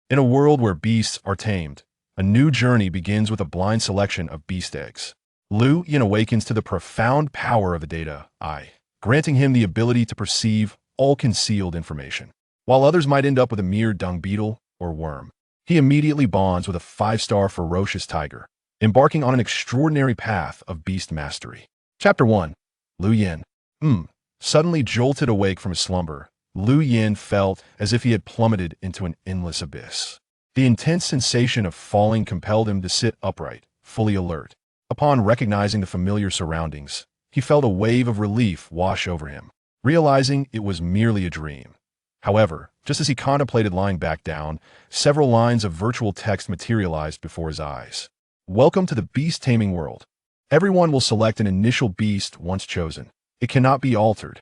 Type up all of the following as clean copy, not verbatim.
In a world where beasts are tamed, a new journey begins with a blind selection of beast eggs. Lu Yin awakens to the profound power of the data eye, granting him the ability to perceive all concealed information. While others might end up with a mere dung beetle or worm, he immediately bonds with a 5-star ferocious tiger, embarking on an extraordinary path of beast mastery. Chapter 1. Lu Yin. Suddenly jolted awake from his slumber, Lu Yin felt as if he had plummeted into an endless abyss. The intense sensation of falling compelled him to sit upright, fully alert. Upon recognizing the familiar surroundings, he felt a wave of relief wash over him, realizing it was merely a dream. However, just as he contemplated lying back down, several lines of virtual text materialized before his eyes. Welcome to the Beast Taming world. Everyone will select an initial beast once chosen. It cannot be altered.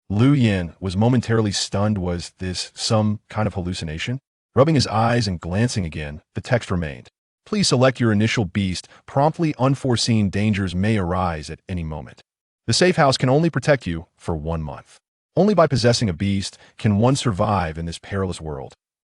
Lu Yin was momentarily stunned. Was this some kind of hallucination? Rubbing his eyes and glancing again, the text remained. Please select your initial beast. Promptly, unforeseen dangers may arise at any moment. The safe house can only protect you for 1 month. Only by possessing a beast can one survive in this perilous world.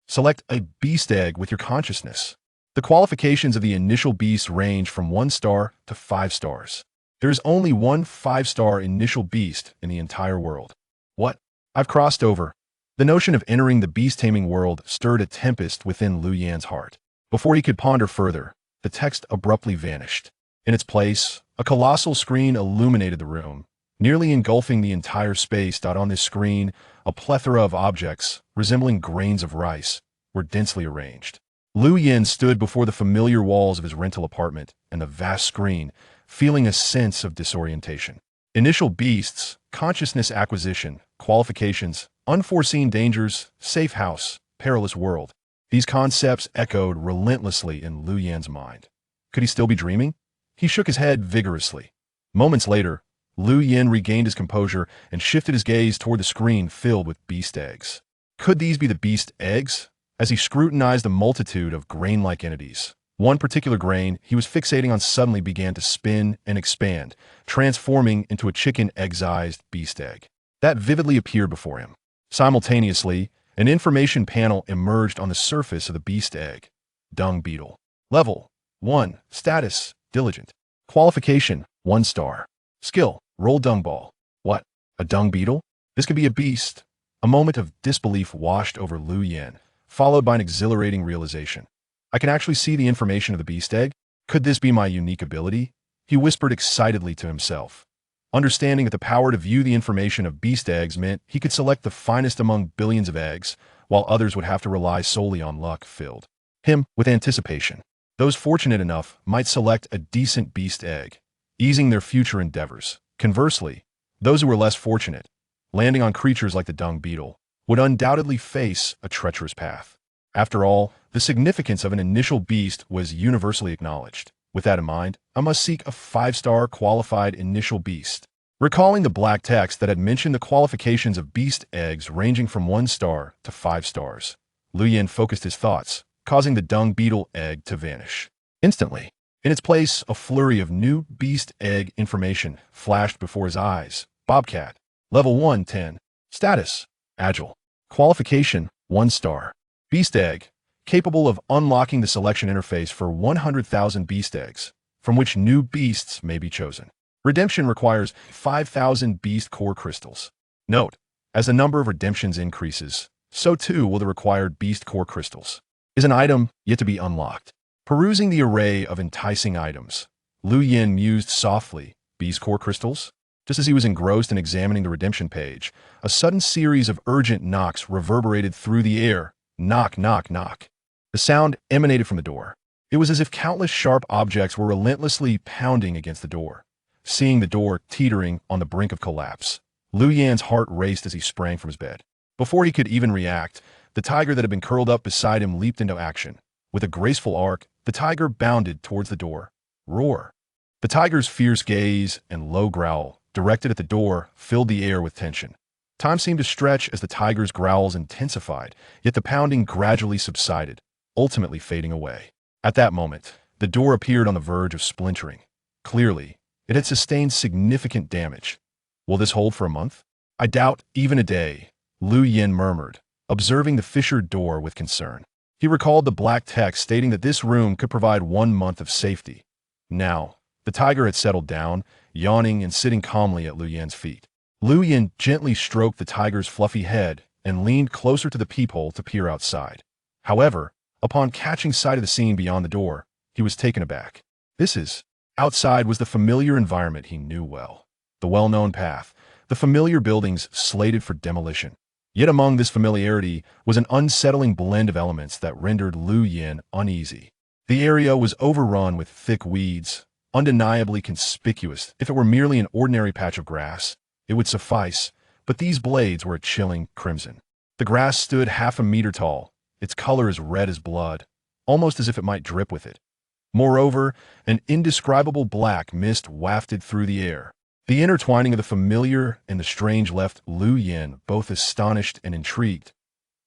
Select a beast egg with your consciousness. The qualifications of the initial beast range from 1 star to 5 stars. There is only one 5-star initial beast in the entire world. What? I've crossed over. The notion of entering the beast-taming world stirred a tempest within Lu Yin's heart. Before he could ponder further, the text abruptly vanished. In its place, a colossal screen illuminated the room, nearly engulfing the entire space. On this screen, a plethora of objects, resembling grains of rice, were densely arranged. Lu Yin stood before the familiar walls of his rental apartment and the vast screen, feeling a sense of disorientation. Initial beasts, consciousness acquisition, qualifications, unforeseen dangers, safe house, perilous world. These concepts echoed relentlessly in Lu Yin's mind. Could he still be dreaming? He shook his head vigorously. Moments later, Lu Yin regained his composure and shifted his gaze toward the screen filled with beast eggs. Could these be the beast eggs? As he scrutinized a multitude of grain-like entities, one particular grain he was fixating on suddenly began to spin and expand, transforming into a chicken egg-sized beast egg that vividly appeared before him. Simultaneously, an information panel emerged on the surface of the beast egg. Dung beetle. Level 1. Status: diligent. Qualification: 1 star. Skill: roll dung ball. What? A dung beetle? This could be a beast. A moment of disbelief washed over Lu Yin, followed by an exhilarating realization. I can actually see the information of the beast egg? Could this be my unique ability? He whispered excitedly to himself. Understanding that the power to view the information of beast eggs meant he could select the finest among billions of eggs, while others would have to rely solely on luck filled him with anticipation. Those fortunate enough might select a decent beast egg, easing their future endeavors. Conversely, those who were less fortunate, landing on creatures like the dung beetle, would undoubtedly face a treacherous path. After all, the significance of an initial beast was universally acknowledged. With that in mind, I must seek a 5-star qualified initial beast. Recalling the black text that had mentioned the qualifications of beast eggs ranging from 1 star to 5 stars, Lu Yin focused his thoughts, causing the dung beetle egg to vanish. Instantly, in its place, a flurry of new beast egg information flashed before his eyes. Bobcat. Level 1, 10. Status: agile. Qualification: 1 star. Beast egg, capable of unlocking the selection interface for 100,000 beast eggs, from which new beasts may be chosen. Redemption requires 5,000 beast core crystals. Note: as the number of redemptions increases, so too will the required beast core crystals. Is an item yet to be unlocked? Perusing the array of enticing items, Lu Yin mused softly. Beast core crystals? Just as he was engrossed in examining the redemption page, a sudden series of urgent knocks reverberated through the air. Knock, knock, knock. The sound emanated from the door. It was as if countless sharp objects were relentlessly pounding against the door. Seeing the door teetering on the brink of collapse, Lu Yin's heart raced as he sprang from his bed. Before he could even react, the tiger that had been curled up beside him leaped into action. With a graceful arc, the tiger bounded towards the door. Roar. The tiger's fierce gaze and low growl, directed at the door, filled the air with tension. Time seemed to stretch as the tiger's growls intensified, yet the pounding gradually subsided, ultimately fading away. At that moment, the door appeared on the verge of splintering. Clearly, it had sustained significant damage. Will this hold for a month? I doubt even a day, Lu Yin murmured, observing the fissured door with concern. He recalled the black text stating that this room could provide 1 month of safety. Now, the tiger had settled down, yawning and sitting calmly at Lu Yan's feet. Lu Yan gently stroked the tiger's fluffy head and leaned closer to the peephole to peer outside. However, upon catching sight of the scene beyond the door, he was taken aback. Outside was the familiar environment he knew well. The well-known path, the familiar buildings slated for demolition. Yet among this familiarity was an unsettling blend of elements that rendered Lu Yan uneasy. The area was overrun with thick weeds, undeniably conspicuous. If it were merely an ordinary patch of grass, it would suffice, but these blades were a chilling crimson. The grass stood half a meter tall, its color as red as blood, almost as if it might drip with it. Moreover, an indescribable black mist wafted through the air. The intertwining of the familiar and the strange left Lu Yan both astonished and intrigued.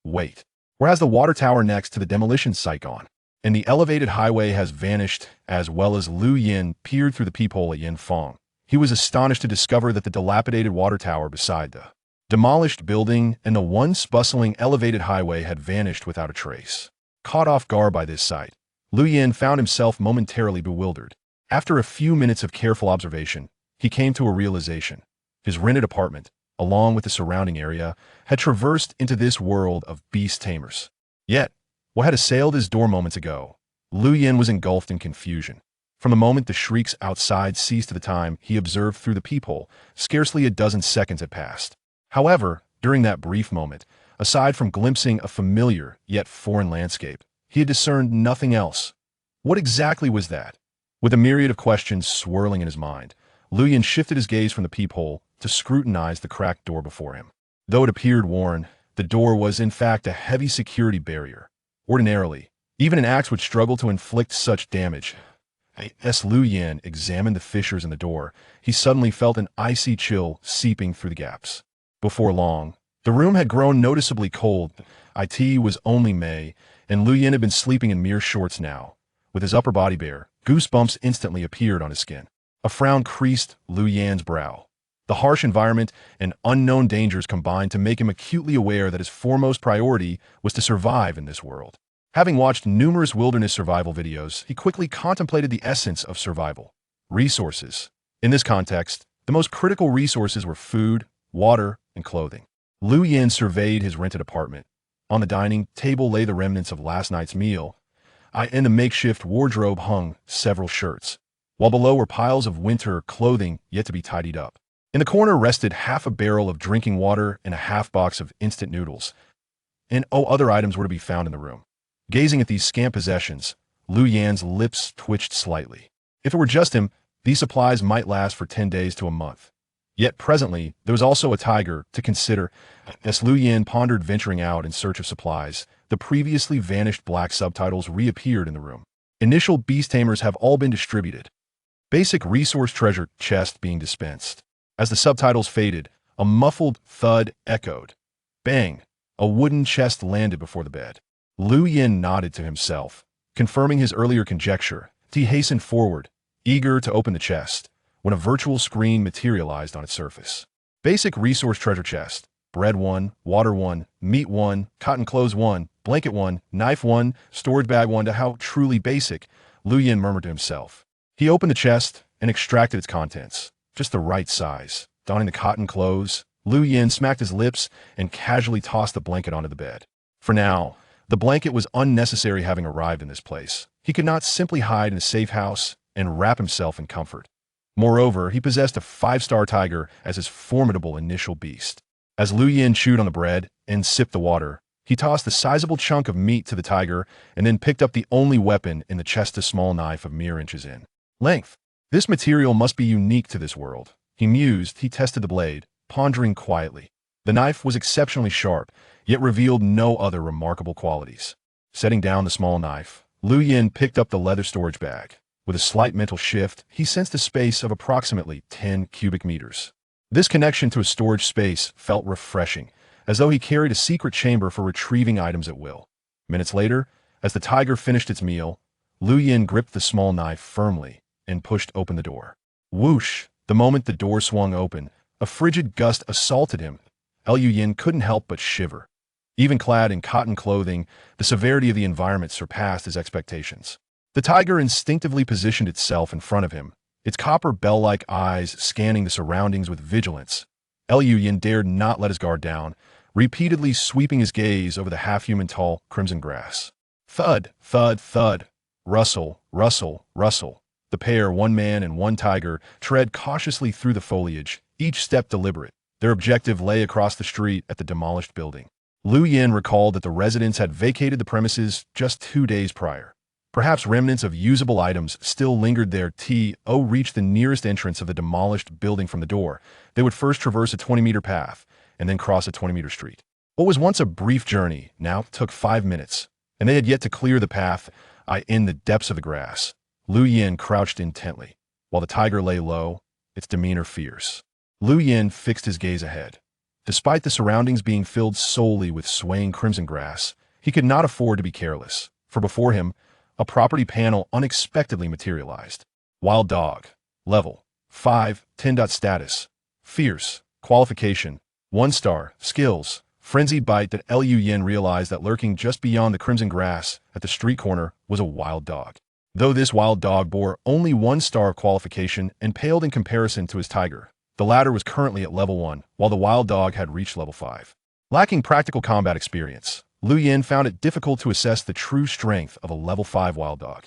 Wait, where has the water tower next to the demolition site gone? And the elevated highway has vanished, as well as Lu Yan peered through the peephole at Yin Fong. He was astonished to discover that the dilapidated water tower beside the demolished building and the once bustling elevated highway had vanished without a trace. Caught off guard by this sight, Lu Yan found himself momentarily bewildered. After a few minutes of careful observation, he came to a realization. His rented apartment, along with the surrounding area, had traversed into this world of beast tamers. Yet, what had assailed his door moments ago? Lu Yan was engulfed in confusion. From the moment the shrieks outside ceased to the time he observed through the peephole, scarcely a dozen seconds had passed. However, during that brief moment, aside from glimpsing a familiar yet foreign landscape, he had discerned nothing else. What exactly was that? With a myriad of questions swirling in his mind, Lu Yan shifted his gaze from the peephole to scrutinize the cracked door before him. Though it appeared worn, the door was in fact a heavy security barrier. Ordinarily, even an axe would struggle to inflict such damage. As Lu Yan examined the fissures in the door, he suddenly felt an icy chill seeping through the gaps. Before long, the room had grown noticeably cold. It was only May, and Lu Yan had been sleeping in mere shorts now. With his upper body bare, goosebumps instantly appeared on his skin. A frown creased Lu Yan's brow. The harsh environment and unknown dangers combined to make him acutely aware that his foremost priority was to survive in this world. Having watched numerous wilderness survival videos, he quickly contemplated the essence of survival. Resources. In this context, the most critical resources were food, water, and clothing. Lu Yan surveyed his rented apartment. On the dining table lay the remnants of last night's meal. In the makeshift wardrobe hung several shirts, while below were piles of winter clothing yet to be tidied up. In the corner rested half a barrel of drinking water and a half box of instant noodles. And other items were to be found in the room. Gazing at these scant possessions, Lu Yan's lips twitched slightly. If it were just him, these supplies might last for 10 days to a month. Yet presently, there was also a tiger to consider. As Lu Yan pondered venturing out in search of supplies, the previously vanished black subtitles reappeared in the room. Initial beast tamers have all been distributed. Basic resource treasure chest being dispensed. As the subtitles faded, a muffled thud echoed. Bang! A wooden chest landed before the bed. Lu Yan nodded to himself, confirming his earlier conjecture. He hastened forward, eager to open the chest, when a virtual screen materialized on its surface. Basic resource treasure chest. Bread 1, water 1, meat 1, cotton clothes 1, blanket 1, knife 1, storage bag 1. To how truly basic, Lu Yan murmured to himself. He opened the chest and extracted its contents. Just the right size. Donning the cotton clothes, Lu Yan smacked his lips and casually tossed the blanket onto the bed. For now, the blanket was unnecessary having arrived in this place. He could not simply hide in a safe house and wrap himself in comfort. Moreover, he possessed a 5-star tiger as his formidable initial beast. As Lu Yan chewed on the bread and sipped the water, he tossed a sizable chunk of meat to the tiger and then picked up the only weapon in the chest, a small knife of mere inches in length. This material must be unique to this world. He mused. He tested the blade, pondering quietly. The knife was exceptionally sharp, yet revealed no other remarkable qualities. Setting down the small knife, Lu Yan picked up the leather storage bag. With a slight mental shift, he sensed a space of approximately 10 cubic meters. This connection to a storage space felt refreshing, as though he carried a secret chamber for retrieving items at will. Minutes later, as the tiger finished its meal, Lu Yan gripped the small knife firmly and pushed open the door. Whoosh! The moment the door swung open, a frigid gust assaulted him. Lu Yan couldn't help but shiver. Even clad in cotton clothing, the severity of the environment surpassed his expectations. The tiger instinctively positioned itself in front of him, its copper bell-like eyes scanning the surroundings with vigilance. Liu Yin dared not let his guard down, repeatedly sweeping his gaze over the half-human tall crimson grass. Thud, thud, thud. Rustle, rustle, rustle. The pair, one man and one tiger, tread cautiously through the foliage, each step deliberate. Their objective lay across the street at the demolished building. Liu Yin recalled that the residents had vacated the premises just 2 days prior. Perhaps remnants of usable items still lingered there. Reached the nearest entrance of the demolished building from the door. They would first traverse a 20-meter path, and then cross a 20-meter street. What was once a brief journey now took 5 minutes, and they had yet to clear the path in the depths of the grass. Liu Yin crouched intently, while the tiger lay low, its demeanor fierce. Liu Yin fixed his gaze ahead. Despite the surroundings being filled solely with swaying crimson grass, he could not afford to be careless, for before him, a property panel unexpectedly materialized. Wild dog. Level 5, 10. Status. Fierce. Qualification. 1 star. Skills. Frenzied bite. That Liu Yin realized that lurking just beyond the crimson grass at the street corner was a wild dog. Though this wild dog bore only 1 star qualification and paled in comparison to his tiger, the latter was currently at level 1, while the wild dog had reached level 5. Lacking practical combat experience, Liu Yin found it difficult to assess the true strength of a level 5 wild dog.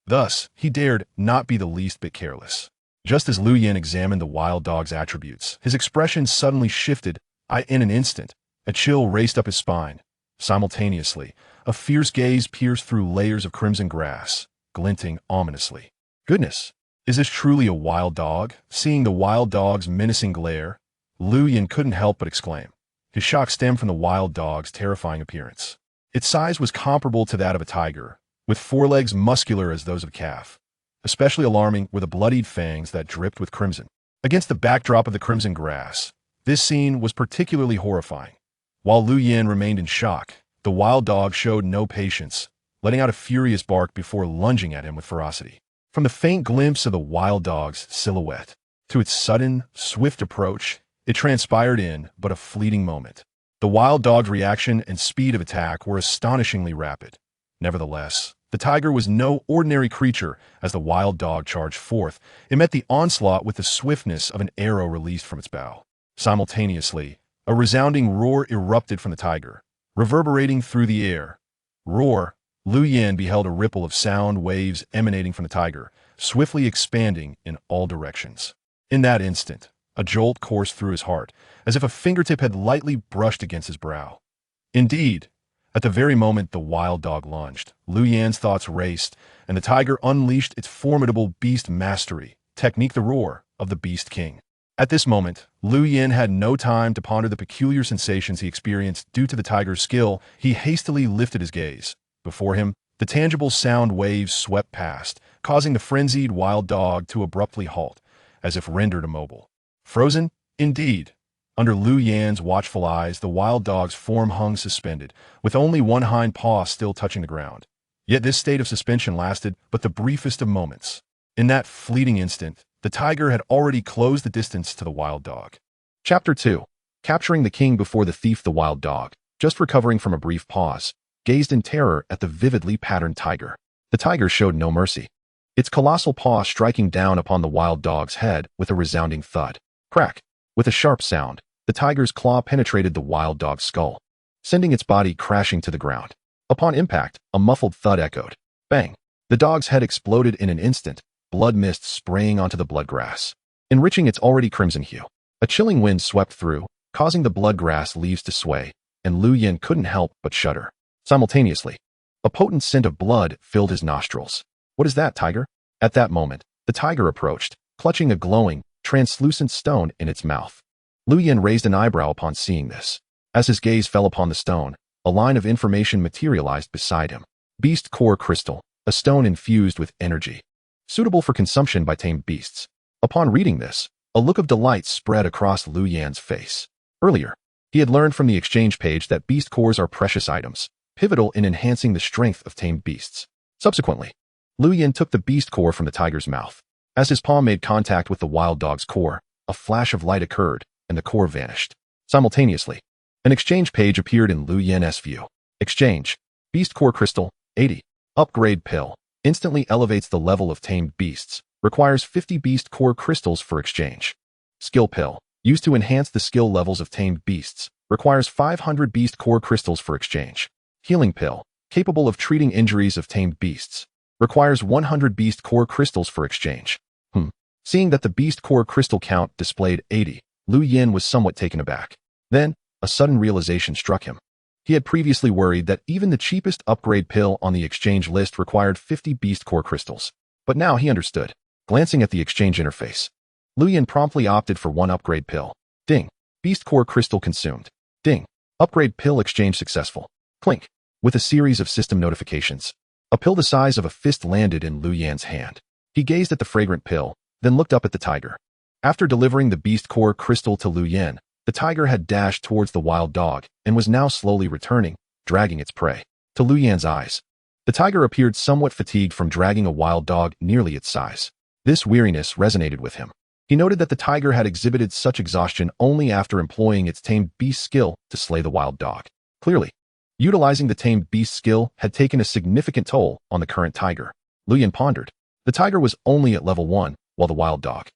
Thus, he dared not be the least bit careless. Just as Liu Yin examined the wild dog's attributes, his expression suddenly shifted. In an instant, a chill raced up his spine. Simultaneously, a fierce gaze pierced through layers of crimson grass, glinting ominously. Goodness, is this truly a wild dog? Seeing the wild dog's menacing glare, Liu Yin couldn't help but exclaim. His shock stemmed from the wild dog's terrifying appearance. Its size was comparable to that of a tiger, with forelegs muscular as those of a calf. Especially alarming were the bloodied fangs that dripped with crimson. Against the backdrop of the crimson grass, this scene was particularly horrifying. While Liu Yin remained in shock, the wild dog showed no patience, letting out a furious bark before lunging at him with ferocity. From the faint glimpse of the wild dog's silhouette to its sudden, swift approach, it transpired in but a fleeting moment. The wild dog's reaction and speed of attack were astonishingly rapid. Nevertheless, the tiger was no ordinary creature. As the wild dog charged forth, it met the onslaught with the swiftness of an arrow released from its bow. Simultaneously, a resounding roar erupted from the tiger, reverberating through the air. Roar! Liu Yin beheld a ripple of sound waves emanating from the tiger, swiftly expanding in all directions. In that instant, a jolt coursed through his heart, as if a fingertip had lightly brushed against his brow. Indeed, at the very moment the wild dog lunged, Liu Yin's thoughts raced, and the tiger unleashed its formidable beast mastery, technique the roar of the Beast King. At this moment, Liu Yin had no time to ponder the peculiar sensations he experienced due to the tiger's skill. He hastily lifted his gaze. Before him, the tangible sound waves swept past, causing the frenzied wild dog to abruptly halt, as if rendered immobile. Frozen? Indeed. Under Liu Yin's watchful eyes, the wild dog's form hung suspended, with only one hind paw still touching the ground. Yet this state of suspension lasted but the briefest of moments. In that fleeting instant, the tiger had already closed the distance to the wild dog. Chapter 2. Capturing the king before the thief. The wild dog, just recovering from a brief pause, gazed in terror at the vividly patterned tiger. The tiger showed no mercy, its colossal paw striking down upon the wild dog's head with a resounding thud. Crack! With a sharp sound, the tiger's claw penetrated the wild dog's skull, sending its body crashing to the ground. Upon impact, a muffled thud echoed. Bang! The dog's head exploded in an instant, blood mist spraying onto the bloodgrass, enriching its already crimson hue. A chilling wind swept through, causing the bloodgrass leaves to sway, and Liu Yin couldn't help but shudder. Simultaneously, a potent scent of blood filled his nostrils. What is that, tiger? At that moment, the tiger approached, clutching a glowing, translucent stone in its mouth. Liu Yin raised an eyebrow upon seeing this. As his gaze fell upon the stone, a line of information materialized beside him. Beast Core Crystal, a stone infused with energy, suitable for consumption by tamed beasts. Upon reading this, a look of delight spread across Liu Yin's face. Earlier, he had learned from the exchange page that beast cores are precious items, pivotal in enhancing the strength of tamed beasts. Subsequently, Liu Yin took the beast core from the tiger's mouth. As his paw made contact with the wild dog's core, a flash of light occurred, and the core vanished. Simultaneously, An exchange page appeared in Lu Yan's view. Exchange. Beast Core Crystal, 80. Upgrade Pill. Instantly elevates the level of tamed beasts. Requires 50 Beast Core Crystals for exchange. Skill Pill. Used to enhance the skill levels of tamed beasts. Requires 500 Beast Core Crystals for exchange. Healing Pill. Capable of treating injuries of tamed beasts. Requires 100 Beast Core Crystals for exchange. Seeing that the Beast Core Crystal count displayed 80, Lu Yan was somewhat taken aback. Then, a sudden realization struck him. He had previously worried that even the cheapest upgrade pill on the exchange list required 50 Beast Core Crystals. But now he understood. Glancing at the exchange interface, Lu Yan promptly opted for one upgrade pill. Ding. Beast Core Crystal consumed. Ding. Upgrade pill exchange successful. Clink. With a series of system notifications, a pill the size of a fist landed in Lu Yan's hand. He gazed at the fragrant pill, then looked up at the tiger. After delivering the Beast Core Crystal to Lu Yan, the tiger had dashed towards the wild dog and was now slowly returning, dragging its prey. To Lu Yan's eyes, the tiger appeared somewhat fatigued from dragging a wild dog nearly its size. This weariness resonated with him. He noted that the tiger had exhibited such exhaustion only after employing its tamed beast skill to slay the wild dog. Clearly, utilizing the tamed beast skill had taken a significant toll on the current tiger. Lu Yan pondered. The tiger was only at level 1, while the wild dog,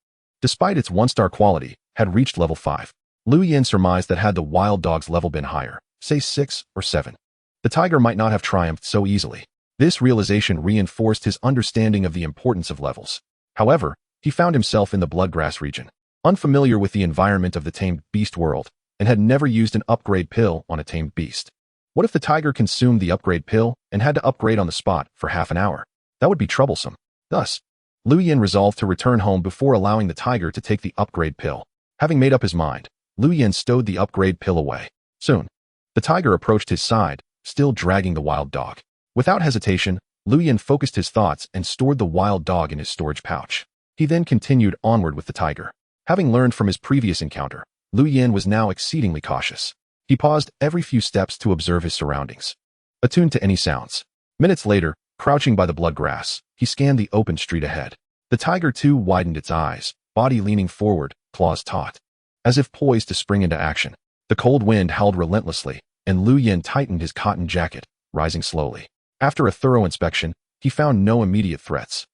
despite its 1-star quality, had reached level 5. Lu Yan surmised that had the wild dog's level been higher, say 6 or 7, the tiger might not have triumphed so easily. This realization reinforced his understanding of the importance of levels. However, he found himself in the Bloodgrass region, unfamiliar with the environment of the tamed beast world, and had never used an upgrade pill on a tamed beast. What if the tiger consumed the upgrade pill and had to upgrade on the spot for half an hour? That would be troublesome. Thus, Lu Yan resolved to return home before allowing the tiger to take the upgrade pill. Having made up his mind, Lu Yan stowed the upgrade pill away. Soon, the tiger approached his side, still dragging the wild dog. Without hesitation, Lu Yan focused his thoughts and stored the wild dog in his storage pouch. He then continued onward with the tiger. Having learned from his previous encounter, Lu Yan was now exceedingly cautious. He paused every few steps to observe his surroundings, attuned to any sounds. Minutes later, crouching by the bloodgrass, he scanned the open street ahead. The tiger too widened its eyes, body leaning forward, claws taut, as if poised to spring into action. The cold wind howled relentlessly, and Lu Yan tightened his cotton jacket, rising slowly. After a thorough inspection, he found no immediate threats.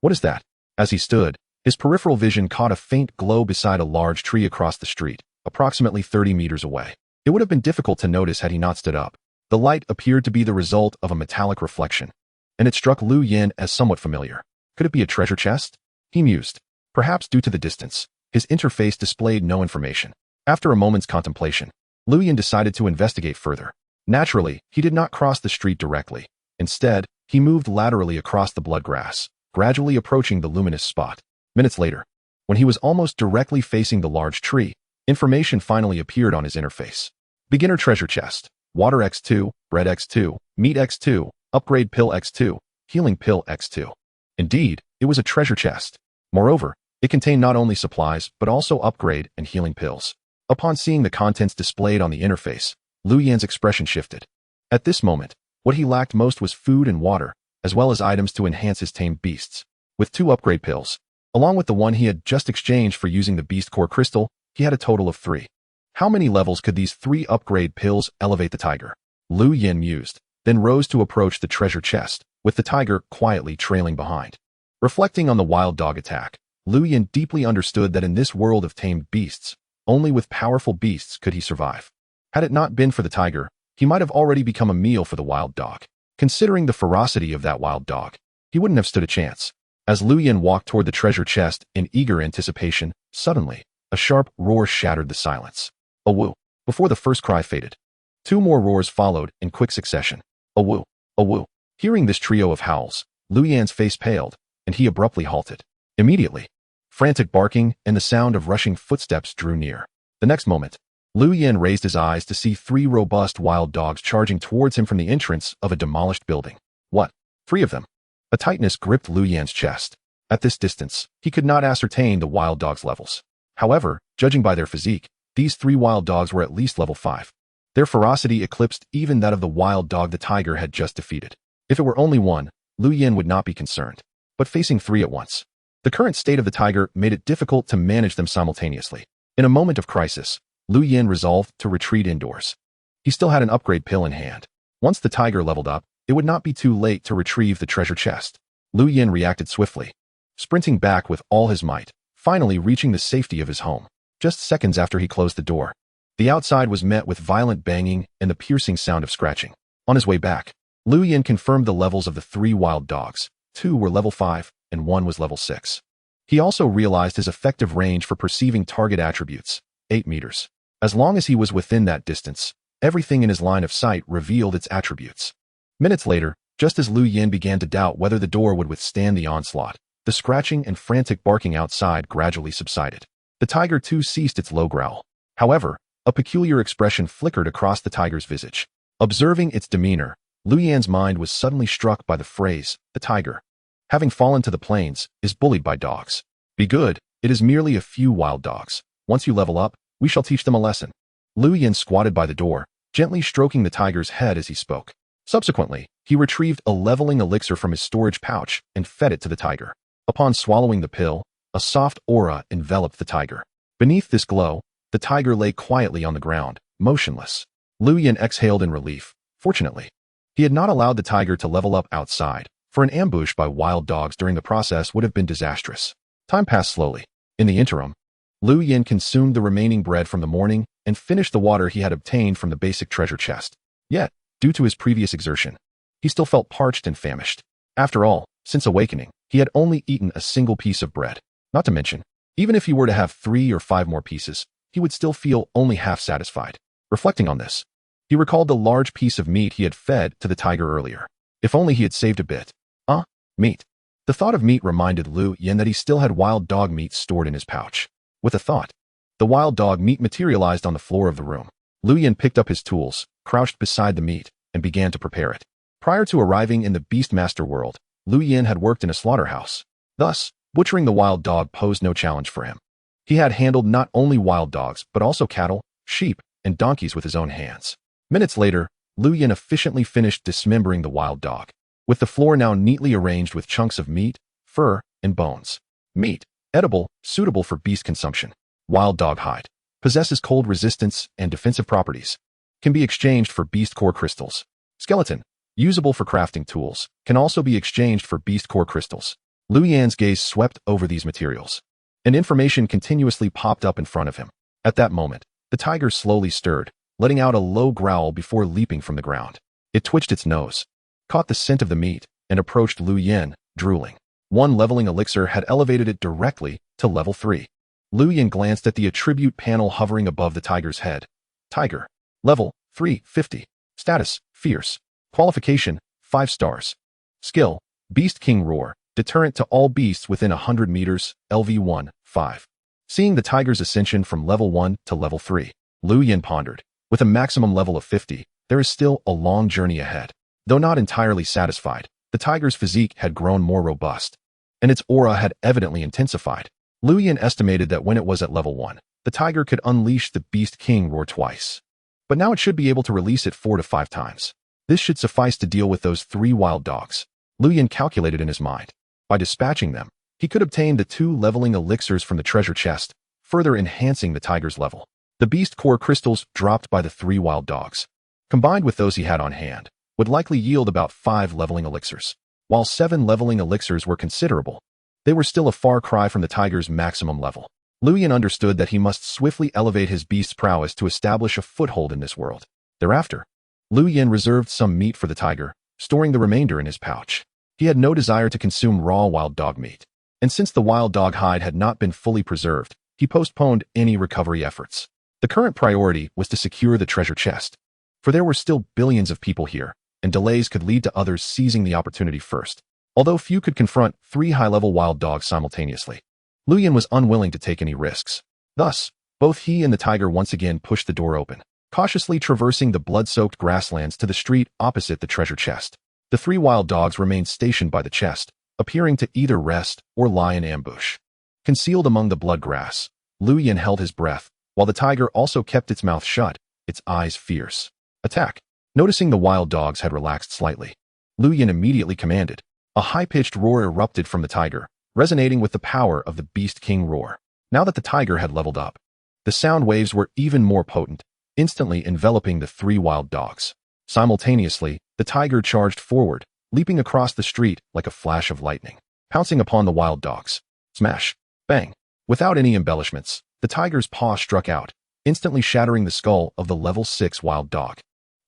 What is that? As he stood, his peripheral vision caught a faint glow beside a large tree across the street, approximately 30 meters away. It would have been difficult to notice had he not stood up. The light appeared to be the result of a metallic reflection, and it struck Lu Yan as somewhat familiar. Could it be a treasure chest? He mused. Perhaps due to the distance, his interface displayed no information. After a moment's contemplation, Lu Yan decided to investigate further. Naturally, he did not cross the street directly. Instead, he moved laterally across the bloodgrass, gradually approaching the luminous spot. Minutes later, when he was almost directly facing the large tree, information finally appeared on his interface. Beginner treasure chest. Water X2, bread X2, meat X2, upgrade pill X2, healing pill X2. Indeed, it was a treasure chest. Moreover, it contained not only supplies, but also upgrade and healing pills. Upon seeing the contents displayed on the interface, Lu Yan's expression shifted. At this moment, what he lacked most was food and water, as well as items to enhance his tamed beasts. With 2 upgrade pills, along with the one he had just exchanged for using the Beast Core Crystal, he had a total of 3. How many levels could these 3 upgrade pills elevate the tiger? Lu Yan mused, then rose to approach the treasure chest, with the tiger quietly trailing behind. Reflecting on the wild dog attack, Lu Yan deeply understood that in this world of tamed beasts, only with powerful beasts could he survive. Had it not been for the tiger, he might have already become a meal for the wild dog. Considering the ferocity of that wild dog, he wouldn't have stood a chance. As Lu Yan walked toward the treasure chest in eager anticipation, suddenly, a sharp roar shattered the silence. A woo. Before the first cry faded, 2 more roars followed in quick succession. A woo. A woo. Hearing this trio of howls, Lu Yan's face paled, and he abruptly halted. Immediately, frantic barking and the sound of rushing footsteps drew near. The next moment, Lu Yan raised his eyes to see 3 robust wild dogs charging towards him from the entrance of a demolished building. What? 3 of them? A tightness gripped Lu Yan's chest. At this distance, he could not ascertain the wild dogs' levels. However, judging by their physique, these 3 wild dogs were at least level 5. Their ferocity eclipsed even that of the wild dog the tiger had just defeated. If it were only one, Lu Yan would not be concerned. But facing 3 at once, the current state of the tiger made it difficult to manage them simultaneously. In a moment of crisis, Lu Yin resolved to retreat indoors. He still had an upgrade pill in hand. Once the tiger leveled up, it would not be too late to retrieve the treasure chest. Lu Yin reacted swiftly, sprinting back with all his might, finally reaching the safety of his home. Just seconds after he closed the door, the outside was met with violent banging and the piercing sound of scratching. On his way back, Lu Yin confirmed the levels of the 3 wild dogs. 2 were level 5, and 1 was level 6. He also realized his effective range for perceiving target attributes, 8 meters. As long as he was within that distance, everything in his line of sight revealed its attributes. Minutes later, just as Lu Yin began to doubt whether the door would withstand the onslaught, the scratching and frantic barking outside gradually subsided. The tiger too ceased its low growl. However, a peculiar expression flickered across the tiger's visage. Observing its demeanor, Lu Yin's mind was suddenly struck by the phrase, "The tiger, having fallen to the plains, is bullied by dogs. Be good, it is merely a few wild dogs. Once you level up, we shall teach them a lesson." Lu Yin squatted by the door, gently stroking the tiger's head as he spoke. Subsequently, he retrieved a leveling elixir from his storage pouch and fed it to the tiger. Upon swallowing the pill, a soft aura enveloped the tiger. Beneath this glow, the tiger lay quietly on the ground, motionless. Lu Yin exhaled in relief. Fortunately, he had not allowed the tiger to level up outside, for an ambush by wild dogs during the process would have been disastrous. Time passed slowly. In the interim, Lu Yin consumed the remaining bread from the morning and finished the water he had obtained from the basic treasure chest. Yet, due to his previous exertion, he still felt parched and famished. After all, since awakening, he had only eaten a single piece of bread. Not to mention, even if he were to have 3 or 5 more pieces, he would still feel only half satisfied. Reflecting on this, he recalled the large piece of meat he had fed to the tiger earlier. If only he had saved a bit. Meat. The thought of meat reminded Lu Yin that he still had wild dog meat stored in his pouch. With a thought, the wild dog meat materialized on the floor of the room. Lu Yin picked up his tools, crouched beside the meat, and began to prepare it. Prior to arriving in the Beastmaster world, Lu Yin had worked in a slaughterhouse. Thus, butchering the wild dog posed no challenge for him. He had handled not only wild dogs, but also cattle, sheep, and donkeys with his own hands. Minutes later, Lu Yin efficiently finished dismembering the wild dog, with the floor now neatly arranged with chunks of meat, fur, and bones. Meat, edible, suitable for beast consumption. Wild dog hide, possesses cold resistance and defensive properties. Can be exchanged for beast core crystals. Skeleton, usable for crafting tools, can also be exchanged for beast core crystals. Lu Yin's gaze swept over these materials, and information continuously popped up in front of him. At that moment, the tiger slowly stirred, letting out a low growl before leaping from the ground. It twitched its nose, caught the scent of the meat, and approached Lu Yin, drooling. 1 leveling elixir had elevated it directly to level 3. Lu Yin glanced at the attribute panel hovering above the tiger's head. Tiger. Level 350. Status, fierce. Qualification, 5 stars. Skill, Beast King Roar. Deterrent to all beasts within 100 meters, LV1, 5. Seeing the tiger's ascension from level 1 to level 3, Lu Yin pondered. With a maximum level of 50, there is still a long journey ahead. Though not entirely satisfied, the tiger's physique had grown more robust, and its aura had evidently intensified. Lu Yin estimated that when it was at level 1, the tiger could unleash the Beast King Roar twice. But now it should be able to release it 4 to 5 times. This should suffice to deal with those 3 wild dogs. Lu Yin calculated in his mind. By dispatching them, he could obtain the 2 leveling elixirs from the treasure chest, further enhancing the tiger's level. The beast core crystals dropped by the 3 wild dogs, combined with those he had on hand, would likely yield about 5 leveling elixirs. While 7 leveling elixirs were considerable, they were still a far cry from the tiger's maximum level. Lu Yin understood that he must swiftly elevate his beast's prowess to establish a foothold in this world. Thereafter, Lu Yin reserved some meat for the tiger, storing the remainder in his pouch. He had no desire to consume raw wild dog meat, and since the wild dog hide had not been fully preserved, he postponed any recovery efforts. The current priority was to secure the treasure chest, for there were still billions of people here, and delays could lead to others seizing the opportunity first. Although few could confront 3 high-level wild dogs simultaneously, Lu Yin was unwilling to take any risks. Thus, both he and the tiger once again pushed the door open, cautiously traversing the blood-soaked grasslands to the street opposite the treasure chest. The 3 wild dogs remained stationed by the chest, appearing to either rest or lie in ambush. Concealed among the blood grass, Lu Yin held his breath, while the tiger also kept its mouth shut, its eyes fierce. Attack. Noticing the wild dogs had relaxed slightly, Lu Yin immediately commanded. A high-pitched roar erupted from the tiger, resonating with the power of the Beast King Roar. Now that the tiger had leveled up, The sound waves were even more potent, instantly enveloping the three wild dogs. Simultaneously, the tiger charged forward, leaping across the street like a flash of lightning, pouncing upon the wild dogs. Smash! Bang! Without any embellishments, the tiger's paw struck out, instantly shattering the skull of the level 6 wild dog.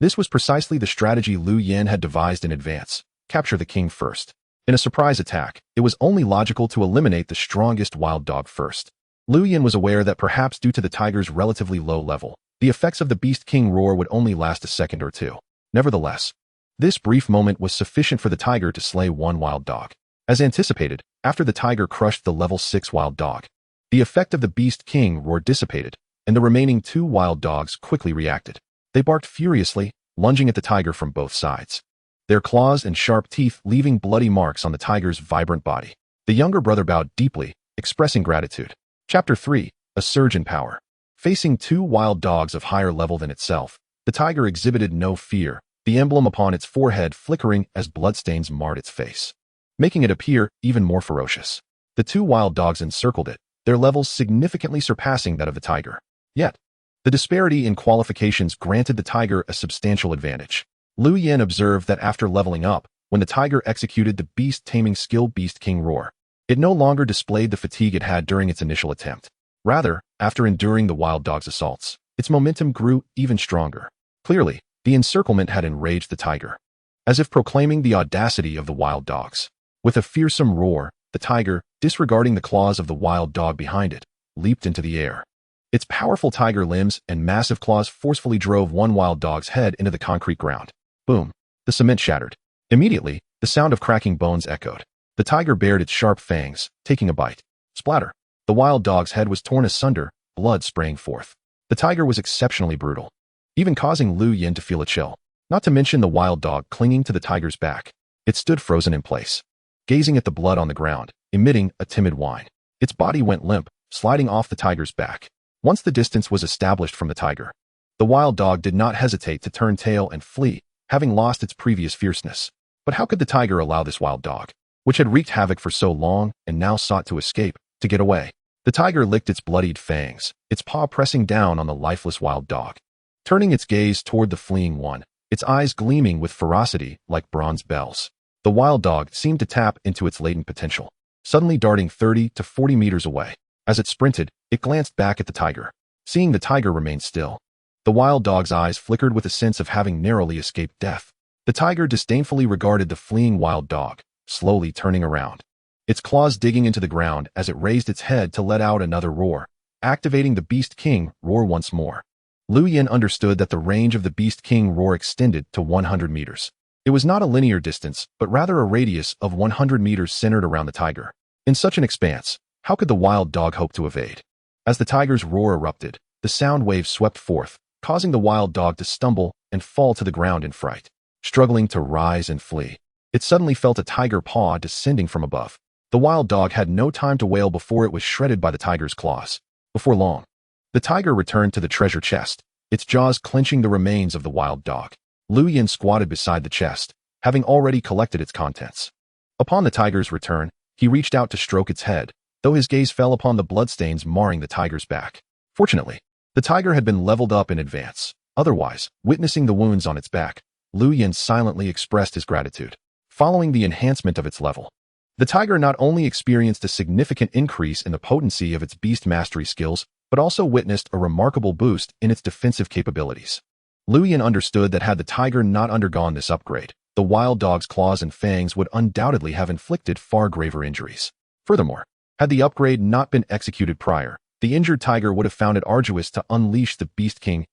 This was precisely the strategy Lu Yin had devised in advance: capture the king first. In a surprise attack, it was only logical to eliminate the strongest wild dog first. Lu Yin was aware that perhaps due to the tiger's relatively low level, the effects of the Beast King roar would only last a second or two. Nevertheless, this brief moment was sufficient for the tiger to slay one wild dog. As anticipated, after the tiger crushed the level 6 wild dog, the effect of the Beast King roar dissipated, and the remaining two wild dogs quickly reacted. They barked furiously, lunging at the tiger from both sides, their claws and sharp teeth leaving bloody marks on the tiger's vibrant body. The younger brother bowed deeply, expressing gratitude. Chapter 3: A Surge in Power. Facing two wild dogs of higher level than itself, the tiger exhibited no fear, the emblem upon its forehead flickering as bloodstains marred its face, making it appear even more ferocious. The two wild dogs encircled it, their levels significantly surpassing that of the tiger. Yet, the disparity in qualifications granted the tiger a substantial advantage. Lu Yin observed that after leveling up, when the tiger executed the beast taming skill Beast King Roar, it no longer displayed the fatigue it had during its initial attempt. Rather, after enduring the wild dog's assaults, its momentum grew even stronger. Clearly, the encirclement had enraged the tiger, as if proclaiming the audacity of the wild dogs. With a fearsome roar, the tiger, disregarding the claws of the wild dog behind it, leaped into the air. Its powerful tiger limbs and massive claws forcefully drove one wild dog's head into the concrete ground. Boom! The cement shattered. Immediately, the sound of cracking bones echoed. The tiger bared its sharp fangs, taking a bite. Splatter! The wild dog's head was torn asunder, blood spraying forth. The tiger was exceptionally brutal, even causing Lu Yin to feel a chill, not to mention the wild dog clinging to the tiger's back. It stood frozen in place, gazing at the blood on the ground, emitting a timid whine. Its body went limp, sliding off the tiger's back. Once the distance was established from the tiger, the wild dog did not hesitate to turn tail and flee, having lost its previous fierceness. But how could the tiger allow this wild dog, which had wreaked havoc for so long and now sought to escape, to get away? The tiger licked its bloodied fangs, its paw pressing down on the lifeless wild dog, turning its gaze toward the fleeing one, its eyes gleaming with ferocity like bronze bells. The wild dog seemed to tap into its latent potential, suddenly darting 30 to 40 meters away. As it sprinted, it glanced back at the tiger. Seeing the tiger remain still, the wild dog's eyes flickered with a sense of having narrowly escaped death. The tiger disdainfully regarded the fleeing wild dog, slowly turning around, its claws digging into the ground as it raised its head to let out another roar, activating the Beast King roar once more. Lu Yin understood that the range of the Beast King roar extended to 100 meters. It was not a linear distance, but rather a radius of 100 meters centered around the tiger. In such an expanse, how could the wild dog hope to evade? As the tiger's roar erupted, the sound waves swept forth, causing the wild dog to stumble and fall to the ground in fright. Struggling to rise and flee, it suddenly felt a tiger paw descending from above. The wild dog had no time to wail before it was shredded by the tiger's claws. Before long, the tiger returned to the treasure chest, its jaws clenching the remains of the wild dog. Lu Yin squatted beside the chest, having already collected its contents. Upon the tiger's return, he reached out to stroke its head, though his gaze fell upon the bloodstains marring the tiger's back. Fortunately, the tiger had been leveled up in advance. Otherwise, witnessing the wounds on its back, Lu Yin silently expressed his gratitude. Following the enhancement of its level, the tiger not only experienced a significant increase in the potency of its beast mastery skills, but also witnessed a remarkable boost in its defensive capabilities. Lu Yin understood that had the tiger not undergone this upgrade, the wild dog's claws and fangs would undoubtedly have inflicted far graver injuries. Furthermore, had the upgrade not been executed prior, the injured tiger would have found it arduous to unleash the Beast King's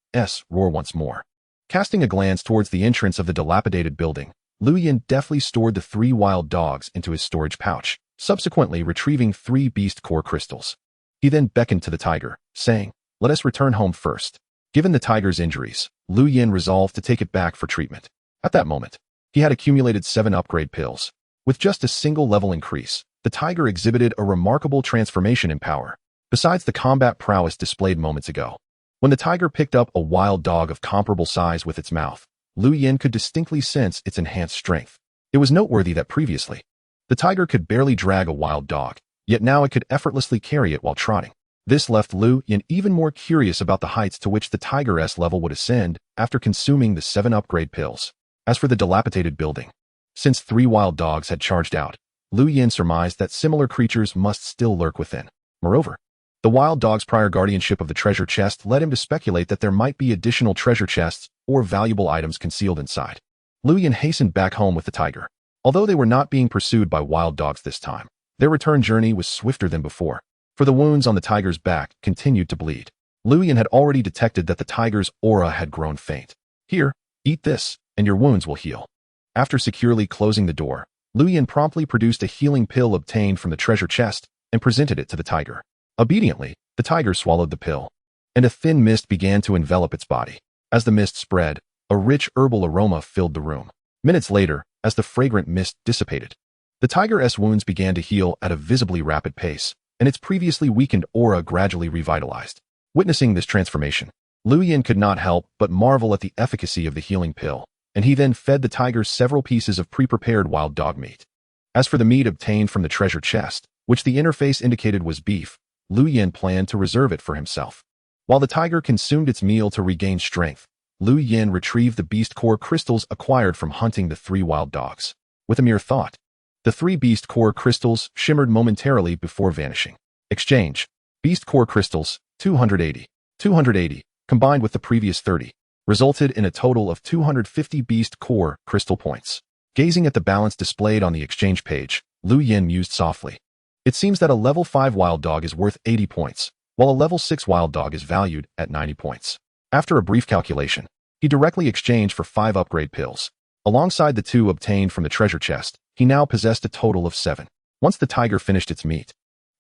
roar once more. Casting a glance towards the entrance of the dilapidated building, Lu Yin deftly stored the three wild dogs into his storage pouch, subsequently retrieving 3 beast core crystals. He then beckoned to the tiger, saying, "Let us return home first." Given the tiger's injuries, Lu Yin resolved to take it back for treatment. At that moment, he had accumulated 7 upgrade pills. With just a single level increase, the tiger exhibited a remarkable transformation in power. Besides the combat prowess displayed moments ago, when the tiger picked up a wild dog of comparable size with its mouth, Lu Yin could distinctly sense its enhanced strength. It was noteworthy that previously, the tiger could barely drag a wild dog, yet now it could effortlessly carry it while trotting. This left Lu Yin even more curious about the heights to which the Tiger S level would ascend after consuming the 7 upgrade pills. As for the dilapidated building, since 3 wild dogs had charged out, Lu Yin surmised that similar creatures must still lurk within. Moreover, the wild dog's prior guardianship of the treasure chest led him to speculate that there might be additional treasure chests or valuable items concealed inside. Lu Yin hastened back home with the tiger. Although they were not being pursued by wild dogs this time, their return journey was swifter than before, for the wounds on the tiger's back continued to bleed. Lu Yin had already detected that the tiger's aura had grown faint. Here, eat this, and your wounds will heal. After securely closing the door, Lu Yin promptly produced a healing pill obtained from the treasure chest and presented it to the tiger. Obediently, the tiger swallowed the pill, and a thin mist began to envelop its body. As the mist spread, a rich herbal aroma filled the room. Minutes later, as the fragrant mist dissipated, the tiger's wounds began to heal at a visibly rapid pace, and its previously weakened aura gradually revitalized. Witnessing this transformation, Lu Yin could not help but marvel at the efficacy of the healing pill, and he then fed the tiger several pieces of pre-prepared wild dog meat. As for the meat obtained from the treasure chest, which the interface indicated was beef, Lu Yin planned to reserve it for himself. While the tiger consumed its meal to regain strength, Lu Yin retrieved the beast core crystals acquired from hunting the 3 wild dogs. With a mere thought, the 3 beast core crystals shimmered momentarily before vanishing. Exchange. Beast core crystals, 280. 280, combined with the previous 30, resulted in a total of 250 beast core crystal points. Gazing at the balance displayed on the exchange page, Lu Yin mused softly. It seems that a level 5 wild dog is worth 80 points, while a level 6 wild dog is valued at 90 points. After a brief calculation, he directly exchanged for 5 upgrade pills. Alongside the 2 obtained from the treasure chest, he now possessed a total of 7. Once the tiger finished its meat,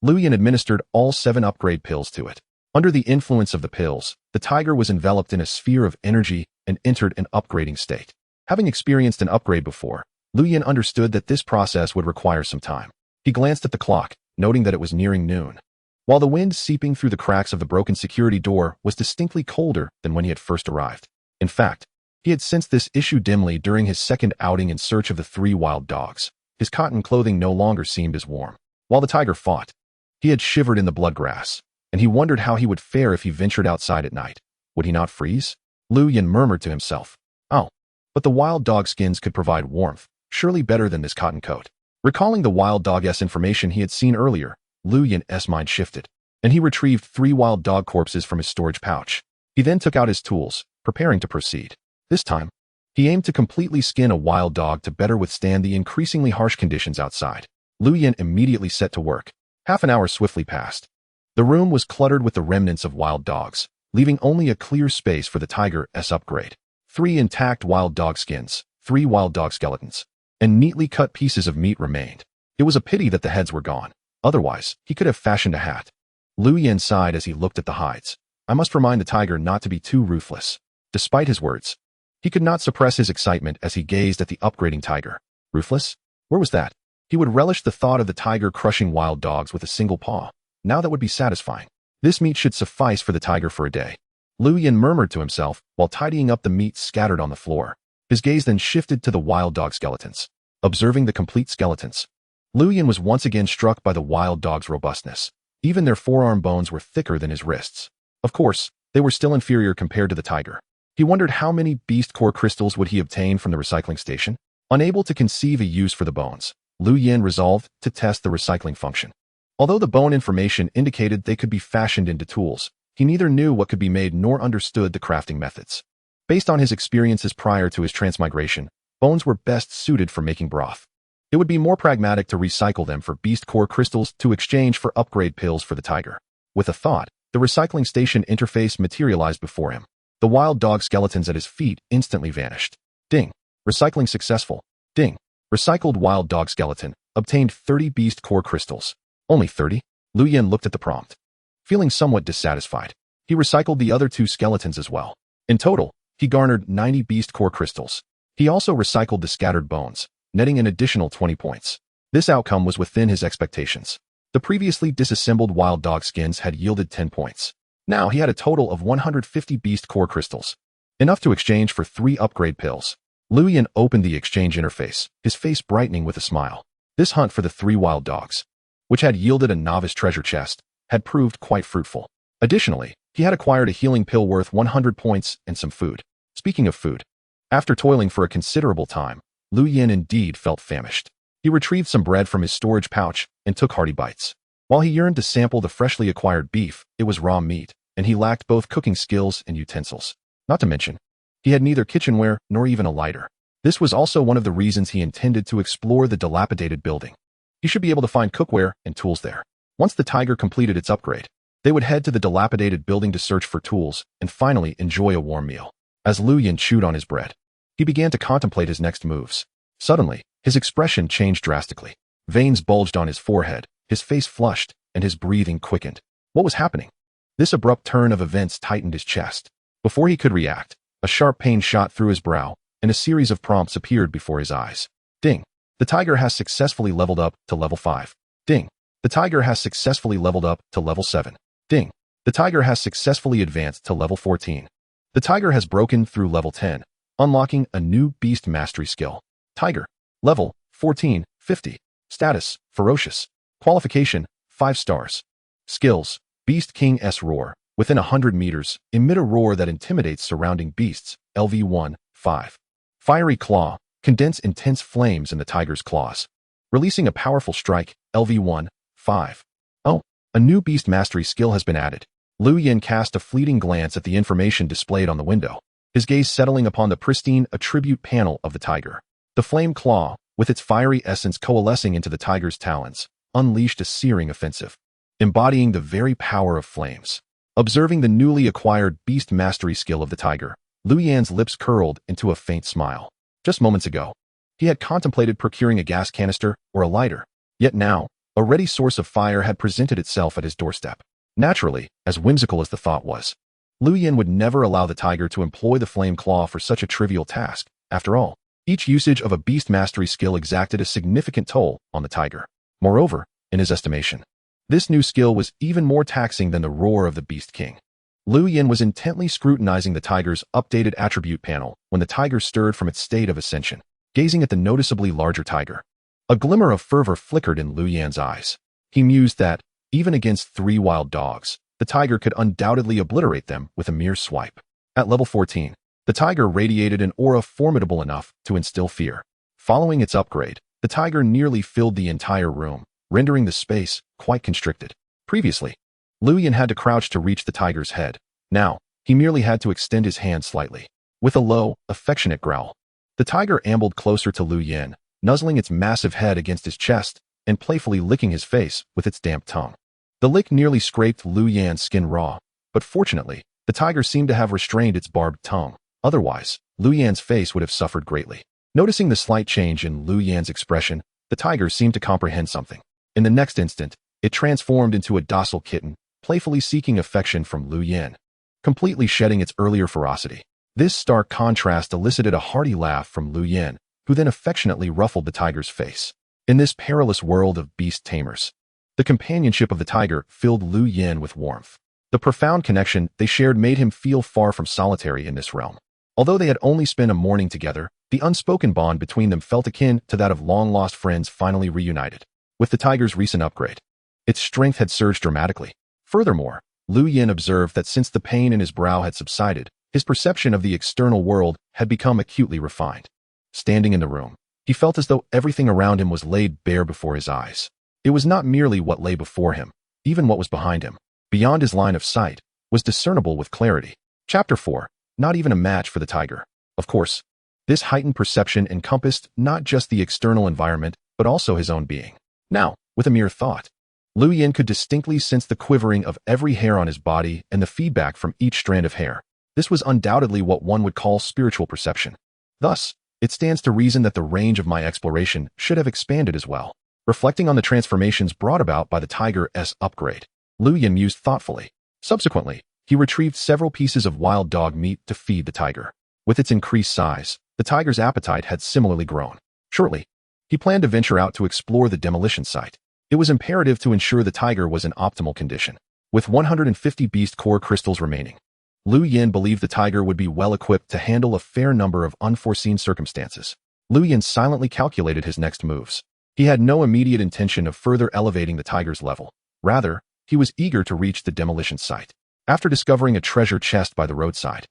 Lu Yin administered all 7 upgrade pills to it. Under the influence of the pills, the tiger was enveloped in a sphere of energy and entered an upgrading state. Having experienced an upgrade before, Lu Yin understood that this process would require some time. He glanced at the clock, noting that it was nearing noon. While the wind seeping through the cracks of the broken security door was distinctly colder than when he had first arrived. In fact, he had sensed this issue dimly during his second outing in search of the 3 wild dogs. His cotton clothing no longer seemed as warm. While the tiger fought, he had shivered in the bloodgrass, and he wondered how he would fare if he ventured outside at night. Would he not freeze? Lu Yin murmured to himself. Oh, but the wild dog skins could provide warmth, surely better than this cotton coat. Recalling the wild dog's information he had seen earlier, Lu Yin's mind shifted, and he retrieved 3 wild dog corpses from his storage pouch. He then took out his tools, preparing to proceed. This time, he aimed to completely skin a wild dog to better withstand the increasingly harsh conditions outside. Lu Yin immediately set to work. Half an hour swiftly passed. The room was cluttered with the remnants of wild dogs, leaving only a clear space for the tiger's upgrade. 3 intact wild dog skins, 3 wild dog skeletons, and neatly cut pieces of meat remained. It was a pity that the heads were gone. Otherwise, he could have fashioned a hat. Lu Yin sighed as he looked at the hides. I must remind the tiger not to be too ruthless. Despite his words, he could not suppress his excitement as he gazed at the upgrading tiger. Ruthless? Where was that? He would relish the thought of the tiger crushing wild dogs with a single paw. Now that would be satisfying. This meat should suffice for the tiger for a day. Lu Yin murmured to himself while tidying up the meat scattered on the floor. His gaze then shifted to the wild dog skeletons. Observing the complete skeletons, Lu Yin was once again struck by the wild dog's robustness. Even their forearm bones were thicker than his wrists. Of course, they were still inferior compared to the tiger. He wondered how many beast core crystals would he obtain from the recycling station. Unable to conceive a use for the bones, Lu Yin resolved to test the recycling function. Although the bone information indicated they could be fashioned into tools, he neither knew what could be made nor understood the crafting methods. Based on his experiences prior to his transmigration, bones were best suited for making broth. It would be more pragmatic to recycle them for beast core crystals to exchange for upgrade pills for the tiger. With a thought, the recycling station interface materialized before him. The wild dog skeletons at his feet instantly vanished. Ding. Recycling successful. Ding. Recycled wild dog skeleton. Obtained 30 beast core crystals. Only 30? Lu Yin looked at the prompt. Feeling somewhat dissatisfied, he recycled the other 2 skeletons as well. In total, he garnered 90 beast core crystals. He also recycled the scattered bones, netting an additional 20 points. This outcome was within his expectations. The previously disassembled wild dog skins had yielded 10 points. Now he had a total of 150 beast core crystals, enough to exchange for 3 upgrade pills. Lu Yin opened the exchange interface, his face brightening with a smile. This hunt for the 3 wild dogs, which had yielded a novice treasure chest, had proved quite fruitful. Additionally, he had acquired a healing pill worth 100 points and some food. Speaking of food, after toiling for a considerable time, Lu Yin indeed felt famished. He retrieved some bread from his storage pouch and took hearty bites. While he yearned to sample the freshly acquired beef, it was raw meat, and he lacked both cooking skills and utensils. Not to mention, he had neither kitchenware nor even a lighter. This was also one of the reasons he intended to explore the dilapidated building. He should be able to find cookware and tools there. Once the tiger completed its upgrade, they would head to the dilapidated building to search for tools and finally enjoy a warm meal. As Lu Yin chewed on his bread, he began to contemplate his next moves. Suddenly, his expression changed drastically. Veins bulged on his forehead, his face flushed, and his breathing quickened. What was happening? This abrupt turn of events tightened his chest. Before he could react, a sharp pain shot through his brow, and a series of prompts appeared before his eyes. Ding! The tiger has successfully leveled up to level 5. Ding! The tiger has successfully leveled up to level 7. Ding! The tiger has successfully advanced to level 14. The tiger has broken through level 10, unlocking a new beast mastery skill. Tiger. Level 14, 50. Status, ferocious. Qualification, 5 stars. Skills, Beast King's Roar. Within 100 meters, emit a roar that intimidates surrounding beasts. LV1, 5. Fiery Claw. Condense intense flames in the tiger's claws, releasing a powerful strike. LV1, 5. Oh, a new beast mastery skill has been added. Lu Yin cast a fleeting glance at the information displayed on the window, his gaze settling upon the pristine attribute panel of the tiger. The flame claw, with its fiery essence coalescing into the tiger's talons, unleashed a searing offensive, embodying the very power of flames. Observing the newly acquired beast mastery skill of the tiger, Lu Yin's lips curled into a faint smile. Just moments ago, he had contemplated procuring a gas canister or a lighter, yet now, a ready source of fire had presented itself at his doorstep. Naturally, as whimsical as the thought was, Lu Yin would never allow the tiger to employ the flame claw for such a trivial task. After all, each usage of a beast mastery skill exacted a significant toll on the tiger. Moreover, in his estimation, this new skill was even more taxing than the roar of the Beast King. Lu Yin was intently scrutinizing the tiger's updated attribute panel when the tiger stirred from its state of ascension, gazing at the noticeably larger tiger. A glimmer of fervor flickered in Lu Yin's eyes. He mused that, even against 3 wild dogs, the tiger could undoubtedly obliterate them with a mere swipe. At level 14, the tiger radiated an aura formidable enough to instill fear. Following its upgrade, the tiger nearly filled the entire room, rendering the space quite constricted. Previously, Lu Yin had to crouch to reach the tiger's head. Now, he merely had to extend his hand slightly. With a low, affectionate growl, the tiger ambled closer to Lu Yin, nuzzling its massive head against his chest and playfully licking his face with its damp tongue. The lick nearly scraped Lu Yin's skin raw, but fortunately, the tiger seemed to have restrained its barbed tongue. Otherwise, Lu Yin's face would have suffered greatly. Noticing the slight change in Lu Yin's expression, the tiger seemed to comprehend something. In the next instant, it transformed into a docile kitten, playfully seeking affection from Lu Yin, completely shedding its earlier ferocity. This stark contrast elicited a hearty laugh from Lu Yin, who then affectionately ruffled the tiger's face. In this perilous world of beast tamers, the companionship of the tiger filled Lu Yin with warmth. The profound connection they shared made him feel far from solitary in this realm. Although they had only spent a morning together, the unspoken bond between them felt akin to that of long-lost friends finally reunited. With the tiger's recent upgrade, its strength had surged dramatically. Furthermore, Lu Yin observed that since the pain in his brow had subsided, his perception of the external world had become acutely refined. Standing in the room, he felt as though everything around him was laid bare before his eyes. It was not merely what lay before him, even what was behind him, beyond his line of sight, was discernible with clarity. Chapter 4. Not even a match for the tiger. Of course, this heightened perception encompassed not just the external environment, but also his own being. Now, with a mere thought, Lu Yin could distinctly sense the quivering of every hair on his body and the feedback from each strand of hair. This was undoubtedly what one would call spiritual perception. Thus, it stands to reason that the range of my exploration should have expanded as well. Reflecting on the transformations brought about by the tiger's upgrade, Lu Yin mused thoughtfully. Subsequently, he retrieved several pieces of wild dog meat to feed the tiger. With its increased size, the tiger's appetite had similarly grown. Shortly, he planned to venture out to explore the demolition site. It was imperative to ensure the tiger was in optimal condition. With 150 beast core crystals remaining, Lu Yin believed the tiger would be well equipped to handle a fair number of unforeseen circumstances. Lu Yin silently calculated his next moves. He had no immediate intention of further elevating the tiger's level. Rather, he was eager to reach the demolition site. After discovering a treasure chest by the roadside,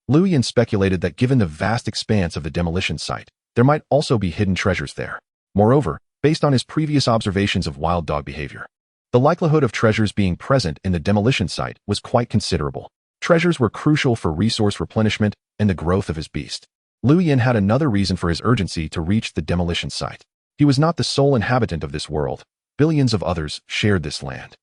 Lu Yin speculated that given the vast expanse of the demolition site, there might also be hidden treasures there. Moreover, based on his previous observations of wild dog behavior, the likelihood of treasures being present in the demolition site was quite considerable. Treasures were crucial for resource replenishment and the growth of his beast. Lu Yin had another reason for his urgency to reach the demolition site. He was not the sole inhabitant of this world. Billions of others shared this land.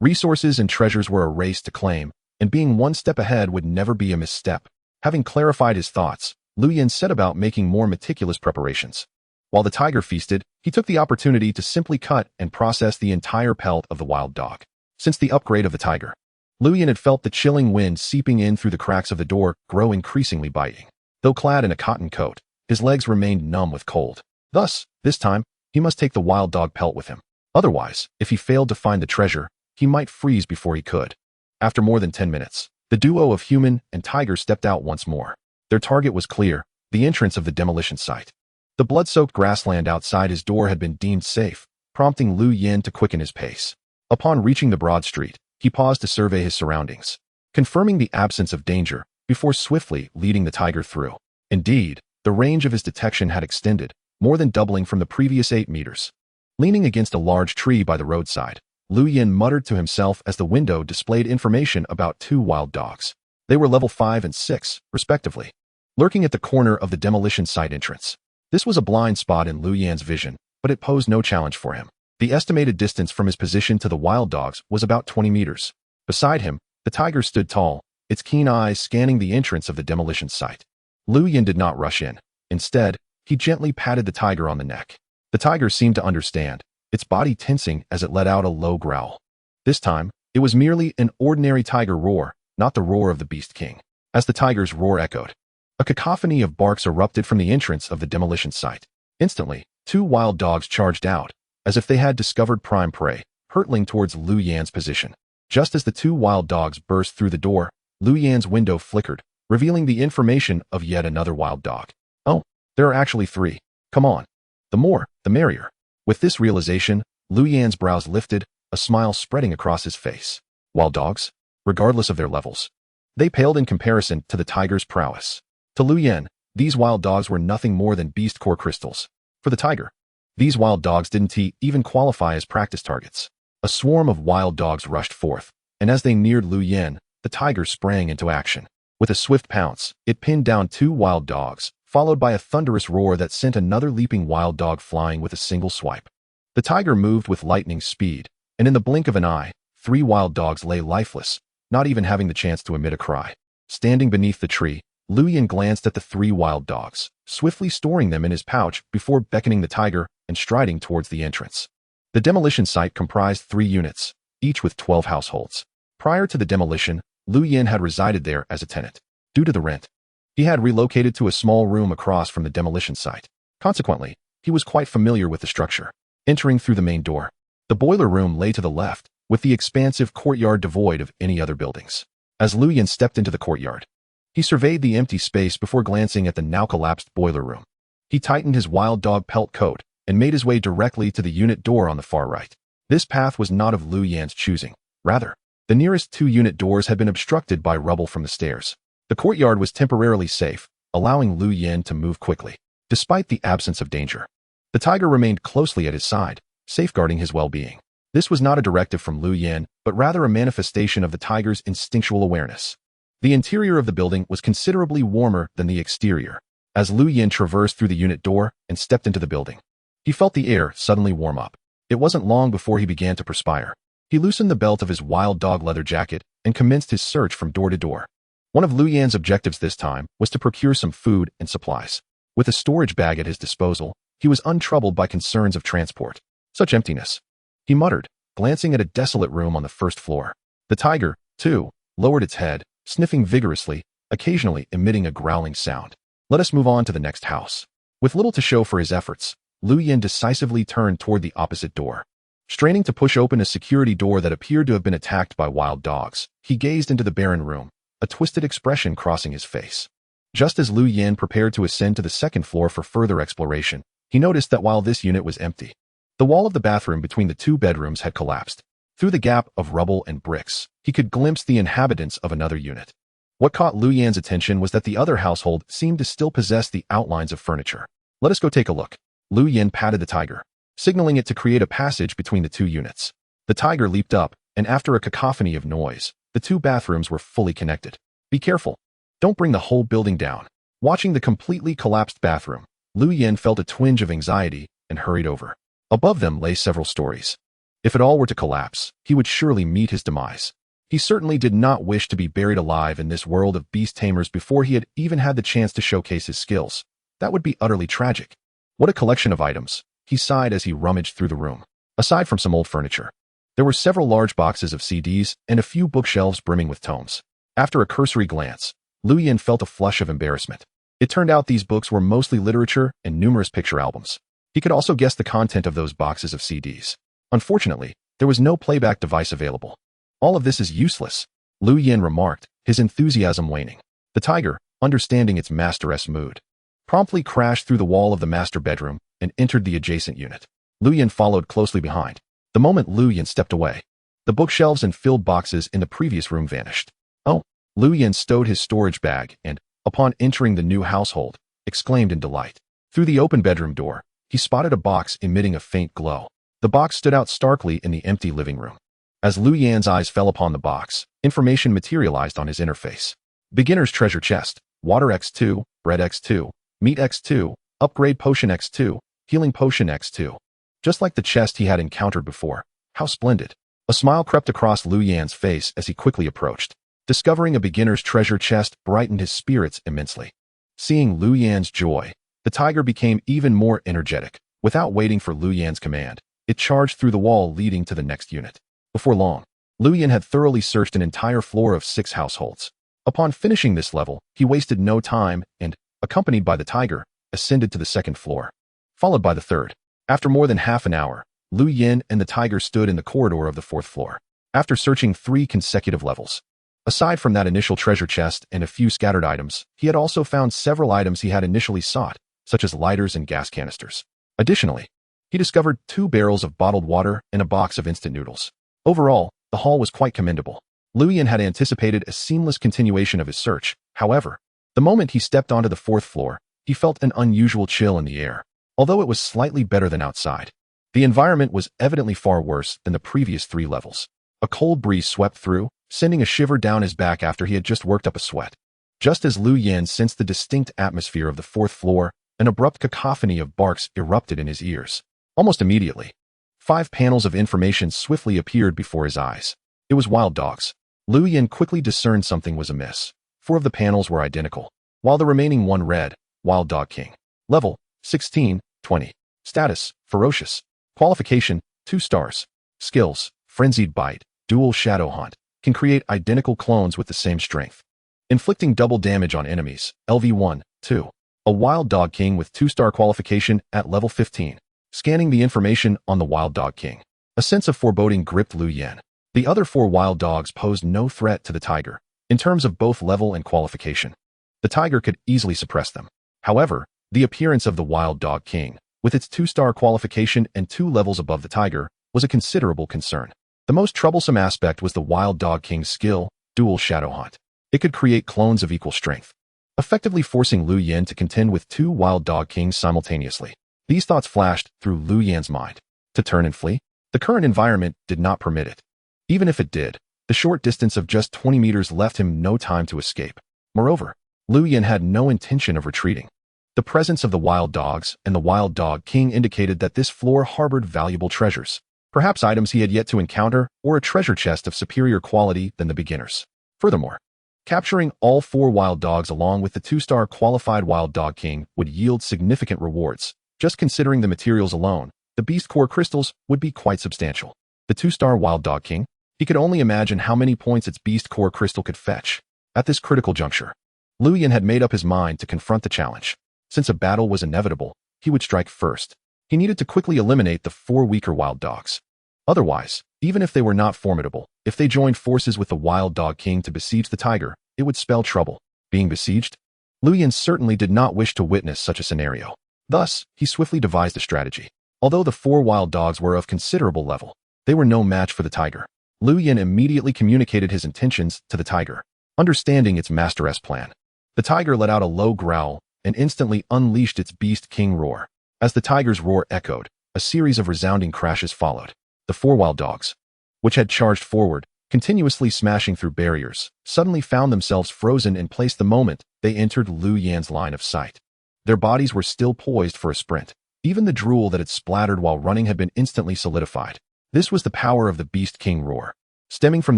Resources and treasures were a race to claim, and being one step ahead would never be a misstep. Having clarified his thoughts, Lu Yin set about making more meticulous preparations. While the tiger feasted, he took the opportunity to simply cut and process the entire pelt of the wild dog. Since the upgrade of the tiger, Lu Yin had felt the chilling wind seeping in through the cracks of the door grow increasingly biting. Though clad in a cotton coat, his legs remained numb with cold. Thus, this time, he must take the wild dog pelt with him. Otherwise, if he failed to find the treasure, he might freeze before he could. After more than 10 minutes, the duo of human and tiger stepped out once more. Their target was clear, the entrance of the demolition site. The blood-soaked grassland outside his door had been deemed safe, prompting Lu Yin to quicken his pace. Upon reaching the broad street, he paused to survey his surroundings, confirming the absence of danger before swiftly leading the tiger through. Indeed, the range of his detection had extended, more than doubling from the previous 8 meters. Leaning against a large tree by the roadside, Lu Yin muttered to himself as the window displayed information about 2 wild dogs. They were level 5 and 6, respectively, lurking at the corner of the demolition site entrance. This was a blind spot in Lu Yin's vision, but it posed no challenge for him. The estimated distance from his position to the wild dogs was about 20 meters. Beside him, the tiger stood tall, its keen eyes scanning the entrance of the demolition site. Lu Yin did not rush in. Instead, he gently patted the tiger on the neck. The tiger seemed to understand, its body tensing as it let out a low growl. This time, it was merely an ordinary tiger roar, not the roar of the Beast King. As the tiger's roar echoed, a cacophony of barks erupted from the entrance of the demolition site. Instantly, 2 wild dogs charged out, as if they had discovered prime prey, hurtling towards Lu Yin's position. Just as the 2 wild dogs burst through the door, Lu Yin's window flickered, revealing the information of yet another wild dog. Oh, there are actually 3. Come on. The more, the merrier. With this realization, Lu Yin's brows lifted, a smile spreading across his face. Wild dogs? Regardless of their levels, they paled in comparison to the tiger's prowess. To Lu Yin, these wild dogs were nothing more than beast core crystals. For the tiger, these wild dogs didn't even qualify as practice targets. A swarm of wild dogs rushed forth, and as they neared Lu Yin, the tiger sprang into action. With a swift pounce, it pinned down 2 wild dogs, followed by a thunderous roar that sent another leaping wild dog flying with a single swipe. The tiger moved with lightning speed, and in the blink of an eye, 3 wild dogs lay lifeless, not even having the chance to emit a cry. Standing beneath the tree, Lu Yin glanced at the 3 wild dogs, swiftly storing them in his pouch before beckoning the tiger and striding towards the entrance. The demolition site comprised 3 units, each with 12 households. Prior to the demolition, Lu Yin had resided there as a tenant. Due to the rent, he had relocated to a small room across from the demolition site. Consequently, he was quite familiar with the structure. Entering through the main door, the boiler room lay to the left, with the expansive courtyard devoid of any other buildings. As Lu Yin stepped into the courtyard, he surveyed the empty space before glancing at the now-collapsed boiler room. He tightened his wild dog pelt coat and made his way directly to the unit door on the far right. This path was not of Lu Yin's choosing. Rather, the nearest 2 unit doors had been obstructed by rubble from the stairs. The courtyard was temporarily safe, allowing Lu Yin to move quickly. Despite the absence of danger, the tiger remained closely at his side, safeguarding his well-being. This was not a directive from Lu Yin, but rather a manifestation of the tiger's instinctual awareness. The interior of the building was considerably warmer than the exterior. As Lu Yin traversed through the unit door and stepped into the building, he felt the air suddenly warm up. It wasn't long before he began to perspire. He loosened the belt of his wild dog leather jacket and commenced his search from door to door. One of Lu Yin's objectives this time was to procure some food and supplies. With a storage bag at his disposal, he was untroubled by concerns of transport. Such emptiness, he muttered, glancing at a desolate room on the first floor. The tiger, too, lowered its head, sniffing vigorously, occasionally emitting a growling sound. Let us move on to the next house. With little to show for his efforts, Lu Yin decisively turned toward the opposite door. Straining to push open a security door that appeared to have been attacked by wild dogs, he gazed into the barren room, a twisted expression crossing his face. Just as Lu Yin prepared to ascend to the second floor for further exploration, he noticed that while this unit was empty, the wall of the bathroom between the 2 bedrooms had collapsed. Through the gap of rubble and bricks, he could glimpse the inhabitants of another unit. What caught Lu Yan's attention was that the other household seemed to still possess the outlines of furniture. Let us go take a look. Lu Yan patted the tiger, signaling it to create a passage between the two units. The tiger leaped up, and after a cacophony of noise, the two bathrooms were fully connected. Be careful. Don't bring the whole building down. Watching the completely collapsed bathroom, Lu Yan felt a twinge of anxiety and hurried over. Above them lay several stories. If it all were to collapse, he would surely meet his demise. He certainly did not wish to be buried alive in this world of beast tamers before he had even had the chance to showcase his skills. That would be utterly tragic. What a collection of items, he sighed as he rummaged through the room. Aside from some old furniture, there were several large boxes of CDs and a few bookshelves brimming with tomes. After a cursory glance, Lu Yan felt a flush of embarrassment. It turned out these books were mostly literature and numerous picture albums. He could also guess the content of those boxes of CDs. Unfortunately, there was no playback device available. All of this is useless, Lu Yan remarked, his enthusiasm waning. The tiger, understanding its master's mood, promptly crashed through the wall of the master bedroom and entered the adjacent unit. Lu Yan followed closely behind. The moment Lu Yan stepped away, the bookshelves and filled boxes in the previous room vanished. Oh, Lu Yan stowed his storage bag and, upon entering the new household, exclaimed in delight. Through the open bedroom door, he spotted a box emitting a faint glow. The box stood out starkly in the empty living room. As Lu Yan's eyes fell upon the box, information materialized on his interface. Beginner's Treasure Chest, Water X2, Bread X2, Meat X2, Upgrade Potion X2, Healing Potion X2. Just like the chest he had encountered before. How splendid. A smile crept across Lu Yan's face as he quickly approached. Discovering a beginner's treasure chest brightened his spirits immensely. Seeing Lu Yan's joy, the tiger became even more energetic. Without waiting for Lu Yan's command, it charged through the wall leading to the next unit. Before long, Lu Yan had thoroughly searched an entire floor of 6 households. Upon finishing this level, he wasted no time and, accompanied by the tiger, ascended to the 2nd floor, followed by the 3rd. After more than half an hour, Lu Yan and the tiger stood in the corridor of the 4th floor. After searching 3 consecutive levels, aside from that initial treasure chest and a few scattered items, he had also found several items he had initially sought, such as lighters and gas canisters. Additionally, he discovered 2 barrels of bottled water and a box of instant noodles. Overall, the haul was quite commendable. Lu Yan had anticipated a seamless continuation of his search. However, the moment he stepped onto the 4th floor, he felt an unusual chill in the air. Although it was slightly better than outside, the environment was evidently far worse than the previous 3 levels. A cold breeze swept through, sending a shiver down his back after he had just worked up a sweat. Just as Lu Yan sensed the distinct atmosphere of the 4th floor, an abrupt cacophony of barks erupted in his ears. Almost immediately, 5 panels of information swiftly appeared before his eyes. It was wild dogs. Lu Yan quickly discerned something was amiss. 4 of the panels were identical, while the remaining one read, Wild Dog King. Level, 16, 20. Status, Ferocious. Qualification, 2 stars. Skills, Frenzied Bite, Dual Shadow Hunt. Can create identical clones with the same strength. Inflicting double damage on enemies, LV1, 2. A Wild Dog King with 2-star qualification at level 15. Scanning the information on the Wild Dog King, a sense of foreboding gripped Lu Yan. The other 4 wild dogs posed no threat to the tiger, in terms of both level and qualification. The tiger could easily suppress them. However, the appearance of the Wild Dog King, with its 2-star qualification and 2 levels above the tiger, was a considerable concern. The most troublesome aspect was the Wild Dog King's skill, Dual Shadow Hunt. It could create clones of equal strength, effectively forcing Lu Yan to contend with 2 Wild Dog Kings simultaneously. These thoughts flashed through Lu Yan's mind. To turn and flee? The current environment did not permit it. Even if it did, the short distance of just 20 meters left him no time to escape. Moreover, Lu Yan had no intention of retreating. The presence of the wild dogs and the Wild Dog King indicated that this floor harbored valuable treasures, perhaps items he had yet to encounter or a treasure chest of superior quality than the beginners. Furthermore, capturing all 4 wild dogs along with the 2-star qualified Wild Dog King would yield significant rewards. Just considering the materials alone, the Beast Core crystals would be quite substantial. The 2-star Wild Dog King, he could only imagine how many points its Beast Core crystal could fetch. At this critical juncture, Lu Yan had made up his mind to confront the challenge. Since a battle was inevitable, he would strike first. He needed to quickly eliminate the 4 weaker wild dogs. Otherwise, even if they were not formidable, if they joined forces with the Wild Dog King to besiege the tiger, it would spell trouble. Being besieged? Lu Yan certainly did not wish to witness such a scenario. Thus, he swiftly devised a strategy. Although the 4 wild dogs were of considerable level, They were no match for the tiger. Lu Yin immediately communicated his intentions to the tiger, understanding its master's plan. The tiger let out a low growl and instantly unleashed its Beast King roar. As the tiger's roar echoed, a series of resounding crashes followed. The four wild dogs, which had charged forward, continuously smashing through barriers, suddenly found themselves frozen in place the moment they entered Lu Yan's line of sight. Their bodies were still poised for a sprint. Even the drool that had splattered while running had been instantly solidified. This was the power of the Beast King roar, stemming from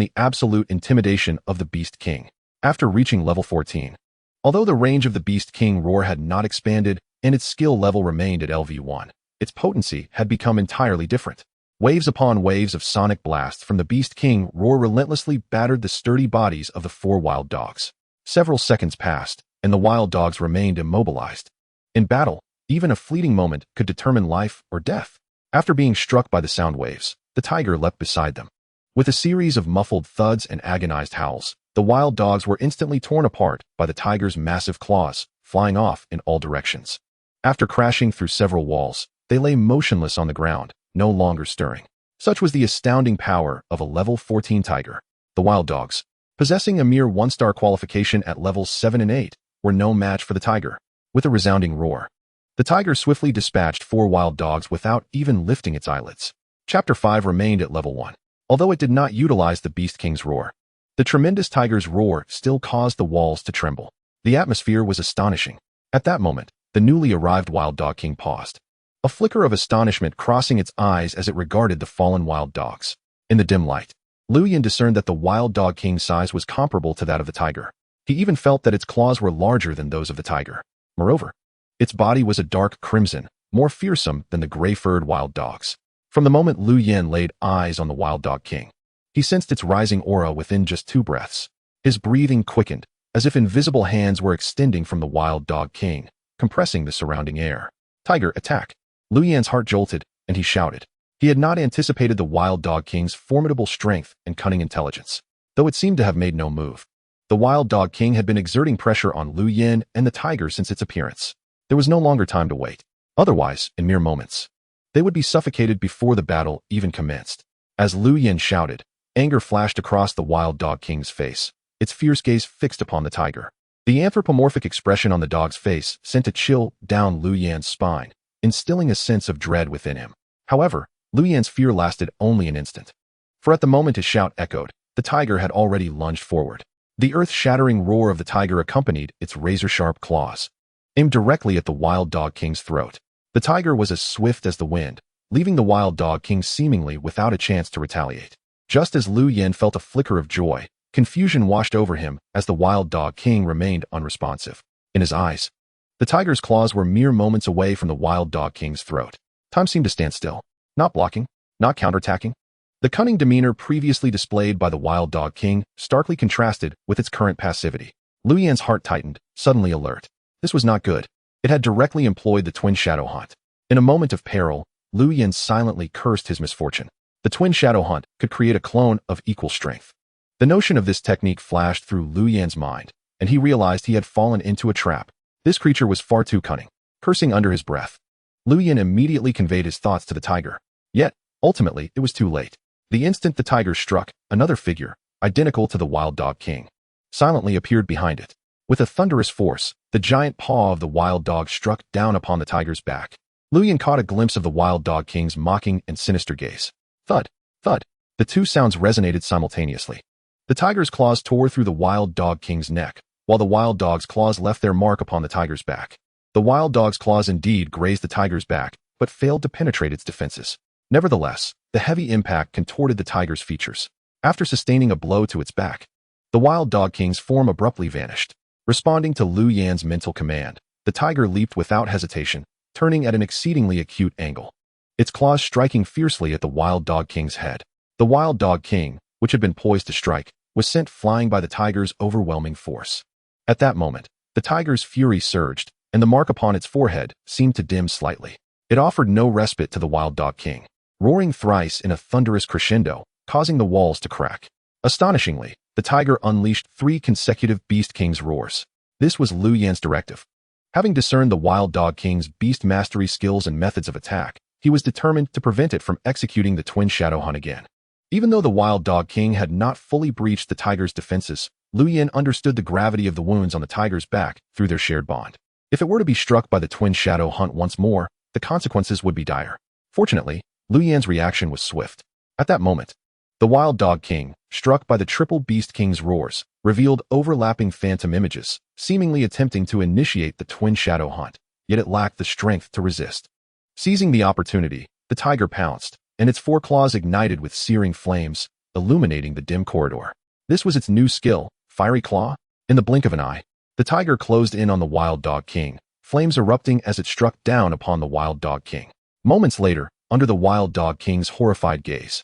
the absolute intimidation of the Beast King. After reaching level 14, although the range of the Beast King roar had not expanded and its skill level remained at LV1, its potency had become entirely different. Waves upon waves of sonic blasts from the Beast King roar relentlessly battered the sturdy bodies of the four wild dogs. Several seconds passed, and the wild dogs remained immobilized. In battle, even a fleeting moment could determine life or death. After being struck by the sound waves, the tiger leapt beside them. With a series of muffled thuds and agonized howls, the wild dogs were instantly torn apart by the tiger's massive claws, flying off in all directions. After crashing through several walls, they lay motionless on the ground, no longer stirring. Such was the astounding power of a level 14 tiger. The wild dogs, possessing a mere 1-star qualification at levels 7 and 8, were no match for the tiger. With a resounding roar, the tiger swiftly dispatched 4 wild dogs without even lifting its eyelids. Chapter 5 remained at level 1. Although it did not utilize the Beast King's roar, the tremendous tiger's roar still caused the walls to tremble. The atmosphere was astonishing. At that moment, the newly arrived Wild Dog King paused, a flicker of astonishment crossing its eyes as it regarded the fallen wild dogs. In the dim light, Lu Yin discerned that the Wild Dog King's size was comparable to that of the tiger. He even felt that its claws were larger than those of the tiger. Moreover, its body was a dark crimson, more fearsome than the gray-furred wild dogs. From the moment Lu Yin laid eyes on the Wild Dog King, he sensed its rising aura within just 2 breaths. His breathing quickened, as if invisible hands were extending from the Wild Dog King, compressing the surrounding air. Tiger, attack! Lu Yin's heart jolted, and he shouted. He had not anticipated the Wild Dog King's formidable strength and cunning intelligence, though it seemed to have made no move. The Wild Dog King had been exerting pressure on Lu Yin and the tiger since its appearance. There was no longer time to wait. Otherwise, in mere moments, they would be suffocated before the battle even commenced. As Lu Yin shouted, anger flashed across the Wild Dog King's face, its fierce gaze fixed upon the tiger. The anthropomorphic expression on the dog's face sent a chill down Lu Yin's spine, instilling a sense of dread within him. However, Lu Yin's fear lasted only an instant. For at the moment his shout echoed, the tiger had already lunged forward. The earth-shattering roar of the tiger accompanied its razor-sharp claws, aimed directly at the Wild Dog King's throat. The tiger was as swift as the wind, leaving the Wild Dog King seemingly without a chance to retaliate. Just as Lu Yin felt a flicker of joy, confusion washed over him as the Wild Dog King remained unresponsive. In his eyes, the tiger's claws were mere moments away from the Wild Dog King's throat. Time seemed to stand still, not blocking, not counterattacking. The cunning demeanor previously displayed by the Wild Dog King starkly contrasted with its current passivity. Lu Yin's heart tightened, suddenly alert. This was not good. It had directly employed the Twin Shadow Hunt. In a moment of peril, Lu Yin silently cursed his misfortune. The Twin Shadow Hunt could create a clone of equal strength. The notion of this technique flashed through Lu Yin's mind, and he realized he had fallen into a trap. This creature was far too cunning. Cursing under his breath, Lu Yin immediately conveyed his thoughts to the tiger. Yet, ultimately, it was too late. The instant the tiger struck, another figure, identical to the Wild Dog King, silently appeared behind it. With a thunderous force, the giant paw of the wild dog struck down upon the tiger's back. Lu Yin caught a glimpse of the Wild Dog King's mocking and sinister gaze. Thud, thud. The two sounds resonated simultaneously. The tiger's claws tore through the Wild Dog King's neck, while the wild dog's claws left their mark upon the tiger's back. The wild dog's claws indeed grazed the tiger's back, but failed to penetrate its defenses. Nevertheless, the heavy impact contorted the tiger's features. After sustaining a blow to its back, the Wild Dog King's form abruptly vanished. Responding to Lu Yan's mental command, the tiger leaped without hesitation, turning at an exceedingly acute angle, its claws striking fiercely at the Wild Dog King's head. The Wild Dog King, which had been poised to strike, was sent flying by the tiger's overwhelming force. At that moment, the tiger's fury surged, and the mark upon its forehead seemed to dim slightly. It offered no respite to the Wild Dog King, roaring thrice in a thunderous crescendo, causing the walls to crack. Astonishingly, the tiger unleashed 3 consecutive Beast King's roars. This was Lu Yan's directive. Having discerned the Wild Dog King's beast mastery skills and methods of attack, he was determined to prevent it from executing the twin shadow hunt again. Even though the Wild Dog King had not fully breached the tiger's defenses, Lu Yin understood the gravity of the wounds on the tiger's back through their shared bond. If it were to be struck by the twin shadow hunt once more, the consequences would be dire. Fortunately, Lu Yan's reaction was swift. At that moment, the Wild Dog King, struck by the triple Beast King's roars, revealed overlapping phantom images, seemingly attempting to initiate the twin shadow hunt, yet it lacked the strength to resist. Seizing the opportunity, the tiger pounced, and its foreclaws ignited with searing flames, illuminating the dim corridor. This was its new skill, Fiery Claw. In the blink of an eye, the tiger closed in on the Wild Dog King, flames erupting as it struck down upon the Wild Dog King. Moments later, under the Wild Dog King's horrified gaze,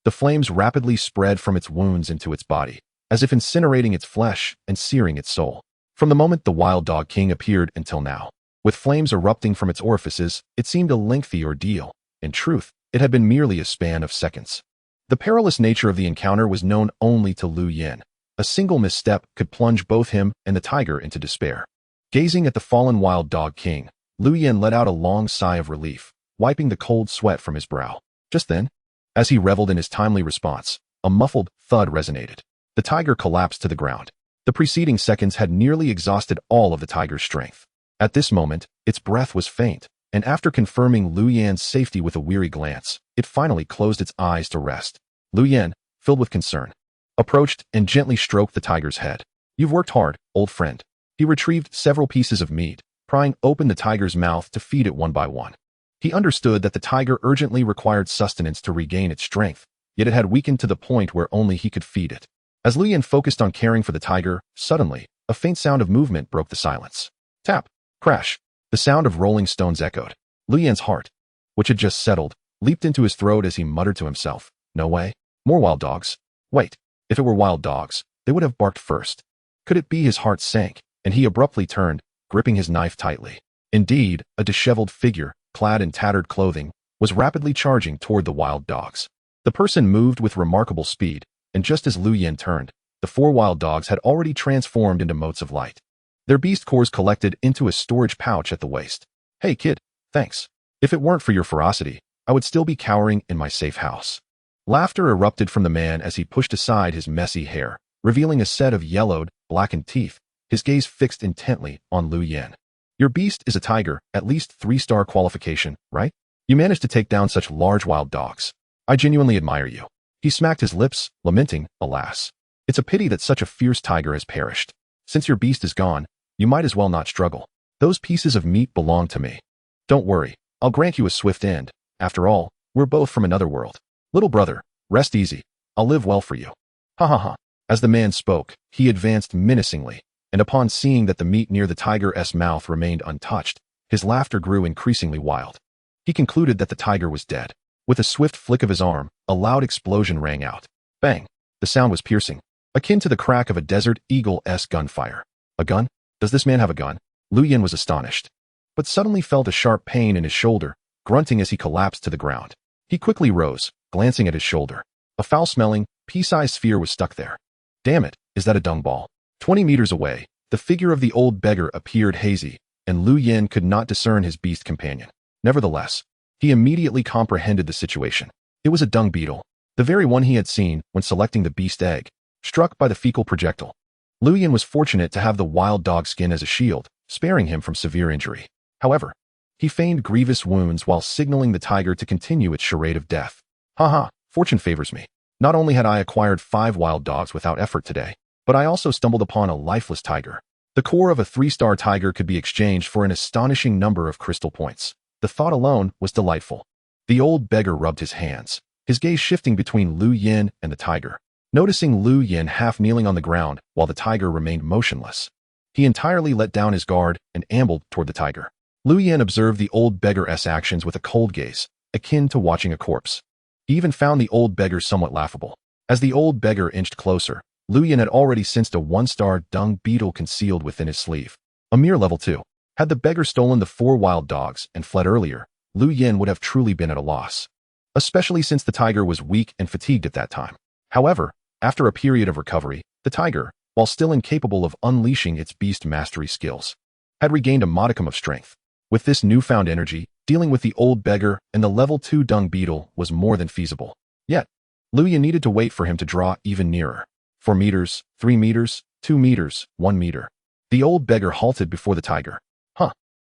the flames rapidly spread from its wounds into its body, as if incinerating its flesh and searing its soul. From the moment the Wild Dog King appeared until now, with flames erupting from its orifices, it seemed a lengthy ordeal. In truth, it had been merely a span of seconds. The perilous nature of the encounter was known only to Lu Yin. A single misstep could plunge both him and the tiger into despair. Gazing at the fallen Wild Dog King, Lu Yin let out a long sigh of relief, wiping the cold sweat from his brow. Just then, as he reveled in his timely response, a muffled thud resonated. The tiger collapsed to the ground. The preceding seconds had nearly exhausted all of the tiger's strength. At this moment, its breath was faint, and after confirming Lu Yan's safety with a weary glance, it finally closed its eyes to rest. Lu Yan, filled with concern, approached and gently stroked the tiger's head. "You've worked hard, old friend." He retrieved several pieces of meat, prying open the tiger's mouth to feed it one by one. He understood that the tiger urgently required sustenance to regain its strength, yet it had weakened to the point where only he could feed it. As Lu Yan focused on caring for the tiger, suddenly, a faint sound of movement broke the silence. Tap, crash. The sound of rolling stones echoed. Lu Yan's heart, which had just settled, leaped into his throat as he muttered to himself, "No way. More wild dogs. Wait. If it were wild dogs, they would have barked first." Could it be his heart sank, and he abruptly turned, gripping his knife tightly. Indeed, a disheveled figure, clad in tattered clothing, was rapidly charging toward the wild dogs. The person moved with remarkable speed, and just as Lu Yin turned, the 4 wild dogs had already transformed into motes of light. Their beast cores collected into a storage pouch at the waist. "Hey kid, thanks. If it weren't for your ferocity, I would still be cowering in my safe house." Laughter erupted from the man as he pushed aside his messy hair, revealing a set of yellowed, blackened teeth, his gaze fixed intently on Lu Yin. "Your beast is a tiger, at least 3-star qualification, right? You managed to take down such large wild dogs. I genuinely admire you." He smacked his lips, lamenting, "Alas. It's a pity that such a fierce tiger has perished. Since your beast is gone, you might as well not struggle. Those pieces of meat belong to me. Don't worry, I'll grant you a swift end. After all, we're both from another world. Little brother, rest easy. I'll live well for you." Ha ha ha. As the man spoke, he advanced menacingly, and upon seeing that the meat near the tiger's mouth remained untouched, his laughter grew increasingly wild. He concluded that the tiger was dead. With a swift flick of his arm, a loud explosion rang out. Bang! The sound was piercing, akin to the crack of a Desert Eagle-esque gunfire. A gun? Does this man have a gun? Lu Yin was astonished, but suddenly felt a sharp pain in his shoulder, grunting as he collapsed to the ground. He quickly rose, glancing at his shoulder. A foul-smelling, pea-sized sphere was stuck there. Damn it, is that a dung ball? 20 meters away, the figure of the old beggar appeared hazy, and Lu Yin could not discern his beast companion. Nevertheless, he immediately comprehended the situation. It was a dung beetle, the very one he had seen when selecting the beast egg, struck by the fecal projectile. Lu Yin was fortunate to have the wild dog skin as a shield, sparing him from severe injury. However, he feigned grievous wounds while signaling the tiger to continue its charade of death. Haha, fortune favors me. Not only had I acquired 5 wild dogs without effort today, but I also stumbled upon a lifeless tiger. The core of a 3-star tiger could be exchanged for an astonishing number of crystal points. The thought alone was delightful. The old beggar rubbed his hands, his gaze shifting between Lu Yin and the tiger. Noticing Lu Yin half kneeling on the ground while the tiger remained motionless, he entirely let down his guard and ambled toward the tiger. Lu Yin observed the old beggar's actions with a cold gaze, akin to watching a corpse. He even found the old beggar somewhat laughable. As the old beggar inched closer, Lu Yin had already sensed a 1-star dung beetle concealed within his sleeve. A mere level 2. Had the beggar stolen the 4 wild dogs and fled earlier, Lu Yin would have truly been at a loss, especially since the tiger was weak and fatigued at that time. However, after a period of recovery, the tiger, while still incapable of unleashing its beast mastery skills, had regained a modicum of strength. With this newfound energy, Dealing with the old beggar and the level 2 dung beetle was more than feasible. Yet, Lu Yin needed to wait for him to draw even nearer. 4 meters, 3 meters, 2 meters, 1 meter. The old beggar halted before the tiger.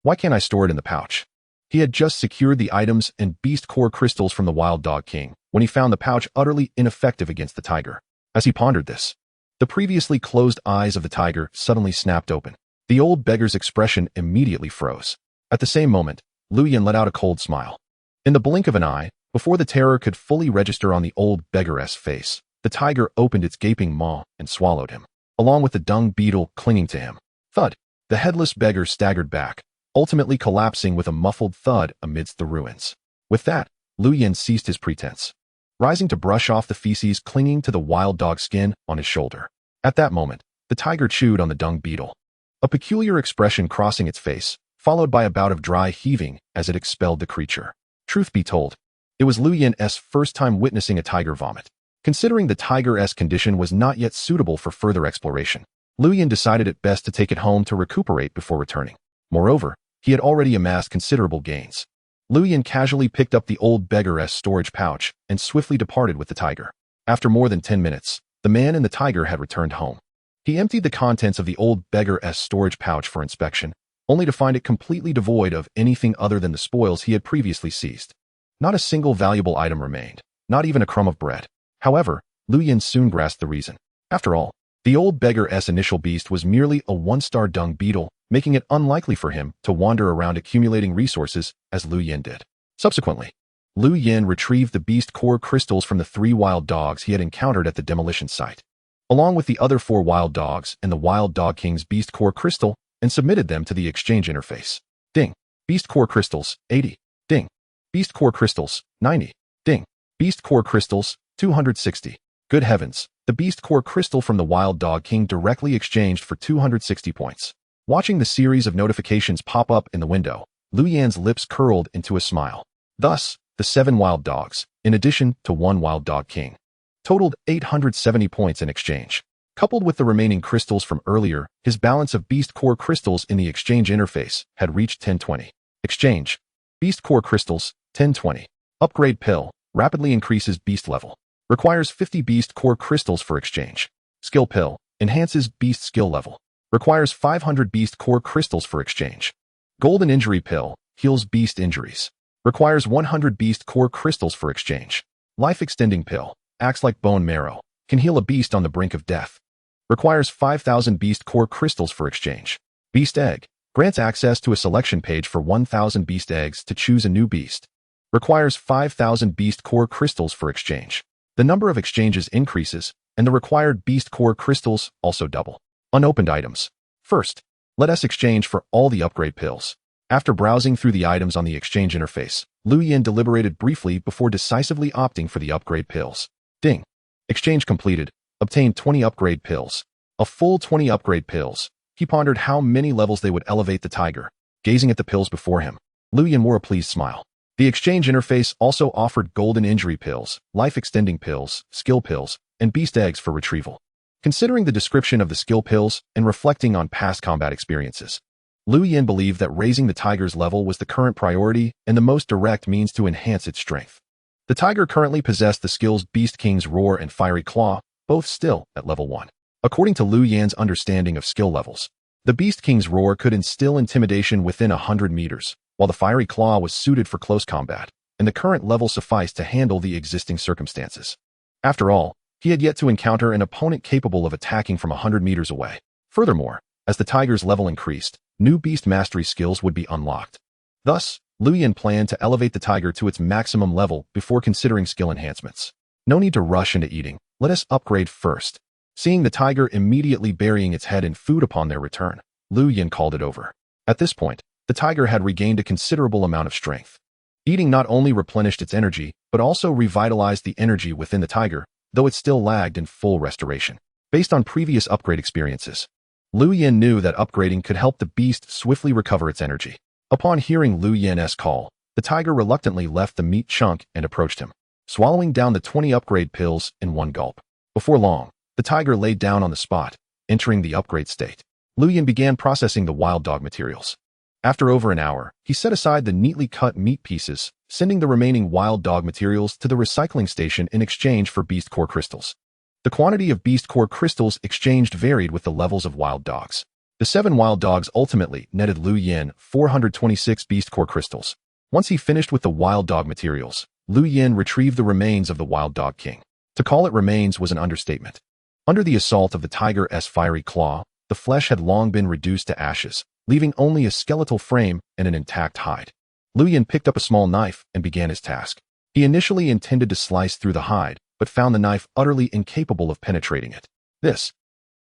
Why can't I store it in the pouch? He had just secured the items and beast core crystals from the wild dog king when he found the pouch utterly ineffective against the tiger. As he pondered this, the previously closed eyes of the tiger suddenly snapped open. The old beggar's expression immediately froze. At the same moment, Lu Yin let out a cold smile. In the blink of an eye, before the terror could fully register on the old beggar's face, the tiger opened its gaping maw and swallowed him, along with the dung beetle clinging to him. Thud! The headless beggar staggered back, ultimately collapsing with a muffled thud amidst the ruins. With that, Lu Yin ceased his pretense, rising to brush off the feces clinging to the wild dog skin on his shoulder. At that moment, the tiger chewed on the dung beetle, a peculiar expression crossing its face, followed by a bout of dry heaving as it expelled the creature. Truth be told, it was Lu Yin's first time witnessing a tiger vomit. Considering the tiger's condition was not yet suitable for further exploration, Lu Yin decided it best to take it home to recuperate before returning. Moreover, he had already amassed considerable gains. Lu Yin casually picked up the old beggar's storage pouch and swiftly departed with the tiger. After more than 10 minutes, the man and the tiger had returned home. He emptied the contents of the old beggar's storage pouch for inspection, only to find it completely devoid of anything other than the spoils he had previously seized. Not a single valuable item remained, not even a crumb of bread. However, Lu Yin soon grasped the reason. After all, the old beggar's initial beast was merely a 1-star dung beetle, making it unlikely for him to wander around accumulating resources as Lu Yin did. Subsequently, Lu Yin retrieved the beast core crystals from the 3 wild dogs he had encountered at the demolition site, along with the other 4 wild dogs and the wild dog king's beast core crystal, and submitted them to the exchange interface. Ding. Beast core crystals, 80. Ding. Beast core crystals, 90. Ding. Beast core crystals, 260. Good heavens, the beast core crystal from the wild dog king directly exchanged for 260 points. Watching the series of notifications pop up in the window, Lu Yin's lips curled into a smile. Thus, the 7 wild dogs, in addition to 1 wild dog king, totaled 870 points in exchange. Coupled with the remaining crystals from earlier, his balance of beast core crystals in the exchange interface had reached 1020. Exchange. Beast core crystals, 1020. Upgrade pill, rapidly increases beast level. Requires 50 beast core crystals for exchange. Skill pill, enhances beast skill level. Requires 500 beast core crystals for exchange. Golden injury pill, heals beast injuries. Requires 100 beast core crystals for exchange. Life extending pill, acts like bone marrow, can heal a beast on the brink of death. Requires 5,000 beast core crystals for exchange. Beast egg, grants access to a selection page for 1,000 beast eggs to choose a new beast. Requires 5,000 beast core crystals for exchange. The number of exchanges increases, and the required beast core crystals also double. Unopened items. First, let us exchange for all the upgrade pills. After browsing through the items on the exchange interface, Lu Yin deliberated briefly before decisively opting for the upgrade pills. Ding. Exchange completed. Obtained 20 upgrade pills. A full 20 upgrade pills. He pondered how many levels they would elevate the tiger. Gazing at the pills before him, Lu Yin wore a pleased smile. The exchange interface also offered golden injury pills, life extending pills, skill pills, and beast eggs for retrieval. Considering the description of the skill pills and reflecting on past combat experiences, Lu Yin believed that raising the tiger's level was the current priority and the most direct means to enhance its strength. The tiger currently possessed the skills Beast King's Roar and Fiery Claw, both still at level 1. According to Lu Yin's understanding of skill levels, the Beast King's Roar could instill intimidation within 100 meters, while the Fiery Claw was suited for close combat, and the current level sufficed to handle the existing circumstances. After all, he had yet to encounter an opponent capable of attacking from 100 meters away. Furthermore, as the tiger's level increased, new beast mastery skills would be unlocked. Thus, Lu Yin planned to elevate the tiger to its maximum level before considering skill enhancements. No need to rush into eating, let us upgrade first. Seeing the tiger immediately burying its head in food upon their return, Lu Yin called it over. At this point, the tiger had regained a considerable amount of strength. Eating not only replenished its energy, but also revitalized the energy within the tiger, though it still lagged in full restoration. Based on previous upgrade experiences, Lu Yin knew that upgrading could help the beast swiftly recover its energy. Upon hearing Lu Yin's call, the tiger reluctantly left the meat chunk and approached him, swallowing down the 20 upgrade pills in one gulp. Before long, the tiger laid down on the spot, entering the upgrade state. Lu Yin began processing the wild dog materials. After over an hour, he set aside the neatly cut meat pieces, sending the remaining wild dog materials to the recycling station in exchange for beast core crystals. The quantity of beast core crystals exchanged varied with the levels of wild dogs. The 7 wild dogs ultimately netted Liu Yin 426 beast core crystals. Once he finished with the wild dog materials, Liu Yin retrieved the remains of the wild dog king. To call it remains was an understatement. Under the assault of the tiger's fiery claw, the flesh had long been reduced to ashes, leaving only a skeletal frame and an intact hide. Liu Yin picked up a small knife and began his task. He initially intended to slice through the hide, but found the knife utterly incapable of penetrating it.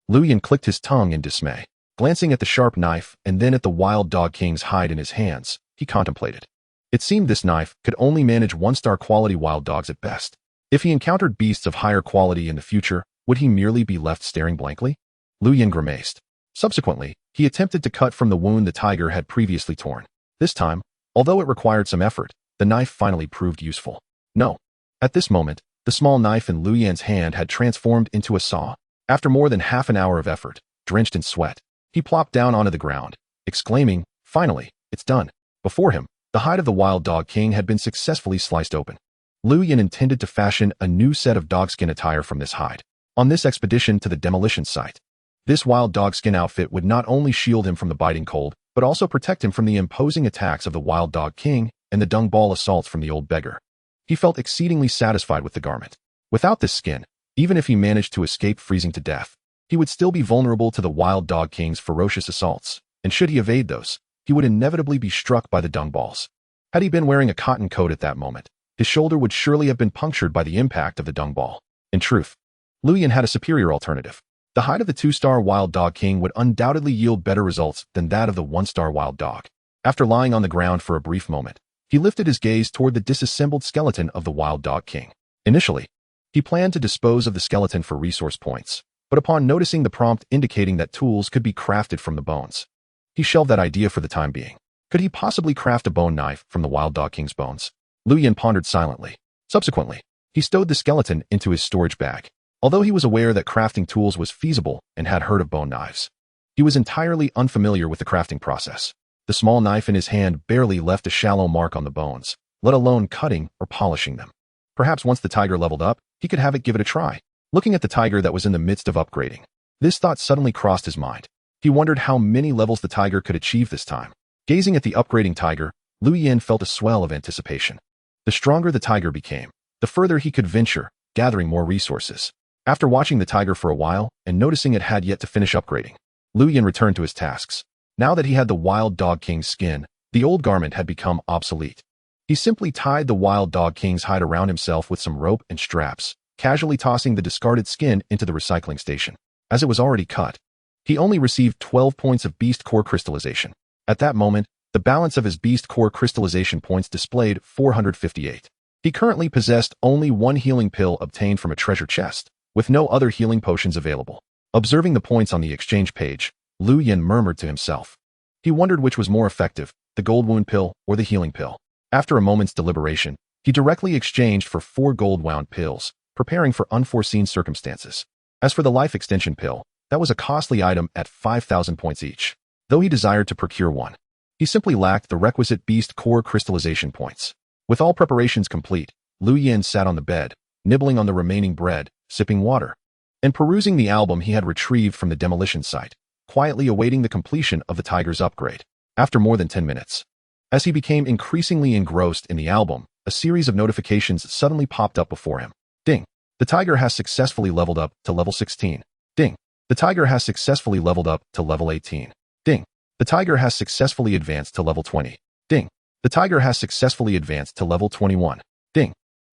Liu Yin clicked his tongue in dismay. Glancing at the sharp knife and then at the wild dog king's hide in his hands, he contemplated. It seemed this knife could only manage 1-star quality wild dogs at best. If he encountered beasts of higher quality in the future, would he merely be left staring blankly? Liu Yin grimaced. Subsequently, he attempted to cut from the wound the tiger had previously torn. This time, although it required some effort, the knife finally proved useful. No. At this moment, the small knife in Liu Yin's hand had transformed into a saw. After more than half an hour of effort, drenched in sweat, he plopped down onto the ground, exclaiming, "Finally, it's done." Before him, the hide of the wild dog king had been successfully sliced open. Liu Yin intended to fashion a new set of dogskin attire from this hide. On this expedition to the demolition site, this wild dogskin outfit would not only shield him from the biting cold, but also protect him from the imposing attacks of the wild dog king and the dung ball assaults from the old beggar. He felt exceedingly satisfied with the garment. Without this skin, even if he managed to escape freezing to death, he would still be vulnerable to the wild dog king's ferocious assaults, and should he evade those, he would inevitably be struck by the dung balls. Had he been wearing a cotton coat at that moment, his shoulder would surely have been punctured by the impact of the dung ball. In truth, Liu Yin had a superior alternative. The hide of the 2-star wild dog king would undoubtedly yield better results than that of the 1-star wild dog. After lying on the ground for a brief moment, he lifted his gaze toward the disassembled skeleton of the wild dog king. Initially, he planned to dispose of the skeleton for resource points, but upon noticing the prompt indicating that tools could be crafted from the bones, he shelved that idea for the time being. Could he possibly craft a bone knife from the wild dog king's bones? Liu Yin pondered silently. Subsequently, he stowed the skeleton into his storage bag. Although he was aware that crafting tools was feasible and had heard of bone knives, he was entirely unfamiliar with the crafting process. The small knife in his hand barely left a shallow mark on the bones, let alone cutting or polishing them. Perhaps once the tiger leveled up, he could have it give it a try. Looking at the tiger that was in the midst of upgrading, this thought suddenly crossed his mind. He wondered how many levels the tiger could achieve this time. Gazing at the upgrading tiger, Liu Yin felt a swell of anticipation. The stronger the tiger became, the further he could venture, gathering more resources. After watching the tiger for a while and noticing it had yet to finish upgrading, Liu Yin returned to his tasks. Now that he had the wild dog king's skin, the old garment had become obsolete. He simply tied the wild dog king's hide around himself with some rope and straps, casually tossing the discarded skin into the recycling station. As it was already cut, he only received 12 points of beast core crystallization. At that moment, the balance of his beast core crystallization points displayed 458. He currently possessed only 1 healing pill obtained from a treasure chest, with no other healing potions available. Observing the points on the exchange page, Liu Yin murmured to himself. He wondered which was more effective, the gold wound pill or the healing pill. After a moment's deliberation, he directly exchanged for 4 gold wound pills, preparing for unforeseen circumstances. As for the life extension pill, that was a costly item at 5,000 points each. Though he desired to procure one, he simply lacked the requisite beast core crystallization points. With all preparations complete, Liu Yin sat on the bed, nibbling on the remaining bread, sipping water, and perusing the album he had retrieved from the demolition site, quietly awaiting the completion of the tiger's upgrade. After more than 10 minutes, as he became increasingly engrossed in the album, a series of notifications suddenly popped up before him. Ding! The tiger has successfully leveled up to level 16. Ding! The tiger has successfully leveled up to level 18. Ding! The tiger has successfully advanced to level 20. Ding! The tiger has successfully advanced to level 21. Ding!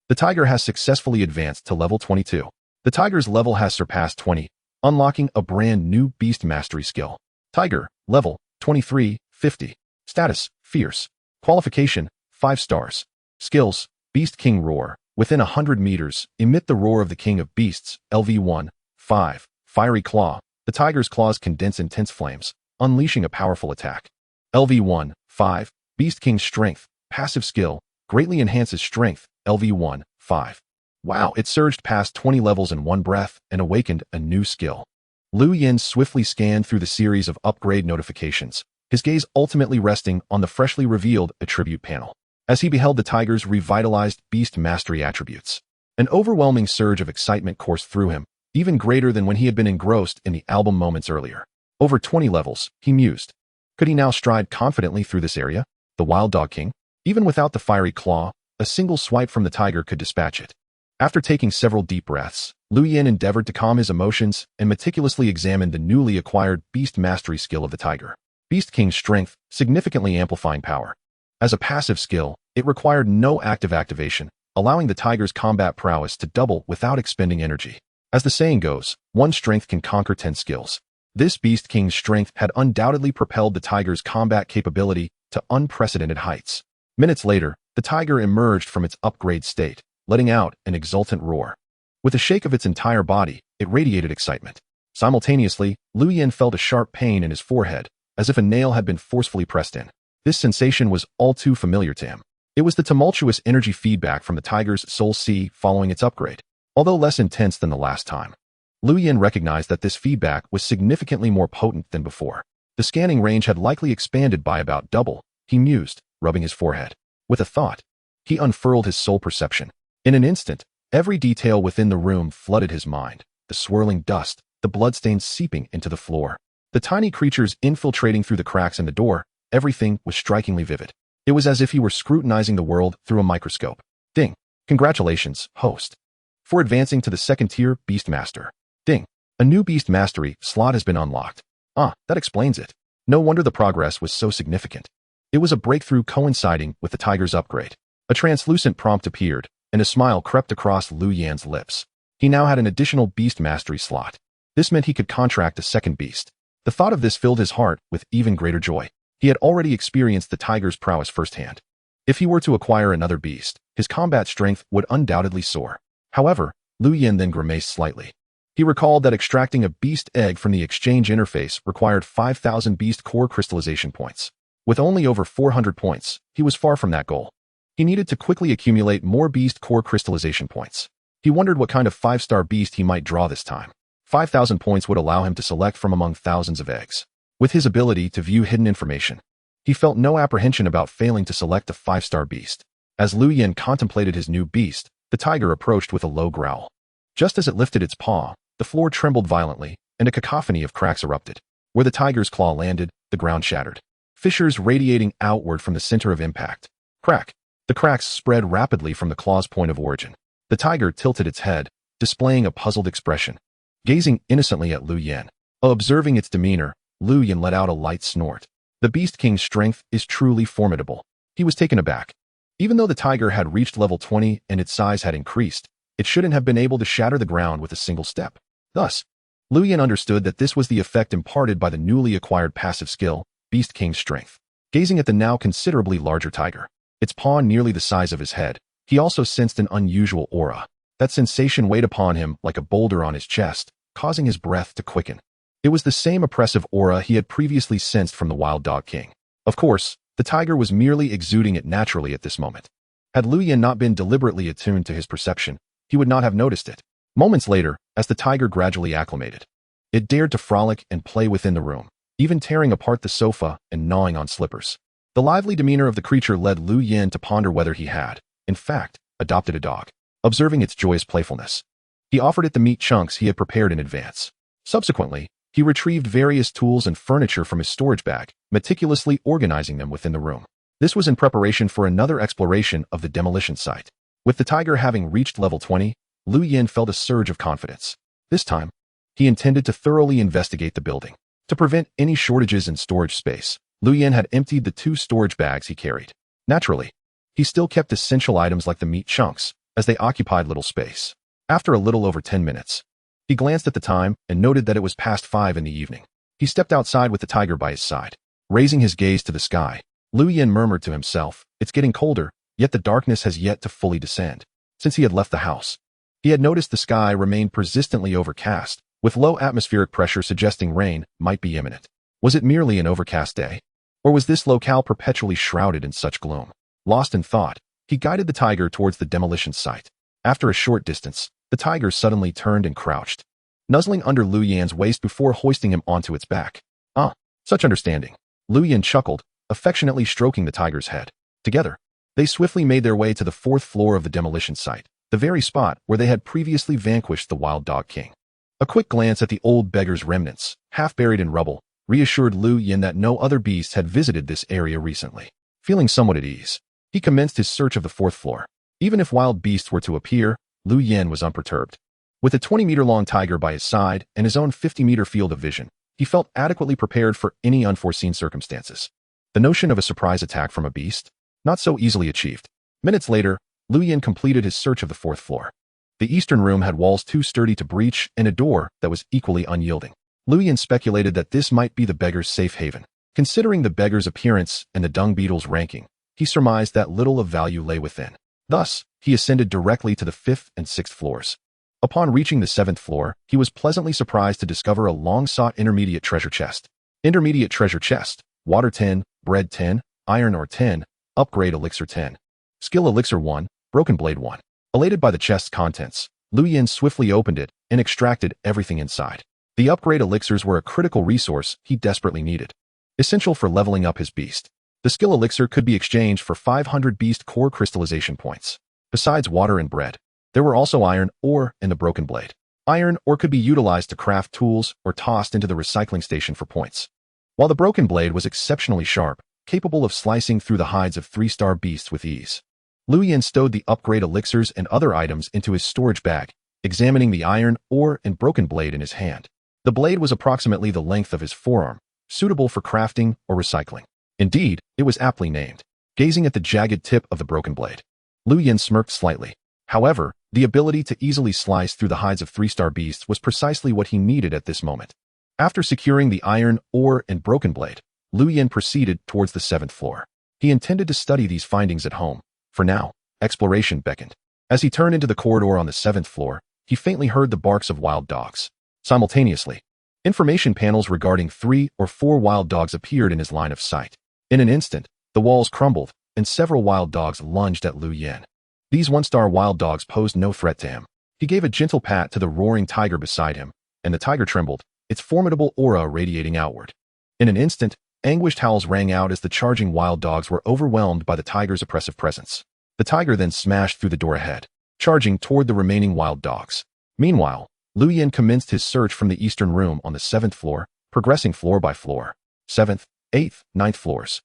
The tiger has successfully advanced to level 22. The tiger's level has surpassed 20, unlocking a brand new beast mastery skill. Tiger, level 23, 50. Status, fierce. Qualification, 5 stars. Skills, Beast King Roar. Within 100 meters, emit the roar of the King of Beasts, LV1, 5. Fiery Claw. The tiger's claws condense intense flames, unleashing a powerful attack. LV1, 5. Beast King Strength. Passive skill, greatly enhances strength, LV1, 5. Wow, it surged past 20 levels in one breath and awakened a new skill. Liu Yin swiftly scanned through the series of upgrade notifications, his gaze ultimately resting on the freshly revealed attribute panel. As he beheld the tiger's revitalized beast mastery attributes, an overwhelming surge of excitement coursed through him, even greater than when he had been engrossed in the album moments earlier. Over 20 levels, he mused. Could he now stride confidently through this area? The Wild Dog King? Even without the fiery claw, a single swipe from the tiger could dispatch it. After taking several deep breaths, Lu Yin endeavored to calm his emotions and meticulously examined the newly acquired beast mastery skill of the tiger. Beast King's strength, significantly amplifying power. As a passive skill, it required no active activation, allowing the tiger's combat prowess to double without expending energy. As the saying goes, one strength can conquer 10 skills. This Beast King's strength had undoubtedly propelled the tiger's combat capability to unprecedented heights. Minutes later, the tiger emerged from its upgrade state, letting out an exultant roar. With a shake of its entire body, it radiated excitement. Simultaneously, Lu Yin felt a sharp pain in his forehead, as if a nail had been forcefully pressed in. This sensation was all too familiar to him. It was the tumultuous energy feedback from the tiger's soul sea following its upgrade. Although less intense than the last time, Lu Yin recognized that this feedback was significantly more potent than before. The scanning range had likely expanded by about double, he mused, rubbing his forehead. With a thought, he unfurled his soul perception. In an instant, every detail within the room flooded his mind. The swirling dust, the bloodstains seeping into the floor, the tiny creatures infiltrating through the cracks in the door, everything was strikingly vivid. It was as if he were scrutinizing the world through a microscope. Ding. Congratulations, host, for advancing to the second-tier Beast Master. Ding. A new Beast Mastery slot has been unlocked. Ah, that explains it. No wonder the progress was so significant. It was a breakthrough coinciding with the tiger's upgrade. A translucent prompt appeared, and a smile crept across Lu Yan's lips. He now had an additional Beast Mastery slot. This meant he could contract a second beast. The thought of this filled his heart with even greater joy. He had already experienced the tiger's prowess firsthand. If he were to acquire another beast, his combat strength would undoubtedly soar. However, Lu Yin then grimaced slightly. He recalled that extracting a beast egg from the exchange interface required 5,000 beast core crystallization points. With only over 400 points, he was far from that goal. He needed to quickly accumulate more beast core crystallization points. He wondered what kind of 5-star beast he might draw this time. 5,000 points would allow him to select from among thousands of eggs. With his ability to view hidden information, he felt no apprehension about failing to select a 5-star beast. As Lu Yin contemplated his new beast, the tiger approached with a low growl. Just as it lifted its paw, the floor trembled violently, and a cacophony of cracks erupted. Where the tiger's claw landed, the ground shattered. Fissures radiating outward from the center of impact. Crack. The cracks spread rapidly from the claw's point of origin. The tiger tilted its head, displaying a puzzled expression, gazing innocently at Lu Yin. Observing its demeanor, Lu Yin let out a light snort. The Beast King's strength is truly formidable. He was taken aback. Even though the tiger had reached level 20 and its size had increased, it shouldn't have been able to shatter the ground with a single step. Thus, Lu Yin understood that this was the effect imparted by the newly acquired passive skill, Beast King's strength. Gazing at the now considerably larger tiger, its paw nearly the size of his head, he also sensed an unusual aura. That sensation weighed upon him like a boulder on his chest, causing his breath to quicken. It was the same oppressive aura he had previously sensed from the Wild Dog King. Of course, the tiger was merely exuding it naturally at this moment. Had Lu Yin not been deliberately attuned to his perception, he would not have noticed it. Moments later, as the tiger gradually acclimated, it dared to frolic and play within the room, even tearing apart the sofa and gnawing on slippers. The lively demeanor of the creature led Lu Yin to ponder whether he had, in fact, adopted a dog. Observing its joyous playfulness, he offered it the meat chunks he had prepared in advance. Subsequently, he retrieved various tools and furniture from his storage bag, meticulously organizing them within the room. This was in preparation for another exploration of the demolition site. With the tiger having reached level 20, Lu Yin felt a surge of confidence. This time, he intended to thoroughly investigate the building. To prevent any shortages in storage space, Lu Yin had emptied the 2 storage bags he carried. Naturally, he still kept essential items like the meat chunks, as they occupied little space. After a little over 10 minutes, he glanced at the time and noted that it was past 5 in the evening. He stepped outside with the tiger by his side. Raising his gaze to the sky, Lu Yin murmured to himself, "It's getting colder, yet the darkness has yet to fully descend." Since he had left the house, he had noticed the sky remained persistently overcast, with low atmospheric pressure suggesting rain might be imminent. Was it merely an overcast day? Or was this locale perpetually shrouded in such gloom? Lost in thought, he guided the tiger towards the demolition site. After a short distance, the tiger suddenly turned and crouched, nuzzling under Lu Yan's waist before hoisting him onto its back. Ah, such understanding. Lu Yin chuckled, affectionately stroking the tiger's head. Together, they swiftly made their way to the 4th floor of the demolition site, the very spot where they had previously vanquished the Wild Dog King. A quick glance at the old beggar's remnants, half buried in rubble, reassured Lu Yin that no other beasts had visited this area recently. Feeling somewhat at ease, he commenced his search of the 4th floor. Even if wild beasts were to appear, Lu Yin was unperturbed. With a 20-meter-long tiger by his side and his own 50-meter field of vision, he felt adequately prepared for any unforeseen circumstances. The notion of a surprise attack from a beast? Not so easily achieved. Minutes later, Lu Yin completed his search of the 4th floor. The eastern room had walls too sturdy to breach and a door that was equally unyielding. Lu Yin speculated that this might be the beggar's safe haven. Considering the beggar's appearance and the dung beetle's ranking, he surmised that little of value lay within. Thus, he ascended directly to the 5th and 6th floors. Upon reaching the 7th floor, he was pleasantly surprised to discover a long-sought intermediate treasure chest. Intermediate treasure chest, water 10, bread 10, iron ore 10, upgrade elixir 10. Skill elixir 1, broken blade 1. Elated by the chest's contents, Lu Yin swiftly opened it and extracted everything inside. The upgrade elixirs were a critical resource he desperately needed, essential for leveling up his beast. The skill elixir could be exchanged for 500 beast core crystallization points. Besides water and bread, there were also iron ore and the broken blade. Iron ore could be utilized to craft tools or tossed into the recycling station for points. While the broken blade was exceptionally sharp, capable of slicing through the hides of 3-star beasts with ease, Lu Yin stowed the upgrade elixirs and other items into his storage bag, examining the iron ore and broken blade in his hand. The blade was approximately the length of his forearm, suitable for crafting or recycling. Indeed, it was aptly named. Gazing at the jagged tip of the broken blade, Lu Yin smirked slightly. However, the ability to easily slice through the hides of 3-star beasts was precisely what he needed at this moment. After securing the iron ore and broken blade, Lu Yin proceeded towards the 7th floor. He intended to study these findings at home. For now, exploration beckoned. As he turned into the corridor on the 7th floor, he faintly heard the barks of wild dogs. Simultaneously, information panels regarding 3 or 4 wild dogs appeared in his line of sight. In an instant, the walls crumbled, and several wild dogs lunged at Lu Yin. These 1-star wild dogs posed no threat to him. He gave a gentle pat to the roaring tiger beside him, and the tiger trembled, its formidable aura radiating outward. In an instant, anguished howls rang out as the charging wild dogs were overwhelmed by the tiger's oppressive presence. The tiger then smashed through the door ahead, charging toward the remaining wild dogs. Meanwhile, Lu Yin commenced his search from the eastern room on the 7th floor, progressing floor by floor. 7th, 8th, 9th floors.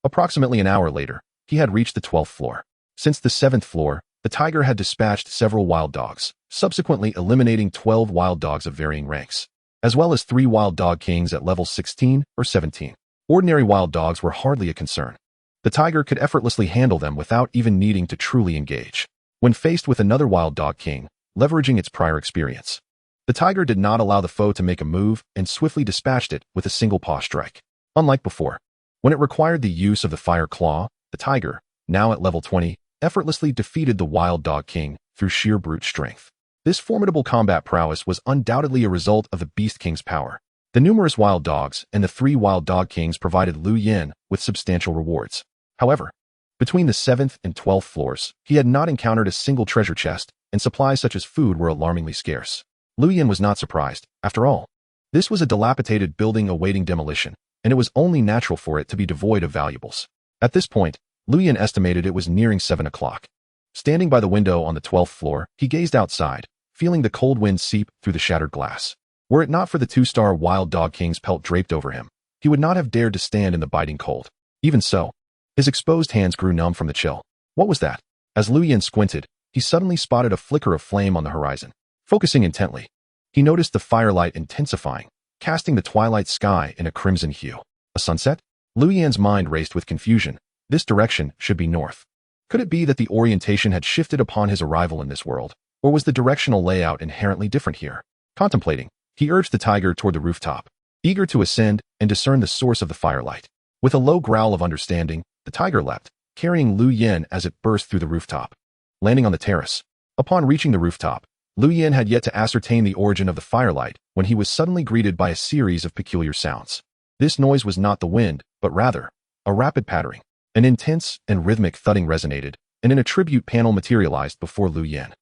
Approximately an hour later, he had reached the 12th floor. Since the 7th floor, the tiger had dispatched several wild dogs, subsequently eliminating 12 wild dogs of varying ranks, as well as 3 wild dog kings at level 16 or 17. Ordinary wild dogs were hardly a concern. The tiger could effortlessly handle them without even needing to truly engage. When faced with another wild dog king, leveraging its prior experience, the tiger did not allow the foe to make a move and swiftly dispatched it with a single paw strike. Unlike before, when it required the use of the fire claw, the tiger, now at level 20, effortlessly defeated the wild dog king through sheer brute strength. This formidable combat prowess was undoubtedly a result of the Beast King's power. The numerous wild dogs and the 3 wild dog kings provided Lu Yin with substantial rewards. However, between the 7th and 12th floors, he had not encountered a single treasure chest, and supplies such as food were alarmingly scarce. Lu Yin was not surprised. After all, this was a dilapidated building awaiting demolition, and it was only natural for it to be devoid of valuables. At this point, Lu Yin estimated it was nearing 7 o'clock. Standing by the window on the 12th floor, he gazed outside, feeling the cold wind seep through the shattered glass. Were it not for the 2-star wild dog king's pelt draped over him, he would not have dared to stand in the biting cold. Even so, his exposed hands grew numb from the chill. What was that? As Lu Yin squinted, he suddenly spotted a flicker of flame on the horizon. Focusing intently, he noticed the firelight intensifying, casting the twilight sky in a crimson hue. A sunset? Lu Yin's mind raced with confusion. This direction should be north. Could it be that the orientation had shifted upon his arrival in this world, or was the directional layout inherently different here? Contemplating, he urged the tiger toward the rooftop, eager to ascend and discern the source of the firelight. With a low growl of understanding, the tiger leapt, carrying Lu Yin as it burst through the rooftop. Landing on the terrace. Upon reaching the rooftop, Lu Yin had yet to ascertain the origin of the firelight when he was suddenly greeted by a series of peculiar sounds. This noise was not the wind, but rather, a rapid pattering. An intense and rhythmic thudding resonated, and an attribute panel materialized before Lu Yin.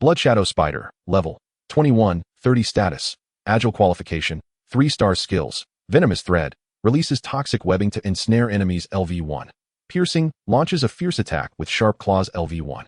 Blood Shadow Spider, level 21, 30 status, agile qualification, 3-star skills, venomous thread, releases toxic webbing to ensnare enemies LV1. Piercing, launches a fierce attack with sharp claws LV1.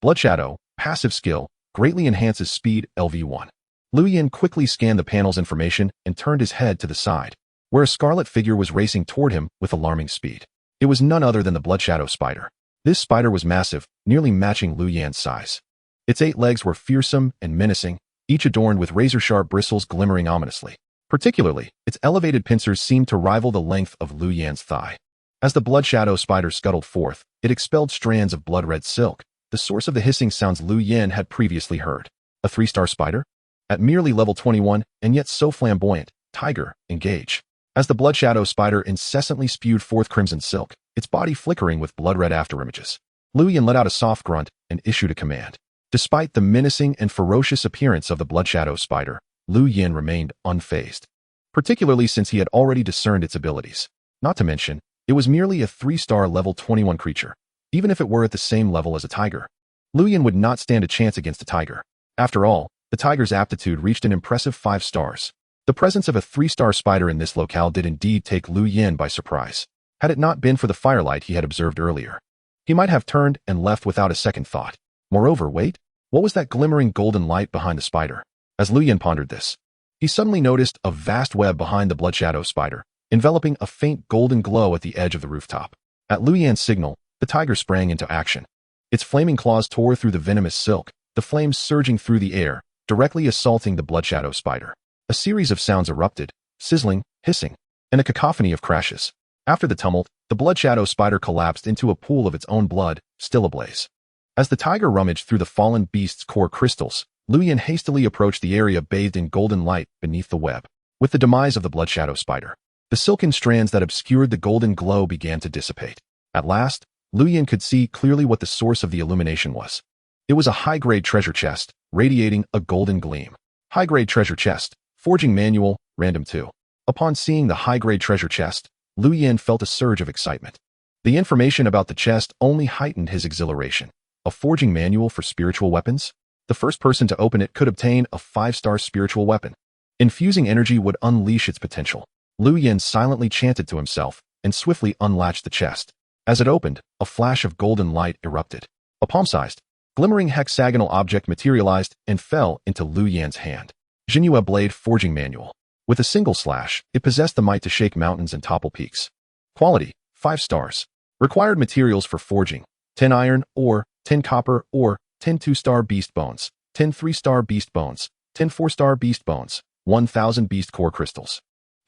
Blood Shadow, passive skill, greatly enhances speed LV1. Lu Yin quickly scanned the panel's information and turned his head to the side, where a scarlet figure was racing toward him with alarming speed. It was none other than the Blood Shadow spider. This spider was massive, nearly matching Lu Yan's size. Its 8 legs were fearsome and menacing, each adorned with razor-sharp bristles glimmering ominously. Particularly, its elevated pincers seemed to rival the length of Lu Yan's thigh. As the Blood Shadow spider scuttled forth, it expelled strands of blood-red silk, the source of the hissing sounds Lu Yan had previously heard. A 3-star spider? At merely level 21, and yet so flamboyant, Tiger, engage. As the Blood Shadow spider incessantly spewed forth crimson silk, its body flickering with blood-red afterimages. Lu Yan let out a soft grunt and issued a command. Despite the menacing and ferocious appearance of the Blood Shadow spider, Lu Yan remained unfazed, particularly since he had already discerned its abilities. Not to mention, it was merely a 3-star level 21 creature. Even if it were at the same level as a tiger, Lu Yan would not stand a chance against a tiger. After all, the tiger's aptitude reached an impressive 5 stars. The presence of a 3-star spider in this locale did indeed take Lu Yan by surprise. Had it not been for the firelight he had observed earlier, he might have turned and left without a second thought. Moreover, wait, what was that glimmering golden light behind the spider? As Lu Yan pondered this, he suddenly noticed a vast web behind the Blood Shadow spider, enveloping a faint golden glow at the edge of the rooftop. At Lu Yan's signal, the tiger sprang into action. Its flaming claws tore through the venomous silk, the flames surging through the air, directly assaulting the Blood Shadow spider. A series of sounds erupted, sizzling, hissing, and a cacophony of crashes. After the tumult, the Blood Shadow spider collapsed into a pool of its own blood, still ablaze. As the tiger rummaged through the fallen beast's core crystals, Lu Yan hastily approached the area bathed in golden light beneath the web. With the demise of the Blood Shadow spider, the silken strands that obscured the golden glow began to dissipate. At last, Lu Yan could see clearly what the source of the illumination was. It was a high-grade treasure chest, radiating a golden gleam. High-grade treasure chest, forging manual, random 2. Upon seeing the high-grade treasure chest, Lu Yan felt a surge of excitement. The information about the chest only heightened his exhilaration. A forging manual for spiritual weapons? The first person to open it could obtain a 5-star spiritual weapon. Infusing energy would unleash its potential. Lu Yan silently chanted to himself and swiftly unlatched the chest. As it opened, a flash of golden light erupted. A palm-sized, glimmering hexagonal object materialized and fell into Lu Yan's hand. Jinhua Blade Forging Manual. With a single slash, it possessed the might to shake mountains and topple peaks. Quality, 5 stars. Required materials for forging, 10 iron ore, 10 copper ore, 10 2-star beast bones, 10 3-star beast bones, 10 4-star beast bones, 1,000 beast core crystals.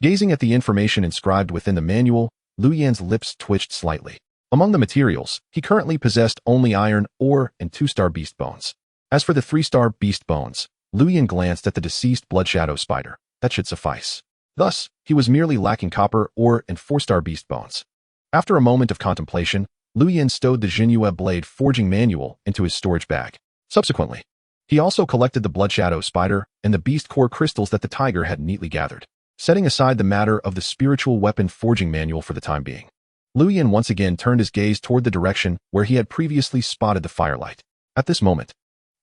Gazing at the information inscribed within the manual, Lu Yan's lips twitched slightly. Among the materials, he currently possessed only iron ore and 2-star beast bones. As for the 3-star beast bones, Lu Yan glanced at the deceased Blood Shadow spider. That should suffice. Thus, he was merely lacking copper ore and 4-star beast bones. After a moment of contemplation, Lu Yan stowed the Jinhua Blade Forging Manual into his storage bag. Subsequently, he also collected the Blood Shadow spider and the beast core crystals that the tiger had neatly gathered, setting aside the matter of the spiritual weapon forging manual for the time being. Lu Yan once again turned his gaze toward the direction where he had previously spotted the firelight. At this moment,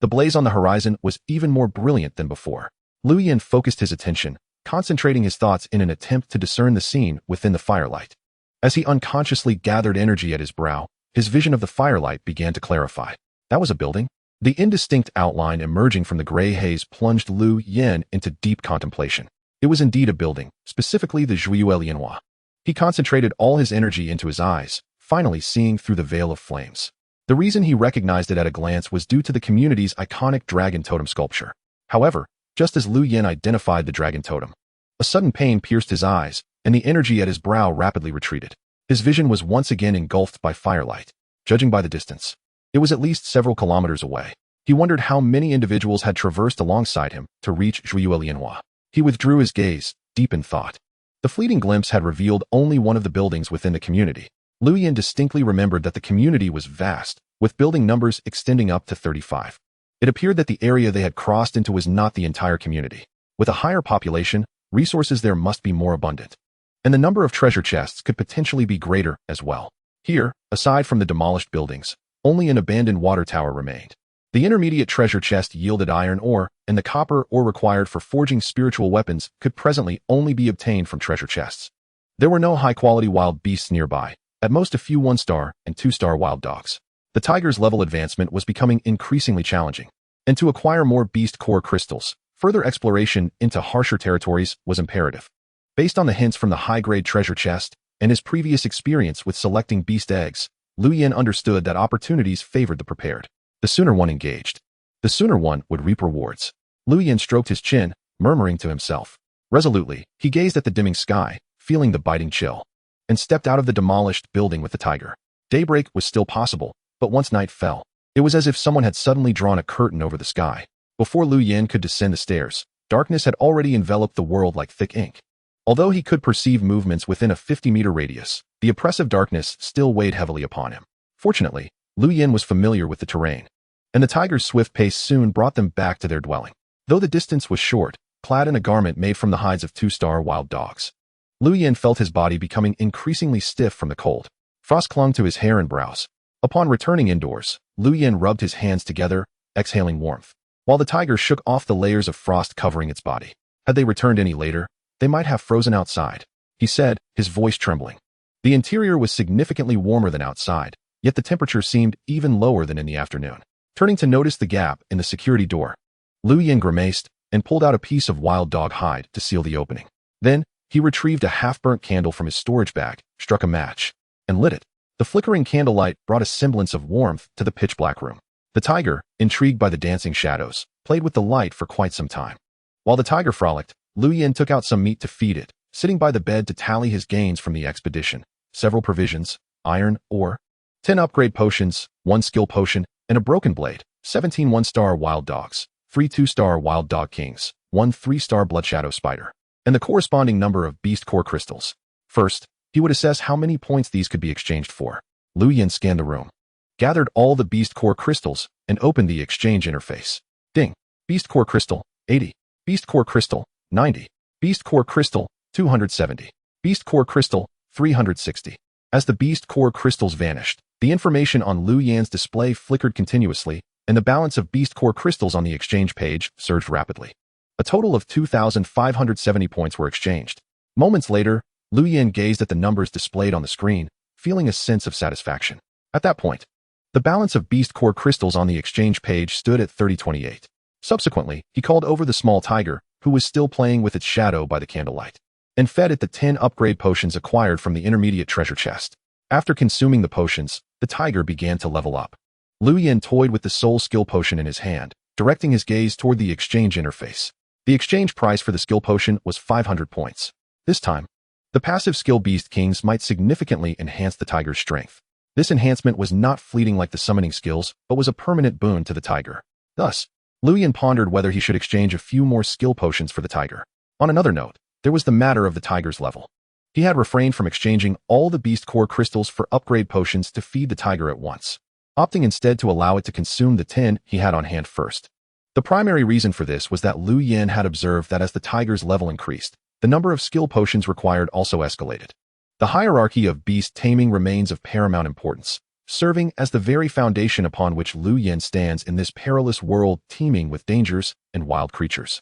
the blaze on the horizon was even more brilliant than before. Lu Yan focused his attention, concentrating his thoughts in an attempt to discern the scene within the firelight. As he unconsciously gathered energy at his brow, his vision of the firelight began to clarify. That was a building. The indistinct outline emerging from the gray haze plunged Lu Yan into deep contemplation. It was indeed a building, specifically the Zhuyu Lianhua. He concentrated all his energy into his eyes, finally seeing through the veil of flames. The reason he recognized it at a glance was due to the community's iconic dragon totem sculpture. However, just as Lu Yan identified the dragon totem, a sudden pain pierced his eyes, and the energy at his brow rapidly retreated. His vision was once again engulfed by firelight. Judging by the distance, it was at least several kilometers away. He wondered how many individuals had traversed alongside him to reach Zhuyu Lianhua. He withdrew his gaze, deep in thought. The fleeting glimpse had revealed only one of the buildings within the community. Lu Yan distinctly remembered that the community was vast, with building numbers extending up to 35. It appeared that the area they had crossed into was not the entire community. With a higher population, resources there must be more abundant. And the number of treasure chests could potentially be greater as well. Here, aside from the demolished buildings, only an abandoned water tower remained. The intermediate treasure chest yielded iron ore, and the copper ore required for forging spiritual weapons could presently only be obtained from treasure chests. There were no high-quality wild beasts nearby, at most a few 1-star and 2-star wild dogs. The tiger's level advancement was becoming increasingly challenging, and to acquire more beast core crystals, further exploration into harsher territories was imperative. Based on the hints from the high-grade treasure chest and his previous experience with selecting beast eggs, Lu Yin understood that opportunities favored the prepared. The sooner one engaged, the sooner one would reap rewards. Lu Yin stroked his chin, murmuring to himself. Resolutely, he gazed at the dimming sky, feeling the biting chill, and stepped out of the demolished building with the tiger. Daybreak was still possible, but once night fell, it was as if someone had suddenly drawn a curtain over the sky. Before Lu Yin could descend the stairs, darkness had already enveloped the world like thick ink. Although he could perceive movements within a 50-meter radius, the oppressive darkness still weighed heavily upon him. Fortunately, Lu Yin was familiar with the terrain, and the tiger's swift pace soon brought them back to their dwelling. Though the distance was short, clad in a garment made from the hides of 2-star wild dogs, Lu Yin felt his body becoming increasingly stiff from the cold. Frost clung to his hair and brows. Upon returning indoors, Lu Yin rubbed his hands together, exhaling warmth, while the tiger shook off the layers of frost covering its body. Had they returned any later, they might have frozen outside, he said, his voice trembling. The interior was significantly warmer than outside, yet the temperature seemed even lower than in the afternoon. Turning to notice the gap in the security door, Lu Yin grimaced and pulled out a piece of wild dog hide to seal the opening. Then, he retrieved a half-burnt candle from his storage bag, struck a match, and lit it. The flickering candlelight brought a semblance of warmth to the pitch-black room. The tiger, intrigued by the dancing shadows, played with the light for quite some time. While the tiger frolicked, Lu Yin took out some meat to feed it, sitting by the bed to tally his gains from the expedition. Several provisions, iron, ore, 10 upgrade potions, 1 skill potion, and a broken blade, 17 1-star wild dogs, 3 2-star wild dog kings, 1 3-star blood shadow spider, and the corresponding number of beast core crystals. First, he would assess how many points these could be exchanged for. Lu Yin scanned the room, gathered all the beast core crystals, and opened the exchange interface. Ding. Beast core crystal, 80. Beast core crystal, 90. Beast core crystal, 270. Beast core crystal, 360. As the beast core crystals vanished, the information on Lu Yin's display flickered continuously, and the balance of beast core crystals on the exchange page surged rapidly. A total of 2,570 points were exchanged. Moments later, Lu Yin gazed at the numbers displayed on the screen, feeling a sense of satisfaction. At that point, the balance of beast core crystals on the exchange page stood at 3028. Subsequently, he called over the small tiger, who was still playing with its shadow by the candlelight, and fed it the 10 upgrade potions acquired from the intermediate treasure chest. After consuming the potions, the tiger began to level up. Lu Yin toyed with the soul skill potion in his hand, directing his gaze toward the exchange interface. The exchange price for the skill potion was 500 points. This time, the passive skill Beast Kings might significantly enhance the tiger's strength. This enhancement was not fleeting like the summoning skills, but was a permanent boon to the tiger. Thus, Lu Yin pondered whether he should exchange a few more skill potions for the tiger. On another note, there was the matter of the tiger's level. He had refrained from exchanging all the beast core crystals for upgrade potions to feed the tiger at once, opting instead to allow it to consume the 10 he had on hand first. The primary reason for this was that Lu Yin had observed that as the tiger's level increased, the number of skill potions required also escalated. The hierarchy of beast taming remains of paramount importance, serving as the very foundation upon which Lu Yin stands in this perilous world teeming with dangers and wild creatures.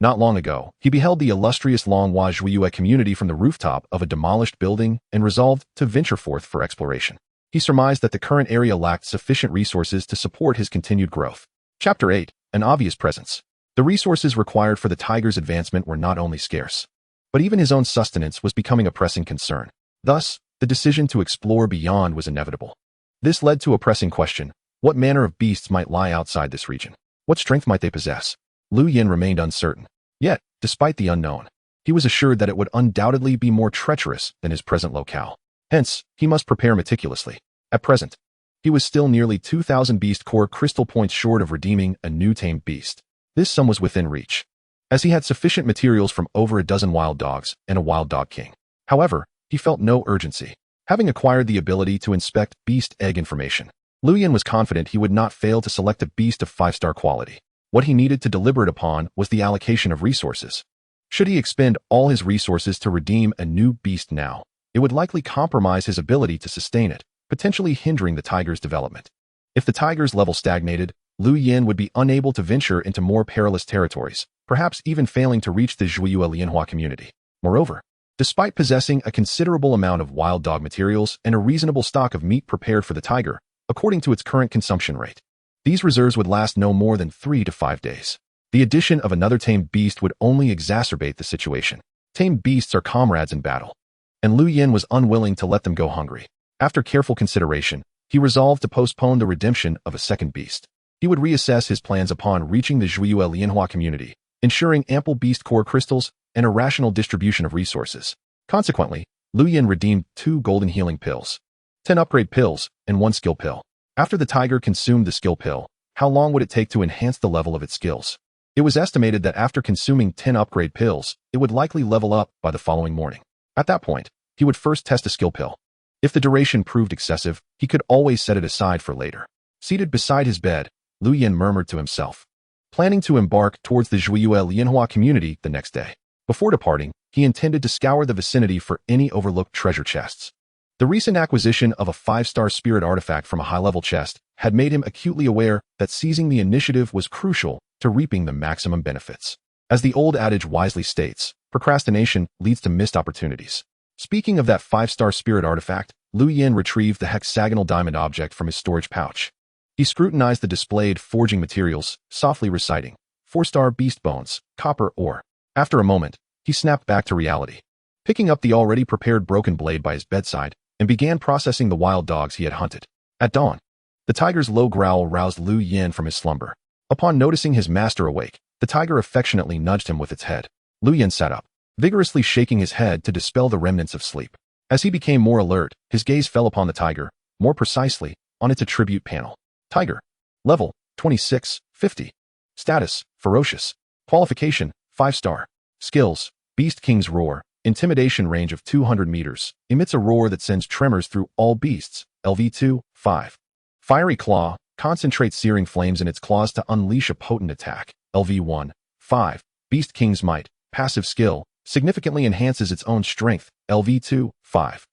Not long ago, he beheld the illustrious Longhua Zhuiyue community from the rooftop of a demolished building and resolved to venture forth for exploration. He surmised that the current area lacked sufficient resources to support his continued growth. Chapter 8. An obvious presence. The resources required for the tiger's advancement were not only scarce, but even his own sustenance was becoming a pressing concern. Thus, the decision to explore beyond was inevitable. This led to a pressing question: what manner of beasts might lie outside this region? What strength might they possess? Lu Yin remained uncertain. Yet, despite the unknown, he was assured that it would undoubtedly be more treacherous than his present locale. Hence, he must prepare meticulously. At present, he was still nearly 2,000 beast core crystal points short of redeeming a new tamed beast. This sum was within reach, as he had sufficient materials from over a dozen wild dogs and a wild dog king. However, he felt no urgency. Having acquired the ability to inspect beast egg information, Lu Yin was confident he would not fail to select a beast of 5-star quality. What he needed to deliberate upon was the allocation of resources. Should he expend all his resources to redeem a new beast now, it would likely compromise his ability to sustain it, potentially hindering the tiger's development. If the tiger's level stagnated, Lu Yin would be unable to venture into more perilous territories, perhaps even failing to reach the Zhuiyue Lianhua community. Moreover, Despite possessing a considerable amount of wild dog materials and a reasonable stock of meat prepared for the tiger, according to its current consumption rate, these reserves would last no more than 3 to 5 days. The addition of another tamed beast would only exacerbate the situation. Tamed beasts are comrades in battle, and Lu Yin was unwilling to let them go hungry. After careful consideration, he resolved to postpone the redemption of a second beast. He would reassess his plans upon reaching the Zhuiyue Lianhua community, ensuring ample beast core crystals and a rational distribution of resources. Consequently, Lu Yin redeemed 2 golden healing pills, 10 upgrade pills, and 1 skill pill. After the tiger consumed the skill pill, how long would it take to enhance the level of its skills? It was estimated that after consuming 10 upgrade pills, it would likely level up by the following morning. At that point, he would first test a skill pill. If the duration proved excessive, he could always set it aside for later. Seated beside his bed, Lu Yin murmured to himself, planning to embark towards the Zhuiyue Lianhua community the next day. Before departing, he intended to scour the vicinity for any overlooked treasure chests. The recent acquisition of a 5-star spirit artifact from a high-level chest had made him acutely aware that seizing the initiative was crucial to reaping the maximum benefits. As the old adage wisely states, procrastination leads to missed opportunities. Speaking of that 5-star spirit artifact, Lu Yin retrieved the hexagonal diamond object from his storage pouch. He scrutinized the displayed forging materials, softly reciting, 4-star beast bones, copper ore. After a moment, he snapped back to reality. Picking up the already prepared broken blade by his bedside, and began processing the wild dogs he had hunted. At dawn, the tiger's low growl roused Lu Yin from his slumber. Upon noticing his master awake, the tiger affectionately nudged him with its head. Lu Yin sat up, vigorously shaking his head to dispel the remnants of sleep. As he became more alert, his gaze fell upon the tiger, more precisely, on its attribute panel. Tiger. Level, 26, 50. Status, ferocious. Qualification, 5-star. Skills, Beast King's Roar. Intimidation range of 200 meters. Emits a roar that sends tremors through all beasts. LV2, 5. Fiery Claw. Concentrates searing flames in its claws to unleash a potent attack. LV1, 5. Beast King's Might. Passive skill. Significantly enhances its own strength. LV2, 5.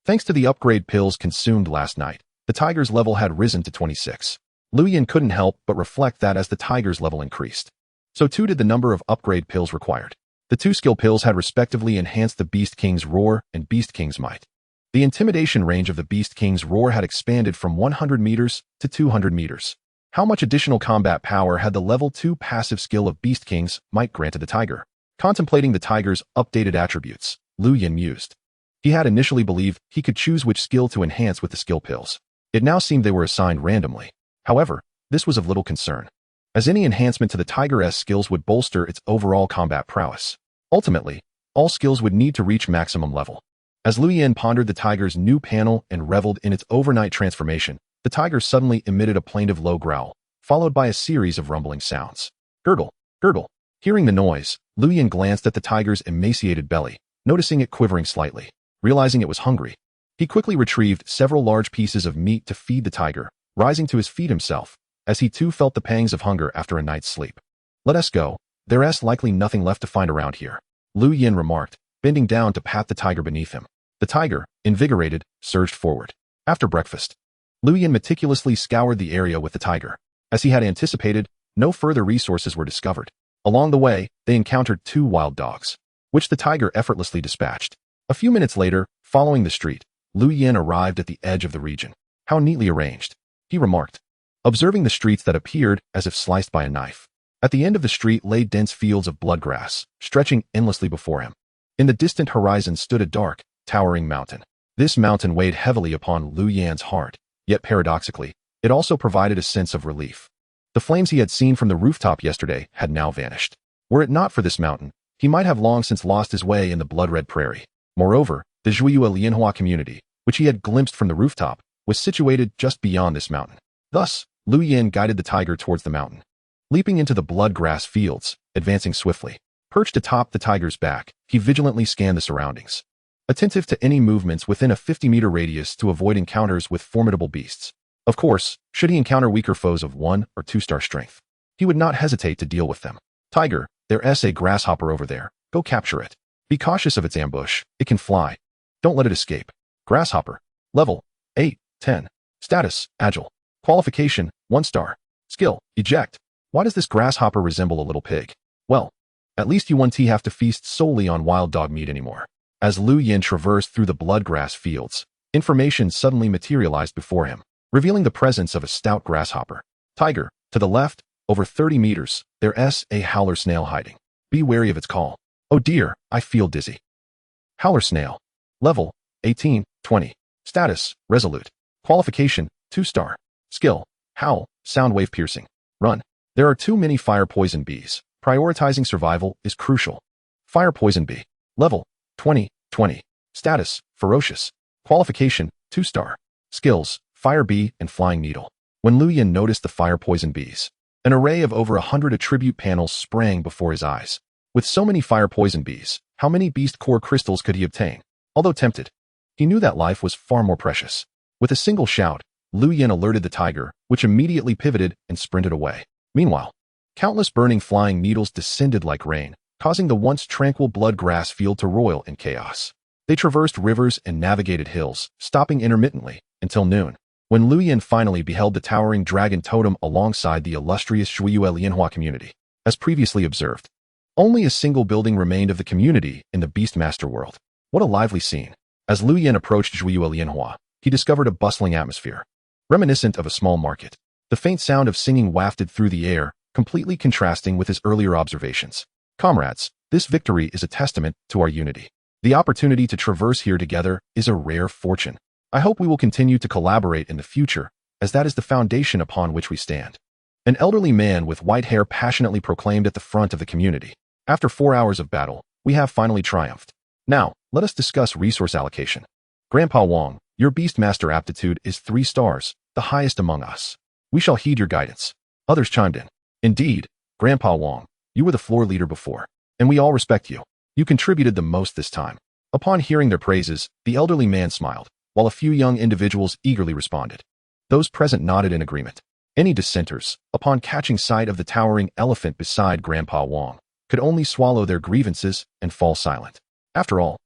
Thanks to the upgrade pills consumed last night, the tiger's level had risen to 26. Lu Yin couldn't help but reflect that as the tiger's level increased, so too did the number of upgrade pills required. The 2 skill pills had respectively enhanced the Beast King's Roar and Beast King's Might. The intimidation range of the Beast King's Roar had expanded from 100 meters to 200 meters. How much additional combat power had the level 2 passive skill of Beast King's Might granted the tiger? Contemplating the tiger's updated attributes, Lu Yin mused. He had initially believed he could choose which skill to enhance with the skill pills. It now seemed they were assigned randomly. However, this was of little concern, as any enhancement to the tiger's skills would bolster its overall combat prowess. Ultimately, all skills would need to reach maximum level. As Lu Yin pondered the tiger's new panel and reveled in its overnight transformation, the tiger suddenly emitted a plaintive low growl, followed by a series of rumbling sounds. Gurgle, gurgle. Hearing the noise, Lu Yin glanced at the tiger's emaciated belly, noticing it quivering slightly. Realizing it was hungry, he quickly retrieved several large pieces of meat to feed the tiger, rising to his feet himself, as he too felt the pangs of hunger after a night's sleep. Let us go. There's likely nothing left to find around here, Lu Yin remarked, bending down to pat the tiger beneath him. The tiger, invigorated, surged forward. After breakfast, Lu Yin meticulously scoured the area with the tiger. As he had anticipated, no further resources were discovered. Along the way, they encountered 2 wild dogs, which the tiger effortlessly dispatched. A few minutes later, following the street, Lu Yin arrived at the edge of the region. How neatly arranged, he remarked, observing the streets that appeared as if sliced by a knife. At the end of the street lay dense fields of bloodgrass, stretching endlessly before him. In the distant horizon stood a dark, towering mountain. This mountain weighed heavily upon Lu Yin's heart, yet paradoxically, it also provided a sense of relief. The flames he had seen from the rooftop yesterday had now vanished. Were it not for this mountain, he might have long since lost his way in the blood-red prairie. Moreover, the Zhuiyue Lianhua community, which he had glimpsed from the rooftop, was situated just beyond this mountain. Thus, Lu Yin guided the tiger towards the mountain, leaping into the blood-grass fields, advancing swiftly. Perched atop the tiger's back, he vigilantly scanned the surroundings, attentive to any movements within a 50-meter radius to avoid encounters with formidable beasts. Of course, should he encounter weaker foes of 1 or 2-star strength, he would not hesitate to deal with them. Tiger, there's a grasshopper over there. Go capture it. Be cautious of its ambush. It can fly. Don't let it escape. Grasshopper. Level, 8, 10. Status, agile. Qualification, 1-star. Skill, eject. Why does this grasshopper resemble a little pig? Well, at least you won't have to feast solely on wild dog meat anymore. As Lu Yin traversed through the bloodgrass fields, information suddenly materialized before him, revealing the presence of a stout grasshopper. Tiger, to the left, over 30 meters, there's a howler snail hiding. Be wary of its call. Oh dear, I feel dizzy. Howler snail. Level, 18, 20. Status, resolute. Qualification, 2-star. Skill, howl, sound wave piercing. Run. There are too many fire poison bees. Prioritizing survival is crucial. Fire poison bee. Level, 20, 20. Status, ferocious. Qualification, 2-star. Skills, fire bee and flying needle. When Lu Yin noticed the fire poison bees, an array of over 100 attribute panels sprang before his eyes. With so many fire poison bees, how many beast core crystals could he obtain? Although tempted, he knew that life was far more precious. With a single shout, Lu Yin alerted the tiger, which immediately pivoted and sprinted away. Meanwhile, countless burning flying needles descended like rain, causing the once tranquil blood-grass field to roil in chaos. They traversed rivers and navigated hills, stopping intermittently, until noon, when Lu Yin finally beheld the towering dragon totem alongside the illustrious Zhuiyue Lianhua community. As previously observed, only a single building remained of the community in the Beastmaster world. What a lively scene. As Lu Yin approached Zhuiyue Lianhua, he discovered a bustling atmosphere, reminiscent of a small market. The faint sound of singing wafted through the air, completely contrasting with his earlier observations. Comrades, this victory is a testament to our unity. The opportunity to traverse here together is a rare fortune. I hope we will continue to collaborate in the future, as that is the foundation upon which we stand. An elderly man with white hair passionately proclaimed at the front of the community. After 4 hours of battle, we have finally triumphed. Now, let us discuss resource allocation. Grandpa Wong, your Beastmaster aptitude is 3 stars, the highest among us. We shall heed your guidance. Others chimed in. Indeed, Grandpa Wong, you were the floor leader before, and we all respect you. You contributed the most this time. Upon hearing their praises, the elderly man smiled, while a few young individuals eagerly responded. Those present nodded in agreement. Any dissenters, upon catching sight of the towering elephant beside Grandpa Wong, could only swallow their grievances and fall silent. After all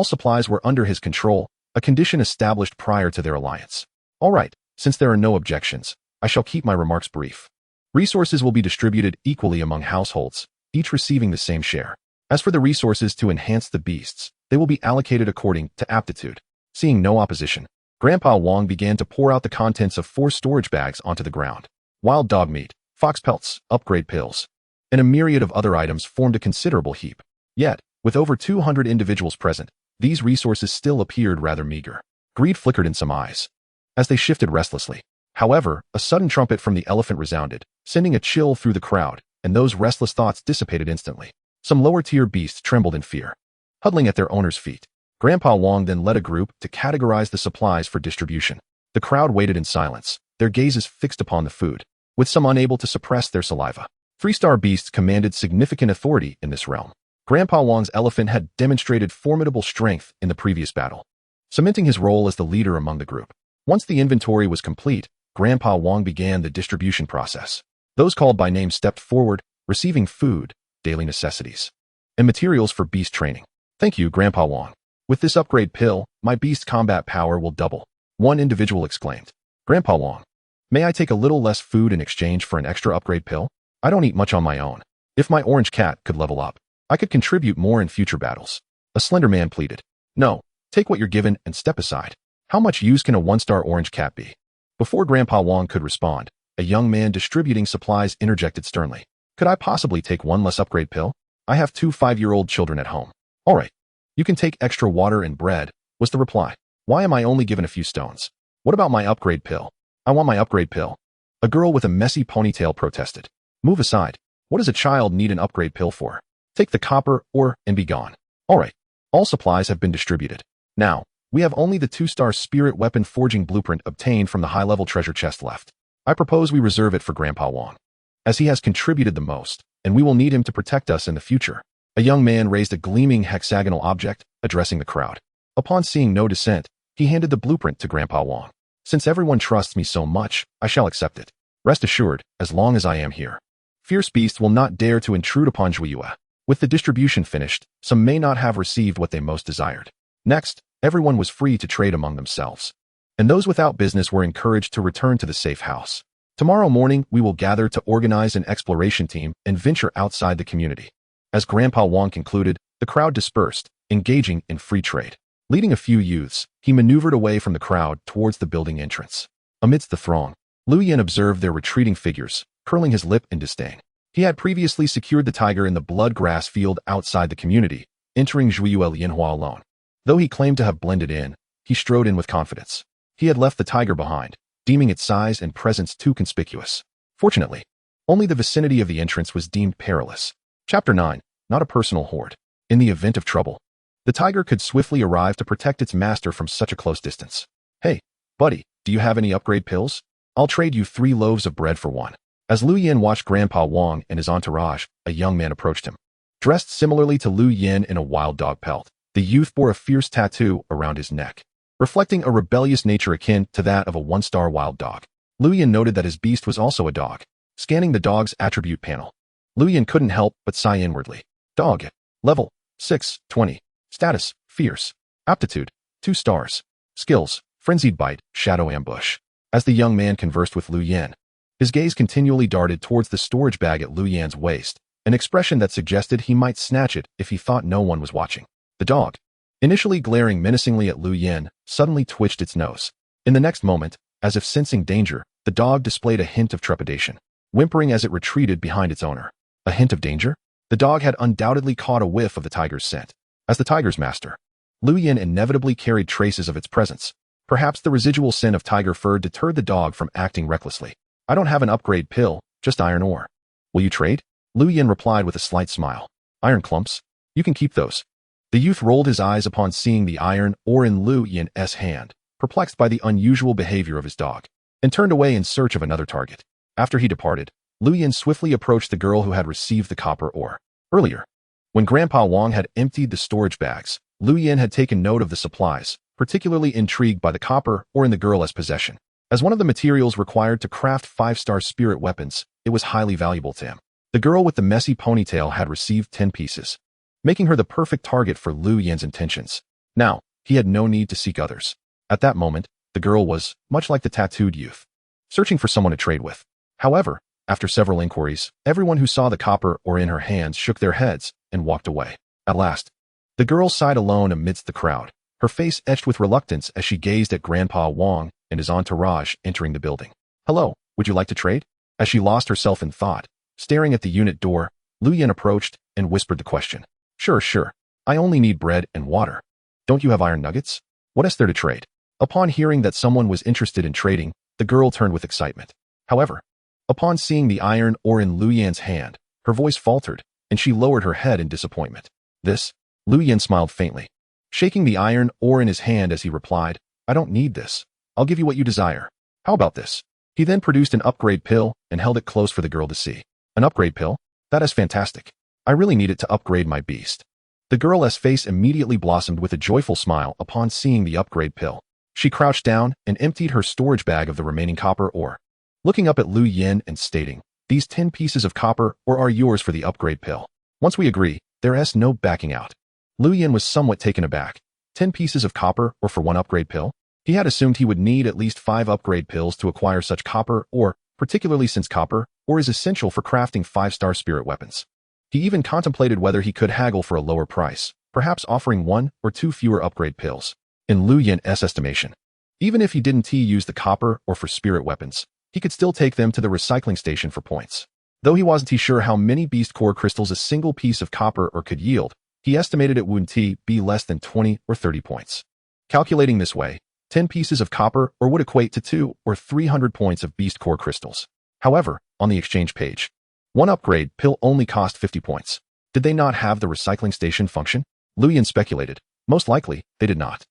supplies were under his control, a condition established prior to their alliance. All right, since there are no objections, I shall keep my remarks brief. Resources will be distributed equally among households, each receiving the same share. As for the resources to enhance the beasts, they will be allocated according to aptitude. Seeing no opposition, Grandpa Wong began to pour out the contents of 4 storage bags onto the ground. Wild dog meat, fox pelts, upgrade pills, and a myriad of other items formed a considerable heap. Yet, with over 200 individuals present, these resources still appeared rather meager. Greed flickered in some eyes, as they shifted restlessly. However, a sudden trumpet from the elephant resounded, sending a chill through the crowd, and those restless thoughts dissipated instantly. Some lower-tier beasts trembled in fear, huddling at their owner's feet. Grandpa Wong then led a group to categorize the supplies for distribution. The crowd waited in silence, their gazes fixed upon the food, with some unable to suppress their saliva. 3-star beasts commanded significant authority in this realm. Grandpa Wong's elephant had demonstrated formidable strength in the previous battle, cementing his role as the leader among the group. Once the inventory was complete, Grandpa Wong began the distribution process. Those called by name stepped forward, receiving food, daily necessities, and materials for beast training. Thank you, Grandpa Wong. With this upgrade pill, my beast combat power will double. One individual exclaimed. Grandpa Wong, may I take a little less food in exchange for an extra upgrade pill? I don't eat much on my own. If my orange cat could level up, I could contribute more in future battles. A slender man pleaded. No, take what you're given and step aside. How much use can a 1-star orange cat be? Before Grandpa Wong could respond, a young man distributing supplies interjected sternly. Could I possibly take 1 less upgrade pill? I have 2 5-year-old children at home. All right. You can take extra water and bread, was the reply. Why am I only given a few stones? What about my upgrade pill? I want my upgrade pill. A girl with a messy ponytail protested. Move aside. What does a child need an upgrade pill for? Take the copper ore and be gone. All right. All supplies have been distributed. Now, we have only the 2-star spirit weapon forging blueprint obtained from the high-level treasure chest left. I propose we reserve it for Grandpa Wong, as he has contributed the most, and we will need him to protect us in the future. A young man raised a gleaming hexagonal object, addressing the crowd. Upon seeing no dissent, he handed the blueprint to Grandpa Wong. Since everyone trusts me so much, I shall accept it. Rest assured, as long as I am here, fierce beasts will not dare to intrude upon Zhuiyue. With the distribution finished, some may not have received what they most desired. Next, everyone was free to trade among themselves, and those without business were encouraged to return to the safe house. Tomorrow morning, we will gather to organize an exploration team and venture outside the community. As Grandpa Wong concluded, the crowd dispersed, engaging in free trade. Leading a few youths, he maneuvered away from the crowd towards the building entrance. Amidst the throng, Lu Yin observed their retreating figures, curling his lip in disdain. He had previously secured the tiger in the blood grass field outside the community, entering Zhuiyue Lianhua alone. Though he claimed to have blended in, he strode in with confidence. He had left the tiger behind, deeming its size and presence too conspicuous. Fortunately, only the vicinity of the entrance was deemed perilous. Chapter 9. Not a personal hoard. In the event of trouble, the tiger could swiftly arrive to protect its master from such a close distance. Hey, buddy, do you have any upgrade pills? I'll trade you 3 loaves of bread for 1. As Lu Yin watched Grandpa Wang and his entourage, a young man approached him. Dressed similarly to Lu Yin in a wild dog pelt, the youth bore a fierce tattoo around his neck, reflecting a rebellious nature akin to that of a 1-star wild dog. Lu Yin noted that his beast was also a dog. Scanning the dog's attribute panel, Lu Yin couldn't help but sigh inwardly. Dog. Level. 6, 20. Status. Fierce. Aptitude. 2 stars. Skills. Frenzied Bite, Shadow Ambush. As the young man conversed with Lu Yin, his gaze continually darted towards the storage bag at Lu Yin's waist, an expression that suggested he might snatch it if he thought no one was watching. The dog, initially glaring menacingly at Lu Yin, suddenly twitched its nose. In the next moment, as if sensing danger, the dog displayed a hint of trepidation, whimpering as it retreated behind its owner. A hint of danger? The dog had undoubtedly caught a whiff of the tiger's scent. As the tiger's master, Lu Yin inevitably carried traces of its presence. Perhaps the residual scent of tiger fur deterred the dog from acting recklessly. I don't have an upgrade pill, just iron ore. Will you trade? Lu Yin replied with a slight smile. Iron clumps? You can keep those. The youth rolled his eyes upon seeing the iron ore in Lu Yin's hand, perplexed by the unusual behavior of his dog, and turned away in search of another target. After he departed, Lu Yin swiftly approached the girl who had received the copper ore. Earlier, when Grandpa Wang had emptied the storage bags, Lu Yin had taken note of the supplies, particularly intrigued by the copper ore in the girl's possession. As one of the materials required to craft 5-star spirit weapons, it was highly valuable to him. The girl with the messy ponytail had received 10 pieces, making her the perfect target for Lu Yin's intentions. Now, he had no need to seek others. At that moment, the girl was, much like the tattooed youth, searching for someone to trade with. However, after several inquiries, everyone who saw the copper ore in her hands shook their heads and walked away. At last, the girl sighed alone amidst the crowd, her face etched with reluctance as she gazed at Grandpa Wang and his entourage entering the building. Hello, would you like to trade? As she lost herself in thought, staring at the unit door, Lu Yin approached and whispered the question. Sure. I only need bread and water. Don't you have iron nuggets? What is there to trade? Upon hearing that someone was interested in trading, the girl turned with excitement. However, upon seeing the iron ore in Lu Yin's hand, her voice faltered, and she lowered her head in disappointment. This? Lu Yin smiled faintly, shaking the iron ore in his hand as he replied, I don't need this. I'll give you what you desire. How about this? He then produced an upgrade pill and held it close for the girl to see. An upgrade pill? That is fantastic. I really need it to upgrade my beast. The girl's face immediately blossomed with a joyful smile upon seeing the upgrade pill. She crouched down and emptied her storage bag of the remaining copper ore, looking up at Lu Yin and stating, these 10 pieces of copper ore are yours for the upgrade pill. Once we agree, there is no backing out. Lu Yin was somewhat taken aback. 10 pieces of copper ore for 1 upgrade pill? He had assumed he would need at least 5 upgrade pills to acquire such copper ore, particularly since copper ore is essential for crafting 5-star spirit weapons. He even contemplated whether he could haggle for a lower price, perhaps offering 1 or 2 fewer upgrade pills. In Lu Yin's estimation, even if he didn't use the copper ore for spirit weapons, he could still take them to the recycling station for points. Though he wasn't sure how many beast core crystals a single piece of copper ore could yield, he estimated it wouldn't be less than 20 or 30 points. Calculating this way, 10 pieces of copper ore would equate to 200 or 300 points of beast core crystals. However, on the exchange page, 1 upgrade pill only cost 50 points. Did they not have the recycling station function? Lu Yin speculated. Most likely, they did not.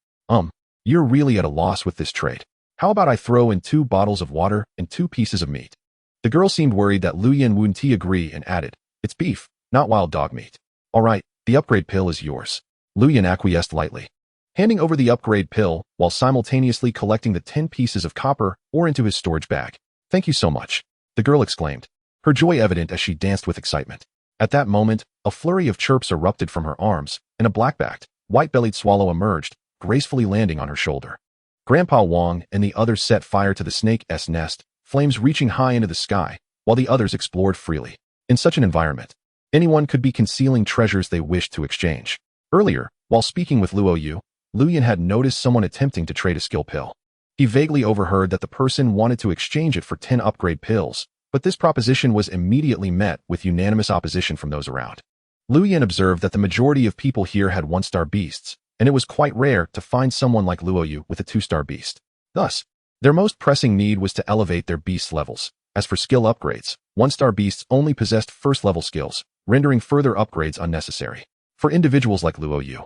You're really at a loss with this trade. How about I throw in 2 bottles of water and 2 pieces of meat? The girl seemed worried that Lu Yin wouldn't agree and added, it's beef, not wild dog meat. All right, the upgrade pill is yours. Lu Yin acquiesced lightly, handing over the upgrade pill while simultaneously collecting the 10 pieces of copper ore into his storage bag. Thank you so much, the girl exclaimed, her joy evident as she danced with excitement. At that moment, a flurry of chirps erupted from her arms, and a black-backed, white-bellied swallow emerged, gracefully landing on her shoulder. Grandpa Wang and the others set fire to the snake's nest, flames reaching high into the sky, while the others explored freely. In such an environment, anyone could be concealing treasures they wished to exchange. Earlier, While speaking with Luo Yu, Lu Yan had noticed someone attempting to trade a skill pill. He vaguely overheard that the person wanted to exchange it for 10 upgrade pills, but this proposition was immediately met with unanimous opposition from those around. Lu Yan observed that the majority of people here had 1-star beasts, and it was quite rare to find someone like Luo Yu with a 2-star beast. Thus, their most pressing need was to elevate their beast levels. As for skill upgrades, 1-star beasts only possessed first-level skills, rendering further upgrades unnecessary. For individuals like Luo Yu,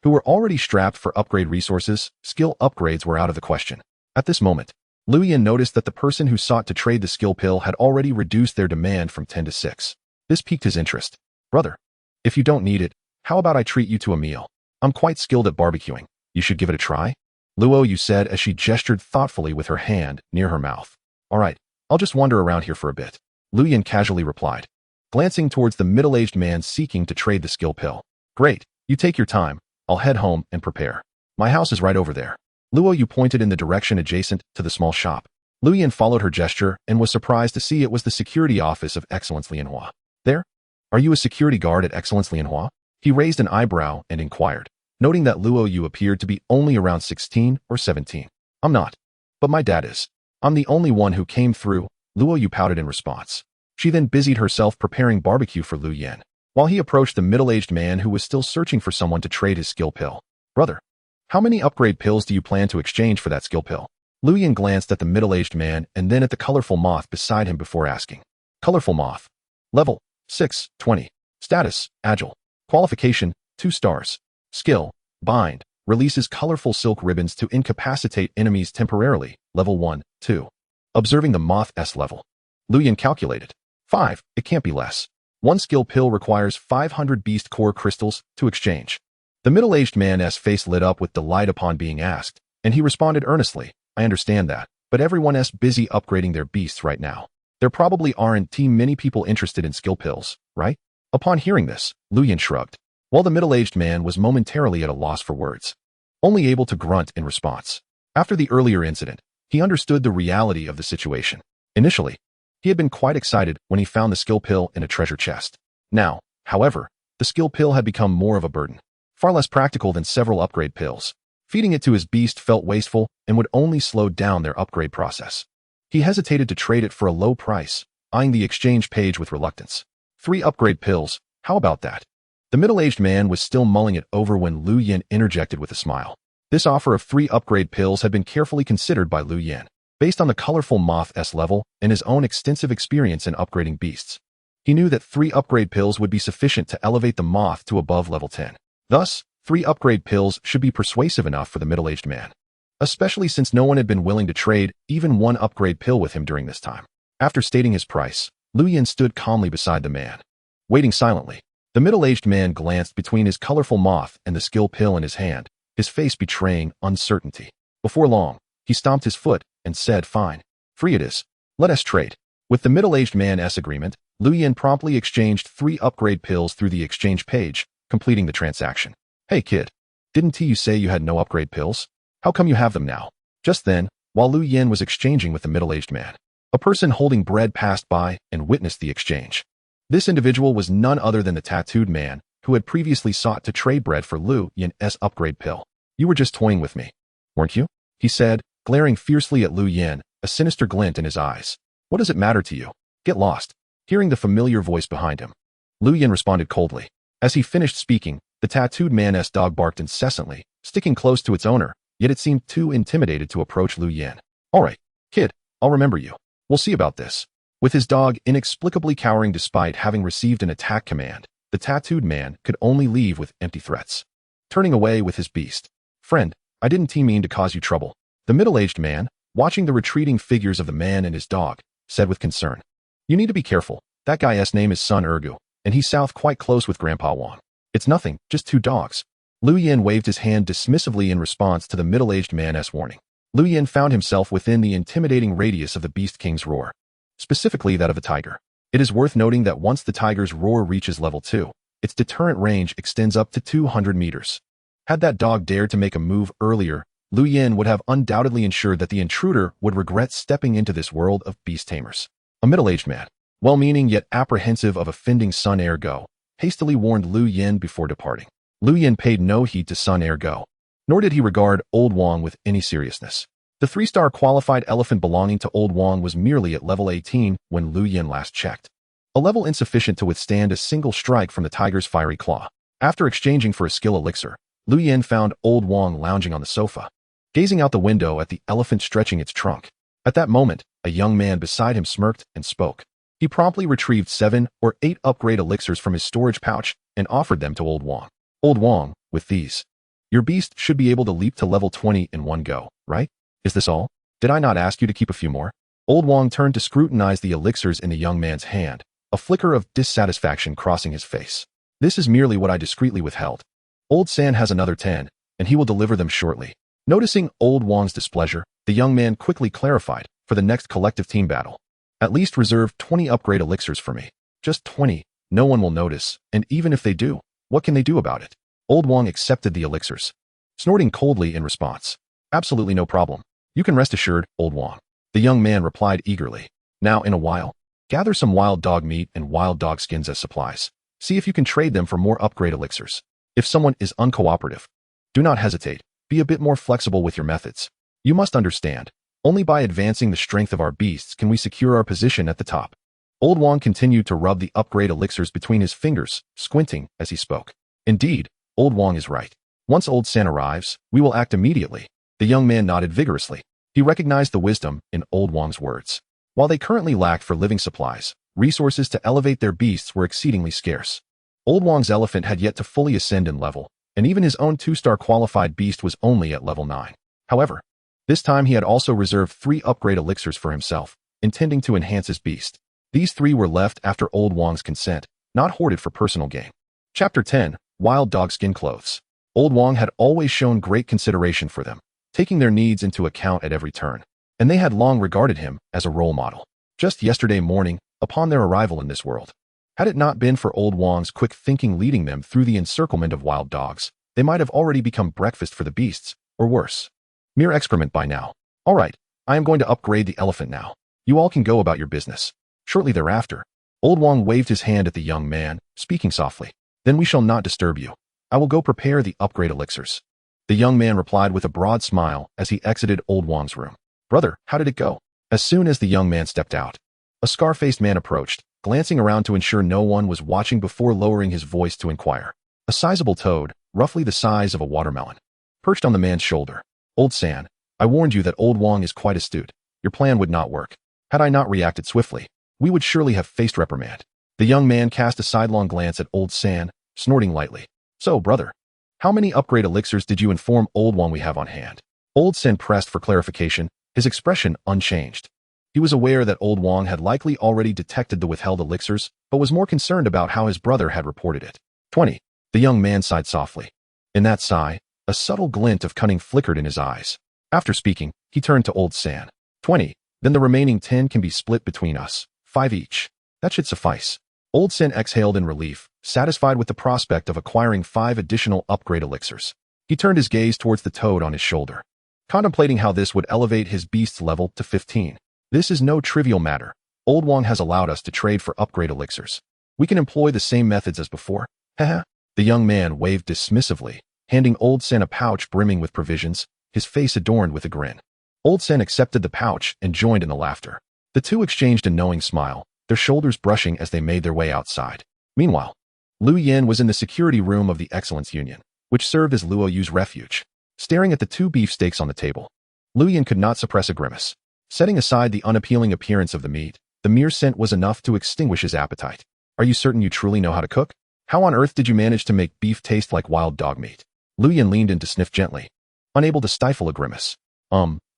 who were already strapped for upgrade resources, skill upgrades were out of the question. At this moment, Lu Yan noticed that the person who sought to trade the skill pill had already reduced their demand from 10 to 6. This piqued his interest. Brother, if you don't need it, how about I treat you to a meal? I'm quite skilled at barbecuing. You should give it a try. Luo Yu said as she gestured thoughtfully with her hand near her mouth. All right, I'll just wander around here for a bit. Lu Yan casually replied, glancing towards the middle-aged man seeking to trade the skill pill. Great, you take your time. I'll head home and prepare. My house is right over there. Luo Yu pointed in the direction adjacent to the small shop. Lu Yan followed her gesture and was surprised to see it was the security office of Excellence Lianhua. There? Are you a security guard at Excellence Lianhua? He raised an eyebrow and inquired, noting that Luo Yu appeared to be only around 16 or 17. I'm not. But my dad is. I'm the only one who came through, Luo Yu pouted in response. She then busied herself preparing barbecue for Lu Yan, while he approached the middle-aged man who was still searching for someone to trade his skill pill. Brother, how many upgrade pills do you plan to exchange for that skill pill? Lu Yan glanced at the middle-aged man and then at the colorful moth beside him before asking. Colorful moth. Level, 6, 20. Status, agile. Qualification, 2 stars. Skill, bind. Releases colorful silk ribbons to incapacitate enemies temporarily. Level 1, 2. Observing the moth's level, Lu Yan calculated. 5, it can't be less. One skill pill requires 500 beast core crystals to exchange. The middle-aged man's face lit up with delight upon being asked, and he responded earnestly, I understand that, but everyone's busy upgrading their beasts right now. There probably aren't too many people interested in skill pills, right? Upon hearing this, Lu Yan shrugged, while the middle-aged man was momentarily at a loss for words, only able to grunt in response. After the earlier incident, he understood the reality of the situation. Initially, he had been quite excited when he found the skill pill in a treasure chest. Now, however, the skill pill had become more of a burden, far less practical than several upgrade pills. Feeding it to his beast felt wasteful and would only slow down their upgrade process. He hesitated to trade it for a low price, eyeing the exchange page with reluctance. 3 upgrade pills, how about that? The middle-aged man was still mulling it over when Lu Yan interjected with a smile. This offer of 3 upgrade pills had been carefully considered by Lu Yan, based on the colorful moth's level and his own extensive experience in upgrading beasts. He knew that 3 upgrade pills would be sufficient to elevate the moth to above level 10. Thus, 3 upgrade pills should be persuasive enough for the middle-aged man, especially since no one had been willing to trade even 1 upgrade pill with him during this time. After stating his price, Lu Yan stood calmly beside the man, waiting silently. The middle-aged man glanced between his colorful moth and the skill pill in his hand, his face betraying uncertainty. Before long, he stomped his foot and said, fine, free it is. Let us trade. With the middle-aged man's agreement, Lu Yan promptly exchanged 3 upgrade pills through the exchange page, completing the transaction. Hey kid, didn't you say you had no upgrade pills? How come you have them now? Just then, while Lu Yan was exchanging with the middle-aged man, a person holding bread passed by and witnessed the exchange. This individual was none other than the tattooed man who had previously sought to trade bread for Lu Yan's upgrade pill. You were just toying with me, weren't you? He said, glaring fiercely at Lu Yan, a sinister glint in his eyes. What does it matter to you? Get lost. Hearing the familiar voice behind him, Lu Yan responded coldly. As he finished speaking, the tattooed man's dog barked incessantly, sticking close to its owner, yet it seemed too intimidated to approach Lu Yan. All right, kid, I'll remember you. We'll see about this. With his dog inexplicably cowering despite having received an attack command, the tattooed man could only leave with empty threats. Turning away with his beast. Friend, I didn't mean to cause you trouble. The middle-aged man, watching the retreating figures of the man and his dog, said with concern. You need to be careful. That guy's name is Sun Ergu, and he's south quite close with Grandpa Wang. It's nothing, just 2 dogs. Lu Yan waved his hand dismissively in response to the middle-aged man's warning. Lu Yan found himself within the intimidating radius of the Beast King's roar, specifically that of a tiger. It is worth noting that once the tiger's roar reaches level 2, its deterrent range extends up to 200 meters. Had that dog dared to make a move earlier, Lu Yan would have undoubtedly ensured that the intruder would regret stepping into this world of beast tamers. A middle-aged man, well-meaning yet apprehensive of offending Sun Ergo, hastily warned Lu Yan before departing. Lu Yin paid no heed to Sun Ergo, nor did he regard Old Wang with any seriousness. The 3-star qualified elephant belonging to Old Wang was merely at level 18 when Lu Yin last checked. A level insufficient to withstand a single strike from the tiger's fiery claw. After exchanging for a skill elixir, Lu Yin found Old Wang lounging on the sofa, gazing out the window at the elephant stretching its trunk. At that moment, a young man beside him smirked and spoke. He promptly retrieved 7 or 8 upgrade elixirs from his storage pouch and offered them to Old Wang. Old Wang, with these, your beast should be able to leap to level 20 in one go, right? Is this all? Did I not ask you to keep a few more? Old Wang turned to scrutinize the elixirs in the young man's hand, a flicker of dissatisfaction crossing his face. This is merely what I discreetly withheld. Old San has another 10, and he will deliver them shortly. Noticing Old Wang's displeasure, the young man quickly clarified, for the next collective team battle. At least reserve 20 upgrade elixirs for me. Just 20, no one will notice, and even if they do, what can they do about it? Old Wang accepted the elixirs, snorting coldly in response. Absolutely no problem. You can rest assured, Old Wang. The young man replied eagerly. Now, in a while, gather some wild dog meat and wild dog skins as supplies. See if you can trade them for more upgrade elixirs. If someone is uncooperative, do not hesitate. Be a bit more flexible with your methods. You must understand, only by advancing the strength of our beasts can we secure our position at the top. Old Wang continued to rub the upgrade elixirs between his fingers, squinting as he spoke. Indeed, Old Wang is right. Once Old San arrives, we will act immediately. The young man nodded vigorously. He recognized the wisdom in Old Wang's words. While they currently lacked for living supplies, resources to elevate their beasts were exceedingly scarce. Old Wang's elephant had yet to fully ascend in level, and even his own 2-star qualified beast was only at level 9. However, this time he had also reserved 3 upgrade elixirs for himself, intending to enhance his beast. These 3 were left after Old Wang's consent, not hoarded for personal gain. Chapter 10, Wild Dog Skin Clothes. Old Wang had always shown great consideration for them, taking their needs into account at every turn, and they had long regarded him as a role model. Just yesterday morning, upon their arrival in this world, had it not been for Old Wang's quick thinking leading them through the encirclement of wild dogs, they might have already become breakfast for the beasts, or worse, mere excrement by now. All right, I am going to upgrade the elephant now. You all can go about your business. Shortly thereafter, Old Wang waved his hand at the young man, speaking softly. Then we shall not disturb you. I will go prepare the upgrade elixirs. The young man replied with a broad smile as he exited Old Wang's room. Brother, how did it go? As soon as the young man stepped out, a scar-faced man approached, glancing around to ensure no one was watching before lowering his voice to inquire. A sizable toad, roughly the size of a watermelon, perched on the man's shoulder. Old San, I warned you that Old Wang is quite astute. Your plan would not work. Had I not reacted swiftly, we would surely have faced reprimand. The young man cast a sidelong glance at Old San, snorting lightly. So, brother, how many upgrade elixirs did you inform Old Wang we have on hand? Old San pressed for clarification, his expression unchanged. He was aware that Old Wang had likely already detected the withheld elixirs, but was more concerned about how his brother had reported it. 20. The young man sighed softly. In that sigh, a subtle glint of cunning flickered in his eyes. After speaking, he turned to Old San. 20. Then the remaining 10 can be split between us, 5 each. That should suffice. Old San exhaled in relief, satisfied with the prospect of acquiring 5 additional upgrade elixirs. He turned his gaze towards the toad on his shoulder, contemplating how this would elevate his beast's level to 15. This is no trivial matter. Old Wang has allowed us to trade for upgrade elixirs. We can employ the same methods as before. Haha. The young man waved dismissively, handing Old Sen a pouch brimming with provisions, his face adorned with a grin. Old Sen accepted the pouch and joined in the laughter. The two exchanged a knowing smile, their shoulders brushing as they made their way outside. Meanwhile, Lu Yin was in the security room of the Excellence Union, which served as Luo Yu's refuge. Staring at the 2 beefsteaks on the table, Lu Yin could not suppress a grimace. Setting aside the unappealing appearance of the meat, the mere scent was enough to extinguish his appetite. Are you certain you truly know how to cook? How on earth did you manage to make beef taste like wild dog meat? Lu Yin leaned in to sniff gently, unable to stifle a grimace.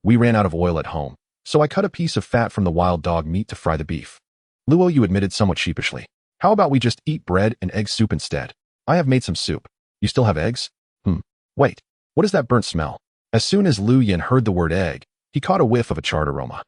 We ran out of oil at home, so I cut a piece of fat from the wild dog meat to fry the beef. Luo Yu admitted somewhat sheepishly. How about we just eat bread and egg soup instead? I have made some soup. You still have eggs? Wait, what is that burnt smell? As soon as Lu Yin heard the word egg, he caught a whiff of a charred aroma.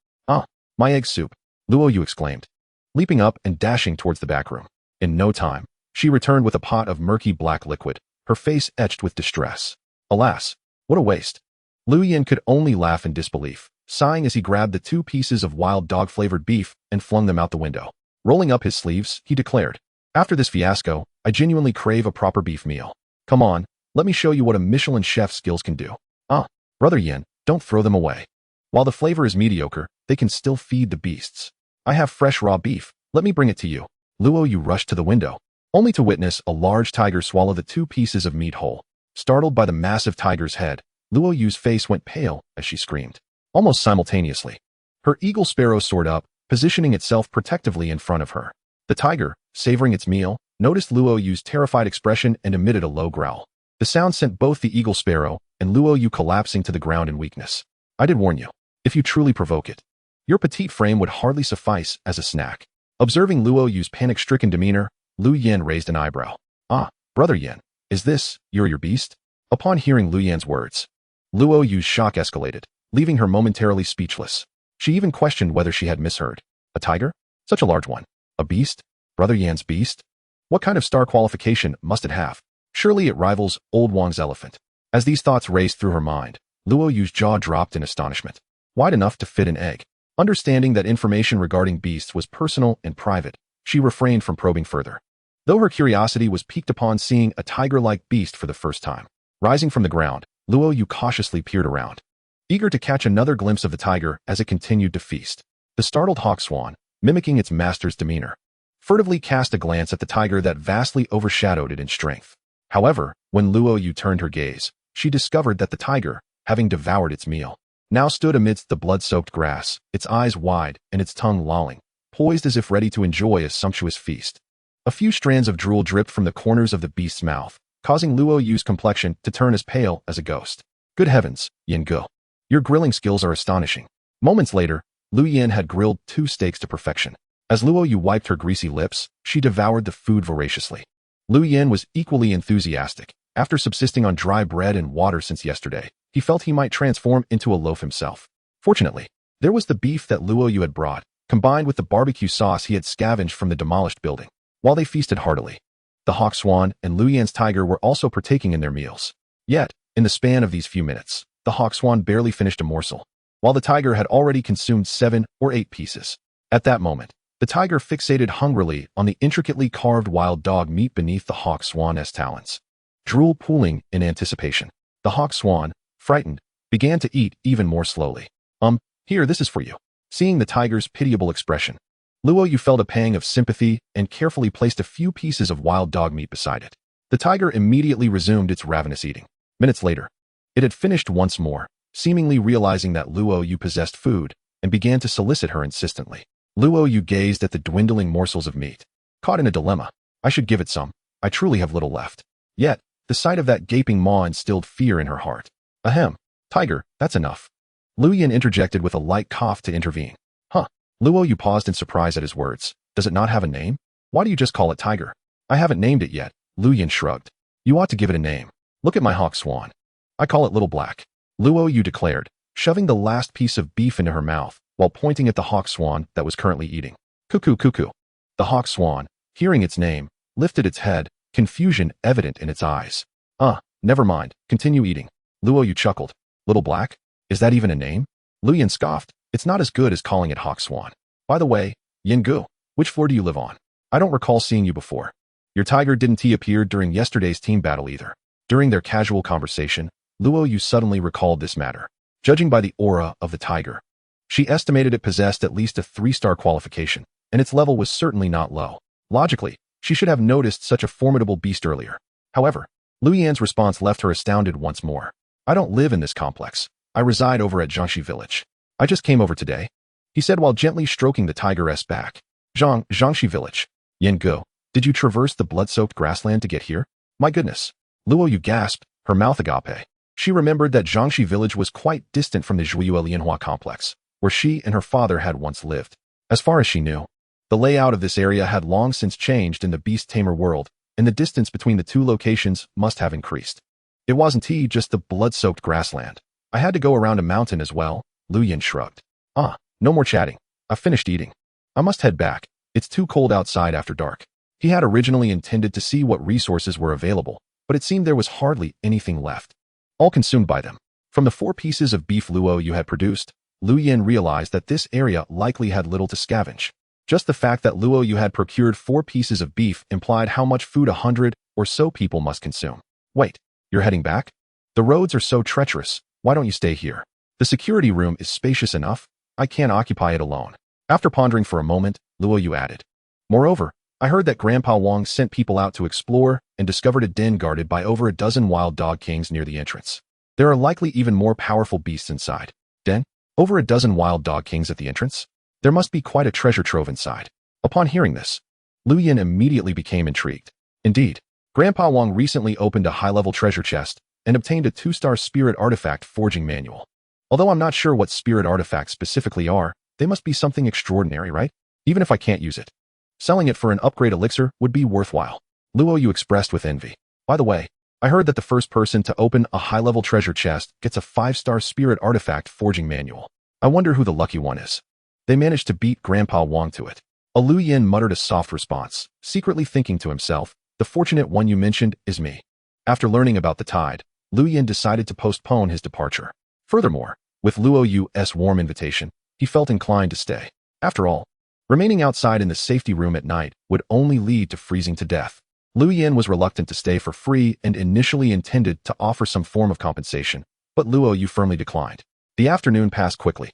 My egg soup, Luo Yu exclaimed, leaping up and dashing towards the back room. In no time, she returned with a pot of murky black liquid, her face etched with distress. Alas, what a waste. Lu Yin could only laugh in disbelief, sighing as he grabbed the 2 pieces of wild dog-flavored beef and flung them out the window. Rolling up his sleeves, he declared, After this fiasco, I genuinely crave a proper beef meal. Come on, let me show you what a Michelin chef's skills can do. Ah, Brother Yin, don't throw them away. While the flavor is mediocre, they can still feed the beasts. I have fresh raw beef, let me bring it to you. Luo Yu rushed to the window, only to witness a large tiger swallow the 2 pieces of meat whole. Startled by the massive tiger's head, Luo Yu's face went pale as she screamed. Almost simultaneously, her eagle sparrow soared up, positioning itself protectively in front of her. The tiger, savoring its meal, noticed Luo Yu's terrified expression and emitted a low growl. The sound sent both the eagle sparrow and Luo Yu collapsing to the ground in weakness. I did warn you, if you truly provoke it, your petite frame would hardly suffice as a snack. Observing Luo Yu's panic-stricken demeanor, Lu Yan raised an eyebrow. Ah, Brother Yan, is this your beast? Upon hearing Lu Yan's words, Luo Yu's shock escalated, leaving her momentarily speechless. She even questioned whether she had misheard. A tiger? Such a large one. A beast? Brother Yan's beast? What kind of star qualification must it have? Surely it rivals Old Wang's elephant. As these thoughts raced through her mind, Luo Yu's jaw dropped in astonishment. Wide enough to fit an egg. Understanding that information regarding beasts was personal and private, she refrained from probing further. Though her curiosity was piqued upon seeing a tiger-like beast for the first time. Rising from the ground, Luo Yu cautiously peered around, eager to catch another glimpse of the tiger as it continued to feast. The startled hawk swan, mimicking its master's demeanor, furtively cast a glance at the tiger that vastly overshadowed it in strength. However, when Luo Yu turned her gaze, she discovered that the tiger, having devoured its meal, now stood amidst the blood-soaked grass, its eyes wide and its tongue lolling, poised as if ready to enjoy a sumptuous feast. A few strands of drool dripped from the corners of the beast's mouth, causing Luo Yu's complexion to turn as pale as a ghost. Good heavens, Yin Gu. Your grilling skills are astonishing. Moments later, Lu Yan had grilled 2 steaks to perfection. As Luo Yu wiped her greasy lips, she devoured the food voraciously. Lu Yan was equally enthusiastic. After subsisting on dry bread and water since yesterday, he felt he might transform into a loaf himself. Fortunately, there was the beef that Luo Yu had brought, combined with the barbecue sauce he had scavenged from the demolished building. While they feasted heartily, the hawk swan and Lu Yan's tiger were also partaking in their meals. Yet, in the span of these few minutes, the hawk swan barely finished a morsel, while the tiger had already consumed 7 or 8 pieces. At that moment, the tiger fixated hungrily on the intricately carved wild dog meat beneath the hawk swan's talons. Drool pooling in anticipation, the hawk swan, frightened, began to eat even more slowly. Here, this is for you. Seeing the tiger's pitiable expression, Luo Yu felt a pang of sympathy and carefully placed a few pieces of wild dog meat beside it. The tiger immediately resumed its ravenous eating. Minutes later, it had finished once more, seemingly realizing that Luo Yu possessed food, and began to solicit her insistently. Luo Yu gazed at the dwindling morsels of meat. Caught in a dilemma. I should give it some. I truly have little left. Yet, the sight of that gaping maw instilled fear in her heart. Ahem. Tiger, that's enough. Lu Yan interjected with a light cough to intervene. Huh. Luo Yu paused in surprise at his words. Does it not have a name? Why do you just call it tiger? I haven't named it yet. Lu Yan shrugged. You ought to give it a name. Look at my hawk swan. I call it Little Black. Luo Yu declared, shoving the last piece of beef into her mouth, while pointing at the hawk swan that was currently eating. Cuckoo, cuckoo. The hawk swan, hearing its name, lifted its head, confusion evident in its eyes. Never mind, continue eating. Luo Yu chuckled. Little Black? Is that even a name? Lu Yan scoffed. It's not as good as calling it hawk swan. By the way, Yin Gu, which floor do you live on? I don't recall seeing you before. Your tiger didn't appear during yesterday's team battle either. During their casual conversation, Luo Yu suddenly recalled this matter. Judging by the aura of the tiger, she estimated it possessed at least a 3-star qualification, and its level was certainly not low. Logically, she should have noticed such a formidable beast earlier. However, Lu Yan's response left her astounded once more. I don't live in this complex. I reside over at Jiangxi village. I just came over today, he said while gently stroking the tiger's back. Jiangxi village. Yin Gu, did you traverse the blood-soaked grassland to get here? My goodness. Luo Yu gasped, her mouth agape. She remembered that Jiangxi village was quite distant from the Zhuiyue Lianhua complex, where she and her father had once lived. As far as she knew, the layout of this area had long since changed in the beast tamer world, and the distance between the 2 locations must have increased. It wasn't just the blood-soaked grassland. I had to go around a mountain as well. Lu Yan shrugged. No more chatting. I've finished eating. I must head back. It's too cold outside after dark. He had originally intended to see what resources were available, but it seemed there was hardly anything left. All consumed by them. From the 4 pieces of beef Luo Yu had produced, Lu Yan realized that this area likely had little to scavenge. Just the fact that Luo Yu had procured 4 pieces of beef implied how much food 100 or so people must consume. Wait, you're heading back? The roads are so treacherous. Why don't you stay here? The security room is spacious enough. I can't occupy it alone. After pondering for a moment, Luo Yu added. Moreover, I heard that Grandpa Wang sent people out to explore and discovered a den guarded by over a dozen wild dog kings near the entrance. There are likely even more powerful beasts inside. Den? Over a dozen wild dog kings at the entrance? There must be quite a treasure trove inside. Upon hearing this, Lu Yin immediately became intrigued. Indeed, Grandpa Wang recently opened a high-level treasure chest and obtained a 2-star spirit artifact forging manual. Although I'm not sure what spirit artifacts specifically are, they must be something extraordinary, right? Even if I can't use it. Selling it for an upgrade elixir would be worthwhile. Luo Yu expressed with envy. By the way, I heard that the first person to open a high-level treasure chest gets a 5-star spirit artifact forging manual. I wonder who the lucky one is. They managed to beat Grandpa Wang to it. Lu Yin muttered a soft response, secretly thinking to himself, the fortunate one you mentioned is me. After learning about the tide, Lu Yin decided to postpone his departure. Furthermore, with Luo Yu's warm invitation, he felt inclined to stay. After all, remaining outside in the safety room at night would only lead to freezing to death. Lu Yin was reluctant to stay for free and initially intended to offer some form of compensation, but Luo Yu firmly declined. The afternoon passed quickly.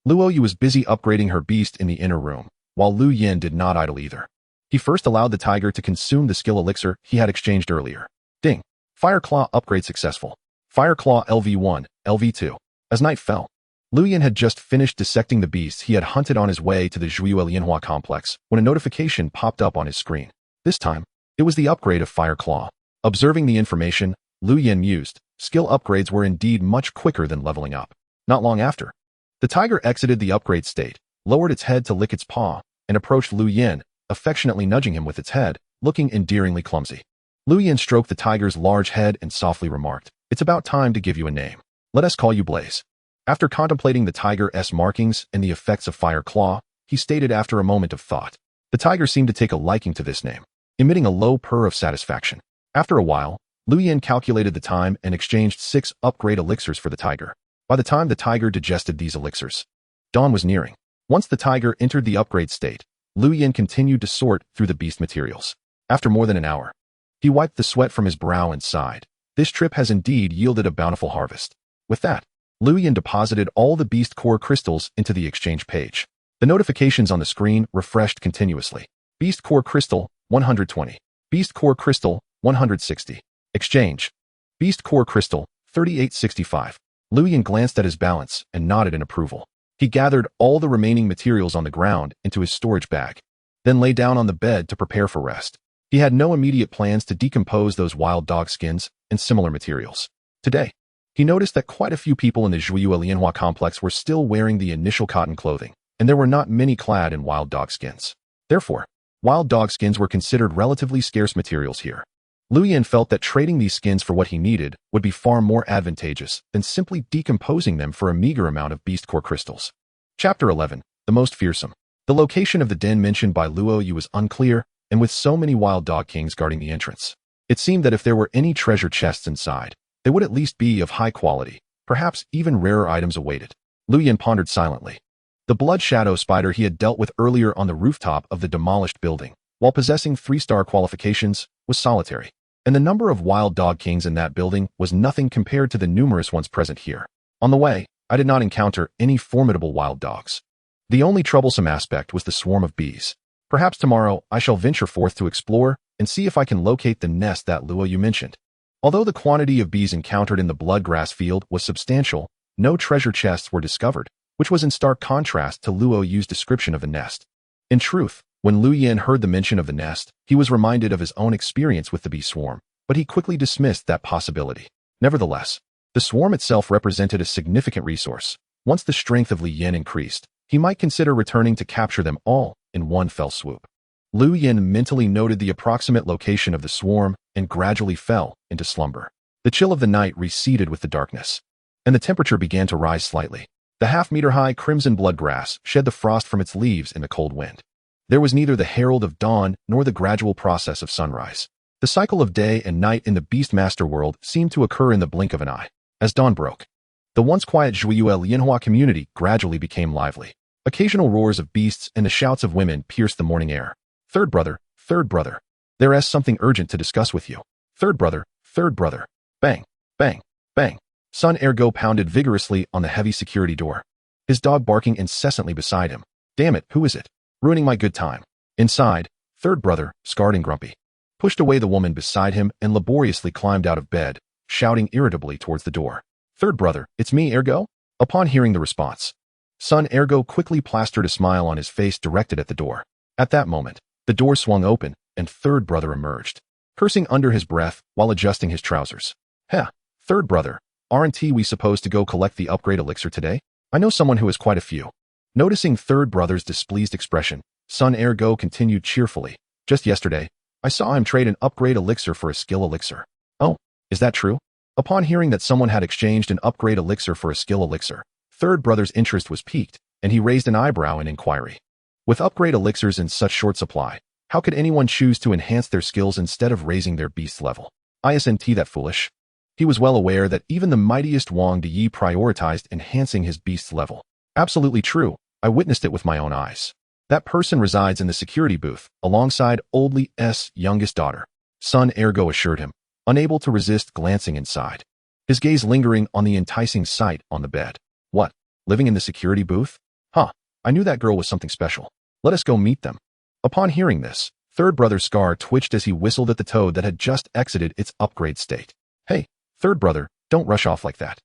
Luo Yu was busy upgrading her beast in the inner room, while Lu Yin did not idle either. He first allowed the tiger to consume the skill elixir he had exchanged earlier. Ding! Fire Claw upgrade successful. Fire Claw LV1, LV2. As night fell, Lu Yin had just finished dissecting the beasts he had hunted on his way to the Zhuyu Lianhua complex when a notification popped up on his screen. This time, it was the upgrade of Fire Claw. Observing the information, Lu Yin mused, skill upgrades were indeed much quicker than leveling up. Not long after, the tiger exited the upgrade state, lowered its head to lick its paw, and approached Lu Yin, affectionately nudging him with its head, looking endearingly clumsy. Lu Yin stroked the tiger's large head and softly remarked, "It's about time to give you a name. Let us call you Blaze." After contemplating the tiger's markings and the effects of Fire Claw, he stated after a moment of thought. The tiger seemed to take a liking to this name, emitting a low purr of satisfaction. After a while, Lu Yin calculated the time and exchanged 6 upgrade elixirs for the tiger. By the time the tiger digested these elixirs, dawn was nearing. Once the tiger entered the upgrade state, Lu Yin continued to sort through the beast materials. After more than an hour, he wiped the sweat from his brow and sighed. This trip has indeed yielded a bountiful harvest. With that, Lu Yin deposited all the beast core crystals into the exchange page. The notifications on the screen refreshed continuously. Beast core crystal, 120. Beast core crystal, 160. Exchange. Beast core crystal, 3865. Lu Yin glanced at his balance and nodded in approval. He gathered all the remaining materials on the ground into his storage bag, then lay down on the bed to prepare for rest. He had no immediate plans to decompose those wild dog skins and similar materials. Today, he noticed that quite a few people in the Zhuyu Lianhua complex were still wearing the initial cotton clothing, and there were not many clad in wild dog skins. Therefore, wild dog skins were considered relatively scarce materials here. Lu Yin felt that trading these skins for what he needed would be far more advantageous than simply decomposing them for a meager amount of beast core crystals. Chapter 11. The Most Fearsome. The location of the den mentioned by Luo Yu was unclear, and with so many wild dog kings guarding the entrance, it seemed that if there were any treasure chests inside, they would at least be of high quality, perhaps even rarer items awaited. Lu Yin pondered silently. The blood shadow spider he had dealt with earlier on the rooftop of the demolished building, while possessing 3-star qualifications, was solitary, and the number of wild dog kings in that building was nothing compared to the numerous ones present here. On the way, I did not encounter any formidable wild dogs. The only troublesome aspect was the swarm of bees. Perhaps tomorrow I shall venture forth to explore and see if I can locate the nest that Luo Yu mentioned. Although the quantity of bees encountered in the bloodgrass field was substantial, no treasure chests were discovered, which was in stark contrast to Luo Yu's description of the nest. In truth, when Lu Yin heard the mention of the nest, he was reminded of his own experience with the bee swarm, but he quickly dismissed that possibility. Nevertheless, the swarm itself represented a significant resource. Once the strength of Lu Yin increased, he might consider returning to capture them all in one fell swoop. Lu Yin mentally noted the approximate location of the swarm and gradually fell into slumber. The chill of the night receded with the darkness, and the temperature began to rise slightly. The half-meter-high crimson bloodgrass shed the frost from its leaves in the cold wind. There was neither the herald of dawn nor the gradual process of sunrise. The cycle of day and night in the Beastmaster world seemed to occur in the blink of an eye. As dawn broke, the once quiet Zhuyu Lianhua community gradually became lively. Occasional roars of beasts and the shouts of women pierced the morning air. Third brother, there is something urgent to discuss with you. Third brother, Third brother. Bang, bang, bang. Sun Ergo pounded vigorously on the heavy security door, his dog barking incessantly beside him. Damn it, who is it? Ruining my good time. Inside, third brother, scarred and grumpy, pushed away the woman beside him and laboriously climbed out of bed, shouting irritably towards the door. Third brother, it's me, Ergo? Upon hearing the response, Sun Ergo quickly plastered a smile on his face directed at the door. At that moment, the door swung open and third brother emerged, cursing under his breath while adjusting his trousers. Heh, third brother, aren't we supposed to go collect the upgrade elixir today? I know someone who has quite a few. Noticing third brother's displeased expression, Sun Ergo continued cheerfully. Just yesterday, I saw him trade an upgrade elixir for a skill elixir. Oh, is that true? Upon hearing that someone had exchanged an upgrade elixir for a skill elixir, third brother's interest was piqued, and he raised an eyebrow in inquiry. With upgrade elixirs in such short supply, how could anyone choose to enhance their skills instead of raising their beast level? Isn't that foolish? He was well aware that even the mightiest Wang Di prioritized enhancing his beast's level. Absolutely true. I witnessed it with my own eyes. That person resides in the security booth, alongside Old Li's youngest daughter. Sun Ergo assured him, unable to resist glancing inside, his gaze lingering on the enticing sight on the bed. What? Living in the security booth? Huh, I knew that girl was something special. Let us go meet them. Upon hearing this, third brother Scar twitched as he whistled at the toad that had just exited its upgrade state. Hey, third brother, don't rush off like that.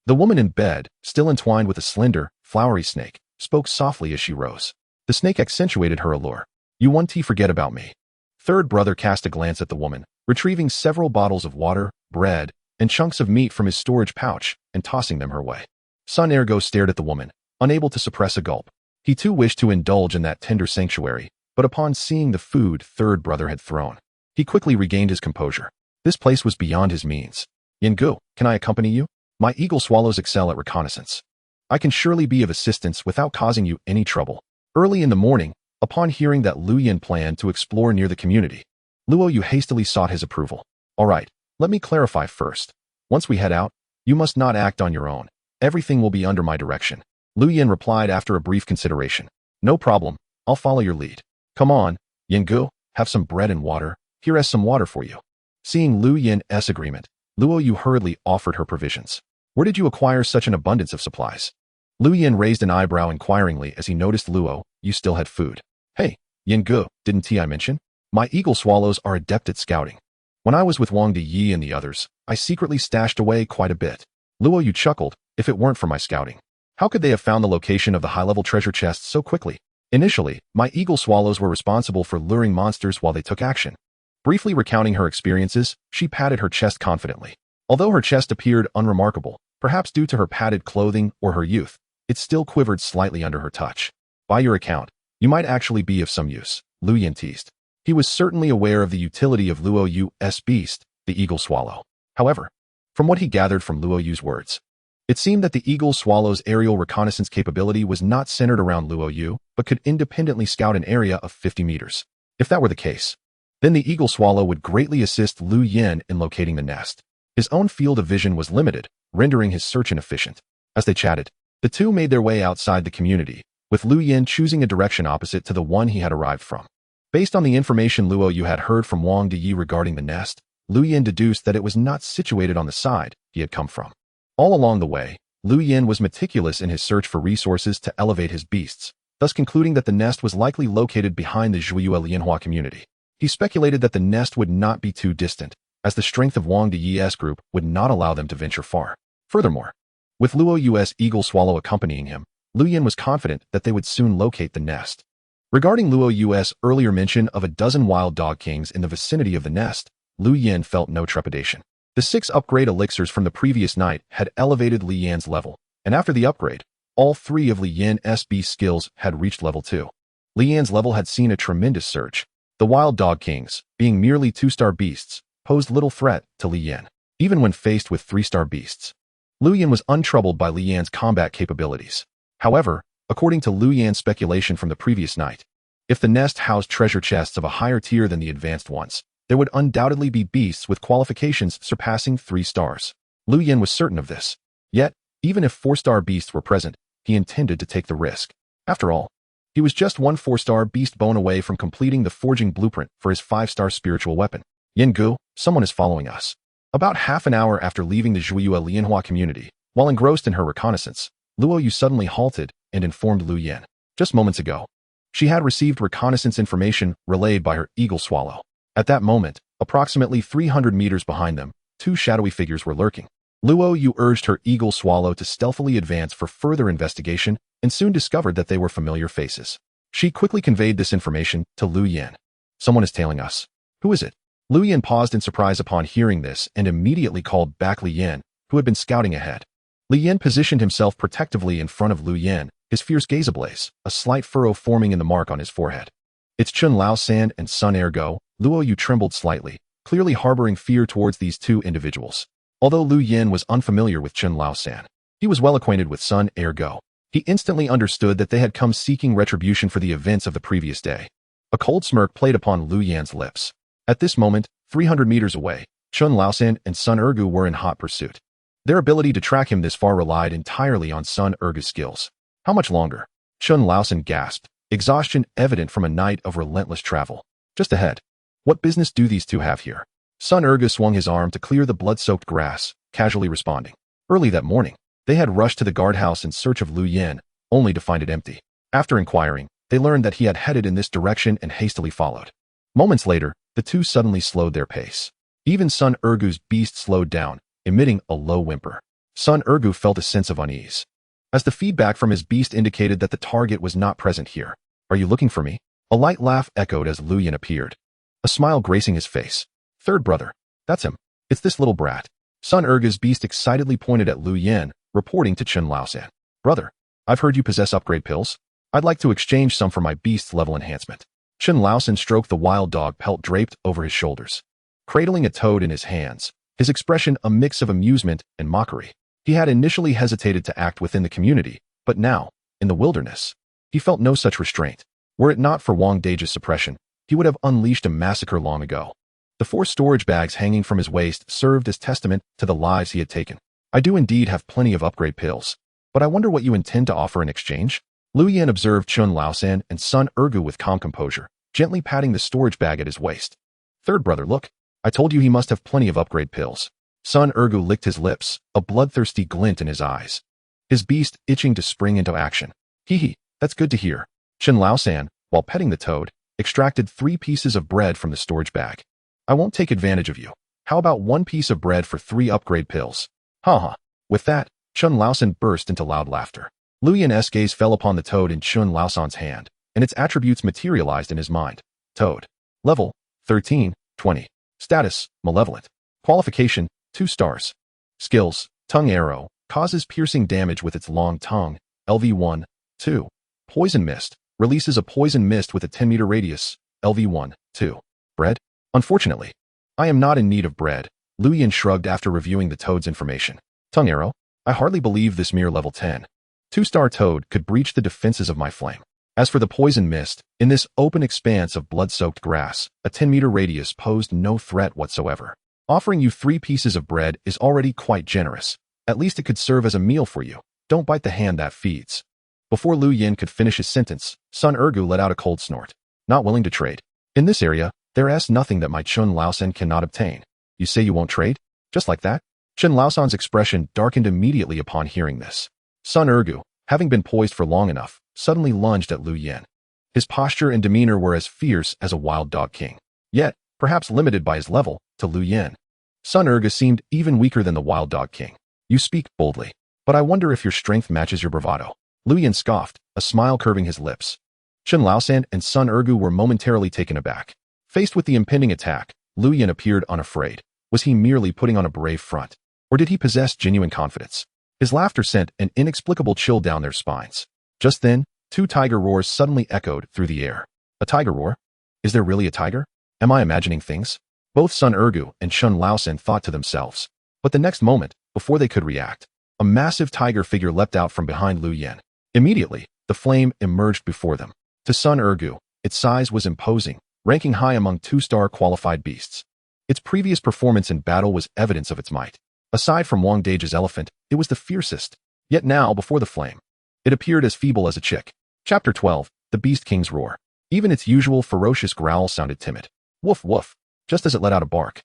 The woman in bed, still entwined with a slender, flowery snake, spoke softly as she rose. The snake accentuated her allure. You want to forget about me. Third brother cast a glance at the woman, retrieving several bottles of water, bread, and chunks of meat from his storage pouch and tossing them her way. Sun Ergo stared at the woman, unable to suppress a gulp. He too wished to indulge in that tender sanctuary, but upon seeing the food third brother had thrown, he quickly regained his composure. This place was beyond his means. Yingu, can I accompany you? My eagle swallows excel at reconnaissance. I can surely be of assistance without causing you any trouble. Early in the morning, upon hearing that Lu Yin planned to explore near the community, Luo Yu hastily sought his approval. All right, let me clarify first. Once we head out, you must not act on your own. Everything will be under my direction. Lu Yin replied after a brief consideration. No problem, I'll follow your lead. Come on, Yingu, have some bread and water. Here is some water for you. Seeing Lu Yin's agreement, Luo Yu hurriedly offered her provisions. Where did you acquire such an abundance of supplies? Lu Yin raised an eyebrow inquiringly as he noticed Luo Yu still had food. Hey, Yingu, didn't I mention? My eagle swallows are adept at scouting. When I was with Wang Di and the others, I secretly stashed away quite a bit. Luo Yu chuckled. If it weren't for my scouting, how could they have found the location of the high-level treasure chests so quickly? Initially, my eagle swallows were responsible for luring monsters while they took action. Briefly recounting her experiences, she patted her chest confidently. Although her chest appeared unremarkable, perhaps due to her padded clothing or her youth, it still quivered slightly under her touch. By your account, you might actually be of some use, Lu Yin teased. He was certainly aware of the utility of Luo Yu's beast, the eagle swallow. However, from what he gathered from Luo Yu's words, it seemed that the eagle swallow's aerial reconnaissance capability was not centered around Luo Yu, but could independently scout an area of 50 meters. If that were the case, then the eagle swallow would greatly assist Lu Yin in locating the nest. His own field of vision was limited, rendering his search inefficient. As they chatted, the two made their way outside the community, with Lu Yin choosing a direction opposite to the one he had arrived from. Based on the information Luo Yu had heard from Wang Di regarding the nest, Lu Yin deduced that it was not situated on the side he had come from. All along the way, Lu Yin was meticulous in his search for resources to elevate his beasts, thus concluding that the nest was likely located behind the Zhuiyue Lianhua community. He speculated that the nest would not be too distant, as the strength of Wang Di's group would not allow them to venture far. Furthermore, with Luo Yu's eagle swallow accompanying him, Lu Yin was confident that they would soon locate the nest. Regarding Luo Yu's earlier mention of a dozen wild dog kings in the vicinity of the nest, Lu Yin felt no trepidation. The 6 upgrade elixirs from the previous night had elevated Li Yan's level, and after the upgrade, all 3 of Li Yan's beast skills had reached level 2. Li Yan's level had seen a tremendous surge. The wild dog kings, being merely 2-star beasts, posed little threat to Li Yan, even when faced with 3-star beasts. Lu Yan was untroubled by Li Yan's combat capabilities. However, according to Lu Yan's speculation from the previous night, if the nest housed treasure chests of a higher tier than the advanced ones, there would undoubtedly be beasts with qualifications surpassing 3 stars. Lu Yan was certain of this. Yet, even if 4-star beasts were present, he intended to take the risk. After all, he was just 1 4-star beast bone away from completing the forging blueprint for his 5-star spiritual weapon. Yingu, someone is following us. About half an hour after leaving the Zhuiyue Lianhua community, while engrossed in her reconnaissance, Luo Yu suddenly halted and informed Lu Yan. Just moments ago, she had received reconnaissance information relayed by her eagle swallow. At that moment, approximately 300 meters behind them, two shadowy figures were lurking. Luo Yu urged her eagle swallow to stealthily advance for further investigation and soon discovered that they were familiar faces. She quickly conveyed this information to Lu Yan. Someone is tailing us. Who is it? Lu Yan paused in surprise upon hearing this and immediately called back Li Yan, who had been scouting ahead. Li Yan positioned himself protectively in front of Lu Yan, his fierce gaze ablaze, a slight furrow forming in the mark on his forehead. It's Chun Lao San and Sun Ergo. Luo Yu trembled slightly, clearly harboring fear towards these two individuals. Although Lu Yan was unfamiliar with Chun Lao San, he was well acquainted with Sun Ergo. He instantly understood that they had come seeking retribution for the events of the previous day. A cold smirk played upon Lu Yan's lips. At this moment, 300 meters away, Chun Lao San and Sun Ergo were in hot pursuit. Their ability to track him this far relied entirely on Sun Ergo's skills. How much longer? Chun Lao San gasped, exhaustion evident from a night of relentless travel. Just ahead. What business do these two have here? Sun Ergo swung his arm to clear the blood-soaked grass, casually responding. Early that morning, they had rushed to the guardhouse in search of Lu Yan, only to find it empty. After inquiring, they learned that he had headed in this direction and hastily followed. Moments later, the two suddenly slowed their pace. Even Sun Ergo's beast slowed down, emitting a low whimper. Sun Ergo felt a sense of unease, as the feedback from his beast indicated that the target was not present here. Are you looking for me? A light laugh echoed as Lu Yan appeared, a smile gracing his face. Third brother. That's him. It's this little brat. Sun Ergo's beast excitedly pointed at Lu Yan, reporting to Chun Lao San. Brother, I've heard you possess upgrade pills. I'd like to exchange some for my beast's level enhancement. Chun Lao San stroked the wild dog pelt draped over his shoulders, cradling a toad in his hands, his expression a mix of amusement and mockery. He had initially hesitated to act within the community, but now, in the wilderness, he felt no such restraint. Were it not for Wang Deji's suppression, he would have unleashed a massacre long ago. The 4 storage bags hanging from his waist served as testament to the lives he had taken. I do indeed have plenty of upgrade pills, but I wonder what you intend to offer in exchange? Lu Yan observed Chun Lao San and Sun Ergo with calm composure, gently patting the storage bag at his waist. Third brother, look. I told you he must have plenty of upgrade pills. Sun Ergo licked his lips, a bloodthirsty glint in his eyes, his beast itching to spring into action. Hee, that's good to hear. Chun Lao San, while petting the toad, extracted 3 pieces of bread from the storage bag. I won't take advantage of you. How about 1 piece of bread for 3 upgrade pills? Ha. With that, Chun Lao San burst into loud laughter. Lu Yan's gaze fell upon the toad in Chun Lao San's hand, and its attributes materialized in his mind. Toad. Level, 13, 20. Status, malevolent. Qualification, 2 stars. Skills, tongue arrow, causes piercing damage with its long tongue, LV1, 2. Poison mist, releases a poison mist with a 10-meter radius, LV1, 2. Bread? Unfortunately, I am not in need of bread. Lu Yan shrugged after reviewing the toad's information. Tongue arrow? I hardly believe this mere level 10. 2-star toad could breach the defenses of my flame. As for the poison mist, in this open expanse of blood-soaked grass, a 10-meter radius posed no threat whatsoever. Offering you 3 pieces of bread is already quite generous. At least it could serve as a meal for you. Don't bite the hand that feeds. Before Lu Yan could finish his sentence, Sun Ergo let out a cold snort. Not willing to trade. In this area, there is nothing that my Chun Lao San cannot obtain. You say you won't trade? Just like that? Chun Lao San's expression darkened immediately upon hearing this. Sun Ergo, having been poised for long enough, suddenly lunged at Lu Yan. His posture and demeanor were as fierce as a wild dog king. Yet, perhaps limited by his level, to Lu Yan. Sun Ergo seemed even weaker than the wild dog king. You speak boldly, but I wonder if your strength matches your bravado. Lu Yan scoffed, a smile curving his lips. Chun Lao San and Sun Ergo were momentarily taken aback. Faced with the impending attack, Lu Yan appeared unafraid. Was he merely putting on a brave front? Or did he possess genuine confidence? His laughter sent an inexplicable chill down their spines. Just then, 2 tiger roars suddenly echoed through the air. A tiger roar? Is there really a tiger? Am I imagining things? Both Sun Ergo and Chun Lao San thought to themselves. But the next moment, before they could react, a massive tiger figure leapt out from behind Lu Yan. Immediately, the flame emerged before them. To Sun Ergo, its size was imposing, ranking high among 2-star qualified beasts. Its previous performance in battle was evidence of its might. Aside from Wang Deji's elephant, it was the fiercest. Yet now, before the flame, it appeared as feeble as a chick. Chapter 12, The Beast King's Roar. Even its usual ferocious growl sounded timid. Woof woof, just as it let out a bark.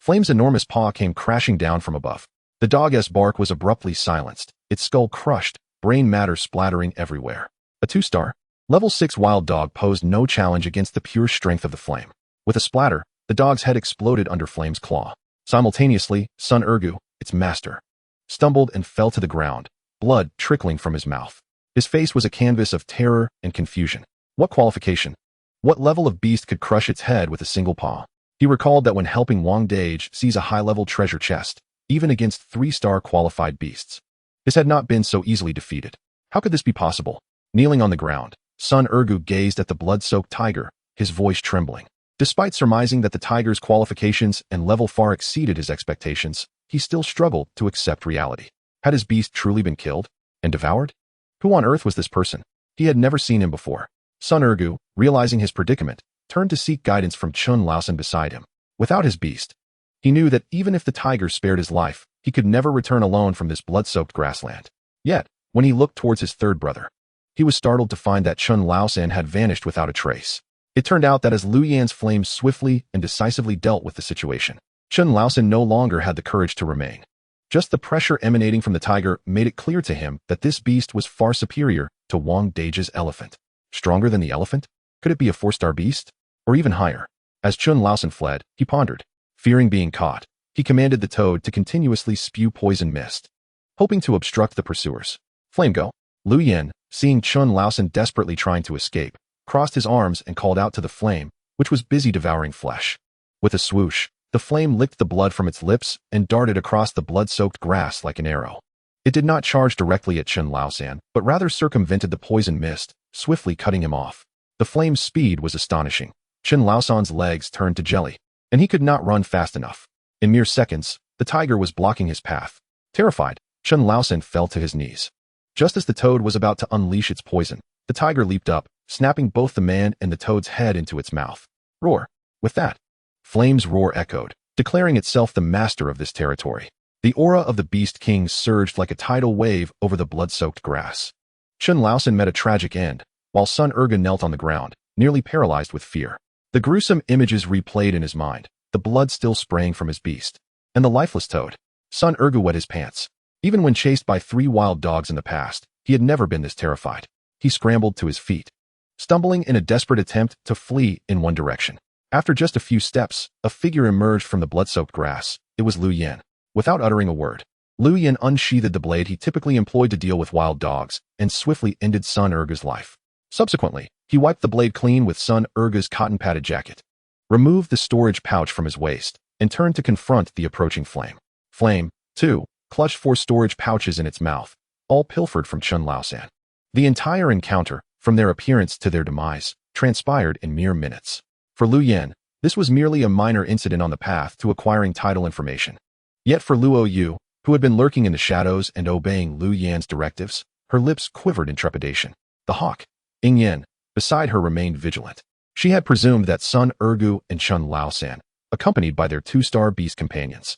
Flame's enormous paw came crashing down from above. The dog's bark was abruptly silenced, its skull crushed, brain matter splattering everywhere. A 2-star, level 6 wild dog posed no challenge against the pure strength of the Flame. With a splatter, the dog's head exploded under Flame's claw. Simultaneously, Sun Ergu, its master, stumbled and fell to the ground, blood trickling from his mouth. His face was a canvas of terror and confusion. What qualification? What level of beast could crush its head with a single paw? He recalled that when helping Wang Dage seize a high-level treasure chest, even against 3-star qualified beasts, this had not been so easily defeated. How could this be possible? Kneeling on the ground, Sun Ergu gazed at the blood-soaked tiger, his voice trembling. Despite surmising that the tiger's qualifications and level far exceeded his expectations, he still struggled to accept reality. Had his beast truly been killed and devoured? Who on earth was this person? He had never seen him before. Sun Ergu, realizing his predicament, turned to seek guidance from Chun Laosen beside him. Without his beast, he knew that even if the tiger spared his life, he could never return alone from this blood-soaked grassland. Yet, when he looked towards his third brother, he was startled to find that Chun Laosen had vanished without a trace. It turned out that as Lu Yan's flames swiftly and decisively dealt with the situation, Chun Laosen no longer had the courage to remain. Just the pressure emanating from the tiger made it clear to him that this beast was far superior to Wang Dage's elephant. Stronger than the elephant? Could it be a 4-star beast? Or even higher? As Chun Laosen fled, he pondered. Fearing being caught, he commanded the toad to continuously spew poison mist, hoping to obstruct the pursuers. Flame go! Lu Yan, seeing Chun Laosen desperately trying to escape, crossed his arms and called out to the flame, which was busy devouring flesh. With a swoosh, the flame licked the blood from its lips and darted across the blood-soaked grass like an arrow. It did not charge directly at Chun Laosen, but rather circumvented the poison mist, swiftly cutting him off. The flame's speed was astonishing. Chun Laosen's legs turned to jelly, and he could not run fast enough. In mere seconds, the tiger was blocking his path. Terrified, Chun Laosen fell to his knees. Just as the toad was about to unleash its poison, the tiger leaped up, snapping both the man and the toad's head into its mouth. Roar! With that, Flame's roar echoed, declaring itself the master of this territory. The aura of the Beast King surged like a tidal wave over the blood-soaked grass. Chun Laosen met a tragic end, while Sun Ergu knelt on the ground, nearly paralyzed with fear. The gruesome images replayed in his mind, the blood still spraying from his beast. And the lifeless toad. Sun Ergu wet his pants. Even when chased by 3 wild dogs in the past, he had never been this terrified. He scrambled to his feet, stumbling in a desperate attempt to flee in one direction. After just a few steps, a figure emerged from the blood-soaked grass. It was Lu Yan. Without uttering a word, Lu Yan unsheathed the blade he typically employed to deal with wild dogs and swiftly ended Sun Ergu's life. Subsequently, he wiped the blade clean with Sun Ergu's cotton-padded jacket, removed the storage pouch from his waist, and turned to confront the approaching flame. Flame, too, clutched 4 storage pouches in its mouth, all pilfered from Chun Laosen. The entire encounter, from their appearance to their demise, transpired in mere minutes. For Lu Yan, this was merely a minor incident on the path to acquiring title information. Yet for Luo Yu, who had been lurking in the shadows and obeying Lu Yan's directives, her lips quivered in trepidation. The hawk, Ying Yan, beside her remained vigilant. She had presumed that Sun Ergu and Chun Laosen, accompanied by their 2-star beast companions,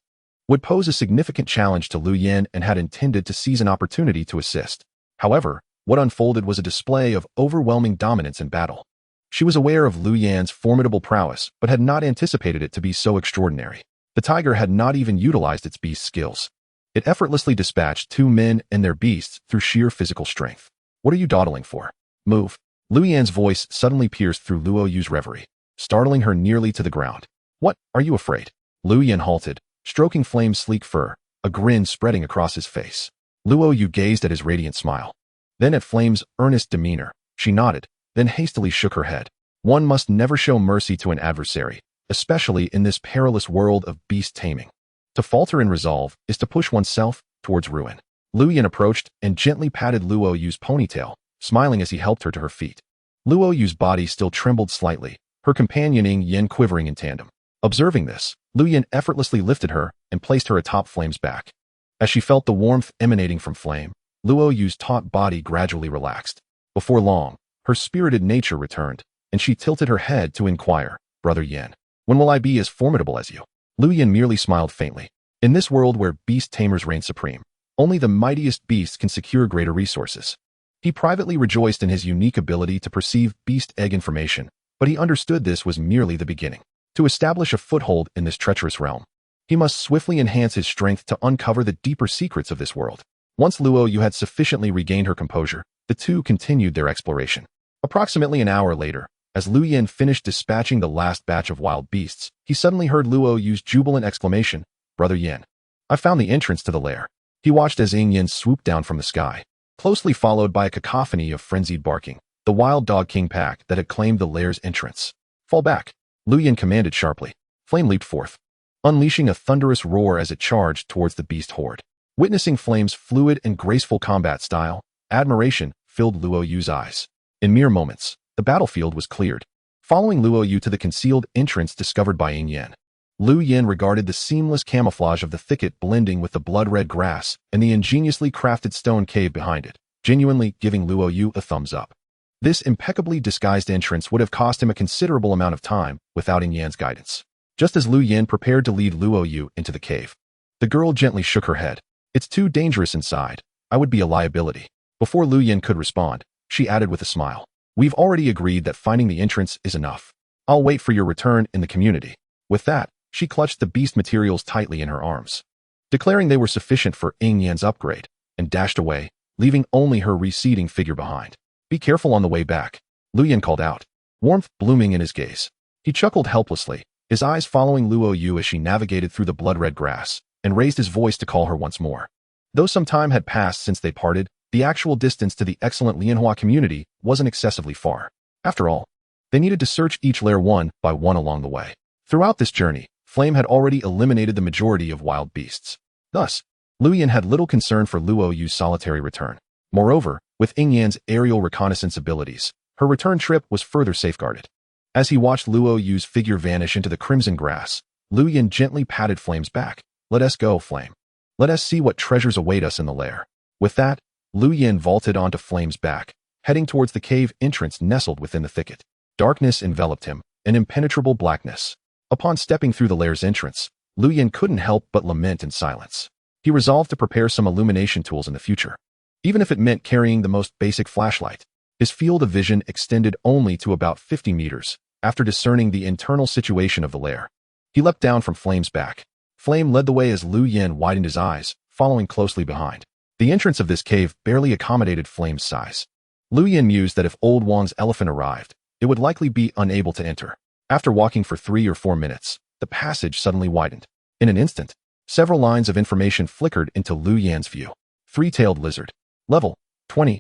would pose a significant challenge to Lu Yan and had intended to seize an opportunity to assist. However, what unfolded was a display of overwhelming dominance in battle. She was aware of Lu Yan's formidable prowess, but had not anticipated it to be so extraordinary. The tiger had not even utilized its beast skills. It effortlessly dispatched 2 men and their beasts through sheer physical strength. What are you dawdling for? Move. Lu Yan's voice suddenly pierced through Luo Yu's reverie, startling her nearly to the ground. What, are you afraid? Lu Yan halted, stroking Flame's sleek fur, a grin spreading across his face. Luo Yu gazed at his radiant smile. Then at Flame's earnest demeanor, she nodded, then hastily shook her head. One must never show mercy to an adversary, especially in this perilous world of beast taming. To falter in resolve is to push oneself towards ruin. Lu Yan approached and gently patted Luo Yu's ponytail, smiling as he helped her to her feet. Luo Yu's body still trembled slightly, her companion Ying Yan quivering in tandem. Observing this, Lu Yan effortlessly lifted her and placed her atop Flame's back. As she felt the warmth emanating from Flame, Luo Yu's taut body gradually relaxed. Before long, her spirited nature returned, and she tilted her head to inquire, Brother Yan, when will I be as formidable as you? Lu Yan merely smiled faintly. In this world where beast tamers reign supreme, only the mightiest beasts can secure greater resources. He privately rejoiced in his unique ability to perceive beast egg information, but he understood this was merely the beginning. To establish a foothold in this treacherous realm, He must swiftly enhance his strength to uncover the deeper secrets of this world. Once Luo Yu had sufficiently regained her composure, the two continued their exploration. Approximately an hour later, as Lu Yin finished dispatching the last batch of wild beasts, he suddenly heard Luo Yu's jubilant exclamation, "Brother Yin, I found the entrance to the lair." He watched as Ying Yin swooped down from the sky, closely followed by a cacophony of frenzied barking, the wild dog king pack that had claimed the lair's entrance. "Fall back," Lu Yin commanded sharply. Flame leaped forth, unleashing a thunderous roar as it charged towards the beast horde. Witnessing Flame's fluid and graceful combat style, admiration filled Luo Yu's eyes. In mere moments, the battlefield was cleared, following Luo Yu to the concealed entrance discovered by Ying Yin. Lu Yin regarded the seamless camouflage of the thicket blending with the blood-red grass and the ingeniously crafted stone cave behind it, genuinely giving Luo Yu a thumbs up. This impeccably disguised entrance would have cost him a considerable amount of time without Ying Yan's guidance. Just as Lu Yin prepared to lead Luo Yu into the cave, the girl gently shook her head. "It's too dangerous inside. I would be a liability." Before Lu Yin could respond, she added with a smile, "We've already agreed that finding the entrance is enough. I'll wait for your return in the community." With that, she clutched the beast materials tightly in her arms, declaring they were sufficient for Ying Yan's upgrade, and dashed away, leaving only her receding figure behind. "Be careful on the way back," Lu Yin called out, warmth blooming in his gaze. He chuckled helplessly, his eyes following Luo Yu as she navigated through the blood-red grass, and raised his voice to call her once more. Though some time had passed since they parted, the actual distance to the excellent Lianhua community wasn't excessively far. After all, they needed to search each lair one by one along the way. Throughout this journey, Flame had already eliminated the majority of wild beasts. Thus, Lu Yin had little concern for Luo Yu's solitary return. Moreover, with Ying Yan's aerial reconnaissance abilities, her return trip was further safeguarded. As he watched Luo Yu's figure vanish into the crimson grass, Lu Yin gently patted Flame's back. "Let us go, Flame. Let us see what treasures await us in the lair." With that, Lu Yin vaulted onto Flame's back, heading towards the cave entrance nestled within the thicket. Darkness enveloped him, an impenetrable blackness. Upon stepping through the lair's entrance, Lu Yin couldn't help but lament in silence. He resolved to prepare some illumination tools in the future, even if it meant carrying the most basic flashlight. His field of vision extended only to about 50 meters. After discerning the internal situation of the lair, he leapt down from Flame's back. Flame led the way as Lu Yin widened his eyes, following closely behind. The entrance of this cave barely accommodated Flame's size. Lu Yin mused that if Old Wang's elephant arrived, it would likely be unable to enter. After walking for 3 or 4 minutes, the passage suddenly widened. In an instant, several lines of information flickered into Lu Yan's view. Three-tailed lizard. Level, 20.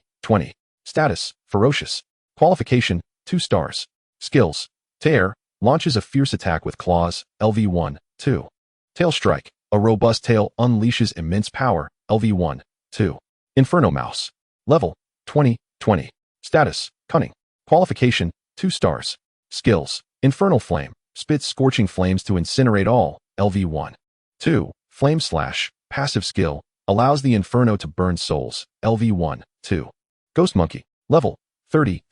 Status, ferocious. Qualification, 2 stars. Skills, Tear, launches a fierce attack with claws, LV1, 2. Tail Strike, a robust tail unleashes immense power, LV1, 2. Inferno Mouse. Level, 20. Status, cunning. Qualification, 2 stars. Skills, Infernal Flame, spits scorching flames to incinerate all, LV1, 2. Flame Slash, passive skill, allows the inferno to burn souls, LV1, 2. Ghost Monkey. Level, 30.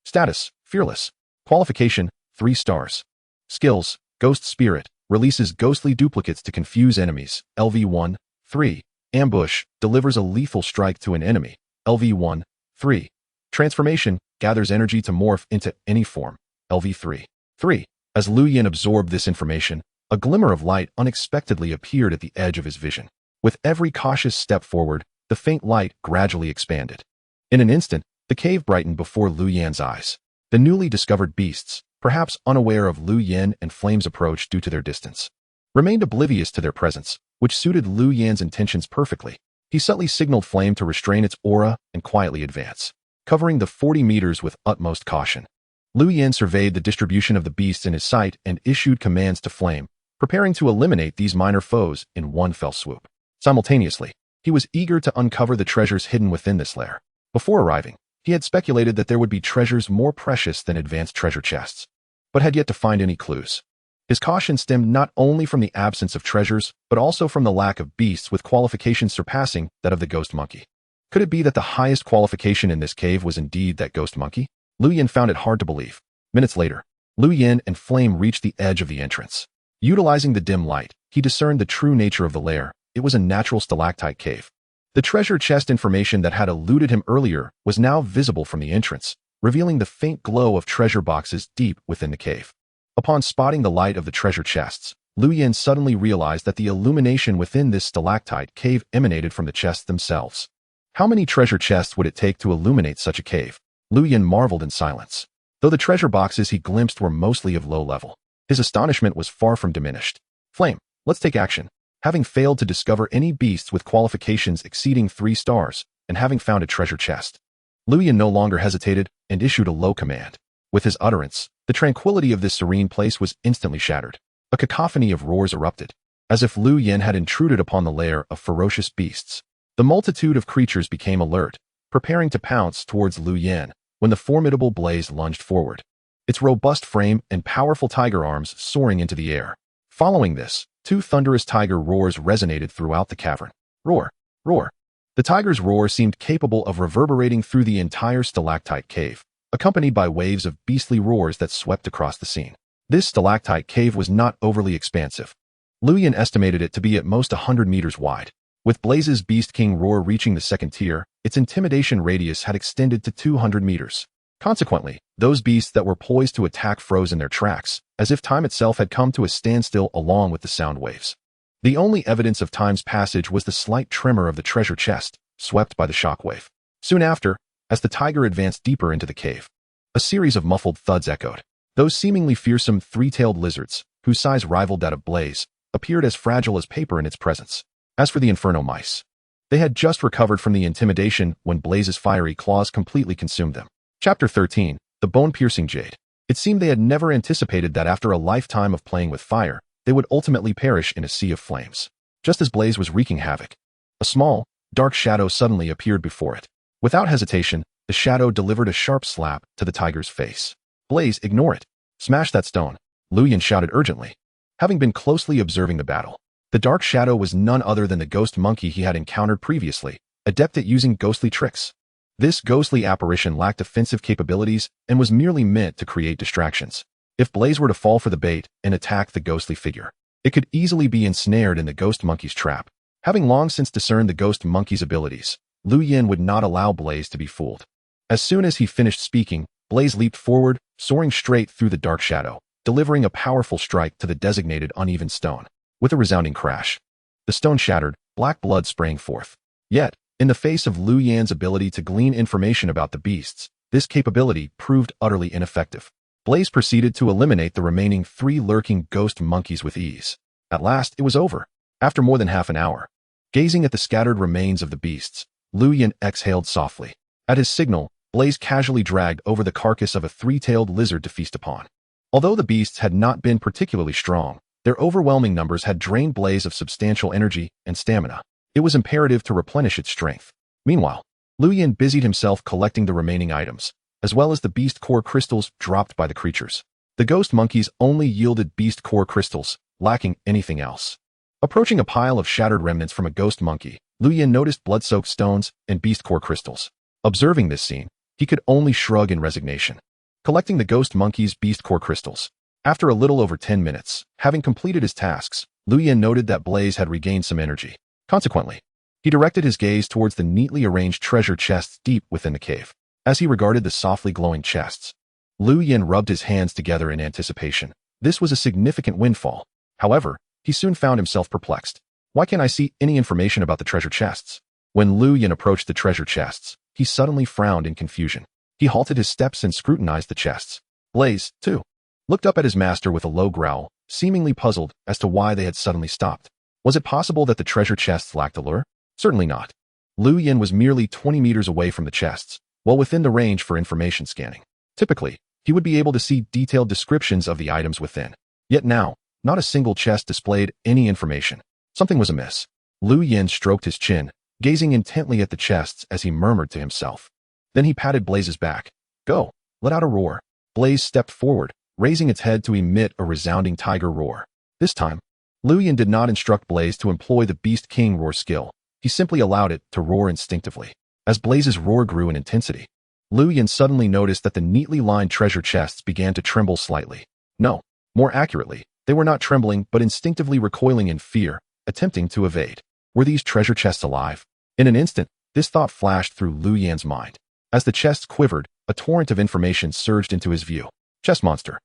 Status, fearless. Qualification, 3 stars. Skills, Ghost Spirit, releases ghostly duplicates to confuse enemies, LV1, 3. Ambush, delivers a lethal strike to an enemy, LV1, 3. Transformation, gathers energy to morph into any form, LV3, 3. As Lu Yin absorbed this information, a glimmer of light unexpectedly appeared at the edge of his vision. With every cautious step forward, the faint light gradually expanded. In an instant, the cave brightened before Lu Yan's eyes. The newly discovered beasts, perhaps unaware of Lu Yin and Flame's approach due to their distance, remained oblivious to their presence, which suited Lu Yan's intentions perfectly. He subtly signaled Flame to restrain its aura and quietly advance, covering the 40 meters with utmost caution. Lu Yin surveyed the distribution of the beasts in his sight and issued commands to Flame, preparing to eliminate these minor foes in one fell swoop. Simultaneously, he was eager to uncover the treasures hidden within this lair. Before arriving, he had speculated that there would be treasures more precious than advanced treasure chests, but had yet to find any clues. His caution stemmed not only from the absence of treasures, but also from the lack of beasts with qualifications surpassing that of the ghost monkey. Could it be that the highest qualification in this cave was indeed that ghost monkey? Lu Yin found it hard to believe. Minutes later, Lu Yin and Flame reached the edge of the entrance. Utilizing the dim light, he discerned the true nature of the lair. It was a natural stalactite cave. The treasure chest information that had eluded him earlier was now visible from the entrance, revealing the faint glow of treasure boxes deep within the cave. Upon spotting the light of the treasure chests, Lu Yin suddenly realized that the illumination within this stalactite cave emanated from the chests themselves. How many treasure chests would it take to illuminate such a cave? Lu Yin marveled in silence. Though the treasure boxes he glimpsed were mostly of low level, his astonishment was far from diminished. Flame, let's take action. Having failed to discover any beasts with qualifications exceeding 3 stars, and having found a treasure chest, Lu Yin no longer hesitated and issued a low command. With his utterance, the tranquility of this serene place was instantly shattered. A cacophony of roars erupted, as if Lu Yin had intruded upon the lair of ferocious beasts. The multitude of creatures became alert, preparing to pounce towards Lu Yin when the formidable blaze lunged forward, its robust frame and powerful tiger arms soaring into the air. Following this, 2 thunderous tiger roars resonated throughout the cavern. Roar! Roar! The tiger's roar seemed capable of reverberating through the entire stalactite cave, accompanied by waves of beastly roars that swept across the scene. This stalactite cave was not overly expansive. Lu Yin estimated it to be at most 100 meters wide. With Blaze's Beast King roar reaching the 2nd tier, its intimidation radius had extended to 200 meters. Consequently, those beasts that were poised to attack froze in their tracks, as if time itself had come to a standstill along with the sound waves. The only evidence of time's passage was the slight tremor of the treasure chest, swept by the shockwave. Soon after, as the tiger advanced deeper into the cave, a series of muffled thuds echoed. Those seemingly fearsome 3-tailed lizards, whose size rivaled that of Blaze, appeared as fragile as paper in its presence. As for the inferno mice, they had just recovered from the intimidation when Blaze's fiery claws completely consumed them. Chapter 13, The Bone-Piercing Jade. It seemed they had never anticipated that after a lifetime of playing with fire, they would ultimately perish in a sea of flames. Just as Blaze was wreaking havoc, a small, dark shadow suddenly appeared before it. Without hesitation, the shadow delivered a sharp slap to the tiger's face. Blaze, ignore it. Smash that stone, Lu Yin shouted urgently. Having been closely observing the battle, the dark shadow was none other than the ghost monkey he had encountered previously, adept at using ghostly tricks. This ghostly apparition lacked offensive capabilities and was merely meant to create distractions. If Blaze were to fall for the bait and attack the ghostly figure, it could easily be ensnared in the ghost monkey's trap. Having long since discerned the ghost monkey's abilities, Lu Yin would not allow Blaze to be fooled. As soon as he finished speaking, Blaze leaped forward, soaring straight through the dark shadow, delivering a powerful strike to the designated uneven stone. With a resounding crash, the stone shattered, black blood spraying forth. Yet, in the face of Lu Yin's ability to glean information about the beasts, this capability proved utterly ineffective. Blaze proceeded to eliminate the remaining 3 lurking ghost monkeys with ease. At last, it was over. After more than half an hour, gazing at the scattered remains of the beasts, Lu Yin exhaled softly. At his signal, Blaze casually dragged over the carcass of a 3-tailed lizard to feast upon. Although the beasts had not been particularly strong, their overwhelming numbers had drained Blaze of substantial energy and stamina. It was imperative to replenish its strength. Meanwhile, Lu Yin busied himself collecting the remaining items, as well as the beast core crystals dropped by the creatures. The ghost monkeys only yielded beast core crystals, lacking anything else. Approaching a pile of shattered remnants from a ghost monkey, Lu Yin noticed blood-soaked stones and beast core crystals. Observing this scene, he could only shrug in resignation. Collecting the ghost monkey's beast core crystals. After a little over 10 minutes, having completed his tasks, Lu Yin noted that Blaze had regained some energy. Consequently, he directed his gaze towards the neatly arranged treasure chests deep within the cave. As he regarded the softly glowing chests, Lu Yin rubbed his hands together in anticipation. This was a significant windfall. However, he soon found himself perplexed. Why can't I see any information about the treasure chests? When Lu Yin approached the treasure chests, he suddenly frowned in confusion. He halted his steps and scrutinized the chests. Blaze, too, looked up at his master with a low growl, seemingly puzzled as to why they had suddenly stopped. Was it possible that the treasure chests lacked allure? Certainly not. Lu Yin was merely 20 meters away from the chests, well within the range for information scanning. Typically, he would be able to see detailed descriptions of the items within. Yet now, not a single chest displayed any information. Something was amiss. Lu Yin stroked his chin, gazing intently at the chests as he murmured to himself. Then he patted Blaze's back. Go, let out a roar. Blaze stepped forward, raising its head to emit a resounding tiger roar. This time, Lu Yin did not instruct Blaze to employ the Beast King roar skill. He simply allowed it to roar instinctively. As Blaze's roar grew in intensity, Lu Yin suddenly noticed that the neatly lined treasure chests began to tremble slightly. No, more accurately, they were not trembling but instinctively recoiling in fear, attempting to evade. Were these treasure chests alive? In an instant, this thought flashed through Lu Yin's mind. As the chests quivered, a torrent of information surged into his view. Chest monster.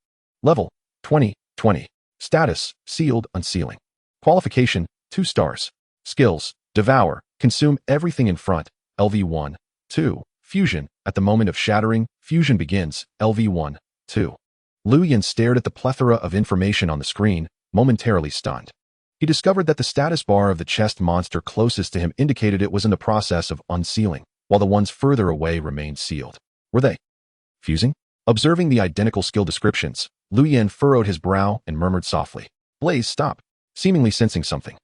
Level 20. Status, sealed, unsealing. Qualification, 2 stars. Skills, devour, consume everything in front, LV1, 2. Fusion, at the moment of shattering, fusion begins, LV1, 2. Lu Yin stared at the plethora of information on the screen, momentarily stunned. He discovered that the status bar of the chest monster closest to him indicated it was in the process of unsealing, while the ones further away remained sealed. Were they fusing? Observing the identical skill descriptions, Lu Yin furrowed his brow and murmured softly, "Blaze, stop," seemingly sensing something.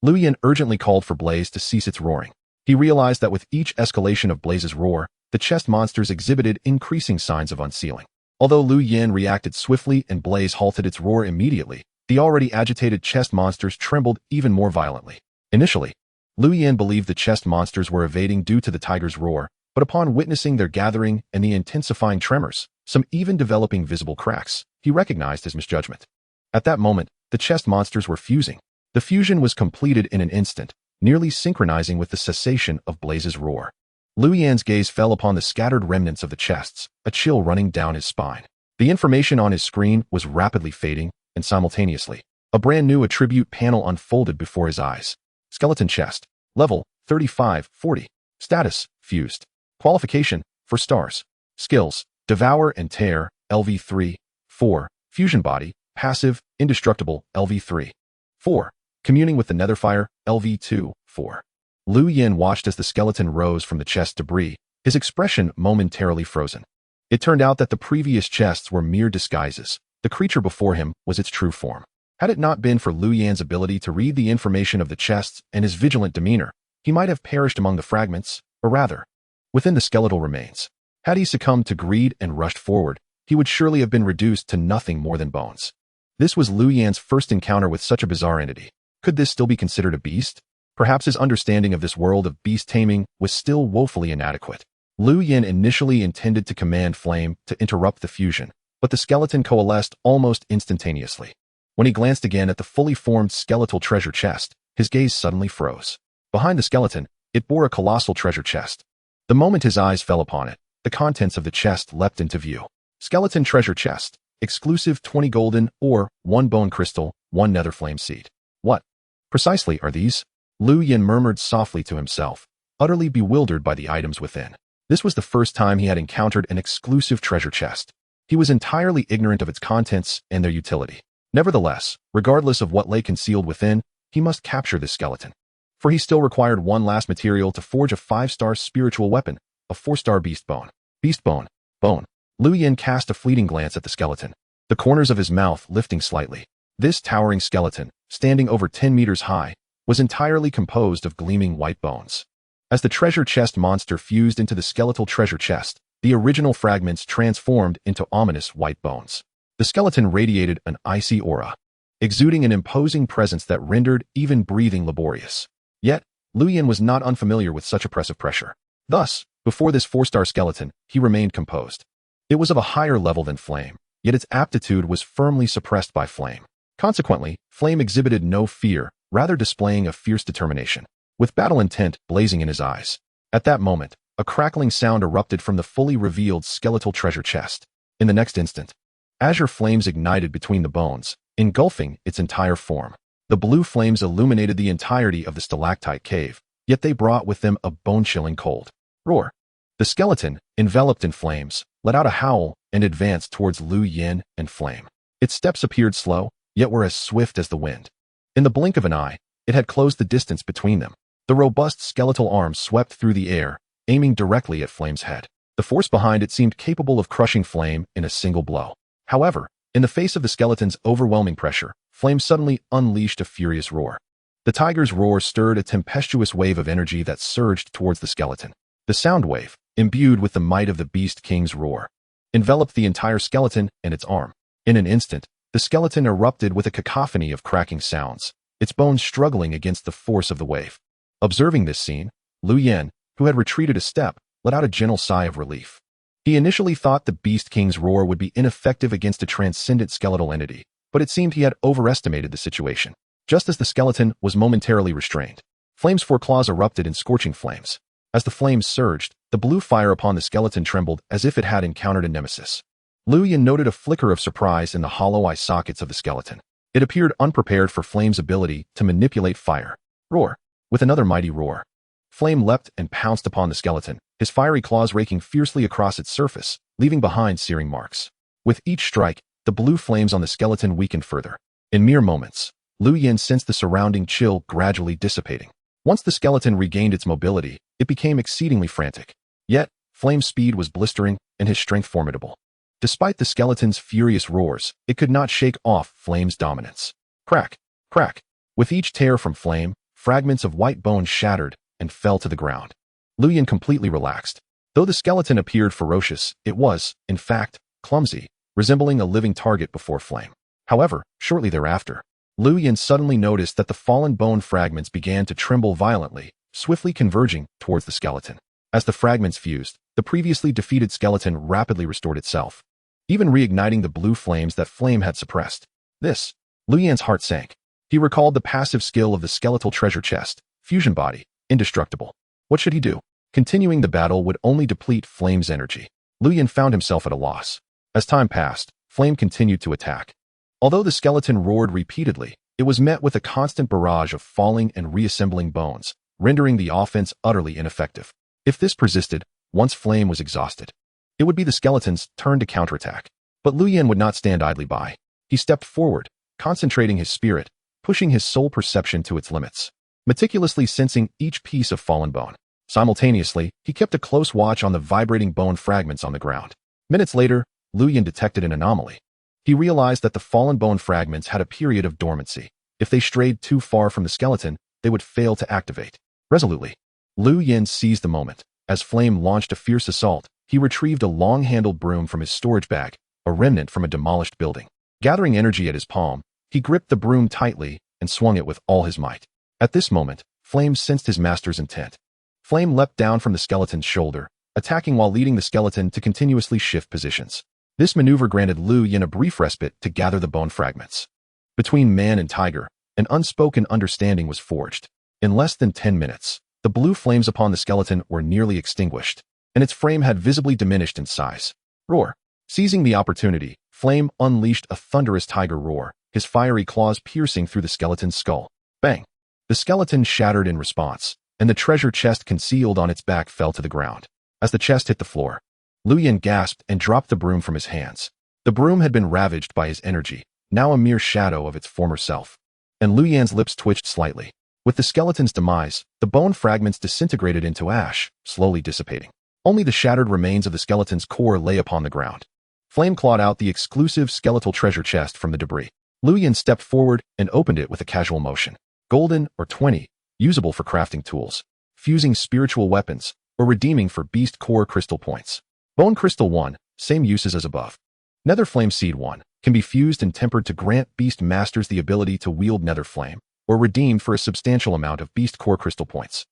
Lu Yin urgently called for Blaze to cease its roaring. He realized that with each escalation of Blaze's roar, the chest monsters exhibited increasing signs of unsealing. Although Lu Yin reacted swiftly and Blaze halted its roar immediately, the already agitated chest monsters trembled even more violently. Initially, Lu Yin believed the chest monsters were evading due to the tiger's roar, but upon witnessing their gathering and the intensifying tremors, some even developing visible cracks, he recognized his misjudgment. At that moment, the chest monsters were fusing. The fusion was completed in an instant, nearly synchronizing with the cessation of Blaze's roar. Lu Yin's gaze fell upon the scattered remnants of the chests, a chill running down his spine. The information on his screen was rapidly fading, and simultaneously, a brand new attribute panel unfolded before his eyes. Skeleton chest. Level, 35-40. Status, fused. Qualification, 4 stars. Skills, devour and tear, LV3, 4. Fusion body, passive, indestructible, LV3, 4. Communing with the netherfire, LV2, 4. Lu Yin watched as the skeleton rose from the chest debris, his expression momentarily frozen. It turned out that the previous chests were mere disguises. The creature before him was its true form. Had it not been for Lu Yin's ability to read the information of the chests and his vigilant demeanor, he might have perished among the fragments, or rather, within the skeletal remains. Had he succumbed to greed and rushed forward, he would surely have been reduced to nothing more than bones. This was Lu Yin's first encounter with such a bizarre entity. Could this still be considered a beast? Perhaps his understanding of this world of beast taming was still woefully inadequate. Lu Yin initially intended to command Flame to interrupt the fusion, but the skeleton coalesced almost instantaneously. When he glanced again at the fully formed skeletal treasure chest, his gaze suddenly froze. Behind the skeleton, it bore a colossal treasure chest. The moment his eyes fell upon it, the contents of the chest leapt into view. Skeleton treasure chest. Exclusive 20 golden or 1 bone crystal, 1 nether flame seed. What precisely are these? Lu Yin murmured softly to himself, utterly bewildered by the items within. This was the first time he had encountered an exclusive treasure chest. He was entirely ignorant of its contents and their utility. Nevertheless, regardless of what lay concealed within, he must capture this skeleton. For he still required one last material to forge a 5-star spiritual weapon, a 4-star beast bone. Beast bone. Bone. Lu Yin cast a fleeting glance at the skeleton, the corners of his mouth lifting slightly. This towering skeleton, standing over 10 meters high, was entirely composed of gleaming white bones. As the treasure chest monster fused into the skeletal treasure chest, the original fragments transformed into ominous white bones. The skeleton radiated an icy aura, exuding an imposing presence that rendered even breathing laborious. Yet, Lu Yin was not unfamiliar with such oppressive pressure. Thus, before this 4-star skeleton, he remained composed. It was of a higher level than Flame, yet its aptitude was firmly suppressed by Flame. Consequently, Flame exhibited no fear, rather displaying a fierce determination, with battle intent blazing in his eyes. At that moment, a crackling sound erupted from the fully revealed skeletal treasure chest. In the next instant, azure flames ignited between the bones, engulfing its entire form. The blue flames illuminated the entirety of the stalactite cave, yet they brought with them a bone-chilling cold roar. The skeleton, enveloped in flames, let out a howl and advanced towards Lu Yin and Flame. Its steps appeared slow, yet were as swift as the wind. In the blink of an eye, it had closed the distance between them. The robust skeletal arms swept through the air, aiming directly at Flame's head. The force behind it seemed capable of crushing Flame in a single blow. However, in the face of the skeleton's overwhelming pressure, Flame suddenly unleashed a furious roar. The tiger's roar stirred a tempestuous wave of energy that surged towards the skeleton. The sound wave, imbued with the might of the Beast King's roar, enveloped the entire skeleton and its arm. In an instant, the skeleton erupted with a cacophony of cracking sounds, its bones struggling against the force of the wave. Observing this scene, Lu Yin, who had retreated a step, let out a gentle sigh of relief. He initially thought the Beast King's roar would be ineffective against a transcendent skeletal entity, but it seemed he had overestimated the situation. Just as the skeleton was momentarily restrained, Flame's 4 claws erupted in scorching flames. As the flames surged, the blue fire upon the skeleton trembled as if it had encountered a nemesis. Lu Yin noted a flicker of surprise in the hollow eye sockets of the skeleton. It appeared unprepared for Flame's ability to manipulate fire. Roar! With another mighty roar, Flame leapt and pounced upon the skeleton, his fiery claws raking fiercely across its surface, leaving behind searing marks. With each strike, the blue flames on the skeleton weakened further. In mere moments, Lu Yin sensed the surrounding chill gradually dissipating. Once the skeleton regained its mobility, it became exceedingly frantic. Yet, Flame's speed was blistering and his strength formidable. Despite the skeleton's furious roars, it could not shake off Flame's dominance. Crack! Crack! With each tear from Flame, fragments of white bone shattered and fell to the ground. Lu Yin completely relaxed. Though the skeleton appeared ferocious, it was, in fact, clumsy, resembling a living target before Flame. However, shortly thereafter, Lu Yin suddenly noticed that the fallen bone fragments began to tremble violently, swiftly converging towards the skeleton. As the fragments fused, the previously defeated skeleton rapidly restored itself, even reigniting the blue flames that Flame had suppressed. Lu Yin's heart sank. He recalled the passive skill of the skeletal treasure chest, Fusion Body, indestructible. What should he do? Continuing the battle would only deplete Flame's energy. Lu Yin found himself at a loss. As time passed, Flame continued to attack. Although the skeleton roared repeatedly, it was met with a constant barrage of falling and reassembling bones, rendering the offense utterly ineffective. If this persisted, once Flame was exhausted, it would be the skeleton's turn to counterattack. But Lu Yin would not stand idly by. He stepped forward, concentrating his spirit, pushing his soul perception to its limits, meticulously sensing each piece of fallen bone. Simultaneously, he kept a close watch on the vibrating bone fragments on the ground. Minutes later, Lu Yin detected an anomaly. He realized that the fallen bone fragments had a period of dormancy. If they strayed too far from the skeleton, they would fail to activate. Resolutely, Lu Yin seized the moment. As Flame launched a fierce assault, he retrieved a long-handled broom from his storage bag, a remnant from a demolished building. Gathering energy at his palm, he gripped the broom tightly and swung it with all his might. At this moment, Flame sensed his master's intent. Flame leapt down from the skeleton's shoulder, attacking while leading the skeleton to continuously shift positions. This maneuver granted Lu Yin a brief respite to gather the bone fragments. Between man and tiger, an unspoken understanding was forged. In less than 10 minutes, the blue flames upon the skeleton were nearly extinguished, and its frame had visibly diminished in size. Roar! Seizing the opportunity, Flame unleashed a thunderous tiger roar, his fiery claws piercing through the skeleton's skull. Bang! The skeleton shattered in response, and the treasure chest concealed on its back fell to the ground. As the chest hit the floor, Lu Yin gasped and dropped the broom from his hands. The broom had been ravaged by his energy, now a mere shadow of its former self. And Lu Yin's lips twitched slightly. With the skeleton's demise, the bone fragments disintegrated into ash, slowly dissipating. Only the shattered remains of the skeleton's core lay upon the ground. Flame clawed out the exclusive skeletal treasure chest from the debris. Lu Yin stepped forward and opened it with a casual motion. Golden, or 20, usable for crafting tools, fusing spiritual weapons, or redeeming for beast core crystal points. Bone Crystal 1, same uses as above. Nether Flame Seed 1, can be fused and tempered to grant beast masters the ability to wield Nether Flame, or redeemed for a substantial amount of beast core crystal points.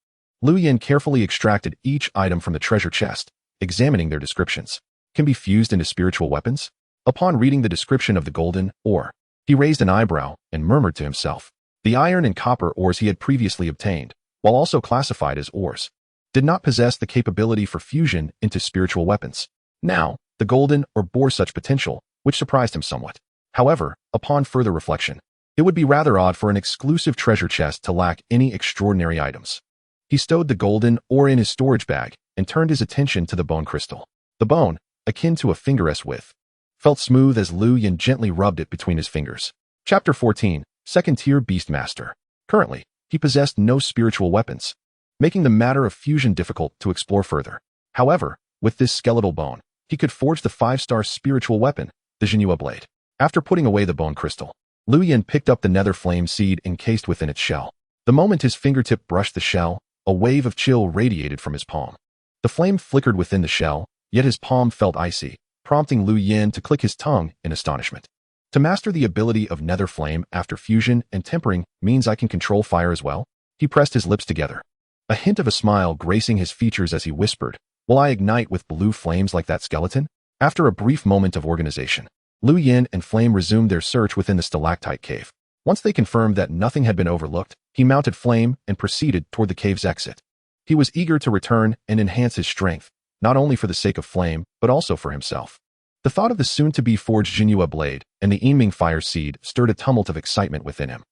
Lu Yin carefully extracted each item from the treasure chest, examining their descriptions. Can be fused into spiritual weapons? Upon reading the description of the golden ore, he raised an eyebrow and murmured to himself. The iron and copper ores he had previously obtained, while also classified as ores, did not possess the capability for fusion into spiritual weapons. Now, the golden ore bore such potential, which surprised him somewhat. However, upon further reflection, it would be rather odd for an exclusive treasure chest to lack any extraordinary items. He stowed the golden ore in his storage bag and turned his attention to the bone crystal. The bone, akin to a finger's width, felt smooth as Lu Yin gently rubbed it between his fingers. Chapter 14, Second Tier Beastmaster. Currently, he possessed no spiritual weapons, making the matter of fusion difficult to explore further. However, with this skeletal bone, he could forge the 5-star spiritual weapon, the Jinhua Blade. After putting away the bone crystal, Lu Yin picked up the nether flame seed encased within its shell. The moment his fingertip brushed the shell, a wave of chill radiated from his palm. The flame flickered within the shell, yet his palm felt icy, prompting Lu Yin to click his tongue in astonishment. To master the ability of nether flame after fusion and tempering means I can control fire as well? He pressed his lips together, a hint of a smile gracing his features as he whispered, "Will I ignite with blue flames like that skeleton?" After a brief moment of organization, Lu Yin and Flame resumed their search within the stalactite cave. Once they confirmed that nothing had been overlooked, he mounted Flame and proceeded toward the cave's exit. He was eager to return and enhance his strength, not only for the sake of Flame, but also for himself. The thought of the soon-to-be forged Jinhua blade and the Yinming fire seed stirred a tumult of excitement within him.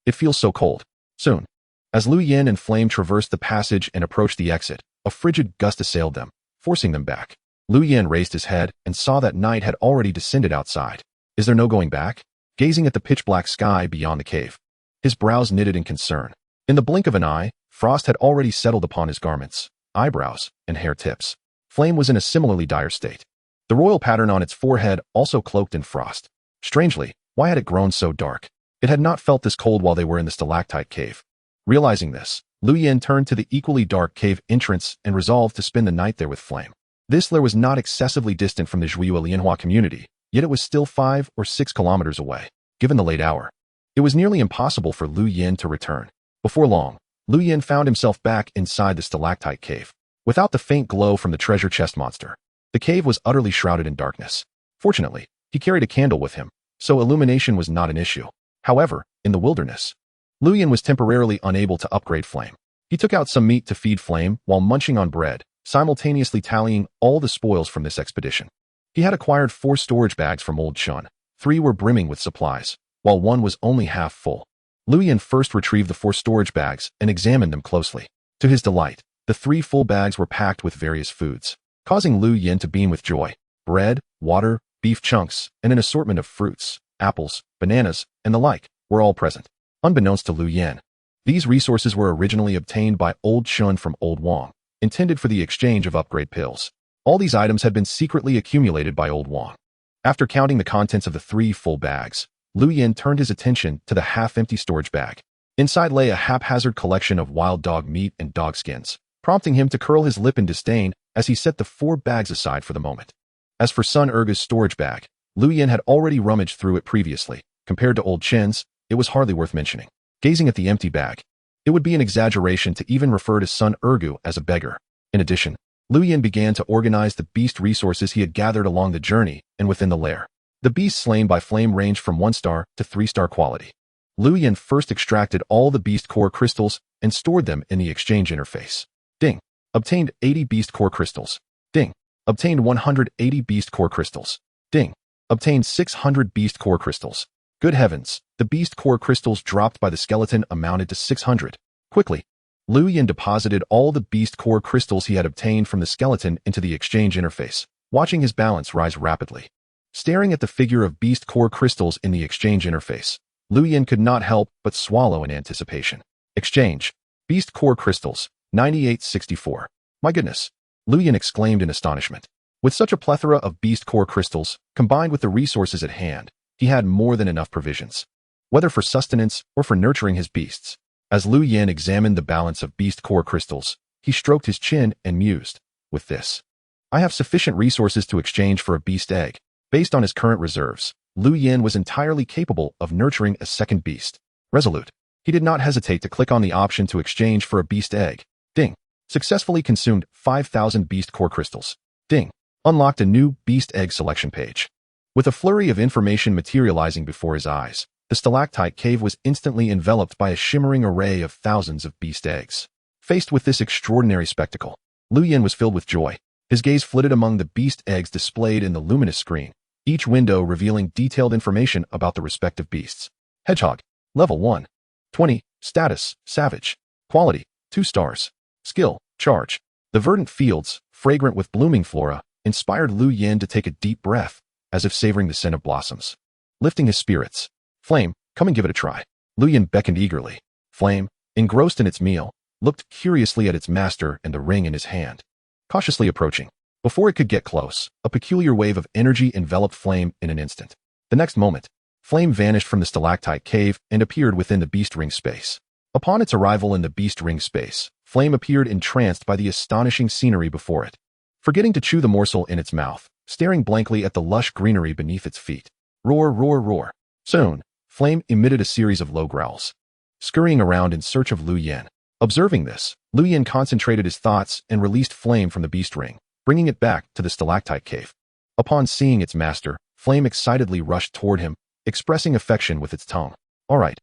It feels so cold. Soon. As Lu Yin and Flame traversed the passage and approached the exit, a frigid gust assailed them, forcing them back. Lu Yin raised his head and saw that night had already descended outside. Is there no going back? Gazing at the pitch-black sky beyond the cave, his brows knitted in concern. In the blink of an eye, frost had already settled upon his garments, eyebrows, and hair tips. Flame was in a similarly dire state. The royal pattern on its forehead also cloaked in frost. Strangely, why had it grown so dark? It had not felt this cold while they were in the stalactite cave. Realizing this, Lu Yin turned to the equally dark cave entrance and resolved to spend the night there with Flame. This lair was not excessively distant from the Zhuiyue Lianhua community, yet it was still 5 or 6 kilometers away. Given the late hour, it was nearly impossible for Lu Yin to return. Before long, Lu Yin found himself back inside the stalactite cave. Without the faint glow from the treasure chest monster, the cave was utterly shrouded in darkness. Fortunately, he carried a candle with him, so illumination was not an issue. However, in the wilderness, Lu Yin was temporarily unable to upgrade Flame. He took out some meat to feed Flame while munching on bread, simultaneously tallying all the spoils from this expedition. He had acquired 4 storage bags from Old Chun. 3 were brimming with supplies, while 1 was only half full. Lu Yin first retrieved the 4 storage bags and examined them closely. To his delight, the 3 full bags were packed with various foods, causing Lu Yin to beam with joy. Bread, water, beef chunks, and an assortment of fruits, apples, bananas, and the like were all present. Unbeknownst to Lu Yin, these resources were originally obtained by Old Chun from Old Wang, intended for the exchange of upgrade pills. All these items had been secretly accumulated by Old Wang. After counting the contents of the 3 full bags, Lu Yin turned his attention to the half-empty storage bag. Inside lay a haphazard collection of wild dog meat and dog skins, prompting him to curl his lip in disdain as he set the 4 bags aside for the moment. As for Sun Erga's storage bag, Lu Yin had already rummaged through it previously. Compared to Old Chen's, it was hardly worth mentioning. Gazing at the empty bag, it would be an exaggeration to even refer to Sun Ergu as a beggar. In addition, Lu Yin began to organize the beast resources he had gathered along the journey and within the lair. The beasts slain by Flame ranged from 1-star to 3-star quality. Lu Yin first extracted all the beast core crystals and stored them in the exchange interface. Ding. Obtained 80 beast core crystals. Ding. Obtained 180 beast core crystals. Ding. Obtained 600 beast core crystals. Good heavens, the beast core crystals dropped by the skeleton amounted to 600. Quickly, Lu Yin deposited all the beast core crystals he had obtained from the skeleton into the exchange interface, watching his balance rise rapidly. Staring at the figure of beast core crystals in the exchange interface, Lu Yin could not help but swallow in anticipation. Exchange. Beast core crystals, 9864. My goodness, Lu Yin exclaimed in astonishment. With such a plethora of beast core crystals, combined with the resources at hand, he had more than enough provisions, whether for sustenance or for nurturing his beasts. As Lu Yin examined the balance of beast core crystals, he stroked his chin and mused, with this, I have sufficient resources to exchange for a beast egg. Based on his current reserves, Lu Yin was entirely capable of nurturing a second beast. Resolute, he did not hesitate to click on the option to exchange for a beast egg. Ding. Successfully consumed 5,000 beast core crystals. Ding. Unlocked a new beast egg selection page. With a flurry of information materializing before his eyes, the stalactite cave was instantly enveloped by a shimmering array of thousands of beast eggs. Faced with this extraordinary spectacle, Lu Yin was filled with joy. His gaze flitted among the beast eggs displayed in the luminous screen, each window revealing detailed information about the respective beasts. Hedgehog. Level 1. 20. Status. Savage. Quality. 2 stars. Skill. Charge. The verdant fields, fragrant with blooming flora, inspired Lu Yin to take a deep breath, as if savoring the scent of blossoms. Lifting his spirits. Flame, come and give it a try. Lu Yin beckoned eagerly. Flame, engrossed in its meal, looked curiously at its master and the ring in his hand. Cautiously approaching. Before it could get close, a peculiar wave of energy enveloped Flame in an instant. The next moment, Flame vanished from the stalactite cave and appeared within the beast ring space. Upon its arrival in the beast ring space, Flame appeared entranced by the astonishing scenery before it. Forgetting to chew the morsel in its mouth, staring blankly at the lush greenery beneath its feet. Roar, roar, roar. Soon, Flame emitted a series of low growls, scurrying around in search of Lu Yin. Observing this, Lu Yin concentrated his thoughts and released Flame from the beast ring, bringing it back to the stalactite cave. Upon seeing its master, Flame excitedly rushed toward him, expressing affection with its tongue. All right,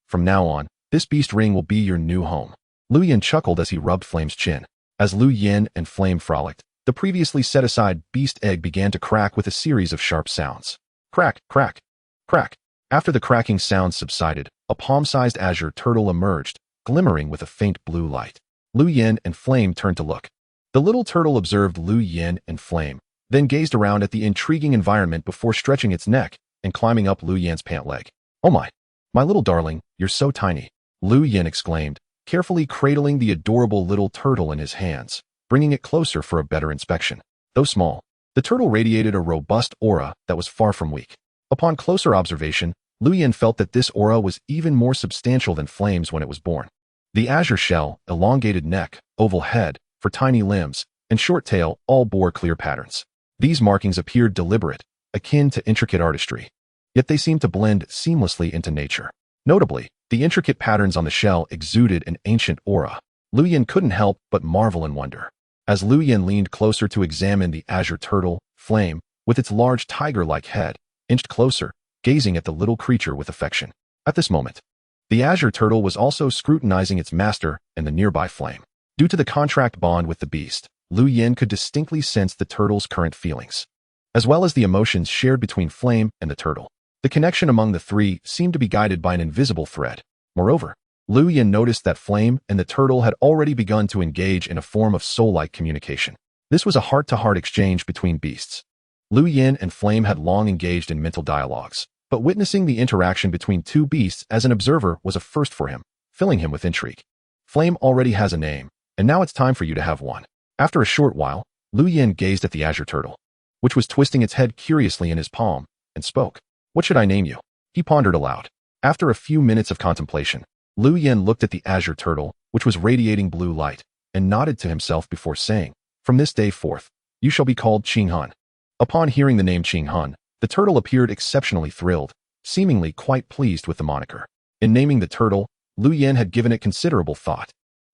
from now on, this beast ring will be your new home. Lu Yin chuckled as he rubbed Flame's chin. As Lu Yin and Flame frolicked, The previously set-aside beast egg began to crack with a series of sharp sounds. Crack, crack, crack. After the cracking sounds subsided, a palm-sized azure turtle emerged, glimmering with a faint blue light. Lu Yin and Flame turned to look. The little turtle observed Lu Yin and Flame, then gazed around at the intriguing environment before stretching its neck and climbing up Lu Yin's pant leg. "Oh my little darling, you're so tiny," Lu Yin exclaimed, carefully cradling the adorable little turtle in his hands, bringing it closer for a better inspection. Though small, the turtle radiated a robust aura that was far from weak. Upon closer observation, Lu Yin felt that this aura was even more substantial than Flame's when it was born. The azure shell, elongated neck, oval head, for tiny limbs, and short tail all bore clear patterns. These markings appeared deliberate, akin to intricate artistry. Yet they seemed to blend seamlessly into nature. Notably, the intricate patterns on the shell exuded an ancient aura. Lu Yin couldn't help but marvel and wonder. As Lu Yin leaned closer to examine the azure turtle, Flame, with its large tiger-like head, inched closer, gazing at the little creature with affection. At this moment, the azure turtle was also scrutinizing its master and the nearby Flame. Due to the contract bond with the beast, Lu Yin could distinctly sense the turtle's current feelings, as well as the emotions shared between Flame and the turtle. The connection among the three seemed to be guided by an invisible thread. Moreover, Lu Yin noticed that Flame and the turtle had already begun to engage in a form of soul-like communication. This was a heart-to-heart exchange between beasts. Lu Yin and Flame had long engaged in mental dialogues, but witnessing the interaction between two beasts as an observer was a first for him, filling him with intrigue. Flame already has a name, and now it's time for you to have one. After a short while, Lu Yin gazed at the azure turtle, which was twisting its head curiously in his palm, and spoke. "What should I name you?" He pondered aloud. After a few minutes of contemplation, Lu Yin looked at the azure turtle, which was radiating blue light, and nodded to himself before saying, "From this day forth, you shall be called Qing Han." Upon hearing the name Qing Han, the turtle appeared exceptionally thrilled, seemingly quite pleased with the moniker. In naming the turtle, Lu Yin had given it considerable thought.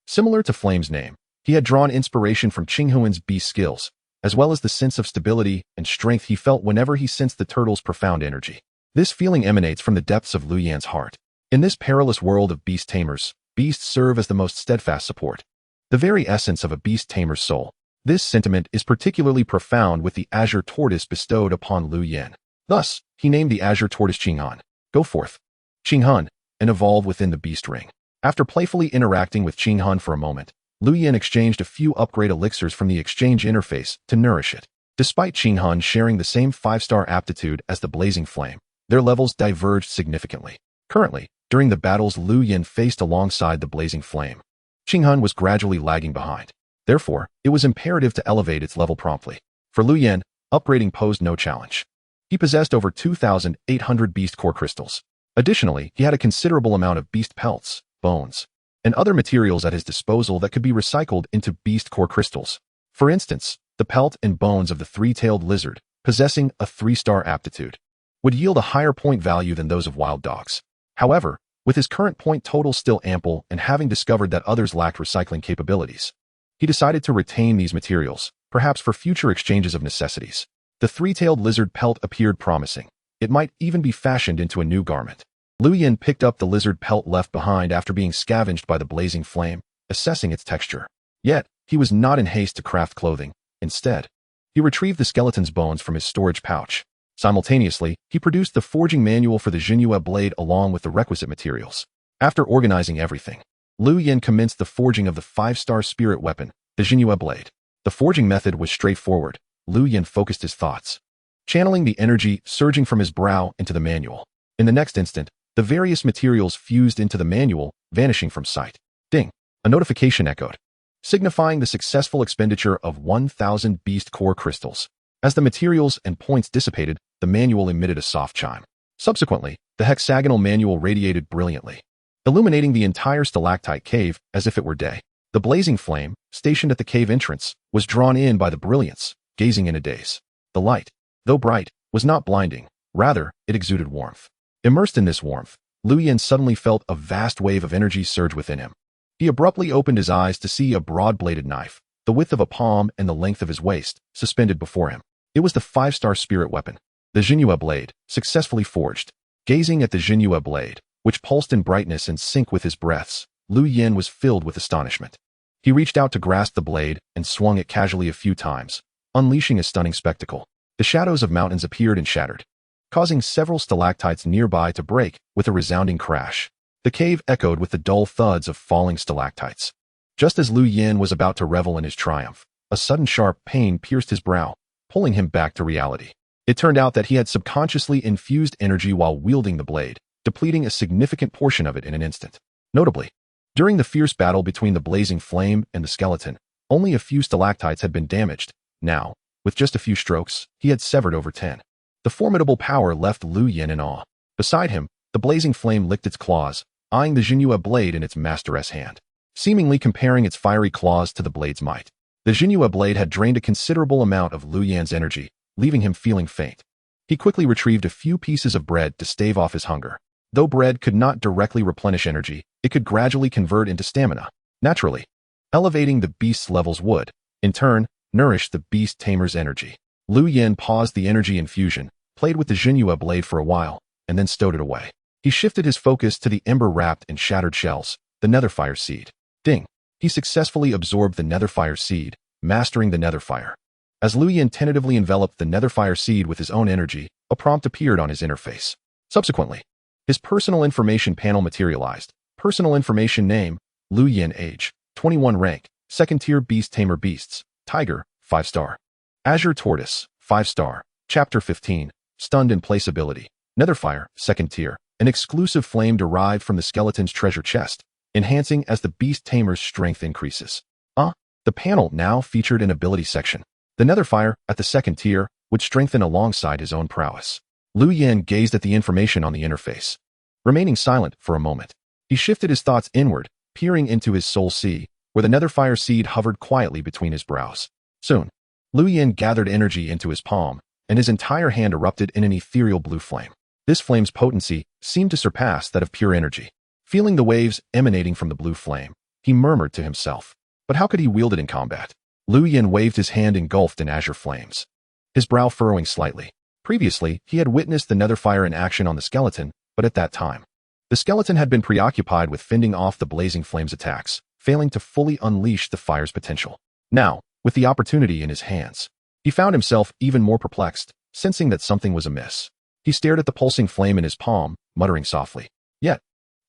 Similar to Flame's name, he had drawn inspiration from Qing Huan's beast skills, as well as the sense of stability and strength he felt whenever he sensed the turtle's profound energy. This feeling emanates from the depths of Lu Yan's heart. In this perilous world of beast tamers, beasts serve as the most steadfast support, the very essence of a beast tamer's soul. This sentiment is particularly profound with the azure tortoise bestowed upon Lu Yan. Thus, he named the azure tortoise Qing Han. Go forth, Qing Han, and evolve within the beast ring. After playfully interacting with Qing Han for a moment, Lu Yan exchanged a few upgrade elixirs from the exchange interface to nourish it. Despite Qing Han sharing the same 5-star aptitude as the blazing flame, their levels diverged significantly. Currently, during the battles Lu Yan faced alongside the blazing flame, Qing Han was gradually lagging behind. Therefore, it was imperative to elevate its level promptly. For Lu Yan, upgrading posed no challenge. He possessed over 2,800 beast core crystals. Additionally, he had a considerable amount of beast pelts, bones, and other materials at his disposal that could be recycled into beast core crystals. For instance, the pelt and bones of the three-tailed lizard, possessing a 3-star aptitude, would yield a higher point value than those of wild dogs. However, with his current point total still ample and having discovered that others lacked recycling capabilities, he decided to retain these materials, perhaps for future exchanges of necessities. The three-tailed lizard pelt appeared promising. It might even be fashioned into a new garment. Lu Yin picked up the lizard pelt left behind after being scavenged by the blazing flame, assessing its texture. Yet, he was not in haste to craft clothing. Instead, he retrieved the skeleton's bones from his storage pouch. Simultaneously, he produced the forging manual for the Jinhua blade along with the requisite materials. After organizing everything, Lu Yin commenced the forging of the 5-star spirit weapon, the Jinhua blade. The forging method was straightforward. Lu Yin focused his thoughts, channeling the energy surging from his brow into the manual. In the next instant, the various materials fused into the manual, vanishing from sight. Ding! A notification echoed, signifying the successful expenditure of 1,000 beast core crystals. As the materials and points dissipated, the manual emitted a soft chime. Subsequently, the hexagonal manual radiated brilliantly, illuminating the entire stalactite cave as if it were day. The blazing flame, stationed at the cave entrance, was drawn in by the brilliance, gazing in a daze. The light, though bright, was not blinding. Rather, it exuded warmth. Immersed in this warmth, Lu Yin suddenly felt a vast wave of energy surge within him. He abruptly opened his eyes to see a broad-bladed knife, the width of a palm and the length of his waist, suspended before him. It was the 5-star spirit weapon, the Jinhua blade, successfully forged. Gazing at the Jinhua blade, which pulsed in brightness and sync with his breaths, Lu Yin was filled with astonishment. He He reached out to grasp the blade and swung it casually a few times, unleashing a stunning spectacle. The shadows of mountains appeared and shattered, causing several stalactites nearby to break with a resounding crash. The cave echoed with the dull thuds of falling stalactites. Just as Lu Yin was about to revel in his triumph, a sudden sharp pain pierced his brow, pulling him back to reality. It turned out that he had subconsciously infused energy while wielding the blade, depleting a significant portion of it in an instant. Notably, during the fierce battle between the blazing flame and the skeleton, only a few stalactites had been damaged. Now, with just a few strokes, he had severed over 10. The formidable power left Lu Yin in awe. Beside him, the blazing flame licked its claws, eyeing the Jinhua blade in its master's hand, seemingly comparing its fiery claws to the blade's might. The Jinhua blade had drained a considerable amount of Lu Yan's energy, leaving him feeling faint. He quickly retrieved a few pieces of bread to stave off his hunger. Though bread could not directly replenish energy, it could gradually convert into stamina. Naturally, elevating the beast's levels would, in turn, nourish the beast tamer's energy. Lu Yin paused the energy infusion, played with the Jinhua blade for a while, and then stowed it away. He shifted his focus to the ember-wrapped and shattered shells, the netherfire seed. Ding! He successfully absorbed the netherfire seed, mastering the netherfire. As Lu Yin tentatively enveloped the netherfire seed with his own energy, a prompt appeared on his interface. Subsequently, his personal information panel materialized. Personal information name, Lu Yin age, 21 rank, 2nd tier beast tamer beasts, tiger, 5-star. Azure tortoise, 5-star, chapter 15, stunned in place ability, netherfire, 2nd tier, an exclusive flame derived from the skeleton's treasure chest, enhancing as the beast tamer's strength increases. The panel now featured an ability section. The netherfire, at the 2nd tier, would strengthen alongside his own prowess. Lu Yin gazed at the information on the interface, remaining silent for a moment. He shifted his thoughts inward, peering into his soul sea, where the netherfire seed hovered quietly between his brows. Soon, Lu Yin gathered energy into his palm, and his entire hand erupted in an ethereal blue flame. This flame's potency seemed to surpass that of pure energy. Feeling the waves emanating from the blue flame, he murmured to himself. But how could he wield it in combat? Lu Yin waved his hand engulfed in azure flames, his brow furrowing slightly. Previously, he had witnessed the netherfire in action on the skeleton, but at that time, the skeleton had been preoccupied with fending off the blazing flame's attacks, failing to fully unleash the fire's potential. Now, with the opportunity in his hands, he found himself even more perplexed, sensing that something was amiss. He stared at the pulsing flame in his palm, muttering softly. Yet,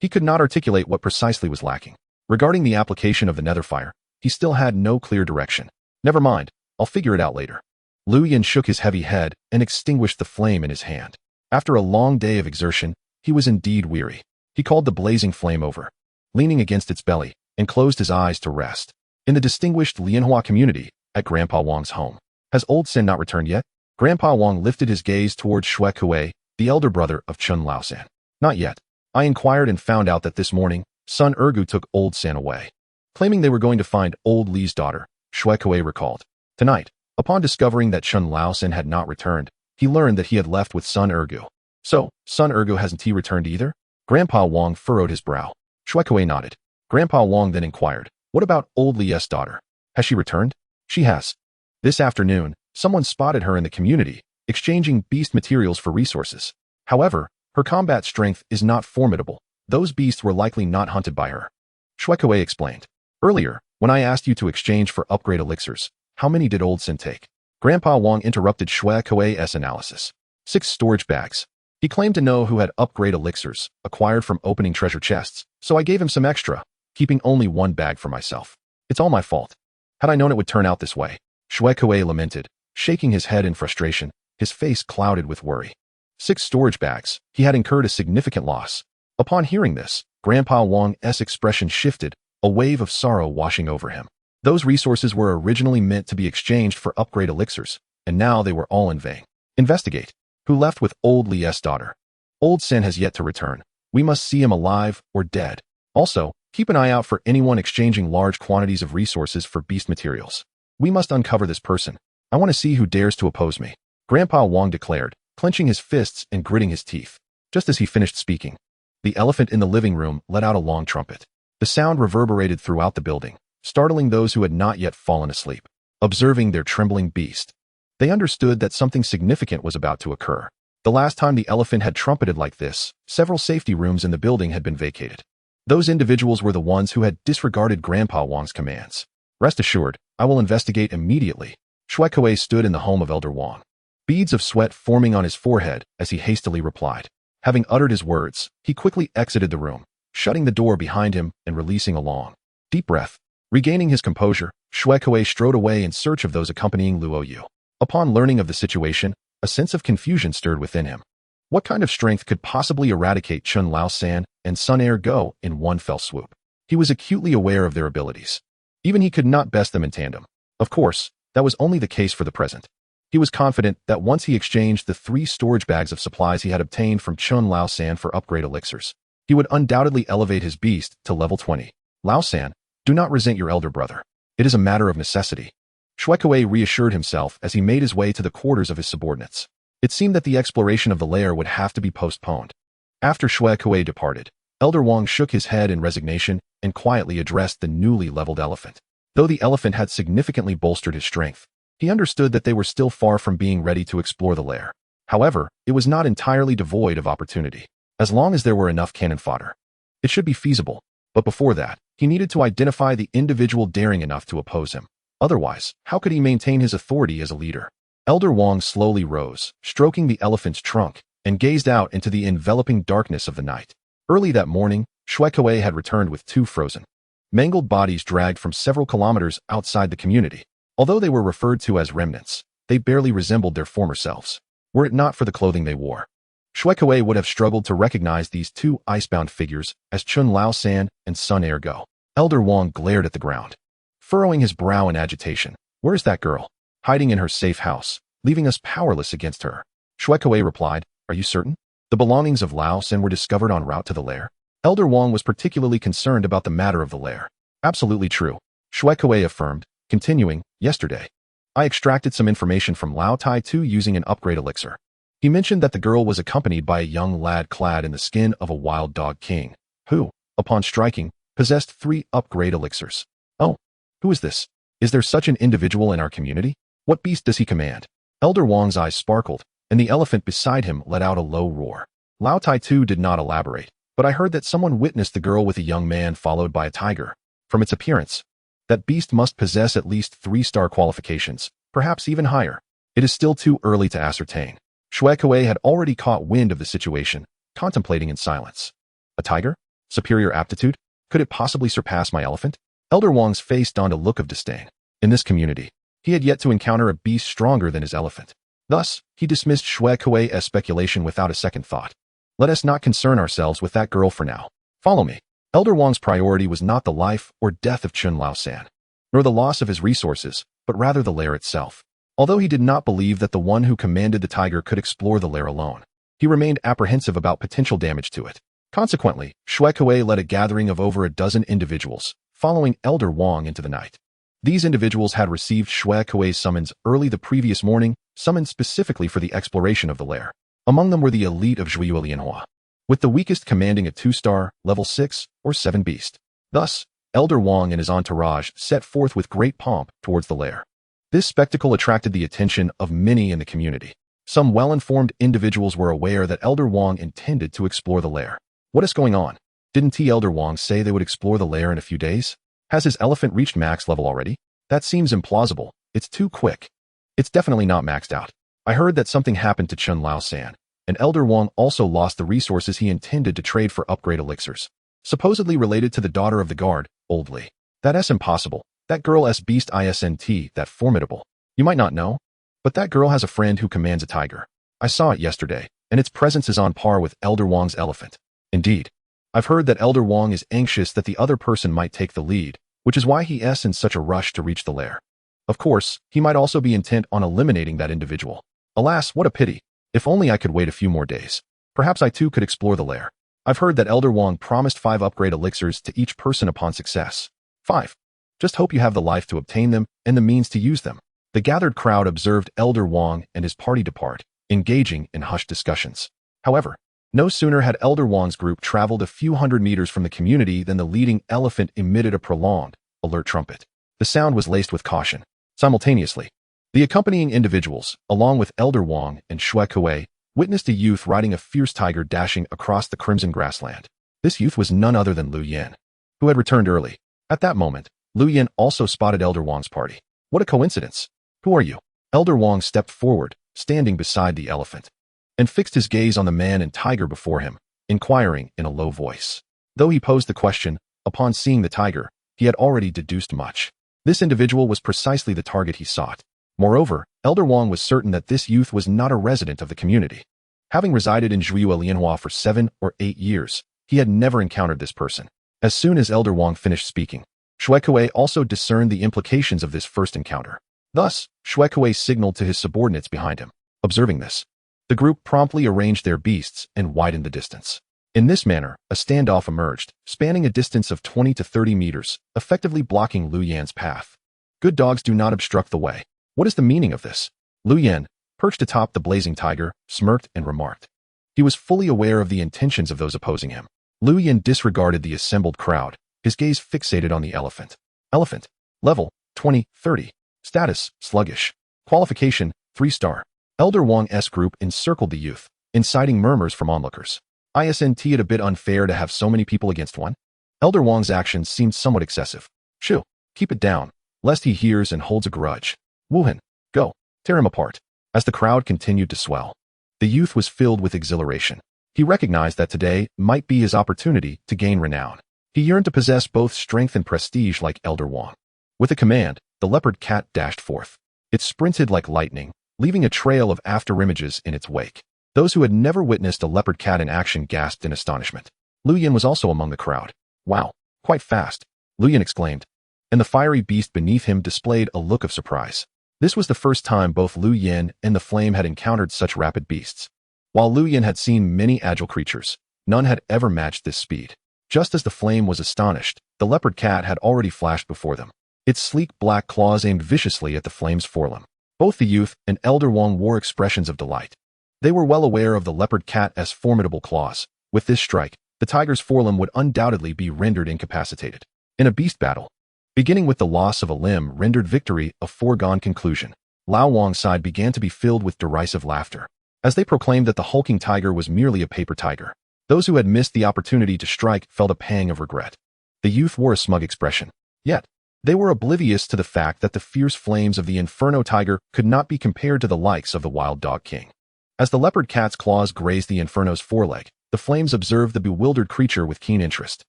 he could not articulate what precisely was lacking. Regarding the application of the netherfire, he still had no clear direction. Never mind, I'll figure it out later. Lu Yin shook his heavy head and extinguished the flame in his hand. After a long day of exertion, he was indeed weary. He called the blazing flame over, leaning against its belly, and closed his eyes to rest. In the distinguished Lianhua community, at Grandpa Wang's home. Has old Sen not returned yet? Grandpa Wang lifted his gaze towards Shui Kuei, the elder brother of Chun Laosan. Not yet. I inquired and found out that this morning, Sun Ergu took old Sen away, claiming they were going to find old Li's daughter. Shui Kuei recalled. Tonight, upon discovering that Chun Laosan had not returned, he learned that he had left with Sun Ergu. So, Sun Ergu hasn't he returned either? Grandpa Wang furrowed his brow. Shui Kuei nodded. Grandpa Wang then inquired, what about old Li's daughter? Has she returned? She has. This afternoon, someone spotted her in the community, exchanging beast materials for resources. However, her combat strength is not formidable. Those beasts were likely not hunted by her. Shui Kuei explained. Earlier, when I asked you to exchange for upgrade elixirs, how many did old Sen take? Grandpa Wang interrupted Shui Kuei's analysis. 6 storage bags. He claimed to know who had upgrade elixirs, acquired from opening treasure chests, so I gave him some extra, keeping only 1 bag for myself. It's all my fault. Had I known it would turn out this way, Shui Kuei lamented, shaking his head in frustration, his face clouded with worry. 6 storage bags. He had incurred a significant loss. Upon hearing this, Grandpa Wang's expression shifted, a wave of sorrow washing over him. Those resources were originally meant to be exchanged for upgrade elixirs, and now they were all in vain. Investigate. Who left with old Li's daughter? Old Sen has yet to return. We must see him alive or dead. Also, keep an eye out for anyone exchanging large quantities of resources for beast materials. We must uncover this person. I want to see who dares to oppose me. Grandpa Wang declared, clenching his fists and gritting his teeth. Just as he finished speaking, the elephant in the living room let out a long trumpet. The sound reverberated throughout the building, startling those who had not yet fallen asleep. Observing their trembling beast, they understood that something significant was about to occur. The last time the elephant had trumpeted like this, several safety rooms in the building had been vacated. Those individuals were the ones who had disregarded Grandpa Wang's commands. Rest assured, I will investigate immediately. Shui Kuei stood in the home of Elder Wang, beads of sweat forming on his forehead as he hastily replied. Having uttered his words, he quickly exited the room, shutting the door behind him and releasing a long, deep breath. Regaining his composure, Shui Kuei strode away in search of those accompanying Luo Yu. Upon learning of the situation, a sense of confusion stirred within him. What kind of strength could possibly eradicate Chun Lao San and Sun Air Go in one fell swoop? He was acutely aware of their abilities. Even he could not best them in tandem. Of course, that was only the case for the present. He was confident that once he exchanged the 3 storage bags of supplies he had obtained from Chun Lao San for upgrade elixirs, he would undoubtedly elevate his beast to level 20. Lao San, do not resent your elder brother. It is a matter of necessity. Shui Kuei reassured himself as he made his way to the quarters of his subordinates. It seemed that the exploration of the lair would have to be postponed. After Shui Kuei departed, Elder Wang shook his head in resignation and quietly addressed the newly leveled elephant. Though the elephant had significantly bolstered his strength, he understood that they were still far from being ready to explore the lair. However, it was not entirely devoid of opportunity. As long as there were enough cannon fodder, it should be feasible. But before that, he needed to identify the individual daring enough to oppose him. Otherwise, how could he maintain his authority as a leader? Elder Wang slowly rose, stroking the elephant's trunk, and gazed out into the enveloping darkness of the night. Early that morning, Shui Kuei had returned with 2 frozen, mangled bodies dragged from several kilometers outside the community. Although they were referred to as remnants, they barely resembled their former selves. Were it not for the clothing they wore, Shui Kuei would have struggled to recognize these 2 icebound figures as Chun Lao San and Sun Air Go. Elder Wang glared at the ground, furrowing his brow in agitation. Where is that girl? Hiding in her safe house, leaving us powerless against her. Shui Kuei replied, are you certain? The belongings of Lao San were discovered en route to the lair. Elder Wang was particularly concerned about the matter of the lair. Absolutely true, Shui Kuei affirmed, continuing, yesterday, I extracted some information from Lao Tai Tu using an upgrade elixir. He mentioned that the girl was accompanied by a young lad clad in the skin of a wild dog king, who, upon striking, possessed 3 upgrade elixirs. Oh, who is this? Is there such an individual in our community? What beast does he command? Elder Wang's eyes sparkled, and the elephant beside him let out a low roar. Lao Tai Tu did not elaborate, but I heard that someone witnessed the girl with a young man followed by a tiger. From its appearance, that beast must possess at least 3-star qualifications, perhaps even higher. It is still too early to ascertain. Shui Kuei had already caught wind of the situation, contemplating in silence. A tiger? Superior aptitude? Could it possibly surpass my elephant? Elder Wang's face donned a look of disdain. In this community, he had yet to encounter a beast stronger than his elephant. Thus, he dismissed Shui Kuei's speculation without a second thought. Let us not concern ourselves with that girl for now. Follow me. Elder Wang's priority was not the life or death of Chun Lao San, nor the loss of his resources, but rather the lair itself. Although he did not believe that the one who commanded the tiger could explore the lair alone, he remained apprehensive about potential damage to it. Consequently, Shui Kuei led a gathering of over a dozen individuals, following Elder Wang into the night. These individuals had received Shui Kuei's summons early the previous morning, summoned specifically for the exploration of the lair. Among them were the elite of Zhuyu Lianhua, with the weakest commanding a 2-star, level 6 or 7 beast. Thus, Elder Wang and his entourage set forth with great pomp towards the lair. This spectacle attracted the attention of many in the community. Some well-informed individuals were aware that Elder Wang intended to explore the lair. What is going on? Didn't Elder Wang say they would explore the lair in a few days? Has his elephant reached max level already? That seems implausible. It's too quick. It's definitely not maxed out. I heard that something happened to Chun Lao San, and Elder Wang also lost the resources he intended to trade for upgrade elixirs, supposedly related to the daughter of the guard, Old Li. That's impossible. That girl beast isn't that formidable. You might not know, but that girl has a friend who commands a tiger. I saw it yesterday, and its presence is on par with Elder Wang's elephant. Indeed, I've heard that Elder Wang is anxious that the other person might take the lead, which is why he is in such a rush to reach the lair. Of course, he might also be intent on eliminating that individual. Alas, what a pity. If only I could wait a few more days. Perhaps I too could explore the lair. I've heard that Elder Wang promised 5 upgrade elixirs to each person upon success. 5. Just hope you have the life to obtain them and the means to use them. The gathered crowd observed Elder Wang and his party depart, engaging in hushed discussions. However, no sooner had Elder Wang's group traveled a few hundred meters from the community than the leading elephant emitted a prolonged, alert trumpet. The sound was laced with caution. Simultaneously, the accompanying individuals, along with Elder Wang and Shui Kuei, witnessed a youth riding a fierce tiger dashing across the crimson grassland. This youth was none other than Lu Yan, who had returned early. At that moment, Lu Yan also spotted Elder Wang's party. What a coincidence. Who are you? Elder Wang stepped forward, standing beside the elephant, and fixed his gaze on the man and tiger before him, inquiring in a low voice. Though he posed the question, upon seeing the tiger, he had already deduced much. This individual was precisely the target he sought. Moreover, Elder Wang was certain that this youth was not a resident of the community. Having resided in Zhuyu Lianhua for 7 or 8 years, he had never encountered this person. As soon as Elder Wang finished speaking, Shuekui also discerned the implications of this first encounter. Thus, Shuekui signaled to his subordinates behind him. Observing this, the group promptly arranged their beasts and widened the distance. In this manner, a standoff emerged, spanning a distance of 20 to 30 meters, effectively blocking Lu Yan's path. Good dogs do not obstruct the way. What is the meaning of this? Lu Yan, perched atop the blazing tiger, smirked and remarked. He was fully aware of the intentions of those opposing him. Lu Yan disregarded the assembled crowd, his gaze fixated on the elephant. Elephant. Level, 20-30. Status, sluggish. Qualification, 3-star. Elder Wang's group encircled the youth, inciting murmurs from onlookers. Isn't it a bit unfair to have so many people against one? Elder Wang's actions seemed somewhat excessive. Shoo, keep it down, lest he hears and holds a grudge. Wuhan, go, tear him apart. As the crowd continued to swell, the youth was filled with exhilaration. He recognized that today might be his opportunity to gain renown. He yearned to possess both strength and prestige like Elder Wang. With a command, the leopard cat dashed forth. It sprinted like lightning, leaving a trail of afterimages in its wake. Those who had never witnessed a leopard cat in action gasped in astonishment. Lu Yan was also among the crowd. Wow, quite fast, Lu Yan exclaimed, and the fiery beast beneath him displayed a look of surprise. This was the first time both Lu Yan and the flame had encountered such rapid beasts. While Lu Yan had seen many agile creatures, none had ever matched this speed. Just as the flame was astonished, the leopard cat had already flashed before them. Its sleek black claws aimed viciously at the flame's forelimb. Both the youth and Elder Wang wore expressions of delight. They were well aware of the leopard cat's formidable claws. With this strike, the tiger's forelimb would undoubtedly be rendered incapacitated. In a beast battle, beginning with the loss of a limb rendered victory a foregone conclusion, Lao Wang's side began to be filled with derisive laughter, as they proclaimed that the hulking tiger was merely a paper tiger. Those who had missed the opportunity to strike felt a pang of regret. The youth wore a smug expression. Yet, they were oblivious to the fact that the fierce flames of the Inferno tiger could not be compared to the likes of the Wild Dog King. As the leopard cat's claws grazed the Inferno's foreleg, the flames observed the bewildered creature with keen interest.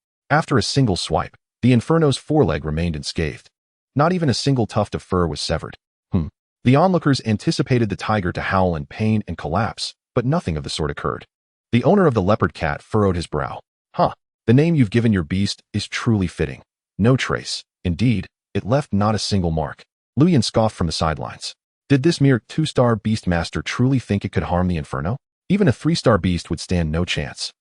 After a single swipe, the Inferno's foreleg remained unscathed. Not even a single tuft of fur was severed. The onlookers anticipated the tiger to howl in pain and collapse, but nothing of the sort occurred. The owner of the leopard cat furrowed his brow. The name you've given your beast is truly fitting. No trace. Indeed, it left not a single mark. Lu Yan scoffed from the sidelines. Did this mere 2-star beastmaster truly think it could harm the Inferno? Even a 3-star beast would stand no chance.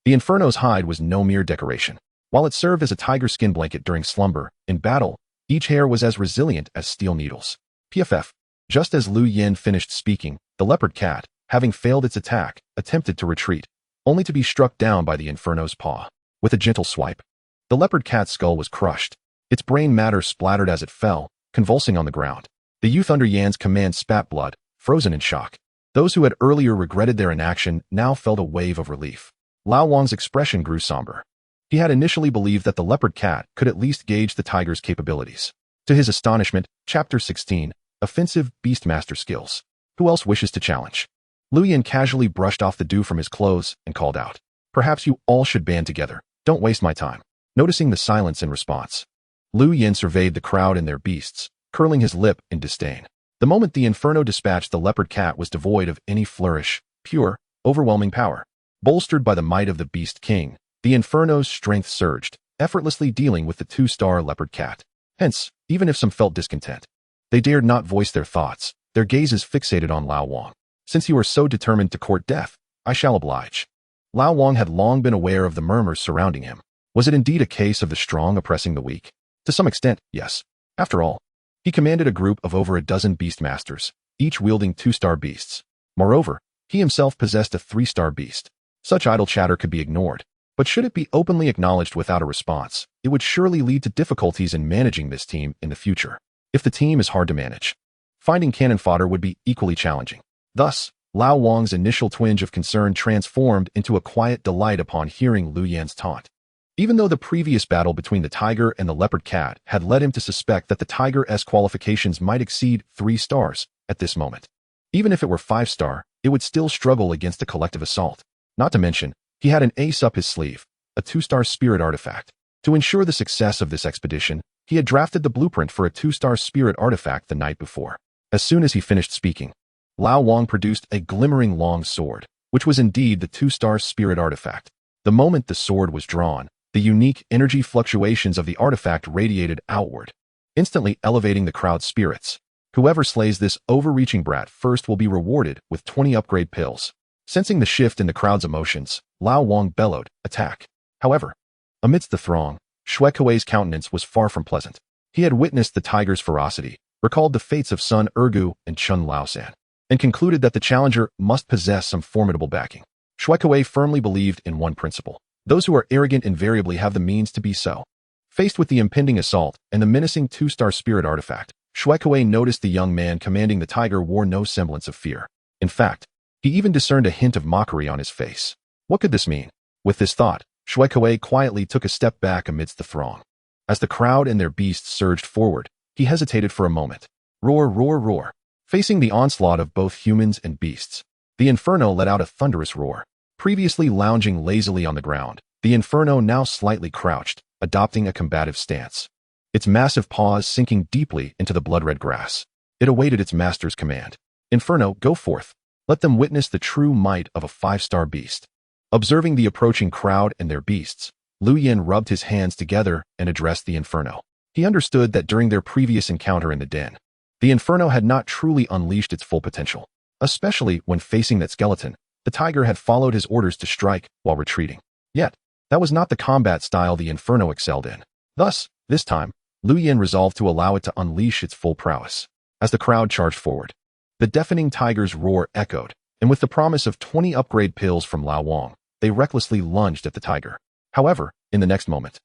The Inferno's hide was no mere decoration. While it served as a tiger skin blanket during slumber, in battle, each hair was as resilient as steel needles. PFF. Just as Lu Yan finished speaking, the leopard cat, having failed its attack, attempted to retreat, only to be struck down by the Inferno's paw. With a gentle swipe, the leopard cat's skull was crushed. Its brain matter splattered as it fell, convulsing on the ground. The youth under Yan's command spat blood, frozen in shock. Those who had earlier regretted their inaction now felt a wave of relief. Lao Wang's expression grew somber. He had initially believed that the leopard cat could at least gauge the tiger's capabilities. To his astonishment, Chapter 16, Offensive Beastmaster Skills. Who else wishes to challenge? Lu Yan casually brushed off the dew from his clothes and called out. Perhaps you all should band together. Don't waste my time. Noticing the silence in response, Lu Yan surveyed the crowd and their beasts, curling his lip in disdain. The moment the Inferno dispatched the leopard cat was devoid of any flourish, pure, overwhelming power. Bolstered by the might of the Beast King, the Inferno's strength surged, effortlessly dealing with the 2-star leopard cat. Hence, even if some felt discontent, they dared not voice their thoughts, their gazes fixated on Lao Wang. Since you are so determined to court death, I shall oblige. Lao Wang had long been aware of the murmurs surrounding him. Was it indeed a case of the strong oppressing the weak? To some extent, yes. After all, he commanded a group of over a dozen beastmasters, each wielding 2-star beasts. Moreover, he himself possessed a 3-star beast. Such idle chatter could be ignored, but should it be openly acknowledged without a response, it would surely lead to difficulties in managing this team in the future. If the team is hard to manage, finding cannon fodder would be equally challenging. Thus, Lao Wang's initial twinge of concern transformed into a quiet delight upon hearing Lu Yan's taunt. Even though the previous battle between the tiger and the leopard cat had led him to suspect that the tiger's qualifications might exceed 3 stars at this moment. Even if it were 5-star, it would still struggle against a collective assault. Not to mention, he had an ace up his sleeve, a 2-star spirit artifact. To ensure the success of this expedition, he had drafted the blueprint for a 2-star spirit artifact the night before. As soon as he finished speaking, Lao Wang produced a glimmering long sword, which was indeed the 2-star spirit artifact. The moment the sword was drawn, the unique energy fluctuations of the artifact radiated outward, instantly elevating the crowd's spirits. Whoever slays this overreaching brat first will be rewarded with 20 upgrade pills. Sensing the shift in the crowd's emotions, Lao Wang bellowed, "Attack!" However, amidst the throng, Shui Kuei's countenance was far from pleasant. He had witnessed the tiger's ferocity, recalled the fates of Sun Ergu and Chun Laosan, and concluded that the challenger must possess some formidable backing. Shui Kuei firmly believed in one principle: those who are arrogant invariably have the means to be so. Faced with the impending assault and the menacing 2-star spirit artifact, Shui Kuei noticed the young man commanding the tiger wore no semblance of fear. In fact, he even discerned a hint of mockery on his face. What could this mean? With this thought, Shui Kuei quietly took a step back amidst the throng. As the crowd and their beasts surged forward, he hesitated for a moment. Roar, roar, roar. Facing the onslaught of both humans and beasts, the Inferno let out a thunderous roar. Previously lounging lazily on the ground, the Inferno now slightly crouched, adopting a combative stance. Its massive paws sinking deeply into the blood-red grass. It awaited its master's command. Inferno, go forth. Let them witness the true might of a 5-star beast. Observing the approaching crowd and their beasts, Lu Yin rubbed his hands together and addressed the Inferno. He understood that during their previous encounter in the den, the Inferno had not truly unleashed its full potential. Especially when facing that skeleton, the tiger had followed his orders to strike while retreating. Yet, that was not the combat style the Inferno excelled in. Thus, this time, Lu Yin resolved to allow it to unleash its full prowess. As the crowd charged forward, the deafening tiger's roar echoed, and with the promise of 20 upgrade pills from Lao Wang, they recklessly lunged at the tiger. However, in the next moment,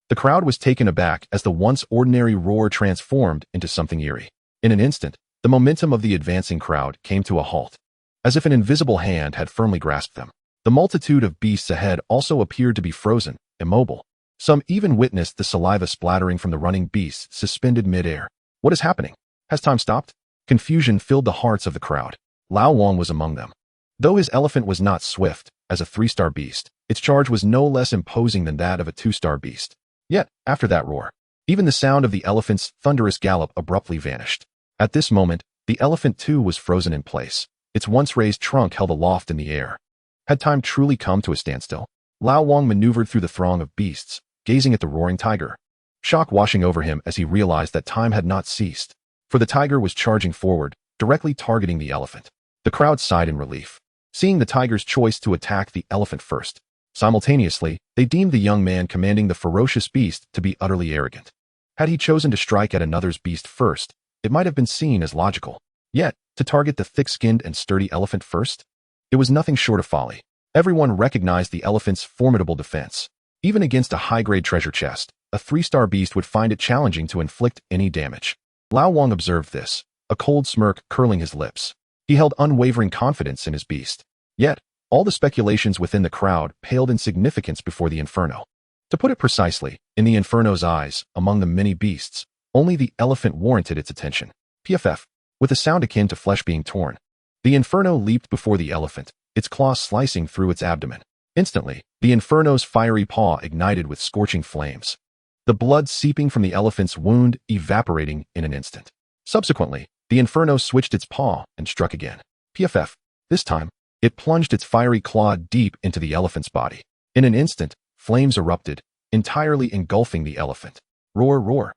the crowd was taken aback as the once ordinary roar transformed into something eerie. In an instant, the momentum of the advancing crowd came to a halt, as if an invisible hand had firmly grasped them. The multitude of beasts ahead also appeared to be frozen, immobile. Some even witnessed the saliva splattering from the running beasts suspended mid-air. What is happening? Has time stopped? Confusion filled the hearts of the crowd. Lao Wang was among them. Though his elephant was not swift, as a 3-star beast, its charge was no less imposing than that of a 2-star beast. Yet, after that roar, even the sound of the elephant's thunderous gallop abruptly vanished. At this moment, the elephant too was frozen in place, its once raised trunk held aloft in the air. Had time truly come to a standstill? Lao Wang maneuvered through the throng of beasts, gazing at the roaring tiger, shock washing over him as he realized that time had not ceased. For the tiger was charging forward, directly targeting the elephant. The crowd sighed in relief, seeing the tiger's choice to attack the elephant first. Simultaneously, they deemed the young man commanding the ferocious beast to be utterly arrogant. Had he chosen to strike at another's beast first, it might have been seen as logical. Yet, to target the thick-skinned and sturdy elephant first? It was nothing short of folly. Everyone recognized the elephant's formidable defense. Even against a high-grade treasure chest, a 3-star beast would find it challenging to inflict any damage. Lao Wang observed this, a cold smirk curling his lips. He held unwavering confidence in his beast. Yet, all the speculations within the crowd paled in significance before the Inferno. To put it precisely, in the Inferno's eyes, among the many beasts, only the elephant warranted its attention. PFF, with a sound akin to flesh being torn. The Inferno leaped before the elephant, its claws slicing through its abdomen. Instantly, the Inferno's fiery paw ignited with scorching flames, the blood seeping from the elephant's wound evaporating in an instant. Subsequently, the Inferno switched its paw and struck again. PFF. This time, it plunged its fiery claw deep into the elephant's body. In an instant, flames erupted, entirely engulfing the elephant. Roar, roar.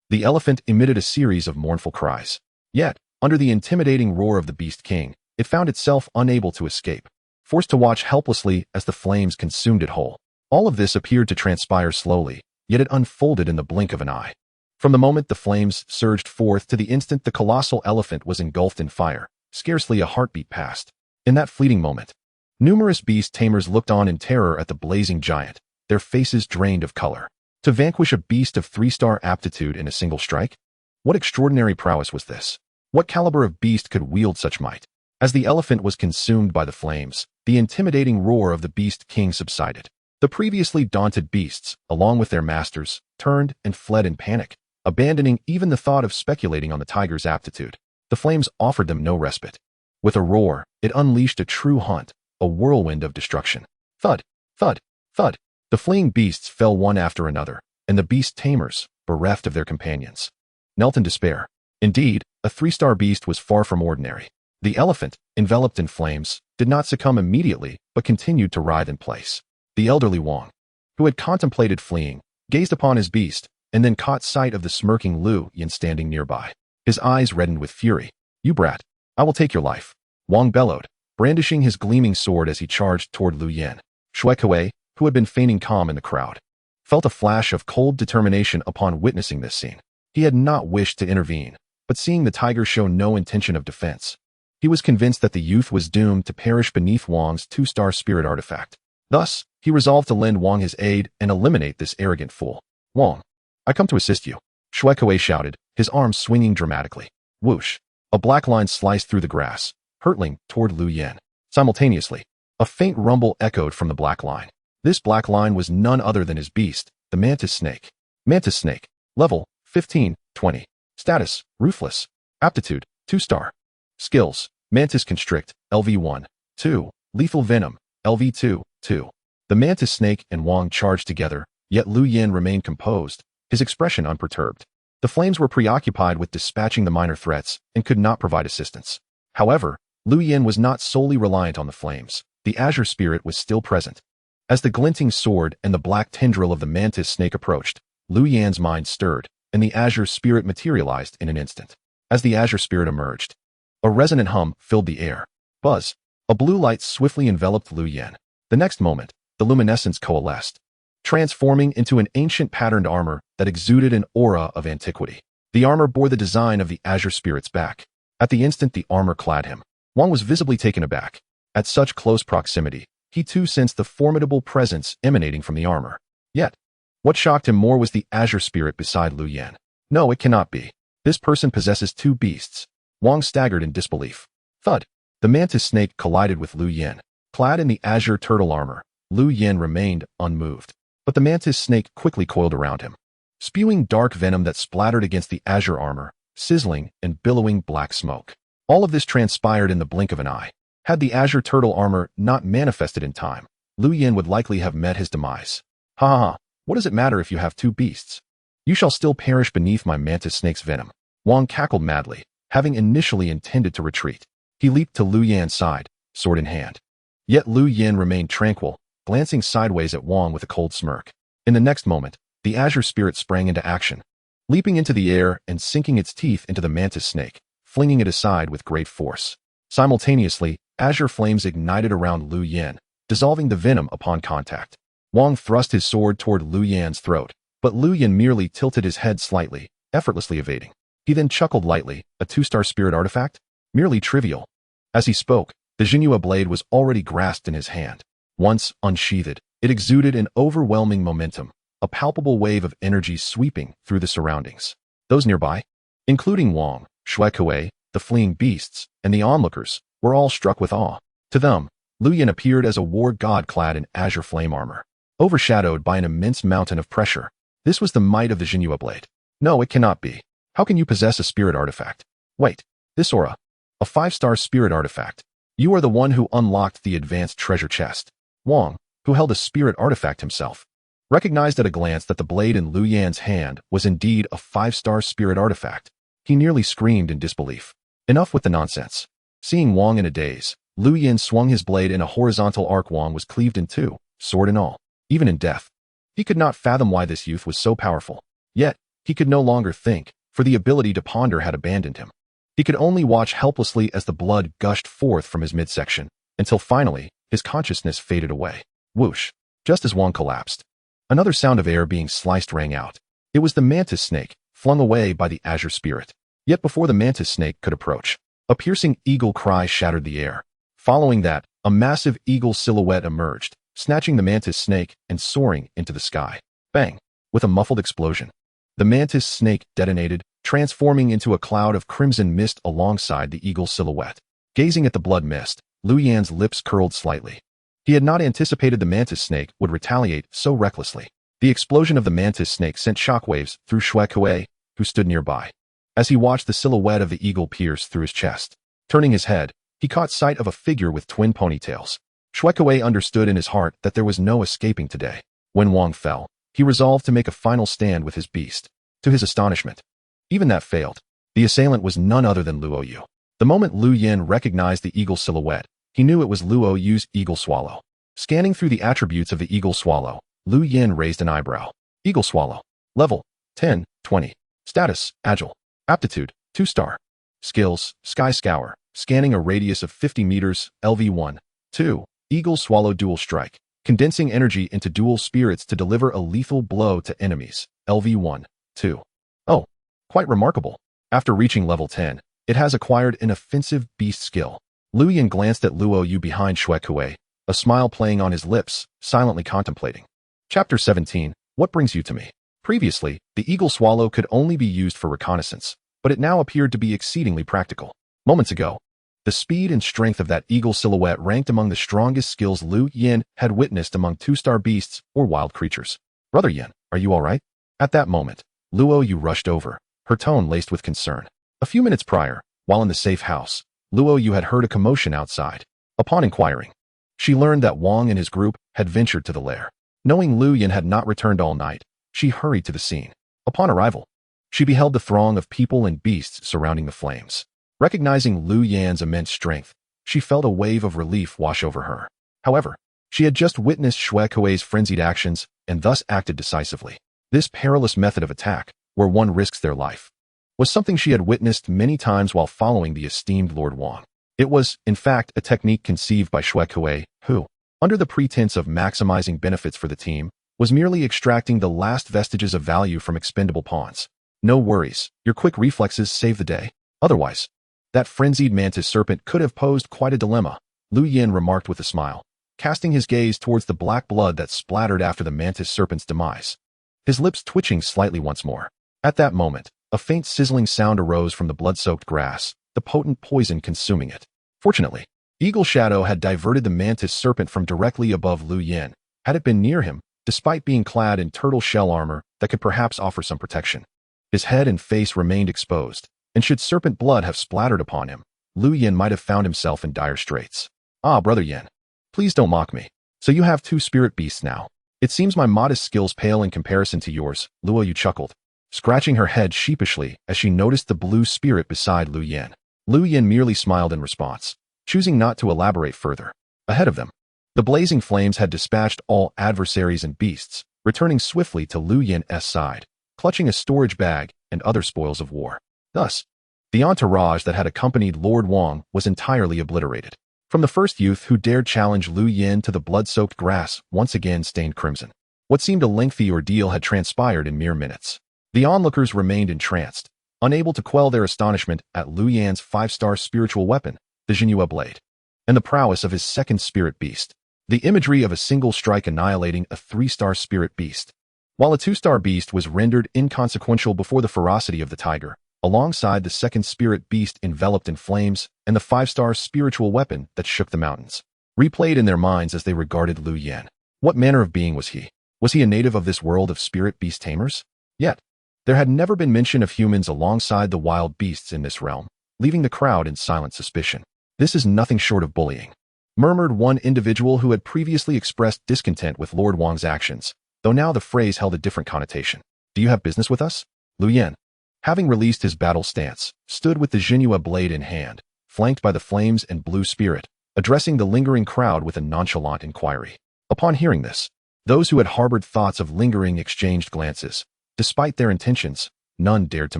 The elephant emitted a series of mournful cries. Yet, under the intimidating roar of the Beast King, it found itself unable to escape, forced to watch helplessly as the flames consumed it whole. All of this appeared to transpire slowly, yet it unfolded in the blink of an eye. From the moment the flames surged forth to the instant the colossal elephant was engulfed in fire, scarcely a heartbeat passed. In that fleeting moment, numerous beast tamers looked on in terror at the blazing giant, their faces drained of color. To vanquish a beast of 3-star aptitude in a single strike? What extraordinary prowess was this? What caliber of beast could wield such might? As the elephant was consumed by the flames, the intimidating roar of the Beast King subsided. The previously daunted beasts, along with their masters, turned and fled in panic, abandoning even the thought of speculating on the tiger's aptitude. The flames offered them no respite. With a roar, it unleashed a true hunt, a whirlwind of destruction. Thud, thud, thud. The fleeing beasts fell one after another, and the beast tamers, bereft of their companions, knelt in despair. Indeed, a 3-star beast was far from ordinary. The elephant, enveloped in flames, did not succumb immediately, but continued to writhe in place. The elderly Wang, who had contemplated fleeing, gazed upon his beast, and then caught sight of the smirking Lu Yin standing nearby. His eyes reddened with fury. "You brat, I will take your life," Wang bellowed, brandishing his gleaming sword as he charged toward Lu Yin. Shui Kuei, who had been feigning calm in the crowd, felt a flash of cold determination upon witnessing this scene. He had not wished to intervene, but seeing the tiger show no intention of defense, he was convinced that the youth was doomed to perish beneath Wang's 2-star spirit artifact. Thus, he resolved to lend Wang his aid and eliminate this arrogant fool. "Wang, I come to assist you," Shui Kuei shouted, his arms swinging dramatically. Whoosh! A black line sliced through the grass, hurtling toward Lu Yin. Simultaneously, a faint rumble echoed from the black line. This black line was none other than his beast, the mantis snake. Mantis snake. Level, 15-20. Status, ruthless. Aptitude, 2-star. Skills, mantis constrict, LV1, 2. Lethal venom, LV2, 2. The mantis snake and Wang charged together, yet Lu Yin remained composed, his expression unperturbed. The flames were preoccupied with dispatching the minor threats and could not provide assistance. However, Lu Yin was not solely reliant on the flames. The azure spirit was still present. As the glinting sword and the black tendril of the mantis snake approached, Lu Yin's mind stirred, and the azure spirit materialized in an instant. As the azure spirit emerged, a resonant hum filled the air. Buzz! A blue light swiftly enveloped Lu Yin. The next moment, the luminescence coalesced, transforming into an ancient patterned armor that exuded an aura of antiquity. The armor bore the design of the azure spirit's back. At the instant the armor clad him, Wang was visibly taken aback. At such close proximity, he too sensed the formidable presence emanating from the armor. Yet, what shocked him more was the azure spirit beside Lu Yin. No, it cannot be. This person possesses 2 beasts. Wang staggered in disbelief. Thud! The mantis snake collided with Lu Yin. Clad in the azure turtle armor, Lu Yin remained unmoved. But the mantis snake quickly coiled around him, spewing dark venom that splattered against the azure armor, sizzling and billowing black smoke. All of this transpired in the blink of an eye. Had the azure turtle armor not manifested in time, Lu Yin would likely have met his demise. Ha ha ha, what does it matter if you have 2 beasts? You shall still perish beneath my mantis snake's venom. Wang cackled madly, having initially intended to retreat. He leaped to Lu Yin's side, sword in hand. Yet Lu Yin remained tranquil, glancing sideways at Wang with a cold smirk. In the next moment, the azure spirit sprang into action, leaping into the air and sinking its teeth into the mantis snake, flinging it aside with great force. Simultaneously, azure flames ignited around Lu Yin, dissolving the venom upon contact. Wang thrust his sword toward Lu Yin's throat, but Lu Yin merely tilted his head slightly, effortlessly evading. He then chuckled lightly. A 2-star spirit artifact? Merely trivial. As he spoke, the Jinhua blade was already grasped in his hand. Once unsheathed, it exuded an overwhelming momentum, a palpable wave of energy sweeping through the surroundings. Those nearby, including Wang, Shui Kuei, the fleeing beasts, and the onlookers, were all struck with awe. To them, Lu Yin appeared as a war god clad in azure flame armor, overshadowed by an immense mountain of pressure. This was the might of the Jinhua blade. No, it cannot be. How can you possess a spirit artifact? Wait, this aura. A 5-star spirit artifact. You are the one who unlocked the advanced treasure chest. Wang, who held a spirit artifact himself, recognized at a glance that the blade in Lu Yin's hand was indeed a 5-star spirit artifact. He nearly screamed in disbelief. Enough with the nonsense. Seeing Wang in a daze, Lu Yin swung his blade in a horizontal arc. Wang was cleaved in 2, sword and all. Even in death, he could not fathom why this youth was so powerful. Yet, he could no longer think, for the ability to ponder had abandoned him. He could only watch helplessly as the blood gushed forth from his midsection, until finally, his consciousness faded away. Whoosh! Just as Wang collapsed, another sound of air being sliced rang out. It was the mantis snake, flung away by the azure spirit. Yet before the mantis snake could approach, a piercing eagle cry shattered the air. Following that, a massive eagle silhouette emerged, snatching the mantis snake and soaring into the sky. Bang! With a muffled explosion, the mantis snake detonated, transforming into a cloud of crimson mist alongside the eagle silhouette. Gazing at the blood mist, Lu Yan's lips curled slightly. He had not anticipated the mantis snake would retaliate so recklessly. The explosion of the mantis snake sent shockwaves through Xue Kuei, who stood nearby. As he watched the silhouette of the eagle pierce through his chest, turning his head, he caught sight of a figure with twin ponytails. Xue Kuei understood in his heart that there was no escaping today. When Wang fell, he resolved to make a final stand with his beast. To his astonishment, even that failed. The assailant was none other than Luo Yu. The moment Lu Yin recognized the eagle silhouette, he knew it was Luo Yu's eagle swallow. Scanning through the attributes of the eagle swallow, Lu Yin raised an eyebrow. Eagle swallow. Level 10, 20. Status, agile. Aptitude, 2-star. Skills, sky scour. Scanning a radius of 50 meters, LV1. 2. Eagle swallow dual strike. Condensing energy into dual spirits to deliver a lethal blow to enemies, LV1. 2. Oh, quite remarkable. After reaching level 10, it has acquired an offensive beast skill. Lu Yin glanced at Luo Yu behind Xue Kuei, a smile playing on his lips, silently contemplating. Chapter 17, What Brings You to Me? Previously, the eagle swallow could only be used for reconnaissance, but it now appeared to be exceedingly practical. Moments ago, the speed and strength of that eagle silhouette ranked among the strongest skills Lu Yin had witnessed among 2-star beasts or wild creatures. Brother Yin, are you all right? At that moment, Luo Yu rushed over, her tone laced with concern. A few minutes prior, while in the safe house, Luo Yu had heard a commotion outside. Upon inquiring, she learned that Wang and his group had ventured to the lair. Knowing Lu Yin had not returned all night, she hurried to the scene. Upon arrival, she beheld the throng of people and beasts surrounding the flames. Recognizing Lu Yan's immense strength, she felt a wave of relief wash over her. However, she had just witnessed Xue Kuei's frenzied actions and thus acted decisively. This perilous method of attack, where one risks their life, was something she had witnessed many times while following the esteemed Lord Wang. It was, in fact, a technique conceived by Xue Kuei, who, under the pretense of maximizing benefits for the team, was merely extracting the last vestiges of value from expendable pawns. No worries, your quick reflexes save the day. Otherwise, that frenzied mantis serpent could have posed quite a dilemma, Lu Yin remarked with a smile, casting his gaze towards the black blood that splattered after the mantis serpent's demise, his lips twitching slightly once more. At that moment, a faint sizzling sound arose from the blood-soaked grass, the potent poison consuming it. Fortunately, Eagle Shadow had diverted the mantis serpent from directly above Lu Yin. Had it been near him, despite being clad in turtle shell armor that could perhaps offer some protection, his head and face remained exposed, and should serpent blood have splattered upon him, Lu Yin might have found himself in dire straits. Ah, Brother Yin, please don't mock me. So you have 2 spirit beasts now. It seems my modest skills pale in comparison to yours, Luo Yu chuckled, scratching her head sheepishly as she noticed the blue spirit beside Lu Yin. Lu Yin merely smiled in response, choosing not to elaborate further. Ahead of them, the blazing flames had dispatched all adversaries and beasts, returning swiftly to Lu Yin's side, clutching a storage bag and other spoils of war. Thus, the entourage that had accompanied Lord Wang was entirely obliterated. From the first youth who dared challenge Lu Yin to the blood-soaked grass once again stained crimson. What seemed a lengthy ordeal had transpired in mere minutes. The onlookers remained entranced, unable to quell their astonishment at Lu Yan's 5-star spiritual weapon, the Jinhua blade, and the prowess of his second spirit beast, the imagery of a single strike annihilating a 3-star spirit beast. While a 2-star beast was rendered inconsequential before the ferocity of the tiger, alongside the second spirit beast enveloped in flames and the 5-star spiritual weapon that shook the mountains, replayed in their minds as they regarded Lu Yin. What manner of being was he? Was he a native of this world of spirit beast tamers? Yet, there had never been mention of humans alongside the wild beasts in this realm, leaving the crowd in silent suspicion. This is nothing short of bullying, murmured one individual who had previously expressed discontent with Lord Wang's actions, though now the phrase held a different connotation. Do you have business with us? Lu Yin, having released his battle stance, stood with the Jinhua blade in hand, flanked by the flames and blue spirit, addressing the lingering crowd with a nonchalant inquiry. Upon hearing this, those who had harbored thoughts of lingering exchanged glances. Despite their intentions, none dared to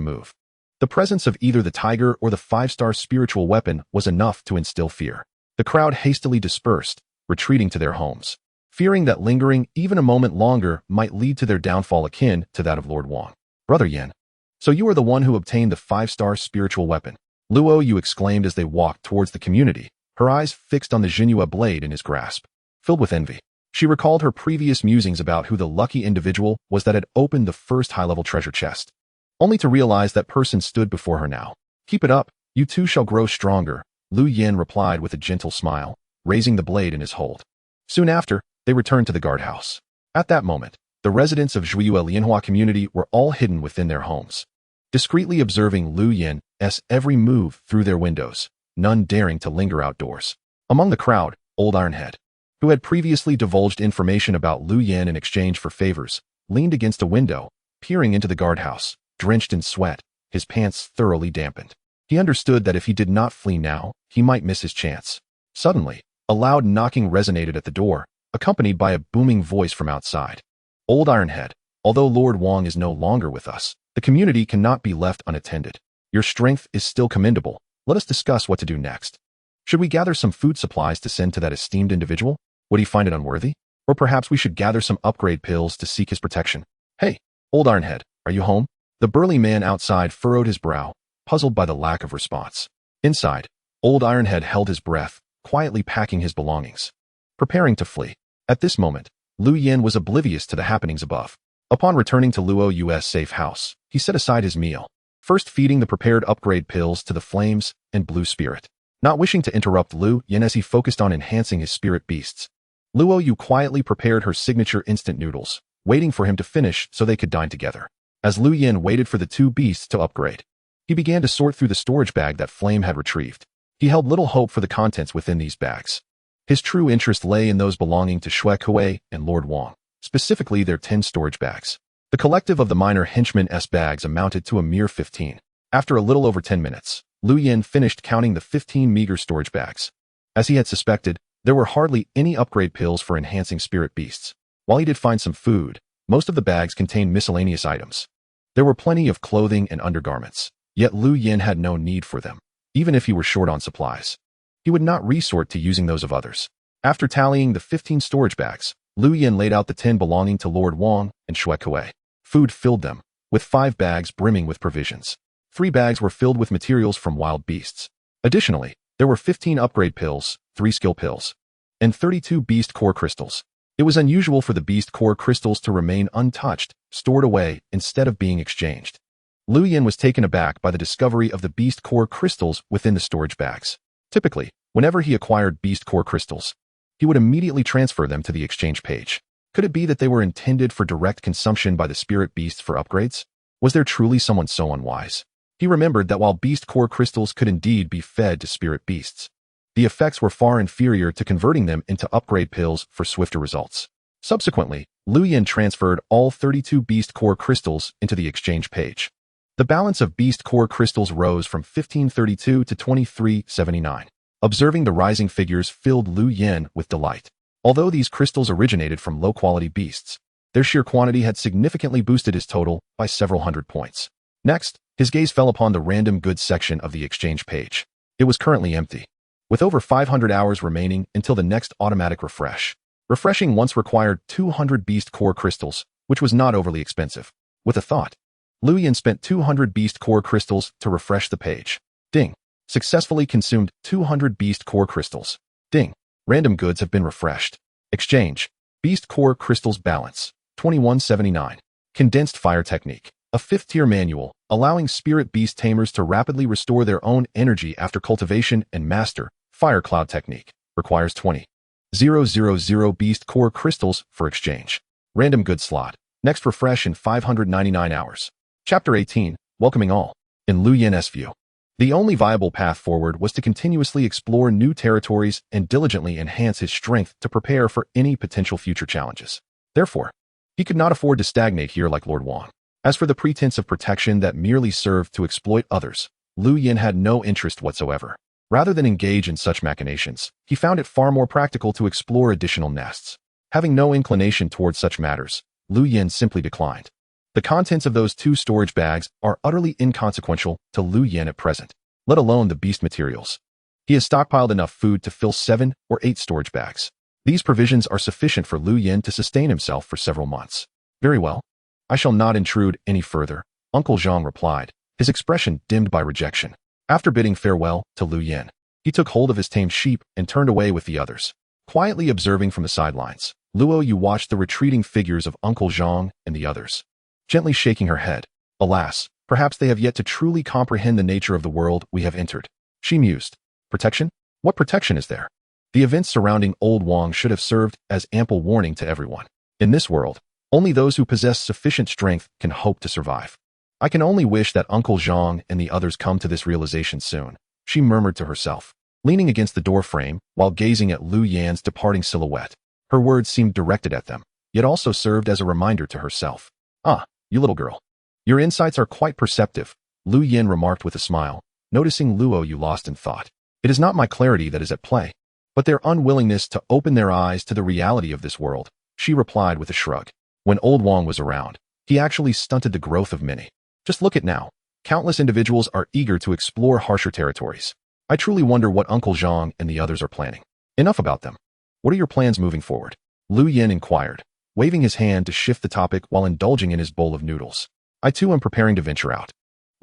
move. The presence of either the tiger or the 5-star spiritual weapon was enough to instill fear. The crowd hastily dispersed, retreating to their homes, fearing that lingering even a moment longer might lead to their downfall akin to that of Lord Wang. Brother Yin, so you are the one who obtained the 5-star spiritual weapon, Luo Yu exclaimed as they walked towards the community, her eyes fixed on the Jinhua blade in his grasp. Filled with envy, she recalled her previous musings about who the lucky individual was that had opened the first high-level treasure chest, only to realize that person stood before her now. Keep it up, you too shall grow stronger, Lu Yin replied with a gentle smile, raising the blade in his hold. Soon after, they returned to the guardhouse. At that moment, the residents of Zhuiyue Lianhua community were all hidden within their homes, discreetly observing Lu Yin's every move through their windows, none daring to linger outdoors. Among the crowd, Old Ironhead, who had previously divulged information about Lu Yin in exchange for favors, leaned against a window, peering into the guardhouse, drenched in sweat, his pants thoroughly dampened. He understood that if he did not flee now, he might miss his chance. Suddenly, a loud knocking resonated at the door, accompanied by a booming voice from outside. Old Ironhead, although Lord Wang is no longer with us, the community cannot be left unattended. Your strength is still commendable. Let us discuss what to do next. Should we gather some food supplies to send to that esteemed individual? Would he find it unworthy? Or perhaps we should gather some upgrade pills to seek his protection. Hey, Old Ironhead, are you home? The burly man outside furrowed his brow, puzzled by the lack of response. Inside, Old Ironhead held his breath, quietly packing his belongings, preparing to flee. At this moment, Lu Yin was oblivious to the happenings above. Upon returning to Luo's safe house, he set aside his meal, first feeding the prepared upgrade pills to the flames and blue spirit. Not wishing to interrupt Lu Yin as he focused on enhancing his spirit beasts, Luo quietly prepared her signature instant noodles, waiting for him to finish so they could dine together. As Lu Yin waited for the two beasts to upgrade, he began to sort through the storage bag that Flame had retrieved. He held little hope for the contents within these bags. His true interest lay in those belonging to Shui Kuei and Lord Wang, specifically their 10 storage bags. The collective of the minor henchman's bags amounted to a mere 15. After a little over 10 minutes, Lu Yin finished counting the 15 meager storage bags. As he had suspected, there were hardly any upgrade pills for enhancing spirit beasts. While he did find some food, most of the bags contained miscellaneous items. There were plenty of clothing and undergarments, yet Lu Yin had no need for them, even if he were short on supplies. He would not resort to using those of others. After tallying the 15 storage bags, Lu Yin laid out the 10 belonging to Lord Wang and Shui Kuei. Food filled them, with 5 bags brimming with provisions. 3 bags were filled with materials from wild beasts. Additionally, there were 15 upgrade pills, 3 skill pills, and 32 beast core crystals. It was unusual for the beast core crystals to remain untouched, stored away, instead of being exchanged. Lu Yin was taken aback by the discovery of the beast core crystals within the storage bags. Typically, whenever he acquired beast core crystals, he would immediately transfer them to the exchange page. Could it be that they were intended for direct consumption by the spirit beasts for upgrades? Was there truly someone so unwise? He remembered that while beast core crystals could indeed be fed to spirit beasts, the effects were far inferior to converting them into upgrade pills for swifter results. Subsequently, Lu Yin transferred all 32 beast core crystals into the exchange page. The balance of beast core crystals rose from 1532 to 2379. Observing the rising figures filled Lu Yin with delight. Although these crystals originated from low-quality beasts, their sheer quantity had significantly boosted his total by several hundred points. Next, his gaze fell upon the random goods section of the exchange page. It was currently empty, with over 500 hours remaining until the next automatic refresh. Refreshing once required 200 beast core crystals, which was not overly expensive. With a thought, Lu Yin spent 200 beast core crystals to refresh the page. Ding. Successfully consumed 200 beast core crystals. Ding. Random goods have been refreshed. Exchange. Beast core crystals balance. 2179. Condensed fire technique. A 5th-tier manual, allowing spirit beast tamers to rapidly restore their own energy after cultivation and master. Fire cloud technique. Requires 20,000 beast core crystals for exchange. Random goods slot. Next refresh in 599 hours. Chapter 18. Welcoming all. In Lu Yin's view, the only viable path forward was to continuously explore new territories and diligently enhance his strength to prepare for any potential future challenges. Therefore, he could not afford to stagnate here like Lord Wang. As for the pretense of protection that merely served to exploit others, Lu Yin had no interest whatsoever. Rather than engage in such machinations, he found it far more practical to explore additional nests. Having no inclination towards such matters, Lu Yin simply declined. The contents of those 2 storage bags are utterly inconsequential to Lu Yin at present, let alone the beast materials. He has stockpiled enough food to fill 7 or 8 storage bags. These provisions are sufficient for Lu Yin to sustain himself for several months. Very well. I shall not intrude any further, Uncle Zhang replied, his expression dimmed by rejection. After bidding farewell to Lu Yin, he took hold of his tamed sheep and turned away with the others. Quietly observing from the sidelines, Luo watched the retreating figures of Uncle Zhang and the others, gently shaking her head. Alas, perhaps they have yet to truly comprehend the nature of the world we have entered. She mused. Protection? What protection is there? The events surrounding Old Wang should have served as ample warning to everyone. In this world, only those who possess sufficient strength can hope to survive. I can only wish that Uncle Zhang and the others come to this realization soon, she murmured to herself, leaning against the door frame while gazing at Lu Yan's departing silhouette. Her words seemed directed at them, yet also served as a reminder to herself. "Ah, you little girl. Your insights are quite perceptive," Lu Yan remarked with a smile, noticing Luo Yu lost in thought. "It is not my clarity that is at play, but their unwillingness to open their eyes to the reality of this world," she replied with a shrug. When Old Wang was around, he actually stunted the growth of many. Just look at now. Countless individuals are eager to explore harsher territories. I truly wonder what Uncle Zhang and the others are planning. Enough about them. What are your plans moving forward? Lu Yan inquired, waving his hand to shift the topic while indulging in his bowl of noodles. I too am preparing to venture out.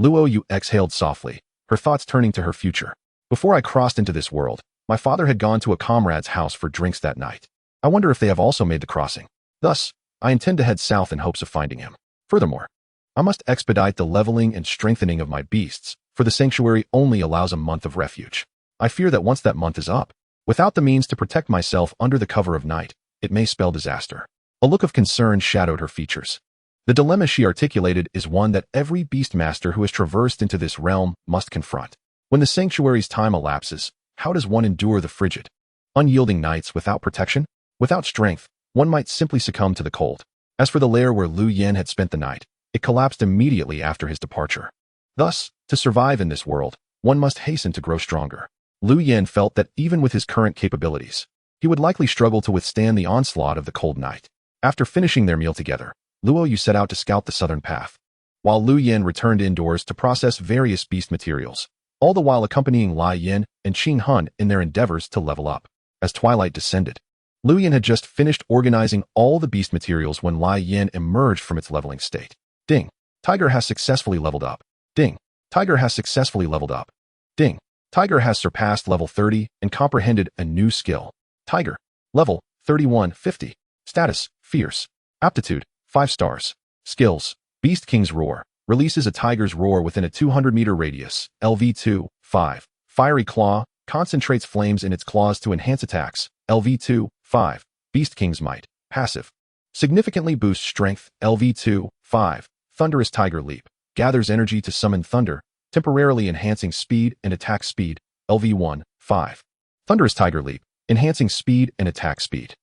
Luo Yu exhaled softly, her thoughts turning to her future. Before I crossed into this world, my father had gone to a comrade's house for drinks that night. I wonder if they have also made the crossing. Thus, I intend to head south in hopes of finding him. Furthermore, I must expedite the leveling and strengthening of my beasts, for the sanctuary only allows a month of refuge. I fear that once that month is up, without the means to protect myself under the cover of night, it may spell disaster. A look of concern shadowed her features. The dilemma she articulated is one that every beastmaster who has traversed into this realm must confront. When the sanctuary's time elapses, how does one endure the frigid, unyielding nights without protection? Without strength, one might simply succumb to the cold. As for the lair where Lu Yan had spent the night, it collapsed immediately after his departure. Thus, to survive in this world, one must hasten to grow stronger. Lu Yan felt that even with his current capabilities, he would likely struggle to withstand the onslaught of the cold night. After finishing their meal together, Luo Yu set out to scout the southern path, while Lu Yan returned indoors to process various beast materials, all the while accompanying Lai Yin and Qing Han in their endeavors to level up. As twilight descended, Lu Yan had just finished organizing all the beast materials when Lai Yin emerged from its leveling state. Ding. Tiger has successfully leveled up. Ding. Tiger has successfully leveled up. Ding. Tiger has surpassed level 30 and comprehended a new skill. Tiger. Level 3150. Status. Fierce. Aptitude. 5 stars. Skills. Beast King's Roar. Releases a tiger's roar within a 200-meter radius. LV2. 5. Fiery Claw. Concentrates flames in its claws to enhance attacks. LV2. 5. Beast King's Might. Passive. Significantly boosts strength. LV2. 5. Thunderous Tiger Leap. Gathers energy to summon thunder, temporarily enhancing speed and attack speed. LV1. 5. Thunderous Tiger Leap. Enhancing speed and attack speed.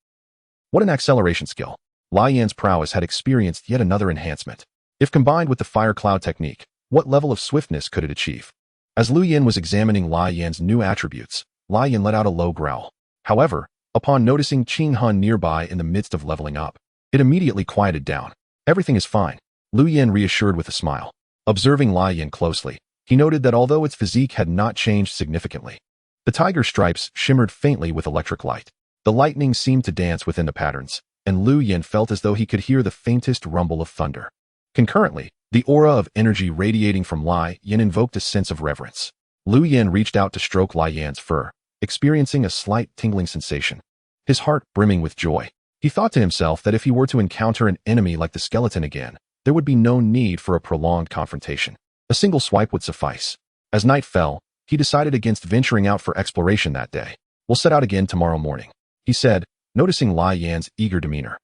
What an acceleration skill. Lai Yan's prowess had experienced yet another enhancement. If combined with the Fire Cloud technique, what level of swiftness could it achieve? As Lu Yan was examining Lai Yan's new attributes, Lai Yan let out a low growl. However, upon noticing Qing Han nearby in the midst of leveling up, it immediately quieted down. Everything is fine, Lu Yan reassured with a smile. Observing Lai Yan closely, he noted that although its physique had not changed significantly, the tiger stripes shimmered faintly with electric light. The lightning seemed to dance within the patterns, and Lu Yan felt as though he could hear the faintest rumble of thunder. Concurrently, the aura of energy radiating from Lai Yan invoked a sense of reverence. Lu Yan reached out to stroke Lai Yan's fur, experiencing a slight tingling sensation. His heart brimming with joy. He thought to himself that if he were to encounter an enemy like the skeleton again, there would be no need for a prolonged confrontation. A single swipe would suffice. As night fell, he decided against venturing out for exploration that day. "We'll set out again tomorrow morning," he said, noticing Lai Yan's eager demeanor.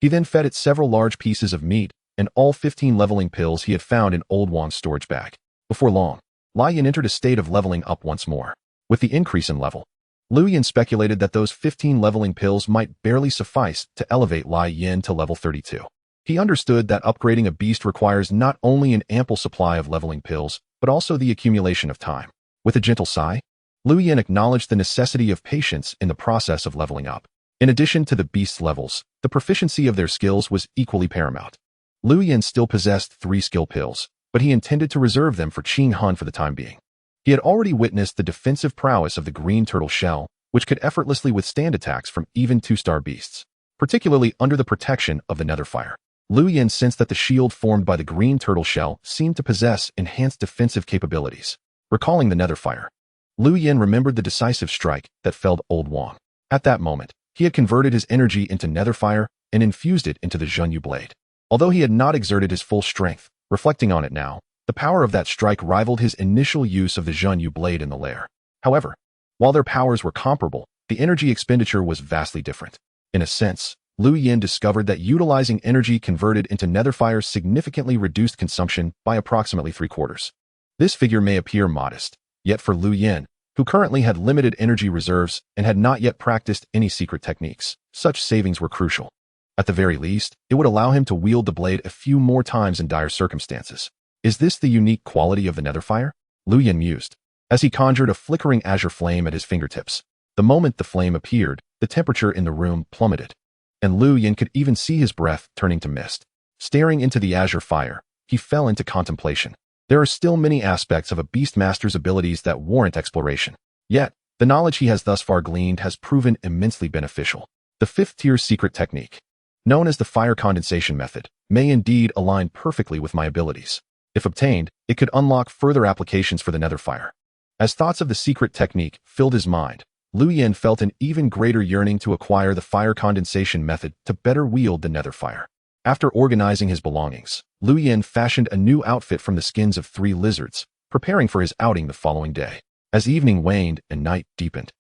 He then fed it several large pieces of meat and all 15 leveling pills he had found in Old Wang's storage bag. Before long, Lai Yan entered a state of leveling up once more. With the increase in level, Lu Yan speculated that those 15 leveling pills might barely suffice to elevate Lai Yan to level 32. He understood that upgrading a beast requires not only an ample supply of leveling pills, but also the accumulation of time. With a gentle sigh, Lu Yan acknowledged the necessity of patience in the process of leveling up. In addition to the beast's levels, the proficiency of their skills was equally paramount. Lu Yan still possessed 3 skill pills, but he intended to reserve them for Qing Han for the time being. He had already witnessed the defensive prowess of the green turtle shell, which could effortlessly withstand attacks from even 2-star beasts, particularly under the protection of the Netherfire. Lu Yan sensed that the shield formed by the green turtle shell seemed to possess enhanced defensive capabilities. Recalling the Netherfire, Lu Yan remembered the decisive strike that felled Old Wang. At that moment, he had converted his energy into Netherfire and infused it into the Zhenyu blade. Although he had not exerted his full strength, reflecting on it now, the power of that strike rivaled his initial use of the Zhenyu blade in the lair. However, while their powers were comparable, the energy expenditure was vastly different. In a sense, Lu Yin discovered that utilizing energy converted into netherfire significantly reduced consumption by approximately 3/4. This figure may appear modest, yet for Lu Yin, who currently had limited energy reserves and had not yet practiced any secret techniques, such savings were crucial. At the very least, it would allow him to wield the blade a few more times in dire circumstances. Is this the unique quality of the netherfire? Lu Yin mused, as he conjured a flickering azure flame at his fingertips. The moment the flame appeared, the temperature in the room plummeted, and Lu Yin could even see his breath turning to mist. Staring into the azure fire, he fell into contemplation. There are still many aspects of a Beastmaster's abilities that warrant exploration. Yet, the knowledge he has thus far gleaned has proven immensely beneficial. The 5th-tier secret technique, known as the fire condensation method, may indeed align perfectly with my abilities. If obtained, it could unlock further applications for the netherfire. As thoughts of the secret technique filled his mind, Lu Yin felt an even greater yearning to acquire the fire condensation method to better wield the netherfire. After organizing his belongings, Lu Yin fashioned a new outfit from the skins of 3 lizards, preparing for his outing the following day. As evening waned and night deepened,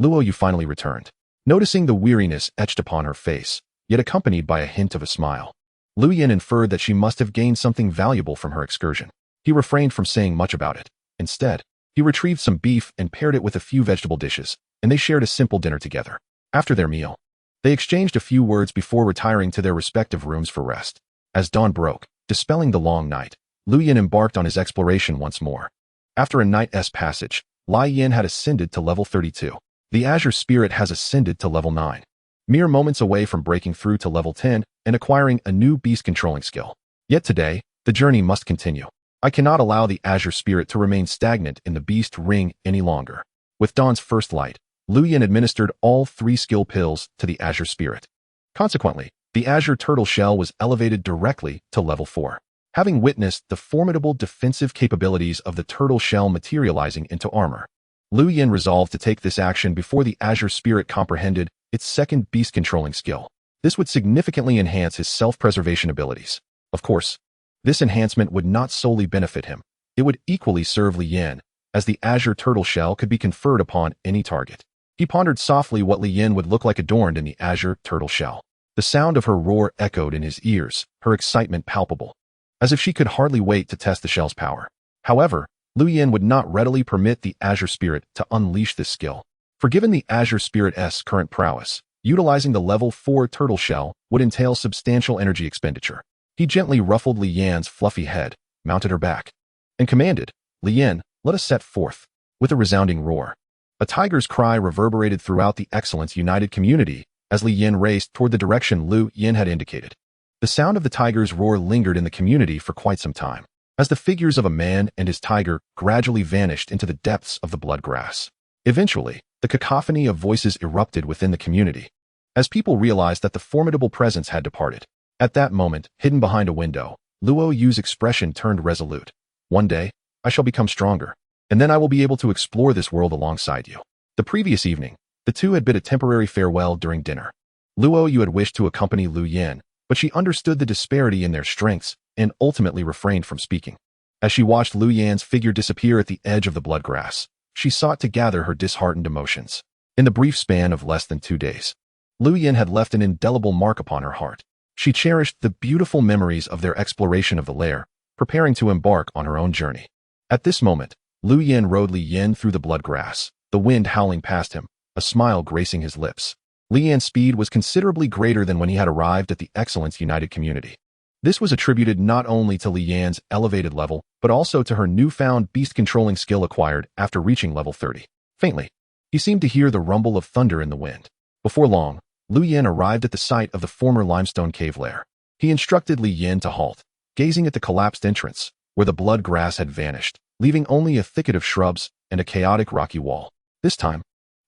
Luo Yu finally returned. Noticing the weariness etched upon her face, yet accompanied by a hint of a smile, Lu Yin inferred that she must have gained something valuable from her excursion. He refrained from saying much about it. Instead, he retrieved some beef and paired it with a few vegetable dishes, and they shared a simple dinner together. After their meal, they exchanged a few words before retiring to their respective rooms for rest. As dawn broke, dispelling the long night, Lu Yin embarked on his exploration once more. After a night's passage, Lai Yin had ascended to level 32. The Azure Spirit has ascended to level 9. Mere moments away from breaking through to level 10 and acquiring a new beast controlling skill. Yet today, the journey must continue. I cannot allow the Azure Spirit to remain stagnant in the beast ring any longer. With dawn's first light, Lu Yin administered all 3 skill pills to the Azure Spirit. Consequently, the Azure Turtle Shell was elevated directly to level 4. Having witnessed the formidable defensive capabilities of the Turtle Shell materializing into armor, Lu Yin resolved to take this action before the Azure Spirit comprehended its second beast-controlling skill. This would significantly enhance his self-preservation abilities. Of course, this enhancement would not solely benefit him. It would equally serve Li Yin, as the Azure Turtle Shell could be conferred upon any target. He pondered softly what Li Yin would look like adorned in the Azure Turtle Shell. The sound of her roar echoed in his ears, her excitement palpable, as if she could hardly wait to test the shell's power. However, Lu Yin would not readily permit the Azure Spirit to unleash this skill. For given the Azure Spirit's current prowess, utilizing the level 4 turtle shell would entail substantial energy expenditure. He gently ruffled Li Yan's fluffy head, mounted her back, and commanded, "Li Yin, let us set forth." With a resounding roar, a tiger's cry reverberated throughout the Excellence United community as Li Yin raced toward the direction Lu Yin had indicated. The sound of the tiger's roar lingered in the community for quite some time, as the figures of a man and his tiger gradually vanished into the depths of the blood grass. Eventually, the cacophony of voices erupted within the community, as people realized that the formidable presence had departed. At that moment, hidden behind a window, Luo Yu's expression turned resolute. "One day, I shall become stronger, and then I will be able to explore this world alongside you." The previous evening, the two had bid a temporary farewell during dinner. Luo Yu had wished to accompany Lu Yin, but she understood the disparity in their strengths and ultimately refrained from speaking. As she watched Lu Yan's figure disappear at the edge of the blood grass, she sought to gather her disheartened emotions. In the brief span of less than 2 days, Lu Yin had left an indelible mark upon her heart. She cherished the beautiful memories of their exploration of the lair, preparing to embark on her own journey. At this moment, Lu Yin rode Li Yin through the blood grass, the wind howling past him, a smile gracing his lips. Li Yan's speed was considerably greater than when he had arrived at the Excellence United community. This was attributed not only to Li Yan's elevated level, but also to her newfound beast-controlling skill acquired after reaching level 30. Faintly, he seemed to hear the rumble of thunder in the wind. Before long, Lu Yin arrived at the site of the former limestone cave lair. He instructed Li Yin to halt, gazing at the collapsed entrance, where the blood grass had vanished, leaving only a thicket of shrubs and a chaotic rocky wall. This time,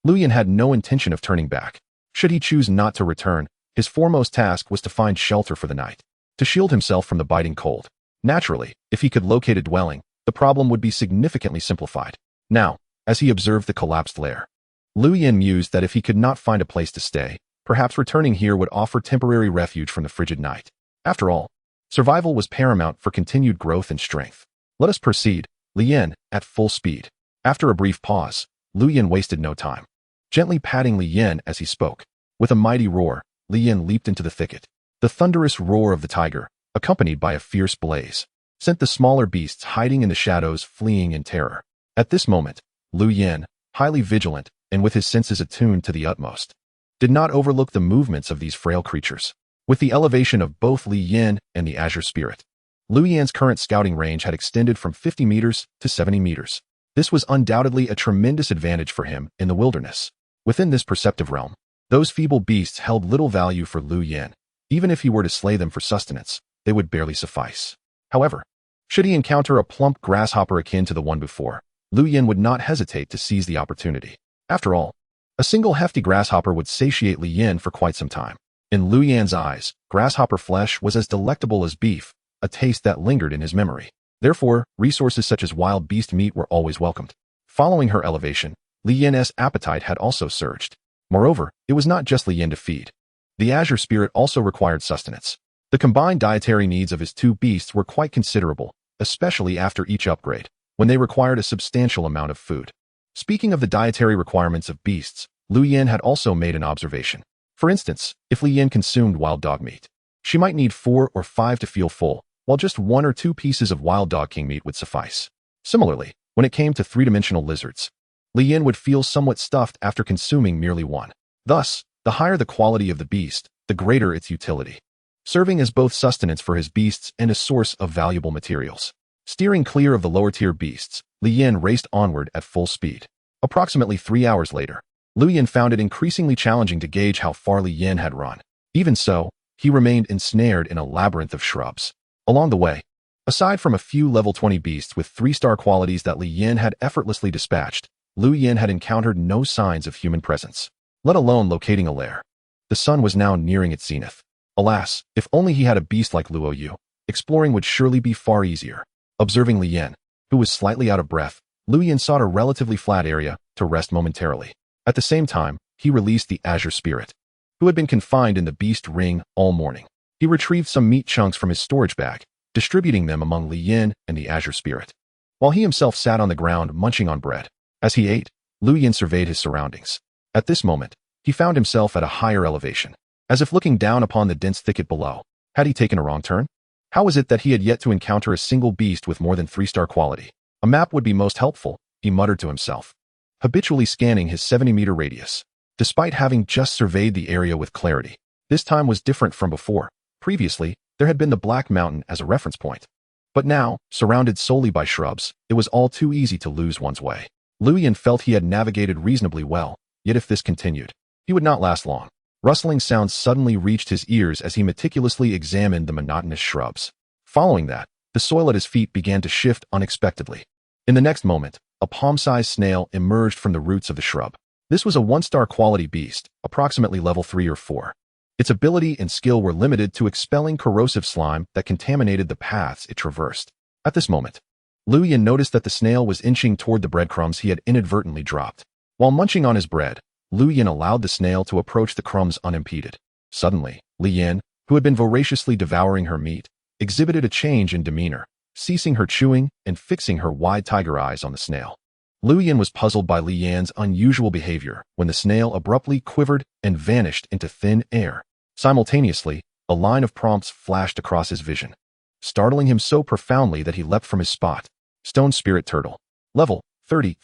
Lu Yin had no intention of turning back. Should he choose not to return, his foremost task was to find shelter for the night, to shield himself from the biting cold. Naturally, if he could locate a dwelling, the problem would be significantly simplified. Now, as he observed the collapsed lair, Lu Yin mused that if he could not find a place to stay, perhaps returning here would offer temporary refuge from the frigid night. After all, survival was paramount for continued growth and strength. Let us proceed, Li Yin, at full speed. After a brief pause, Lu Yin wasted no time. gently patting Li Yan as he spoke. With a mighty roar, Li Yan leaped into the thicket. The thunderous roar of the tiger, accompanied by a fierce blaze, sent the smaller beasts hiding in the shadows fleeing in terror. At this moment, Liu Yan, highly vigilant and with his senses attuned to the utmost, did not overlook the movements of these frail creatures. With the elevation of both Li Yan and the Azure Spirit, Liu Yan's current scouting range had extended from 50 meters to 70 meters. This was undoubtedly a tremendous advantage for him in the wilderness. Within this perceptive realm, those feeble beasts held little value for Liu Yan. Even if he were to slay them for sustenance, they would barely suffice. However, should he encounter a plump grasshopper akin to the one before, Liu Yan would not hesitate to seize the opportunity. After all, a single hefty grasshopper would satiate Li Yan for quite some time. In Liu Yan's eyes, grasshopper flesh was as delectable as beef, a taste that lingered in his memory. Therefore, resources such as wild beast meat were always welcomed. Following her elevation, Li Yan's appetite had also surged. Moreover, it was not just Li Yan to feed. The Azure Spirit also required sustenance. The combined dietary needs of his two beasts were quite considerable, especially after each upgrade, when they required a substantial amount of food. Speaking of the dietary requirements of beasts, Liu Yan had also made an observation. For instance, if Li Yan consumed wild dog meat, she might need 4 or 5 to feel full, while just 1 or 2 pieces of wild dog king meat would suffice. Similarly, when it came to three-dimensional lizards, Li Yan would feel somewhat stuffed after consuming merely 1. Thus, the higher the quality of the beast, the greater its utility, serving as both sustenance for his beasts and a source of valuable materials. Steering clear of the lower-tier beasts, Li Yan raced onward at full speed. Approximately 3 hours later, Liu Yan found it increasingly challenging to gauge how far Li Yan had run. Even so, he remained ensnared in a labyrinth of shrubs. Along the way, aside from a few level 20 beasts with 3-star qualities that Li Yan had effortlessly dispatched, Liu Yan had encountered no signs of human presence, let alone locating a lair. The sun was now nearing its zenith. Alas, if only he had a beast like Luo Yu, exploring would surely be far easier. Observing Li Yan, who was slightly out of breath, Liu Yan sought a relatively flat area to rest momentarily. At the same time, he released the Azure Spirit, who had been confined in the beast ring all morning. He retrieved some meat chunks from his storage bag, distributing them among Li Yan and the Azure Spirit, while he himself sat on the ground munching on bread. As he ate, Liu Yan surveyed his surroundings. At this moment, he found himself at a higher elevation, as if looking down upon the dense thicket below. Had he taken a wrong turn? How was it that he had yet to encounter a single beast with more than 3-star quality? A map would be most helpful, he muttered to himself, habitually scanning his 70-meter radius. Despite having just surveyed the area with clarity, this time was different from before. Previously, there had been the Black Mountain as a reference point. But now, surrounded solely by shrubs, it was all too easy to lose one's way. Liu Yan felt he had navigated reasonably well, yet if this continued, he would not last long. Rustling sounds suddenly reached his ears as he meticulously examined the monotonous shrubs. Following that, the soil at his feet began to shift unexpectedly. In the next moment, a palm-sized snail emerged from the roots of the shrub. This was a 1-star quality beast, approximately level 3 or 4. Its ability and skill were limited to expelling corrosive slime that contaminated the paths it traversed. At this moment, Liu Yan noticed that the snail was inching toward the breadcrumbs he had inadvertently dropped. While munching on his bread, Liu Yan allowed the snail to approach the crumbs unimpeded. Suddenly, Li Yan, who had been voraciously devouring her meat, exhibited a change in demeanor, ceasing her chewing and fixing her wide tiger eyes on the snail. Liu Yan was puzzled by Li Yan's unusual behavior when the snail abruptly quivered and vanished into thin air. Simultaneously, a line of prompts flashed across his vision, startling him so profoundly that he leapt from his spot. Stone Spirit Turtle. Level, 30.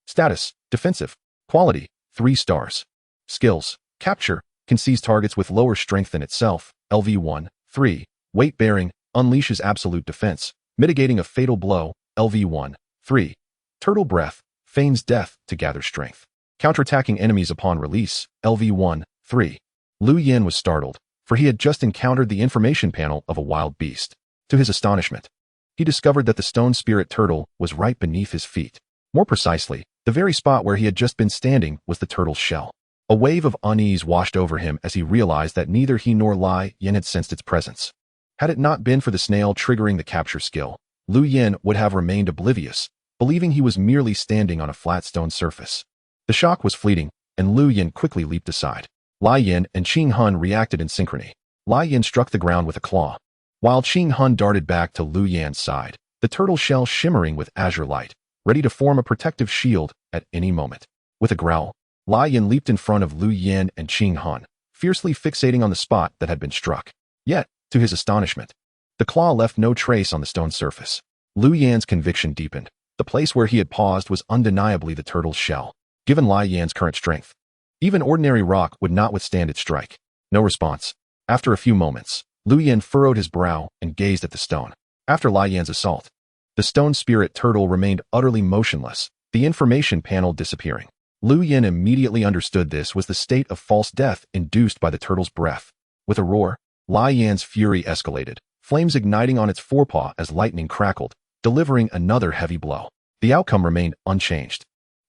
Status, Defensive. Quality, 3 stars. Skills, Capture, can seize targets with lower strength than itself, LV1, 3. Weight Bearing, unleashes absolute defense, mitigating a fatal blow, LV1, 3. Turtle Breath, feigns death to gather strength, counterattacking enemies upon release, LV1, 3. Liu Yan was startled, for he had just encountered the information panel of a wild beast. To his astonishment, he discovered that the Stone Spirit Turtle was right beneath his feet. More precisely, the very spot where he had just been standing was the turtle's shell. A wave of unease washed over him as he realized that neither he nor Li Yan had sensed its presence. Had it not been for the snail triggering the capture skill, Liu Yan would have remained oblivious, believing he was merely standing on a flat stone surface. The shock was fleeting, and Liu Yan quickly leaped aside. Li Yan and Qing Hun reacted in synchrony. Li Yan struck the ground with a claw, while Qing Hun darted back to Liu Yan's side, the turtle shell shimmering with azure light, ready to form a protective shield at any moment. With a growl, Lai Yin leaped in front of Lu Yin and Qing Han, fiercely fixating on the spot that had been struck. Yet, to his astonishment, the claw left no trace on the stone surface. Lu Yan's conviction deepened. The place where he had paused was undeniably the turtle's shell. Given Lai Yan's current strength, even ordinary rock would not withstand its strike. No response. After a few moments, Lu Yan furrowed his brow and gazed at the stone. After Lai Yan's assault, the stone spirit turtle remained utterly motionless, the information panel disappearing. Lu Yan immediately understood this was the state of false death induced by the turtle's breath. With a roar, Lai Yan's fury escalated, flames igniting on its forepaw as lightning crackled, delivering another heavy blow. The outcome remained unchanged.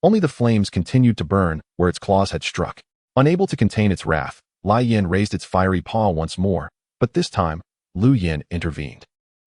Only the flames continued to burn where its claws had struck. Unable to contain its wrath, Lai Yan raised its fiery paw once more, but this time, Lu Yan intervened.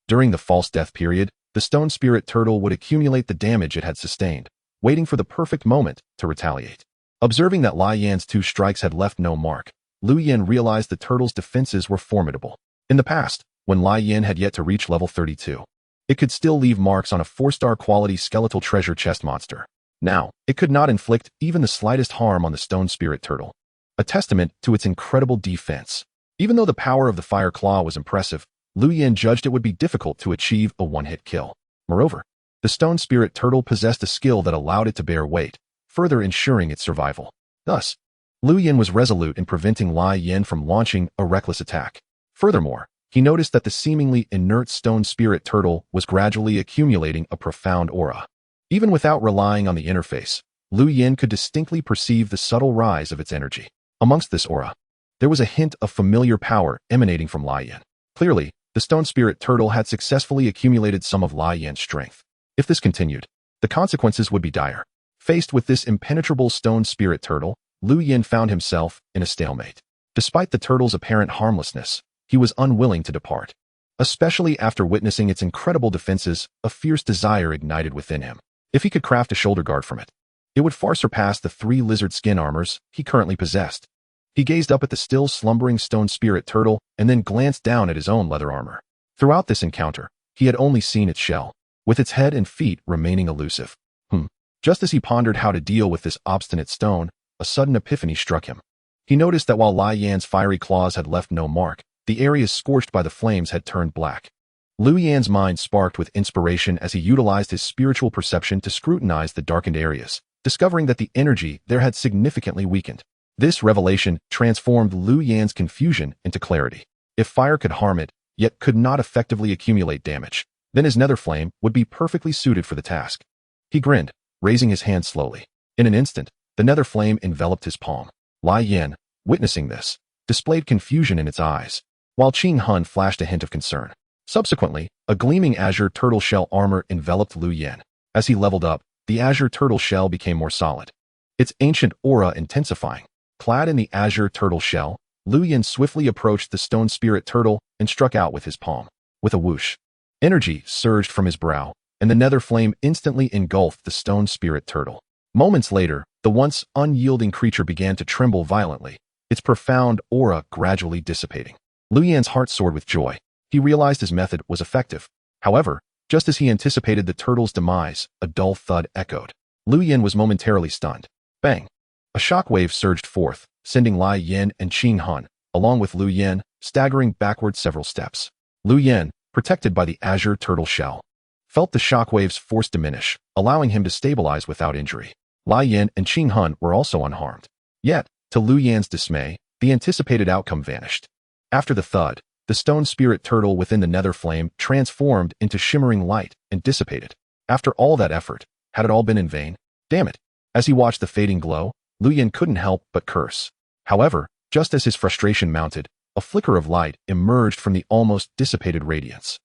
During the false death period, the stone spirit turtle would accumulate the damage it had sustained, waiting for the perfect moment to retaliate. Observing that Lai Yan's 2 strikes had left no mark, Lu Yan realized the turtle's defenses were formidable. In the past, when Lai Yan had yet to reach level 32, it could still leave marks on a 4-star quality skeletal treasure chest monster. Now, it could not inflict even the slightest harm on the stone spirit turtle, a testament to its incredible defense. Even though the power of the fire claw was impressive, Lu Yan judged it would be difficult to achieve a one-hit kill. Moreover, the stone spirit turtle possessed a skill that allowed it to bear weight, further ensuring its survival. Thus, Lu Yan was resolute in preventing Lai Yan from launching a reckless attack. Furthermore, he noticed that the seemingly inert stone spirit turtle was gradually accumulating a profound aura. Even without relying on the interface, Lu Yan could distinctly perceive the subtle rise of its energy. Amongst this aura, there was a hint of familiar power emanating from Lai Yan. Clearly, the stone spirit turtle had successfully accumulated some of Lai Yan's strength. If this continued, the consequences would be dire. Faced with this impenetrable stone spirit turtle, Lu Yan found himself in a stalemate. Despite the turtle's apparent harmlessness, he was unwilling to depart. Especially after witnessing its incredible defenses, a fierce desire ignited within him. If he could craft a shoulder guard from it, it would far surpass the 3 lizard skin armors he currently possessed. He gazed up at the still slumbering stone spirit turtle and then glanced down at his own leather armor. Throughout this encounter, he had only seen its shell, with its head and feet remaining elusive. Just as he pondered how to deal with this obstinate stone, a sudden epiphany struck him. He noticed that while Lai Yan's fiery claws had left no mark, the areas scorched by the flames had turned black. Lu Yan's mind sparked with inspiration as he utilized his spiritual perception to scrutinize the darkened areas, discovering that the energy there had significantly weakened. This revelation transformed Lu Yan's confusion into clarity. If fire could harm it, yet could not effectively accumulate damage, then his nether flame would be perfectly suited for the task. He grinned, raising his hand slowly. In an instant, the nether flame enveloped his palm. Lai Yan, witnessing this, displayed confusion in its eyes, while Qing Han flashed a hint of concern. Subsequently, a gleaming azure turtle shell armor enveloped Lu Yan. As he leveled up, the azure turtle shell became more solid, its ancient aura intensifying. Clad in the azure turtle shell, Lu Yan swiftly approached the stone spirit turtle and struck out with his palm. With a whoosh, energy surged from his brow, and the nether flame instantly engulfed the stone spirit turtle. Moments later, the once unyielding creature began to tremble violently, its profound aura gradually dissipating. Lu Yan's heart soared with joy. He realized his method was effective. However, just as he anticipated the turtle's demise, a dull thud echoed. Lu Yan was momentarily stunned. Bang! A shockwave surged forth, sending Lai Yan and Qing Han, along with Lu Yan, staggering backward several steps. Lu Yan, protected by the azure turtle shell, felt the shockwave's force diminish, allowing him to stabilize without injury. Lai Yan and Qing Han were also unharmed. Yet, to Lu Yan's dismay, the anticipated outcome vanished. After the thud, the stone spirit turtle within the nether flame transformed into shimmering light and dissipated. After all that effort, had it all been in vain? Damn it! As he watched the fading glow, Lu Yan couldn't help but curse. However, just as his frustration mounted, a flicker of light emerged from the almost dissipated radiance.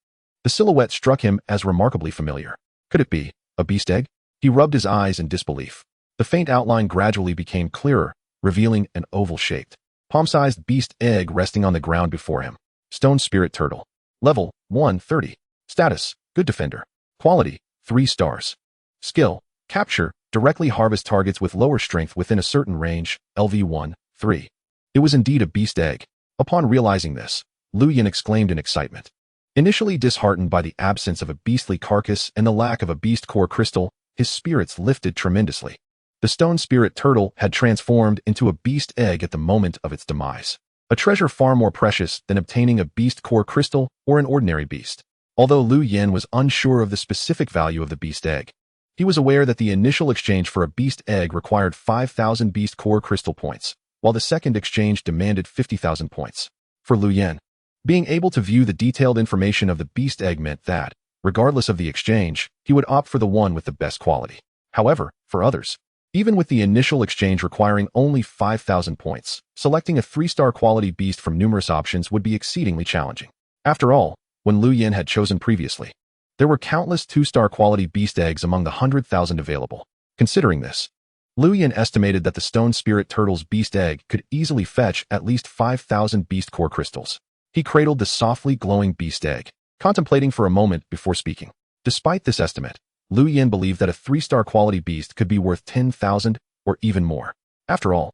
The silhouette struck him as remarkably familiar. Could it be a beast egg? He rubbed his eyes in disbelief. The faint outline gradually became clearer, revealing an oval-shaped, palm-sized beast egg resting on the ground before him. Stone Spirit Turtle. Level 130. Status: Good Defender. Quality: 3 stars. Skill: Capture, directly harvest targets with lower strength within a certain range, LV1, 3. It was indeed a beast egg. Upon realizing this, Lu Yan exclaimed in excitement. Initially disheartened by the absence of a beastly carcass and the lack of a beast core crystal, his spirits lifted tremendously. The stone spirit turtle had transformed into a beast egg at the moment of its demise, a treasure far more precious than obtaining a beast core crystal or an ordinary beast. Although Lu Yin was unsure of the specific value of the beast egg, he was aware that the initial exchange for a beast egg required 5,000 beast core crystal points, while the second exchange demanded 50,000 points. For Lu Yin, being able to view the detailed information of the beast egg meant that, regardless of the exchange, he would opt for the one with the best quality. However, for others, even with the initial exchange requiring only 5,000 points, selecting a 3-star quality beast from numerous options would be exceedingly challenging. After all, when Lu Yin had chosen previously, there were countless 2-star quality beast eggs among the 100,000 available. Considering this, Lu Yin estimated that the stone spirit turtle's beast egg could easily fetch at least 5,000 beast core crystals. He cradled the softly glowing beast egg, contemplating for a moment before speaking. Despite this estimate, Lu Yin believed that a 3-star quality beast could be worth 10,000 or even more. After all,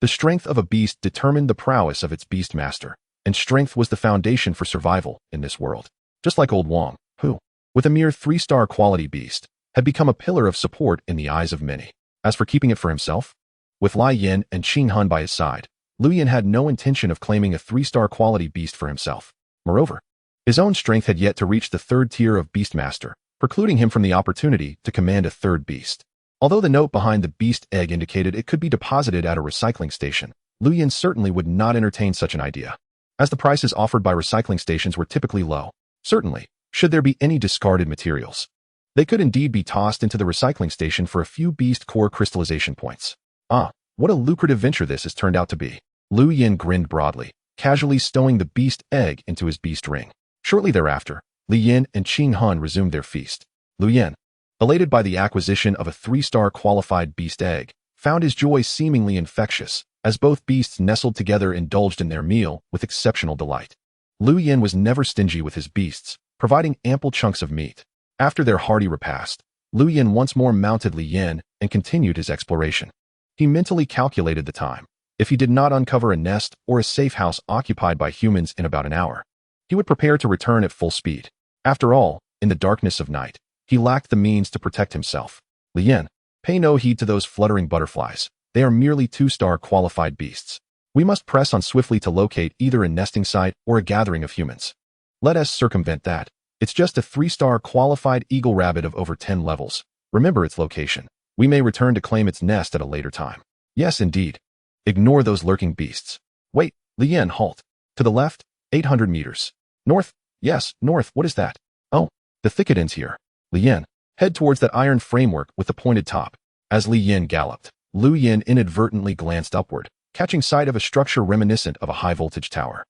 the strength of a beast determined the prowess of its beast master, and strength was the foundation for survival in this world. Just like old Wong, who, with a mere 3-star quality beast, had become a pillar of support in the eyes of many. As for keeping it for himself, with Lai Yin and Qing Han by his side, Lu Yin had no intention of claiming a 3-star quality beast for himself. Moreover, his own strength had yet to reach the 3rd tier of Beastmaster, precluding him from the opportunity to command a 3rd beast. Although the note behind the beast egg indicated it could be deposited at a recycling station, Lu Yin certainly would not entertain such an idea. As the prices offered by recycling stations were typically low, certainly, should there be any discarded materials, they could indeed be tossed into the recycling station for a few beast core crystallization points. Ah, what a lucrative venture this has turned out to be. Lu Yin grinned broadly, casually stowing the beast egg into his beast ring. Shortly thereafter, Li Yin and Qing Han resumed their feast. Lu Yin, elated by the acquisition of a 3-star qualified beast egg, found his joy seemingly infectious, as both beasts nestled together indulged in their meal with exceptional delight. Lu Yin was never stingy with his beasts, providing ample chunks of meat. After their hearty repast, Lu Yin once more mounted Li Yin and continued his exploration. He mentally calculated the time. If he did not uncover a nest or a safe house occupied by humans in about an hour, he would prepare to return at full speed. After all, in the darkness of night, he lacked the means to protect himself. Li Yin, pay no heed to those fluttering butterflies. They are merely 2-star qualified beasts. We must press on swiftly to locate either a nesting site or a gathering of humans. Let us circumvent that. It's just a 3-star qualified eagle rabbit of over 10 levels. Remember its location. We may return to claim its nest at a later time. Yes, indeed. Ignore those lurking beasts. Wait, Li Yin, halt. To the left, 800 meters. North? Yes, north, what is that? Oh, the thicket ends here. Li Yin, head towards that iron framework with the pointed top. As Li Yin galloped, Lu Yin inadvertently glanced upward, catching sight of a structure reminiscent of a high-voltage tower.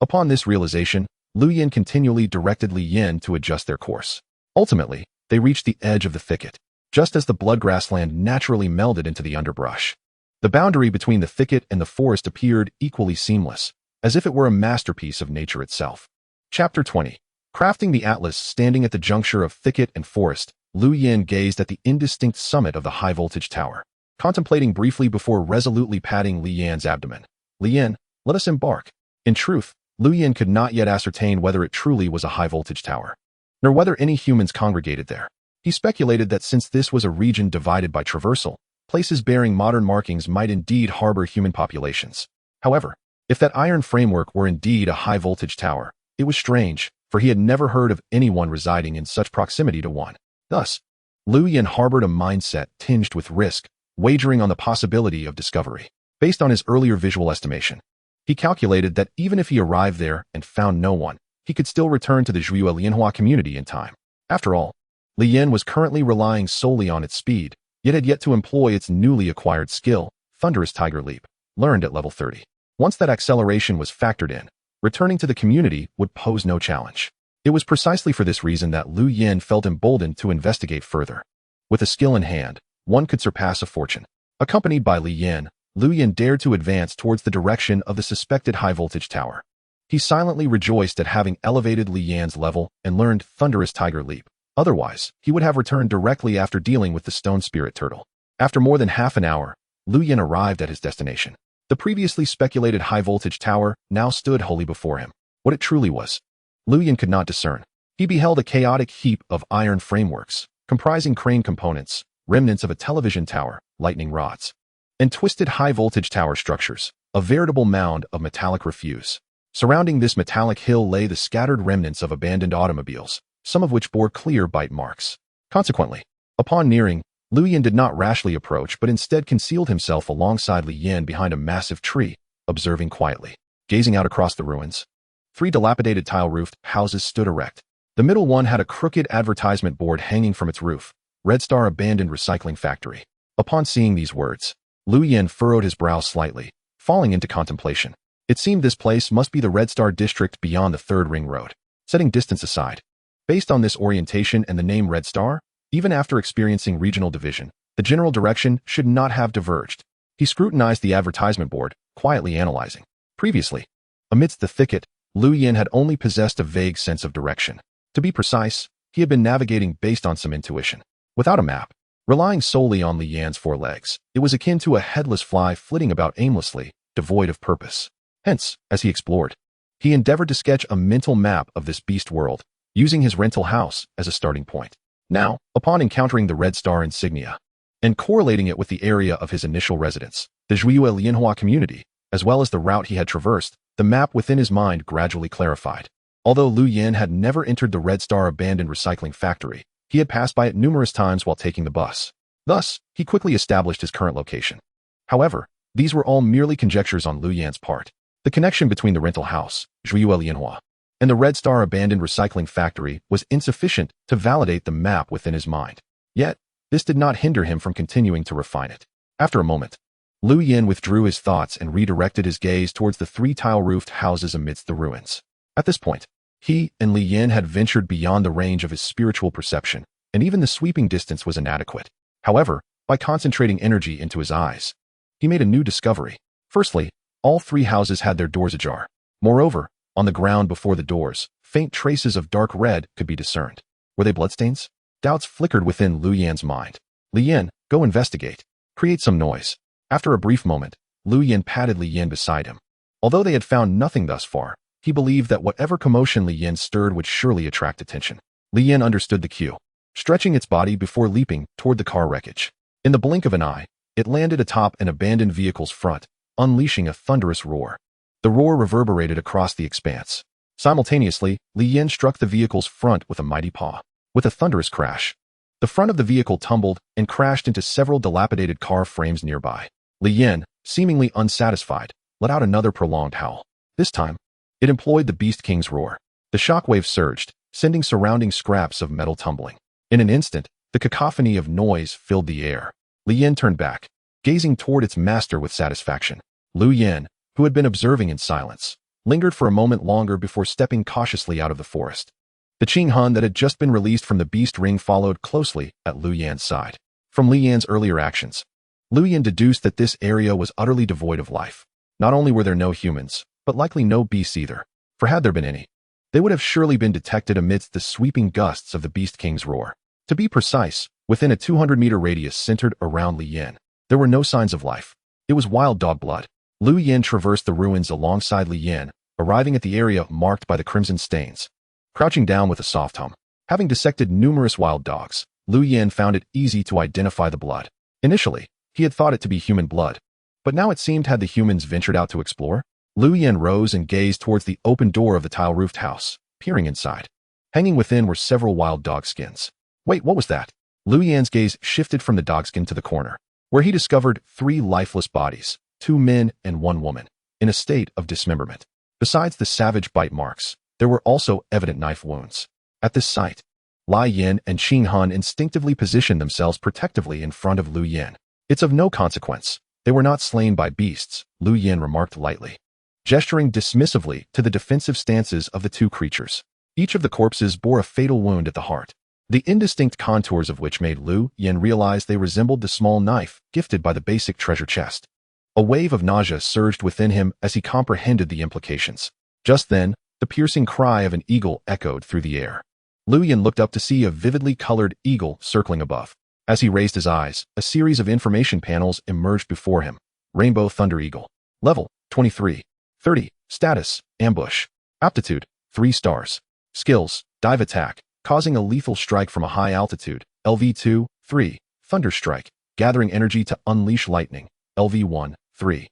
Upon this realization, Lu Yin continually directed Li Yin to adjust their course. Ultimately, they reached the edge of the thicket, just as the blood grassland naturally melded into the underbrush. The boundary between the thicket and the forest appeared equally seamless, as if it were a masterpiece of nature itself. Chapter 20. Crafting the Atlas. Standing at the juncture of thicket and forest, Lu Yin gazed at the indistinct summit of the high-voltage tower, contemplating briefly before resolutely patting Li Yan's abdomen. Li Yin, let us embark. In truth, Lu Yin could not yet ascertain whether it truly was a high-voltage tower, nor whether any humans congregated there. He speculated that since this was a region divided by traversal, places bearing modern markings might indeed harbor human populations. However, if that iron framework were indeed a high-voltage tower, it was strange, for he had never heard of anyone residing in such proximity to one. Thus, Lu Yin harbored a mindset tinged with risk, wagering on the possibility of discovery. Based on his earlier visual estimation, he calculated that even if he arrived there and found no one, he could still return to the Zhuo Lianhua community in time. After all, Li Yin was currently relying solely on its speed, yet had yet to employ its newly acquired skill, Thunderous Tiger Leap, learned at level 30. Once that acceleration was factored in, returning to the community would pose no challenge. It was precisely for this reason that Lu Yin felt emboldened to investigate further. With a skill in hand, one could surpass a fortune. Accompanied by Li Yin, Lu Yin dared to advance towards the direction of the suspected high-voltage tower. He silently rejoiced at having elevated Li Yan's level and learned Thunderous Tiger Leap. Otherwise, he would have returned directly after dealing with the stone spirit turtle. After more than half an hour, Lu Yin arrived at his destination. The previously speculated high-voltage tower now stood wholly before him. What it truly was, Lu Yin could not discern. He beheld a chaotic heap of iron frameworks, comprising crane components, remnants of a television tower, lightning rods, and twisted high-voltage tower structures, a veritable mound of metallic refuse. Surrounding this metallic hill lay the scattered remnants of abandoned automobiles, some of which bore clear bite marks. Consequently, upon nearing, Lu Yin did not rashly approach but instead concealed himself alongside Li Yan behind a massive tree, observing quietly. Gazing out across the ruins, 3 dilapidated tile-roofed houses stood erect. The middle one had a crooked advertisement board hanging from its roof, Red Star Abandoned Recycling Factory. Upon seeing these words, Lu Yin furrowed his brow slightly, falling into contemplation. It seemed this place must be the Red Star district beyond the 3rd Ring Road. Setting distance aside, based on this orientation and the name Red Star, even after experiencing regional division, the general direction should not have diverged. He scrutinized the advertisement board, quietly analyzing. Previously, amidst the thicket, Lu Yin had only possessed a vague sense of direction. To be precise, he had been navigating based on some intuition. Without a map, relying solely on Li Yan's 4 legs, it was akin to a headless fly flitting about aimlessly, devoid of purpose. Hence, as he explored, he endeavored to sketch a mental map of this beast world, using his rental house as a starting point. Now, upon encountering the Red Star insignia, and correlating it with the area of his initial residence, the Zhuiyue Lianhua community, as well as the route he had traversed, the map within his mind gradually clarified. Although Lu Yin had never entered the Red Star Abandoned Recycling Factory, he had passed by it numerous times while taking the bus. Thus, he quickly established his current location. However, these were all merely conjectures on Lu Yan's part. The connection between the rental house, Zhuiyue Lianhua, and the Red Star Abandoned Recycling Factory was insufficient to validate the map within his mind. Yet, this did not hinder him from continuing to refine it. After a moment, Lu Yin withdrew his thoughts and redirected his gaze towards the 3 tile-roofed houses amidst the ruins. At this point, he and Li Yin had ventured beyond the range of his spiritual perception, and even the sweeping distance was inadequate. However, by concentrating energy into his eyes, he made a new discovery. Firstly, all 3 houses had their doors ajar. Moreover, on the ground before the doors, faint traces of dark red could be discerned. Were they bloodstains? Doubts flickered within Lu Yan's mind. Li Yin, go investigate. Create some noise. After a brief moment, Lu Yin patted Li Yin beside him. Although they had found nothing thus far, he believed that whatever commotion Li Yin stirred would surely attract attention. Li Yin understood the cue, stretching its body before leaping toward the car wreckage. In the blink of an eye, it landed atop an abandoned vehicle's front, unleashing a thunderous roar. The roar reverberated across the expanse. Simultaneously, Li Yin struck the vehicle's front with a mighty paw. With a thunderous crash, the front of the vehicle tumbled and crashed into several dilapidated car frames nearby. Li Yin, seemingly unsatisfied, let out another prolonged howl. This time, it employed the Beast King's roar. The shockwave surged, sending surrounding scraps of metal tumbling. In an instant, the cacophony of noise filled the air. Li Yin turned back, gazing toward its master with satisfaction. Lu Yin, who had been observing in silence, lingered for a moment longer before stepping cautiously out of the forest. The Qing Hun that had just been released from the beast ring followed closely at Lu Yan's side. From Li Yan's earlier actions, Lu Yan deduced that this area was utterly devoid of life. Not only were there no humans, but likely no beasts either, for had there been any, they would have surely been detected amidst the sweeping gusts of the Beast King's roar. To be precise, within a 200-meter radius centered around Li Yan, there were no signs of life. It was wild dog blood. Lu Yin traversed the ruins alongside Li Yan, arriving at the area marked by the crimson stains. Crouching down with a soft hum, having dissected numerous wild dogs, Lu Yin found it easy to identify the blood. Initially, he had thought it to be human blood, but now it seemed had the humans ventured out to explore. Lu Yin rose and gazed towards the open door of the tile-roofed house, peering inside. Hanging within were several wild dog skins. Wait, what was that? Lu Yan's gaze shifted from the dogskin to the corner, where he discovered 3 lifeless bodies, 2 men and 1 woman, in a state of dismemberment. Besides the savage bite marks, there were also evident knife wounds. At this sight, Li Yin and Qing Han instinctively positioned themselves protectively in front of Lu Yin. It's of no consequence. They were not slain by beasts, Lu Yin remarked lightly, gesturing dismissively to the defensive stances of the 2 creatures. Each of the corpses bore a fatal wound at the heart, the indistinct contours of which made Lu Yin realize they resembled the small knife gifted by the basic treasure chest. A wave of nausea surged within him as he comprehended the implications. Just then, the piercing cry of an eagle echoed through the air. Lu Yin looked up to see a vividly colored eagle circling above. As he raised his eyes, a series of information panels emerged before him. Rainbow Thunder Eagle. Level, 23. 30. Status, Ambush. Aptitude, 3 stars. Skills, Dive Attack, causing a lethal strike from a high altitude. LV2, 3. Thunder Strike, gathering energy to unleash lightning. LV-1-3.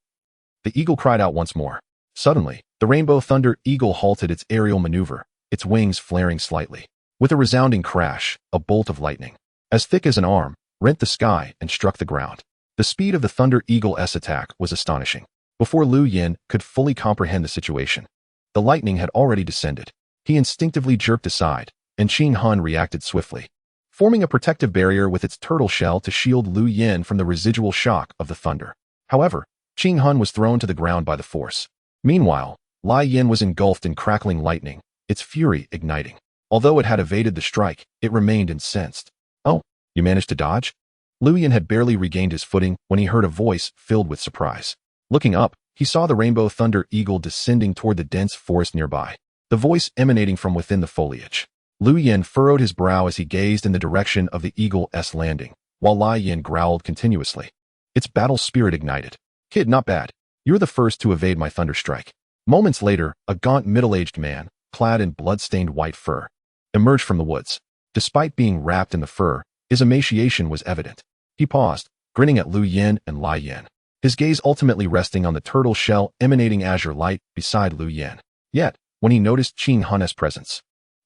The eagle cried out once more. Suddenly, the Rainbow Thunder Eagle halted its aerial maneuver, its wings flaring slightly. With a resounding crash, a bolt of lightning, as thick as an arm, rent the sky and struck the ground. The speed of the Thunder Eagle's attack was astonishing. Before Lu Yin could fully comprehend the situation, the lightning had already descended. He instinctively jerked aside, and Qing Hun reacted swiftly, forming a protective barrier with its turtle shell to shield Lu Yin from the residual shock of the thunder. However, Qing Hun was thrown to the ground by the force. Meanwhile, Lai Yin was engulfed in crackling lightning, its fury igniting. Although it had evaded the strike, it remained incensed. "Oh, you managed to dodge?" Lu Yin had barely regained his footing when he heard a voice filled with surprise. Looking up, he saw the Rainbow Thunder Eagle descending toward the dense forest nearby, the voice emanating from within the foliage. Lu Yin furrowed his brow as he gazed in the direction of the eagle's landing, while Lai Yin growled continuously. Its battle spirit ignited. "Kid, not bad. You're the first to evade my thunder strike." Moments later, a gaunt middle-aged man, clad in blood-stained white fur, emerged from the woods. Despite being wrapped in the fur, his emaciation was evident. He paused, grinning at Lu Yin and Lai Yin, his gaze ultimately resting on the turtle shell emanating azure light beside Lu Yin. Yet, when he noticed Qing Hun's presence,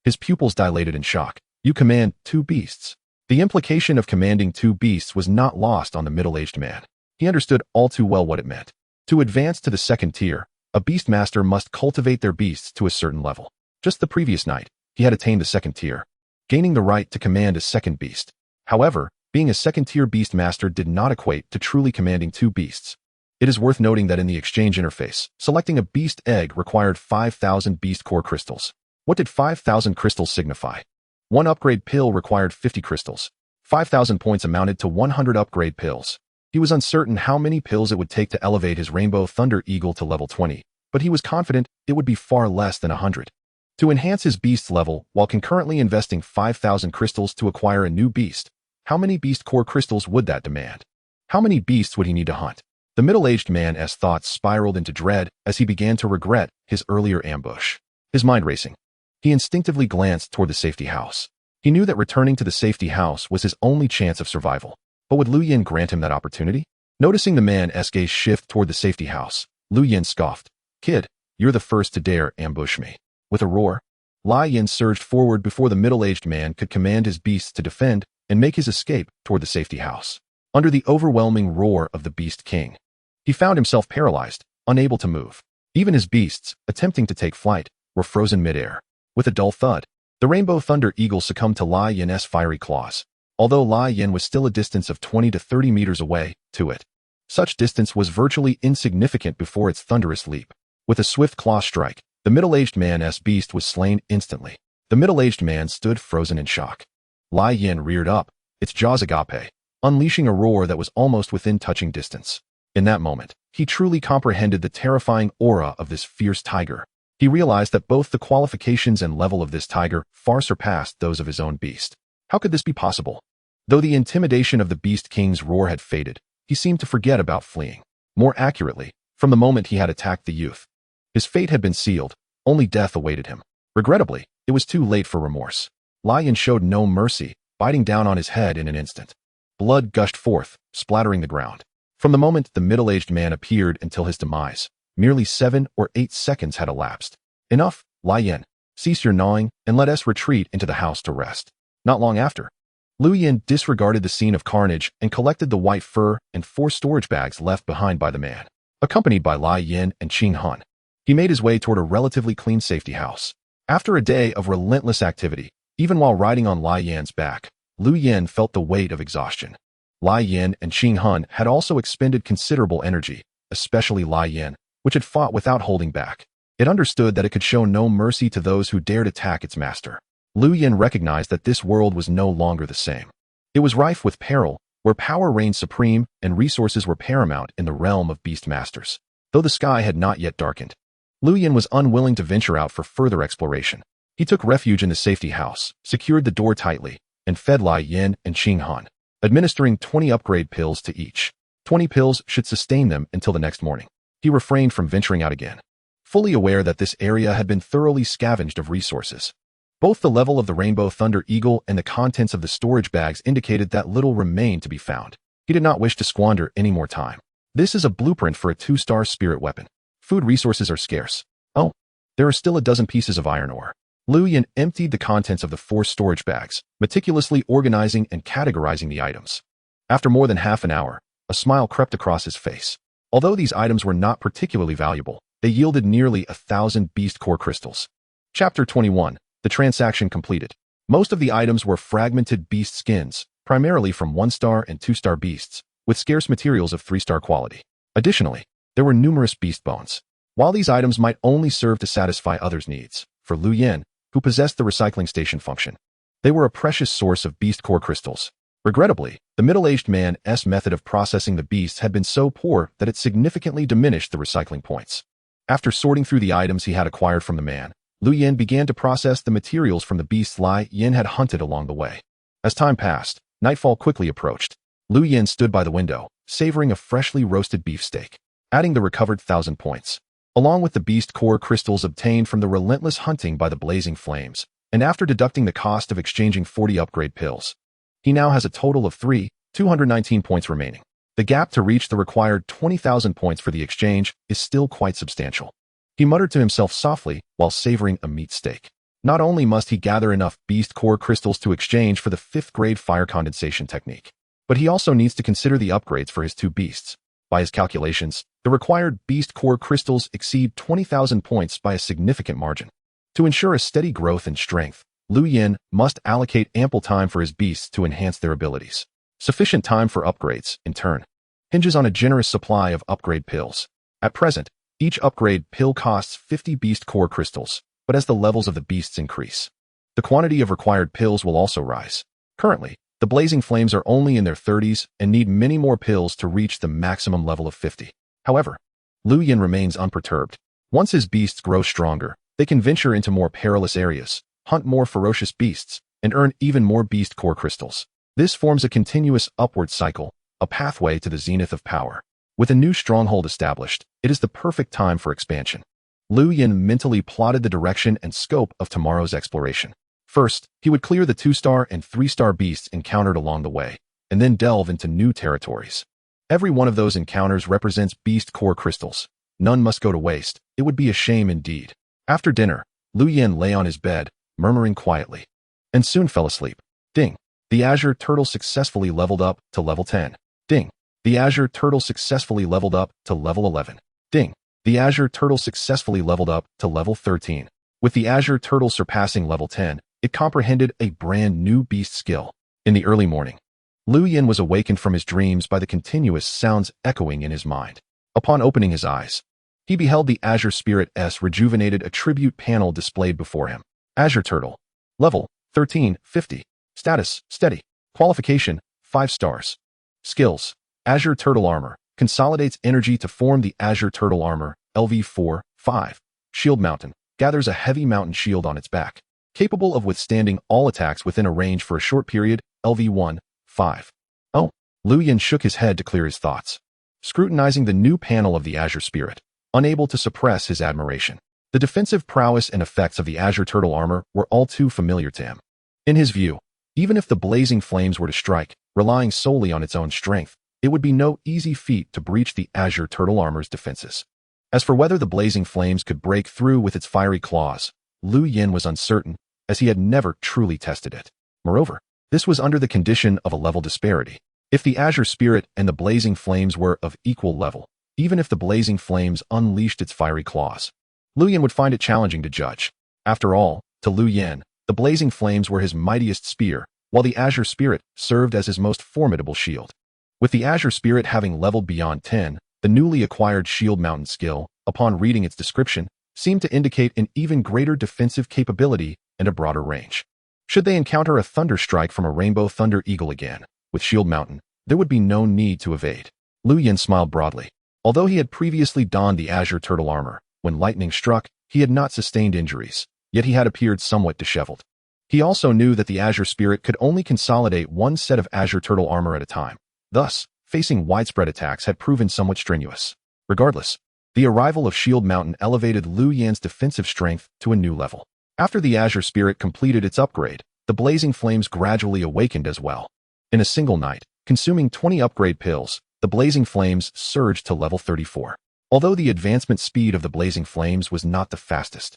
his pupils dilated in shock. "You command 2 beasts." The implication of commanding 2 beasts was not lost on the middle-aged man. He understood all too well what it meant. To advance to the second tier, a beastmaster must cultivate their beasts to a certain level. Just the previous night, he had attained the second tier, gaining the right to command a second beast. However, being a second-tier beastmaster did not equate to truly commanding 2 beasts. It is worth noting that in the exchange interface, selecting a beast egg required 5,000 beast core crystals. What did 5,000 crystals signify? 1 upgrade pill required 50 crystals. 5,000 points amounted to 100 upgrade pills. He was uncertain how many pills it would take to elevate his Rainbow Thunder Eagle to level 20, but he was confident it would be far less than 100. To enhance his beast's level while concurrently investing 5,000 crystals to acquire a new beast, how many beast core crystals would that demand? How many beasts would he need to hunt? The middle-aged man's thoughts spiraled into dread as he began to regret his earlier ambush. His mind racing, he instinctively glanced toward the safety house. He knew that returning to the safety house was his only chance of survival. But would Lu Yin grant him that opportunity? Noticing the man's gaze shift toward the safety house, Lu Yin scoffed. "Kid, you're the first to dare ambush me." With a roar, Lai Yin surged forward before the middle-aged man could command his beasts to defend and make his escape toward the safety house. Under the overwhelming roar of the Beast King, he found himself paralyzed, unable to move. Even his beasts, attempting to take flight, were frozen midair. With a dull thud, the Rainbow Thunder Eagle succumbed to Lai Yin's fiery claws, although Lai Yin was still a distance of 20 to 30 meters away to it. Such distance was virtually insignificant before its thunderous leap. With a swift claw strike, the middle-aged man's beast was slain instantly. The middle-aged man stood frozen in shock. Lai Yin reared up, its jaws agape, unleashing a roar that was almost within touching distance. In that moment, he truly comprehended the terrifying aura of this fierce tiger. He realized that both the qualifications and level of this tiger far surpassed those of his own beast. How could this be possible? Though the intimidation of the Beast King's roar had faded, he seemed to forget about fleeing. More accurately, from the moment he had attacked the youth, his fate had been sealed, only death awaited him. Regrettably, it was too late for remorse. Lai Yin showed no mercy, biting down on his head in an instant. Blood gushed forth, splattering the ground. From the moment the middle-aged man appeared until his demise, merely 7 or 8 seconds had elapsed. "Enough, Lai Yin. Cease your gnawing and let us retreat into the house to rest." Not long after, Lu Yin disregarded the scene of carnage and collected the white fur and 4 storage bags left behind by the man. Accompanied by Lai Yin and Qing Hun, he made his way toward a relatively clean safety house. After a day of relentless activity, even while riding on Lai Yin's back, Lu Yin felt the weight of exhaustion. Lai Yin and Qing Hun had also expended considerable energy, especially Lai Yin, which had fought without holding back. It understood that it could show no mercy to those who dared attack its master. Lu Yin recognized that this world was no longer the same. It was rife with peril, where power reigned supreme and resources were paramount in the realm of beastmasters. Though the sky had not yet darkened, Lu Yin was unwilling to venture out for further exploration. He took refuge in the safety house, secured the door tightly, and fed Lai Yin and Qing Hun, administering 20 upgrade pills to each. 20 pills should sustain them until the next morning. He refrained from venturing out again, fully aware that this area had been thoroughly scavenged of resources. Both the level of the Rainbow Thunder Eagle and the contents of the storage bags indicated that little remained to be found. He did not wish to squander any more time. This is a blueprint for a 2-star spirit weapon. Food resources are scarce. Oh, there are still a dozen pieces of iron ore. Lu Yin emptied the contents of the 4 storage bags, meticulously organizing and categorizing the items. After more than half an hour, a smile crept across his face. Although these items were not particularly valuable, they yielded nearly 1,000 beast core crystals. Chapter 21. The transaction completed. Most of the items were fragmented beast skins, primarily from 1-star and 2-star beasts, with scarce materials of 3-star quality. Additionally, there were numerous beast bones. While these items might only serve to satisfy others' needs, for Lu Yin, who possessed the recycling station function, they were a precious source of beast core crystals. Regrettably, the middle-aged man's method of processing the beasts had been so poor that it significantly diminished the recycling points. After sorting through the items he had acquired from the man, Lu Yin began to process the materials from the beasts Lai Yin had hunted along the way. As time passed, nightfall quickly approached. Lu Yin stood by the window, savoring a freshly roasted beefsteak, adding the recovered 1,000 points, along with the beast core crystals obtained from the relentless hunting by the blazing flames, and after deducting the cost of exchanging 40 upgrade pills. He now has a total of 219 points remaining. The gap to reach the required 20,000 points for the exchange is still quite substantial. He muttered to himself softly while savoring a meat steak. Not only must he gather enough beast core crystals to exchange for the 5th grade fire condensation technique, but he also needs to consider the upgrades for his 2 beasts. By his calculations, the required beast core crystals exceed 20,000 points by a significant margin. To ensure a steady growth in strength, Lu Yin must allocate ample time for his beasts to enhance their abilities. Sufficient time for upgrades, in turn, hinges on a generous supply of upgrade pills. At present, each upgrade pill costs 50 beast core crystals, but as the levels of the beasts increase, the quantity of required pills will also rise. Currently, the blazing flames are only in their 30s and need many more pills to reach the maximum level of 50. However, Lu Yin remains unperturbed. Once his beasts grow stronger, they can venture into more perilous areas, hunt more ferocious beasts, and earn even more beast core crystals. This forms a continuous upward cycle, a pathway to the zenith of power. With a new stronghold established, it is the perfect time for expansion. Lu Yin mentally plotted the direction and scope of tomorrow's exploration. First, he would clear the 2-star and 3-star beasts encountered along the way, and then delve into new territories. Every one of those encounters represents beast core crystals. None must go to waste. It would be a shame indeed. After dinner, Lu Yin lay on his bed, murmuring quietly, and soon fell asleep. Ding. The Azure Turtle successfully leveled up to level 10. Ding. The Azure Turtle successfully leveled up to level 11. Ding. The Azure Turtle successfully leveled up to level 13. With the Azure Turtle surpassing level 10, it comprehended a brand new beast skill. In the early morning, Lu Yin was awakened from his dreams by the continuous sounds echoing in his mind. Upon opening his eyes, he beheld the Azure Spirit's rejuvenated attribute panel displayed before him. Azure Turtle. Level 13, 50. Status, steady. Qualification, 5 stars. Skills. Azure Turtle Armor. Consolidates energy to form the Azure Turtle Armor, LV4, 5. Shield Mountain. Gathers a heavy mountain shield on its back, capable of withstanding all attacks within a range for a short period, LV1, 5. Oh. Lu Yin shook his head to clear his thoughts, scrutinizing the new panel of the Azure Spirit, unable to suppress his admiration. The defensive prowess and effects of the Azure Turtle Armor were all too familiar to him. In his view, even if the blazing flames were to strike, relying solely on its own strength, it would be no easy feat to breach the Azure Turtle Armor's defenses. As for whether the blazing flames could break through with its fiery claws, Lu Yin was uncertain, as he had never truly tested it. Moreover, this was under the condition of a level disparity. If the Azure Spirit and the blazing flames were of equal level, even if the blazing flames unleashed its fiery claws, Lu Yin would find it challenging to judge. After all, to Lu Yin, the blazing flames were his mightiest spear, while the Azure Spirit served as his most formidable shield. With the Azure Spirit having leveled beyond 10, the newly acquired Shield Mountain skill, upon reading its description, seemed to indicate an even greater defensive capability and a broader range. Should they encounter a thunder strike from a Rainbow Thunder Eagle again, with Shield Mountain, there would be no need to evade. Lu Yin smiled broadly. Although he had previously donned the Azure Turtle Armor, when lightning struck, he had not sustained injuries, yet he had appeared somewhat disheveled. He also knew that the Azure Spirit could only consolidate one set of Azure Turtle Armor at a time. Thus, facing widespread attacks had proven somewhat strenuous. Regardless, the arrival of Shield Mountain elevated Lu Yin's defensive strength to a new level. After the Azure Spirit completed its upgrade, the blazing flames gradually awakened as well. In a single night, consuming 20 upgrade pills, the blazing flames surged to level 34. Although the advancement speed of the blazing flames was not the fastest,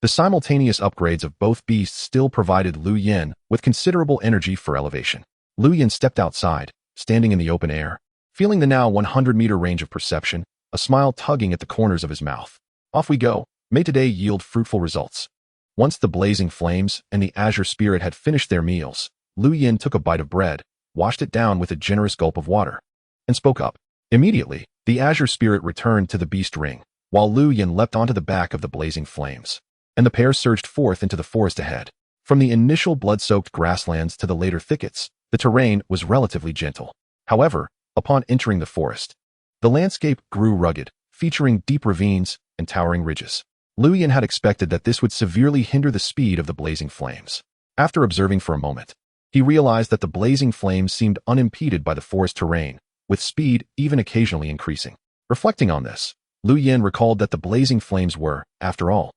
the simultaneous upgrades of both beasts still provided Lu Yin with considerable energy for elevation. Lu Yin stepped outside, standing in the open air, feeling the now 100-meter range of perception, a smile tugging at the corners of his mouth. Off we go. May today yield fruitful results. Once the blazing flames and the Azure Spirit had finished their meals, Lu Yin took a bite of bread, washed it down with a generous gulp of water, and spoke up. Immediately, the Azure Spirit returned to the beast ring, while Lu Yin leapt onto the back of the blazing flames, and the pair surged forth into the forest ahead. From the initial blood-soaked grasslands to the later thickets, the terrain was relatively gentle. However, upon entering the forest, the landscape grew rugged, featuring deep ravines and towering ridges. Lu Yin had expected that this would severely hinder the speed of the blazing flames. After observing for a moment, he realized that the blazing flames seemed unimpeded by the forest terrain, with speed even occasionally increasing. Reflecting on this, Lu Yin recalled that the blazing flames were, after all,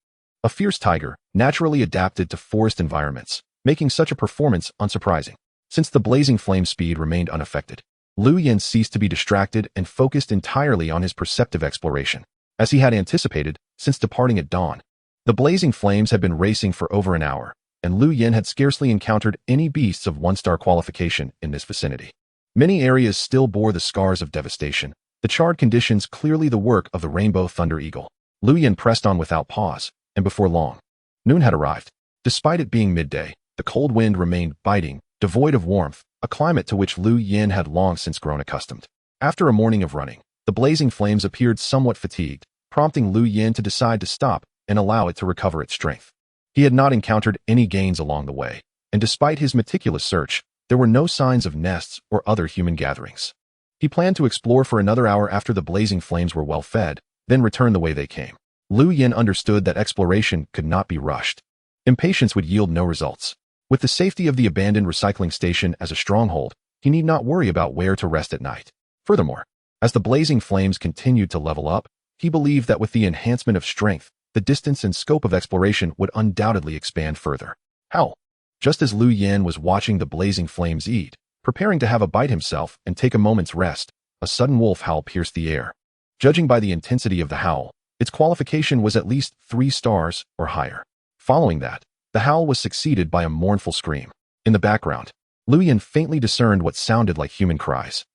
a fierce tiger, naturally adapted to forest environments, making such a performance unsurprising. Since the blazing flame speed remained unaffected, Lu Yin ceased to be distracted and focused entirely on his perceptive exploration. As he had anticipated, since departing at dawn, the blazing flames had been racing for over an hour, and Lu Yin had scarcely encountered any beasts of one-star qualification in this vicinity. Many areas still bore the scars of devastation, the charred conditions clearly the work of the Rainbow Thunder Eagle. Lu Yin pressed on without pause, and before long, noon had arrived. Despite it being midday, the cold wind remained biting, devoid of warmth, a climate to which Lu Yin had long since grown accustomed. After a morning of running, the blazing flames appeared somewhat fatigued, prompting Lu Yin to decide to stop and allow it to recover its strength. He had not encountered any gains along the way, and despite his meticulous search, there were no signs of nests or other human gatherings. He planned to explore for another hour after the blazing flames were well fed, then return the way they came. Lu Yin understood that exploration could not be rushed. Impatience would yield no results. With the safety of the abandoned recycling station as a stronghold, he need not worry about where to rest at night. Furthermore, as the blazing flames continued to level up, he believed that with the enhancement of strength, the distance and scope of exploration would undoubtedly expand further. Howl! Just as Lu Yin was watching the blazing flames eat, preparing to have a bite himself and take a moment's rest, a sudden wolf howl pierced the air. Judging by the intensity of the howl, its qualification was at least 3 stars or higher. Following that, the howl was succeeded by a mournful scream. In the background, Lu Yin faintly discerned what sounded like human cries.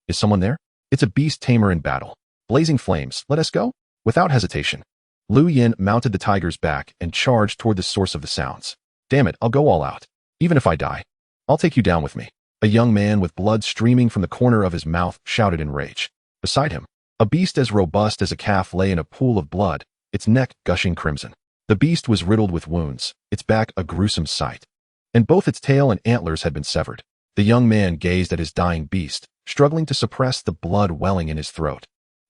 Is someone there? It's a beast tamer in battle. Blazing flames, let us go? Without hesitation, Lu Yin mounted the tiger's back and charged toward the source of the sounds. Damn it, I'll go all out. Even if I die, I'll take you down with me. A young man with blood streaming from the corner of his mouth shouted in rage. Beside him, a beast as robust as a calf lay in a pool of blood, its neck gushing crimson. The beast was riddled with wounds, its back a gruesome sight, and both its tail and antlers had been severed. The young man gazed at his dying beast, struggling to suppress the blood welling in his throat,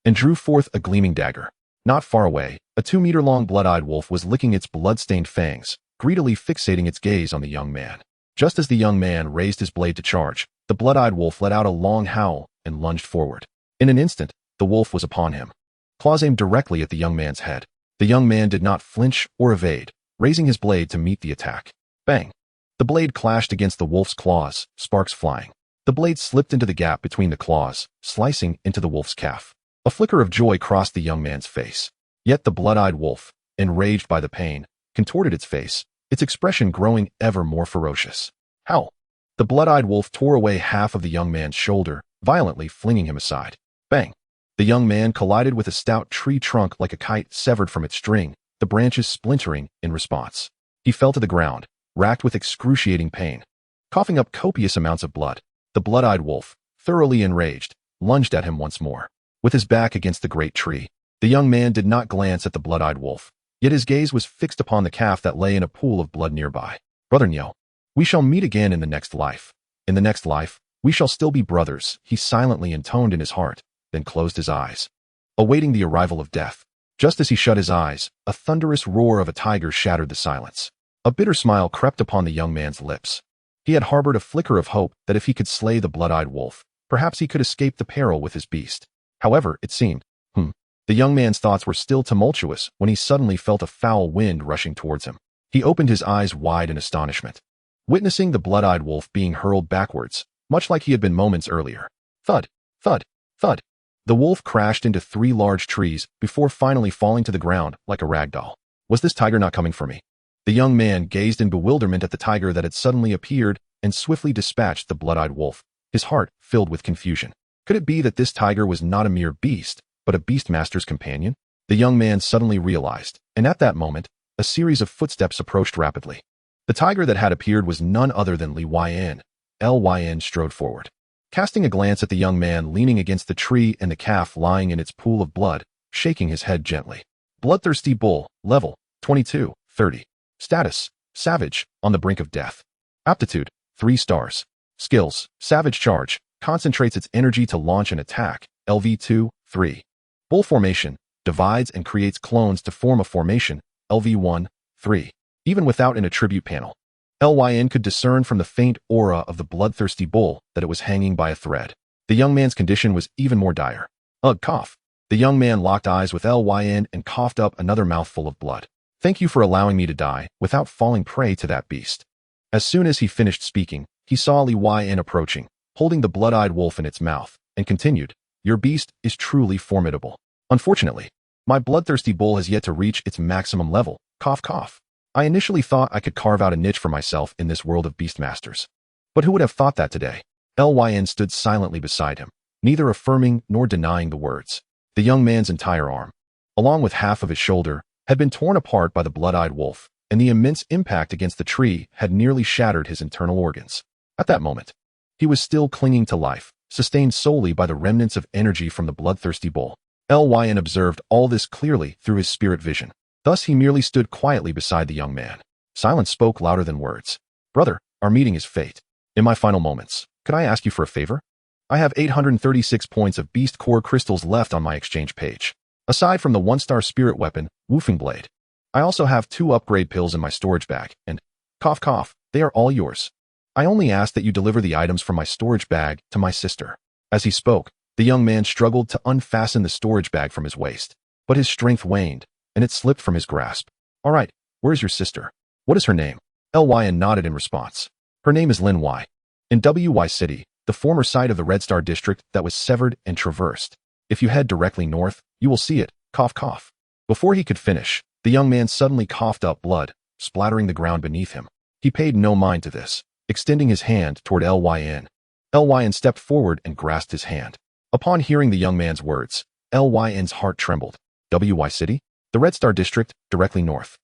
and drew forth a gleaming dagger. Not far away, a 2-meter-long blood-eyed wolf was licking its blood-stained fangs, greedily fixating its gaze on the young man. Just as the young man raised his blade to charge, the blood-eyed wolf let out a long howl and lunged forward. In an instant, the wolf was upon him, claws aimed directly at the young man's head. The young man did not flinch or evade, raising his blade to meet the attack. Bang! The blade clashed against the wolf's claws, sparks flying. The blade slipped into the gap between the claws, slicing into the wolf's calf. A flicker of joy crossed the young man's face. Yet the blood-eyed wolf, enraged by the pain, contorted its face, its expression growing ever more ferocious. Howl! The blood-eyed wolf tore away half of the young man's shoulder, violently flinging him aside. Bang! The young man collided with a stout tree trunk like a kite severed from its string, the branches splintering in response. He fell to the ground, racked with excruciating pain, coughing up copious amounts of blood. The blood-eyed wolf, thoroughly enraged, lunged at him once more. With his back against the great tree, the young man did not glance at the blood-eyed wolf, yet his gaze was fixed upon the calf that lay in a pool of blood nearby. Brother Nyo, we shall meet again in the next life. In the next life, we shall still be brothers, he silently intoned in his heart, then closed his eyes, awaiting the arrival of death. Just as he shut his eyes, a thunderous roar of a tiger shattered the silence. A bitter smile crept upon the young man's lips. He had harbored a flicker of hope that if he could slay the blood-eyed wolf, perhaps he could escape the peril with his beast. However, it seemed, the young man's thoughts were still tumultuous when he suddenly felt a foul wind rushing towards him. He opened his eyes wide in astonishment, witnessing the blood-eyed wolf being hurled backwards, much like he had been moments earlier. Thud, thud, thud. The wolf crashed into 3 large trees before finally falling to the ground like a rag doll. Was this tiger not coming for me? The young man gazed in bewilderment at the tiger that had suddenly appeared and swiftly dispatched the blood-eyed wolf, his heart filled with confusion. Could it be that this tiger was not a mere beast, but a beastmaster's companion? The young man suddenly realized, and at that moment, a series of footsteps approached rapidly. The tiger that had appeared was none other than Lyn. Lyn strode forward, casting a glance at the young man leaning against the tree and the calf lying in its pool of blood, shaking his head gently. Bloodthirsty bull, level 22, 30. Status, savage, on the brink of death. Aptitude, 3 stars. Skills, savage charge, concentrates its energy to launch an attack, LV2, 3. Bull formation, divides and creates clones to form a formation, LV1, 3. Even without an attribute panel, Lyn could discern from the faint aura of the bloodthirsty bull that it was hanging by a thread. The young man's condition was even more dire. Ugh, cough. The young man locked eyes with Lyn and coughed up another mouthful of blood. Thank you for allowing me to die without falling prey to that beast. As soon as he finished speaking, he saw Lyn approaching, holding the blood-eyed wolf in its mouth, and continued, Your beast is truly formidable. Unfortunately, my bloodthirsty bull has yet to reach its maximum level. Cough, cough. I initially thought I could carve out a niche for myself in this world of beastmasters. But who would have thought that today? Lyn stood silently beside him, neither affirming nor denying the words. The young man's entire arm, along with half of his shoulder, had been torn apart by the blood-eyed wolf, and the immense impact against the tree had nearly shattered his internal organs. At that moment, he was still clinging to life, sustained solely by the remnants of energy from the bloodthirsty bull. Lyn observed all this clearly through his spirit vision. Thus he merely stood quietly beside the young man. Silence spoke louder than words. Brother, our meeting is fate. In my final moments, could I ask you for a favor? I have 836 points of beast core crystals left on my exchange page. Aside from the 1-star spirit weapon, Woofing Blade, I also have 2 upgrade pills in my storage bag, and, cough cough, they are all yours. I only ask that you deliver the items from my storage bag to my sister. As he spoke, the young man struggled to unfasten the storage bag from his waist, but his strength waned, and it slipped from his grasp. All right, where's your sister? What is her name? Lyn nodded in response. Her name is Lyn Y. In WY City, the former site of the Red Star District that was severed and traversed. If you head directly north, you will see it. Cough, cough. Before he could finish, the young man suddenly coughed up blood, splattering the ground beneath him. He paid no mind to this, extending his hand toward Lyn. Lyn stepped forward and grasped his hand. Upon hearing the young man's words, Lyn's heart trembled. WY City? The Red Star District, directly north.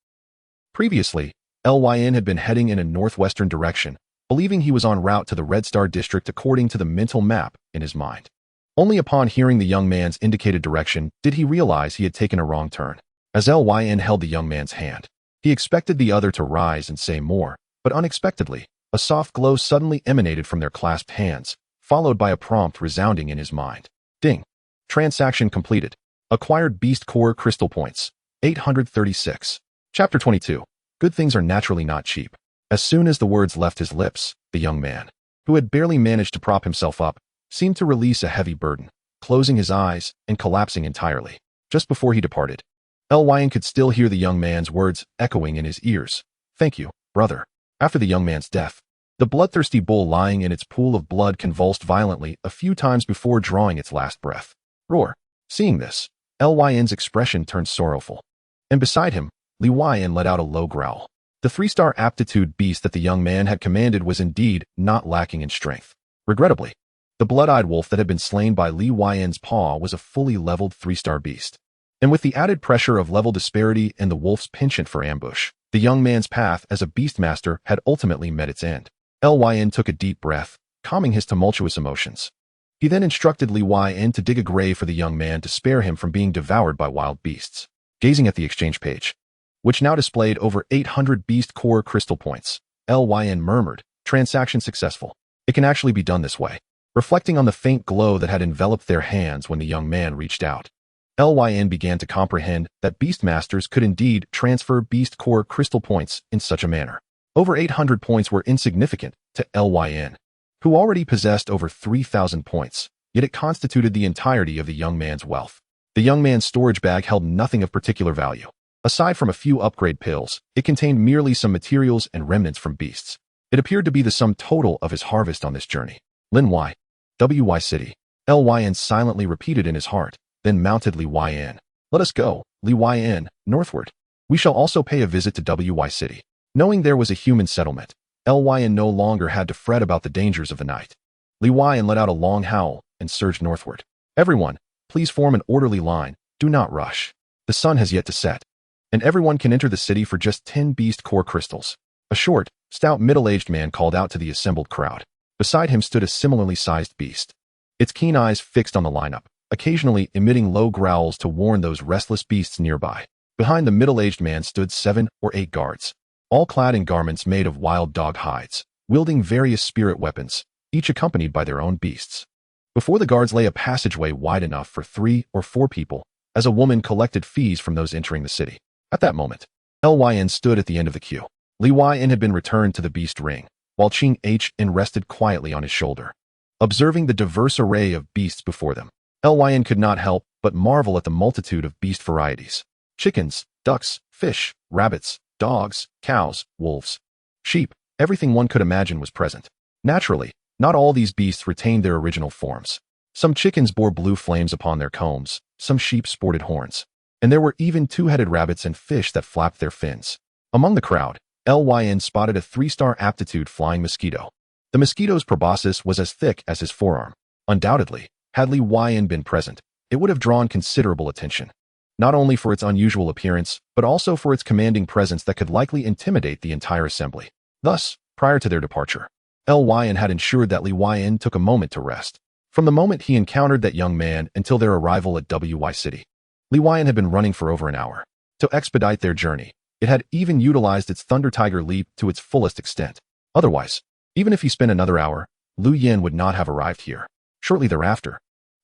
Previously, Lyn had been heading in a northwestern direction, believing he was en route to the Red Star District according to the mental map in his mind. Only upon hearing the young man's indicated direction did he realize he had taken a wrong turn. As Lyn held the young man's hand, he expected the other to rise and say more, but unexpectedly, a soft glow suddenly emanated from their clasped hands, followed by a prompt resounding in his mind. Ding. Transaction completed. Acquired beast core crystal points. 836. Chapter 22. Good things are naturally not cheap. As soon as the words left his lips, the young man, who had barely managed to prop himself up, seemed to release a heavy burden, closing his eyes and collapsing entirely. Just before he departed, Lyn could still hear the young man's words echoing in his ears. Thank you, brother. After the young man's death, the bloodthirsty bull lying in its pool of blood convulsed violently a few times before drawing its last breath. Roar. Seeing this, Lyn's expression turned sorrowful. And beside him, Lyn let out a low growl. The 3-star aptitude beast that the young man had commanded was indeed not lacking in strength. Regrettably, the blood-eyed wolf that had been slain by Lyn's paw was a fully leveled 3-star beast. And with the added pressure of level disparity and the wolf's penchant for ambush, the young man's path as a beastmaster had ultimately met its end. Lyn took a deep breath, calming his tumultuous emotions. He then instructed Lyn to dig a grave for the young man to spare him from being devoured by wild beasts. Gazing at the exchange page, which now displayed over 800 beast core crystal points, Lyn murmured, transaction successful. It can actually be done this way. Reflecting on the faint glow that had enveloped their hands when the young man reached out, Lyn began to comprehend that beastmasters could indeed transfer beast core crystal points in such a manner. Over 800 points were insignificant to Lyn, who already possessed over 3,000 points, yet it constituted the entirety of the young man's wealth. The young man's storage bag held nothing of particular value, Aside from a few upgrade pills, it contained merely some materials and remnants from beasts. It appeared to be the sum total of his harvest on this journey. Lin Y. W.Y. City. Lyn silently repeated in his heart, then mounted Li Yn. Let us go, Li Yn, northward. We shall also pay a visit to W.Y. City. Knowing there was a human settlement, Lyn no longer had to fret about the dangers of the night. Li Yn let out a long howl and surged northward. Everyone, please form an orderly line, do not rush. The sun has yet to set, and everyone can enter the city for just 10 beast core crystals. A short, stout middle-aged man called out to the assembled crowd. Beside him stood a similarly sized beast, its keen eyes fixed on the lineup, occasionally emitting low growls to warn those restless beasts nearby. Behind the middle-aged man stood 7 or 8 guards, all clad in garments made of wild dog hides, wielding various spirit weapons, each accompanied by their own beasts. Before the guards lay a passageway wide enough for 3 or 4 people, as a woman collected fees from those entering the city. At that moment, Lyn stood at the end of the queue. Li Yn had been returned to the beast ring, while Ching Hn rested quietly on his shoulder. Observing the diverse array of beasts before them, Lyn could not help but marvel at the multitude of beast varieties. Chickens, ducks, fish, rabbits, dogs, cows, wolves, sheep, everything one could imagine was present. Naturally, not all these beasts retained their original forms. Some chickens bore blue flames upon their combs, some sheep sported horns, and there were even 2-headed rabbits and fish that flapped their fins. Among the crowd, Lyn spotted a 3-star aptitude flying mosquito. The mosquito's proboscis was as thick as his forearm. Undoubtedly, had Li Yn been present, it would have drawn considerable attention, not only for its unusual appearance, but also for its commanding presence that could likely intimidate the entire assembly. Thus, prior to their departure, Lyn had ensured that Li Yn took a moment to rest. From the moment he encountered that young man until their arrival at W.Y. City, Li Yn had been running for over an hour. To expedite their journey, it had even utilized its Thunder Tiger Leap to its fullest extent. Otherwise, even if he spent another hour, Lu Yin would not have arrived here. Shortly thereafter,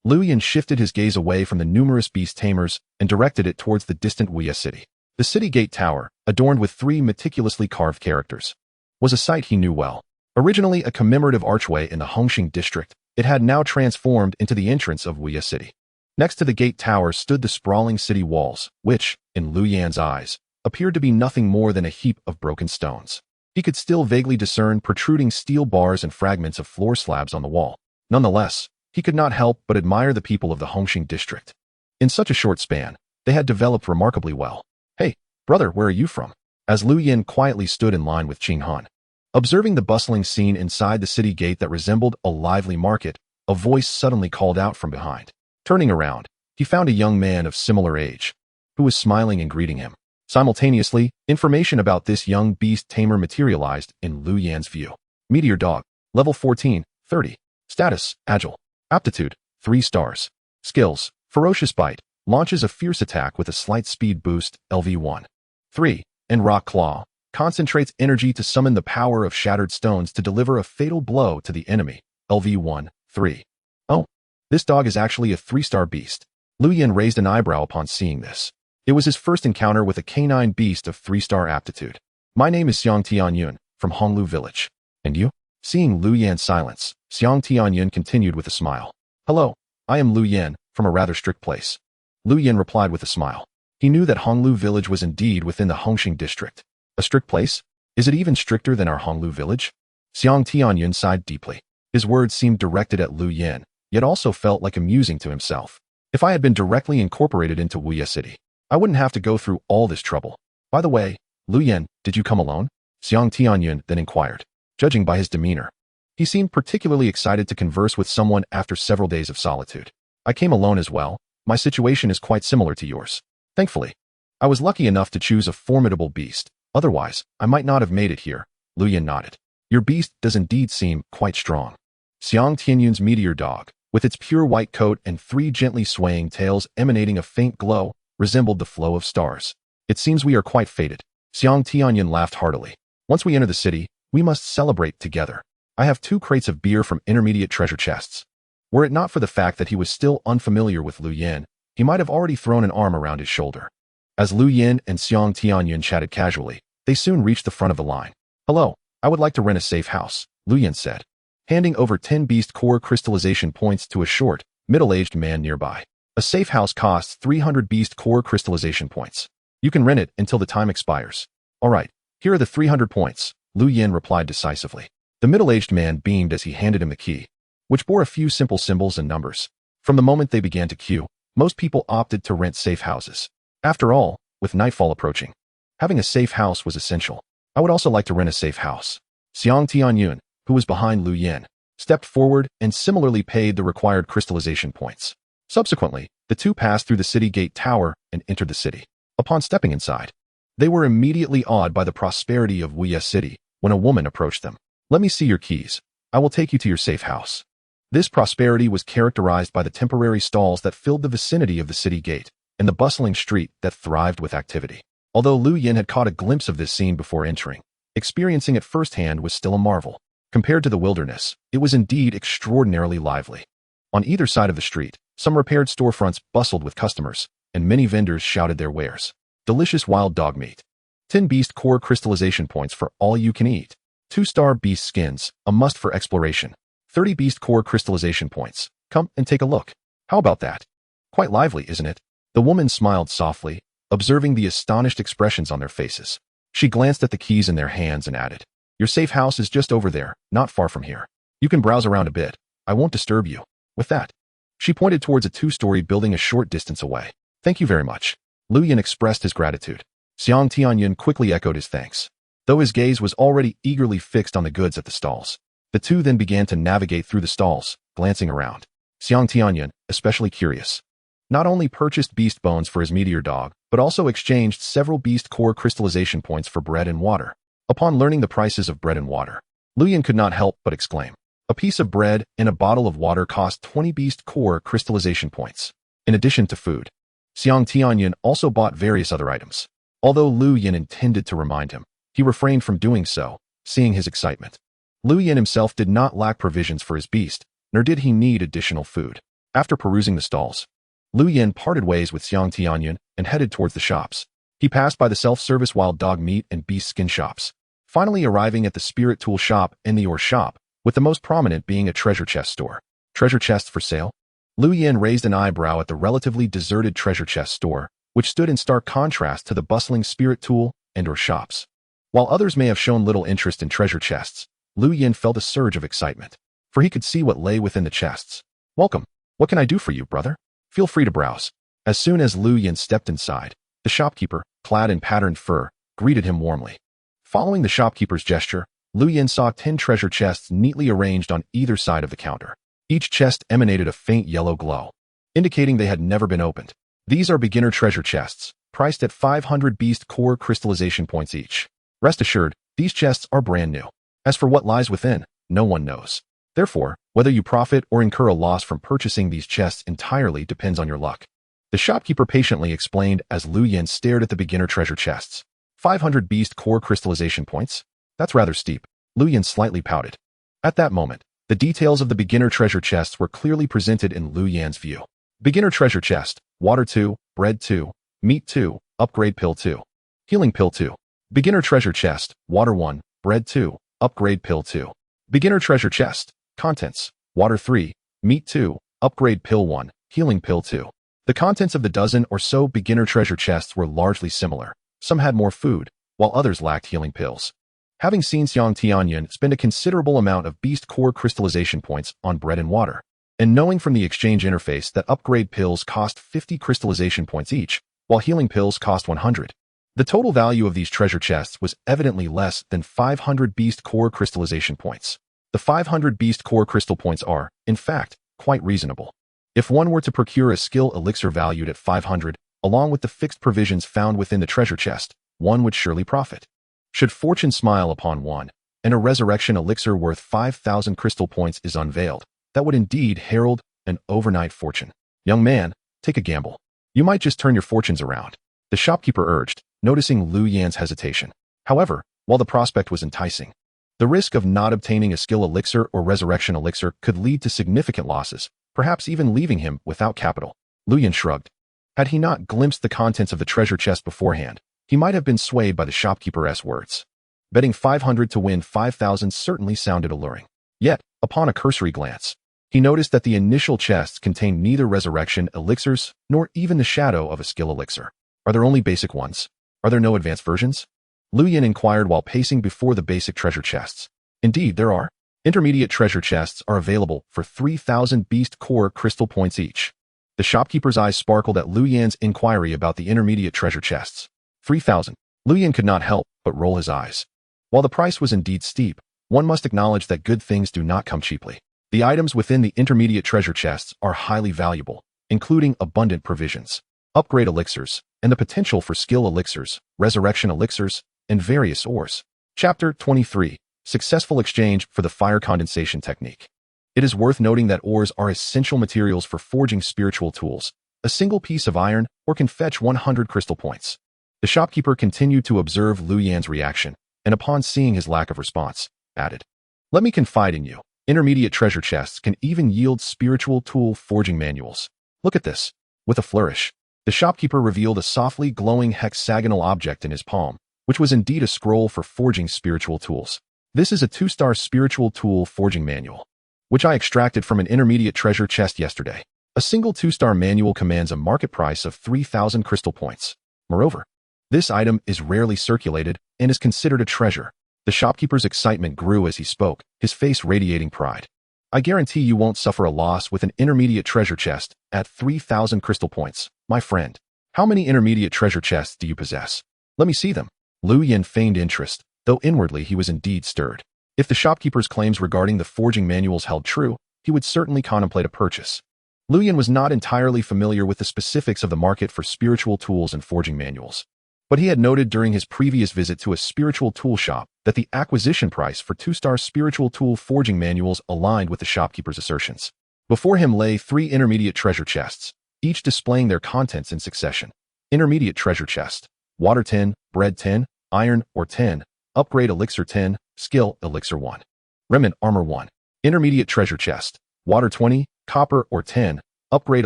Lu Yin shifted his gaze away from the numerous beast tamers and directed it towards the distant Wuya city. The city gate tower, adorned with 3 meticulously carved characters, was a sight he knew well. Originally a commemorative archway in the Hongxing district, it had now transformed into the entrance of Wuya city. Next to the gate tower stood the sprawling city walls, which, in Lu Yan's eyes, appeared to be nothing more than a heap of broken stones. He could still vaguely discern protruding steel bars and fragments of floor slabs on the wall. Nonetheless, he could not help but admire the people of the Hongxing district. In such a short span, they had developed remarkably well. "Hey, brother, where are you from?" As Lu Yin quietly stood in line with Qing Han, observing the bustling scene inside the city gate that resembled a lively market, a voice suddenly called out from behind. Turning around, he found a young man of similar age, who was smiling and greeting him. Simultaneously, information about this young beast tamer materialized in Lu Yan's view. Meteor Dog, level 14, 30. Status, Agile. Aptitude, 3 stars. Skills, Ferocious Bite, launches a fierce attack with a slight speed boost, LV1. 3. And Rock Claw, concentrates energy to summon the power of shattered stones to deliver a fatal blow to the enemy, LV1, 3. Oh, this dog is actually a 3-star beast. Lu Yin raised an eyebrow upon seeing this. It was his first encounter with a canine beast of 3-star aptitude. "My name is Xiang Tianyun, from Honglu Village. And you?" Seeing Lu Yan's silence, Xiang Tianyun continued with a smile. "Hello, I am Lu Yin, from a rather strict place." Lu Yin replied with a smile. He knew that Honglu Village was indeed within the Hongxing district. A strict place? Is it even stricter than our Honglu Village? Xiang Tianyun sighed deeply. His words seemed directed at Lu Yin, yet also felt like amusing to himself. If I had been directly incorporated into Wuya City, I wouldn't have to go through all this trouble. By the way, Lu Yin, did you come alone? Xiang Tianyun then inquired. Judging by his demeanor, he seemed particularly excited to converse with someone after several days of solitude. "I came alone as well. My situation is quite similar to yours. Thankfully, I was lucky enough to choose a formidable beast. Otherwise, I might not have made it here." Lu Yin nodded. "Your beast does indeed seem quite strong." Xiang Tianyun's Meteor Dog, with its pure white coat and 3 gently swaying tails emanating a faint glow, resembled the flow of stars. "It seems we are quite fated." Xiang Tianyun laughed heartily. "Once we enter the city, we must celebrate together. I have 2 crates of beer from intermediate treasure chests." Were it not for the fact that he was still unfamiliar with Lu Yin, he might have already thrown an arm around his shoulder. As Lu Yin and Xiang Tianyun chatted casually, they soon reached the front of the line. "Hello, I would like to rent a safe house," Lu Yin said, handing over 10 beast core crystallization points to a short, middle-aged man nearby. A safe house costs 300 beast core crystallization points. You can rent it until the time expires. All right, here are the 300 points, Lu Yin replied decisively. The middle-aged man beamed as he handed him the key, which bore a few simple symbols and numbers. From the moment they began to queue, most people opted to rent safe houses. After all, with nightfall approaching, having a safe house was essential. I would also like to rent a safe house. Xiang Tianyun, who was behind Lu Yin, stepped forward and similarly paid the required crystallization points. Subsequently, the two passed through the city gate tower and entered the city. Upon stepping inside, they were immediately awed by the prosperity of Wuye City when a woman approached them. Let me see your keys. I will take you to your safe house. This prosperity was characterized by the temporary stalls that filled the vicinity of the city gate and the bustling street that thrived with activity. Although Lu Yin had caught a glimpse of this scene before entering, experiencing it firsthand was still a marvel. Compared to the wilderness, it was indeed extraordinarily lively. On either side of the street, some repaired storefronts bustled with customers, and many vendors shouted their wares. Delicious wild dog meat. 10 beast core crystallization points for all you can eat. 2-star beast skins, a must for exploration. 30 beast core crystallization points. Come and take a look. How about that? Quite lively, isn't it? The woman smiled softly, observing the astonished expressions on their faces. She glanced at the keys in their hands and added, Your safe house is just over there, not far from here. You can browse around a bit. I won't disturb you. With that, she pointed towards a 2-story building a short distance away. Thank you very much. Lu Yin expressed his gratitude. Xiang Tianyun quickly echoed his thanks, though his gaze was already eagerly fixed on the goods at the stalls. The two then began to navigate through the stalls, glancing around. Xiang Tianyun, especially curious, not only purchased beast bones for his meteor dog, but also exchanged several beast core crystallization points for bread and water. Upon learning the prices of bread and water, Lu Yin could not help but exclaim. A piece of bread and a bottle of water cost 20 beast core crystallization points. In addition to food, Xiang Tianyun also bought various other items. Although Lu Yin intended to remind him, he refrained from doing so, seeing his excitement. Lu Yin himself did not lack provisions for his beast, nor did he need additional food. After perusing the stalls, Lu Yin parted ways with Xiang Tianyun and headed towards the shops. He passed by the self-service wild dog meat and beast skin shops, finally arriving at the spirit tool shop and the ore shop, with the most prominent being a treasure chest store. Treasure chests for sale? Lu Yin raised an eyebrow at the relatively deserted treasure chest store, which stood in stark contrast to the bustling spirit tool and ore shops. While others may have shown little interest in treasure chests, Lu Yin felt a surge of excitement, for he could see what lay within the chests. Welcome. What can I do for you, brother? Feel free to browse. As soon as Lu Yin stepped inside, the shopkeeper, clad in patterned fur, greeted him warmly. Following the shopkeeper's gesture, Lu Yin saw 10 treasure chests neatly arranged on either side of the counter. Each chest emanated a faint yellow glow, indicating they had never been opened. These are beginner treasure chests, priced at 500 beast core crystallization points each. Rest assured, these chests are brand new. As for what lies within, no one knows. Therefore, whether you profit or incur a loss from purchasing these chests entirely depends on your luck. The shopkeeper patiently explained as Lu Yin stared at the beginner treasure chests. 500 beast core crystallization points? That's rather steep. Lu Yin slightly pouted. At that moment, the details of the beginner treasure chests were clearly presented in Lu Yin's view. Beginner treasure chest, water 2, bread 2, meat 2, upgrade pill 2, healing pill 2. Beginner treasure chest, water 1, bread 2, upgrade pill 2. Beginner treasure chest, contents, water 3, meat 2, upgrade pill 1, healing pill 2. The contents of the dozen or so beginner treasure chests were largely similar. Some had more food, while others lacked healing pills. Having seen Xiang Tianyun spend a considerable amount of beast core crystallization points on bread and water, and knowing from the exchange interface that upgrade pills cost 50 crystallization points each, while healing pills cost 100, the total value of these treasure chests was evidently less than 500 beast core crystallization points. The 500 beast core crystal points are, in fact, quite reasonable. If one were to procure a skill elixir valued at 500, along with the fixed provisions found within the treasure chest, one would surely profit. Should fortune smile upon one, and a resurrection elixir worth 5,000 crystal points is unveiled, that would indeed herald an overnight fortune. Young man, take a gamble. You might just turn your fortunes around, the shopkeeper urged, noticing Lu Yin's hesitation. However, while the prospect was enticing, the risk of not obtaining a skill elixir or resurrection elixir could lead to significant losses, perhaps even leaving him without capital. Lu Yin shrugged. Had he not glimpsed the contents of the treasure chest beforehand, he might have been swayed by the shopkeeper's words. Betting 500 to win 5,000 certainly sounded alluring. Yet, upon a cursory glance, he noticed that the initial chests contained neither resurrection elixirs nor even the shadow of a skill elixir. Are there only basic ones? Are there no advanced versions? Lu Yin inquired while pacing before the basic treasure chests. Indeed, there are. Intermediate treasure chests are available for 3,000 Beast Core crystal points each. The shopkeeper's eyes sparkled at Lu Yan's inquiry about the intermediate treasure chests. 3,000. Lu Yan could not help but roll his eyes. While the price was indeed steep, one must acknowledge that good things do not come cheaply. The items within the intermediate treasure chests are highly valuable, including abundant provisions, upgrade elixirs, and the potential for skill elixirs, resurrection elixirs, and various ores. Chapter 23. Successful exchange for the fire condensation technique. It is worth noting that ores are essential materials for forging spiritual tools. A single piece of iron ore can fetch 100 crystal points. The shopkeeper continued to observe Lu Yan's reaction, and upon seeing his lack of response, added, "Let me confide in you. Intermediate treasure chests can even yield spiritual tool forging manuals. Look at this." With a flourish, the shopkeeper revealed a softly glowing hexagonal object in his palm, which was indeed a scroll for forging spiritual tools. This is a 2-star spiritual tool forging manual, which I extracted from an intermediate treasure chest yesterday. A single 2-star manual commands a market price of 3,000 crystal points. Moreover, this item is rarely circulated and is considered a treasure. The shopkeeper's excitement grew as he spoke, his face radiating pride. "I guarantee you won't suffer a loss with an intermediate treasure chest at 3,000 crystal points, my friend. How many intermediate treasure chests do you possess? Let me see them." Lu Yan feigned interest, though inwardly he was indeed stirred. If the shopkeeper's claims regarding the forging manuals held true, he would certainly contemplate a purchase. Lu Yan was not entirely familiar with the specifics of the market for spiritual tools and forging manuals, but he had noted during his previous visit to a spiritual tool shop that the acquisition price for 2-star spiritual tool forging manuals aligned with the shopkeeper's assertions. Before him lay 3 intermediate treasure chests, each displaying their contents in succession. Intermediate treasure chest: water 10, bread 10, iron ore 10, upgrade elixir 10, skill elixir 1. Remnant armor 1. Intermediate treasure chest: water 20, copper ore 10, upgrade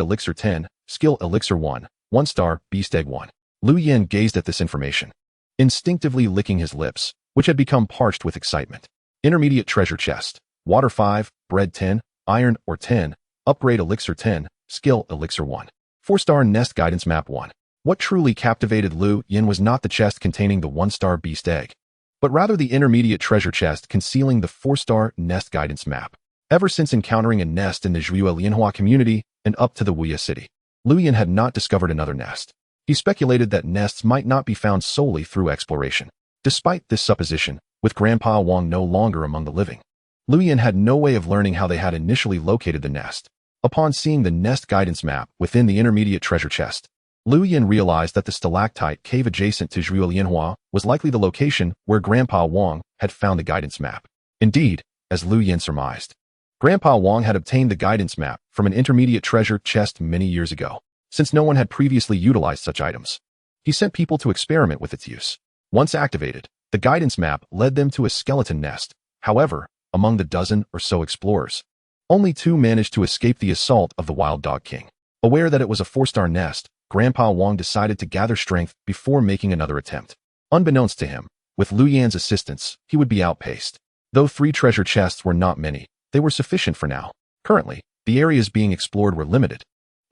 elixir 10, skill elixir 1, 1-star beast egg 1. Lu Yan gazed at this information, instinctively licking his lips, which had become parched with excitement. Intermediate treasure chest: water 5, bread 10, iron ore 10, upgrade elixir 10, skill elixir 1. 4-star nest guidance map 1. What truly captivated Lu Yan was not the chest containing the 1-star beast egg, but rather the intermediate treasure chest concealing the 4-star nest guidance map. Ever since encountering a nest in the Zhuo Lianhua community and up to the Wuya city, Lu Yan had not discovered another nest. He speculated that nests might not be found solely through exploration. Despite this supposition, with Grandpa Wang no longer among the living, Lu Yan had no way of learning how they had initially located the nest. Upon seeing the nest guidance map within the intermediate treasure chest, Lu Yan realized that the stalactite cave adjacent to Zhuo Lianhua was likely the location where Grandpa Wang had found the guidance map. Indeed, as Lu Yan surmised, Grandpa Wang had obtained the guidance map from an intermediate treasure chest many years ago. Since no one had previously utilized such items, he sent people to experiment with its use. Once activated, the guidance map led them to a skeleton nest. However, among the dozen or so explorers, only 2 managed to escape the assault of the Wild Dog King. Aware that it was a 4-star nest, Grandpa Wang decided to gather strength before making another attempt. Unbeknownst to him, with Lu Yan's assistance, he would be outpaced. Though 3 treasure chests were not many, they were sufficient for now. Currently, the areas being explored were limited,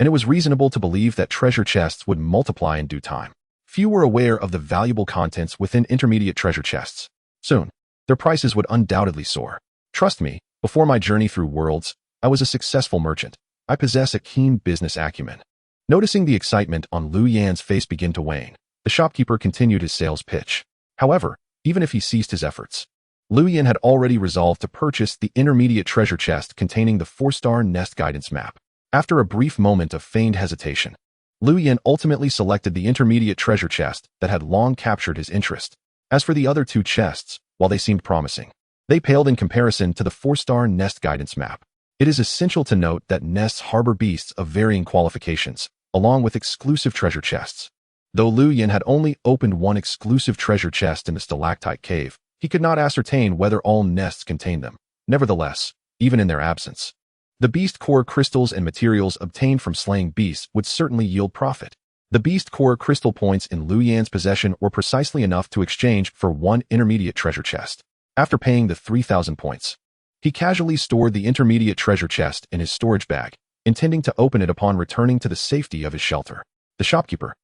and it was reasonable to believe that treasure chests would multiply in due time. Few were aware of the valuable contents within intermediate treasure chests. Soon, their prices would undoubtedly soar. Trust me, before my journey through worlds, I was a successful merchant. I possess a keen business acumen. Noticing the excitement on Lu Yan's face begin to wane, the shopkeeper continued his sales pitch. However, even if he ceased his efforts, Lu Yan had already resolved to purchase the intermediate treasure chest containing the 4-star nest guidance map. After a brief moment of feigned hesitation, Lu Yan ultimately selected the intermediate treasure chest that had long captured his interest. As for the other 2 chests, while they seemed promising, they paled in comparison to the 4-star nest guidance map. It is essential to note that nests harbor beasts of varying qualifications, along with exclusive treasure chests. Though Lu Yan had only opened one exclusive treasure chest in the stalactite cave, he could not ascertain whether all nests contained them. Nevertheless, even in their absence, the beast core crystals and materials obtained from slaying beasts would certainly yield profit. The beast core crystal points in Lu Yan's possession were precisely enough to exchange for 1 intermediate treasure chest. After paying the 3,000 points, he casually stored the intermediate treasure chest in his storage bag, intending to open it upon returning to the safety of his shelter. The shopkeeper,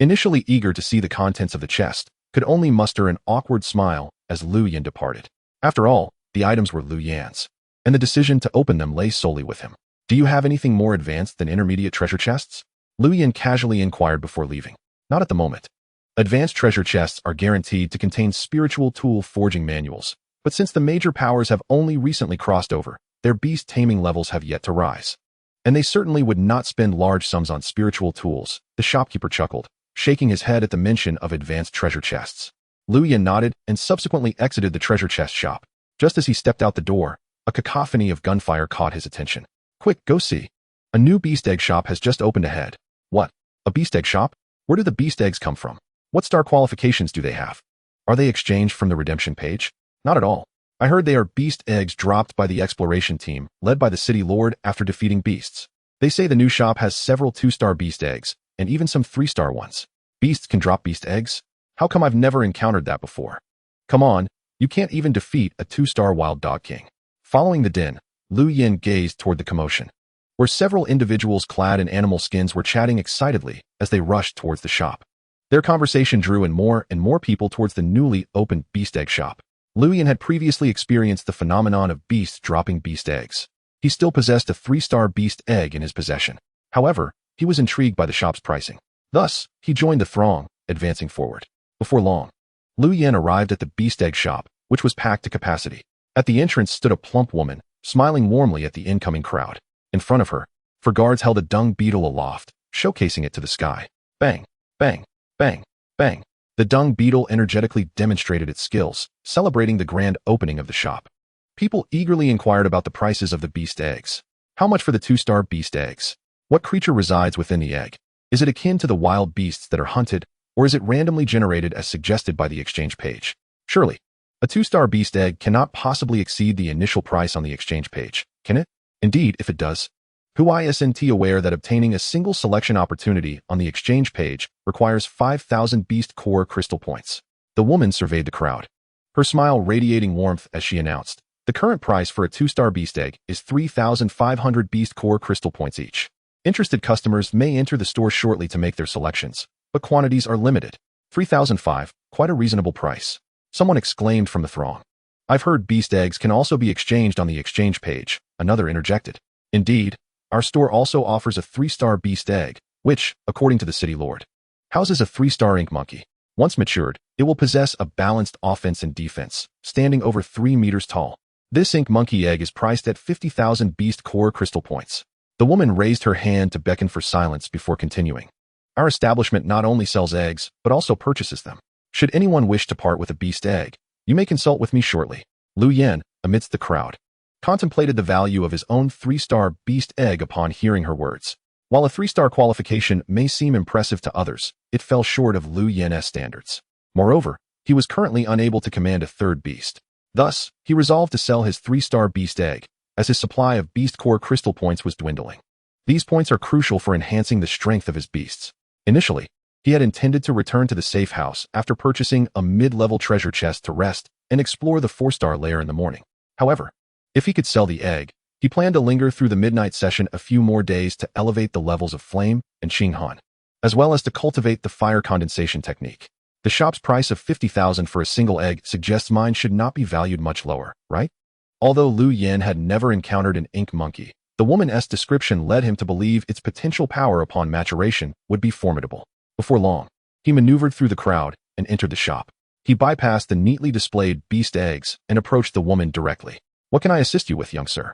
initially eager to see the contents of the chest, could only muster an awkward smile as Lu Yan departed. After all, the items were Lu Yan's, and the decision to open them lay solely with him. Do you have anything more advanced than intermediate treasure chests? Lu Yan casually inquired before leaving. Not at the moment. Advanced treasure chests are guaranteed to contain spiritual tool forging manuals, but since the major powers have only recently crossed over, their beast taming levels have yet to rise. And they certainly would not spend large sums on spiritual tools, the shopkeeper chuckled, shaking his head at the mention of advanced treasure chests. Lu Yan nodded and subsequently exited the treasure chest shop. Just as he stepped out the door, a cacophony of gunfire caught his attention. Quick, go see. A new beast egg shop has just opened ahead. What? A beast egg shop? Where do the beast eggs come from? What star qualifications do they have? Are they exchanged from the redemption page? Not at all. I heard they are beast eggs dropped by the exploration team, led by the city lord after defeating beasts. They say the new shop has several 2-star beast eggs, and even some 3-star ones. Beasts can drop beast eggs? How come I've never encountered that before? Come on, you can't even defeat a 2-star wild dog king. Following the din, Lu Yan gazed toward the commotion, where several individuals clad in animal skins were chatting excitedly as they rushed towards the shop. Their conversation drew in more and more people towards the newly opened beast egg shop. Lu Yan had previously experienced the phenomenon of beasts dropping beast eggs. He still possessed a 3-star beast egg in his possession. However, he was intrigued by the shop's pricing. Thus, he joined the throng, advancing forward. Before long, Lu Yan arrived at the beast egg shop, which was packed to capacity. At the entrance stood a plump woman, smiling warmly at the incoming crowd. In front of her, four guards held a dung beetle aloft, showcasing it to the sky. Bang, bang, bang, bang. The dung beetle energetically demonstrated its skills, celebrating the grand opening of the shop. People eagerly inquired about the prices of the beast eggs. How much for the 2-star beast eggs? What creature resides within the egg? Is it akin to the wild beasts that are hunted, or is it randomly generated as suggested by the exchange page? Surely, a 2-star beast egg cannot possibly exceed the initial price on the exchange page, can it? Indeed, if it does. Who isn't aware that obtaining a single selection opportunity on the exchange page requires 5,000 beast core crystal points? The woman surveyed the crowd, her smile radiating warmth as she announced, the current price for a 2-star beast egg is 3,500 beast core crystal points each. Interested customers may enter the store shortly to make their selections, but quantities are limited. 3,005, quite a reasonable price. Someone exclaimed from the throng. I've heard beast eggs can also be exchanged on the exchange page, another interjected. Indeed, our store also offers a 3-star beast egg, which, according to the city lord, houses a 3-star ink monkey. Once matured, it will possess a balanced offense and defense, standing over 3 meters tall. This ink monkey egg is priced at 50,000 beast core crystal points. The woman raised her hand to beckon for silence before continuing. Our establishment not only sells eggs, but also purchases them. Should anyone wish to part with a beast egg, you may consult with me shortly. Lu Yan, amidst the crowd, contemplated the value of his own 3-star beast egg upon hearing her words. While a 3-star qualification may seem impressive to others, it fell short of Lu Yan's standards. Moreover, he was currently unable to command a third beast. Thus, he resolved to sell his 3-star beast egg, as his supply of beast core crystal points was dwindling. These points are crucial for enhancing the strength of his beasts. Initially, he had intended to return to the safe house after purchasing a mid-level treasure chest to rest and explore the 4-star lair in the morning. However, if he could sell the egg, he planned to linger through the midnight session a few more days to elevate the levels of flame and Qing Han, as well as to cultivate the fire condensation technique. The shop's price of 50,000 for a single egg suggests mine should not be valued much lower, right? Although Lu Yan had never encountered an ink monkey, the woman's description led him to believe its potential power upon maturation would be formidable. Before long, he maneuvered through the crowd and entered the shop. He bypassed the neatly displayed beast eggs and approached the woman directly. What can I assist you with, young sir?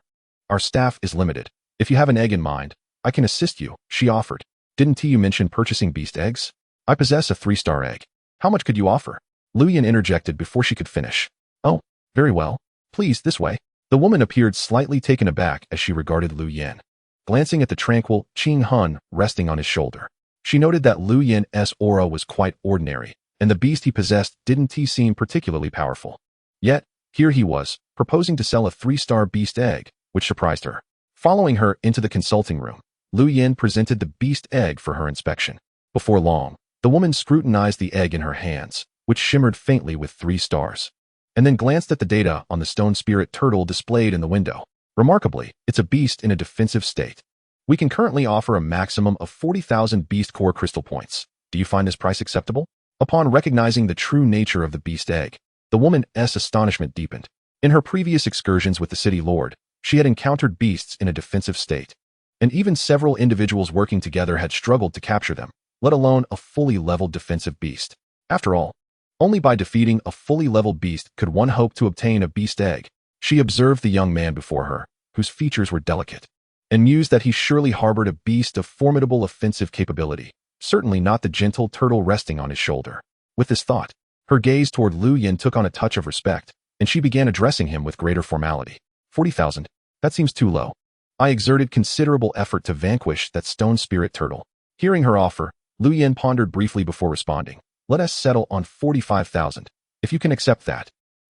Our staff is limited. If you have an egg in mind, I can assist you, she offered. Didn't you mention purchasing beast eggs? I possess a 3-star egg. How much could you offer? Lu Yan interjected before she could finish. Oh, very well. Please, this way. The woman appeared slightly taken aback as she regarded Lu Yan, glancing at the tranquil Qing Han resting on his shoulder. She noted that Lu Yan's aura was quite ordinary, and the beast he possessed didn't seem particularly powerful. Yet, here he was, proposing to sell a 3-star beast egg, which surprised her. Following her into the consulting room, Lu Yan presented the beast egg for her inspection. Before long, the woman scrutinized the egg in her hands, which shimmered faintly with 3 stars, and then glanced at the data on the stone spirit turtle displayed in the window. Remarkably, it's a beast in a defensive state. We can currently offer a maximum of 40,000 beast core crystal points. Do you find this price acceptable? Upon recognizing the true nature of the beast egg, the woman's astonishment deepened. In her previous excursions with the city lord, she had encountered beasts in a defensive state, and even several individuals working together had struggled to capture them, let alone a fully leveled defensive beast. After all, only by defeating a fully leveled beast could one hope to obtain a beast egg. She observed the young man before her, whose features were delicate, and mused that he surely harbored a beast of formidable offensive capability, certainly not the gentle turtle resting on his shoulder. With this thought, her gaze toward Lu Yin took on a touch of respect, and she began addressing him with greater formality. 40,000. That seems too low. I exerted considerable effort to vanquish that stone spirit turtle. Hearing her offer, Lu Yin pondered briefly before responding. Let us settle on 45,000. If you can accept that,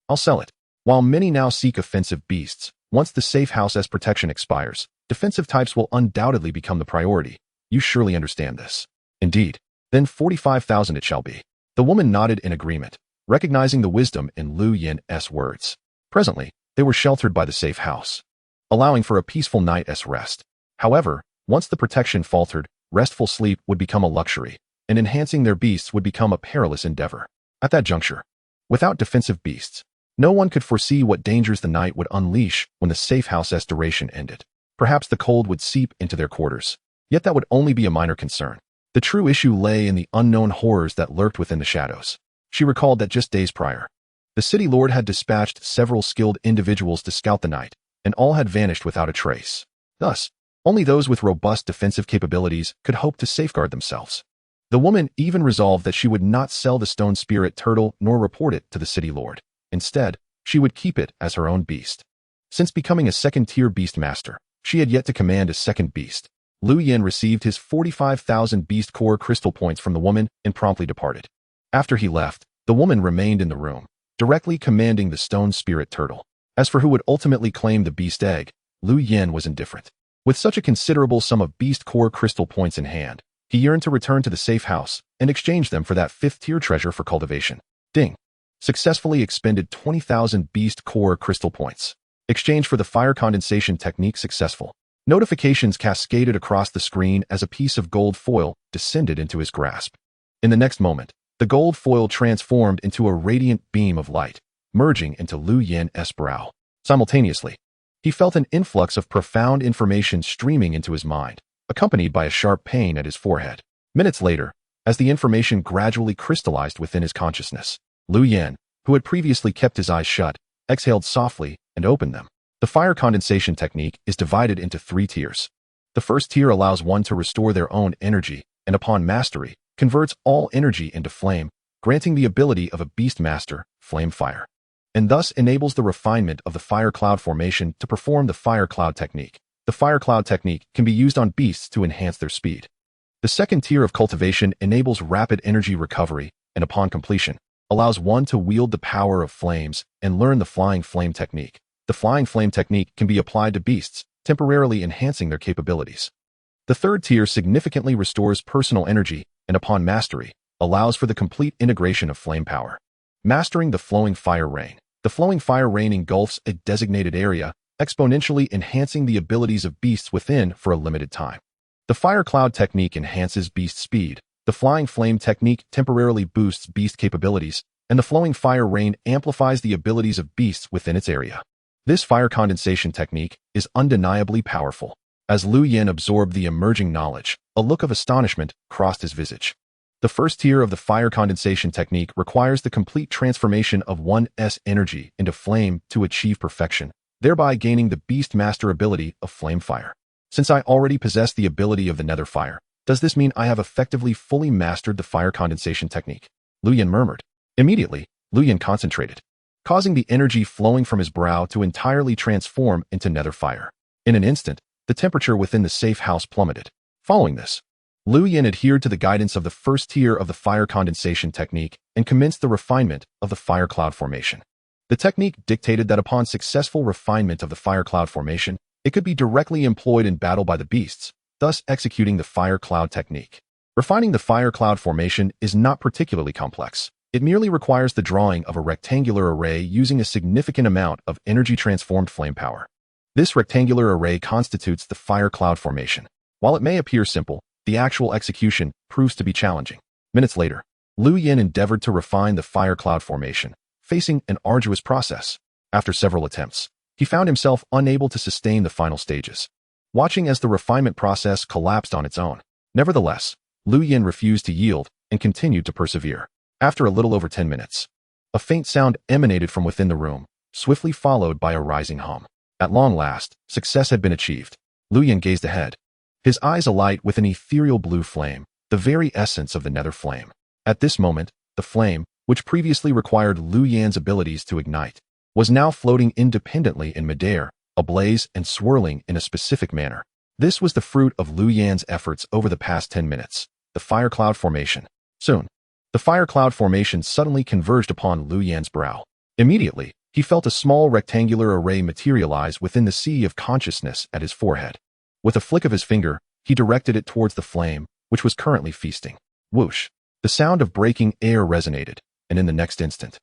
I'll sell it. While many now seek offensive beasts, once the safe house's protection expires, defensive types will undoubtedly become the priority. You surely understand this. Indeed. Then 45,000 it shall be. The woman nodded in agreement, recognizing the wisdom in Lu Yin's words. Presently, they were sheltered by the safe house, allowing for a peaceful night's rest. However, once the protection faltered, restful sleep would become a luxury, and enhancing their beasts would become a perilous endeavor. At that juncture, without defensive beasts, no one could foresee what dangers the night would unleash when the safe house's duration ended. Perhaps the cold would seep into their quarters. Yet that would only be a minor concern. The true issue lay in the unknown horrors that lurked within the shadows. She recalled that just days prior, the city lord had dispatched several skilled individuals to scout the night, and all had vanished without a trace. Thus, only those with robust defensive capabilities could hope to safeguard themselves. The woman even resolved that she would not sell the stone spirit turtle nor report it to the city lord. Instead, she would keep it as her own beast. Since becoming a second-tier beast master, she had yet to command a second beast. Lu Yin received his 45,000 beast core crystal points from the woman and promptly departed. After he left, the woman remained in the room, directly commanding the stone spirit turtle. As for who would ultimately claim the beast egg, Lu Yin was indifferent. With such a considerable sum of beast core crystal points in hand, he yearned to return to the safe house and exchange them for that fifth-tier treasure for cultivation. Ding. Successfully expended 20,000 beast core crystal points. Exchange for the fire condensation technique successful. Notifications cascaded across the screen as a piece of gold foil descended into his grasp. In the next moment, the gold foil transformed into a radiant beam of light, merging into Lu Yin's brow. Simultaneously, he felt an influx of profound information streaming into his mind, accompanied by a sharp pain at his forehead. Minutes later, as the information gradually crystallized within his consciousness, Lu Yin, who had previously kept his eyes shut, exhaled softly and opened them. The fire condensation technique is divided into 3 tiers. The first tier allows one to restore their own energy, and upon mastery, converts all energy into flame, granting the ability of a beast master, flame fire, and thus enables the refinement of the fire cloud formation to perform the fire cloud technique. The fire cloud technique can be used on beasts to enhance their speed. The second tier of cultivation enables rapid energy recovery, and upon completion, allows one to wield the power of flames and learn the flying flame technique. The flying flame technique can be applied to beasts, temporarily enhancing their capabilities. The third tier significantly restores personal energy and upon mastery, allows for the complete integration of flame power. Mastering the flowing fire rain. The flowing fire rain engulfs a designated area, exponentially enhancing the abilities of beasts within for a limited time. The fire cloud technique enhances beast speed. The flying flame technique temporarily boosts beast capabilities, and the flowing fire rain amplifies the abilities of beasts within its area. This fire condensation technique is undeniably powerful. As Lu Yin absorbed the emerging knowledge, a look of astonishment crossed his visage. The first tier of the fire condensation technique requires the complete transformation of one's energy into flame to achieve perfection, thereby gaining the beast master ability of flame fire. Since I already possess the ability of the nether fire, does this mean I have effectively fully mastered the fire condensation technique? Lu Yin murmured. Immediately, Lu Yin concentrated, causing the energy flowing from his brow to entirely transform into nether fire. In an instant, the temperature within the safe house plummeted. Following this, Lu Yin adhered to the guidance of the first tier of the fire condensation technique and commenced the refinement of the fire cloud formation. The technique dictated that upon successful refinement of the fire cloud formation, it could be directly employed in battle by the beasts, thus executing the fire cloud technique. Refining the fire cloud formation is not particularly complex. It merely requires the drawing of a rectangular array using a significant amount of energy-transformed flame power. This rectangular array constitutes the fire cloud formation. While it may appear simple, the actual execution proves to be challenging. Minutes later, Lu Yin endeavored to refine the fire cloud formation, facing an arduous process. After several attempts, he found himself unable to sustain the final stages, watching as the refinement process collapsed on its own. Nevertheless, Lu Yin refused to yield and continued to persevere. After a little over 10 minutes, a faint sound emanated from within the room, swiftly followed by a rising hum. At long last, success had been achieved. Lu Yin gazed ahead, his eyes alight with an ethereal blue flame, the very essence of the nether flame. At this moment, the flame, which previously required Lu Yin's abilities to ignite, was now floating independently in midair, ablaze and swirling in a specific manner. This was the fruit of Lu Yin's efforts over the past 10 minutes, the fire cloud formation. Soon, the fire cloud formation suddenly converged upon Lu Yin's brow. Immediately, he felt a small rectangular array materialize within the sea of consciousness at his forehead. With a flick of his finger, he directed it towards the flame, which was currently feasting. Whoosh! The sound of breaking air resonated, and in the next instant,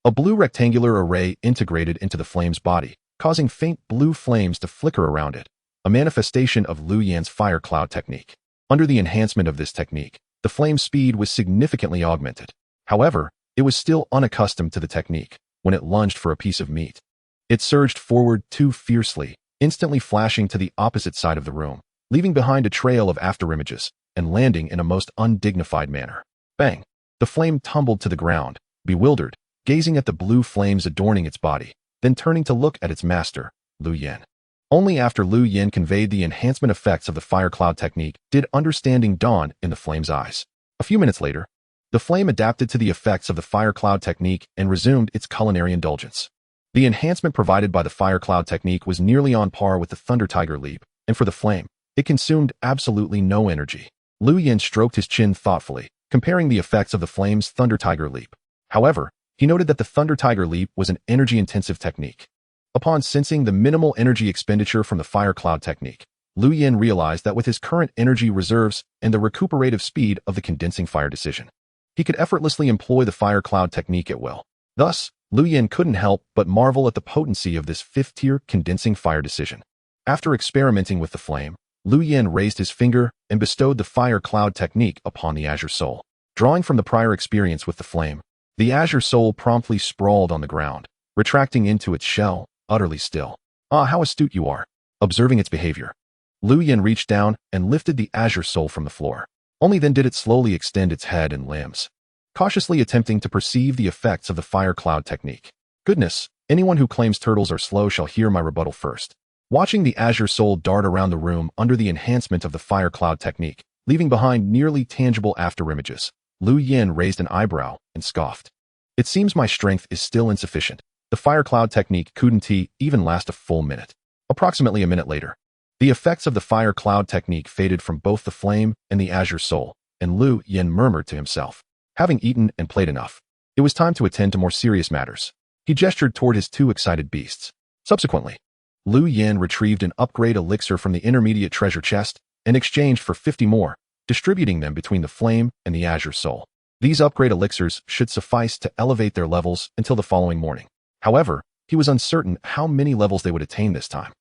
a blue rectangular array integrated into the flame's body, causing faint blue flames to flicker around it, a manifestation of Lu Yin's fire cloud technique. Under the enhancement of this technique, the flame's speed was significantly augmented. However, it was still unaccustomed to the technique when it lunged for a piece of meat. It surged forward too fiercely, instantly flashing to the opposite side of the room, leaving behind a trail of afterimages and landing in a most undignified manner. Bang! The flame tumbled to the ground, bewildered, gazing at the blue flames adorning its body, then turning to look at its master, Lu Yin. Only after Lu Yin conveyed the enhancement effects of the fire cloud technique did understanding dawn in the flame's eyes. A few minutes later, the flame adapted to the effects of the fire cloud technique and resumed its culinary indulgence. The enhancement provided by the fire cloud technique was nearly on par with the Thunder Tiger Leap, and for the flame, it consumed absolutely no energy. Lu Yin stroked his chin thoughtfully, comparing the effects of the flame's Thunder Tiger Leap. However, he noted that the Thunder Tiger Leap was an energy-intensive technique. Upon sensing the minimal energy expenditure from the fire cloud technique, Lu Yin realized that with his current energy reserves and the recuperative speed of the condensing fire decision, he could effortlessly employ the fire cloud technique at will. Thus, Lu Yin couldn't help but marvel at the potency of this fifth-tier condensing fire decision. After experimenting with the flame, Lu Yin raised his finger and bestowed the fire cloud technique upon the Azure Soul. Drawing from the prior experience with the flame, the Azure Soul promptly sprawled on the ground, retracting into its shell, utterly still. Ah, how astute you are. Observing its behavior, Lu Yin reached down and lifted the Azure Soul from the floor. Only then did it slowly extend its head and limbs, cautiously attempting to perceive the effects of the fire cloud technique. Goodness, anyone who claims turtles are slow shall hear my rebuttal first. Watching the Azure Soul dart around the room under the enhancement of the fire cloud technique, leaving behind nearly tangible afterimages, Lu Yin raised an eyebrow and scoffed. It seems my strength is still insufficient. The fire cloud technique couldn't even last a full minute. Approximately a minute later, the effects of the fire cloud technique faded from both the flame and the Azure Soul, and Lu Yin murmured to himself. Having eaten and played enough, it was time to attend to more serious matters. He gestured toward his two excited beasts. Subsequently, Lu Yin retrieved an upgrade elixir from the intermediate treasure chest and exchanged for 50 more, distributing them between the flame and the Azure Soul. These upgrade elixirs should suffice to elevate their levels until the following morning. However, he was uncertain how many levels they would attain this time.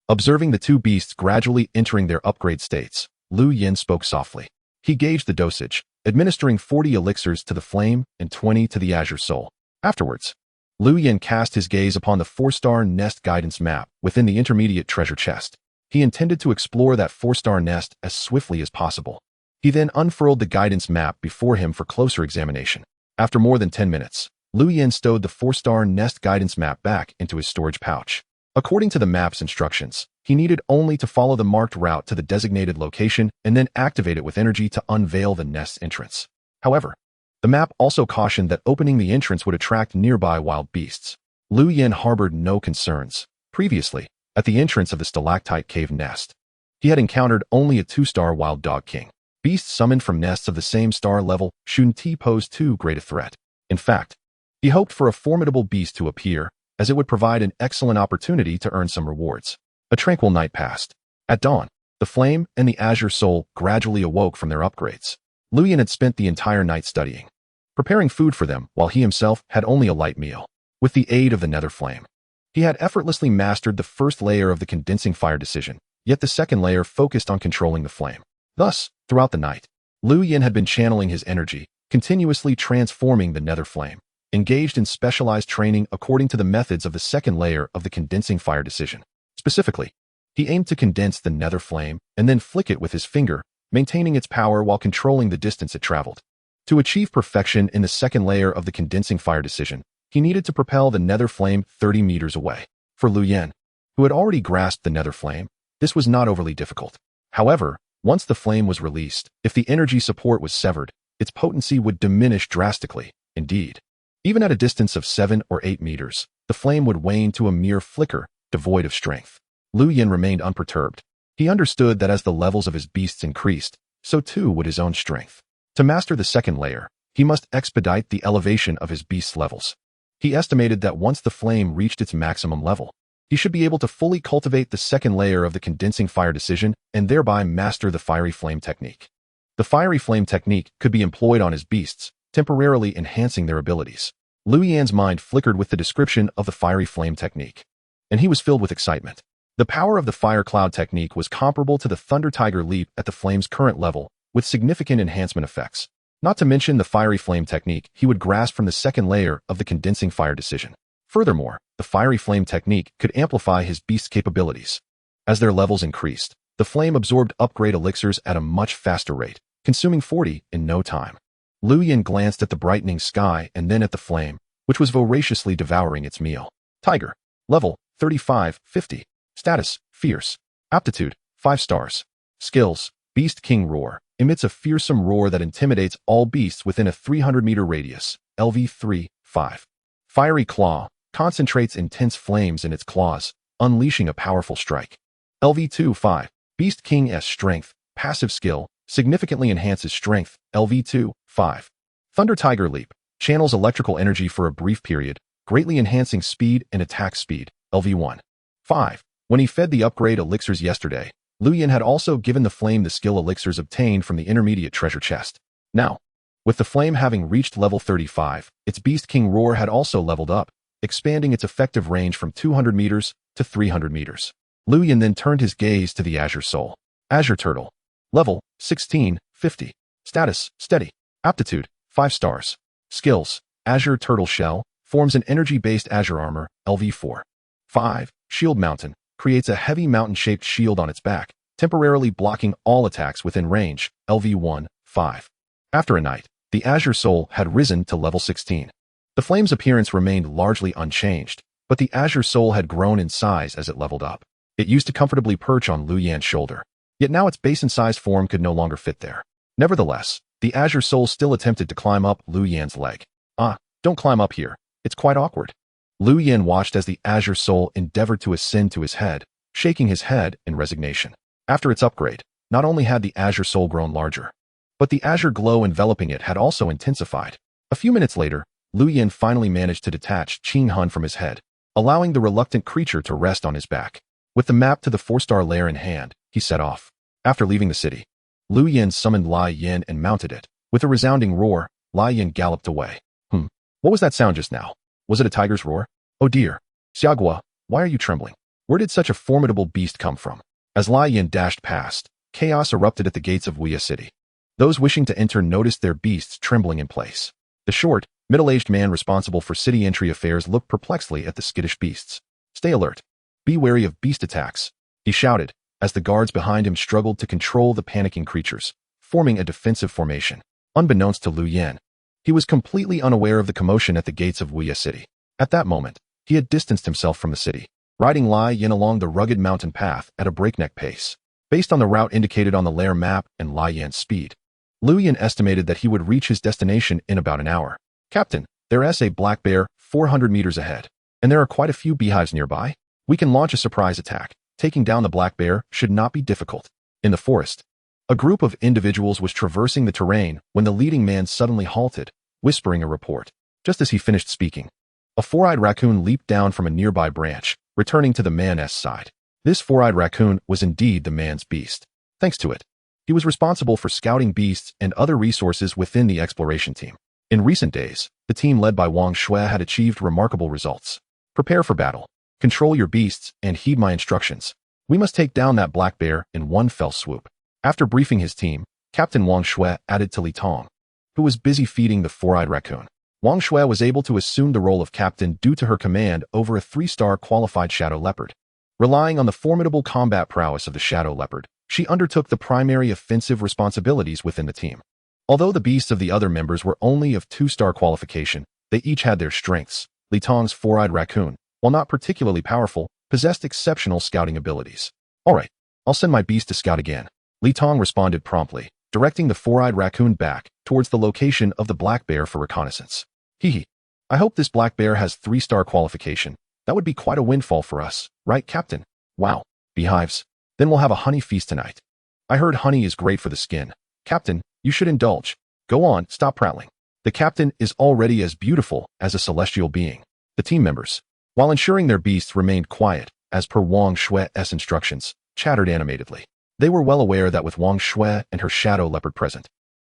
Observing the two beasts gradually entering their upgrade states, Lu Yin spoke softly. He gauged the dosage, administering 40 elixirs to the flame and 20 to the Azure Soul. Afterwards, Lu Yin cast his gaze upon the 4-star nest guidance map within the intermediate treasure chest. He intended to explore that 4-star nest as swiftly as possible. He then unfurled the guidance map before him for closer examination. After more than 10 minutes, Lu Yin stowed the 4-star nest guidance map back into his storage pouch. According to the map's instructions, he needed only to follow the marked route to the designated location and then activate it with energy to unveil the nest's entrance. However, the map also cautioned that opening the entrance would attract nearby wild beasts. Lu Yin harbored no concerns. Previously, at the entrance of the stalactite cave nest, he had encountered only a 2-star wild dog king. Beasts summoned from nests of the same star level shouldn't pose too great a threat. In fact, he hoped for a formidable beast to appear, as it would provide an excellent opportunity to earn some rewards. A tranquil night passed. At dawn, the flame and the Azure Soul gradually awoke from their upgrades. Lu Yin had spent the entire night studying, preparing food for them while he himself had only a light meal. With the aid of the nether flame, he had effortlessly mastered the first layer of the condensing fire decision, yet the second layer focused on controlling the flame. Thus, throughout the night, Lu Yin had been channeling his energy, continuously transforming the nether flame, engaged in specialized training according to the methods of the second layer of the condensing fire decision. Specifically, he aimed to condense the nether flame and then flick it with his finger, maintaining its power while controlling the distance it traveled. To achieve perfection in the second layer of the condensing fire decision, he needed to propel the nether flame 30 meters away. For Lu Yan, who had already grasped the nether flame, this was not overly difficult. However, once the flame was released, if the energy support was severed, its potency would diminish drastically. Indeed, even at a distance of 7 or 8 meters, the flame would wane to a mere flicker, devoid of strength. Lu Yan remained unperturbed. He understood that as the levels of his beasts increased, so too would his own strength. To master the second layer, he must expedite the elevation of his beast's levels. He estimated that once the flame reached its maximum level, he should be able to fully cultivate the second layer of the condensing fire decision and thereby master the fiery flame technique. The fiery flame technique could be employed on his beasts, temporarily enhancing their abilities. Lu Yan's mind flickered with the description of the fiery flame technique, and he was filled with excitement. The power of the fire cloud technique was comparable to the Thunder Tiger leap at the flame's current level, with significant enhancement effects. Not to mention the fiery flame technique he would grasp from the second layer of the condensing fire decision. Furthermore, the fiery flame technique could amplify his beast's capabilities. As their levels increased, the flame absorbed upgrade elixirs at a much faster rate, consuming 40 in no time. Lu Yan glanced at the brightening sky and then at the flame, which was voraciously devouring its meal. Tiger. Level, 35-50. Status, Fierce. Aptitude, 5 stars. Skills, Beast King Roar. Emits a fearsome roar that intimidates all beasts within a 300-meter radius. LV3, 5. Fiery Claw. Concentrates intense flames in its claws, unleashing a powerful strike. LV2, 5. Beast King's Strength. Passive skill. Significantly enhances strength. LV2, 5. Thunder Tiger Leap. Channels electrical energy for a brief period, greatly enhancing speed and attack speed. LV1, 5. When he fed the upgrade elixirs yesterday, Lu Yan had also given the flame the skill elixirs obtained from the intermediate treasure chest. Now, with the flame having reached level 35, its Beast King Roar had also leveled up, expanding its effective range from 200 meters to 300 meters. Lu Yan then turned his gaze to the Azure Soul. Azure Turtle. Level, 16-50. Status, Steady. Aptitude, 5 stars. Skills, Azure Turtle Shell. Forms an energy-based Azure Armor, LV4. 5. Shield Mountain. Creates a heavy mountain-shaped shield on its back, temporarily blocking all attacks within range, LV1, 5. After a night, the Azure Soul had risen to level 16. The flame's appearance remained largely unchanged, but the Azure Soul had grown in size as it leveled up. It used to comfortably perch on Lu Yan's shoulder, yet now its basin-sized form could no longer fit there. Nevertheless, the Azure Soul still attempted to climb up Lu Yan's leg. Don't climb up here. It's quite awkward. Lu Yan watched as the Azure Soul endeavored to ascend to his head, shaking his head in resignation. After its upgrade, not only had the Azure Soul grown larger, but the azure glow enveloping it had also intensified. A few minutes later, Lu Yan finally managed to detach Qing Hun from his head, allowing the reluctant creature to rest on his back. With the map to the 4-star lair in hand, he set off. After leaving the city, Lu Yan summoned Lai Yin and mounted it. With a resounding roar, Lai Yin galloped away. What was that sound just now? Was it a tiger's roar? Oh dear. Xiaogua, why are you trembling? Where did such a formidable beast come from? As Lai Yin dashed past, chaos erupted at the gates of Wuya City. Those wishing to enter noticed their beasts trembling in place. The short, middle-aged man responsible for city entry affairs looked perplexedly at the skittish beasts. Stay alert. Be wary of beast attacks, he shouted, as the guards behind him struggled to control the panicking creatures, forming a defensive formation. Unbeknownst to Lu Yan, he was completely unaware of the commotion at the gates of Wuya City. At that moment, he had distanced himself from the city, riding Lai Yin along the rugged mountain path at a breakneck pace. Based on the route indicated on the lair map and Lai Yan's speed, Lu Yan estimated that he would reach his destination in about an hour. Captain, there's a black bear 400 meters ahead, and there are quite a few beehives nearby. We can launch a surprise attack. Taking down the black bear should not be difficult. In the forest, a group of individuals was traversing the terrain when the leading man suddenly halted, whispering a report. Just as he finished speaking, a four-eyed raccoon leaped down from a nearby branch, returning to the man's side. This four-eyed raccoon was indeed the man's beast. Thanks to it, he was responsible for scouting beasts and other resources within the exploration team. In recent days, the team led by Wang Shui had achieved remarkable results. Prepare for battle. Control your beasts and heed my instructions. We must take down that black bear in one fell swoop. After briefing his team, Captain Wang Shui added to Li Tong. who was busy feeding the four-eyed raccoon. Wang Shui was able to assume the role of captain due to her command over a 3-star qualified shadow leopard. Relying on the formidable combat prowess of the shadow leopard, she undertook the primary offensive responsibilities within the team. Although the beasts of the other members were only of 2-star qualification, they each had their strengths. Li Tong's four-eyed raccoon, while not particularly powerful, possessed exceptional scouting abilities. All right, I'll send my beast to scout again. Li Tong responded promptly, directing the four-eyed raccoon back towards the location of the black bear for reconnaissance. Hee. I hope this black bear has 3-star qualification. That would be quite a windfall for us, right, Captain? Wow, beehives. Then we'll have a honey feast tonight. I heard honey is great for the skin. Captain, you should indulge. Go on, stop prattling. The captain is already as beautiful as a celestial being. The team members, while ensuring their beasts remained quiet, as per Wang Shui's instructions, chattered animatedly. They were well aware that with Wang Shui and her shadow leopard present,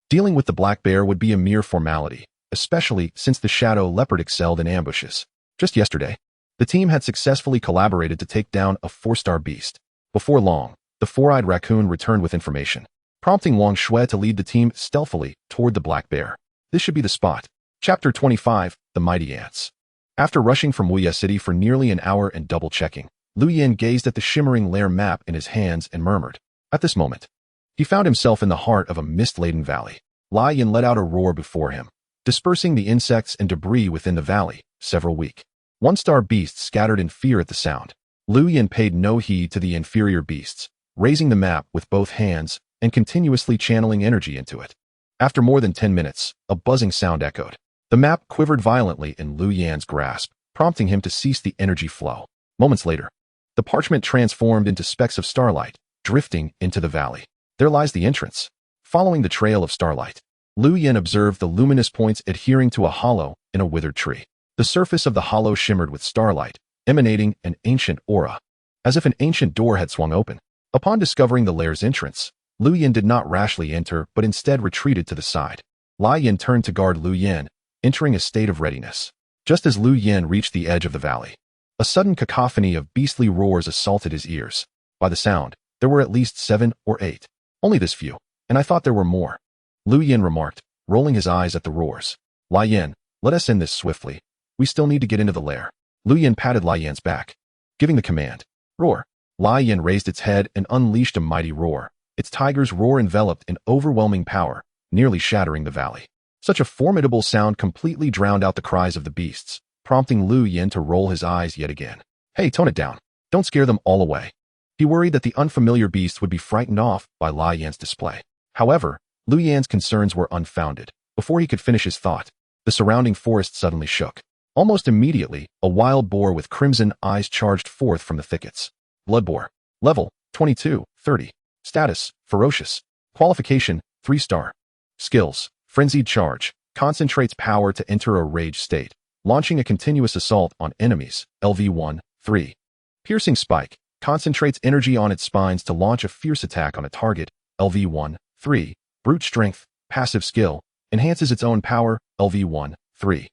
dealing with the black bear would be a mere formality, especially since the shadow leopard excelled in ambushes. Just yesterday, the team had successfully collaborated to take down a 4-star beast. Before long, the four-eyed raccoon returned with information, prompting Wang Shui to lead the team stealthily toward the black bear. This should be the spot. Chapter 25, The Mighty Ants. After rushing from Wuye City for nearly an hour and double-checking, Lu Yin gazed at the shimmering lair map in his hands and murmured. At this moment, he found himself in the heart of a mist-laden valley. Lai Yin let out a roar before him, dispersing the insects and debris within the valley. Several weak 1-star beasts scattered in fear at the sound. Lu Yin paid no heed to the inferior beasts, raising the map with both hands and continuously channeling energy into it. After more than 10 minutes, a buzzing sound echoed. The map quivered violently in Lu Yan's grasp, prompting him to cease the energy flow. Moments later, the parchment transformed into specks of starlight, drifting into the valley. There lies the entrance. Following the trail of starlight, Lu Yin observed the luminous points adhering to a hollow in a withered tree. The surface of the hollow shimmered with starlight, emanating an ancient aura, as if an ancient door had swung open. Upon discovering the lair's entrance, Lu Yin did not rashly enter but instead retreated to the side. Lai Yin turned to guard Lu Yin, entering a state of readiness. Just as Lu Yin reached the edge of the valley, a sudden cacophony of beastly roars assaulted his ears. By the sound, there were at least 7 or 8. Only this few, and I thought there were more. Lu Yin remarked, rolling his eyes at the roars. Lai Yin, let us end this swiftly. We still need to get into the lair. Lu Yin patted Lai Yin's back, giving the command. Roar. Lai Yin raised its head and unleashed a mighty roar. Its tiger's roar enveloped in overwhelming power, nearly shattering the valley. Such a formidable sound completely drowned out the cries of the beasts, prompting Lu Yin to roll his eyes yet again. Hey, tone it down. Don't scare them all away. He worried that the unfamiliar beast would be frightened off by Lai Yan's display. However, Lu Yan's concerns were unfounded. Before he could finish his thought, the surrounding forest suddenly shook. Almost immediately, a wild boar with crimson eyes charged forth from the thickets. Blood boar. Level, 22/30. Status, ferocious. Qualification, 3-star. Skills, frenzied charge. Concentrates power to enter a rage state, launching a continuous assault on enemies. LV1/3. Piercing spike. Concentrates energy on its spines to launch a fierce attack on a target. LV1/3. Brute strength. Passive skill. Enhances its own power. LV1/3.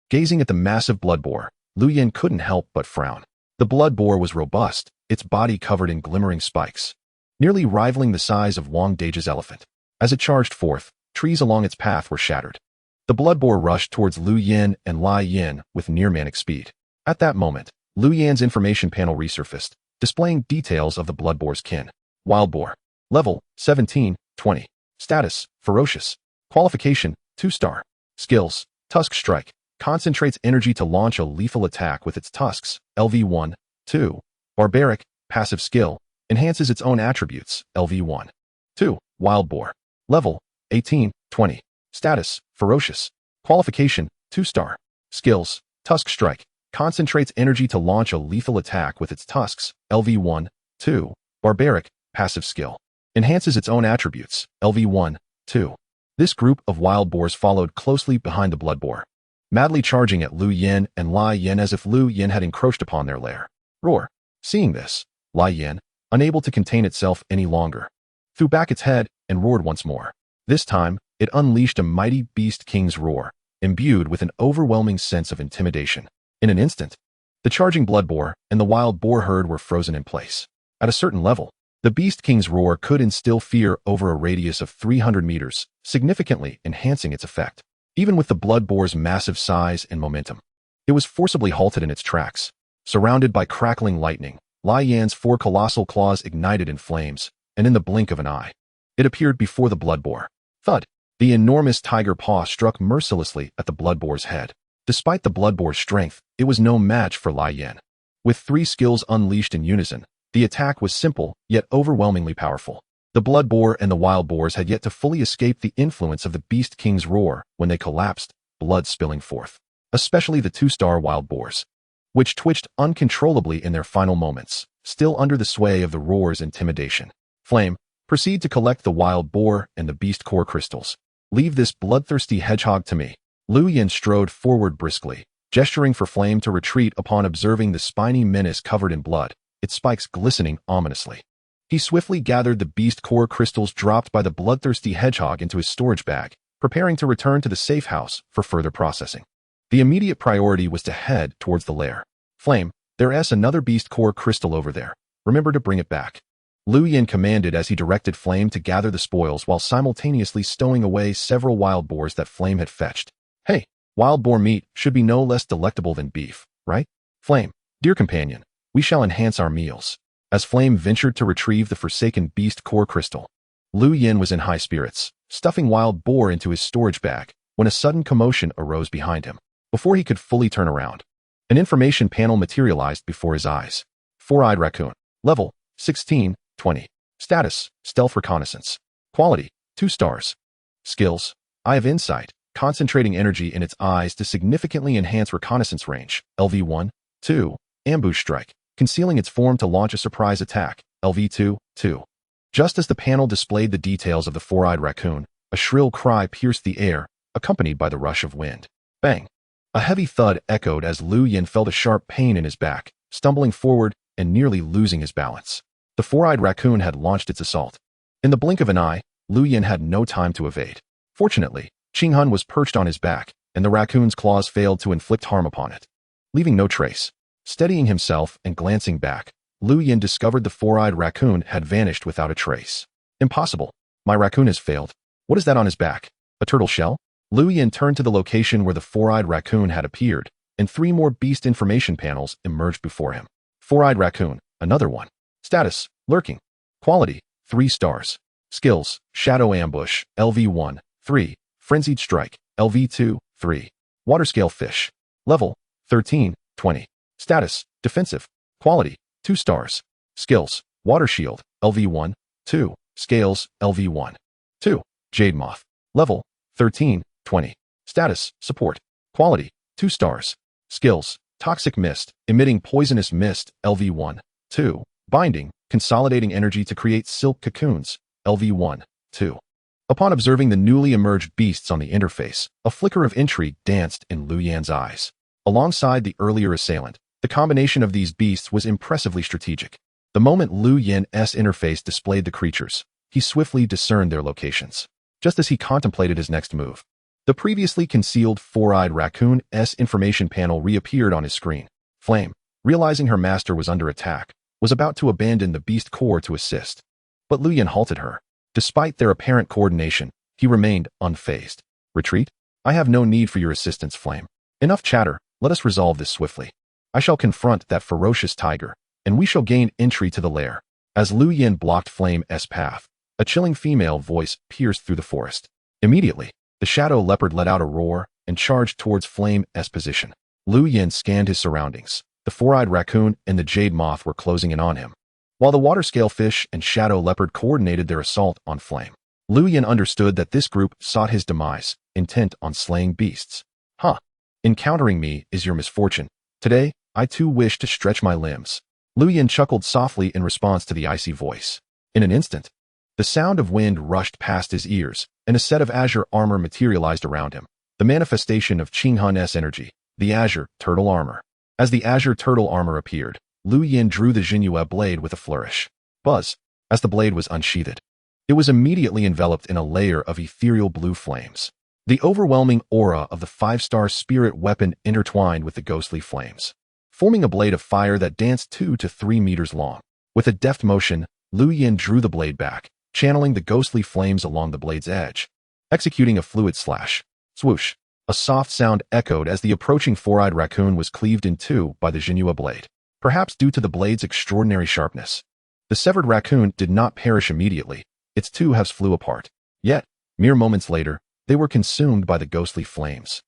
Gazing at the massive blood boar, Lu Yin couldn't help but frown. The blood boar was robust, its body covered in glimmering spikes, nearly rivaling the size of Wang Dage's elephant. As it charged forth, trees along its path were shattered. The blood boar rushed towards Lu Yin and Lai Yin with near-manic speed. At that moment, Lu Yan's information panel resurfaced, displaying details of the blood boar's kin. Wild boar. Level, 17/20. Status, ferocious. Qualification, 2-star. Skills, tusk strike. Concentrates energy to launch a lethal attack with its tusks. LV1/2. Barbaric. Passive skill. Enhances its own attributes. LV1/2. Wild boar. Level, 18/20. Status, ferocious. Qualification, 2-star. Skills, tusk strike. Concentrates energy to launch a lethal attack with its tusks. LV1/2. Barbaric. Passive skill. Enhances its own attributes. LV1/2. This group of wild boars followed closely behind the blood boar, madly charging at Lu Yin and Lai Yin as if Lu Yin had encroached upon their lair. Roar. Seeing this, Lai Yin, unable to contain itself any longer, threw back its head and roared once more. This time, it unleashed a mighty beast king's roar, imbued with an overwhelming sense of intimidation. In an instant, the charging blood boar and the wild boar herd were frozen in place. At a certain level, The Beast King's roar could instill fear over a radius of 300 meters, significantly enhancing its effect. Even with the blood boar's massive size and momentum, it was forcibly halted in its tracks. Surrounded by crackling lightning, Lai Yan's 4 colossal claws ignited in flames, and in the blink of an eye, it appeared before the blood boar. Thud! The enormous tiger paw struck mercilessly at the blood boar's head. Despite the blood boar's strength, it was no match for Lai Yan. With 3 skills unleashed in unison, the attack was simple, yet overwhelmingly powerful. The blood boar and the wild boars had yet to fully escape the influence of the Beast King's roar when they collapsed, blood spilling forth. Especially the 2-star wild boars, which twitched uncontrollably in their final moments, still under the sway of the roar's intimidation. Flame, proceed to collect the wild boar and the beast core crystals. Leave this bloodthirsty hedgehog to me. Lu Yin strode forward briskly, gesturing for Flame to retreat upon observing the spiny menace covered in blood, its spikes glistening ominously. He swiftly gathered the beast core crystals dropped by the bloodthirsty hedgehog into his storage bag, preparing to return to the safe house for further processing. The immediate priority was to head towards the lair. Flame, there's another beast core crystal over there. Remember to bring it back. Lu Yin commanded as he directed Flame to gather the spoils while simultaneously stowing away several wild boars that Flame had fetched. Hey, wild boar meat should be no less delectable than beef, right? Flame, dear companion, we shall enhance our meals. As Flame ventured to retrieve the forsaken beast core crystal, Lu Yin was in high spirits, stuffing wild boar into his storage bag, when a sudden commotion arose behind him. Before he could fully turn around, an information panel materialized before his eyes. 4-eyed raccoon. Level, 16, 20. Status, stealth reconnaissance. Quality, 2 stars. Skills, Eye of Insight, concentrating energy in its eyes to significantly enhance reconnaissance range. LV1, 2. Ambush strike, concealing its form to launch a surprise attack. LV2, 2. Just as the panel displayed the details of the 4-eyed raccoon, a shrill cry pierced the air, accompanied by the rush of wind. Bang! A heavy thud echoed as Lu Yin felt a sharp pain in his back, stumbling forward and nearly losing his balance. The 4-eyed raccoon had launched its assault. In the blink of an eye, Lu Yin had no time to evade. Fortunately, Qinghun was perched on his back, and the raccoon's claws failed to inflict harm upon it, leaving no trace. Steadying himself and glancing back, Lu Yin discovered the 4-eyed raccoon had vanished without a trace. Impossible. My raccoon has failed. What is that on his back? A turtle shell? Lu Yin turned to the location where the 4-eyed raccoon had appeared, and 3 more beast information panels emerged before him. 4-eyed raccoon, another one. Status, lurking. Quality, 3 stars. Skills, shadow ambush, LV1, 3. Frenzied strike, LV2, 3. Water scale fish. Level, 13, 20. Status, defensive. Quality, 2 stars. Skills, water shield, LV1, 2. Scales, LV1, 2. Jade moth. Level, 13, 20. Status, support. Quality, 2 stars. Skills, toxic mist, emitting poisonous mist, LV1, 2. Binding, consolidating energy to create silk cocoons, LV1, 2. Upon observing the newly emerged beasts on the interface, a flicker of intrigue danced in Lu Yan's eyes. Alongside the earlier assailant, the combination of these beasts was impressively strategic. The moment Lu Yin's interface displayed the creatures, he swiftly discerned their locations. Just as he contemplated his next move, the previously concealed 4-eyed raccoon's information panel reappeared on his screen. Flame, realizing her master was under attack, was about to abandon the beast core to assist. But Lu Yin halted her. Despite their apparent coordination, he remained unfazed. Retreat? I have no need for your assistance, Flame. Enough chatter, let us resolve this swiftly. I shall confront that ferocious tiger, and we shall gain entry to the lair. As Lu Yin blocked Flame's path, a chilling female voice pierced through the forest. Immediately, the shadow leopard let out a roar and charged towards Flame's position. Lu Yin scanned his surroundings. The 4-eyed raccoon and the jade moth were closing in on him, while the water scale fish and shadow leopard coordinated their assault on Flame. Lu Yin understood that this group sought his demise, intent on slaying beasts. Huh. Encountering me is your misfortune. Today, I too wish to stretch my limbs. Lu Yin chuckled softly in response to the icy voice. In an instant, the sound of wind rushed past his ears, and a set of azure armor materialized around him. The manifestation of Qinghun's energy, the azure turtle armor. As the azure turtle armor appeared, Lu Yin drew the Jinhua blade with a flourish. Buzz! As the blade was unsheathed, it was immediately enveloped in a layer of ethereal blue flames. The overwhelming aura of the 5-star spirit weapon intertwined with the ghostly flames, forming a blade of fire that danced 2 to 3 meters long. With a deft motion, Lu Yin drew the blade back, channeling the ghostly flames along the blade's edge, executing a fluid slash. Swoosh! A soft sound echoed as the approaching four-eyed raccoon was cleaved in two by the Jinhua blade, perhaps due to the blade's extraordinary sharpness. The severed raccoon did not perish immediately. Its two halves flew apart. Yet, mere moments later, they were consumed by the ghostly flames,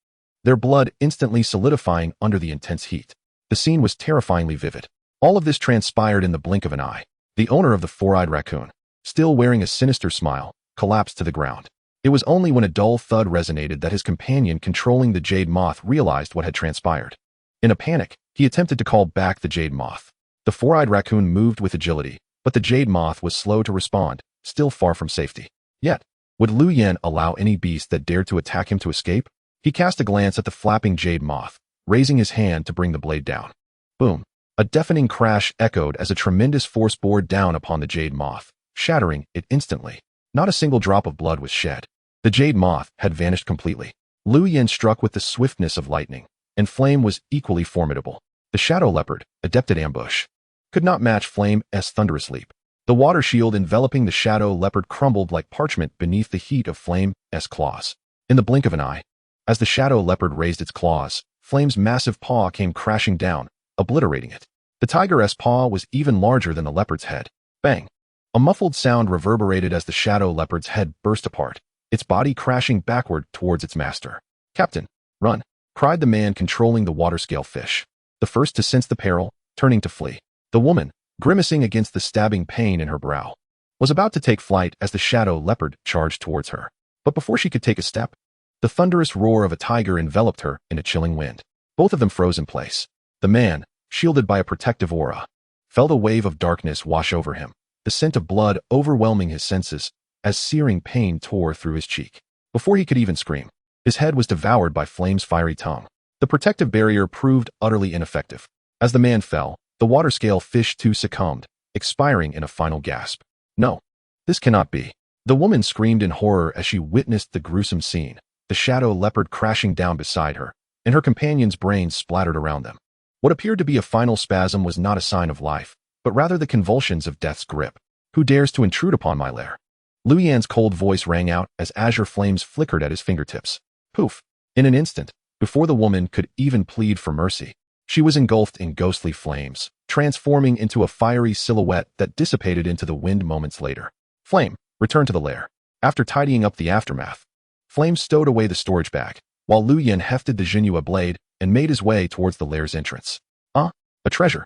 their blood instantly solidifying under the intense heat. The scene was terrifyingly vivid. All of this transpired in the blink of an eye. The owner of the four-eyed raccoon, still wearing a sinister smile, collapsed to the ground. It was only when a dull thud resonated that his companion controlling the jade moth realized what had transpired. In a panic, he attempted to call back the jade moth. The four-eyed raccoon moved with agility, but the jade moth was slow to respond, still far from safety. Yet, would Lu Yin allow any beast that dared to attack him to escape? He cast a glance at the flapping jade moth, raising his hand to bring the blade down. Boom! A deafening crash echoed as a tremendous force bore down upon the jade moth, shattering it instantly. Not a single drop of blood was shed. The jade moth had vanished completely. Lu Yin struck with the swiftness of lightning, and Flame was equally formidable. The shadow leopard, adept at ambush, could not match Flame's thunderous leap. The water shield enveloping the shadow leopard crumbled like parchment beneath the heat of Flame's claws. In the blink of an eye, as the shadow leopard raised its claws, Flame's massive paw came crashing down, obliterating it. The tiger's paw was even larger than the leopard's head. Bang! A muffled sound reverberated as the shadow leopard's head burst apart, its body crashing backward towards its master. "Captain, run!" cried the man controlling the water-scale fish, the first to sense the peril, turning to flee. The woman, grimacing against the stabbing pain in her brow, was about to take flight as the shadow leopard charged towards her. But before she could take a step, the thunderous roar of a tiger enveloped her in a chilling wind. Both of them froze in place. The man, shielded by a protective aura, felt a wave of darkness wash over him, the scent of blood overwhelming his senses as searing pain tore through his cheek. Before he could even scream, his head was devoured by Flame's fiery tongue. The protective barrier proved utterly ineffective. As the man fell, the water-scale fish too succumbed, expiring in a final gasp. "No, this cannot be." The woman screamed in horror as she witnessed the gruesome scene, the shadow leopard crashing down beside her, and her companion's brains splattered around them. What appeared to be a final spasm was not a sign of life, but rather the convulsions of death's grip. "Who dares to intrude upon my lair?" Lu Yan's cold voice rang out as azure flames flickered at his fingertips. Poof! In an instant, before the woman could even plead for mercy, she was engulfed in ghostly flames, transforming into a fiery silhouette that dissipated into the wind moments later. Flame returned to the lair. After tidying up the aftermath, Flame stowed away the storage bag, while Lu Yin hefted the Jinhua blade and made his way towards the lair's entrance. A treasure.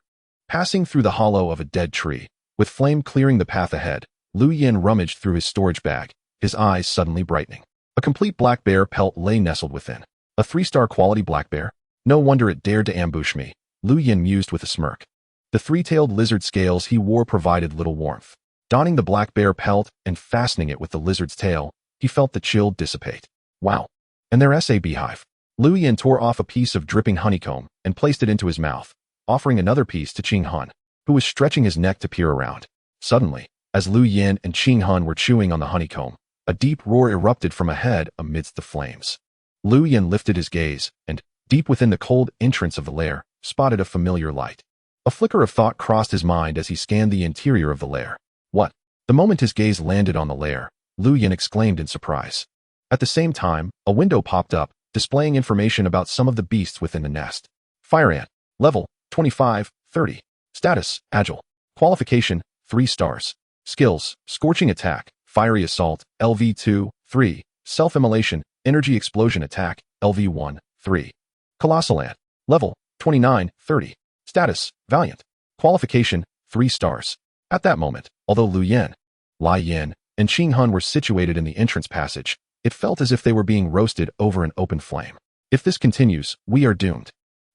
Passing through the hollow of a dead tree, with Flame clearing the path ahead, Lu Yin rummaged through his storage bag, his eyes suddenly brightening. A complete black bear pelt lay nestled within. A 3-star quality black bear? No wonder it dared to ambush me, Lu Yin mused with a smirk. The 3-tailed lizard scales he wore provided little warmth. Donning the black bear pelt and fastening it with the lizard's tail, he felt the chill dissipate. Wow. And their beehive. Lu Yin tore off a piece of dripping honeycomb and placed it into his mouth, offering another piece to Qing Han, who was stretching his neck to peer around. Suddenly, as Lu Yin and Qing Han were chewing on the honeycomb, a deep roar erupted from ahead amidst the flames. Lu Yin lifted his gaze, and, deep within the cold entrance of the lair, spotted a familiar light. A flicker of thought crossed his mind as he scanned the interior of the lair. What? The moment his gaze landed on the lair, Lu Yin exclaimed in surprise. At the same time, a window popped up, displaying information about some of the beasts within the nest. Fire Ant. Level, 25, 30. Status, Agile. Qualification, 3 stars. Skills, Scorching Attack, Fiery Assault, LV2, 3. Self-Immolation, Energy Explosion Attack, LV1, 3. Colossal Ant. Level, 29, 30. Status, Valiant. Qualification, 3 stars. At that moment, although Lu Yin, Lai Yin, and Qing Han were situated in the entrance passage, it felt as if they were being roasted over an open flame. If this continues, we are doomed.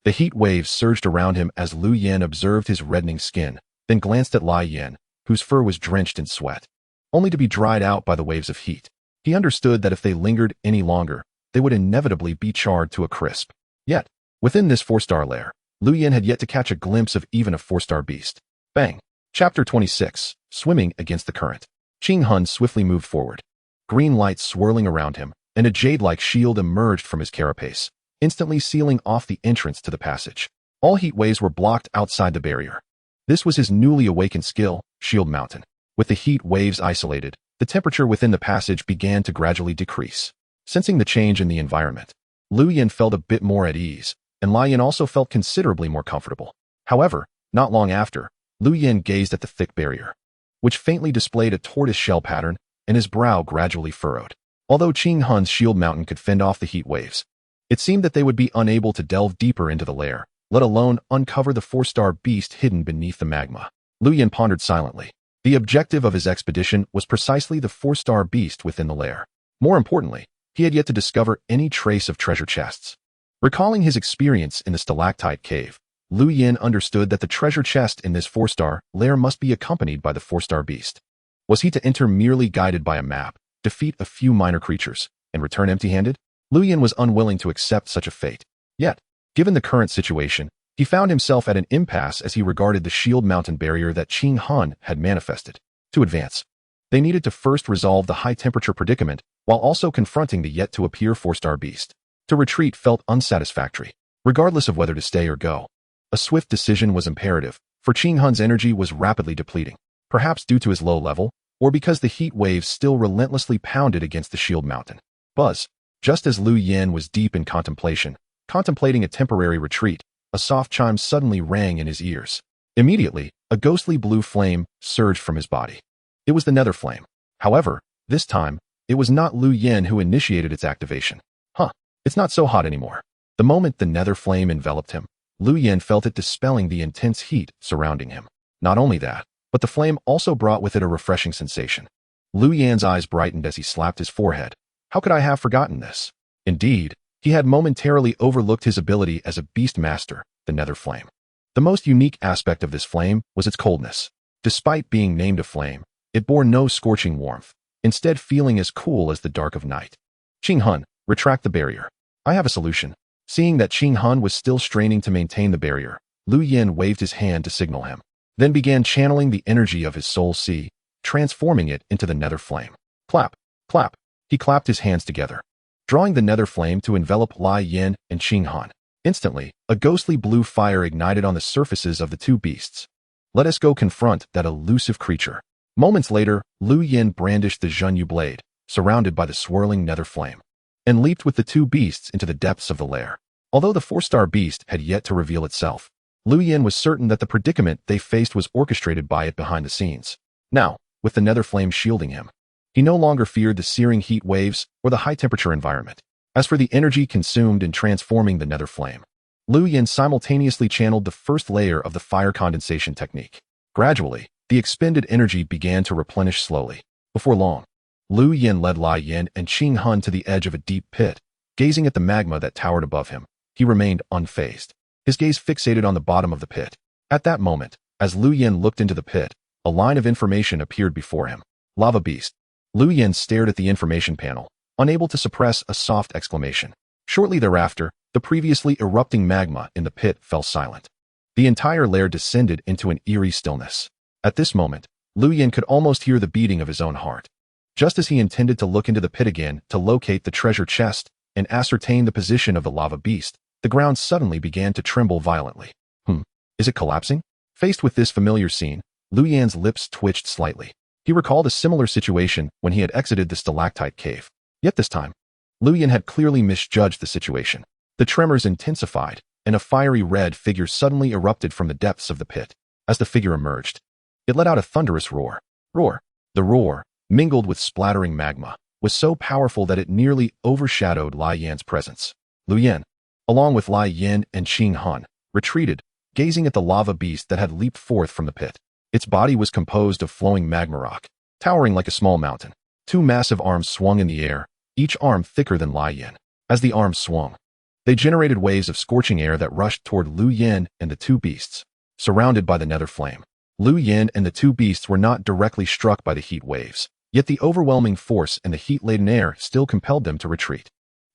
The heat waves surged around him as Lu Yin observed his reddening skin, then glanced at Lai Yin, whose fur was drenched in sweat, only to be dried out by the waves of heat. He understood that if they lingered any longer, they would inevitably be charred to a crisp. Yet, within this 4-star lair, Lu Yin had yet to catch a glimpse of even a 4-star beast. Bang! Chapter 26, Swimming Against the Current. Qing Han swiftly moved forward, green lights swirling around him, and a jade-like shield emerged from his carapace, instantly sealing off the entrance to the passage. All heat waves were blocked outside the barrier. This was his newly awakened skill, Shield Mountain. With the heat waves isolated, the temperature within the passage began to gradually decrease. Sensing the change in the environment, Lu Yin felt a bit more at ease, and Lai Yin also felt considerably more comfortable. However, not long after, Lu Yin gazed at the thick barrier, which faintly displayed a tortoise-shell pattern, and his brow gradually furrowed. Although Qing Hun's shield mountain could fend off the heat waves, it seemed that they would be unable to delve deeper into the lair, let alone uncover the 4-star beast hidden beneath the magma. Lu Yin pondered silently. The objective of his expedition was precisely the 4-star beast within the lair. More importantly, he had yet to discover any trace of treasure chests. Recalling his experience in the stalactite cave, Lu Yin understood that the treasure chest in this 4-star lair must be accompanied by the 4-star beast. Was he to enter merely guided by a map, defeat a few minor creatures, and return empty-handed? Lu Yin was unwilling to accept such a fate. Yet, given the current situation, he found himself at an impasse as he regarded the shield mountain barrier that Qing Hun had manifested. To advance, they needed to first resolve the high-temperature predicament while also confronting the yet-to-appear 4-star beast. To retreat felt unsatisfactory, regardless of whether to stay or go. A swift decision was imperative, for Qing Hun's energy was rapidly depleting, perhaps due to his low level, or because the heat waves still relentlessly pounded against the shield mountain. Buzz. Just as Lu Yin was deep in contemplation, contemplating a temporary retreat, a soft chime suddenly rang in his ears. Immediately, a ghostly blue flame surged from his body. It was the nether flame. However, this time, it was not Lu Yin who initiated its activation. It's not so hot anymore. The moment the nether flame enveloped him, Lu Yin felt it dispelling the intense heat surrounding him. Not only that, but the flame also brought with it a refreshing sensation. Lu Yin's eyes brightened as he slapped his forehead. How could I have forgotten this? Indeed, he had momentarily overlooked his ability as a beast master, the nether flame. The most unique aspect of this flame was its coldness. Despite being named a flame, it bore no scorching warmth, instead feeling as cool as the dark of night. Qing Hun, retract the barrier. I have a solution. Seeing that Qing Hun was still straining to maintain the barrier, Lu Yin waved his hand to signal him, then began channeling the energy of his soul sea, transforming it into the nether flame. Clap, clap. He clapped his hands together, drawing the nether flame to envelop Lai Yin and Qing Hun. Instantly, a ghostly blue fire ignited on the surfaces of the two beasts. Let us go confront that elusive creature. Moments later, Lu Yin brandished the Zhenyu blade, surrounded by the swirling nether flame, and leaped with the two beasts into the depths of the lair. Although the 4-star beast had yet to reveal itself, Lu Yin was certain that the predicament they faced was orchestrated by it behind the scenes. Now, with the nether flame shielding him, he no longer feared the searing heat waves or the high-temperature environment. As for the energy consumed in transforming the nether flame, Lu Yin simultaneously channeled the first layer of the fire condensation technique. Gradually, the expended energy began to replenish slowly. Before long, Lu Yin led Lai Yin and Qing Hun to the edge of a deep pit. Gazing at the magma that towered above him, he remained unfazed, his gaze fixated on the bottom of the pit. At that moment, as Lu Yin looked into the pit, a line of information appeared before him. Lava beast. Lu Yin stared at the information panel, unable to suppress a soft exclamation. Shortly thereafter, the previously erupting magma in the pit fell silent. The entire lair descended into an eerie stillness. At this moment, Lu Yin could almost hear the beating of his own heart. Just as he intended to look into the pit again to locate the treasure chest and ascertain the position of the lava beast, the ground suddenly began to tremble violently. Is it collapsing? Faced with this familiar scene, Lu Yin's lips twitched slightly. He recalled a similar situation when he had exited the stalactite cave. Yet this time, Lu Yin had clearly misjudged the situation. The tremors intensified, and a fiery red figure suddenly erupted from the depths of the pit. As the figure emerged, it let out a thunderous roar. The roar, mingled with splattering magma, was so powerful that it nearly overshadowed Lai Yan's presence. Lu Yin, along with Lai Yin and Qing Hun, retreated, gazing at the lava beast that had leaped forth from the pit. Its body was composed of flowing magma rock, towering like a small mountain. Two massive arms swung in the air, each arm thicker than Lai Yin. As the arms swung, they generated waves of scorching air that rushed toward Lu Yin and the two beasts. Surrounded by the nether flame, Lu Yin and the two beasts were not directly struck by the heat waves, yet the overwhelming force and the heat-laden air still compelled them to retreat.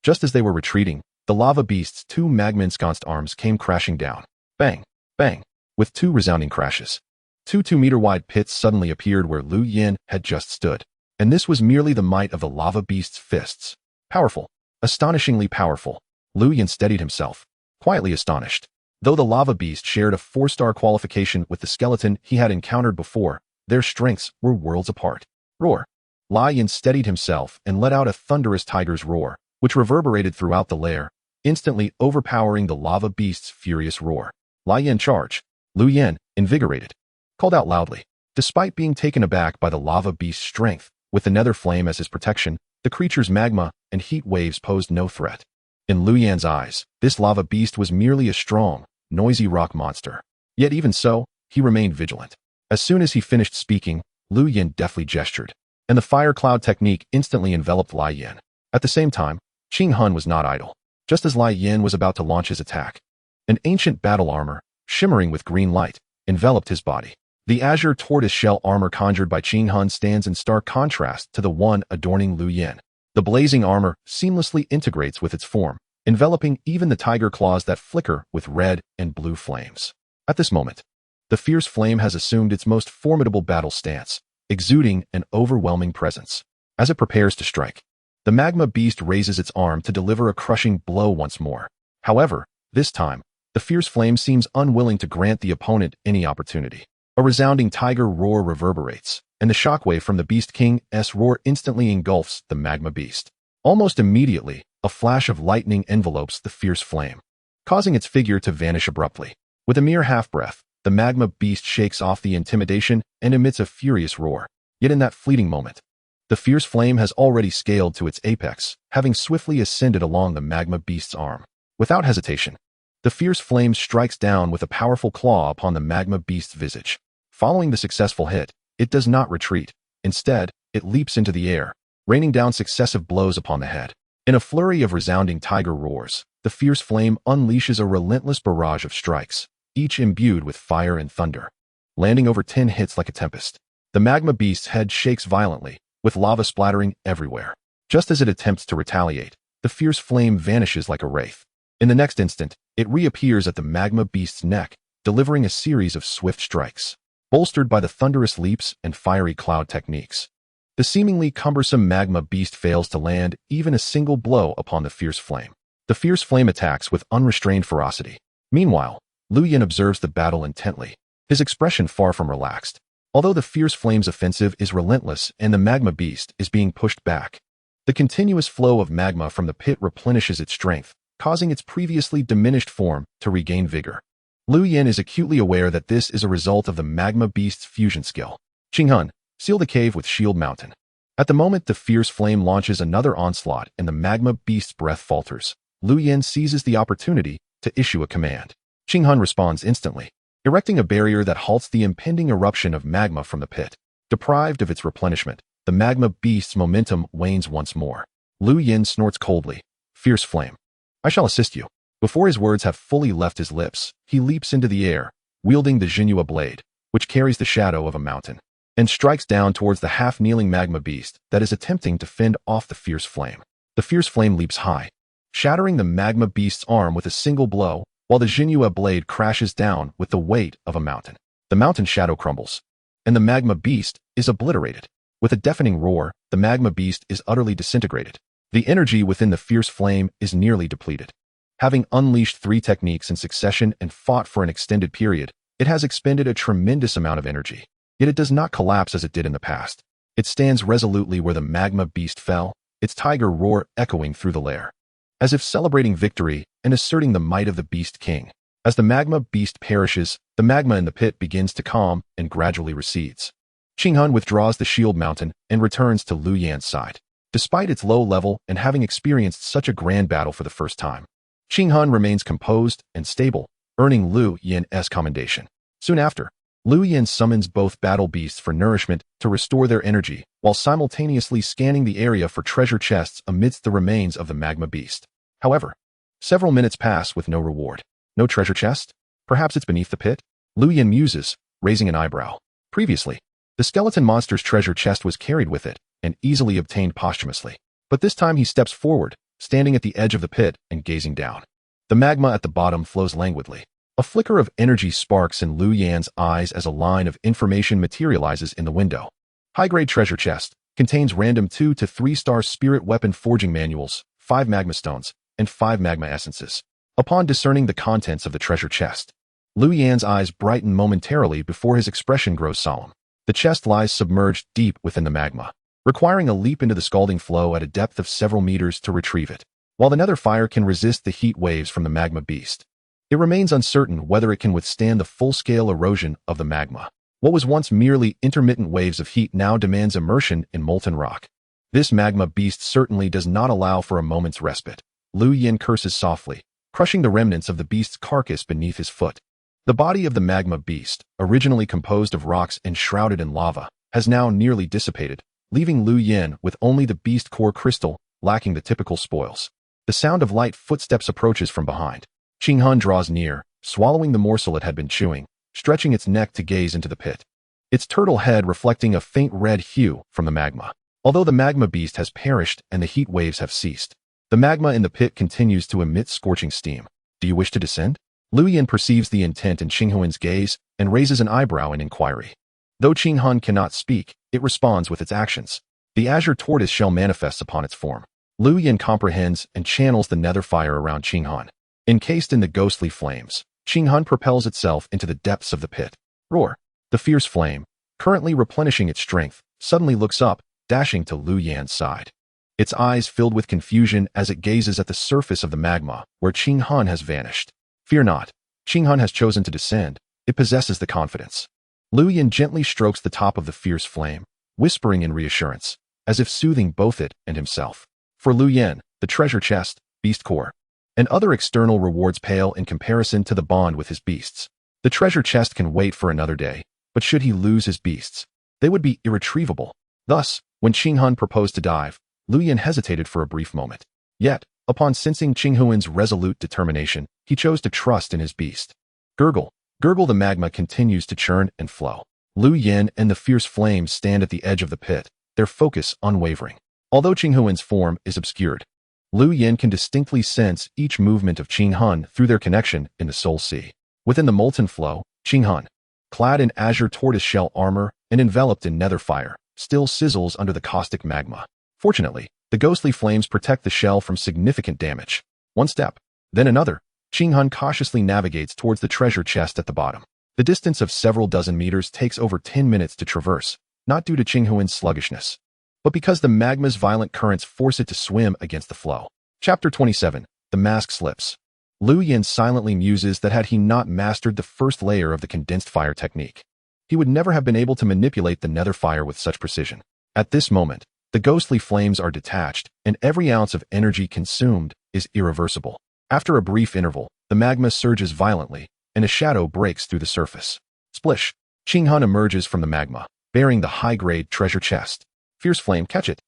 Just as they were retreating, the lava beast's two magma-ensconced arms came crashing down. Bang! Bang! With two resounding crashes, two 2-meter-wide pits suddenly appeared where Lu Yin had just stood. And this was merely the might of the lava beast's fists. Powerful. Astonishingly powerful. Lu Yin steadied himself, quietly astonished. Though the lava beast shared a 4-star qualification with the skeleton he had encountered before, Their strengths were worlds apart. Roar. Lai Yin steadied himself and let out a thunderous tiger's roar, which reverberated throughout the lair, instantly overpowering the lava beast's furious roar. Lai Yin charge. Lu Yin, invigorated, called out loudly. Despite being taken aback by the lava beast's strength, with the nether flame as his protection, the creature's magma and heat waves posed no threat. In Lu Yan's eyes, this lava beast was merely a strong, noisy rock monster. Yet even so, he remained vigilant. As soon as he finished speaking, Lu Yin deftly gestured, and the fire cloud technique instantly enveloped Lai Yin. At the same time, Qing Hun was not idle. Just as Lai Yin was about to launch his attack, an ancient battle armor, shimmering with green light, enveloped his body. The azure tortoise-shell armor conjured by Qing Hun stands in stark contrast to the one adorning Lu Yin. The blazing armor seamlessly integrates with its form, enveloping even the tiger claws that flicker with red and blue flames. At this moment, the fierce flame has assumed its most formidable battle stance, exuding an overwhelming presence. As it prepares to strike, the magma beast raises its arm to deliver a crushing blow once more. However, this time, the fierce flame seems unwilling to grant the opponent any opportunity. A resounding tiger roar reverberates, and the shockwave from the Beast King's roar instantly engulfs the magma beast. Almost immediately, a flash of lightning envelopes the fierce flame, causing its figure to vanish abruptly. With a mere half-breath, the magma beast shakes off the intimidation and emits a furious roar. Yet in that fleeting moment, the fierce flame has already scaled to its apex, having swiftly ascended along the magma beast's arm. Without hesitation, the fierce flame strikes down with a powerful claw upon the magma beast's visage. Following the successful hit, it does not retreat. Instead, it leaps into the air, raining down successive blows upon the head. In a flurry of resounding tiger roars, the fierce flame unleashes a relentless barrage of strikes, each imbued with fire and thunder. Landing over 10 hits like a tempest, the magma beast's head shakes violently, with lava splattering everywhere. Just as it attempts to retaliate, the fierce flame vanishes like a wraith. In the next instant, it reappears at the magma beast's neck, delivering a series of swift strikes, bolstered by the thunderous leaps and fiery cloud techniques. The seemingly cumbersome magma beast fails to land even a single blow upon the fierce flame. The fierce flame attacks with unrestrained ferocity. Meanwhile, Lu Yin observes the battle intently, his expression far from relaxed. Although the fierce flame's offensive is relentless and the magma beast is being pushed back, the continuous flow of magma from the pit replenishes its strength, causing its previously diminished form to regain vigor. Lu Yin is acutely aware that this is a result of the magma beast's fusion skill. Qing Hun, seal the cave with Shield Mountain. At the moment the fierce flame launches another onslaught and the magma beast's breath falters, Lu Yin seizes the opportunity to issue a command. Qing Hun responds instantly, erecting a barrier that halts the impending eruption of magma from the pit. Deprived of its replenishment, the magma beast's momentum wanes once more. Lu Yin snorts coldly. Fierce flame, I shall assist you. Before his words have fully left his lips, he leaps into the air, wielding the Jinhua blade, which carries the shadow of a mountain, and strikes down towards the half-kneeling magma beast that is attempting to fend off the fierce flame. The fierce flame leaps high, shattering the magma beast's arm with a single blow, while the Jinhua blade crashes down with the weight of a mountain. The mountain shadow crumbles, and the magma beast is obliterated. With a deafening roar, the magma beast is utterly disintegrated. The energy within the fierce flame is nearly depleted. Having unleashed 3 techniques in succession and fought for an extended period, it has expended a tremendous amount of energy. Yet it does not collapse as it did in the past. It stands resolutely where the magma beast fell, its tiger roar echoing through the lair, as if celebrating victory and asserting the might of the Beast King. As the magma beast perishes, the magma in the pit begins to calm and gradually recedes. Qing Hun withdraws the shield mountain and returns to Lu Yan's side. Despite its low level and having experienced such a grand battle for the first time, Qing Hun remains composed and stable, earning Lu Yan's commendation. Soon after, Lu Yan summons both battle beasts for nourishment to restore their energy, while simultaneously scanning the area for treasure chests amidst the remains of the magma beast. However, several minutes pass with no reward. No treasure chest? Perhaps it's beneath the pit? Lu Yan muses, raising an eyebrow. Previously, the skeleton monster's treasure chest was carried with it and easily obtained posthumously. But this time he steps forward, standing at the edge of the pit and gazing down. The magma at the bottom flows languidly. A flicker of energy sparks in Lu Yan's eyes as a line of information materializes in the window. High-grade treasure chest contains random 2 to 3-star spirit weapon forging manuals, 5 magma stones, and 5 magma essences. Upon discerning the contents of the treasure chest, Lu Yan's eyes brighten momentarily before his expression grows solemn. The chest lies submerged deep within the magma, requiring a leap into the scalding flow at a depth of several meters to retrieve it. While the nether fire can resist the heat waves from the magma beast, it remains uncertain whether it can withstand the full-scale erosion of the magma. What was once merely intermittent waves of heat now demands immersion in molten rock. This magma beast certainly does not allow for a moment's respite. Lu Yin curses softly, crushing the remnants of the beast's carcass beneath his foot. The body of the magma beast, originally composed of rocks and shrouded in lava, has now nearly dissipated, leaving Lu Yin with only the beast core crystal, lacking the typical spoils. The sound of light footsteps approaches from behind. Qing Han draws near, swallowing the morsel it had been chewing, stretching its neck to gaze into the pit. Its turtle head reflecting a faint red hue from the magma. Although the magma beast has perished and the heat waves have ceased, the magma in the pit continues to emit scorching steam. Do you wish to descend? Lu Yin perceives the intent in Qing Huan's gaze and raises an eyebrow in inquiry. Though Qing Han cannot speak, it responds with its actions. The azure tortoise shell manifests upon its form. Lu Yin comprehends and channels the nether fire around Qing Han. Encased in the ghostly flames, Qing Han propels itself into the depths of the pit. Roar! The fierce flame, currently replenishing its strength, suddenly looks up, dashing to Lu Yan's side. Its eyes filled with confusion as it gazes at the surface of the magma, where Qing Han has vanished. Fear not. Qing Han has chosen to descend. It possesses the confidence. Lu Yan gently strokes the top of the fierce flame, whispering in reassurance, as if soothing both it and himself. For Lu Yan, the treasure chest, beast core, and other external rewards pale in comparison to the bond with his beasts. The treasure chest can wait for another day, but should he lose his beasts, they would be irretrievable. Thus, when Qing Han proposed to dive, Lu Yan hesitated for a brief moment. Yet, upon sensing Qing Huan's resolute determination, he chose to trust in his beast. Gurgle, gurgle, the magma continues to churn and flow. Lu Yan and the fierce flames stand at the edge of the pit, their focus unwavering. Although Qing Huan's form is obscured, Lu Yan can distinctly sense each movement of Qing Han through their connection in the Soul Sea. Within the molten flow, Qing Han, clad in azure tortoiseshell armor and enveloped in nether fire, still sizzles under the caustic magma. Fortunately, the ghostly flames protect the shell from significant damage. One step, then another, Qing Han cautiously navigates towards the treasure chest at the bottom. The distance of several dozen meters takes over 10 minutes to traverse, not due to Qing Huan's sluggishness, but because the magma's violent currents force it to swim against the flow. Chapter 27. The Mask Slips. Lu Yan silently muses that had he not mastered the first layer of the condensed fire technique, he would never have been able to manipulate the nether fire with such precision. At this moment, the ghostly flames are detached, and every ounce of energy consumed is irreversible. After a brief interval, the magma surges violently, and a shadow breaks through the surface. Splish! Qing Han emerges from the magma, bearing the high-grade treasure chest. Fierce flame, catch it!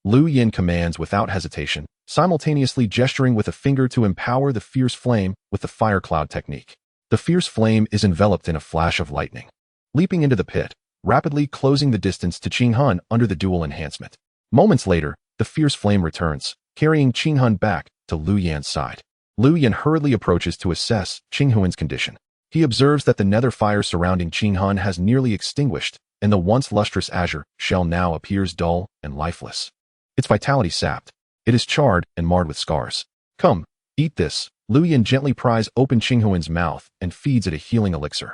Lu Yan commands without hesitation, simultaneously gesturing with a finger to empower the fierce flame with the fire cloud technique. The fierce flame is enveloped in a flash of lightning, leaping into the pit, rapidly closing the distance to Qing Han under the dual enhancement. Moments later, the fierce flame returns, carrying Qing Han back to Lu Yan's side. Lu Yan hurriedly approaches to assess Qing Huan's condition. He observes that the nether fire surrounding Qing Han has nearly extinguished, and the once lustrous azure shell now appears dull and lifeless. Its vitality sapped. It is charred and marred with scars. Come, eat this. Lu Yan gently pries open Qing Huan's mouth and feeds it a healing elixir.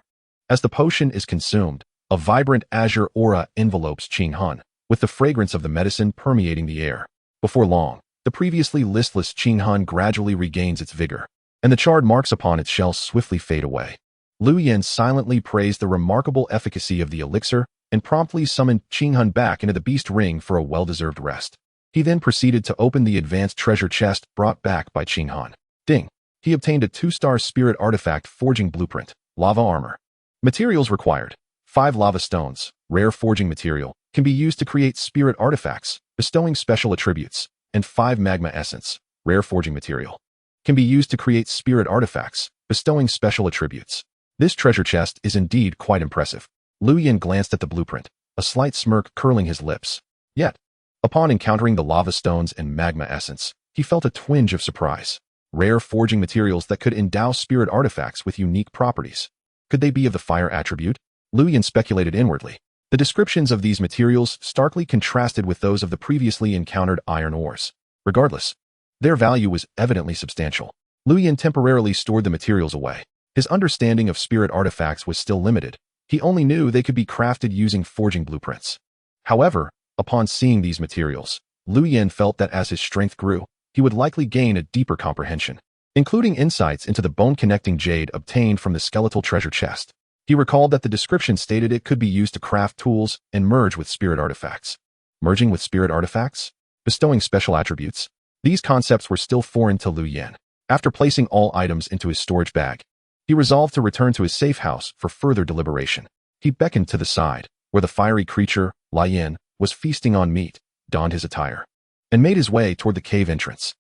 As the potion is consumed, a vibrant azure aura envelopes Qing Han, with the fragrance of the medicine permeating the air. Before long, the previously listless Qing Han gradually regains its vigor, and the charred marks upon its shell swiftly fade away. Lu Yan silently praised the remarkable efficacy of the elixir and promptly summoned Qing Han back into the beast ring for a well-deserved rest. He then proceeded to open the advanced treasure chest brought back by Qing Han. Ding! He obtained a 2-star spirit artifact forging blueprint, lava armor. Materials required: 5 lava stones, rare forging material, can be used to create spirit artifacts, bestowing special attributes, and 5 magma essence, rare forging material, can be used to create spirit artifacts, bestowing special attributes. This treasure chest is indeed quite impressive. Lu Yan glanced at the blueprint, a slight smirk curling his lips. Yet, upon encountering the lava stones and magma essence, he felt a twinge of surprise. Rare forging materials that could endow spirit artifacts with unique properties. Could they be of the fire attribute? Lu Yan speculated inwardly. The descriptions of these materials starkly contrasted with those of the previously encountered iron ores. Regardless, their value was evidently substantial. Lu Yan temporarily stored the materials away. His understanding of spirit artifacts was still limited, He only knew they could be crafted using forging blueprints. However, upon seeing these materials, Lu Yin felt that as his strength grew, he would likely gain a deeper comprehension, including insights into the bone-connecting jade obtained from the skeletal treasure chest. He recalled that the description stated it could be used to craft tools and merge with spirit artifacts. Merging with spirit artifacts? Bestowing special attributes? These concepts were still foreign to Lu Yin. After placing all items into his storage bag, he resolved to return to his safe house for further deliberation. He beckoned to the side, where the fiery creature, Lu Yin, was feasting on meat, donned his attire, and made his way toward the cave entrance.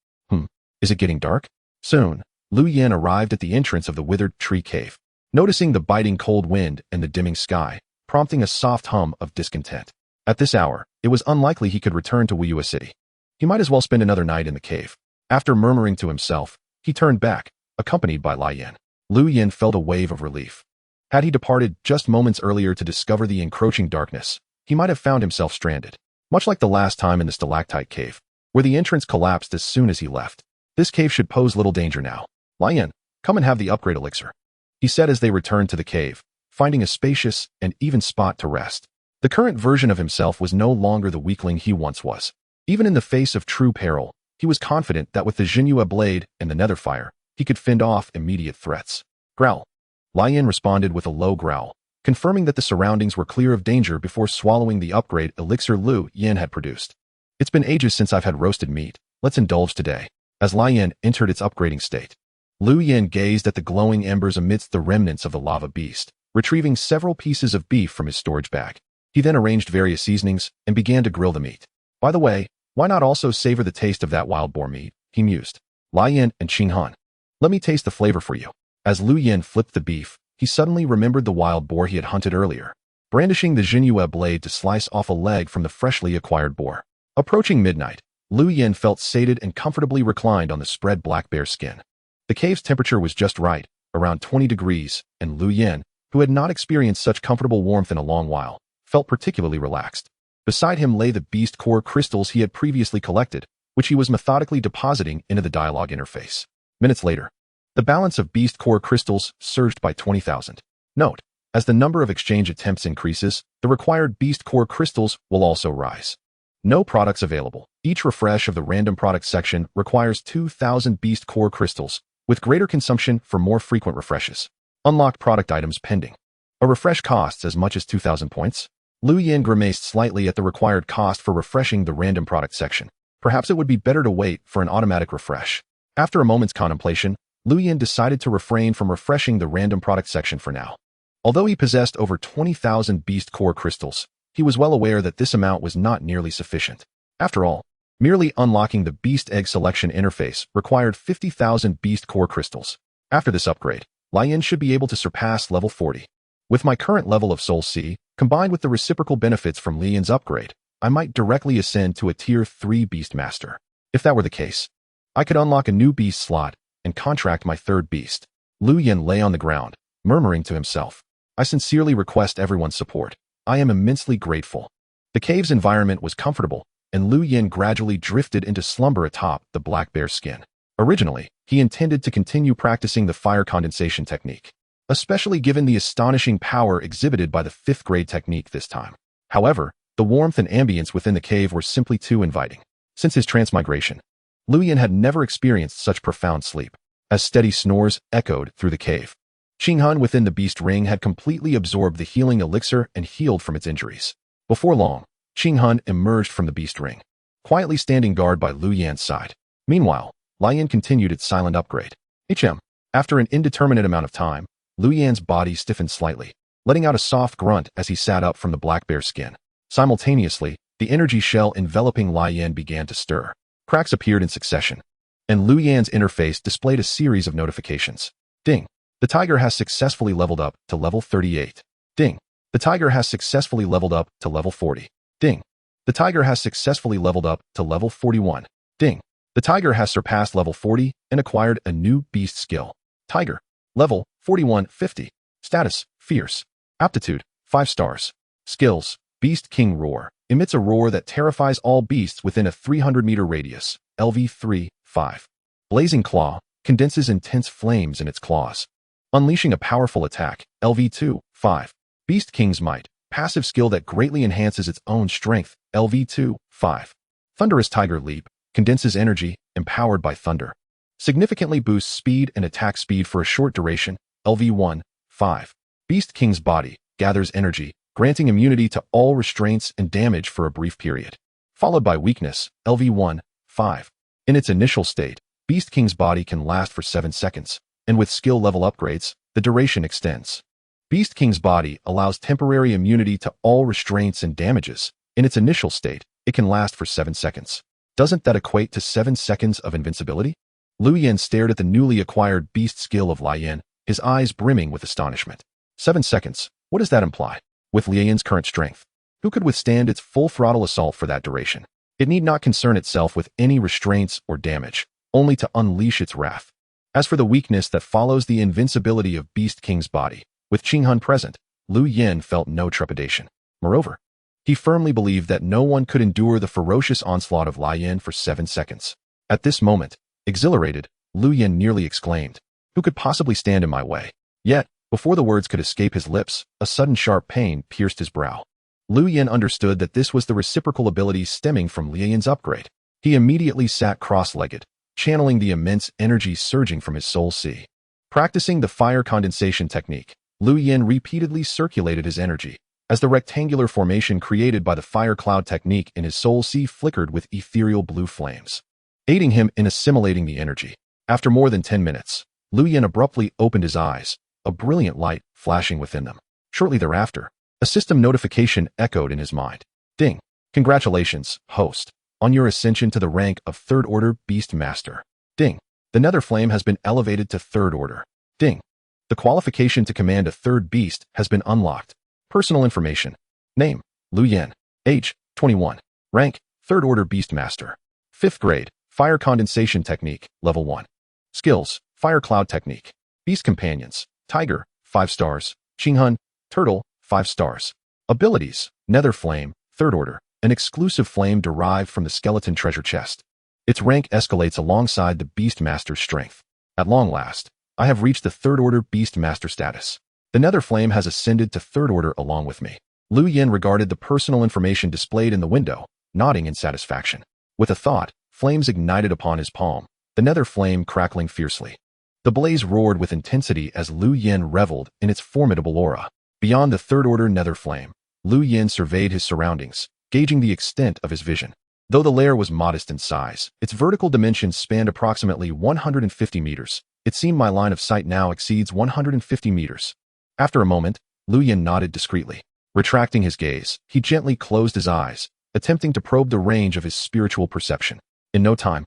Is it getting dark? Soon, Lu Yin arrived at the entrance of the withered tree cave, noticing the biting cold wind and the dimming sky, prompting a soft hum of discontent. At this hour, it was unlikely he could return to Wuyue City. He might as well spend another night in the cave. After murmuring to himself, he turned back, accompanied by Lu Yin. Lu Yin felt a wave of relief. Had he departed just moments earlier to discover the encroaching darkness, he might have found himself stranded, much like the last time in the stalactite cave, where the entrance collapsed as soon as he left. This cave should pose little danger now. Lu Yin, come and have the upgrade elixir, he said as they returned to the cave, finding a spacious and even spot to rest. The current version of himself was no longer the weakling he once was. Even in the face of true peril, he was confident that with the Jinhua blade and the nether fire, he could fend off immediate threats. Growl. Lu Yin responded with a low growl, confirming that the surroundings were clear of danger before swallowing the upgrade elixir Lu Yin had produced. It's been ages since I've had roasted meat. Let's indulge today. As Lu Yin entered its upgrading state, Lu Yin gazed at the glowing embers amidst the remnants of the lava beast, retrieving several pieces of beef from his storage bag. He then arranged various seasonings and began to grill the meat. By the way, why not also savor the taste of that wild boar meat? He mused. Lu Yin and Qinghan, let me taste the flavor for you. As Lu Yin flipped the beef, he suddenly remembered the wild boar he had hunted earlier, brandishing the Jinhua blade to slice off a leg from the freshly acquired boar. Approaching midnight, Lu Yin felt sated and comfortably reclined on the spread black bear skin. The cave's temperature was just right, around 20 degrees, and Lu Yin, who had not experienced such comfortable warmth in a long while, felt particularly relaxed. Beside him lay the beast core crystals he had previously collected, which he was methodically depositing into the dialogue interface. Minutes later, the balance of beast core crystals surged by 20,000. Note, as the number of exchange attempts increases, the required beast core crystals will also rise. No products available. Each refresh of the random product section requires 2,000 beast core crystals, with greater consumption for more frequent refreshes. Unlocked product items pending. A refresh costs as much as 2,000 points. Lu Yin grimaced slightly at the required cost for refreshing the random product section. Perhaps it would be better to wait for an automatic refresh. After a moment's contemplation, Lu Yin decided to refrain from refreshing the random product section for now. Although he possessed over 20,000 beast core crystals, he was well aware that this amount was not nearly sufficient. After all, merely unlocking the beast egg selection interface required 50,000 beast core crystals. After this upgrade, Lu Yin should be able to surpass level 40. With my current level of Soul C, combined with the reciprocal benefits from Lu Yin's upgrade, I might directly ascend to a Tier 3 Beast Master. If that were the case, I could unlock a new beast slot and contract my third beast. Lu Yin lay on the ground, murmuring to himself. I sincerely request everyone's support. I am immensely grateful. The cave's environment was comfortable, and Lu Yin gradually drifted into slumber atop the black bear skin. Originally, he intended to continue practicing the fire condensation technique, especially given the astonishing power exhibited by the 5th grade technique this time. However, the warmth and ambience within the cave were simply too inviting. Since his transmigration, Lu Yin had never experienced such profound sleep, as steady snores echoed through the cave. Qinghan within the beast ring had completely absorbed the healing elixir and healed from its injuries. Before long, Qinghan emerged from the beast ring, quietly standing guard by Lu Yin's side. Meanwhile, Lu Yin continued its silent upgrade. After an indeterminate amount of time, Lu Yin's body stiffened slightly, letting out a soft grunt as he sat up from the black bear skin. Simultaneously, the energy shell enveloping Lu Yin began to stir. Cracks appeared in succession, and Lu Yin's interface displayed a series of notifications. Ding. The tiger has successfully leveled up to level 38. Ding. The tiger has successfully leveled up to level 40. Ding. The tiger has successfully leveled up to level 41. Ding. The tiger has surpassed level 40 and acquired a new beast skill. Tiger. Level 4150. Status, fierce. Aptitude, 5 stars. Skills, Beast King Roar. Emits a roar that terrifies all beasts within a 300-meter radius. LV3, 5. Blazing Claw. Condenses intense flames in its claws, unleashing a powerful attack. LV2, 5. Beast King's Might, passive skill that greatly enhances its own strength, LV2, 5. Thunderous Tiger Leap, condenses energy, empowered by thunder. Significantly boosts speed and attack speed for a short duration, LV1, 5. Beast King's Body, gathers energy, granting immunity to all restraints and damage for a brief period. Followed by Weakness, LV1, 5. In its initial state, Beast King's Body can last for 7 seconds, and with skill level upgrades, the duration extends. Beast King's Body allows temporary immunity to all restraints and damages. In its initial state, it can last for 7 seconds. Doesn't that equate to 7 seconds of invincibility? Lu Yen stared at the newly acquired beast skill of Li Yin, his eyes brimming with astonishment. 7 seconds, what does that imply? With Li Yin's current strength, who could withstand its full throttle assault for that duration? It need not concern itself with any restraints or damage, only to unleash its wrath. As for the weakness that follows the invincibility of Beast King's Body, with Qinghun present, Lu Yen felt no trepidation. Moreover, he firmly believed that no one could endure the ferocious onslaught of Li Yin for 7 seconds. At this moment, exhilarated, Lu Yen nearly exclaimed, "Who could possibly stand in my way?" Yet, before the words could escape his lips, a sudden sharp pain pierced his brow. Lu Yen understood that this was the reciprocal ability stemming from Li Yin's upgrade. He immediately sat cross-legged, channeling the immense energy surging from his soul sea. Practicing the fire condensation technique, Lu Yen repeatedly circulated his energy, as the rectangular formation created by the fire cloud technique in his soul sea flickered with ethereal blue flames, aiding him in assimilating the energy. After more than 10 minutes, Lu Yen abruptly opened his eyes, a brilliant light flashing within them. Shortly thereafter, a system notification echoed in his mind. Ding! Congratulations, host, on your ascension to the rank of 3rd Order Beast Master. Ding! The Nether Flame has been elevated to 3rd Order. Ding! The qualification to command a 3rd beast has been unlocked. Personal information. Name, Lu Yen. Age, 21. Rank, 3rd Order Beast Master. 5th grade, Fire Condensation Technique, Level 1. Skills, Fire Cloud Technique. Beast Companions, Tiger, 5 stars. Qinghun, Turtle, 5 stars. Abilities, Nether Flame, 3rd Order, an exclusive flame derived from the skeleton treasure chest. Its rank escalates alongside the Beast Master's strength. At long last, I have reached the 3rd Order Beast Master status. The Nether Flame has ascended to 3rd Order along with me. Lu Yen regarded the personal information displayed in the window, nodding in satisfaction. With a thought, flames ignited upon his palm, the Nether Flame crackling fiercely. The blaze roared with intensity as Lu Yen reveled in its formidable aura. Beyond the 3rd Order Nether Flame, Lu Yen surveyed his surroundings, gauging the extent of his vision. Though the lair was modest in size, its vertical dimensions spanned approximately 150 meters. It seemed my line of sight now exceeds 150 meters. After a moment, Lu Yen nodded discreetly. Retracting his gaze, he gently closed his eyes, attempting to probe the range of his spiritual perception. In no time,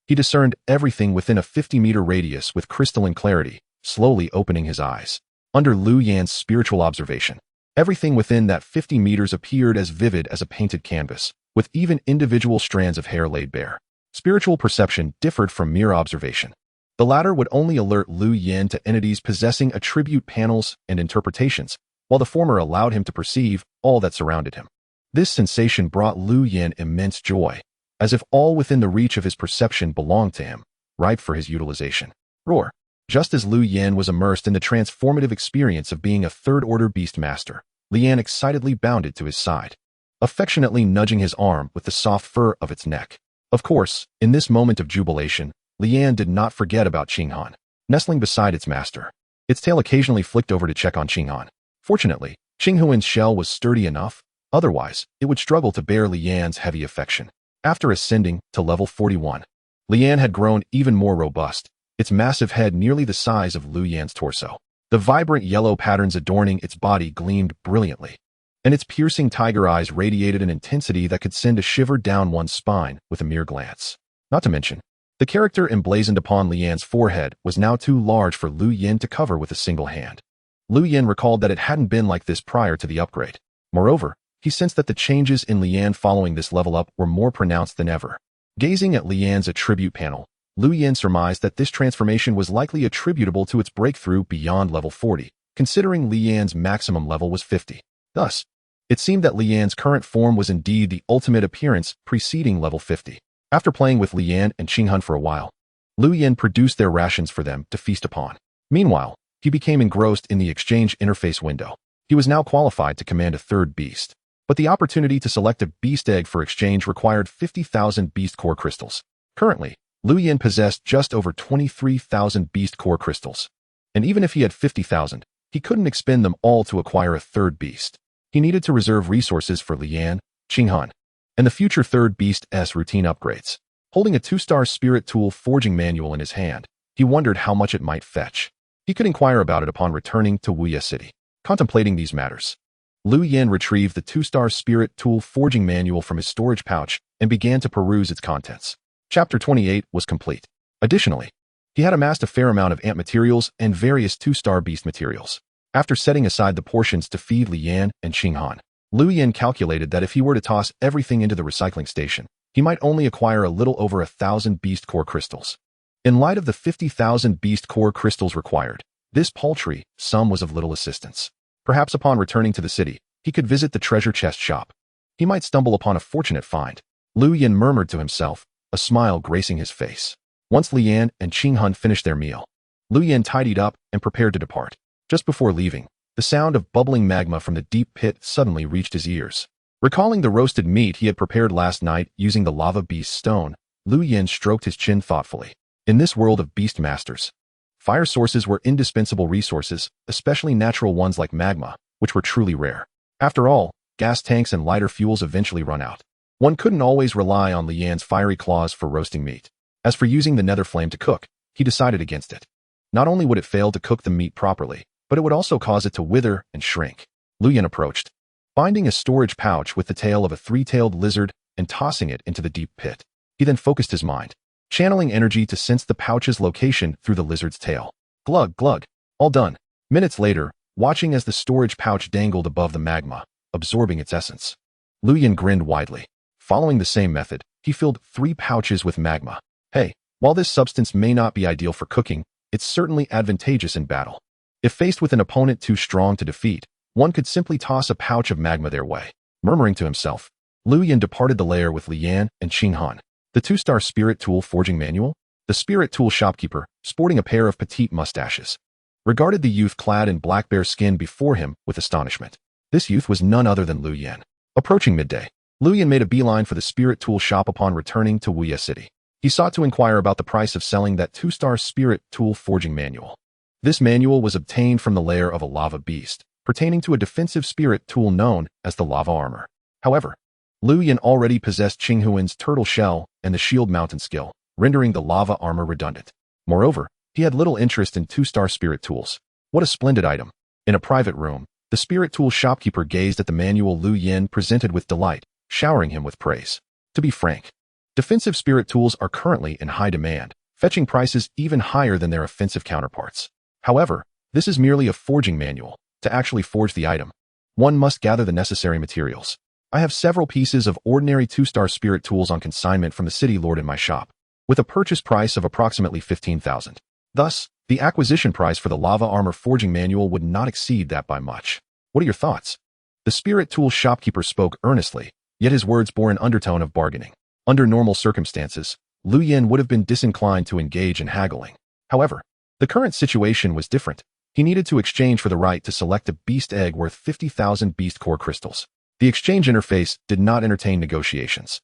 he discerned everything within a 50-meter radius with crystalline clarity, slowly opening his eyes. Under Lu Yan's spiritual observation, everything within that 50 meters appeared as vivid as a painted canvas, with even individual strands of hair laid bare. Spiritual perception differed from mere observation. The latter would only alert Lu Yen to entities possessing attribute panels and interpretations, while the former allowed him to perceive all that surrounded him. This sensation brought Lu Yen immense joy, as if all within the reach of his perception belonged to him, ripe for his utilization. Roar! Just as Lu Yen was immersed in the transformative experience of being a 3rd Order Beast Master, Lian excitedly bounded to his side, affectionately nudging his arm with the soft fur of its neck. Of course, in this moment of jubilation, Lian did not forget about Qinghun, nestling beside its master. Its tail occasionally flicked over to check on Qinghun. Fortunately, Qinghuan's shell was sturdy enough, otherwise, it would struggle to bear Lian's heavy affection. After ascending to level 41, Lian had grown even more robust, its massive head nearly the size of Lu Yan's torso. The vibrant yellow patterns adorning its body gleamed brilliantly, and its piercing tiger eyes radiated an intensity that could send a shiver down one's spine with a mere glance. Not to mention, the character emblazoned upon Lian's forehead was now too large for Lu Yen to cover with a single hand. Lu Yen recalled that it hadn't been like this prior to the upgrade. Moreover, he sensed that the changes in Lian following this level up were more pronounced than ever. Gazing at Lian's attribute panel, Lu Yen surmised that this transformation was likely attributable to its breakthrough beyond level 40, considering Lian's maximum level was 50. Thus, it seemed that Lian's current form was indeed the ultimate appearance preceding level 50. After playing with Lian and Qinghun for a while, Lu Yen produced their rations for them to feast upon. Meanwhile, he became engrossed in the exchange interface window. He was now qualified to command a third beast. But the opportunity to select a beast egg for exchange required 50,000 beast core crystals. Currently, Lu Yin possessed just over 23,000 beast core crystals. And even if he had 50,000, he couldn't expend them all to acquire a third beast. He needed to reserve resources for Lian, Qinghan, and the future third beast's routine upgrades. Holding a 2-star spirit tool forging manual in his hand, he wondered how much it might fetch. He could inquire about it upon returning to Wuya City. Contemplating these matters, Lu Yin retrieved the 2-star spirit tool forging manual from his storage pouch and began to peruse its contents. Chapter 28 was complete. Additionally, he had amassed a fair amount of ant materials and various 2-star beast materials. After setting aside the portions to feed Lian and Qinghan, Lu Yin calculated that if he were to toss everything into the recycling station, he might only acquire a little over 1,000 beast core crystals. In light of the 50,000 beast core crystals required, this paltry sum was of little assistance. Perhaps upon returning to the city, he could visit the treasure chest shop. He might stumble upon a fortunate find. Lu Yin murmured to himself, a smile gracing his face. Once Lian and Qinghan finished their meal, Lu Yin tidied up and prepared to depart. Just before leaving, the sound of bubbling magma from the deep pit suddenly reached his ears. Recalling the roasted meat he had prepared last night using the lava beast stone, Lu Yin stroked his chin thoughtfully. In this world of beast masters, fire sources were indispensable resources, especially natural ones like magma, which were truly rare. After all, gas tanks and lighter fuels eventually run out. One couldn't always rely on Lian's fiery claws for roasting meat. As for using the nether flame to cook, he decided against it. Not only would it fail to cook the meat properly, but it would also cause it to wither and shrink. Lu Yin approached, finding a storage pouch with the tail of a 3-tailed lizard and tossing it into the deep pit. He then focused his mind, channeling energy to sense the pouch's location through the lizard's tail. Glug, glug. All done. Minutes later, watching as the storage pouch dangled above the magma, absorbing its essence, Lu Yin grinned widely. Following the same method, he filled 3 pouches with magma. Hey, while this substance may not be ideal for cooking, it's certainly advantageous in battle. If faced with an opponent too strong to defeat, one could simply toss a pouch of magma their way. Murmuring to himself, Lu Yin departed the lair with Lian and Qinghan. The 2-star spirit tool forging manual? The spirit tool shopkeeper, sporting a pair of petite mustaches, regarded the youth clad in black bear skin before him with astonishment. This youth was none other than Lu Yin. Approaching midday, Lu Yin made a beeline for the spirit tool shop upon returning to Wuya City. He sought to inquire about the price of selling that 2-star spirit tool forging manual. This manual was obtained from the lair of a lava beast, pertaining to a defensive spirit tool known as the lava armor. However, Lu Yin already possessed Qinghuan's turtle shell and the shield mountain skill, rendering the lava armor redundant. Moreover, he had little interest in 2-star spirit tools. What a splendid item. In a private room, the spirit tool shopkeeper gazed at the manual Lu Yin presented with delight, showering him with praise. To be frank, defensive spirit tools are currently in high demand, fetching prices even higher than their offensive counterparts. However, this is merely a forging manual. To actually forge the item, one must gather the necessary materials. I have several pieces of ordinary 2-star spirit tools on consignment from the city lord in my shop, with a purchase price of approximately 15,000. Thus, the acquisition price for the lava armor forging manual would not exceed that by much. What are your thoughts? The spirit tool shopkeeper spoke earnestly, yet his words bore an undertone of bargaining. Under normal circumstances, Lu Yin would have been disinclined to engage in haggling. However, the current situation was different. He needed to exchange for the right to select a beast egg worth 50,000 beast core crystals. The exchange interface did not entertain negotiations.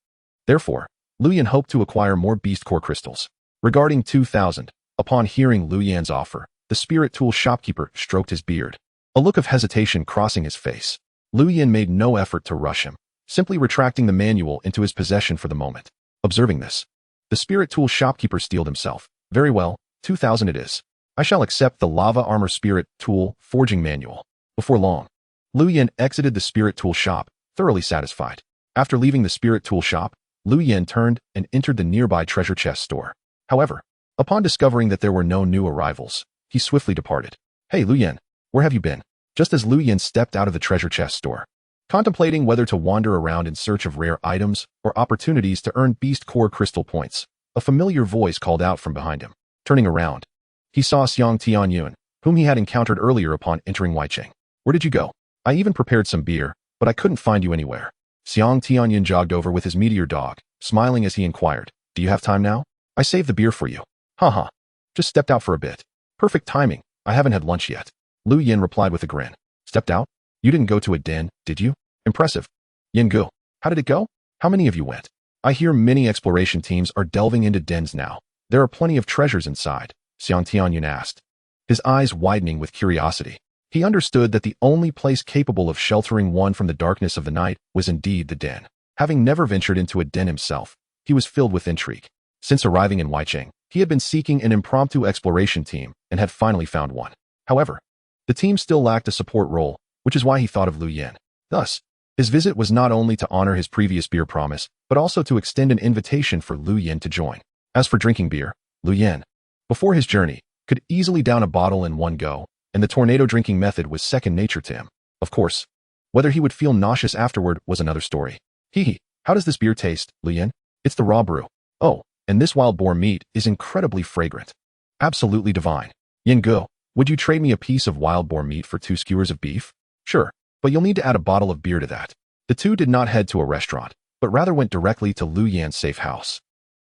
Therefore, Lu Yin hoped to acquire more beast core crystals. Regarding 2,000, upon hearing Lu Yin's offer, the spirit tool shopkeeper stroked his beard, a look of hesitation crossing his face. Lu Yin made no effort to rush him, simply retracting the manual into his possession for the moment. Observing this, the spirit tool shopkeeper steeled himself. Very well, 2,000 it is. I shall accept the lava armor spirit tool forging manual. Before long, Lu Yin exited the spirit tool shop, thoroughly satisfied. After leaving the spirit tool shop, Lu Yin turned and entered the nearby treasure chest store. However, upon discovering that there were no new arrivals, he swiftly departed. Hey Lu Yin, where have you been? Just as Lu Yin stepped out of the treasure chest store, contemplating whether to wander around in search of rare items or opportunities to earn beast core crystal points, a familiar voice called out from behind him. Turning around, he saw Xiang Tianyun, whom he had encountered earlier upon entering Weicheng. Where did you go? I even prepared some beer, but I couldn't find you anywhere. Xiang Tianyun jogged over with his meteor dog, smiling as he inquired, do you have time now? I saved the beer for you. Haha. Just stepped out for a bit. Perfect timing. I haven't had lunch yet. Lu Yin replied with a grin. Stepped out? You didn't go to a den, did you? Impressive. Yingu, how did it go? How many of you went? I hear many exploration teams are delving into dens now. There are plenty of treasures inside, Xiang Tianyun asked, his eyes widening with curiosity. He understood that the only place capable of sheltering one from the darkness of the night was indeed the den. Having never ventured into a den himself, he was filled with intrigue. Since arriving in Weicheng, he had been seeking an impromptu exploration team and had finally found one. However, the team still lacked a support role, which is why he thought of Lu Yin. Thus, his visit was not only to honor his previous beer promise, but also to extend an invitation for Lu Yin to join. As for drinking beer, Lu Yin, before his journey, could easily down a bottle in one go, and the tornado drinking method was second nature to him. Of course, whether he would feel nauseous afterward was another story. Hee, how does this beer taste, Lu Yin? It's the raw brew. Oh, and this wild boar meat is incredibly fragrant. Absolutely divine. Yingu, would you trade me a piece of wild boar meat for 2 skewers of beef? Sure, but you'll need to add a bottle of beer to that. The two did not head to a restaurant, but rather went directly to Lu Yan's safe house.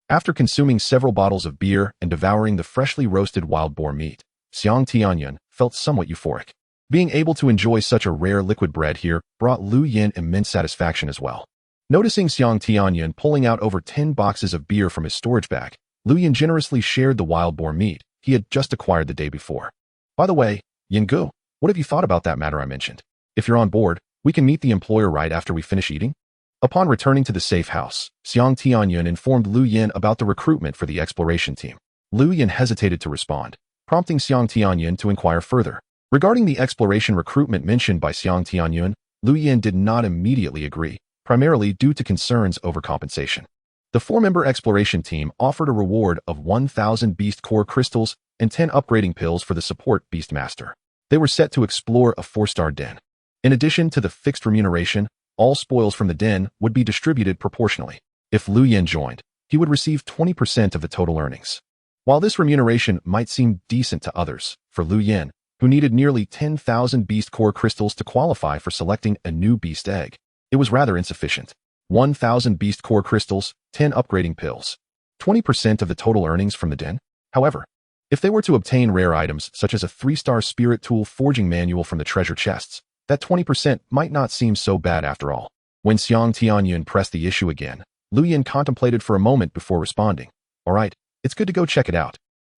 After consuming several bottles of beer and devouring the freshly roasted wild boar meat, Xiang Tianyun felt somewhat euphoric. Being able to enjoy such a rare liquid bread here brought Lu Yin immense satisfaction as well. Noticing Xiang Tianyun pulling out over 10 boxes of beer from his storage bag, Lu Yin generously shared the wild boar meat he had just acquired the day before. By the way, Yingu, what have you thought about that matter I mentioned? If you're on board, we can meet the employer right after we finish eating. Upon returning to the safe house, Xiang Tianyun informed Lu Yin about the recruitment for the exploration team. Lu Yin hesitated to respond, prompting Xiang Tianyun to inquire further. Regarding the exploration recruitment mentioned by Xiang Tianyun, Lu Yin did not immediately agree, primarily due to concerns over compensation. The 4-member exploration team offered a reward of 1,000 beast core crystals and 10 upgrading pills for the support beast master. They were set to explore a 4-star den. In addition to the fixed remuneration, all spoils from the den would be distributed proportionally. If Lu Yin joined, he would receive 20% of the total earnings. While this remuneration might seem decent to others, for Lu Yin, who needed nearly 10,000 beast core crystals to qualify for selecting a new beast egg, it was rather insufficient. 1,000 beast core crystals, 10 upgrading pills, 20% of the total earnings from the den. However, if they were to obtain rare items such as a 3-star spirit tool forging manual from the treasure chests, that 20% might not seem so bad after all. When Xiang Tianyun pressed the issue again, Lu Yin contemplated for a moment before responding. All right, it's good to go check it out.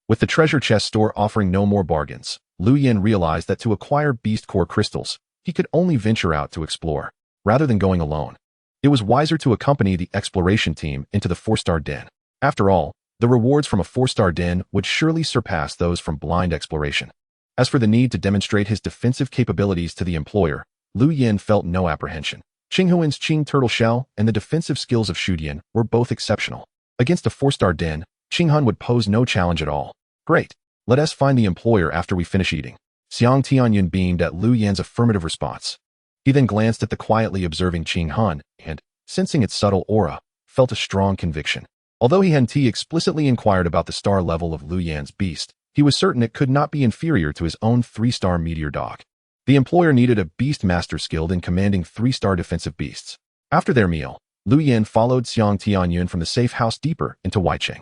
With the treasure chest store offering no more bargains, Lu Yin realized that to acquire beast core crystals, he could only venture out to explore, rather than going alone. It was wiser to accompany the exploration team into the 4-star den. After all, the rewards from a 4-star den would surely surpass those from blind exploration. As for the need to demonstrate his defensive capabilities to the employer, Lu Yin felt no apprehension. Qing Huan's Qing turtle shell and the defensive skills of Shu Dian were both exceptional. Against a 4-star den, Qing Han would pose no challenge at all. Great. Let us find the employer after we finish eating. Xiang Tianyun beamed at Lu Yan's affirmative response. He then glanced at the quietly observing Qing Han and, sensing its subtle aura, felt a strong conviction. Although he hadn't explicitly inquired about the star level of Lu Yan's beast, he was certain it could not be inferior to his own 3-star meteor dog. The employer needed a beast master skilled in commanding 3-star defensive beasts. After their meal, Lu Yin followed Xiang Tianyun from the safe house deeper into Weicheng.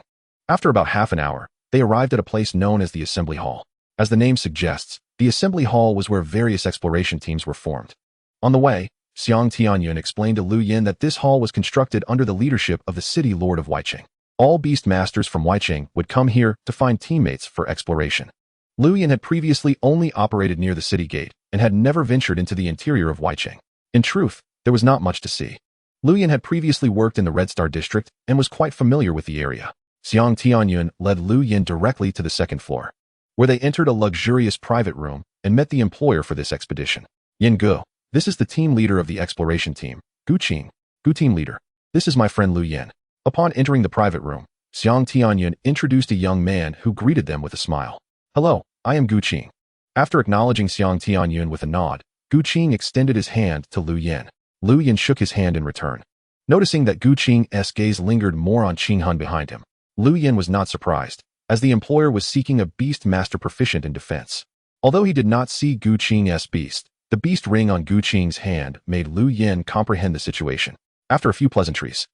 After about half an hour, they arrived at a place known as the Assembly Hall. As the name suggests, the Assembly Hall was where various exploration teams were formed. On the way, Xiang Tianyun explained to Lu Yin that this hall was constructed under the leadership of the city lord of Weicheng. All beast masters from Weicheng would come here to find teammates for exploration. Lu Yin had previously only operated near the city gate and had never ventured into the interior of Weicheng. In truth, there was not much to see. Lu Yin had previously worked in the Red Star district and was quite familiar with the area. Xiang Tianyun led Lu Yin directly to the 2nd floor, where they entered a luxurious private room and met the employer for this expedition. Yingu, this is the team leader of the exploration team, Gu Qing. Gu team leader, this is my friend Lu Yin. Upon entering the private room, Xiang Tianyun introduced a young man who greeted them with a smile. Hello, I am Gu Qing. After acknowledging Xiang Tianyun with a nod, Gu Qing extended his hand to Lu Yin. Lu Yin shook his hand in return. Noticing that Gu Qing's gaze lingered more on Qing Han behind him, Lu Yin was not surprised, as the employer was seeking a beast master proficient in defense. Although he did not see Gu Qing's beast, the beast ring on Gu Qing's hand made Lu Yin comprehend the situation. After a few pleasantries,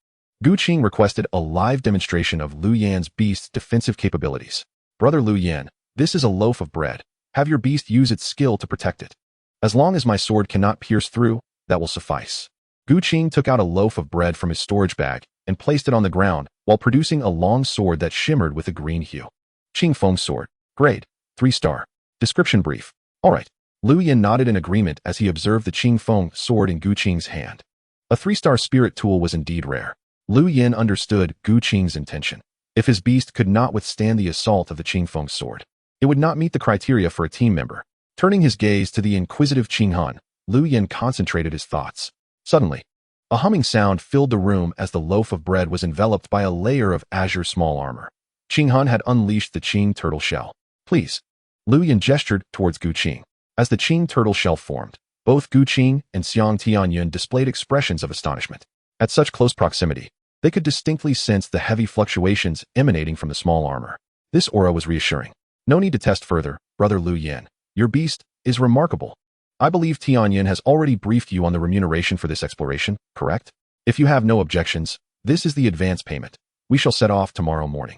Gu Qing requested a live demonstration of Lu Yan's beast's defensive capabilities. Brother Lu Yin, this is a loaf of bread. Have your beast use its skill to protect it. As long as my sword cannot pierce through, that will suffice. Gu Qing took out a loaf of bread from his storage bag and placed it on the ground while producing a long sword that shimmered with a green hue. Qing Feng sword. Grade. 3-star. Description brief. Alright. Lu Yin nodded in agreement as he observed the Qing Feng sword in Gu Qing's hand. A 3-star spirit tool was indeed rare. Lu Yin understood Gu Qing's intention. If his beast could not withstand the assault of the Qing Feng sword, it would not meet the criteria for a team member. Turning his gaze to the inquisitive Qing Han, Lu Yin concentrated his thoughts. Suddenly, a humming sound filled the room as the loaf of bread was enveloped by a layer of azure small armor. Qing Han had unleashed the Qing turtle shell. Please. Lu Yin gestured towards Gu Qing. As the Qing turtle shell formed, both Gu Qing and Xiang Tianyun displayed expressions of astonishment. At such close proximity, they could distinctly sense the heavy fluctuations emanating from the small armor. This aura was reassuring. No need to test further, brother Lu Yin. Your beast is remarkable. I believe Tianyun has already briefed you on the remuneration for this exploration, correct? If you have no objections, this is the advance payment. We shall set off tomorrow morning.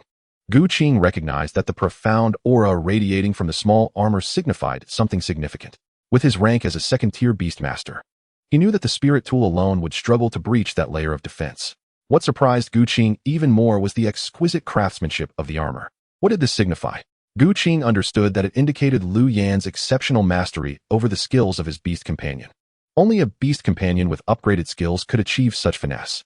Gu Qing recognized that the profound aura radiating from the small armor signified something significant. With his rank as a second-tier beastmaster, he knew that the spirit tool alone would struggle to breach that layer of defense. What surprised Gu Qing even more was the exquisite craftsmanship of the armor. What did this signify? Gu Qing understood that it indicated Lu Yan's exceptional mastery over the skills of his beast companion. Only a beast companion with upgraded skills could achieve such finesse.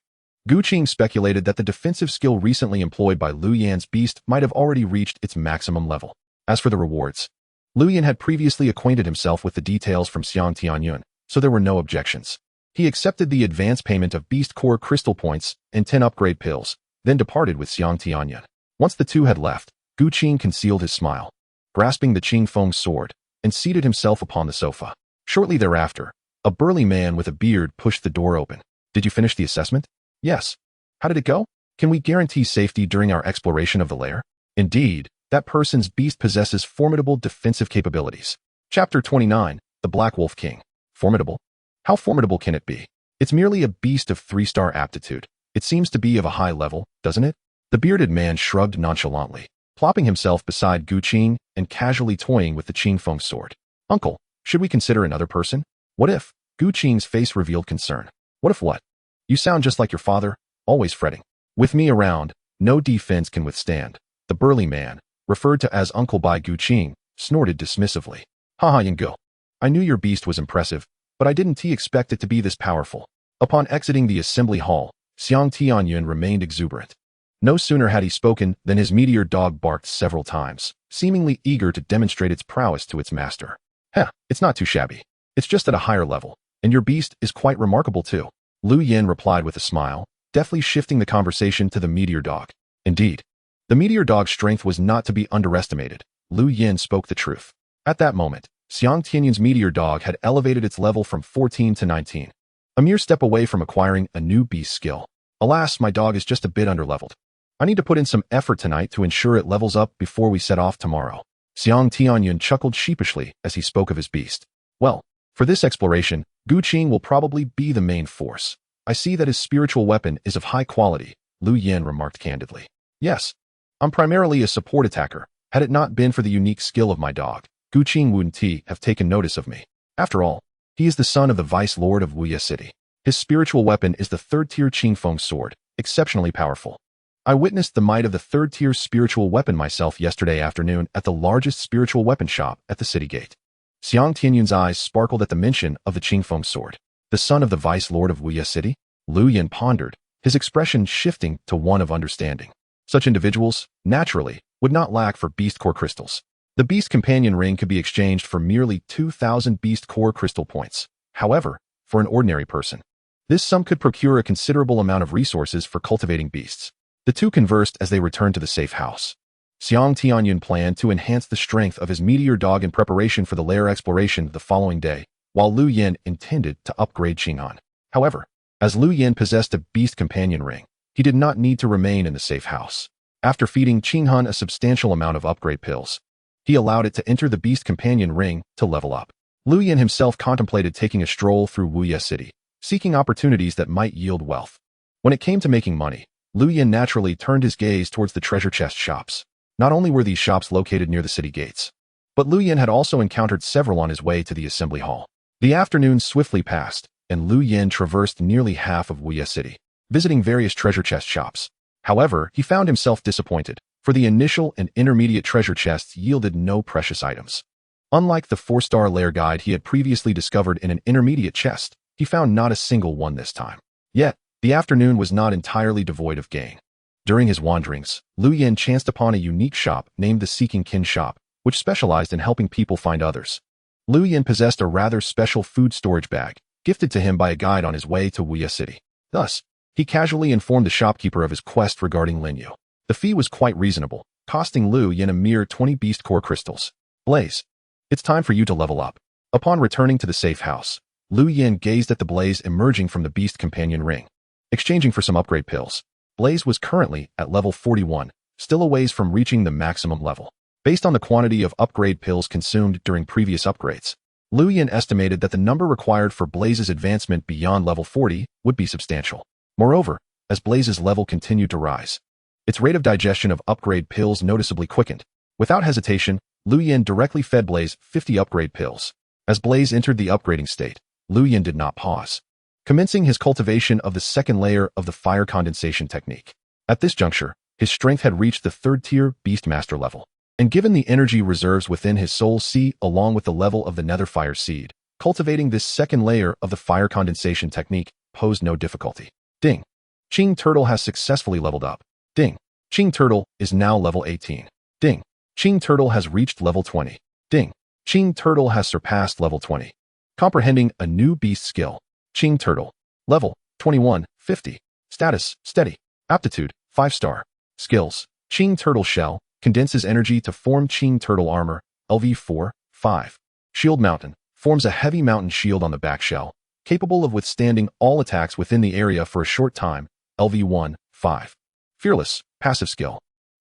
Gu Qing speculated that the defensive skill recently employed by Lu Yan's beast might have already reached its maximum level. As for the rewards, Lu Yan had previously acquainted himself with the details from Xiang Tianyun, so there were no objections. He accepted the advance payment of beast core crystal points and 10 upgrade pills, then departed with Xiang Tianyun. Once the two had left, Gu Qing concealed his smile, grasping the Qing Feng sword, and seated himself upon the sofa. Shortly thereafter, a burly man with a beard pushed the door open. Did you finish the assessment? Yes. How did it go? Can we guarantee safety during our exploration of the lair? Indeed, that person's beast possesses formidable defensive capabilities. Chapter 29, The Black Wolf King. Formidable? How formidable can it be? It's merely a beast of 3-star aptitude. It seems to be of a high level, doesn't it? The bearded man shrugged nonchalantly, plopping himself beside Gu Qing and casually toying with the Qing Feng sword. Uncle, should we consider another person? What if? Gu Qing's face revealed concern. What if what? You sound just like your father, always fretting. With me around, no defense can withstand. The burly man, referred to as uncle by Gu Qing, snorted dismissively. Haha, Yingo. I knew your beast was impressive, but I didn't expect it to be this powerful. Upon exiting the assembly hall, Xiang Tianyun remained exuberant. No sooner had he spoken than his meteor dog barked several times, seemingly eager to demonstrate its prowess to its master. Heh, it's not too shabby. It's just at a higher level, and your beast is quite remarkable too. Lu Yin replied with a smile, deftly shifting the conversation to the meteor dog. Indeed, the meteor dog's strength was not to be underestimated. Lu Yin spoke the truth. At that moment, Xiang Tianyun's meteor dog had elevated its level from 14 to 19, a mere step away from acquiring a new beast skill. Alas, my dog is just a bit underleveled. I need to put in some effort tonight to ensure it levels up before we set off tomorrow. Xiang Tianyun chuckled sheepishly as he spoke of his beast. Well, for this exploration, Gu Qing will probably be the main force. I see that his spiritual weapon is of high quality, Lu Yin remarked candidly. Yes, I'm primarily a support attacker. Had it not been for the unique skill of my dog, Gu Qing wouldn't have taken notice of me. After all, he is the son of the Vice Lord of Wuya City. His spiritual weapon is the 3rd-tier Qing Feng sword, exceptionally powerful. I witnessed the might of the 3rd-tier spiritual weapon myself yesterday afternoon at the largest spiritual weapon shop at the city gate. Xiang Tianyun's eyes sparkled at the mention of the Qing Feng sword. The son of the Vice Lord of Wuya City? Lu Yin pondered, his expression shifting to one of understanding. Such individuals, naturally, would not lack for beast core crystals. The beast companion ring could be exchanged for merely 2,000 beast core crystal points. However, for an ordinary person, this sum could procure a considerable amount of resources for cultivating beasts. The two conversed as they returned to the safe house. Xiang Tianyun planned to enhance the strength of his meteor dog in preparation for the lair exploration the following day, while Lu Yin intended to upgrade Qinghan. However, as Lu Yin possessed a beast companion ring, he did not need to remain in the safe house. After feeding Qinghan a substantial amount of upgrade pills, he allowed it to enter the beast companion ring to level up. Lu Yin himself contemplated taking a stroll through Wuya City, seeking opportunities that might yield wealth. When it came to making money, Lu Yin naturally turned his gaze towards the treasure chest shops. Not only were these shops located near the city gates, but Lu Yin had also encountered several on his way to the assembly hall. The afternoon swiftly passed, and Lu Yin traversed nearly half of Wuya City, visiting various treasure chest shops. However, he found himself disappointed, for the initial and intermediate treasure chests yielded no precious items. Unlike the 4-star lair guide he had previously discovered in an intermediate chest, he found not a single one this time. Yet, the afternoon was not entirely devoid of gain. During his wanderings, Lu Yin chanced upon a unique shop named the Seeking Kin Shop, which specialized in helping people find others. Lu Yin possessed a rather special food storage bag, gifted to him by a guide on his way to Wuya City. Thus, he casually informed the shopkeeper of his quest regarding Linyu. The fee was quite reasonable, costing Lu Yin a mere 20 beast core crystals. Blaze, it's time for you to level up. Upon returning to the safe house, Lu Yin gazed at the Blaze emerging from the beast companion ring. Exchanging for some upgrade pills, Blaze was currently at level 41, still a ways from reaching the maximum level. Based on the quantity of upgrade pills consumed during previous upgrades, Lu Yin estimated that the number required for Blaze's advancement beyond level 40 would be substantial. Moreover, as Blaze's level continued to rise, its rate of digestion of upgrade pills noticeably quickened. Without hesitation, Lu Yin directly fed Blaze 50 upgrade pills. As Blaze entered the upgrading state, Lu Yin did not pause, commencing his cultivation of the second layer of the fire condensation technique. At this juncture, his strength had reached the 3rd-tier Beastmaster level. And given the energy reserves within his soul sea along with the level of the nether fire seed, cultivating this second layer of the fire condensation technique posed no difficulty. Ding. Ching Turtle has successfully leveled up. Ding. Ching Turtle is now level 18. Ding. Ching Turtle has reached level 20. Ding. Ching Turtle has surpassed level 20. Comprehending a new beast skill. Ching Turtle. Level 21, 50. Status, steady. Aptitude, 5-star. Skills. Ching Turtle Shell. Condenses energy to form Ching Turtle Armor, LV4, 5. Shield Mountain. Forms a heavy mountain shield on the back shell, capable of withstanding all attacks within the area for a short time, LV1, 5. Fearless. Passive skill.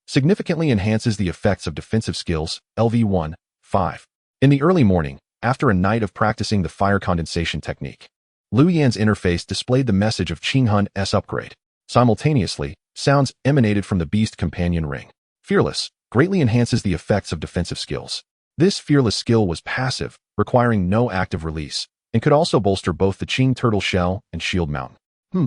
Significantly enhances the effects of defensive skills, LV1, 5. In the early morning, after a night of practicing the fire condensation technique, Lu Yan's interface displayed the message of Qinghun's upgrade. Simultaneously, sounds emanated from the beast companion ring. Fearless greatly enhances the effects of defensive skills. This fearless skill was passive, requiring no active release, and could also bolster both the Ching Turtle Shell and Shield Mountain.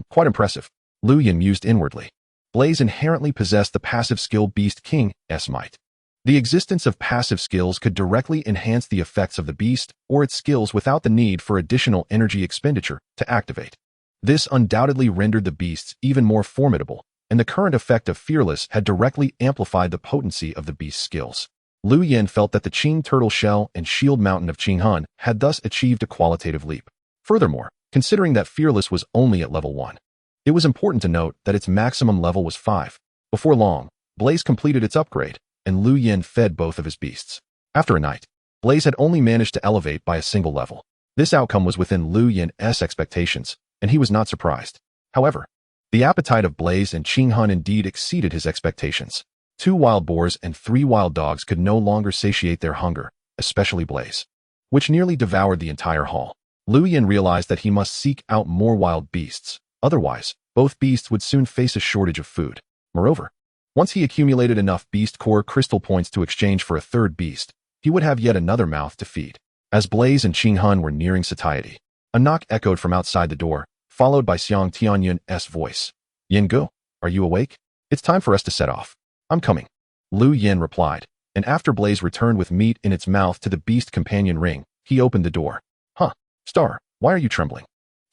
Quite impressive. Lu Yan mused inwardly. Blaze inherently possessed the passive skill Beast King's Might. The existence of passive skills could directly enhance the effects of the beast or its skills without the need for additional energy expenditure to activate. This undoubtedly rendered the beasts even more formidable, and the current effect of Fearless had directly amplified the potency of the beast's skills. Lu Yan felt that the Ching Turtle Shell and Shield Mountain of Qinghun had thus achieved a qualitative leap. Furthermore, considering that Fearless was only at level 1, it was important to note that its maximum level was 5. Before long, Blaze completed its upgrade, and Lu Yan fed both of his beasts. After a night, Blaze had only managed to elevate by a single level. This outcome was within Lu Yan's expectations, and he was not surprised. However, the appetite of Blaze and Qinghun indeed exceeded his expectations. 2 wild boars and 3 wild dogs could no longer satiate their hunger, especially Blaze, which nearly devoured the entire hall. Lu Yan realized that he must seek out more wild beasts, otherwise, both beasts would soon face a shortage of food. Moreover, once he accumulated enough beast core crystal points to exchange for a 3rd beast, he would have yet another mouth to feed. As Blaze and Qinghun were nearing satiety, a knock echoed from outside the door, followed by Xiang Tianyun's voice. Yin Go, are you awake? It's time for us to set off. I'm coming. Lu Yan replied, and after Blaze returned with meat in its mouth to the beast companion ring, he opened the door. Star, why are you trembling?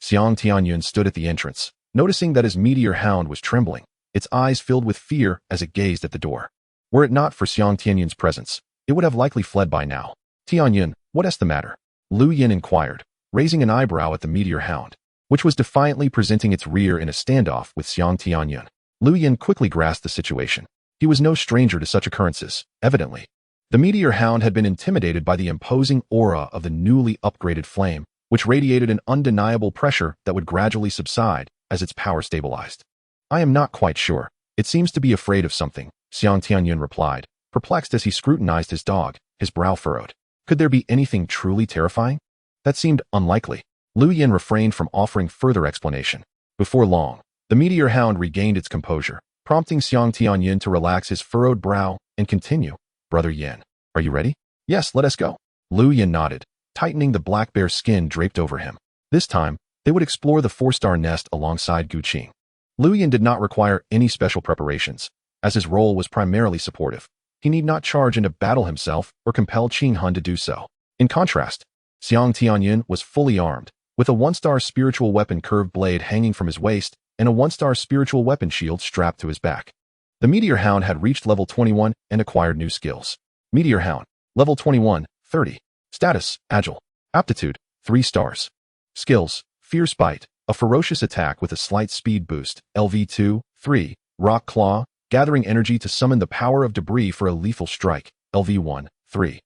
Xiang Tianyun stood at the entrance, noticing that his meteor hound was trembling, its eyes filled with fear as it gazed at the door. Were it not for Xiang Tianyun's presence, it would have likely fled by now. Tianyun, what's the matter? Lu Yan inquired, raising an eyebrow at the meteor hound, which was defiantly presenting its rear in a standoff with Xiang Tianyun. Lu Yan quickly grasped the situation. He was no stranger to such occurrences, evidently. The meteor hound had been intimidated by the imposing aura of the newly upgraded flame, which radiated an undeniable pressure that would gradually subside as its power stabilized. I am not quite sure. It seems to be afraid of something, Xiang Tianyun replied, perplexed as he scrutinized his dog, his brow furrowed. Could there be anything truly terrifying? That seemed unlikely. Lu Yan refrained from offering further explanation. Before long, the meteor hound regained its composure, prompting Xiang Tianyun to relax his furrowed brow and continue. Brother Yan, are you ready? Yes, let us go. Lu Yan nodded, tightening the black bear skin draped over him. This time, they would explore the 4-star nest alongside Guqing. Lu Yin did not require any special preparations, as his role was primarily supportive. He need not charge into battle himself or compel Qing Hun to do so. In contrast, Xiang Tianyun was fully armed, with a 1-star spiritual weapon curved blade hanging from his waist and a 1-star spiritual weapon shield strapped to his back. The Meteor Hound had reached level 21 and acquired new skills. Meteor Hound, level 21, 30. Status, Agile. Aptitude, 3 stars. Skills, Fierce Bite, a ferocious attack with a slight speed boost, LV2, 3. Rock Claw, gathering energy to summon the power of debris for a lethal strike, LV1, 3.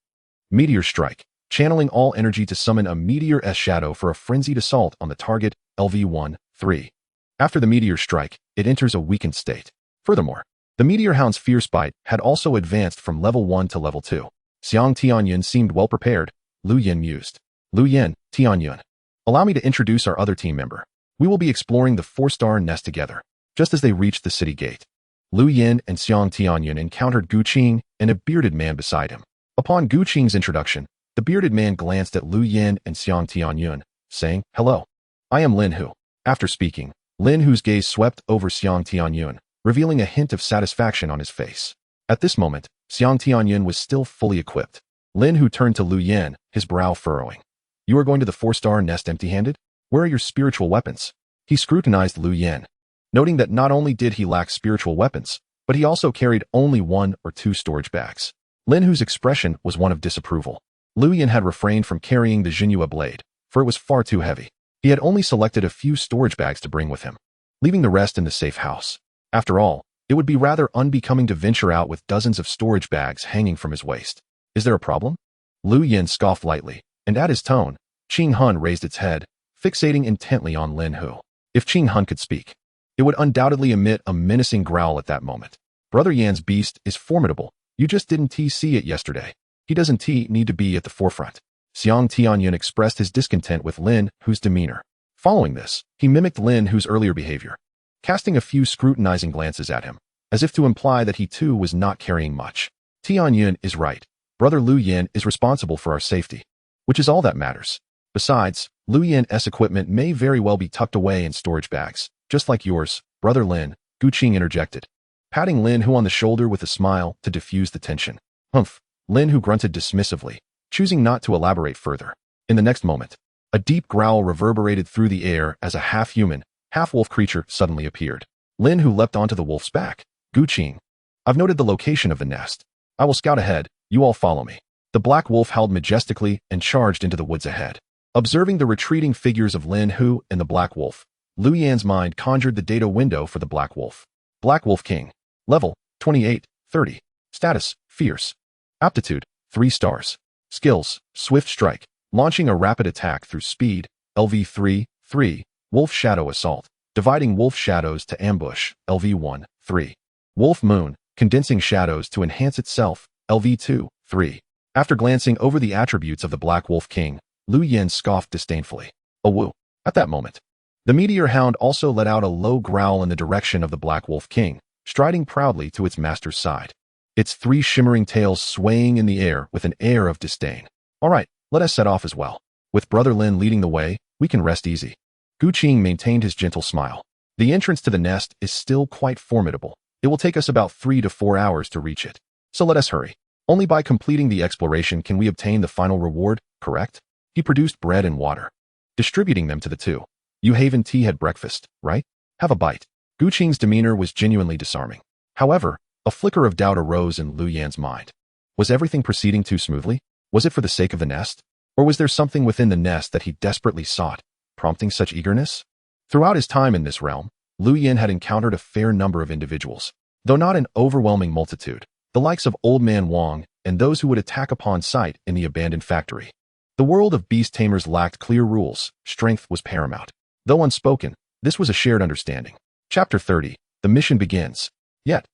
Meteor Strike, channeling all energy to summon a Meteor-S shadow for a frenzied assault on the target, LV1, 3. After the Meteor Strike, it enters a weakened state. Furthermore, the Meteor Hound's Fierce Bite had also advanced from level 1 to level 2. Xiang Tianyun seemed well prepared. Lu Yin mused. Lu Yin, Tianyun. Allow me to introduce our other team member. We will be exploring the 4-star nest together. Just as they reached the city gate, Lu Yin and Xiang Tianyun encountered Guqing and a bearded man beside him. Upon Guqing's introduction, the bearded man glanced at Lu Yin and Xiang Tianyun, saying, "Hello. I am Lin Hu." After speaking, Lin Hu's gaze swept over Xiang Tianyun, revealing a hint of satisfaction on his face. At this moment, Xiang Tianyun was still fully equipped. Lin Hu turned to Lu Yin, his brow furrowing. "You are going to the 4-star nest empty-handed? Where are your spiritual weapons?" He scrutinized Lu Yin, noting that not only did he lack spiritual weapons, but he also carried only 1 or 2 storage bags. Lin Hu's expression was one of disapproval. Lu Yin had refrained from carrying the Jinhua blade, for it was far too heavy. He had only selected a few storage bags to bring with him, leaving the rest in the safe house. After all, it would be rather unbecoming to venture out with dozens of storage bags hanging from his waist. "Is there a problem?" Lu Yin scoffed lightly, and at his tone, Qing Hun raised its head, fixating intently on Lin Hu. If Qing Hun could speak, it would undoubtedly emit a menacing growl at that moment. "Brother Yan's beast is formidable. You just didn't see it yesterday. He doesn't need to be at the forefront." Xiang Tianyun expressed his discontent with Lin Hu's demeanor. Following this, he mimicked Lin Hu's earlier behavior, casting a few scrutinizing glances at him, as if to imply that he too was not carrying much. "Tianyun is right. Brother Lu Yin is responsible for our safety, which is all that matters. Besides, Lu Yin's equipment may very well be tucked away in storage bags, just like yours, Brother Lin," Guqing interjected, patting Lin Hu on the shoulder with a smile to diffuse the tension. "Humph," Lin Hu grunted dismissively, choosing not to elaborate further. In the next moment, a deep growl reverberated through the air as a half-human, half-wolf creature suddenly appeared. Lin Hu leapt onto the wolf's back. "Guqing, I've noted the location of the nest. I will scout ahead, you all follow me." The black wolf howled majestically and charged into the woods ahead. Observing the retreating figures of Lin Hu and the black wolf, Lu Yan's mind conjured the data window for the black wolf. Black Wolf King. Level, 28, 30. Status, Fierce. Aptitude, 3 stars. Skills, Swift Strike, launching a rapid attack through speed, LV3, 3. Wolf Shadow Assault, dividing wolf shadows to ambush, LV1, 3. Wolf Moon, condensing shadows to enhance itself, LV2, 3. After glancing over the attributes of the Black Wolf King, Lu Yin scoffed disdainfully. "Oh woo." At that moment, the Meteor Hound also let out a low growl in the direction of the Black Wolf King, striding proudly to its master's side, its 3 shimmering tails swaying in the air with an air of disdain. "All right, let us set off as well. With Brother Lin leading the way, we can rest easy." Guqing maintained his gentle smile. "The entrance to the nest is still quite formidable. It will take us about 3 to 4 hours to reach it. So let us hurry. Only by completing the exploration can we obtain the final reward, correct?" He produced bread and water, distributing them to the 2. "You Haven Tea had breakfast, right? Have a bite." Guqing's demeanor was genuinely disarming. However, a flicker of doubt arose in Lu Yan's mind. Was everything proceeding too smoothly? Was it for the sake of the nest? Or was there something within the nest that he desperately sought, prompting such eagerness? Throughout his time in this realm, Lu Yin had encountered a fair number of individuals, though not an overwhelming multitude, the likes of Old Man Wang and those who would attack upon sight in the abandoned factory. The world of beast tamers lacked clear rules, strength was paramount. Though unspoken, this was a shared understanding. Chapter 30, the mission begins. Yet,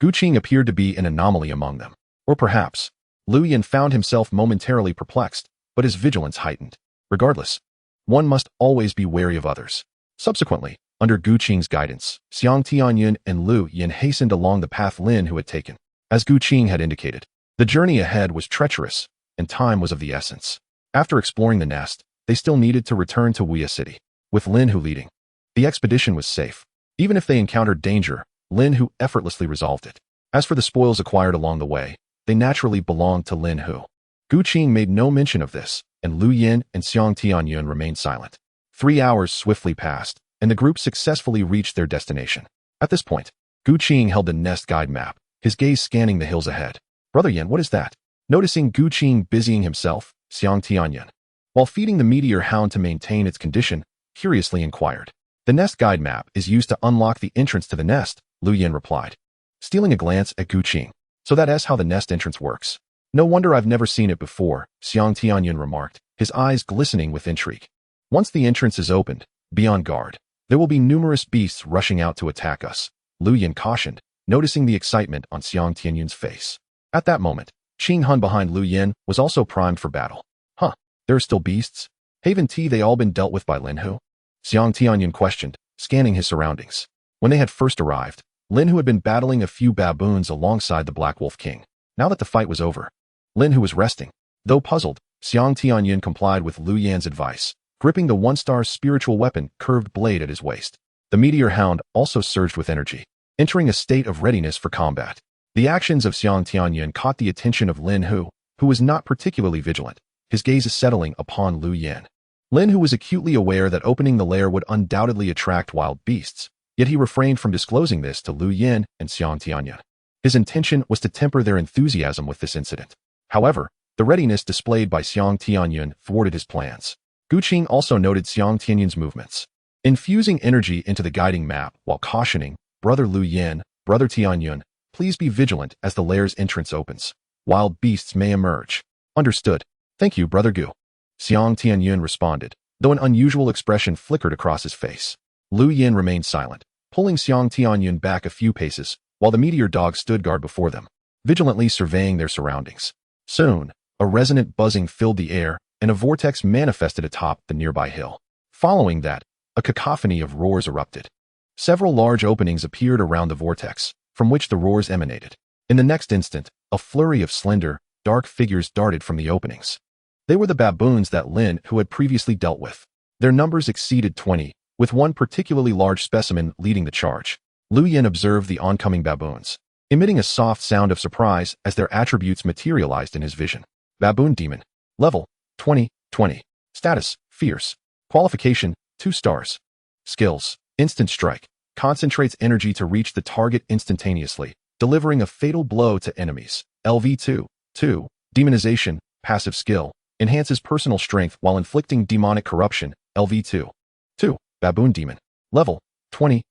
Guqing appeared to be an anomaly among them. Or perhaps, Lu Yin found himself momentarily perplexed, but his vigilance heightened. Regardless, one must always be wary of others. Subsequently, under Guqing's guidance, Xiang Tianyun and Lu Yin hastened along the path Lin Hu had taken. As Guqing had indicated, the journey ahead was treacherous, and time was of the essence. After exploring the nest, they still needed to return to Wuya City, with Lin Hu leading. The expedition was safe. Even if they encountered danger, Lin Hu effortlessly resolved it. As for the spoils acquired along the way, they naturally belonged to Lin Hu. Gu Qing made no mention of this, and Lu Yin and Xiang Tianyun remained silent. 3 hours swiftly passed, and the group successfully reached their destination. At this point, Gu Qing held the nest guide map, his gaze scanning the hills ahead. Brother Yin, what is that? Noticing Gu Qing busying himself, Xiang Tianyun, while feeding the meteor hound to maintain its condition, curiously inquired. The nest guide map is used to unlock the entrance to the nest, Lu Yin replied, stealing a glance at Gu Qing. So that's how the nest entrance works. No wonder I've never seen it before, Xiang Tianyun remarked, his eyes glistening with intrigue. Once the entrance is opened, be on guard. There will be numerous beasts rushing out to attack us, Lu Yin cautioned, noticing the excitement on Xiang Tianyun's face. At that moment, Qing Hun behind Lu Yin was also primed for battle. Huh, there are still beasts? Haven't they all been dealt with by Lin Hu? Xiang Tianyun questioned, scanning his surroundings. When they had first arrived, Lin Hu had been battling a few baboons alongside the Black Wolf King. Now that the fight was over, Lin Hu was resting. Though puzzled, Xiang Tianyun complied with Lu Yan's advice, gripping the one-star spiritual weapon curved blade at his waist. The meteor hound also surged with energy, entering a state of readiness for combat. The actions of Xiang Tianyun caught the attention of Lin Hu, who was not particularly vigilant, his gaze settling upon Lu Yan. Lin Hu was acutely aware that opening the lair would undoubtedly attract wild beasts, yet he refrained from disclosing this to Lu Yin and Xiang Tianyun. His intention was to temper their enthusiasm with this incident. However, the readiness displayed by Xiang Tianyun thwarted his plans. Gu Qing also noted Xiang Tianyun's movements, infusing energy into the guiding map while cautioning, Brother Lu Yin, Brother Tianyun, please be vigilant as the lair's entrance opens. Wild beasts may emerge. Understood. Thank you, Brother Gu. Xiang Tianyun responded, though an unusual expression flickered across his face. Lu Yin remained silent, pulling Xiang Tianyun back a few paces, while the meteor dog stood guard before them, vigilantly surveying their surroundings. Soon, a resonant buzzing filled the air, and a vortex manifested atop the nearby hill. Following that, a cacophony of roars erupted. Several large openings appeared around the vortex, from which the roars emanated. In the next instant, a flurry of slender, dark figures darted from the openings. They were the baboons that Lin Hu had previously dealt with. Their numbers exceeded 20, with one particularly large specimen leading the charge. Lu Yin observed the oncoming baboons, emitting a soft sound of surprise as their attributes materialized in his vision. Baboon Demon. Level, 20. Status, Fierce. Qualification, 2 stars. Skills, Instant Strike. Concentrates energy to reach the target instantaneously, delivering a fatal blow to enemies. LV2. 2. Demonization. Passive skill. Enhances personal strength while inflicting demonic corruption. LV2. 2. Baboon Demon. Level, 20.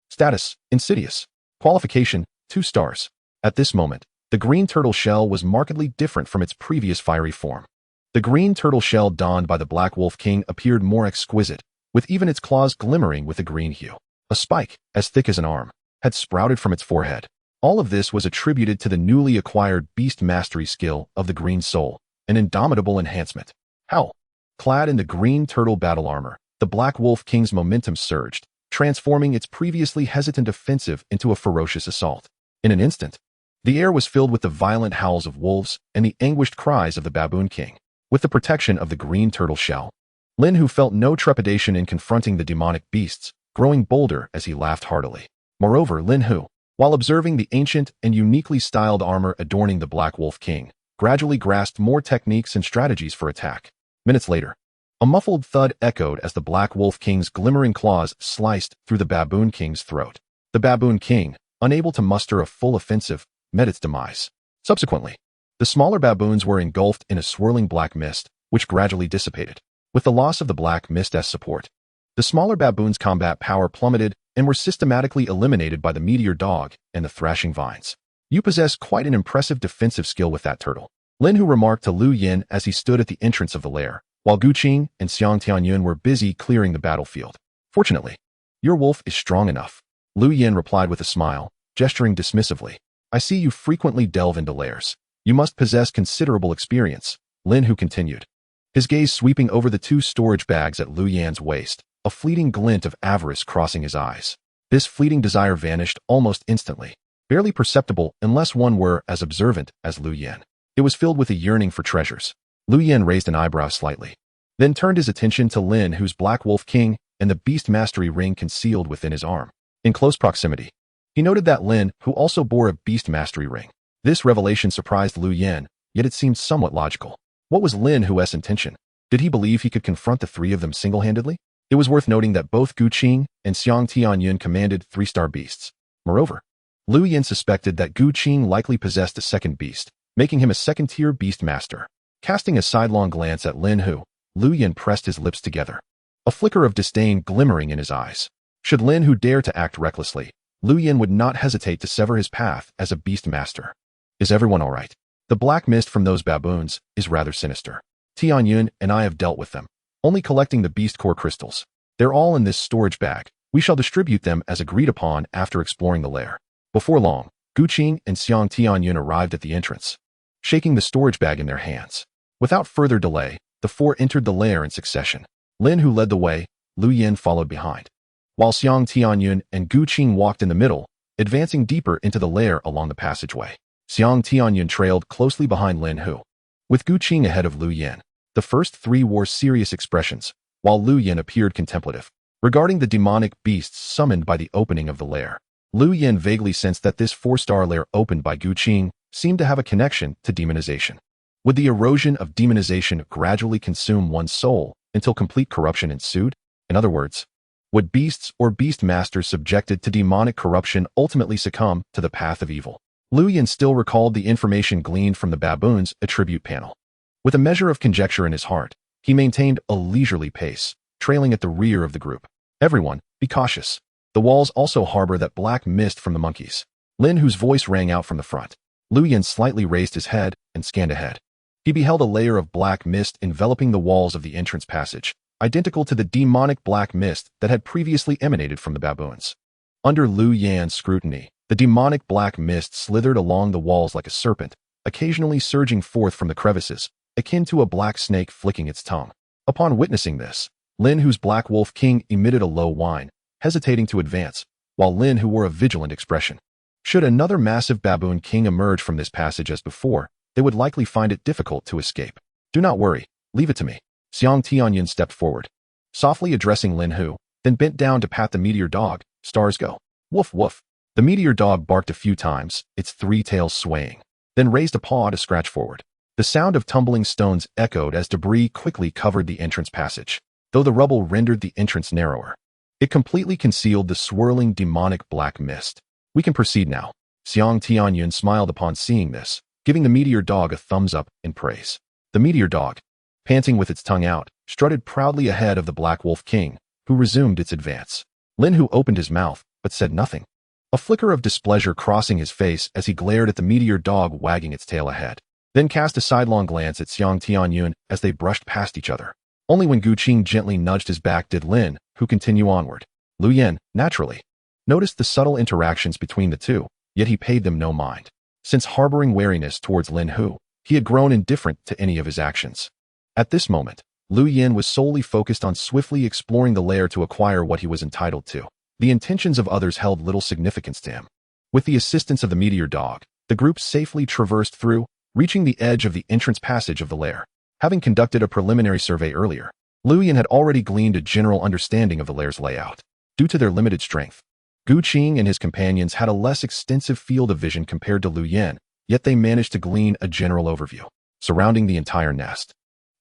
Status, Insidious. Qualification, 2 stars. At this moment, the green turtle shell was markedly different from its previous fiery form. The green turtle shell donned by the Black Wolf King appeared more exquisite, with even its claws glimmering with a green hue. A spike, as thick as an arm, had sprouted from its forehead. All of this was attributed to the newly acquired beast mastery skill of the Green Soul, an indomitable enhancement. How? Clad in the green turtle battle armor, the Black Wolf King's momentum surged, transforming its previously hesitant offensive into a ferocious assault. In an instant, the air was filled with the violent howls of wolves and the anguished cries of the Baboon King. With the protection of the green turtle shell, Lin Hu felt no trepidation in confronting the demonic beasts, growing bolder as he laughed heartily. Moreover, Lin Hu, while observing the ancient and uniquely styled armor adorning the Black Wolf King, gradually grasped more techniques and strategies for attack. Minutes later, a muffled thud echoed as the Black Wolf King's glimmering claws sliced through the Baboon King's throat. The Baboon King, unable to muster a full offensive, met its demise. Subsequently, the smaller baboons were engulfed in a swirling black mist, which gradually dissipated. With the loss of the black mist as support, the smaller baboons' combat power plummeted and were systematically eliminated by the meteor dog and the thrashing vines. You possess quite an impressive defensive skill with that turtle, Lin Hu remarked to Lu Yin as he stood at the entrance of the lair, while Gu Qing and Xiang Tianyun were busy clearing the battlefield. Fortunately, your wolf is strong enough, Lu Yin replied with a smile, gesturing dismissively. I see you frequently delve into lairs. You must possess considerable experience, Lin Hu continued, his gaze sweeping over the 2 storage bags at Lu Yan's waist, a fleeting glint of avarice crossing his eyes. This fleeting desire vanished almost instantly, barely perceptible unless one were as observant as Lu Yan. It was filled with a yearning for treasures. Lu Yen raised an eyebrow slightly, then turned his attention to Lin Hu's Black Wolf King and the Beast Mastery ring concealed within his arm. In close proximity, he noted that Lin Hu also bore a Beast Mastery ring. This revelation surprised Lu Yen, yet it seemed somewhat logical. What was Lin Hu's intention? Did he believe he could confront the three of them single-handedly? It was worth noting that both Gu Qing and Xiang Tianyun commanded three-star beasts. Moreover, Lu Yen suspected that Gu Qing likely possessed a second beast, making him a second-tier beast master. Casting a sidelong glance at Lin Hu, Lu Yen pressed his lips together, a flicker of disdain glimmering in his eyes. Should Lin Hu dare to act recklessly, Lu Yen would not hesitate to sever his path as a beast master. Is everyone all right? The black mist from those baboons is rather sinister. Tianyun and I have dealt with them, only collecting the beast core crystals. They're all in this storage bag. We shall distribute them as agreed upon after exploring the lair. Before long, Gu Qing and Xiang Tianyun arrived at the entrance, shaking the storage bag in their hands. Without further delay, the four entered the lair in succession. Lin Hu led the way, Lu Yen followed behind, while Xiang Tianyun and Gu Qing walked in the middle, advancing deeper into the lair along the passageway. Xiang Tianyun trailed closely behind Lin Hu, with Gu Qing ahead of Lu Yen. The first three wore serious expressions, while Lu Yen appeared contemplative. Regarding the demonic beasts summoned by the opening of the lair, Lu Yen vaguely sensed that this four-star lair opened by Gu Qing seemed to have a connection to demonization. Would the erosion of demonization gradually consume one's soul until complete corruption ensued? In other words, would beasts or beast masters subjected to demonic corruption ultimately succumb to the path of evil? Lu Yen still recalled the information gleaned from the baboon's attribute panel. With a measure of conjecture in his heart, he maintained a leisurely pace, trailing at the rear of the group. Everyone, be cautious. The walls also harbor that black mist from the monkeys. Lin Hu's voice rang out from the front. Lu Yen slightly raised his head and scanned ahead. He beheld a layer of black mist enveloping the walls of the entrance passage, identical to the demonic black mist that had previously emanated from the baboons. Under Lu Yan's scrutiny, the demonic black mist slithered along the walls like a serpent, occasionally surging forth from the crevices, akin to a black snake flicking its tongue. Upon witnessing this, Lin Hu's Black Wolf King emitted a low whine, hesitating to advance, while Lin Hu wore a vigilant expression. Should another massive baboon king emerge from this passage as before, they would likely find it difficult to escape. Do not worry, leave it to me. Xiang Tianyun stepped forward, softly addressing Lin Hu, then bent down to pat the meteor dog. Stars go. Woof woof. The meteor dog barked a few times, its three tails swaying, then raised a paw to scratch forward. The sound of tumbling stones echoed as debris quickly covered the entrance passage, though the rubble rendered the entrance narrower. It completely concealed the swirling demonic black mist. We can proceed now. Xiang Tianyun smiled upon seeing this, giving the meteor dog a thumbs up in praise. The meteor dog, panting with its tongue out, strutted proudly ahead of the Black Wolf King, who resumed its advance. Lin Hu opened his mouth, but said nothing, a flicker of displeasure crossing his face as he glared at the meteor dog wagging its tail ahead, then cast a sidelong glance at Xiang Tianyun as they brushed past each other. Only when Gu Qing gently nudged his back did Lin Hu continue onward. Lu Yen, naturally, noticed the subtle interactions between the two, yet he paid them no mind. Since harboring wariness towards Lin Hu, he had grown indifferent to any of his actions. At this moment, Lu Yen was solely focused on swiftly exploring the lair to acquire what he was entitled to. The intentions of others held little significance to him. With the assistance of the meteor dog, the group safely traversed through, reaching the edge of the entrance passage of the lair. Having conducted a preliminary survey earlier, Lu Yen had already gleaned a general understanding of the lair's layout. Due to their limited strength, Gu Qing and his companions had a less extensive field of vision compared to Lu Yen, yet they managed to glean a general overview. Surrounding the entire nest,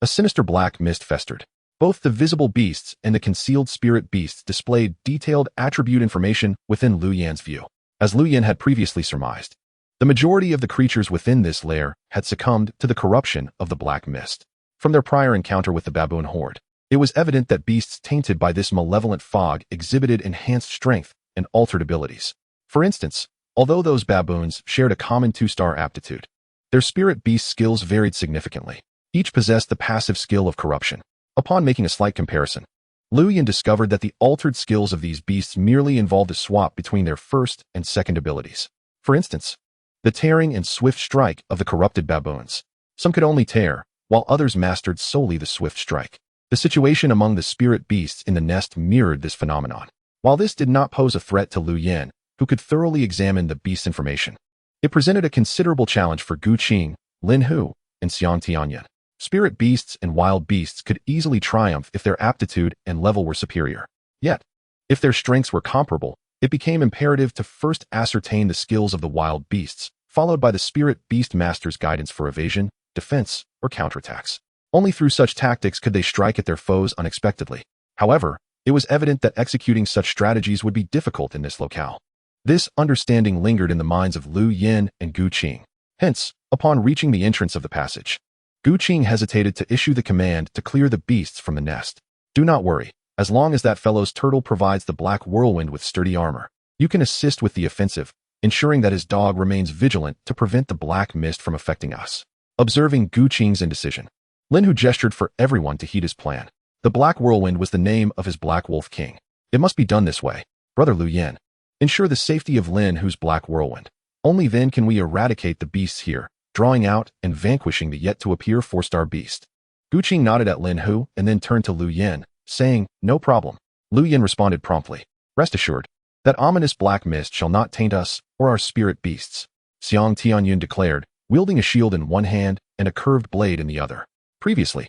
a sinister black mist festered. Both the visible beasts and the concealed spirit beasts displayed detailed attribute information within Lu Yan's view. As Lu Yan had previously surmised, the majority of the creatures within this lair had succumbed to the corruption of the black mist. From their prior encounter with the baboon horde, it was evident that beasts tainted by this malevolent fog exhibited enhanced strength and altered abilities. For instance, although those baboons shared a common 2-star aptitude, their spirit beast skills varied significantly. Each possessed the passive skill of corruption. Upon making a slight comparison, Lu Yen discovered that the altered skills of these beasts merely involved a swap between their first and second abilities. For instance, the tearing and swift strike of the corrupted baboons. Some could only tear, while others mastered solely the swift strike. The situation among the spirit beasts in the nest mirrored this phenomenon. While this did not pose a threat to Lu Yen, who could thoroughly examine the beast's information, it presented a considerable challenge for Gu Qing, Lin Hu, and Xiang Tianyun. Spirit beasts and wild beasts could easily triumph if their aptitude and level were superior. Yet, if their strengths were comparable, it became imperative to first ascertain the skills of the wild beasts, followed by the spirit beast master's guidance for evasion, defense, or counterattacks. Only through such tactics could they strike at their foes unexpectedly. However, it was evident that executing such strategies would be difficult in this locale. This understanding lingered in the minds of Lu Yin and Gu Qing. Hence, upon reaching the entrance of the passage, Gu Qing hesitated to issue the command to clear the beasts from the nest. Do not worry. As long as that fellow's turtle provides the black whirlwind with sturdy armor, you can assist with the offensive, ensuring that his dog remains vigilant to prevent the black mist from affecting us. Observing Gu Qing's indecision, Lin Hu gestured for everyone to heed his plan. The black whirlwind was the name of his black wolf king. It must be done this way. Brother Lu Yin, ensure the safety of Lin Hu's black whirlwind. Only then can we eradicate the beasts here, drawing out and vanquishing the yet-to-appear 4-star beast. Gu Qing nodded at Lin Hu and then turned to Lu Yin, saying, "No problem." Lu Yin responded promptly, "Rest assured, that ominous black mist shall not taint us or our spirit beasts," Xiang Tianyun declared, wielding a shield in one hand and a curved blade in the other. Previously,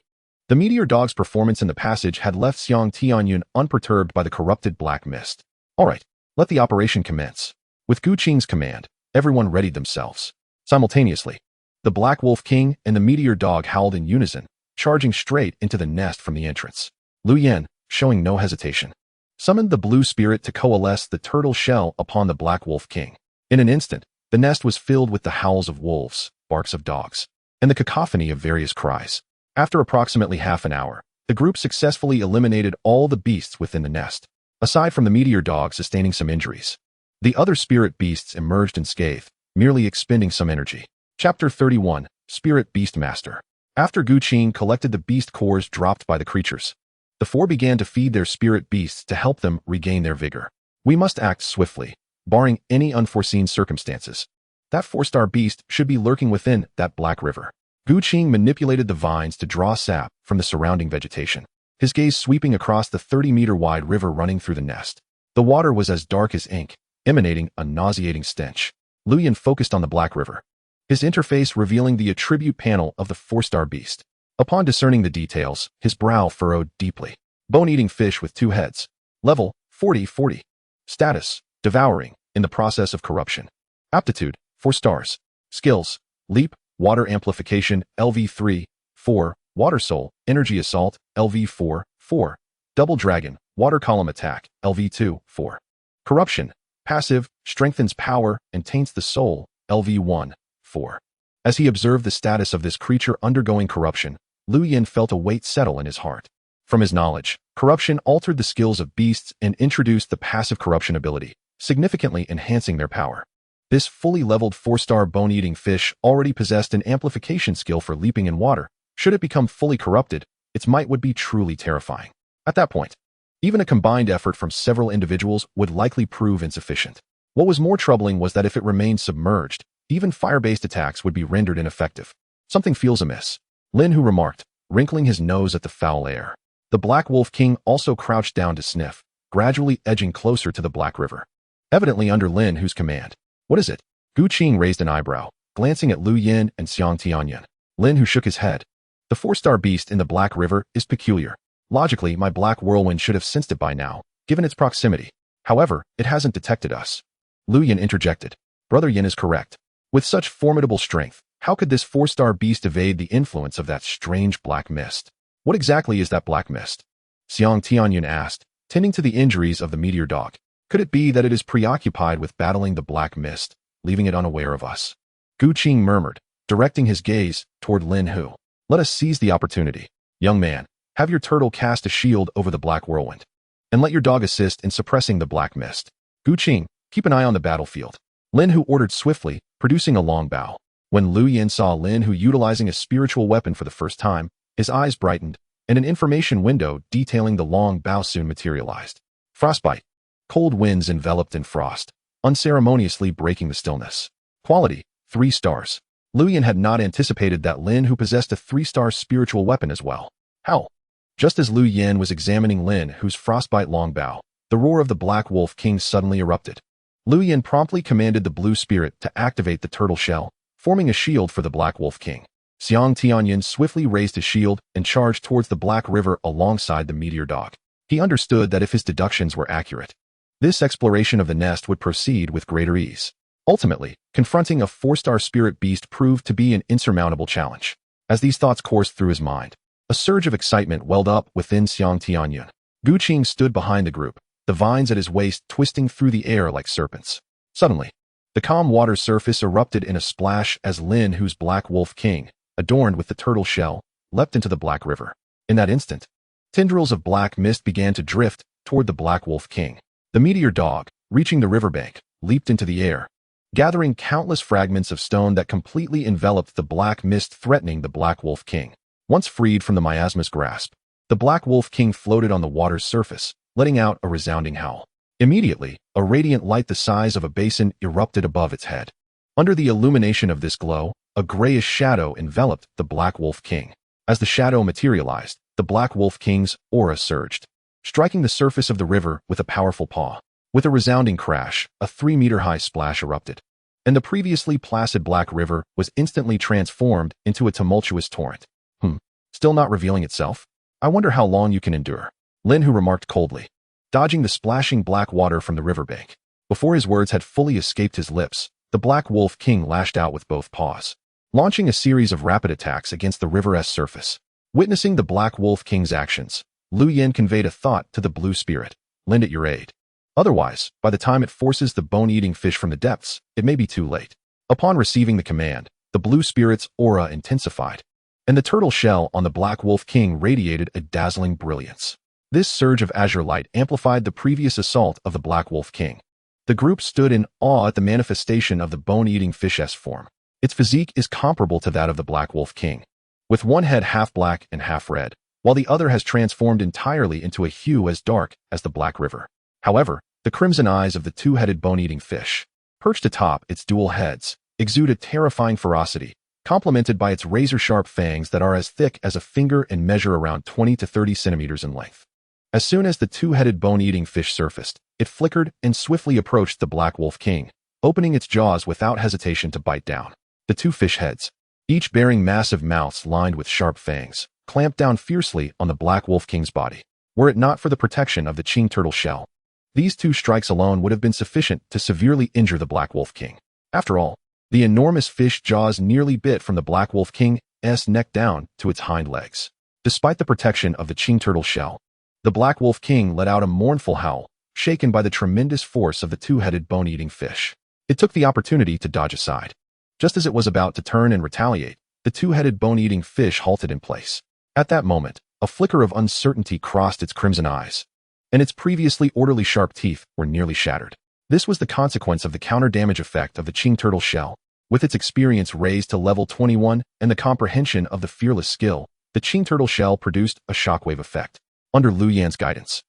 the meteor dog's performance in the passage had left Xiang Tianyun unperturbed by the corrupted black mist. All right, let the operation commence. With Gu Qing's command, everyone readied themselves. Simultaneously, the Black Wolf King and the meteor dog howled in unison, charging straight into the nest from the entrance. Lu Yin, showing no hesitation, summoned the blue spirit to coalesce the turtle shell upon the Black Wolf King. In an instant, the nest was filled with the howls of wolves, barks of dogs, and the cacophony of various cries. After approximately half an hour, the group successfully eliminated all the beasts within the nest, aside from the meteor dog sustaining some injuries. The other spirit beasts emerged unscathed, merely expending some energy. Chapter 31, Spirit Beast Master. After Gu Qing collected the beast cores dropped by the creatures, the four began to feed their spirit beasts to help them regain their vigor. We must act swiftly, barring any unforeseen circumstances. That 4-star beast should be lurking within that black river. Gu Qing manipulated the vines to draw sap from the surrounding vegetation, his gaze sweeping across the 30-meter-wide river running through the nest. The water was as dark as ink, emanating a nauseating stench. Lu Yin focused on the black river, his interface revealing the attribute panel of the 4-star beast. Upon discerning the details, his brow furrowed deeply. Bone-eating fish with 2 heads. Level, 40-40. Status, devouring, in the process of corruption. Aptitude, 4 stars. Skills, leap, water amplification, LV3, 4. Water soul, energy assault, LV4, 4. Double dragon, water column attack, LV2, 4. Corruption, passive, strengthens power and taints the soul, LV1, 4. As he observed the status of this creature undergoing corruption, Lu Yin felt a weight settle in his heart. From his knowledge, corruption altered the skills of beasts and introduced the passive corruption ability, significantly enhancing their power. This fully leveled 4-star bone-eating fish already possessed an amplification skill for leaping in water. Should it become fully corrupted, its might would be truly terrifying. At that point, even a combined effort from several individuals would likely prove insufficient. What was more troubling was that if it remained submerged, even fire-based attacks would be rendered ineffective. Something feels amiss, Lin Hu remarked, wrinkling his nose at the foul air. The Black Wolf King also crouched down to sniff, gradually edging closer to the Black River. Evidently under Lin Hu's command. What is it? Gu Qing raised an eyebrow, glancing at Lu Yin and Xiang Tianyun. Lin Hu shook his head. The 4-star beast in the Black River is peculiar. Logically, my black whirlwind should have sensed it by now, given its proximity. However, it hasn't detected us. Lu Yin interjected. Brother Yin is correct. With such formidable strength, how could this 4-star beast evade the influence of that strange black mist? What exactly is that black mist? Xiang Tianyun asked, tending to the injuries of the meteor dog. Could it be that it is preoccupied with battling the black mist, leaving it unaware of us? Gu Qing murmured, directing his gaze toward Lin Hu. Let us seize the opportunity. Young man, have your turtle cast a shield over the black whirlwind, and let your dog assist in suppressing the black mist. Gu Qing, keep an eye on the battlefield. Lin Hu ordered swiftly, producing a long bow. When Lu Yin saw Lin Hu utilizing a spiritual weapon for the first time, his eyes brightened, and an information window detailing the long bow soon materialized. Frostbite. Cold winds enveloped in frost, unceremoniously breaking the stillness. Quality, 3 stars. Lu Yin had not anticipated that Lin Hu possessed a 3-star spiritual weapon as well. How? Just as Lu Yin was examining Lin Hu's frostbite long bow, the roar of the Black Wolf King suddenly erupted. Lu Yin promptly commanded the blue spirit to activate the turtle shell, forming a shield for the Black Wolf King. Xiang Tianyin swiftly raised his shield and charged towards the Black River alongside the meteor dog. He understood that if his deductions were accurate, this exploration of the nest would proceed with greater ease. Ultimately, confronting a 4-star spirit beast proved to be an insurmountable challenge. As these thoughts coursed through his mind, a surge of excitement welled up within Xiang Tianyin. Gu Qing stood behind the group, the vines at his waist twisting through the air like serpents. Suddenly, the calm water surface erupted in a splash as Lin Hu's Black Wolf King, adorned with the turtle shell, leapt into the Black River. In that instant, tendrils of black mist began to drift toward the Black Wolf King. The meteor dog, reaching the riverbank, leaped into the air, gathering countless fragments of stone that completely enveloped the black mist, threatening the Black Wolf King. Once freed from the miasma's grasp, the Black Wolf King floated on the water's surface, letting out a resounding howl. Immediately, a radiant light the size of a basin erupted above its head. Under the illumination of this glow, a grayish shadow enveloped the Black Wolf King. As the shadow materialized, the Black Wolf King's aura surged, striking the surface of the river with a powerful paw. With a resounding crash, a 3-meter-high splash erupted, and the previously placid Black River was instantly transformed into a tumultuous torrent. Still not revealing itself? I wonder how long you can endure, Lin Hu remarked coldly, dodging the splashing black water from the riverbank. Before his words had fully escaped his lips, the Black Wolf King lashed out with both paws, launching a series of rapid attacks against the river's surface. Witnessing the Black Wolf King's actions, Lu Yin conveyed a thought to the blue spirit: lend it your aid. Otherwise, by the time it forces the bone-eating fish from the depths, it may be too late. Upon receiving the command, the blue spirit's aura intensified, and the turtle shell on the Black Wolf King radiated a dazzling brilliance. This surge of azure light amplified the previous assault of the Black Wolf King. The group stood in awe at the manifestation of the bone-eating fish's form. Its physique is comparable to that of the Black Wolf King, with one head half black and half red, while the other has transformed entirely into a hue as dark as the Black River. However, the crimson eyes of the two-headed bone-eating fish, perched atop its dual heads, exude a terrifying ferocity, complemented by its razor-sharp fangs that are as thick as a finger and measure around 20 to 30 centimeters in length. As soon as the two-headed bone-eating fish surfaced, it flickered and swiftly approached the Black Wolf King, opening its jaws without hesitation to bite down. The two fish heads, each bearing massive mouths lined with sharp fangs, clamped down fiercely on the Black Wolf King's body. Were it not for the protection of the Qing turtle shell, these 2 strikes alone would have been sufficient to severely injure the Black Wolf King. After all, the enormous fish jaws nearly bit from the Black Wolf King's neck down to its hind legs. Despite the protection of the Qing turtle shell, the Black Wolf King let out a mournful howl, shaken by the tremendous force of the two-headed bone-eating fish. It took the opportunity to dodge aside. Just as it was about to turn and retaliate, the two-headed bone-eating fish halted in place. At that moment, a flicker of uncertainty crossed its crimson eyes, and its previously orderly sharp teeth were nearly shattered. This was the consequence of the counter-damage effect of the Qing turtle shell. With its experience raised to level 21 and the comprehension of the fearless skill, the Qing turtle shell produced a shockwave effect. Under Lu Yan's guidance,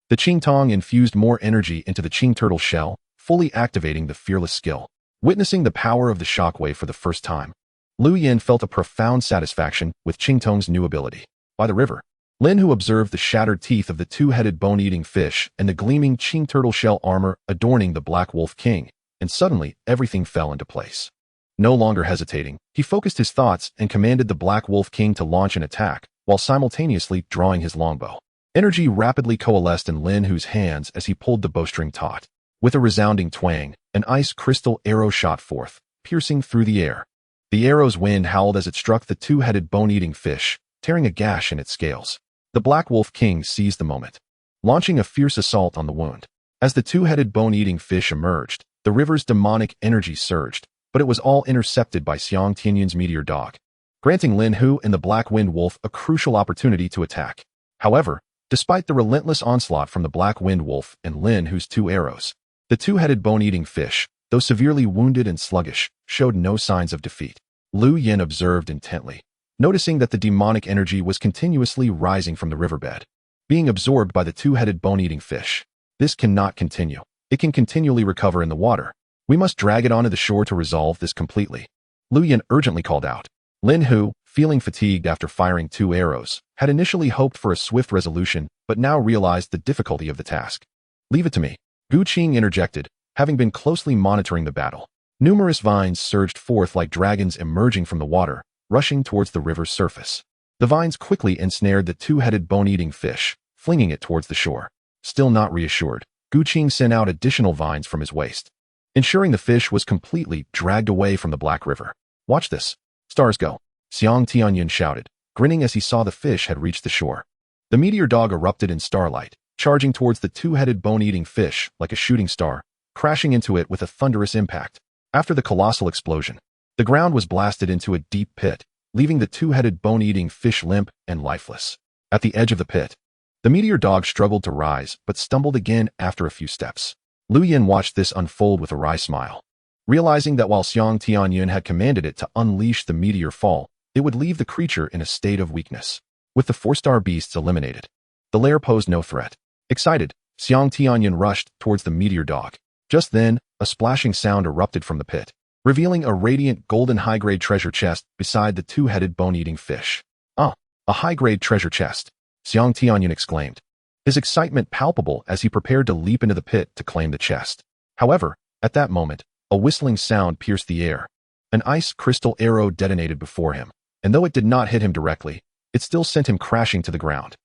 the Qing Tong infused more energy into the Qing turtle shell, fully activating the fearless skill. Witnessing the power of the shockwave for the first time, Lu Yan felt a profound satisfaction with Qing Tong's new ability. By the river, Lin Hu observed the shattered teeth of the two-headed bone-eating fish and the gleaming Qing turtle shell armor adorning the Black Wolf King, and suddenly everything fell into place. No longer hesitating, he focused his thoughts and commanded the Black Wolf King to launch an attack, while simultaneously drawing his longbow. Energy rapidly coalesced in Lin Hu's hands as he pulled the bowstring taut. With a resounding twang, an ice crystal arrow shot forth, piercing through the air. The arrow's wind howled as it struck the two-headed bone-eating fish, tearing a gash in its scales. The Black Wolf King seized the moment, launching a fierce assault on the wound. As the two-headed bone-eating fish emerged, the river's demonic energy surged, but it was all intercepted by Xiang Tianyin's meteor dog, granting Lin Hu and the Black Wind Wolf a crucial opportunity to attack. However, despite the relentless onslaught from the Black Wind Wolf and Lin Hu's 2 arrows, the two-headed bone-eating fish, though severely wounded and sluggish, showed no signs of defeat. Lu Yin observed intently, noticing that the demonic energy was continuously rising from the riverbed, being absorbed by the two-headed bone-eating fish. This cannot continue. It can continually recover in the water. We must drag it onto the shore to resolve this completely. Lu Yin urgently called out. Lin Hu, feeling fatigued after firing 2 arrows, had initially hoped for a swift resolution, but now realized the difficulty of the task. Leave it to me, Gu Qing interjected, having been closely monitoring the battle. Numerous vines surged forth like dragons emerging from the water, rushing towards the river's surface. The vines quickly ensnared the two-headed bone-eating fish, flinging it towards the shore. Still not reassured, Guqing sent out additional vines from his waist, ensuring the fish was completely dragged away from the Black River. "Watch this. Stars go," Xiang Tianyun shouted, grinning as he saw the fish had reached the shore. The meteor dog erupted in starlight, charging towards the two-headed bone-eating fish like a shooting star, crashing into it with a thunderous impact. After the colossal explosion, the ground was blasted into a deep pit, leaving the two-headed bone-eating fish limp and lifeless. At the edge of the pit, the meteor dog struggled to rise but stumbled again after a few steps. Lu Yin watched this unfold with a wry smile. Realizing that while Xiang Tianyun had commanded it to unleash the meteor fall, it would leave the creature in a state of weakness. With the 4-star beasts eliminated, the lair posed no threat. Excited, Xiang Tianyun rushed towards the meteor dog. Just then, a splashing sound erupted from the pit, revealing a radiant golden high-grade treasure chest beside the two-headed bone-eating fish. "Ah, a high-grade treasure chest," Xiang Tianyun exclaimed, his excitement palpable as he prepared to leap into the pit to claim the chest. However, at that moment, a whistling sound pierced the air. An ice crystal arrow detonated before him, and though it did not hit him directly, it still sent him crashing to the ground.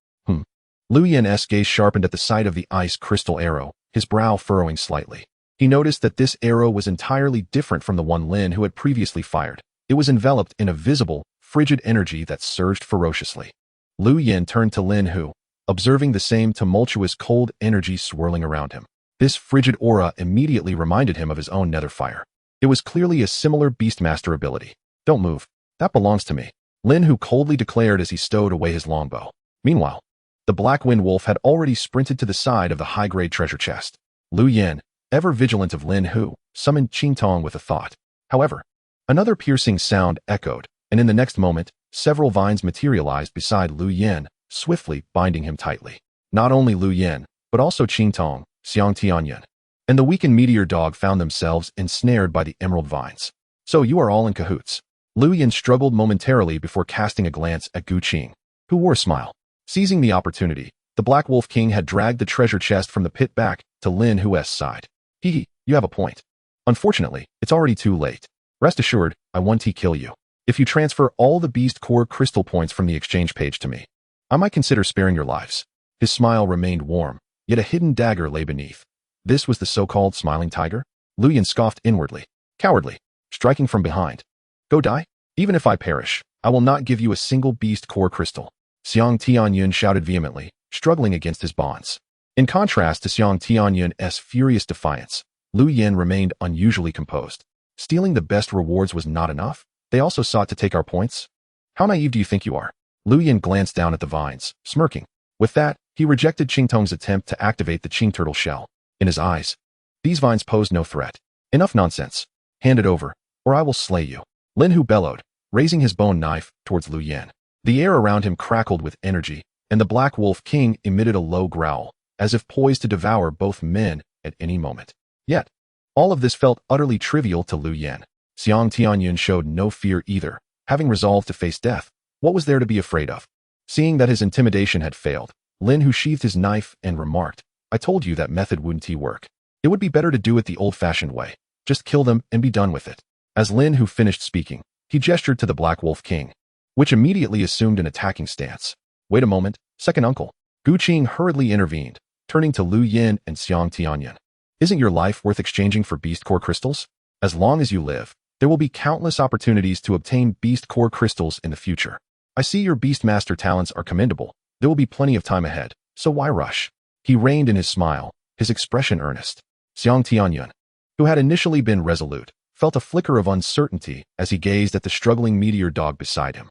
Lu Yin's gaze sharpened at the sight of the ice crystal arrow, his brow furrowing slightly. He noticed that this arrow was entirely different from the one Lin who had previously fired. It was enveloped in a visible, frigid energy that surged ferociously. Lu Yin turned to Lin who, observing the same tumultuous cold energy swirling around him. This frigid aura immediately reminded him of his own nether fire. It was clearly a similar Beastmaster ability. "Don't move. That belongs to me," Lin Hu coldly declared as he stowed away his longbow. Meanwhile, the Black Wind Wolf had already sprinted to the side of the high-grade treasure chest. Lu Yin, ever vigilant of Lin Hu, summoned Qingtong with a thought. However, another piercing sound echoed, and in the next moment, several vines materialized beside Lu Yin, swiftly binding him tightly. Not only Lu Yin, but also Qingtong, Xiang Tianyun, and the weakened meteor dog found themselves ensnared by the emerald vines. "So you are all in cahoots." Lu Yin struggled momentarily before casting a glance at Guqing, who wore a smile. Seizing the opportunity, the Black Wolf King had dragged the treasure chest from the pit back to Lin Hu's side. "Hee, you have a point. Unfortunately, it's already too late. Rest assured, I won't kill you. If you transfer all the Beast Core crystal points from the exchange page to me, I might consider sparing your lives." His smile remained warm, yet a hidden dagger lay beneath. This was the so-called smiling tiger? Lu Yin scoffed inwardly. "Cowardly, striking from behind. Go die? Even if I perish, I will not give you a single Beast Core crystal," Xiang Tianyun shouted vehemently, struggling against his bonds. In contrast to Xiang Tianyun's furious defiance, Lu Yin remained unusually composed. "Stealing the best rewards was not enough? They also sought to take our points? How naive do you think you are?" Lu Yin glanced down at the vines, smirking. With that, he rejected Qingtong's attempt to activate the Qing turtle shell. In his eyes, these vines posed no threat. "Enough nonsense. Hand it over, or I will slay you," Lin Hu bellowed, raising his bone knife towards Lu Yin. The air around him crackled with energy, and the Black Wolf King emitted a low growl, as if poised to devour both men at any moment. Yet, all of this felt utterly trivial to Lu Yin. Xiang Tianyun showed no fear either, having resolved to face death. What was there to be afraid of? Seeing that his intimidation had failed, Lin Hu sheathed his knife and remarked, "I told you that method wouldn't work. It would be better to do it the old-fashioned way. Just kill them and be done with it." As Lin Hu finished speaking, he gestured to the Black Wolf King, which immediately assumed an attacking stance. "Wait a moment, second uncle." Guqing hurriedly intervened, turning to Lu Yin and Xiang Tianyun. "Isn't your life worth exchanging for Beast Core crystals? As long as you live, there will be countless opportunities to obtain Beast Core crystals in the future. I see your Beastmaster talents are commendable. There will be plenty of time ahead, so why rush?" He reined in his smile, his expression earnest. Xiang Tianyun, who had initially been resolute, felt a flicker of uncertainty as he gazed at the struggling meteor dog beside him.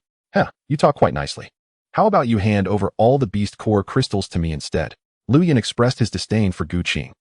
You talk quite nicely. How about you hand over all the Beast Core crystals to me instead?" Lu Yin expressed his disdain for Guqing.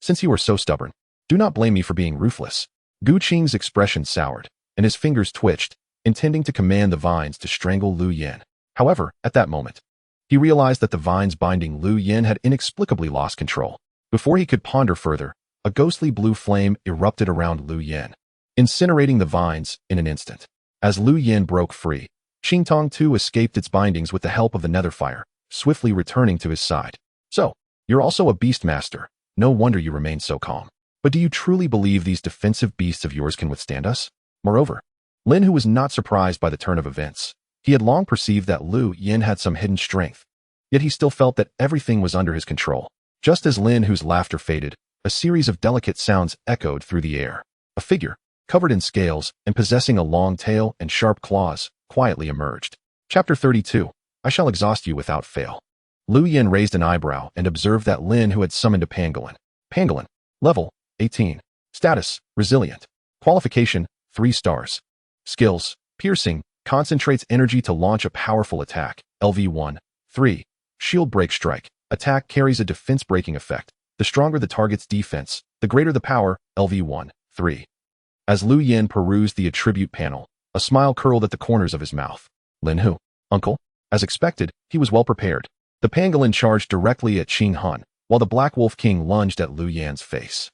Since you are so stubborn, do not blame me for being ruthless." Guqing's expression soured, and his fingers twitched, intending to command the vines to strangle Lu Yin. However, at that moment, he realized that the vines binding Lu Yin had inexplicably lost control. Before he could ponder further, a ghostly blue flame erupted around Lu Yin, incinerating the vines in an instant. As Lu Yin broke free, Qingtong too escaped its bindings with the help of the nether fire, swiftly returning to his side. "So, you're also a Beastmaster. No wonder you remain so calm. But do you truly believe these defensive beasts of yours can withstand us? Moreover, Lin Hu was not surprised by the turn of events. He had long perceived that Lu Yin had some hidden strength, yet he still felt that everything was under his control. Just as Lin Hu's laughter faded, a series of delicate sounds echoed through the air. A figure, covered in scales and possessing a long tail and sharp claws, quietly emerged. Chapter 32. I shall exhaust you without fail. Lu Yin raised an eyebrow and observed that Lin Hu had summoned a pangolin. Pangolin. Level, 18. Status, resilient. Qualification, 3 stars. Skills, piercing, concentrates energy to launch a powerful attack. LV1. 3. Shield break strike. Attack carries a defense breaking effect. The stronger the target's defense, the greater the power. LV1. 3. As Lu Yin perused the attribute panel, a smile curled at the corners of his mouth. Lin Hu. Uncle. As expected, he was well prepared. The pangolin charged directly at Qing Han, while the Black Wolf King lunged at Lu Yan's face.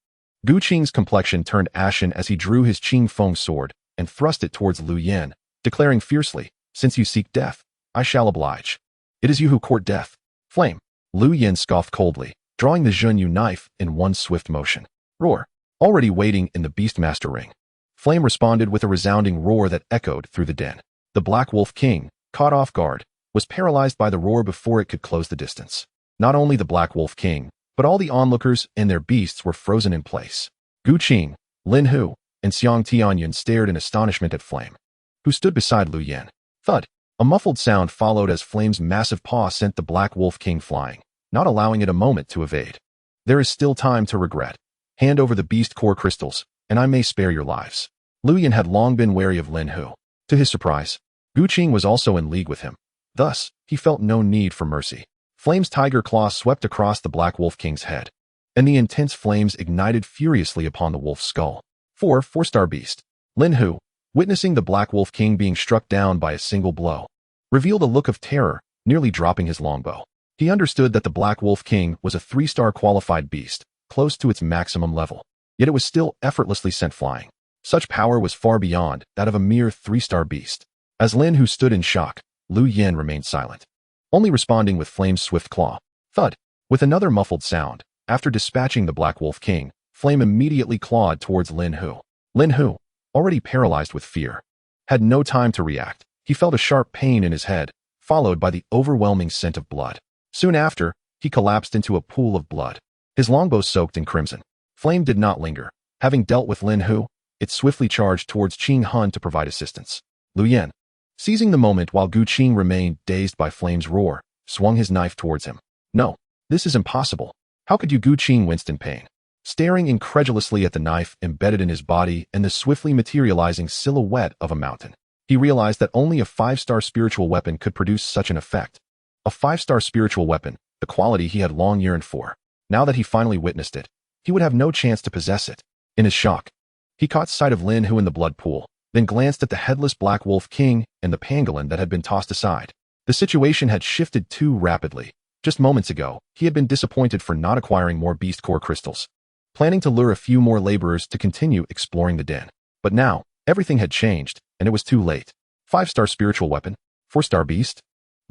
Gu Qing's complexion turned ashen as he drew his Qing Feng sword and thrust it towards Lu Yan, declaring fiercely, "Since you seek death, I shall oblige. It is you who court death." Flame. Lu Yan scoffed coldly, drawing the Zhunyu knife in one swift motion. Roar. Already waiting in the Beastmaster ring. Flame responded with a resounding roar that echoed through the den. The Black Wolf King, caught off guard, was paralyzed by the roar before it could close the distance. Not only the Black Wolf King, but all the onlookers and their beasts were frozen in place. Gu Qing, Lin Hu, and Xiang Tianyun stared in astonishment at Flame, who stood beside Lu Yan. Thud. A muffled sound followed as Flame's massive paw sent the Black Wolf King flying, not allowing it a moment to evade. There is still time to regret. Hand over the beast core crystals, and I may spare your lives. Lu Yan had long been wary of Lin Hu. To his surprise, Gu Qing was also in league with him. Thus, he felt no need for mercy. Flame's tiger claw swept across the Black Wolf King's head, and the intense flames ignited furiously upon the wolf's skull. 4-star beast. Lin Hu, witnessing the Black Wolf King being struck down by a single blow, revealed a look of terror, nearly dropping his longbow. He understood that the Black Wolf King was a 3-star qualified beast, close to its maximum level, yet it was still effortlessly sent flying. Such power was far beyond that of a mere 3-star beast. As Lin Hu stood in shock, Lu Yan remained silent, only responding with Flame's swift claw. Thud. With another muffled sound, after dispatching the Black Wolf King, Flame immediately clawed towards Lin Hu. Lin Hu, already paralyzed with fear, had no time to react. He felt a sharp pain in his head, followed by the overwhelming scent of blood. Soon after, he collapsed into a pool of blood, his longbow soaked in crimson. Flame did not linger. Having dealt with Lin Hu, it swiftly charged towards Qing Han to provide assistance. Lu Yan, seizing the moment while Gu Qing remained dazed by Flame's roar, swung his knife towards him. No, this is impossible. How could you? Gu Qing winced in pain, staring incredulously at the knife embedded in his body and the swiftly materializing silhouette of a mountain. He realized that only a 5-star spiritual weapon could produce such an effect. A 5-star spiritual weapon, the quality he had long yearned for. Now that he finally witnessed it, he would have no chance to possess it. In his shock, he caught sight of Lin Hu in the blood pool, then glanced at the headless Black Wolf King and the pangolin that had been tossed aside. The situation had shifted too rapidly. Just moments ago, he had been disappointed for not acquiring more beast core crystals, planning to lure a few more laborers to continue exploring the den. But now, everything had changed, and it was too late. 5-star spiritual weapon, 4-star beast.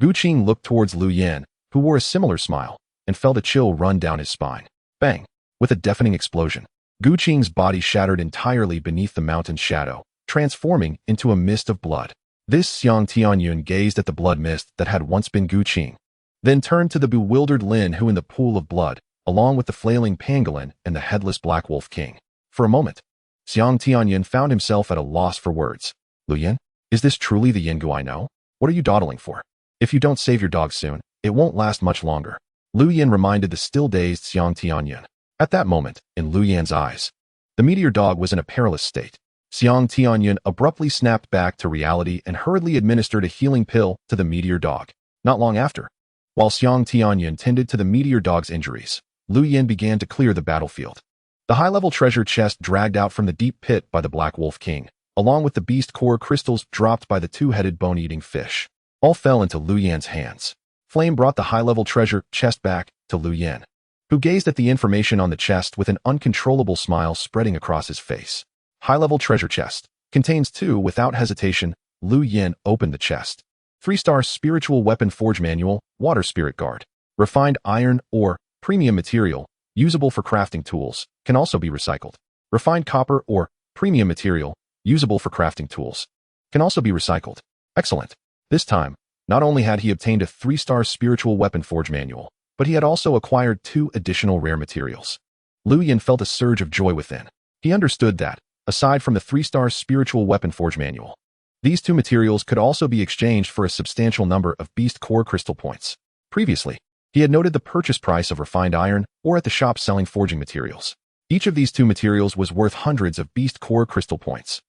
Gu Qing looked towards Lu Yan, who wore a similar smile, and felt a chill run down his spine. Bang! With a deafening explosion, Gu Qing's body shattered entirely beneath the mountain's shadow, transforming into a mist of blood. This Xiang Tianyun gazed at the blood mist that had once been Gu Qing, then turned to the bewildered Lin Hu in the pool of blood, along with the flailing pangolin and the headless Black Wolf King. For a moment, Xiang Tianyun found himself at a loss for words. Lu Yan, is this truly the Yingu I know? What are you dawdling for? If you don't save your dog soon, it won't last much longer. Lu Yan reminded the still-dazed Xiang Tianyun. At that moment, in Lu Yan's eyes, the meteor dog was in a perilous state. Xiang Tianyun abruptly snapped back to reality and hurriedly administered a healing pill to the meteor dog. Not long after, while Xiang Tianyun tended to the meteor dog's injuries, Lu Yan began to clear the battlefield. The high-level treasure chest dragged out from the deep pit by the Black Wolf King, along with the beast core crystals dropped by the two-headed bone-eating fish, all fell into Lu Yan's hands. Flame brought the high-level treasure chest back to Lu Yan, who gazed at the information on the chest with an uncontrollable smile spreading across his face. High-level treasure chest. Contains 2. Without hesitation, Lu Yan opened the chest. 3-star spiritual weapon forge manual, water spirit guard. Refined iron ore, premium material, usable for crafting tools, can also be recycled. Refined copper ore, premium material, usable for crafting tools. can also be recycled. Excellent. This time, not only had he obtained a 3-star spiritual weapon forge manual, but he had also acquired 2 additional rare materials. Lu Yin felt a surge of joy within. He understood that, aside from the 3-star spiritual weapon forge manual, these 2 materials could also be exchanged for a substantial number of beast core crystal points. Previously, he had noted the purchase price of refined iron or at the shop selling forging materials. Each of these 2 materials was worth hundreds of beast core crystal points.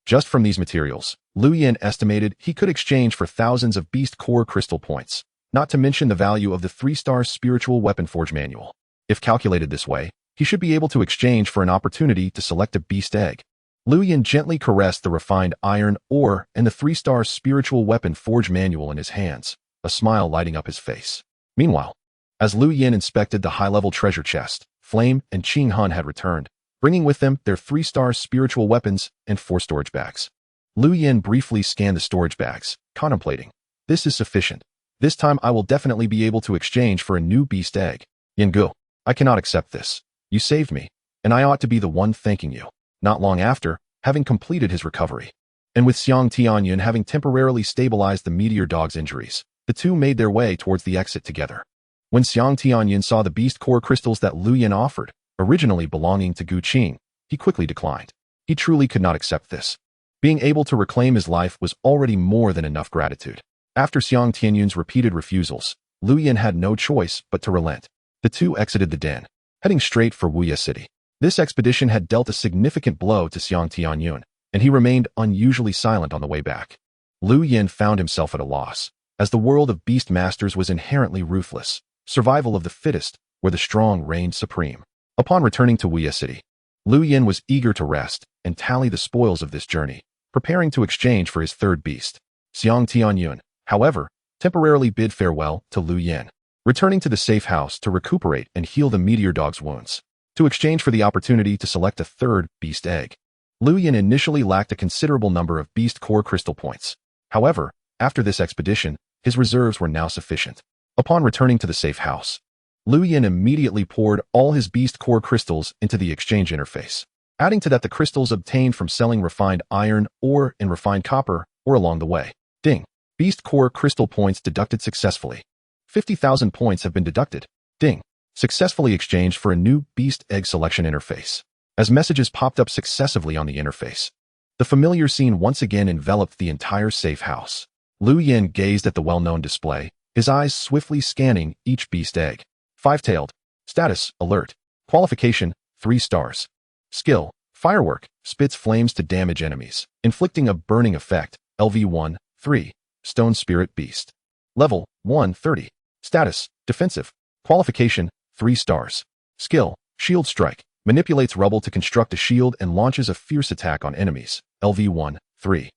Just from these materials, Lu Yin estimated he could exchange for thousands of beast core crystal points, not to mention the value of the 3-star spiritual weapon forge manual. If calculated this way, he should be able to exchange for an opportunity to select a beast egg. Lu Yin gently caressed the refined iron ore and the 3-star spiritual weapon forge manual in his hands, a smile lighting up his face. Meanwhile, as Lu Yin inspected the high-level treasure chest, Flame and Qing Han had returned, bringing with them their 3-star spiritual weapons and 4 storage bags. Lu Yin briefly scanned the storage bags, contemplating. This is sufficient. This time I will definitely be able to exchange for a new beast egg. Yin Gu, I cannot accept this. You saved me, and I ought to be the one thanking you. Not long after, having completed his recovery, and with Xiang Tianyun having temporarily stabilized the meteor dog's injuries, the 2 made their way towards the exit together. When Xiang Tianyun saw the beast core crystals that Lu Yin offered, originally belonging to Gu Qing, he quickly declined. He truly could not accept this. Being able to reclaim his life was already more than enough gratitude. After Xiang Tianyun's repeated refusals, Lu Yin had no choice but to relent. The 2 exited the den, heading straight for Wuya City. This expedition had dealt a significant blow to Xiang Tianyun, and he remained unusually silent on the way back. Lu Yin found himself at a loss, as the world of beast masters was inherently ruthless. Survival of the fittest, where the strong reigned supreme. Upon returning to Wuya City, Lu Yin was eager to rest and tally the spoils of this journey, preparing to exchange for his 3rd beast. Xiang Tianyun, however, temporarily bid farewell to Lu Yin, returning to the safe house to recuperate and heal the meteor dog's wounds, to exchange for the opportunity to select a 3rd beast egg. Lu Yin initially lacked a considerable number of beast core crystal points. However, after this expedition, his reserves were now sufficient. Upon returning to the safe house, Lu Yin immediately poured all his beast core crystals into the exchange interface. Adding to that the crystals obtained from selling refined iron ore and refined copper or along the way. Ding. Beast core crystal points deducted successfully. 50,000 points have been deducted. Ding. Successfully exchanged for a new beast egg selection interface. As messages popped up successively on the interface, the familiar scene once again enveloped the entire safe house. Lu Yin gazed at the well-known display, his eyes swiftly scanning each beast egg. 5-tailed. Status, alert. Qualification, 3 stars. Skill, firework, spits flames to damage enemies, inflicting a burning effect, LV1, 3. Stone spirit beast. Level, 130. Status, defensive. Qualification, 3 stars. Skill, shield strike, manipulates rubble to construct a shield and launches a fierce attack on enemies, LV1, 3.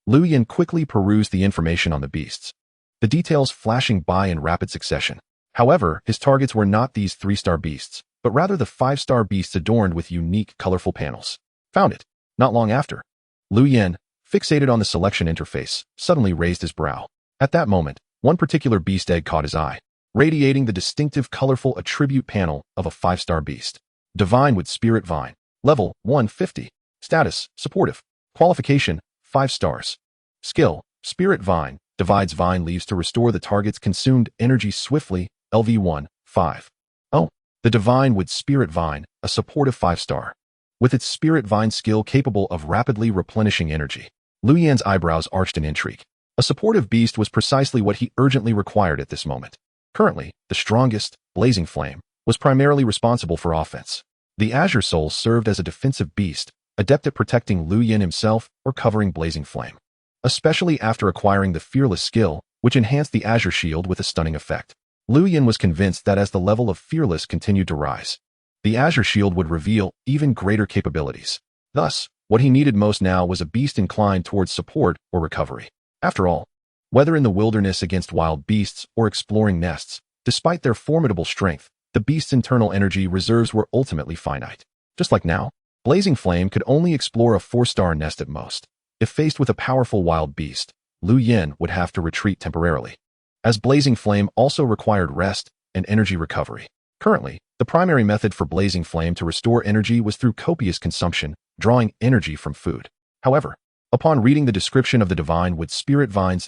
Lu Yin quickly perused the information on the beasts, the details flashing by in rapid succession. However, his targets were not these 3-star beasts, but rather the 5-star beasts adorned with unique, colorful panels. Found it. Not long after. Lu Yin, fixated on the selection interface, suddenly raised his brow. At that moment, one particular beast egg caught his eye, radiating the distinctive colorful attribute panel of a 5-star beast. Divine with Spirit Vine. Level, 150. Status, supportive. Qualification, 5 stars. Skill, Spirit Vine. Divides vine leaves to restore the target's consumed energy swiftly, LV1, 5. Oh, the Divine with Spirit Vine, a supportive 5-star. With its Spirit Vine skill capable of rapidly replenishing energy. Lu Yin's eyebrows arched in intrigue. A supportive beast was precisely what he urgently required at this moment. Currently, the strongest, Blazing Flame, was primarily responsible for offense. The Azure Soul served as a defensive beast, adept at protecting Lu Yin himself or covering Blazing Flame, especially after acquiring the Fearless skill, which enhanced the Azure Shield with a stunning effect. Lu Yin was convinced that as the level of Fearless continued to rise, the Azure Shield would reveal even greater capabilities. Thus, what he needed most now was a beast inclined towards support or recovery. After all, whether in the wilderness against wild beasts or exploring nests, despite their formidable strength, the beast's internal energy reserves were ultimately finite. Just like now, Blazing Flame could only explore a 4-star nest at most. If faced with a powerful wild beast, Lu Yin would have to retreat temporarily, as Blazing Flame also required rest and energy recovery. Currently, the primary method for Blazing Flame to restore energy was through copious consumption, drawing energy from food. However, Upon reading the description of the Divine with Spirit Vine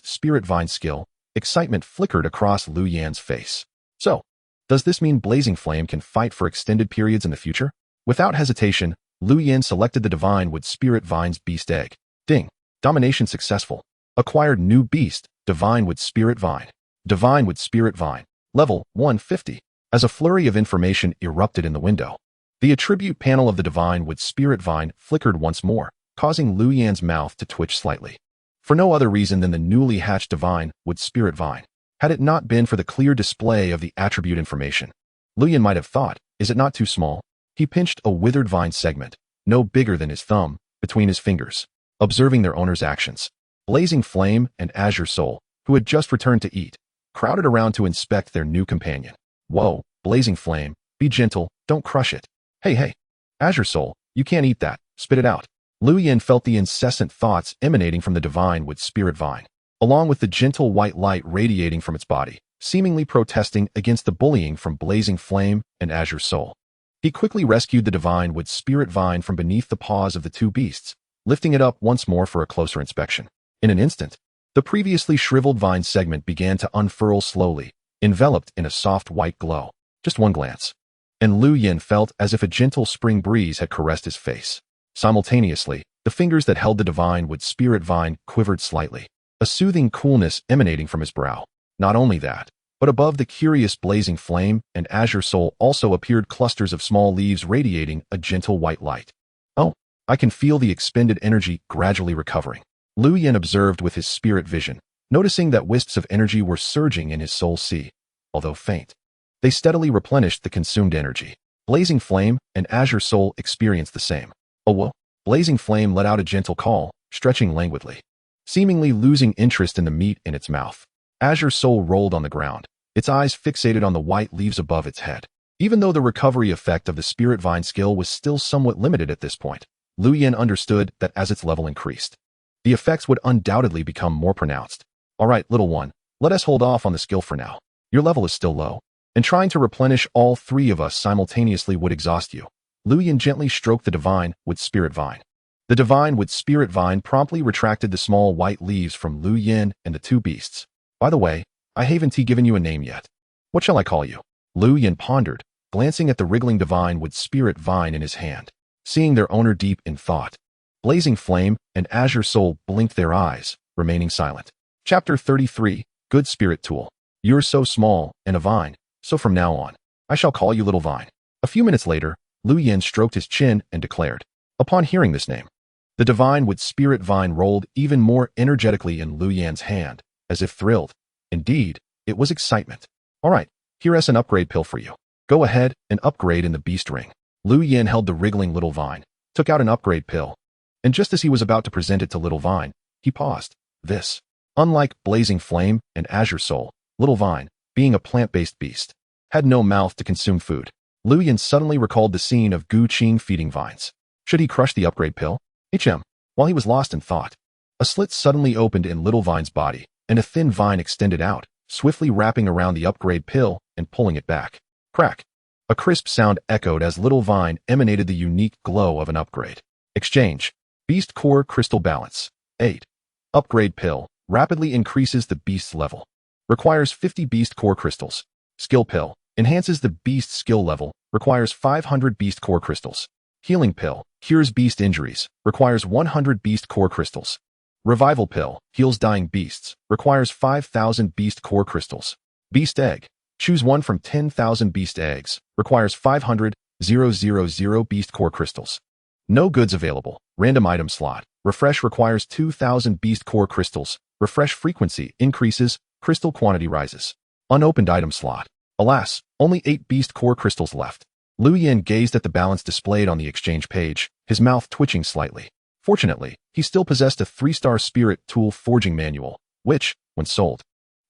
skill, excitement flickered across Lu Yan's face. So, does this mean Blazing Flame can fight for extended periods in the future? Without hesitation, Lu Yan selected the Divine with Spirit Vine's Beast Egg. Ding! Domination successful. Acquired new beast, Divine with Spirit Vine. Divine with Spirit Vine. Level 150. As a flurry of information erupted in the window, the attribute panel of the Divine with Spirit Vine flickered once more, causing Lu Yan's mouth to twitch slightly. For no other reason than the newly hatched Divine with Spirit Vine. Had it not been for the clear display of the attribute information, Lu Yan might have thought, is it not too small? He pinched a withered vine segment, no bigger than his thumb, between his fingers, observing their owner's actions. Blazing Flame and Azure Soul, who had just returned to eat, crowded around to inspect their new companion. Whoa, Blazing Flame, be gentle, don't crush it. Hey, Azure Soul, you can't eat that, spit it out. Lu Yan felt the incessant thoughts emanating from the Divine with Spirit Vine, along with the gentle white light radiating from its body, seemingly protesting against the bullying from Blazing Flame and Azure Soul. He quickly rescued the Divine with Spirit Vine from beneath the paws of the two beasts, lifting it up once more for a closer inspection. In an instant, the previously shriveled vine segment began to unfurl slowly, enveloped in a soft white glow. Just one glance, and Lu Yan felt as if a gentle spring breeze had caressed his face. Simultaneously, the fingers that held the Divine with Spirit Vine quivered slightly, a soothing coolness emanating from his brow. Not only that, but above the curious Blazing Flame and Azure Soul also appeared clusters of small leaves radiating a gentle white light. Oh, I can feel the expended energy gradually recovering, Lu Yan observed with his spirit vision, noticing that wisps of energy were surging in his soul sea. Although faint, they steadily replenished the consumed energy. Blazing Flame and Azure Soul experienced the same. Oh whoa! Blazing Flame let out a gentle call, stretching languidly, seemingly losing interest in the meat in its mouth. Azure Soul rolled on the ground, its eyes fixated on the white leaves above its head. Even though the recovery effect of the Spirit Vine skill was still somewhat limited at this point, Lu Yan understood that as its level increased, the effects would undoubtedly become more pronounced. Alright, little one, let us hold off on the skill for now. Your level is still low, and trying to replenish all three of us simultaneously would exhaust you. Lu Yan gently stroked the Divine with Spirit Vine. The Divine with Spirit Vine promptly retracted the small white leaves from Lu Yan and the two beasts. By the way, I haven't given you a name yet. What shall I call you? Lu Yan pondered, glancing at the wriggling Divine with Spirit Vine in his hand, seeing their owner deep in thought. Blazing Flame and Azure Soul blinked their eyes, remaining silent. Chapter 33, Good Spirit Tool. You're so small and a vine, so from now on, I shall call you Little Vine. A few minutes later, Lu Yan stroked his chin and declared. Upon hearing this name, the Divine with Spirit Vine rolled even more energetically in Lu Yan's hand, as if thrilled. Indeed, it was excitement. Alright, here's an upgrade pill for you. Go ahead and upgrade in the Beast Ring. Lu Yan held the wriggling Little Vine, took out an upgrade pill, and just as he was about to present it to Little Vine, he paused. This, unlike Blazing Flame and Azure Soul, Little Vine, being a plant-based beast, had no mouth to consume food. Lu Yan suddenly recalled the scene of Gu Qing feeding vines. Should he crush the upgrade pill? While he was lost in thought, a slit suddenly opened in Little Vine's body, and a thin vine extended out, swiftly wrapping around the upgrade pill and pulling it back. Crack! A crisp sound echoed as Little Vine emanated the unique glow of an upgrade. Exchange. Beast Core Crystal Balance. 8. Upgrade pill. Rapidly increases the beast's level. Requires 50 Beast Core Crystals. Skill pill. Enhances the beast's skill level. Requires 500 Beast Core Crystals. Healing pill. Cures beast injuries. Requires 100 Beast Core Crystals. Revival pill. Heals dying beasts. Requires 5,000 Beast Core Crystals. Beast Egg. Choose one from 10,000 beast eggs. Requires 500,000 Beast Core Crystals. No goods available. Random item slot. Refresh requires 2,000 Beast Core Crystals. Refresh frequency increases. Crystal quantity rises. Unopened item slot. Alas, only 8 Beast Core Crystals left. Lu Yan gazed at the balance displayed on the exchange page, his mouth twitching slightly. Fortunately, he still possessed a 3-star Spirit Tool Forging Manual, which, when sold,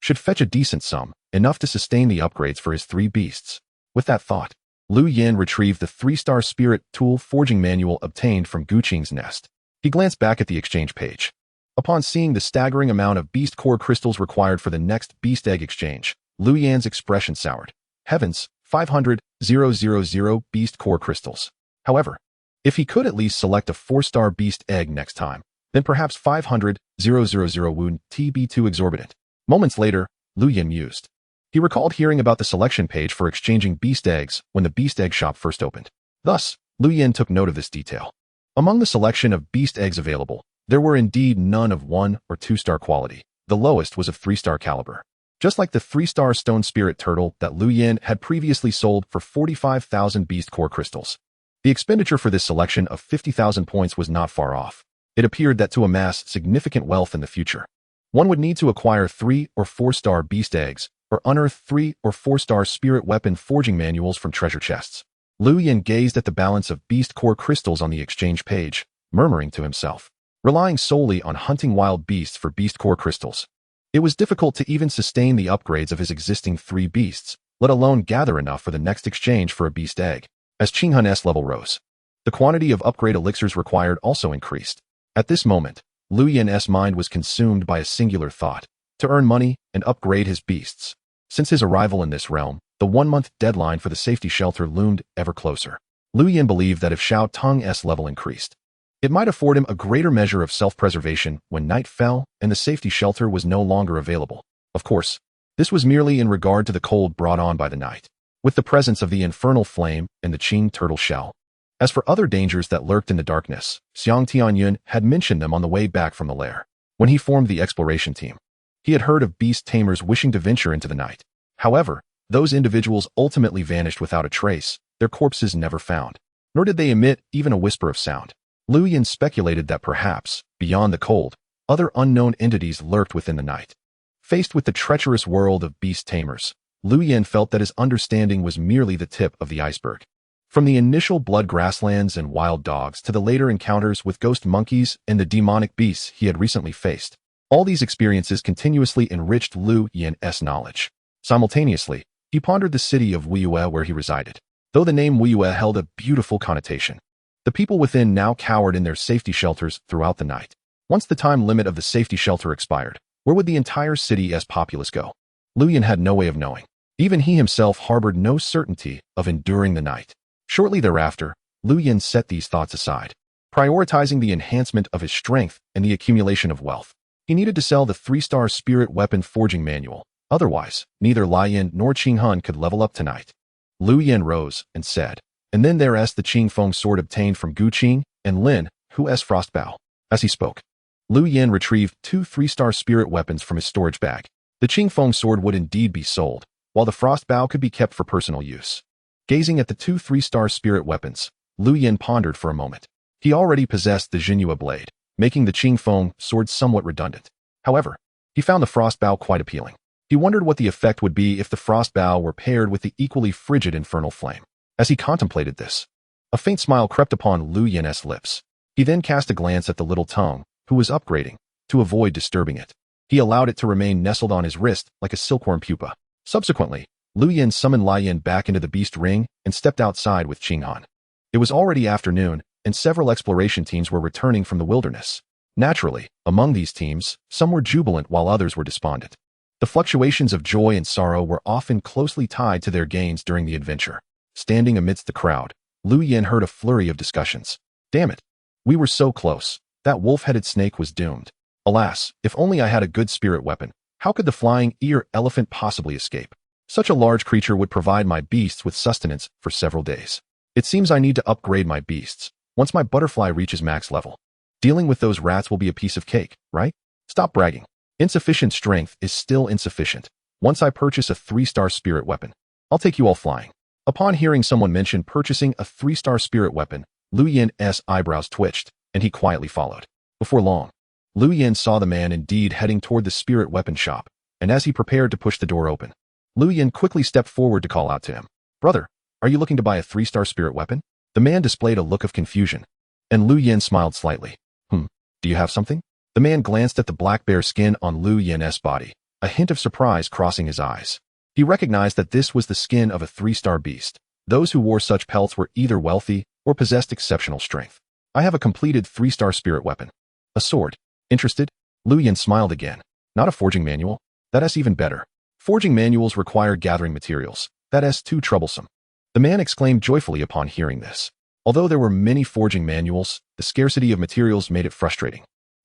should fetch a decent sum, enough to sustain the upgrades for his 3 beasts. With that thought, Lu Yan retrieved the 3-star Spirit Tool Forging Manual obtained from Gu Qing's nest. He glanced back at the exchange page. Upon seeing the staggering amount of Beast Core Crystals required for the next Beast Egg exchange, Lu Yan's expression soured. Heavens, 500,000 Beast Core Crystals. However, if he could at least select a 4-star Beast Egg next time, then perhaps 500,000 would be too exorbitant. Moments later, Lu Yin mused. He recalled hearing about the selection page for exchanging beast eggs when the beast egg shop first opened. Thus, Lu Yin took note of this detail. Among the selection of beast eggs available, there were indeed none of 1 or 2-star quality. The lowest was of 3-star caliber. Just like the 3-star stone spirit turtle that Lu Yin had previously sold for 45,000 beast core crystals. The expenditure for this selection of 50,000 points was not far off. It appeared that to amass significant wealth in the future, one would need to acquire 3 or 4-star beast eggs, or unearth 3 or 4-star spirit weapon forging manuals from treasure chests. Lu Yin gazed at the balance of beast core crystals on the exchange page, murmuring to himself. Relying solely on hunting wild beasts for beast core crystals, it was difficult to even sustain the upgrades of his existing 3 beasts, let alone gather enough for the next exchange for a beast egg. As Qinghun's level rose, the quantity of upgrade elixirs required also increased. At this moment, Lu Yin's mind was consumed by a singular thought: to earn money and upgrade his beasts. Since his arrival in this realm, the 1-month deadline for the safety shelter loomed ever closer. Lu Yin believed that if Xiao Tong's level increased, it might afford him a greater measure of self-preservation when night fell and the safety shelter was no longer available. Of course, this was merely in regard to the cold brought on by the night, with the presence of the infernal flame and the Qing turtle shell. As for other dangers that lurked in the darkness, Xiang Tianyun had mentioned them on the way back from the lair. When he formed the exploration team, he had heard of beast tamers wishing to venture into the night. However, those individuals ultimately vanished without a trace, their corpses never found, nor did they emit even a whisper of sound. Lu Yin speculated that perhaps, beyond the cold, other unknown entities lurked within the night. Faced with the treacherous world of beast tamers, Lu Yin felt that his understanding was merely the tip of the iceberg. From the initial blood grasslands and wild dogs to the later encounters with ghost monkeys and the demonic beasts he had recently faced, all these experiences continuously enriched Lu Yin's knowledge. Simultaneously, he pondered the city of Wuyue where he resided. Though the name Wuyue held a beautiful connotation, the people within now cowered in their safety shelters throughout the night. Once the time limit of the safety shelter expired, where would the entire city's populace go? Lu Yin had no way of knowing. Even he himself harbored no certainty of enduring the night. Shortly thereafter, Lu Yin set these thoughts aside, prioritizing the enhancement of his strength and the accumulation of wealth. He needed to sell the 3-star spirit weapon forging manual. Otherwise, neither Lai Yin nor Qinghun could level up tonight. Lu Yin rose and said, and then there's the Qing Feng sword obtained from Gu Qing and Lin Hu's frostbow. As he spoke, Lu Yin retrieved 2 3-star spirit weapons from his storage bag. The Qing Feng sword would indeed be sold, while the frostbow could be kept for personal use. Gazing at the 2 3-star spirit weapons, Lu Yin pondered for a moment. He already possessed the Jinhua blade, making the Qing Feng sword somewhat redundant. However, he found the frostbow quite appealing. He wondered what the effect would be if the frostbow were paired with the equally frigid infernal flame. As he contemplated this, a faint smile crept upon Lu Yin's lips. He then cast a glance at the little tongue, who was upgrading, to avoid disturbing it. He allowed it to remain nestled on his wrist like a silkworm pupa. Subsequently, Lu Yin summoned Lai Yin back into the beast ring and stepped outside with Qinghun. It was already afternoon, and several exploration teams were returning from the wilderness. Naturally, among these teams, some were jubilant while others were despondent. The fluctuations of joy and sorrow were often closely tied to their gains during the adventure. Standing amidst the crowd, Lu Yin heard a flurry of discussions. Damn it! We were so close. That wolf-headed snake was doomed. Alas, if only I had a good spirit weapon, how could the flying ear elephant possibly escape? Such a large creature would provide my beasts with sustenance for several days. It seems I need to upgrade my beasts. Once my butterfly reaches max level, dealing with those rats will be a piece of cake, right? Stop bragging. Insufficient strength is still insufficient. Once I purchase a 3-star spirit weapon, I'll take you all flying. Upon hearing someone mention purchasing a 3-star spirit weapon, Lu Yin's eyebrows twitched, and he quietly followed. Before long, Lu Yin saw the man indeed heading toward the spirit weapon shop, and as he prepared to push the door open, Lu Yin quickly stepped forward to call out to him. Brother, are you looking to buy a 3-star spirit weapon? The man displayed a look of confusion, and Lu Yin smiled slightly. Do you have something? The man glanced at the black bear skin on Lu Yin's body, a hint of surprise crossing his eyes. He recognized that this was the skin of a 3-star beast. Those who wore such pelts were either wealthy or possessed exceptional strength. I have a completed 3-star spirit weapon. A sword. Interested? Lu Yin smiled again. Not a forging manual? That's even better. Forging manuals require gathering materials. That's too troublesome. The man exclaimed joyfully upon hearing this. Although there were many forging manuals, the scarcity of materials made it frustrating.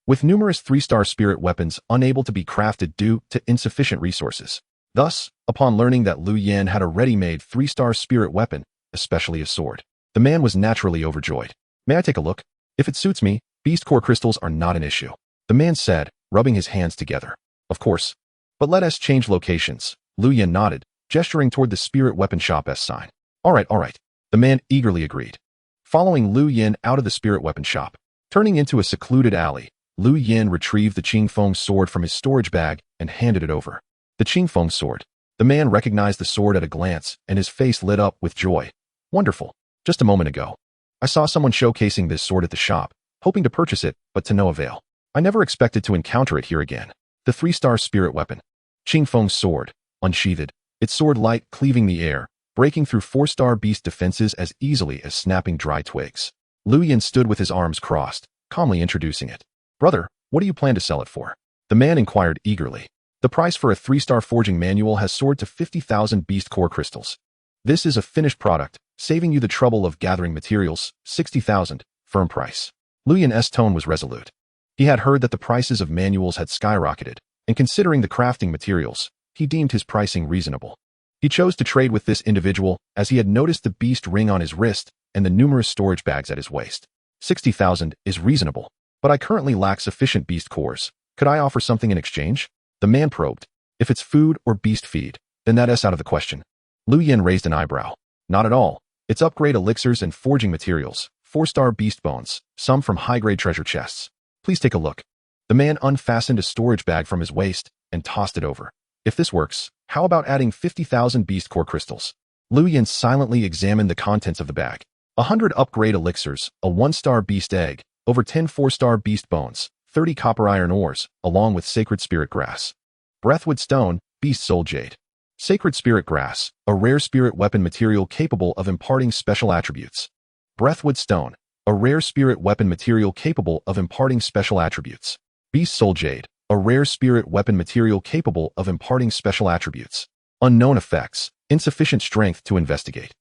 with numerous 3-star spirit weapons unable to be crafted due to insufficient resources. Thus, upon learning that Lu Yan had a ready-made 3-star spirit weapon, especially a sword, the man was naturally overjoyed. May I take a look? If it suits me, beast core crystals are not an issue, the man said, rubbing his hands together. Of course. But let us change locations. Lu Yan nodded, gesturing toward the spirit weapon shop S sign. All right. The man eagerly agreed. Following Lu Yan out of the spirit weapon shop, turning into a secluded alley, Lu Yan retrieved the Qingfeng sword from his storage bag and handed it over. The Qingfeng sword. The man recognized the sword at a glance, and his face lit up with joy. Wonderful. Just a moment ago, I saw someone showcasing this sword at the shop, hoping to purchase it, but to no avail. I never expected to encounter it here again. The 3-star spirit weapon. Qingfeng's sword, unsheathed, its sword light cleaving the air, breaking through 4-star beast defenses as easily as snapping dry twigs. Lu Yan stood with his arms crossed, calmly introducing it. Brother, what do you plan to sell it for? The man inquired eagerly. The price for a 3-star forging manual has soared to 50,000 beast core crystals. This is a finished product, saving you the trouble of gathering materials, 60,000, firm price. Lu Yan's tone was resolute. He had heard that the prices of manuals had skyrocketed, and considering the crafting materials, he deemed his pricing reasonable. He chose to trade with this individual as he had noticed the beast ring on his wrist and the numerous storage bags at his waist. 60,000 is reasonable, but I currently lack sufficient beast cores. Could I offer something in exchange? The man probed. If it's food or beast feed, then that's out of the question. Lu Yan raised an eyebrow. Not at all. It's upgrade elixirs and forging materials, 4-star beast bones, some from high-grade treasure chests. Please take a look. The man unfastened a storage bag from his waist and tossed it over. If this works, how about adding 50,000 beast core crystals? Lu Yan silently examined the contents of the bag. 100 upgrade elixirs, a 1-star beast egg, over 10 4-star beast bones, 30 copper iron ores, along with sacred spirit grass. Breathwood stone, beast soul jade. Sacred spirit grass, a rare spirit weapon material capable of imparting special attributes. Breathwood stone, a rare spirit weapon material capable of imparting special attributes. Beast soul jade, a rare spirit weapon material capable of imparting special attributes. Unknown effects, insufficient strength to investigate.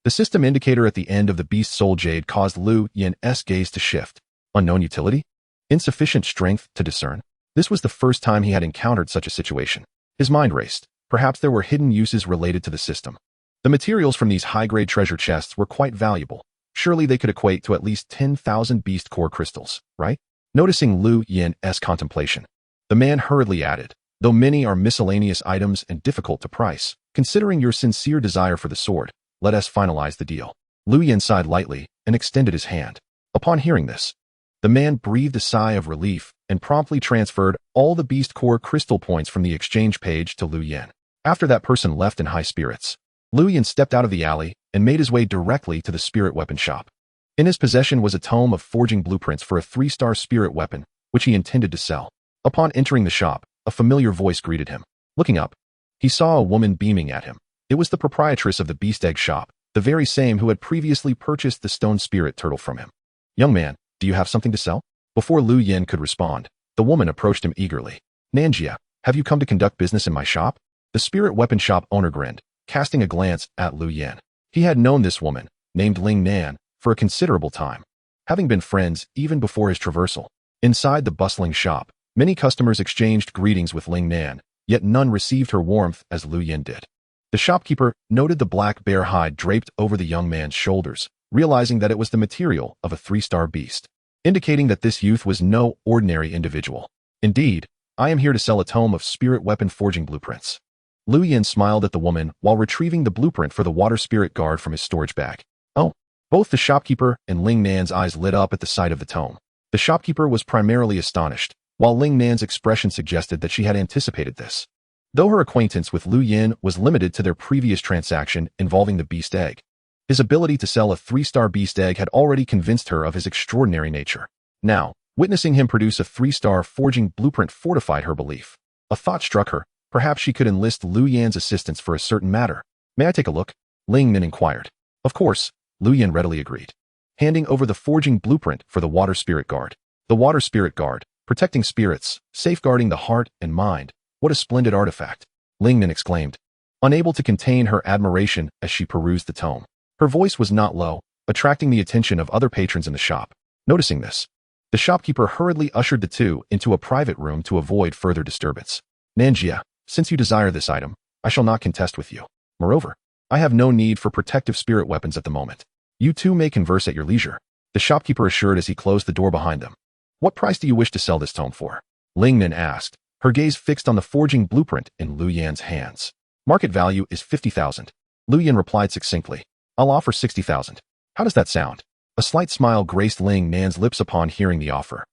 The system indicator at the end of the beast soul jade caused Lu Yan's gaze to shift. Unknown utility? Insufficient strength to discern? This was the first time he had encountered such a situation. His mind raced. Perhaps there were hidden uses related to the system. The materials from these high-grade treasure chests were quite valuable. Surely they could equate to at least 10,000 beast core crystals, right? Noticing Lu Yan's contemplation, the man hurriedly added, though many are miscellaneous items and difficult to price, considering your sincere desire for the sword, let us finalize the deal. Lu Yan sighed lightly and extended his hand. Upon hearing this, the man breathed a sigh of relief and promptly transferred all the beast core crystal points from the exchange page to Lu Yan. After that person left in high spirits, Lu Yan stepped out of the alley and made his way directly to the spirit weapon shop. In his possession was a tome of forging blueprints for a 3-star spirit weapon, which he intended to sell. Upon entering the shop, a familiar voice greeted him. Looking up, he saw a woman beaming at him. It was the proprietress of the beast egg shop, the very same who had previously purchased the stone spirit turtle from him. Young man, do you have something to sell? Before Lu Yan could respond, the woman approached him eagerly. Nanjia, have you come to conduct business in my shop? The spirit weapon shop owner grinned, casting a glance at Lu Yan. He had known this woman, named Ling Nan, for a considerable time, having been friends even before his traversal. Inside the bustling shop, many customers exchanged greetings with Ling Nan, yet none received her warmth as Lu Yan did. The shopkeeper noted the black bear hide draped over the young man's shoulders, realizing that it was the material of a 3-star beast, indicating that this youth was no ordinary individual. Indeed, I am here to sell a tome of spirit weapon forging blueprints. Lu Yan smiled at the woman while retrieving the blueprint for the water spirit guard from his storage bag. Oh, both the shopkeeper and Ling Nan's eyes lit up at the sight of the tome. The shopkeeper was primarily astonished, while Ling Nan's expression suggested that she had anticipated this. Though her acquaintance with Lu Yan was limited to their previous transaction involving the beast egg, his ability to sell a 3-star beast egg had already convinced her of his extraordinary nature. Now, witnessing him produce a 3-star forging blueprint fortified her belief. A thought struck her. Perhaps she could enlist Lu Yan's assistance for a certain matter. May I take a look? Ling Nan inquired. Of course, Lu Yan readily agreed, handing over the forging blueprint for the water spirit guard. The water spirit guard, protecting spirits, safeguarding the heart and mind. What a splendid artifact, Ling Nan exclaimed, unable to contain her admiration as she perused the tome. Her voice was not low, attracting the attention of other patrons in the shop. Noticing this, The shopkeeper hurriedly ushered the two into a private room to avoid further disturbance. Nanjia, since you desire this item, I shall not contest with you. Moreover, I have no need for protective spirit weapons at the moment. You two may converse at your leisure, the shopkeeper assured as he closed the door behind them. What price do you wish to sell this tome for? Ling Nin asked, her gaze fixed on the forging blueprint in Lu Yan's hands. Market value is 50,000. Lu Yan replied succinctly. I'll offer 60,000. How does that sound? A slight smile graced Ling Nan's lips upon hearing the offer.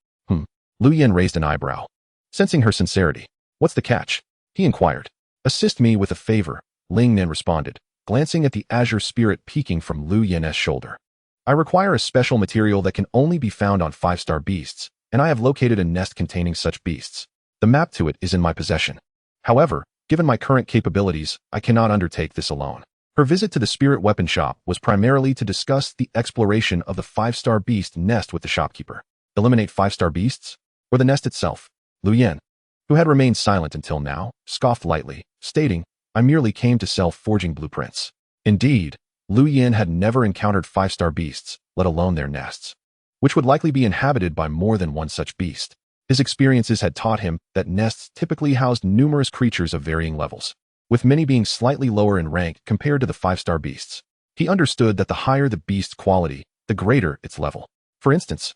Lu Yan raised an eyebrow. Sensing her sincerity. What's the catch? He inquired. Assist me with a favor, Ling Nan responded, glancing at the azure spirit peeking from Lu Yan's shoulder. I require a special material that can only be found on 5-star beasts, and I have located a nest containing such beasts. The map to it is in my possession. However, given my current capabilities, I cannot undertake this alone. Her visit to the spirit weapon shop was primarily to discuss the exploration of the 5-star beast nest with the shopkeeper. Eliminate 5-star beasts? Or the nest itself? Lu Yan, who had remained silent until now, scoffed lightly, stating, I merely came to sell forging blueprints. Indeed, Lu Yan had never encountered 5-star beasts, let alone their nests, which would likely be inhabited by more than one such beast. His experiences had taught him that nests typically housed numerous creatures of varying levels, with many being slightly lower in rank compared to the 5-star beasts. He understood that the higher the beast's quality, the greater its level. For instance,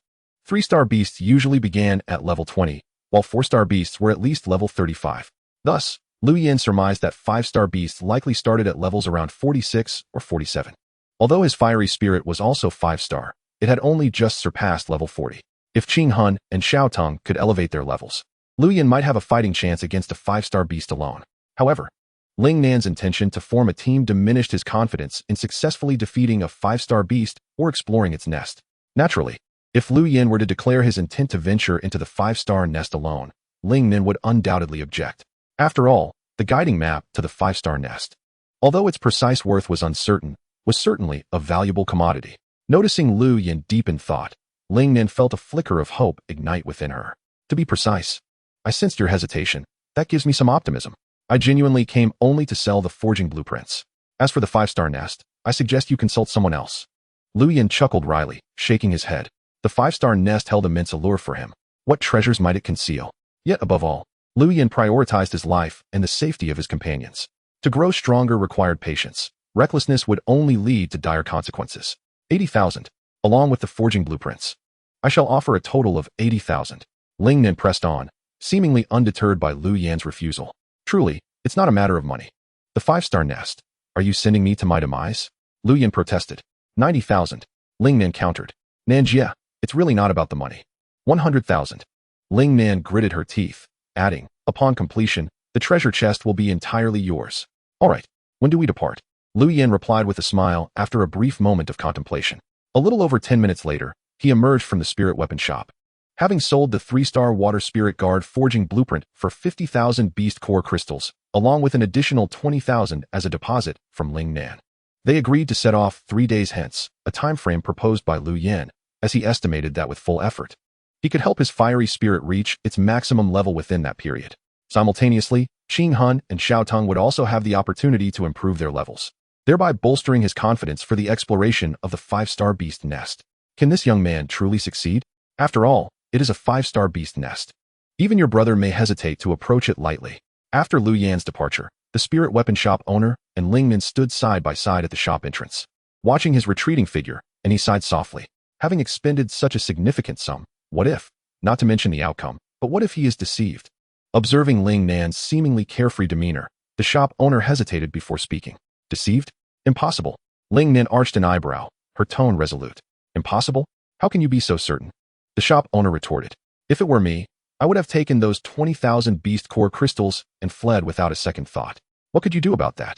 3-star beasts usually began at level 20, while 4-star beasts were at least level 35. Thus, Lu Yan surmised that 5-star beasts likely started at levels around 46 or 47. Although his fiery spirit was also 5-star, it had only just surpassed level 40. If Qing Hun and Xiao Tong could elevate their levels, Lu Yan might have a fighting chance against a 5-star beast alone. However, Ling Nan's intention to form a team diminished his confidence in successfully defeating a 5-star beast or exploring its nest. Naturally, if Lu Yan were to declare his intent to venture into the 5-star nest alone, Ling Nan would undoubtedly object. After all, the guiding map to the 5-star nest, although its precise worth was uncertain, was certainly a valuable commodity. Noticing Lu Yan deep in thought, Ling Nan felt a flicker of hope ignite within her. To be precise, I sensed your hesitation. That gives me some optimism. I genuinely came only to sell the forging blueprints. As for the 5-star nest, I suggest you consult someone else. Lu Yan chuckled wryly, shaking his head. The 5-star nest held immense allure for him. What treasures might it conceal? Yet above all, Lu Yan prioritized his life and the safety of his companions. To grow stronger required patience. Recklessness would only lead to dire consequences. 80,000, along with the forging blueprints. I shall offer a total of 80,000. Ling Nan pressed on, seemingly undeterred by Lu Yan's refusal. Truly, it's not a matter of money. The 5-star nest. Are you sending me to my demise? Lu Yan protested. 90,000. Ling Nan countered. Nanjia, it's really not about the money. 100,000. Ling Nan gritted her teeth, adding, upon completion, the treasure chest will be entirely yours. All right, when do we depart? Lu Yan replied with a smile after a brief moment of contemplation. A little over 10 minutes later, he emerged from the spirit weapon shop. Having sold the 3-star water spirit guard forging blueprint for 50,000 beast core crystals, along with an additional 20,000 as a deposit from Ling Nan. They agreed to set off 3 days hence, a time frame proposed by Lu Yan, as he estimated that with full effort, he could help his fiery spirit reach its maximum level within that period. Simultaneously, Qing Hun and Xiao Tong would also have the opportunity to improve their levels, thereby bolstering his confidence for the exploration of the 5-star beast nest. Can this young man truly succeed? After all, it is a 5-star beast nest. Even your brother may hesitate to approach it lightly. After Lu Yan's departure, the spirit weapon shop owner and Ling Min stood side by side at the shop entrance, watching his retreating figure, and he sighed softly. Having expended such a significant sum, what if, not to mention the outcome, but what if he is deceived? Observing Ling Nan's seemingly carefree demeanor, the shop owner hesitated before speaking. Deceived? Impossible. Ling Nan arched an eyebrow, her tone resolute. Impossible? How can you be so certain? The shop owner retorted. If it were me, I would have taken those 20,000 beast core crystals and fled without a second thought. What could you do about that?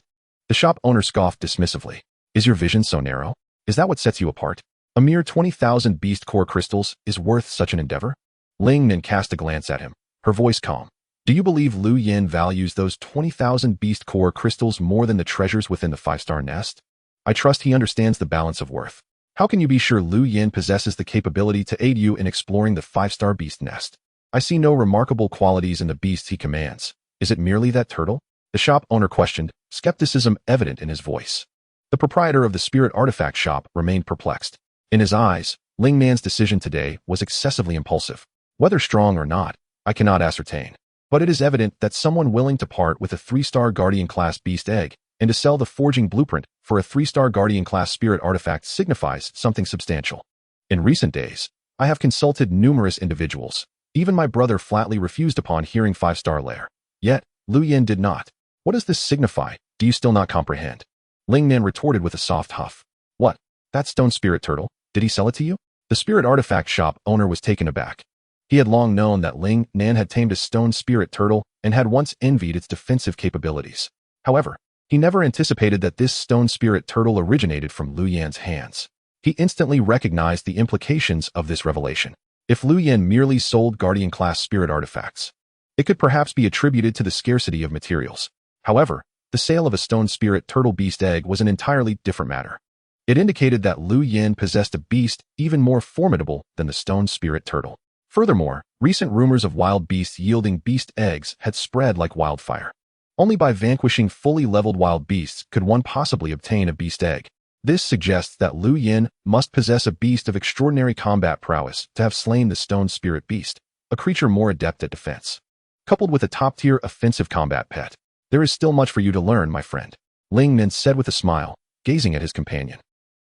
The shop owner scoffed dismissively. Is your vision so narrow? Is that what sets you apart? A mere 20,000 beast core crystals is worth such an endeavor? Ling Nan cast a glance at him, her voice calm. Do you believe Lu Yan values those 20,000 beast core crystals more than the treasures within the 5-star nest? I trust he understands the balance of worth. How can you be sure Lu Yan possesses the capability to aid you in exploring the 5-star beast nest? I see no remarkable qualities in the beasts he commands. Is it merely that turtle? The shop owner questioned, skepticism evident in his voice. The proprietor of the spirit artifact shop remained perplexed. In his eyes, Ling Man's decision today was excessively impulsive. Whether strong or not, I cannot ascertain. But it is evident that someone willing to part with a 3-star Guardian-class Beast Egg and to sell the forging blueprint for a 3-star Guardian-class Spirit artifact signifies something substantial. In recent days, I have consulted numerous individuals. Even my brother flatly refused upon hearing 5-star lair. Yet, Lu Yin did not. What does this signify? Do you still not comprehend? Ling Man retorted with a soft huff. What? That stone spirit turtle? Did he sell it to you? The spirit artifact shop owner was taken aback. He had long known that Ling Nan had tamed a stone spirit turtle and had once envied its defensive capabilities. However, he never anticipated that this stone spirit turtle originated from Lu Yan's hands. He instantly recognized the implications of this revelation. If Lu Yan merely sold Guardian-class spirit artifacts, it could perhaps be attributed to the scarcity of materials. However, the sale of a stone spirit turtle beast egg was an entirely different matter. It indicated that Lu Yin possessed a beast even more formidable than the stone spirit turtle. Furthermore, recent rumors of wild beasts yielding beast eggs had spread like wildfire. Only by vanquishing fully leveled wild beasts could one possibly obtain a beast egg. This suggests that Lu Yin must possess a beast of extraordinary combat prowess to have slain the stone spirit beast, a creature more adept at defense. Coupled with a top-tier offensive combat pet, there is still much for you to learn, my friend, Ling Min said with a smile, gazing at his companion.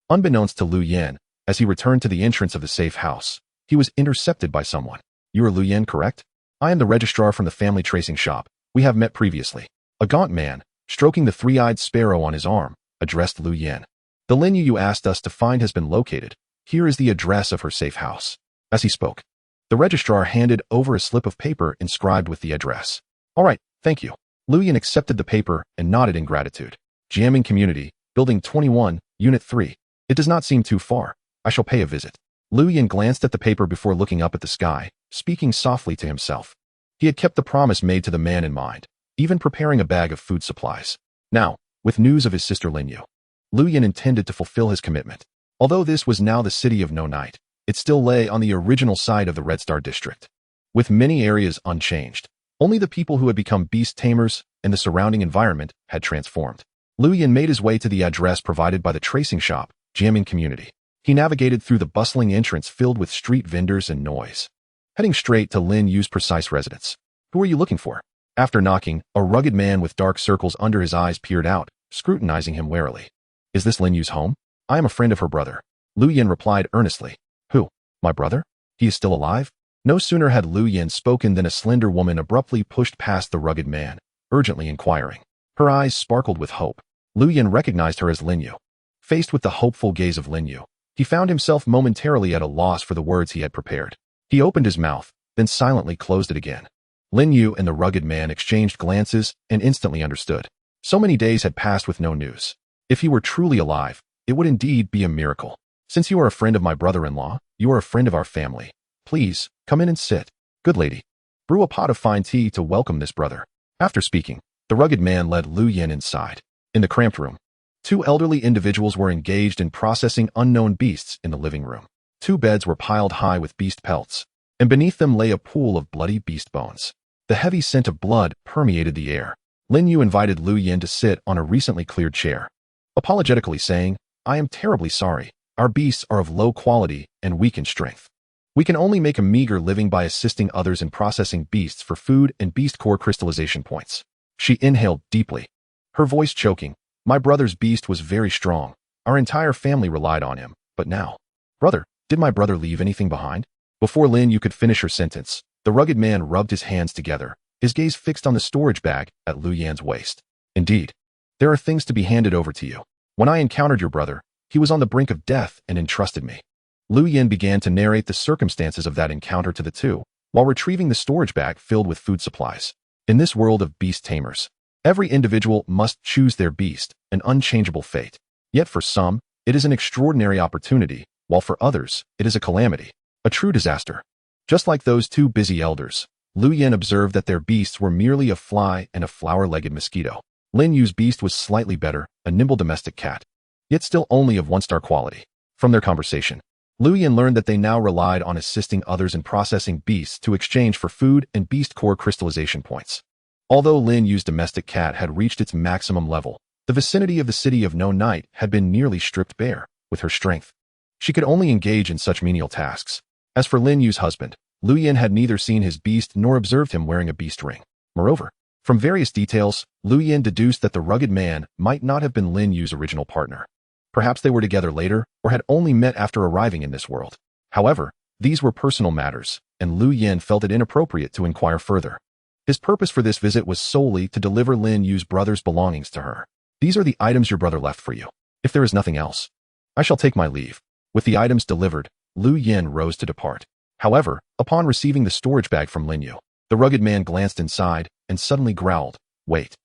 Unbeknownst to Lu Yin, as he returned to the entrance of the safe house, he was intercepted by someone. You are Lu Yin, correct? I am the registrar from the family tracing shop. We have met previously. A gaunt man, stroking the three-eyed sparrow on his arm, addressed Lu Yin. The Lin you asked us to find has been located. Here is the address of her safe house. As he spoke, the registrar handed over a slip of paper inscribed with the address. All right, thank you. Lu Yin accepted the paper and nodded in gratitude. Jamming Community, Building 21, Unit 3. It does not seem too far. I shall pay a visit. Lu Yin glanced at the paper before looking up at the sky, speaking softly to himself. He had kept the promise made to the man in mind, even preparing a bag of food supplies. Now, with news of his sister Linyu, Lu Yin intended to fulfill his commitment. Although this was now the city of No Night, it still lay on the original site of the Red Star District. With many areas unchanged, only the people who had become beast tamers and the surrounding environment had transformed. Lu Yin made his way to the address provided by the tracing shop, Jamming Community. He navigated through the bustling entrance filled with street vendors and noise, heading straight to Lin Yu's precise residence. Who are you looking for? After knocking, a rugged man with dark circles under his eyes peered out, scrutinizing him warily. Is this Lin Yu's home? I am a friend of her brother. Lu Yin replied earnestly. Who? My brother? He is still alive? No sooner had Lu Yin spoken than a slender woman abruptly pushed past the rugged man, urgently inquiring. Her eyes sparkled with hope. Lu Yin recognized her as Lin Yu. Faced with the hopeful gaze of Lin Yu, he found himself momentarily at a loss for the words he had prepared. He opened his mouth, then silently closed it again. Lin Yu and the rugged man exchanged glances and instantly understood. So many days had passed with no news. If he were truly alive, it would indeed be a miracle. Since you are a friend of my brother-in-law, you are a friend of our family. Please, come in and sit. Good lady. Brew a pot of fine tea to welcome this brother. After speaking, the rugged man led Lu Yin inside. In the cramped room, two elderly individuals were engaged in processing unknown beasts in the living room. Two beds were piled high with beast pelts, and beneath them lay a pool of bloody beast bones. The heavy scent of blood permeated the air. Lin Yu invited Lu Yin to sit on a recently cleared chair, apologetically saying, I am terribly sorry. Our beasts are of low quality and weak in strength. We can only make a meager living by assisting others in processing beasts for food and beast core crystallization points. She inhaled deeply, her voice choking. My brother's beast was very strong. Our entire family relied on him. But now, brother, did my brother leave anything behind? Before Lin Yu could finish her sentence, the rugged man rubbed his hands together, his gaze fixed on the storage bag at Lu Yan's waist. Indeed, there are things to be handed over to you. When I encountered your brother, he was on the brink of death and entrusted me. Lu Yin began to narrate the circumstances of that encounter to the two, while retrieving the storage bag filled with food supplies. In this world of beast tamers, every individual must choose their beast, an unchangeable fate. Yet for some, it is an extraordinary opportunity, while for others, it is a calamity, a true disaster. Just like those two busy elders, Lu Yin observed that their beasts were merely a fly and a flower-legged mosquito. Lin Yu's beast was slightly better, a nimble domestic cat, yet still only of one-star quality. From their conversation, Lu Yin learned that they now relied on assisting others in processing beasts to exchange for food and beast core crystallization points. Although Lin Yu's domestic cat had reached its maximum level, the vicinity of the city of No Night had been nearly stripped bare. With her strength, She could only engage in such menial tasks. As for Lin Yu's husband, Lu Yin had neither seen his beast nor observed him wearing a beast ring. Moreover, from various details, Lu Yin deduced that the rugged man might not have been Lin Yu's original partner. Perhaps they were together later or had only met after arriving in this world. However, these were personal matters, and Lu Yin felt it inappropriate to inquire further. His purpose for this visit was solely to deliver Lin Yu's brother's belongings to her. These are the items your brother left for you. If there is nothing else, I shall take my leave. With the items delivered, Lu Yin rose to depart. However, upon receiving the storage bag from Lin Yu, the rugged man glanced inside and suddenly growled, "Wait.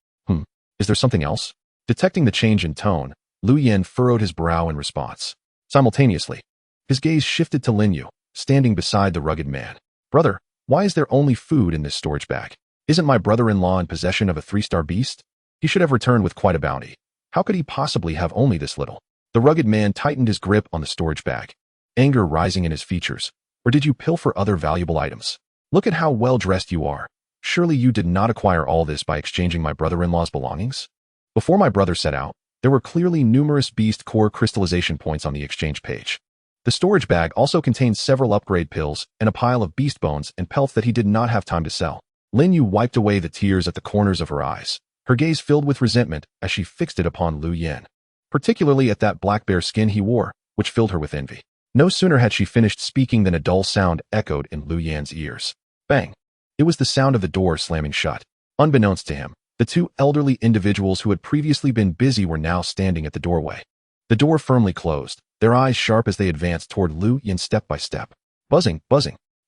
Is there something else?" Detecting the change in tone, Lu Yin furrowed his brow in response. Simultaneously, his gaze shifted to Lin Yu, standing beside the rugged man. "Brother, why is there only food in this storage bag? Isn't my brother-in-law in possession of a 3-star beast? He should have returned with quite a bounty. How could he possibly have only this little?" The rugged man tightened his grip on the storage bag, anger rising in his features. "Or did you pilfer other valuable items? Look at how well-dressed you are. Surely you did not acquire all this by exchanging my brother-in-law's belongings?" Before my brother set out, there were clearly numerous beast core crystallization points on the exchange page. The storage bag also contained several upgrade pills and a pile of beast bones and pelts that he did not have time to sell. Lin Yu wiped away the tears at the corners of her eyes, her gaze filled with resentment as she fixed it upon Lu Yin, particularly at that black bear skin he wore, which filled her with envy. No sooner had she finished speaking than a dull sound echoed in Lu Yan's ears. Bang! It was the sound of the door slamming shut. Unbeknownst to him, the two elderly individuals who had previously been busy were now standing at the doorway. The door firmly closed, their eyes sharp as they advanced toward Lu Yin step by step. Buzzing.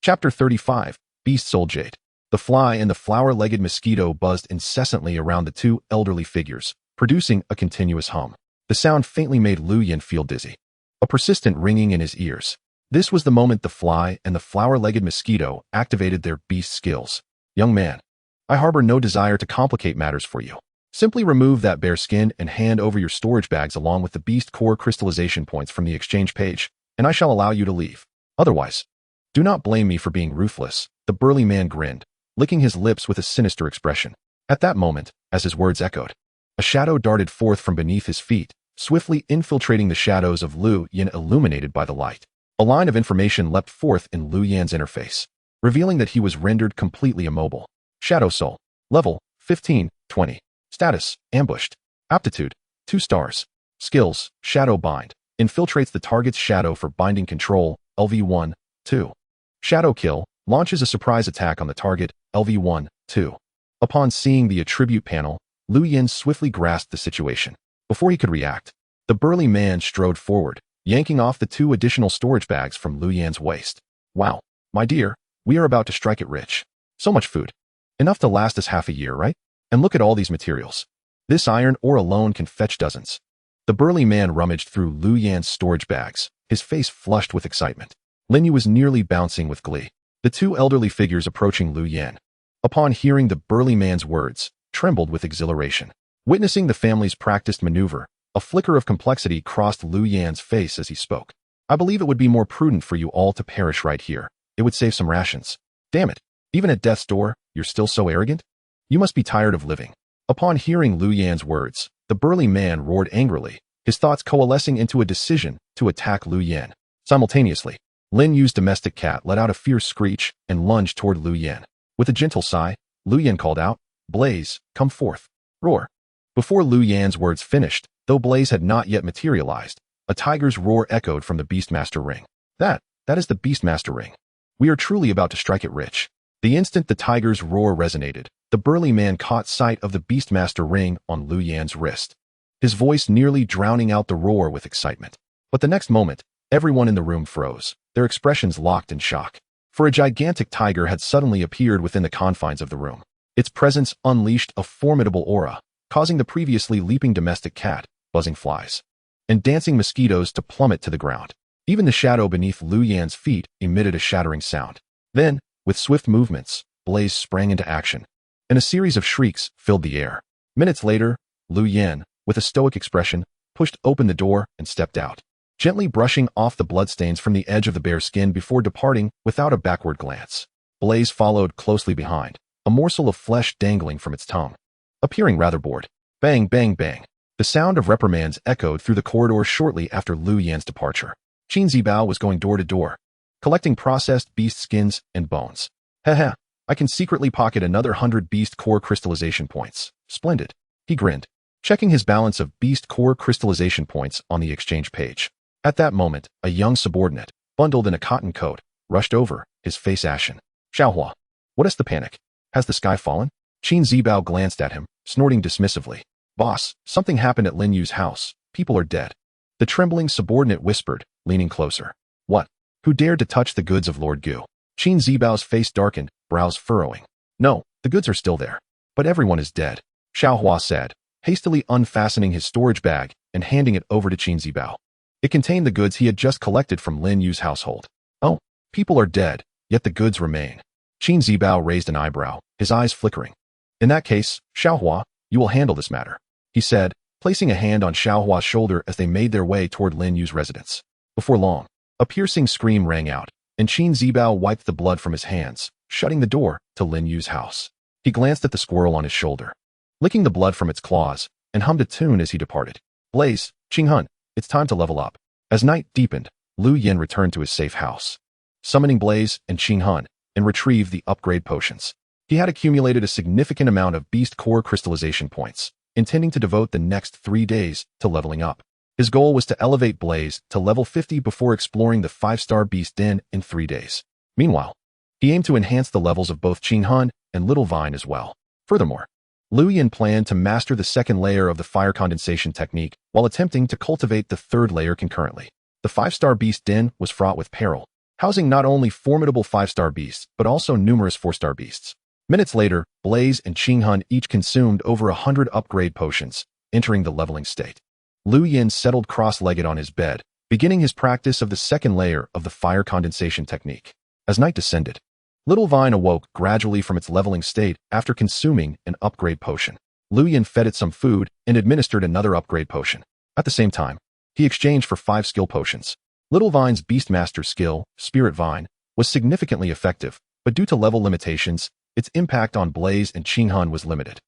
Chapter 35, Beast Soul Jade. The fly and the flower-legged mosquito buzzed incessantly around the two elderly figures, producing a continuous hum. The sound faintly made Lu Yin feel dizzy, a persistent ringing in his ears. This was the moment the fly and the flower-legged mosquito activated their beast skills. "Young man, I harbor no desire to complicate matters for you. Simply remove that bear skin and hand over your storage bags along with the beast core crystallization points from the exchange page, and I shall allow you to leave. Otherwise, do not blame me for being ruthless." The burly man grinned, licking his lips with a sinister expression. At that moment, as his words echoed, a shadow darted forth from beneath his feet, swiftly infiltrating the shadows of Lu Yin illuminated by the light. A line of information leapt forth in Lu Yan's interface, revealing that he was rendered completely immobile. Shadow Soul. Level, 15-20. Status, Ambushed. Aptitude, 2 stars. Skills, Shadow Bind. Infiltrates the target's shadow for binding control, LV1-2. Shadow Kill. Launches a surprise attack on the target, LV1-2. Upon seeing the attribute panel, Lu Yin swiftly grasped the situation. Before he could react, the burly man strode forward, yanking off the 2 additional storage bags from Lu Yan's waist. "Wow, my dear, we are about to strike it rich. So much food. Enough to last us half a year, right? And look at all these materials. This iron ore alone can fetch dozens." The burly man rummaged through Lu Yan's storage bags, his face flushed with excitement. Lin Yu was nearly bouncing with glee. The 2 elderly figures approaching Lu Yin, upon hearing the burly man's words, trembled with exhilaration. Witnessing the family's practiced maneuver, a flicker of complexity crossed Lu Yan's face as he spoke. "I believe it would be more prudent for you all to perish right here. It would save some rations. Damn it, even at death's door, you're still so arrogant? You must be tired of living." Upon hearing Lu Yan's words, the burly man roared angrily, his thoughts coalescing into a decision to attack Lu Yin. Simultaneously, Lin Yu's domestic cat let out a fierce screech and lunged toward Lu Yin. With a gentle sigh, Lu Yin called out, "Blaze, come forth." Roar. Before Lu Yan's words finished, though Blaze had not yet materialized, a tiger's roar echoed from the Beastmaster ring. That is the Beastmaster ring. We are truly about to strike it rich." The instant the tiger's roar resonated, the burly man caught sight of the Beastmaster ring on Lu Yan's wrist, his voice nearly drowning out the roar with excitement. But the next moment, everyone in the room froze, their expressions locked in shock. For a gigantic tiger had suddenly appeared within the confines of the room. Its presence unleashed a formidable aura, causing the previously leaping domestic cat, buzzing flies, and dancing mosquitoes to plummet to the ground. Even the shadow beneath Lu Yan's feet emitted a shattering sound. Then, with swift movements, Blaze sprang into action, and a series of shrieks filled the air. Minutes later, Lu Yan, with a stoic expression, pushed open the door and stepped out, gently brushing off the bloodstains from the edge of the bear's skin before departing without a backward glance. Blaze followed closely behind, a morsel of flesh dangling from its tongue, appearing rather bored. Bang, bang, bang. The sound of reprimands echoed through the corridor shortly after Lu Yan's departure. Qin Zibao was going door to door, collecting processed beast skins and bones. Heh, I can secretly pocket another 100 beast core crystallization points. Splendid. He grinned, checking his balance of beast core crystallization points on the exchange page. At that moment, a young subordinate, bundled in a cotton coat, rushed over, his face ashen. Xiaohua, what is the panic? Has the sky fallen? Qin Zibao glanced at him, snorting dismissively. Boss, something happened at Lin Yu's house. People are dead. The trembling subordinate whispered, leaning closer. What? Who dared to touch the goods of Lord Gu? Qin Zibao's face darkened, brows furrowing. No, the goods are still there. But everyone is dead, Xiaohua said, hastily unfastening his storage bag and handing it over to Qin Zibao. It contained the goods he had just collected from Lin Yu's household. Oh, people are dead, yet the goods remain. Qin Zibao raised an eyebrow, his eyes flickering. In that case, Xiaohua, you will handle this matter, he said, placing a hand on Xiaohua's shoulder as they made their way toward Lin Yu's residence. Before long, a piercing scream rang out, and Qin Zibao wiped the blood from his hands, shutting the door to Lin Yu's house. He glanced at the squirrel on his shoulder, licking the blood from its claws, and hummed a tune as he departed. Blaze, Qinghun, it's time to level up. As night deepened, Lu Yin returned to his safe house, summoning Blaze and Qinghun, and retrieved the upgrade potions. He had accumulated a significant amount of beast core crystallization points, intending to devote the next 3 days to leveling up. His goal was to elevate Blaze to level 50 before exploring the 5-star Beast Den in 3 days. Meanwhile, he aimed to enhance the levels of both Qinghun and Little Vine as well. Furthermore, Lu Yin planned to master the second layer of the fire condensation technique while attempting to cultivate the third layer concurrently. The 5-star Beast Den was fraught with peril, housing not only formidable 5-star beasts, but also numerous 4-star beasts. Minutes later, Blaze and Qinghun each consumed over 100 upgrade potions, entering the leveling state. Lu Yin settled cross-legged on his bed, beginning his practice of the second layer of the fire condensation technique. As night descended, Little Vine awoke gradually from its leveling state after consuming an upgrade potion. Lu Yin fed it some food and administered another upgrade potion. At the same time, he exchanged for 5 skill potions. Little Vine's Beastmaster skill, Spirit Vine, was significantly effective, but due to level limitations, its impact on Blaze and Qinghun was limited.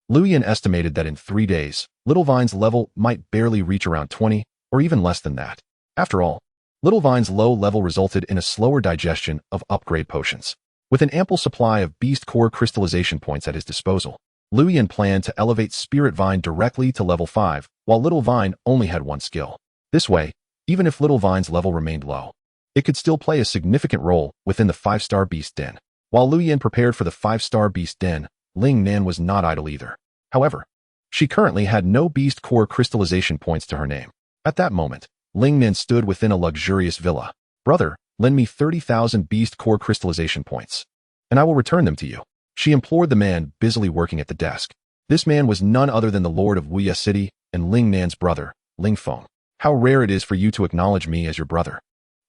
Lu Yin estimated that in 3 days, Little Vine's level might barely reach around 20, or even less than that. After all, Little Vine's low level resulted in a slower digestion of upgrade potions. With an ample supply of Beast Core crystallization points at his disposal, Lu Yin planned to elevate Spirit Vine directly to level 5, while Little Vine only had 1 skill. This way, even if Little Vine's level remained low, it could still play a significant role within the 5-star Beast Den. While Lu Yin prepared for the 5-star Beast Den, Ling Nan was not idle either. However, she currently had no Beast Core crystallization points to her name. At that moment, Ling Nan stood within a luxurious villa. Brother, lend me 30,000 Beast Core crystallization points, and I will return them to you, she implored the man busily working at the desk. This man was none other than the Lord of Wuya City and Ling Nan's brother, Ling Feng. How rare it is for you to acknowledge me as your brother,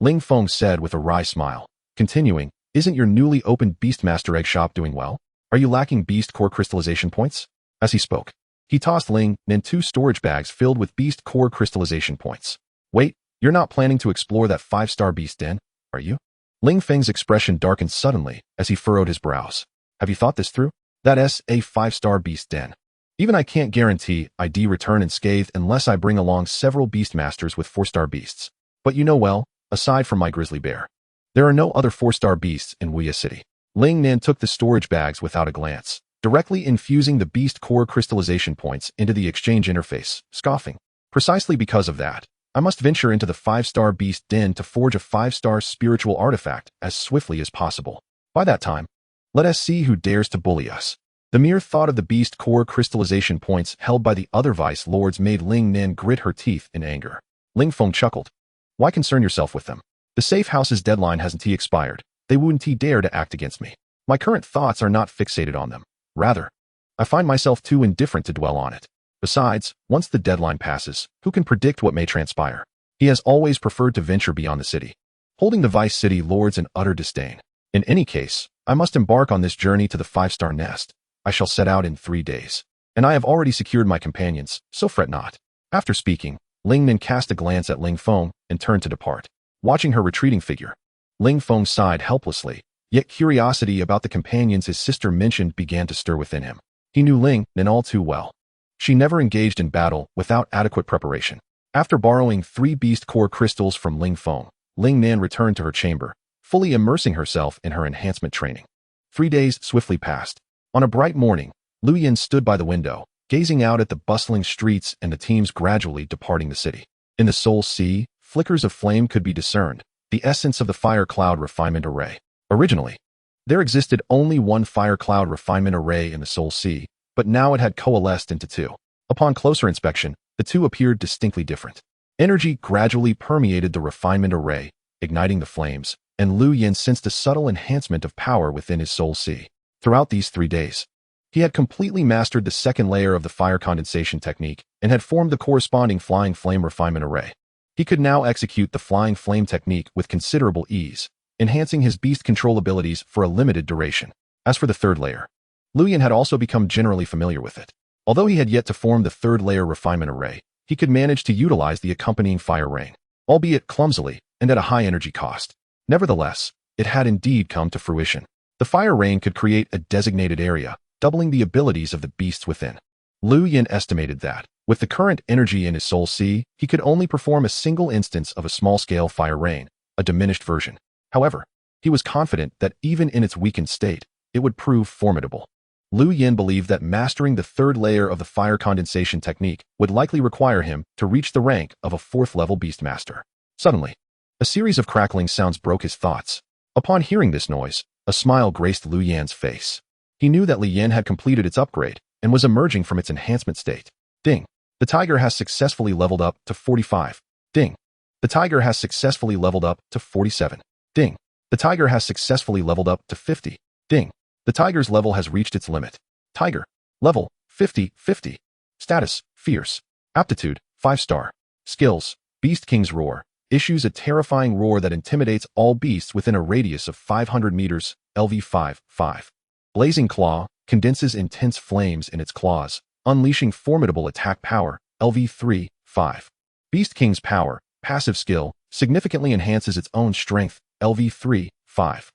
Ling Feng said with a wry smile. Continuing, isn't your newly opened Beastmaster egg shop doing well? Are you lacking Beast Core crystallization points? As he spoke, he tossed Ling Nan 2 storage bags filled with Beast Core crystallization points. Wait, you're not planning to explore that 5-star Beast Den, are you? Ling Feng's expression darkened suddenly as he furrowed his brows. Have you thought this through? That's a 5-star Beast Den. Even I can't guarantee I'd return unscathed unless I bring along several Beastmasters with 4-star beasts. But you know well, aside from my grizzly bear, there are no other 4-star beasts in Wuya City. Ling Nan took the storage bags without a glance, directly infusing the Beast Core crystallization points into the exchange interface, scoffing. Precisely because of that, I must venture into the 5-star Beast Den to forge a 5-star spiritual artifact as swiftly as possible. By that time, let us see who dares to bully us. The mere thought of the Beast Core crystallization points held by the other Vice Lords made Ling Nan grit her teeth in anger. Ling Feng chuckled. Why concern yourself with them? The safe house's deadline hasn't expired. They wouldn't dare to act against me. My current thoughts are not fixated on them. Rather, I find myself too indifferent to dwell on it. Besides, once the deadline passes, who can predict what may transpire? He has always preferred to venture beyond the city, holding the Vice City Lords in utter disdain. In any case, I must embark on this journey to the 5-star nest. I shall set out in 3 days, and I have already secured my companions, so fret not. After speaking, Ling Nan cast a glance at Ling Feng and turned to depart. Watching her retreating figure, Ling Feng sighed helplessly, yet curiosity about the companions his sister mentioned began to stir within him. He knew Ling Nan all too well. She never engaged in battle without adequate preparation. After borrowing 3 beast core crystals from Ling Feng, Ling Nan returned to her chamber, fully immersing herself in her enhancement training. 3 days swiftly passed. On a bright morning, Lu Yin stood by the window, gazing out at the bustling streets and the teams gradually departing the city. In the Soul Sea, flickers of flame could be discerned, the essence of the Fire Cloud Refinement Array. Originally, there existed only one Fire Cloud Refinement Array in the Soul Sea, but now it had coalesced into 2. Upon closer inspection, the 2 appeared distinctly different. Energy gradually permeated the Refinement Array, igniting the flames, and Lu Yin sensed a subtle enhancement of power within his Soul Sea. Throughout these 3 days, he had completely mastered the second layer of the fire condensation technique and had formed the corresponding Flying Flame Refinement Array. He could now execute the Flying Flame technique with considerable ease, enhancing his beast control abilities for a limited duration. As for the third layer, Lu Yin had also become generally familiar with it. Although he had yet to form the third layer refinement array, he could manage to utilize the accompanying fire rain, albeit clumsily and at a high energy cost. Nevertheless, it had indeed come to fruition. The fire rain could create a designated area, doubling the abilities of the beasts within. Lu Yin estimated that, with the current energy in his Soul Sea, he could only perform a single instance of a small-scale fire rain, a diminished version. However, he was confident that even in its weakened state, it would prove formidable. Lu Yin believed that mastering the third layer of the fire condensation technique would likely require him to reach the rank of a 4th-level Beastmaster. Suddenly, a series of crackling sounds broke his thoughts. Upon hearing this noise, a smile graced Lu Yan's face. He knew that Li Yan had completed its upgrade and was emerging from its enhancement state. Ding! The tiger has successfully leveled up to 45. Ding! The tiger has successfully leveled up to 47. Ding! The tiger has successfully leveled up to 50. Ding! The tiger's level has reached its limit. Tiger. Level, 50. Status, Fierce. Aptitude, 5-star. Skills, Beast King's Roar. Issues a terrifying roar that intimidates all beasts within a radius of 500 meters, LV 5. Blazing Claw, condenses intense flames in its claws, unleashing formidable attack power, LV 5. Beast King's Power, passive skill, significantly enhances its own strength, LV 5.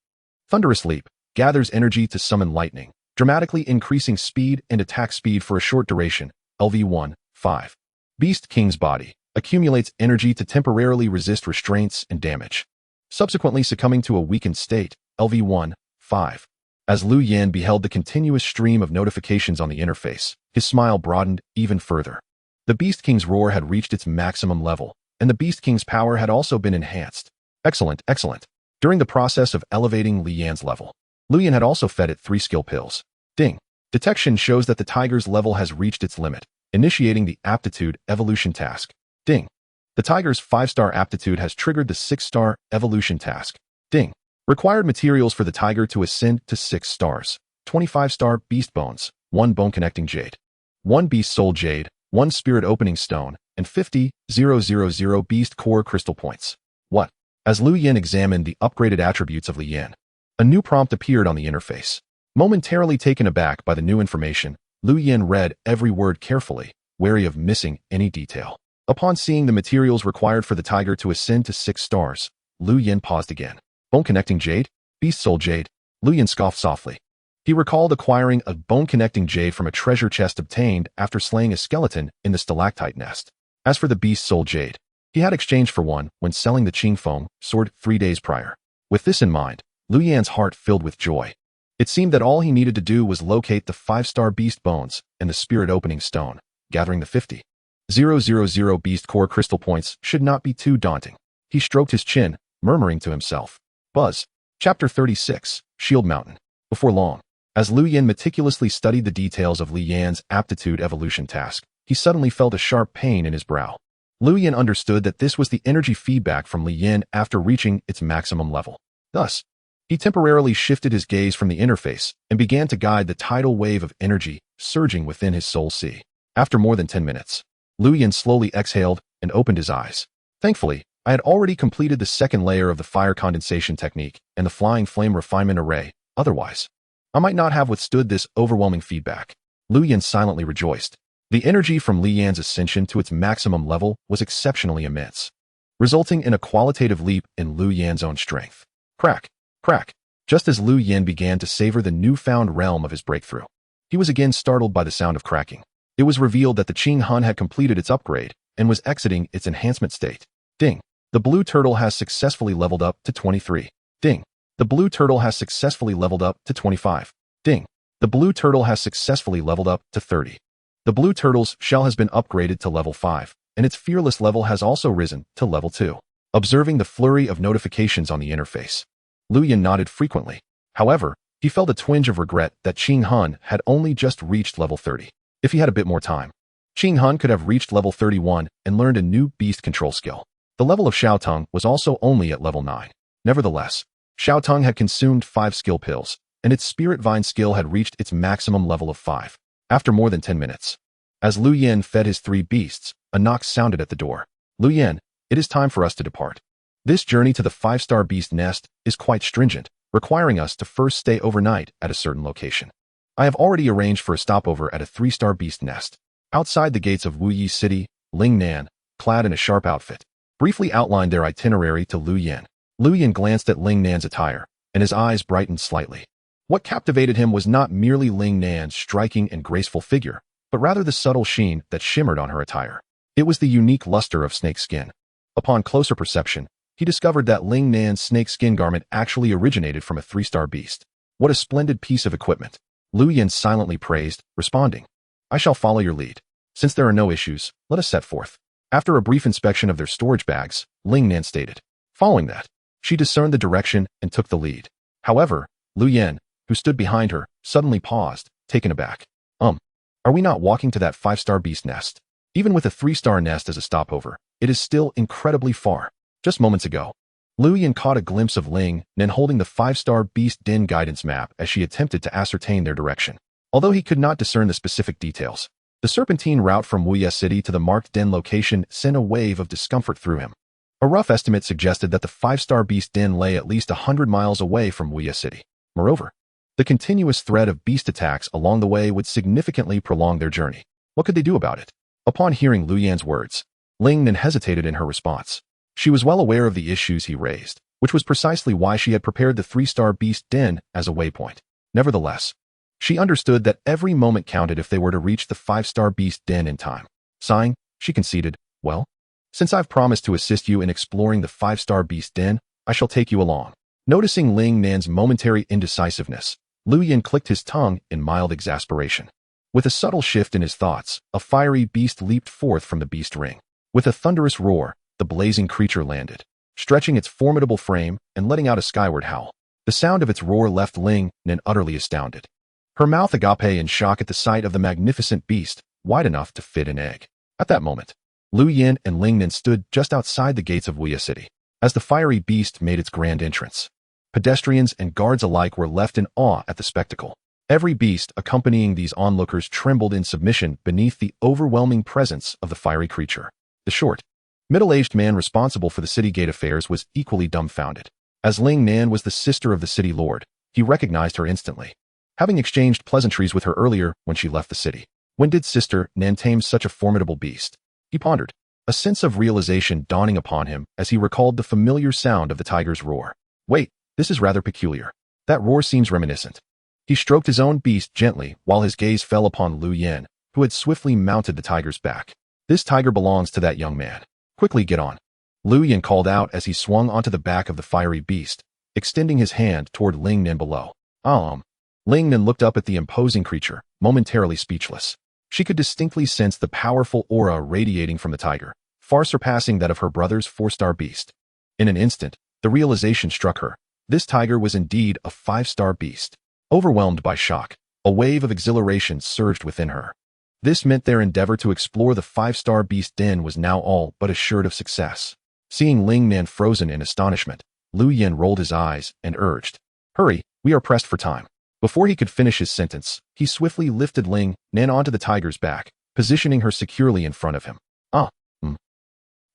Thunderous Leap, gathers energy to summon lightning, dramatically increasing speed and attack speed for a short duration, LV 5. Beast King's Body, accumulates energy to temporarily resist restraints and damage, subsequently succumbing to a weakened state, LV 5. As Lu Yan beheld the continuous stream of notifications on the interface, his smile broadened even further. The Beast King's Roar had reached its maximum level, and the Beast King's power had also been enhanced. Excellent. During the process of elevating Li Yan's level, Lu Yan had also fed it 3 skill pills. Ding! Detection shows that the tiger's level has reached its limit, initiating the Aptitude Evolution task. Ding! The tiger's 5-star aptitude has triggered the 6-star Evolution task. Ding! Required materials for the tiger to ascend to 6 stars. 25-star Beast Bones, 1 Bone Connecting Jade, 1 Beast Soul Jade, 1 Spirit Opening Stone, and 50,000 Beast Core Crystal Points. What? As Lu Yin examined the upgraded attributes of Li Yan, a new prompt appeared on the interface. Momentarily taken aback by the new information, Lu Yin read every word carefully, wary of missing any detail. Upon seeing the materials required for the tiger to ascend to 6 stars, Lu Yin paused again. Bone Connecting Jade? Beast Soul Jade? Lu Yin scoffed softly. He recalled acquiring a Bone Connecting Jade from a treasure chest obtained after slaying a skeleton in the stalactite nest. As for the Beast Soul Jade, he had exchanged for one when selling the Qingfeng sword 3 days prior. With this in mind, Lu Yan's heart filled with joy. It seemed that all he needed to do was locate the 5-star Beast Bones and the Spirit Opening Stone, gathering the 50,000 Beast Core Crystal Points should not be too daunting. He stroked his chin, murmuring to himself. Buzz. Chapter 36, Shield Mountain. Before long, as Lu Yin meticulously studied the details of Li Yan's Aptitude Evolution task, he suddenly felt a sharp pain in his brow. Lu Yin understood that this was the energy feedback from Li Yan after reaching its maximum level. Thus, he temporarily shifted his gaze from the interface and began to guide the tidal wave of energy surging within his Soul Sea. After more than 10 minutes, Lu Yin slowly exhaled and opened his eyes. Thankfully, I had already completed the second layer of the fire condensation technique and the Flying Flame Refinement Array. Otherwise, I might not have withstood this overwhelming feedback. Lu Yin silently rejoiced. The energy from Li Yan's ascension to its maximum level was exceptionally immense, resulting in a qualitative leap in Lu Yan's own strength. Crack. Just as Lu Yin began to savor the newfound realm of his breakthrough, he was again startled by the sound of cracking. It was revealed that the Qing Hun had completed its upgrade and was exiting its enhancement state. Ding. The blue turtle has successfully leveled up to 23. Ding. The blue turtle has successfully leveled up to 25. Ding. The blue turtle has successfully leveled up to 30. The blue turtle's shell has been upgraded to level 5, and its fearless level has also risen to level 2. Observing the flurry of notifications on the interface, Lu Yin nodded frequently. However, he felt a twinge of regret that Qing Hun had only just reached level 30. If he had a bit more time, Qing Hun could have reached level 31 and learned a new beast control skill. The level of Xiaotong was also only at level 9. Nevertheless, Xiaotong had consumed 5 skill pills, and its Spirit Vine skill had reached its maximum level of 5. After more than 10 minutes, as Lu Yin fed his 3 beasts, a knock sounded at the door. Lu Yin, it is time for us to depart. This journey to the 5-star beast nest is quite stringent, requiring us to first stay overnight at a certain location. I have already arranged for a stopover at a 3-star beast nest. Outside the gates of Wuyi City, Ling Nan, clad in a sharp outfit, briefly outlined their itinerary to Lu Yin. Lu Yin glanced at Ling Nan's attire, and his eyes brightened slightly. What captivated him was not merely Ling Nan's striking and graceful figure, but rather the subtle sheen that shimmered on her attire. It was the unique luster of snake skin. Upon closer perception, he discovered that Ling Nan's snake skin garment actually originated from a 3-star beast. What a splendid piece of equipment! Lu Yin silently praised, responding, I shall follow your lead. Since there are no issues, let us set forth. After a brief inspection of their storage bags, Ling Nan stated. Following that, she discerned the direction and took the lead. However, Lu Yin, who stood behind her, suddenly paused, taken aback. Are we not walking to that 5-star beast nest? Even with a 3-star nest as a stopover, it is still incredibly far. Just moments ago, Lu Yin caught a glimpse of Ling Nan holding the 5-star beast den guidance map as she attempted to ascertain their direction. Although he could not discern the specific details, the serpentine route from Wuyi City to the marked den location sent a wave of discomfort through him. A rough estimate suggested that the 5-star beast den lay at least 100 miles away from Wuyi City. Moreover, the continuous threat of beast attacks along the way would significantly prolong their journey. What could they do about it? Upon hearing Lu Yan's words, Ling Nan hesitated in her response. She was well aware of the issues he raised, which was precisely why she had prepared the 3-star beast den as a waypoint. Nevertheless, she understood that every moment counted if they were to reach the 5-star beast den in time. Sighing, she conceded, well, since I've promised to assist you in exploring the 5-star beast den, I shall take you along. Noticing Ling Nan's momentary indecisiveness, Lu Yin clicked his tongue in mild exasperation. With a subtle shift in his thoughts, a fiery beast leaped forth from the beast ring. With a thunderous roar, the blazing creature landed, stretching its formidable frame and letting out a skyward howl. The sound of its roar left Ling Nan utterly astounded. Her mouth agape in shock at the sight of the magnificent beast, wide enough to fit an egg. At that moment, Lu Yin and Ling Nan stood just outside the gates of Wuyi City. As the fiery beast made its grand entrance, pedestrians and guards alike were left in awe at the spectacle. Every beast accompanying these onlookers trembled in submission beneath the overwhelming presence of the fiery creature. The short, middle-aged man responsible for the city gate affairs was equally dumbfounded. As Ling Nan was the sister of the city lord, he recognized her instantly, having exchanged pleasantries with her earlier when she left the city. When did Sister Nan tame such a formidable beast? He pondered, a sense of realization dawning upon him as he recalled the familiar sound of the tiger's roar. Wait, this is rather peculiar. That roar seems reminiscent. He stroked his own beast gently while his gaze fell upon Lu Yin, who had swiftly mounted the tiger's back. This tiger belongs to that young man. Quickly get on. Lu Yin called out as he swung onto the back of the fiery beast, extending his hand toward Ling Nan below. Ling Nan looked up at the imposing creature, momentarily speechless. She could distinctly sense the powerful aura radiating from the tiger, far surpassing that of her brother's 4-star beast. In an instant, the realization struck her. This tiger was indeed a 5-star beast. Overwhelmed by shock, a wave of exhilaration surged within her. This meant their endeavor to explore the 5-star beast den was now all but assured of success. Seeing Ling Nan frozen in astonishment, Lu Yin rolled his eyes and urged, Hurry, we are pressed for time. Before he could finish his sentence, he swiftly lifted Ling Nan onto the tiger's back, positioning her securely in front of him.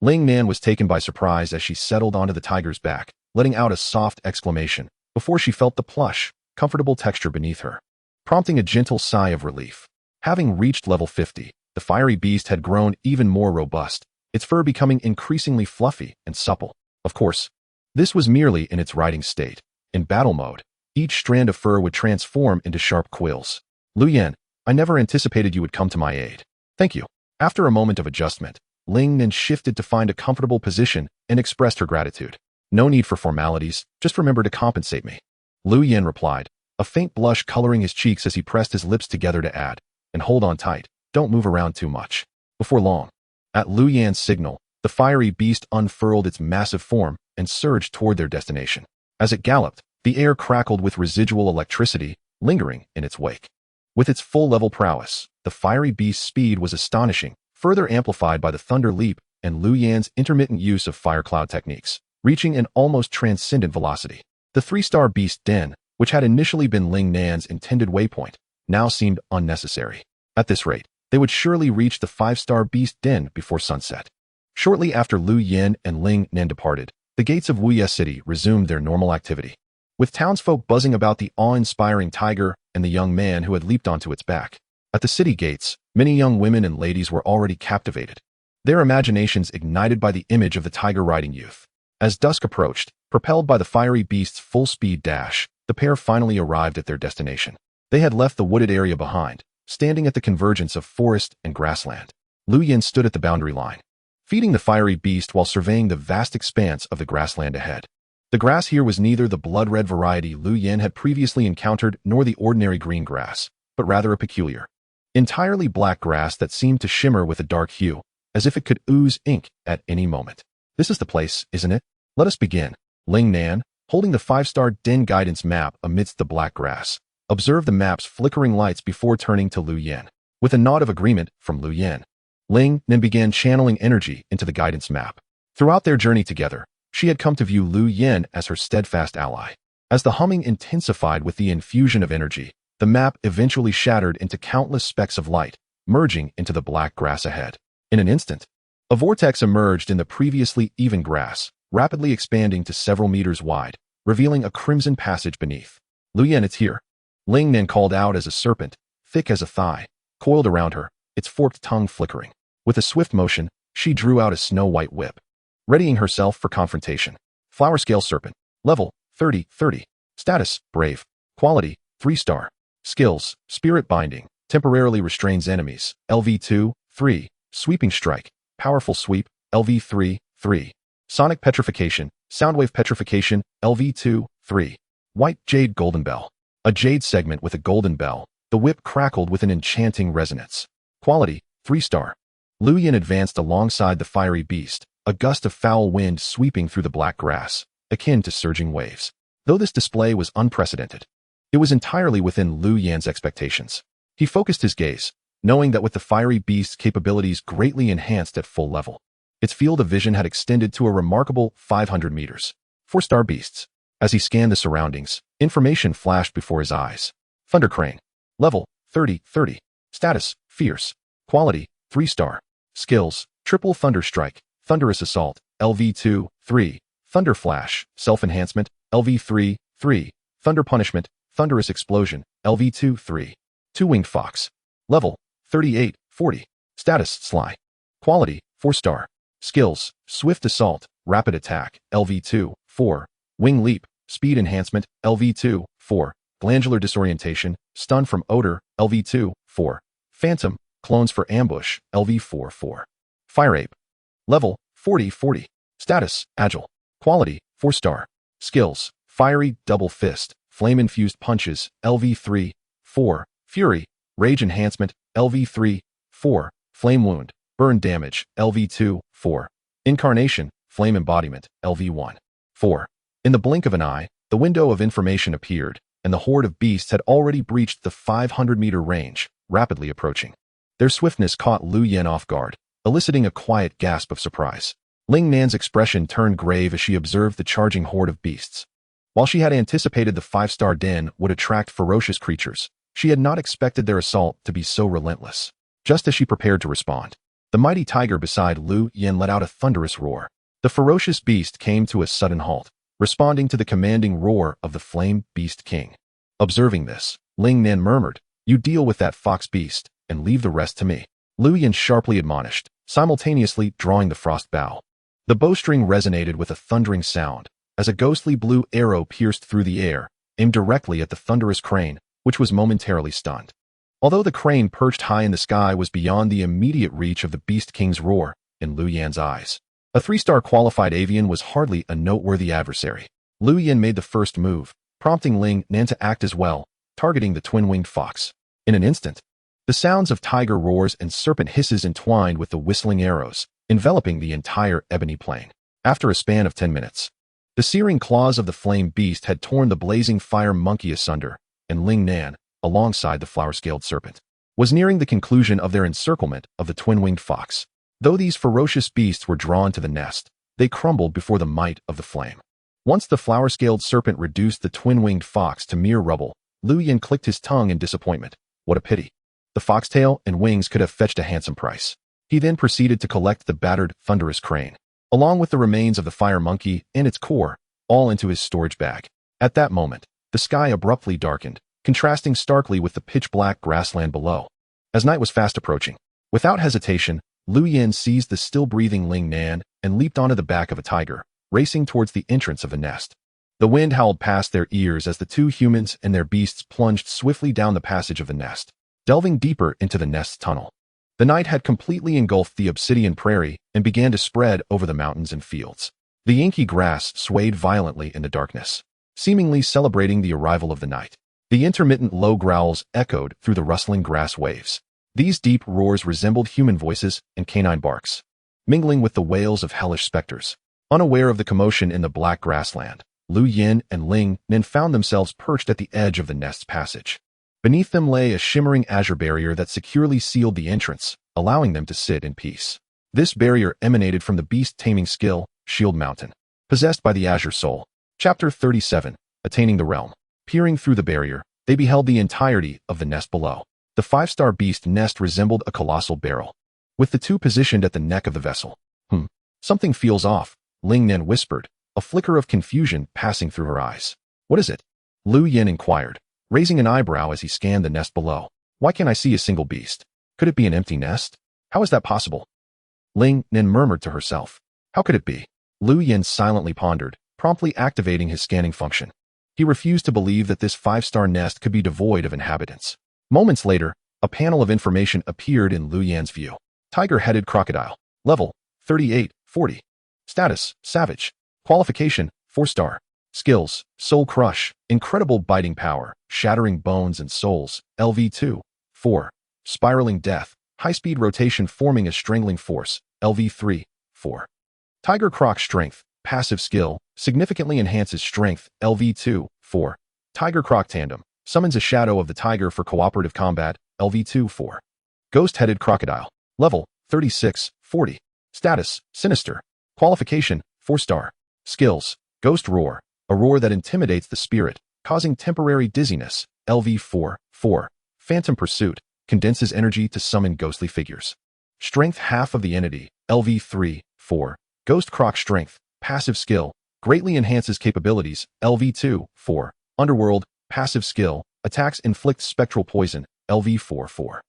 Ling Nan was taken by surprise as she settled onto the tiger's back, letting out a soft exclamation before she felt the plush, comfortable texture beneath her, prompting a gentle sigh of relief. Having reached level 50, the fiery beast had grown even more robust, its fur becoming increasingly fluffy and supple. Of course, this was merely in its riding state. In battle mode, each strand of fur would transform into sharp quills. Lu Yin, I never anticipated you would come to my aid. Thank you. After a moment of adjustment, Ling then shifted to find a comfortable position and expressed her gratitude. No need for formalities, just remember to compensate me. Lu Yin replied, a faint blush coloring his cheeks as he pressed his lips together to add, and hold on tight, don't move around too much. Before long, at Lu Yan's signal, the fiery beast unfurled its massive form and surged toward their destination. As it galloped, the air crackled with residual electricity, lingering in its wake. With its full-level prowess, the fiery beast's speed was astonishing, further amplified by the thunder leap and Lu Yan's intermittent use of fire cloud techniques, reaching an almost transcendent velocity. The three-star beast den, which had initially been Ling Nan's intended waypoint, now seemed unnecessary. At this rate, they would surely reach the five-star beast den before sunset. Shortly after Lu Yin and Ling Nan departed, the gates of Wuye City resumed their normal activity, with townsfolk buzzing about the awe-inspiring tiger and the young man who had leaped onto its back. At the city gates, many young women and ladies were already captivated, their imaginations ignited by the image of the tiger riding youth. As dusk approached, propelled by the fiery beast's full-speed dash, the pair finally arrived at their destination. They had left the wooded area behind, standing at the convergence of forest and grassland. Lu Yin stood at the boundary line, feeding the fiery beast while surveying the vast expanse of the grassland ahead. The grass here was neither the blood-red variety Lu Yin had previously encountered nor the ordinary green grass, but rather a peculiar, entirely black grass that seemed to shimmer with a dark hue, as if it could ooze ink at any moment. This is the place, isn't it? Let us begin. Ling Nan, holding the five-star den guidance map amidst the black grass, observed the map's flickering lights before turning to Lu Yin. With a nod of agreement from Lu Yin, Ling Nan began channeling energy into the guidance map. Throughout their journey together, she had come to view Lu Yin as her steadfast ally. As the humming intensified with the infusion of energy, the map eventually shattered into countless specks of light, merging into the black grass ahead. In an instant, a vortex emerged in the previously even grass, rapidly expanding to several meters wide, revealing a crimson passage beneath. Lu Yin, it's here. Ling Nan called out as a serpent, thick as a thigh, coiled around her, its forked tongue flickering. With a swift motion, she drew out a snow-white whip, readying herself for confrontation. Flower Scale Serpent. Level, 30. Status, Brave. Quality, 3-star. Skills, Spirit Binding. Temporarily restrains enemies. LV2, 3. Sweeping Strike. Powerful Sweep. LV3, 3. Sonic Petrification. Soundwave Petrification. LV2, 3. White Jade Golden Bell. A jade segment with a golden bell. The whip crackled with an enchanting resonance. Quality, 3-star. Lu Yin advanced alongside the fiery beast, a gust of foul wind sweeping through the black grass, akin to surging waves. Though this display was unprecedented, it was entirely within Lu Yan's expectations. He focused his gaze, knowing that with the fiery beast's capabilities greatly enhanced at full level, its field of vision had extended to a remarkable 500 meters. 4-star beasts. As he scanned the surroundings, information flashed before his eyes. Thunder Crane. Level, 30. Status, Fierce. Quality, 3-star. Skills, Triple Thunder Strike. Thunderous Assault, LV2, 3. Thunder Flash, Self-Enhancement, LV3, 3. Thunder Punishment, Thunderous Explosion, LV2, 3. Two-Winged Fox. Level, 38-40. Status, Sly. Quality, 4-star. Skills, Swift Assault, Rapid Attack, LV2, 4. Wing Leap, Speed Enhancement, LV2, 4. Glandular Disorientation, Stun from Odor, LV2, 4. Phantom, Clones for Ambush, LV4, 4. Fire Ape. Level, 40. Status, Agile. Quality, 4-star. Skills, Fiery Double Fist, Flame-Infused Punches, LV3, 4. Fury, Rage Enhancement, LV3, 4. Flame Wound, Burn Damage, LV2, 4. Incarnation, Flame Embodiment, LV1, 4. In the blink of an eye, the window of information appeared, and the horde of beasts had already breached the 500-meter range, rapidly approaching. Their swiftness caught Lu Yin off guard, eliciting a quiet gasp of surprise. Ling Nan's expression turned grave as she observed the charging horde of beasts. While she had anticipated the 5-star den would attract ferocious creatures, she had not expected their assault to be so relentless. Just as she prepared to respond, the mighty tiger beside Lu Yin let out a thunderous roar. The ferocious beast came to a sudden halt, responding to the commanding roar of the Flame Beast King. Observing this, Ling Nan murmured, "You deal with that fox beast, and leave the rest to me." Lu Yin sharply admonished, simultaneously drawing the frost bow. The bowstring resonated with a thundering sound, as a ghostly blue arrow pierced through the air, aimed directly at the thunderous crane, which was momentarily stunned. Although the crane perched high in the sky was beyond the immediate reach of the Beast King's roar, in Lu Yan's eyes. A 3-star qualified avian was hardly a noteworthy adversary. Lu Yan made the first move, prompting Ling Nan to act as well, targeting the twin-winged fox. In an instant, the sounds of tiger roars and serpent hisses entwined with the whistling arrows, enveloping the entire ebony plain. After a span of 10 minutes, the searing claws of the flame beast had torn the blazing fire monkey asunder, and Ling Nan, alongside the flower-scaled serpent, was nearing the conclusion of their encirclement of the twin-winged fox. Though these ferocious beasts were drawn to the nest, they crumbled before the might of the flame. Once the flower-scaled serpent reduced the twin-winged fox to mere rubble, Lu Yan clicked his tongue in disappointment. What a pity. The foxtail and wings could have fetched a handsome price. He then proceeded to collect the battered, thunderous crane, along with the remains of the fire monkey and its core, all into his storage bag. At that moment, the sky abruptly darkened, contrasting starkly with the pitch-black grassland below. As night was fast approaching, without hesitation, Lu Yan seized the still-breathing Ling Nan and leaped onto the back of a tiger, racing towards the entrance of the nest. The wind howled past their ears as the two humans and their beasts plunged swiftly down the passage of the nest, delving deeper into the nest's tunnel. The night had completely engulfed the obsidian prairie and began to spread over the mountains and fields. The inky grass swayed violently in the darkness, seemingly celebrating the arrival of the night. The intermittent low growls echoed through the rustling grass waves. These deep roars resembled human voices and canine barks, mingling with the wails of hellish specters. Unaware of the commotion in the black grassland, Lu Yan and Ling Nan found themselves perched at the edge of the nest's passage. Beneath them lay a shimmering azure barrier that securely sealed the entrance, allowing them to sit in peace. This barrier emanated from the beast taming skill, Shield Mountain, possessed by the Azure Soul. Chapter 37, Attaining the Realm. Peering through the barrier, they beheld the entirety of the nest below. The 5-star beast nest resembled a colossal barrel, with the two positioned at the neck of the vessel. Something feels off, Ling Nan whispered, a flicker of confusion passing through her eyes. What is it? Lu Yan inquired, raising an eyebrow as he scanned the nest below. Why can't I see a single beast? Could it be an empty nest? How is that possible? Ling Nan murmured to herself. How could it be? Lu Yan silently pondered, promptly activating his scanning function. He refused to believe that this 5-star nest could be devoid of inhabitants. Moments later, a panel of information appeared in Lu Yan's view. Tiger-headed crocodile. Level, 3840. Status, savage. Qualification, 4-star. Skills, Soul Crush, incredible biting power, shattering bones and souls, LV2, 4. Spiraling Death, high-speed rotation forming a strangling force, LV3, 4. Tiger Croc Strength, passive skill, significantly enhances strength, LV2, 4. Tiger Croc Tandem, summons a shadow of the tiger for cooperative combat, LV2, 4. Ghost-headed crocodile, level, 3640. Status, Sinister. Qualification, 4-star. Skills, Ghost Roar, a roar that intimidates the spirit, causing temporary dizziness, LV4, 4. Phantom Pursuit, condenses energy to summon ghostly figures. Strength half of the entity, LV3, 4. Ghost Croc Strength, passive skill, greatly enhances capabilities, LV2, 4. Underworld, passive skill, attacks inflict spectral poison, LV4, 4.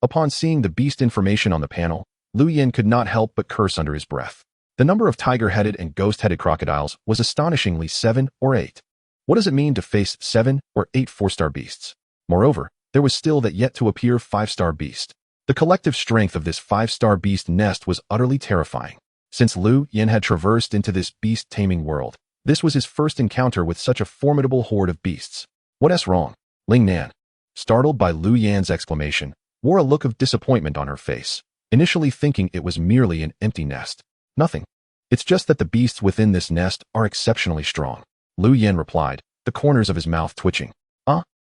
Upon seeing the beast information on the panel, Lu Yan could not help but curse under his breath. The number of tiger-headed and ghost-headed crocodiles was astonishingly 7 or 8. What does it mean to face 7 or 8 4-star beasts? Moreover, there was still that yet to appear 5-star beast. The collective strength of this 5-star beast nest was utterly terrifying. Since Lu Yan had traversed into this beast-taming world, this was his first encounter with such a formidable horde of beasts. What's wrong? Ling Nan, startled by Lu Yan's exclamation, wore a look of disappointment on her face, initially thinking it was merely an empty nest. Nothing. It's just that the beasts within this nest are exceptionally strong. Lu Yan replied, the corners of his mouth twitching.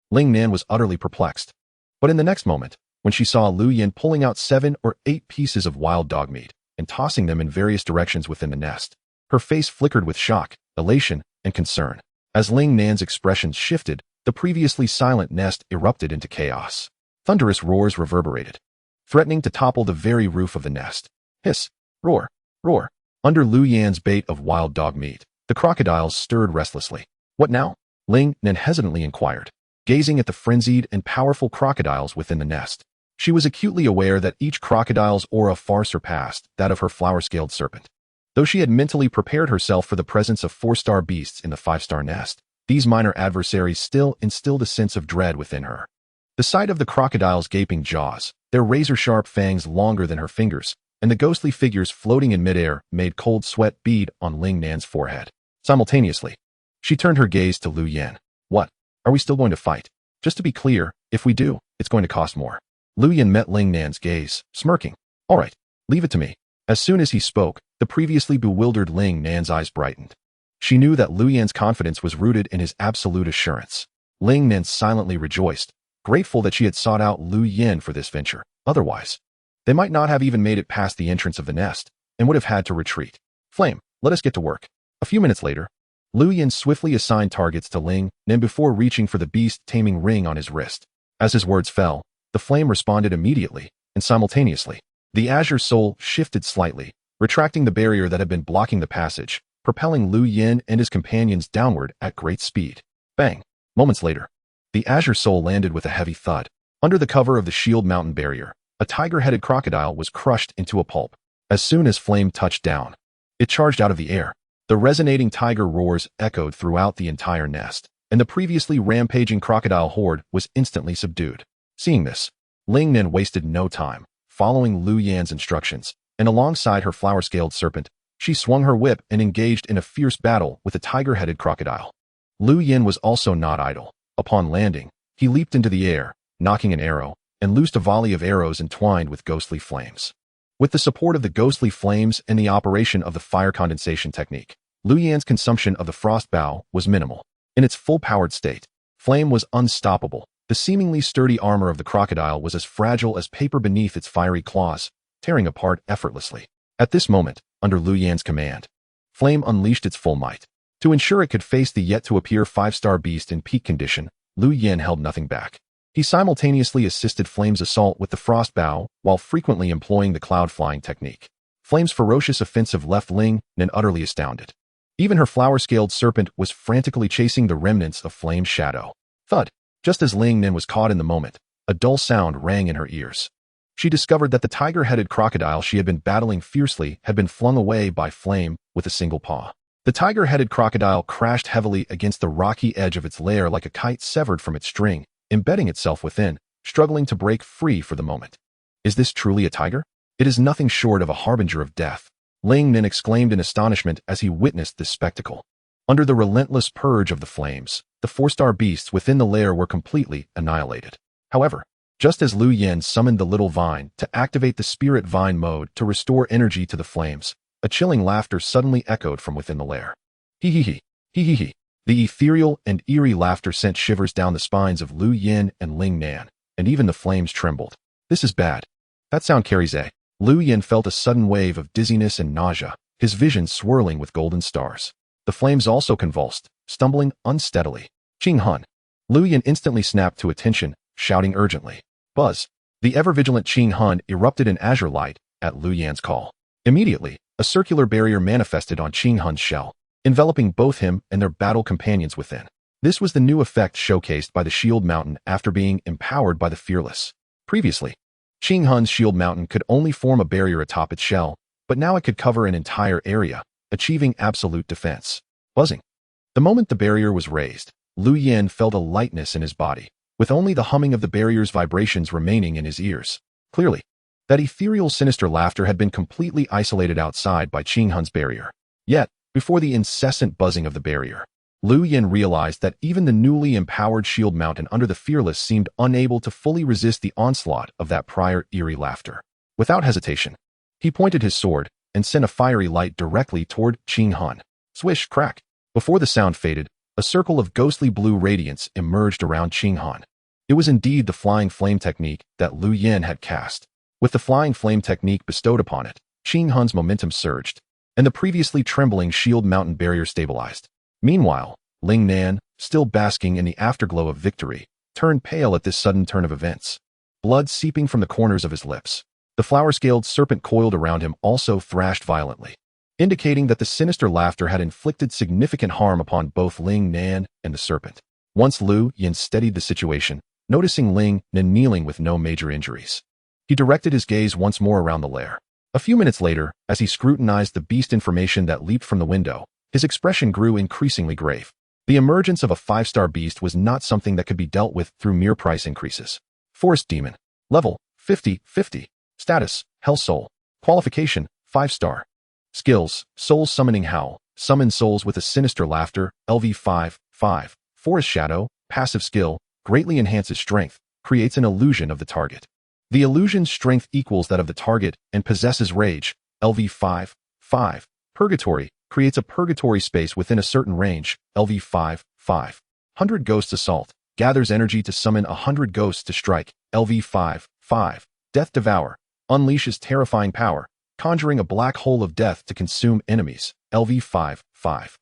Ling Nan was utterly perplexed. But in the next moment, when she saw Lu Yan pulling out 7 or 8 pieces of wild dog meat and tossing them in various directions within the nest, her face flickered with shock, elation, and concern. As Ling Nan's expression shifted, the previously silent nest erupted into chaos. Thunderous roars reverberated, threatening to topple the very roof of the nest. Hiss, roar, roar. Under Lu Yan's bait of wild dog meat, the crocodiles stirred restlessly. What now? Ling Nan hesitantly inquired, gazing at the frenzied and powerful crocodiles within the nest. She was acutely aware that each crocodile's aura far surpassed that of her flower-scaled serpent. Though she had mentally prepared herself for the presence of 4-star beasts in the 5-star nest, these minor adversaries still instilled a sense of dread within her. The sight of the crocodile's gaping jaws, their razor-sharp fangs longer than her fingers, and the ghostly figures floating in midair made cold sweat bead on Ling Nan's forehead. Simultaneously, she turned her gaze to Lu Yin. What? Are we still going to fight? Just to be clear, if we do, it's going to cost more. Lu Yin met Ling Nan's gaze, smirking. All right, leave it to me. As soon as he spoke, the previously bewildered Ling Nan's eyes brightened. She knew that Lu Yan's confidence was rooted in his absolute assurance. Ling Nan silently rejoiced, grateful that she had sought out Lu Yin for this venture. Otherwise, they might not have even made it past the entrance of the nest, and would have had to retreat. Flame, let us get to work. A few minutes later, Lu Yin swiftly assigned targets to Ling Nan before reaching for the Beast Taming ring on his wrist. As his words fell, the flame responded immediately, and simultaneously, the Azure Soul shifted slightly, retracting the barrier that had been blocking the passage, propelling Lu Yin and his companions downward at great speed. Bang! Moments later, the Azure Soul landed with a heavy thud. Under the cover of the Shield Mountain barrier, a tiger-headed crocodile was crushed into a pulp. As soon as Flame touched down, it charged out of the air. The resonating tiger roars echoed throughout the entire nest, and the previously rampaging crocodile horde was instantly subdued. Seeing this, Ling Nan wasted no time, following Lu Yan's instructions, and alongside her flower-scaled serpent, she swung her whip and engaged in a fierce battle with a tiger-headed crocodile. Lu Yin was also not idle. Upon landing, he leaped into the air, knocking an arrow, and loosed a volley of arrows entwined with ghostly flames. With the support of the ghostly flames and the operation of the fire condensation technique, Lu Yan's consumption of the frost bow was minimal. In its full-powered state, Flame was unstoppable. The seemingly sturdy armor of the crocodile was as fragile as paper beneath its fiery claws, tearing apart effortlessly. At this moment, under Lu Yan's command, Flame unleashed its full might. To ensure it could face the yet-to-appear five-star beast in peak condition, Lu Yin held nothing back. He simultaneously assisted Flame's assault with the frost bow while frequently employing the cloud flying technique. Flame's ferocious offensive left Ling Nan utterly astounded. Even her flower-scaled serpent was frantically chasing the remnants of Flame's shadow. Thud! Just as Ling Nan was caught in the moment, a dull sound rang in her ears. She discovered that the tiger-headed crocodile she had been battling fiercely had been flung away by Flame with a single paw. The tiger-headed crocodile crashed heavily against the rocky edge of its lair like a kite severed from its string, embedding itself within, struggling to break free for the moment. Is this truly a tiger? It is nothing short of a harbinger of death, Ling Nan exclaimed in astonishment as he witnessed this spectacle. Under the relentless purge of the flames, the four-star beasts within the lair were completely annihilated. However, just as Lu Yin summoned the little vine to activate the spirit vine mode to restore energy to the flames, a chilling laughter suddenly echoed from within the lair. Hee hee hee, hee hee hee. The ethereal and eerie laughter sent shivers down the spines of Lu Yin and Ling Nan, and even the flames trembled. This is bad. That sound carries a. Lu Yin felt a sudden wave of dizziness and nausea, his vision swirling with golden stars. The flames also convulsed, stumbling unsteadily. Qing Hun. Lu Yin instantly snapped to attention, shouting urgently. Buzz. The ever-vigilant Qing Hun erupted in azure light at Lu Yan's call. Immediately, a circular barrier manifested on Qing Hun's shell, enveloping both him and their battle companions within. This was the new effect showcased by the Shield Mountain after being empowered by the Fearless. Previously, Qing Hun's Shield Mountain could only form a barrier atop its shell, but now it could cover an entire area, achieving absolute defense. Buzzing. The moment the barrier was raised, Lu Yin felt a lightness in his body, with only the humming of the barrier's vibrations remaining in his ears. Clearly, that ethereal sinister laughter had been completely isolated outside by Qing Hun's barrier. Yet, before the incessant buzzing of the barrier, Lu Yin realized that even the newly empowered Shield Mountain under the Fearless seemed unable to fully resist the onslaught of that prior eerie laughter. Without hesitation, he pointed his sword and sent a fiery light directly toward Qing Hun. Swish, crack. Before the sound faded, a circle of ghostly blue radiance emerged around Qing Hun. It was indeed the flying flame technique that Lu Yin had cast. With the flying flame technique bestowed upon it, Qing Hun's momentum surged, and the previously trembling Shield Mountain barrier stabilized. Meanwhile, Ling Nan, still basking in the afterglow of victory, turned pale at this sudden turn of events, blood seeping from the corners of his lips. The flower-scaled serpent coiled around him also thrashed violently, indicating that the sinister laughter had inflicted significant harm upon both Ling Nan and the serpent. Once Lu Yin steadied the situation, noticing Ling Nan kneeling with no major injuries, he directed his gaze once more around the lair. A few minutes later, as he scrutinized the beast information that leaped from the window, his expression grew increasingly grave. The emergence of a five-star beast was not something that could be dealt with through mere price increases. Forest Demon. Level, 50/50. Status, Hell Soul. Qualification, 5-star. Skills, Soul Summoning Howl. Summon souls with a sinister laughter, LV5, 5. Forest Shadow, passive skill, greatly enhances strength, creates an illusion of the target. The illusion's strength equals that of the target and possesses rage, LV5, 5. Purgatory, creates a purgatory space within a certain range, LV5, 5. 100 Ghosts Assault, gathers energy to summon 100 ghosts to strike, LV5, 5. Death Devour, unleashes terrifying power, conjuring a black hole of death to consume enemies, LV5, 5.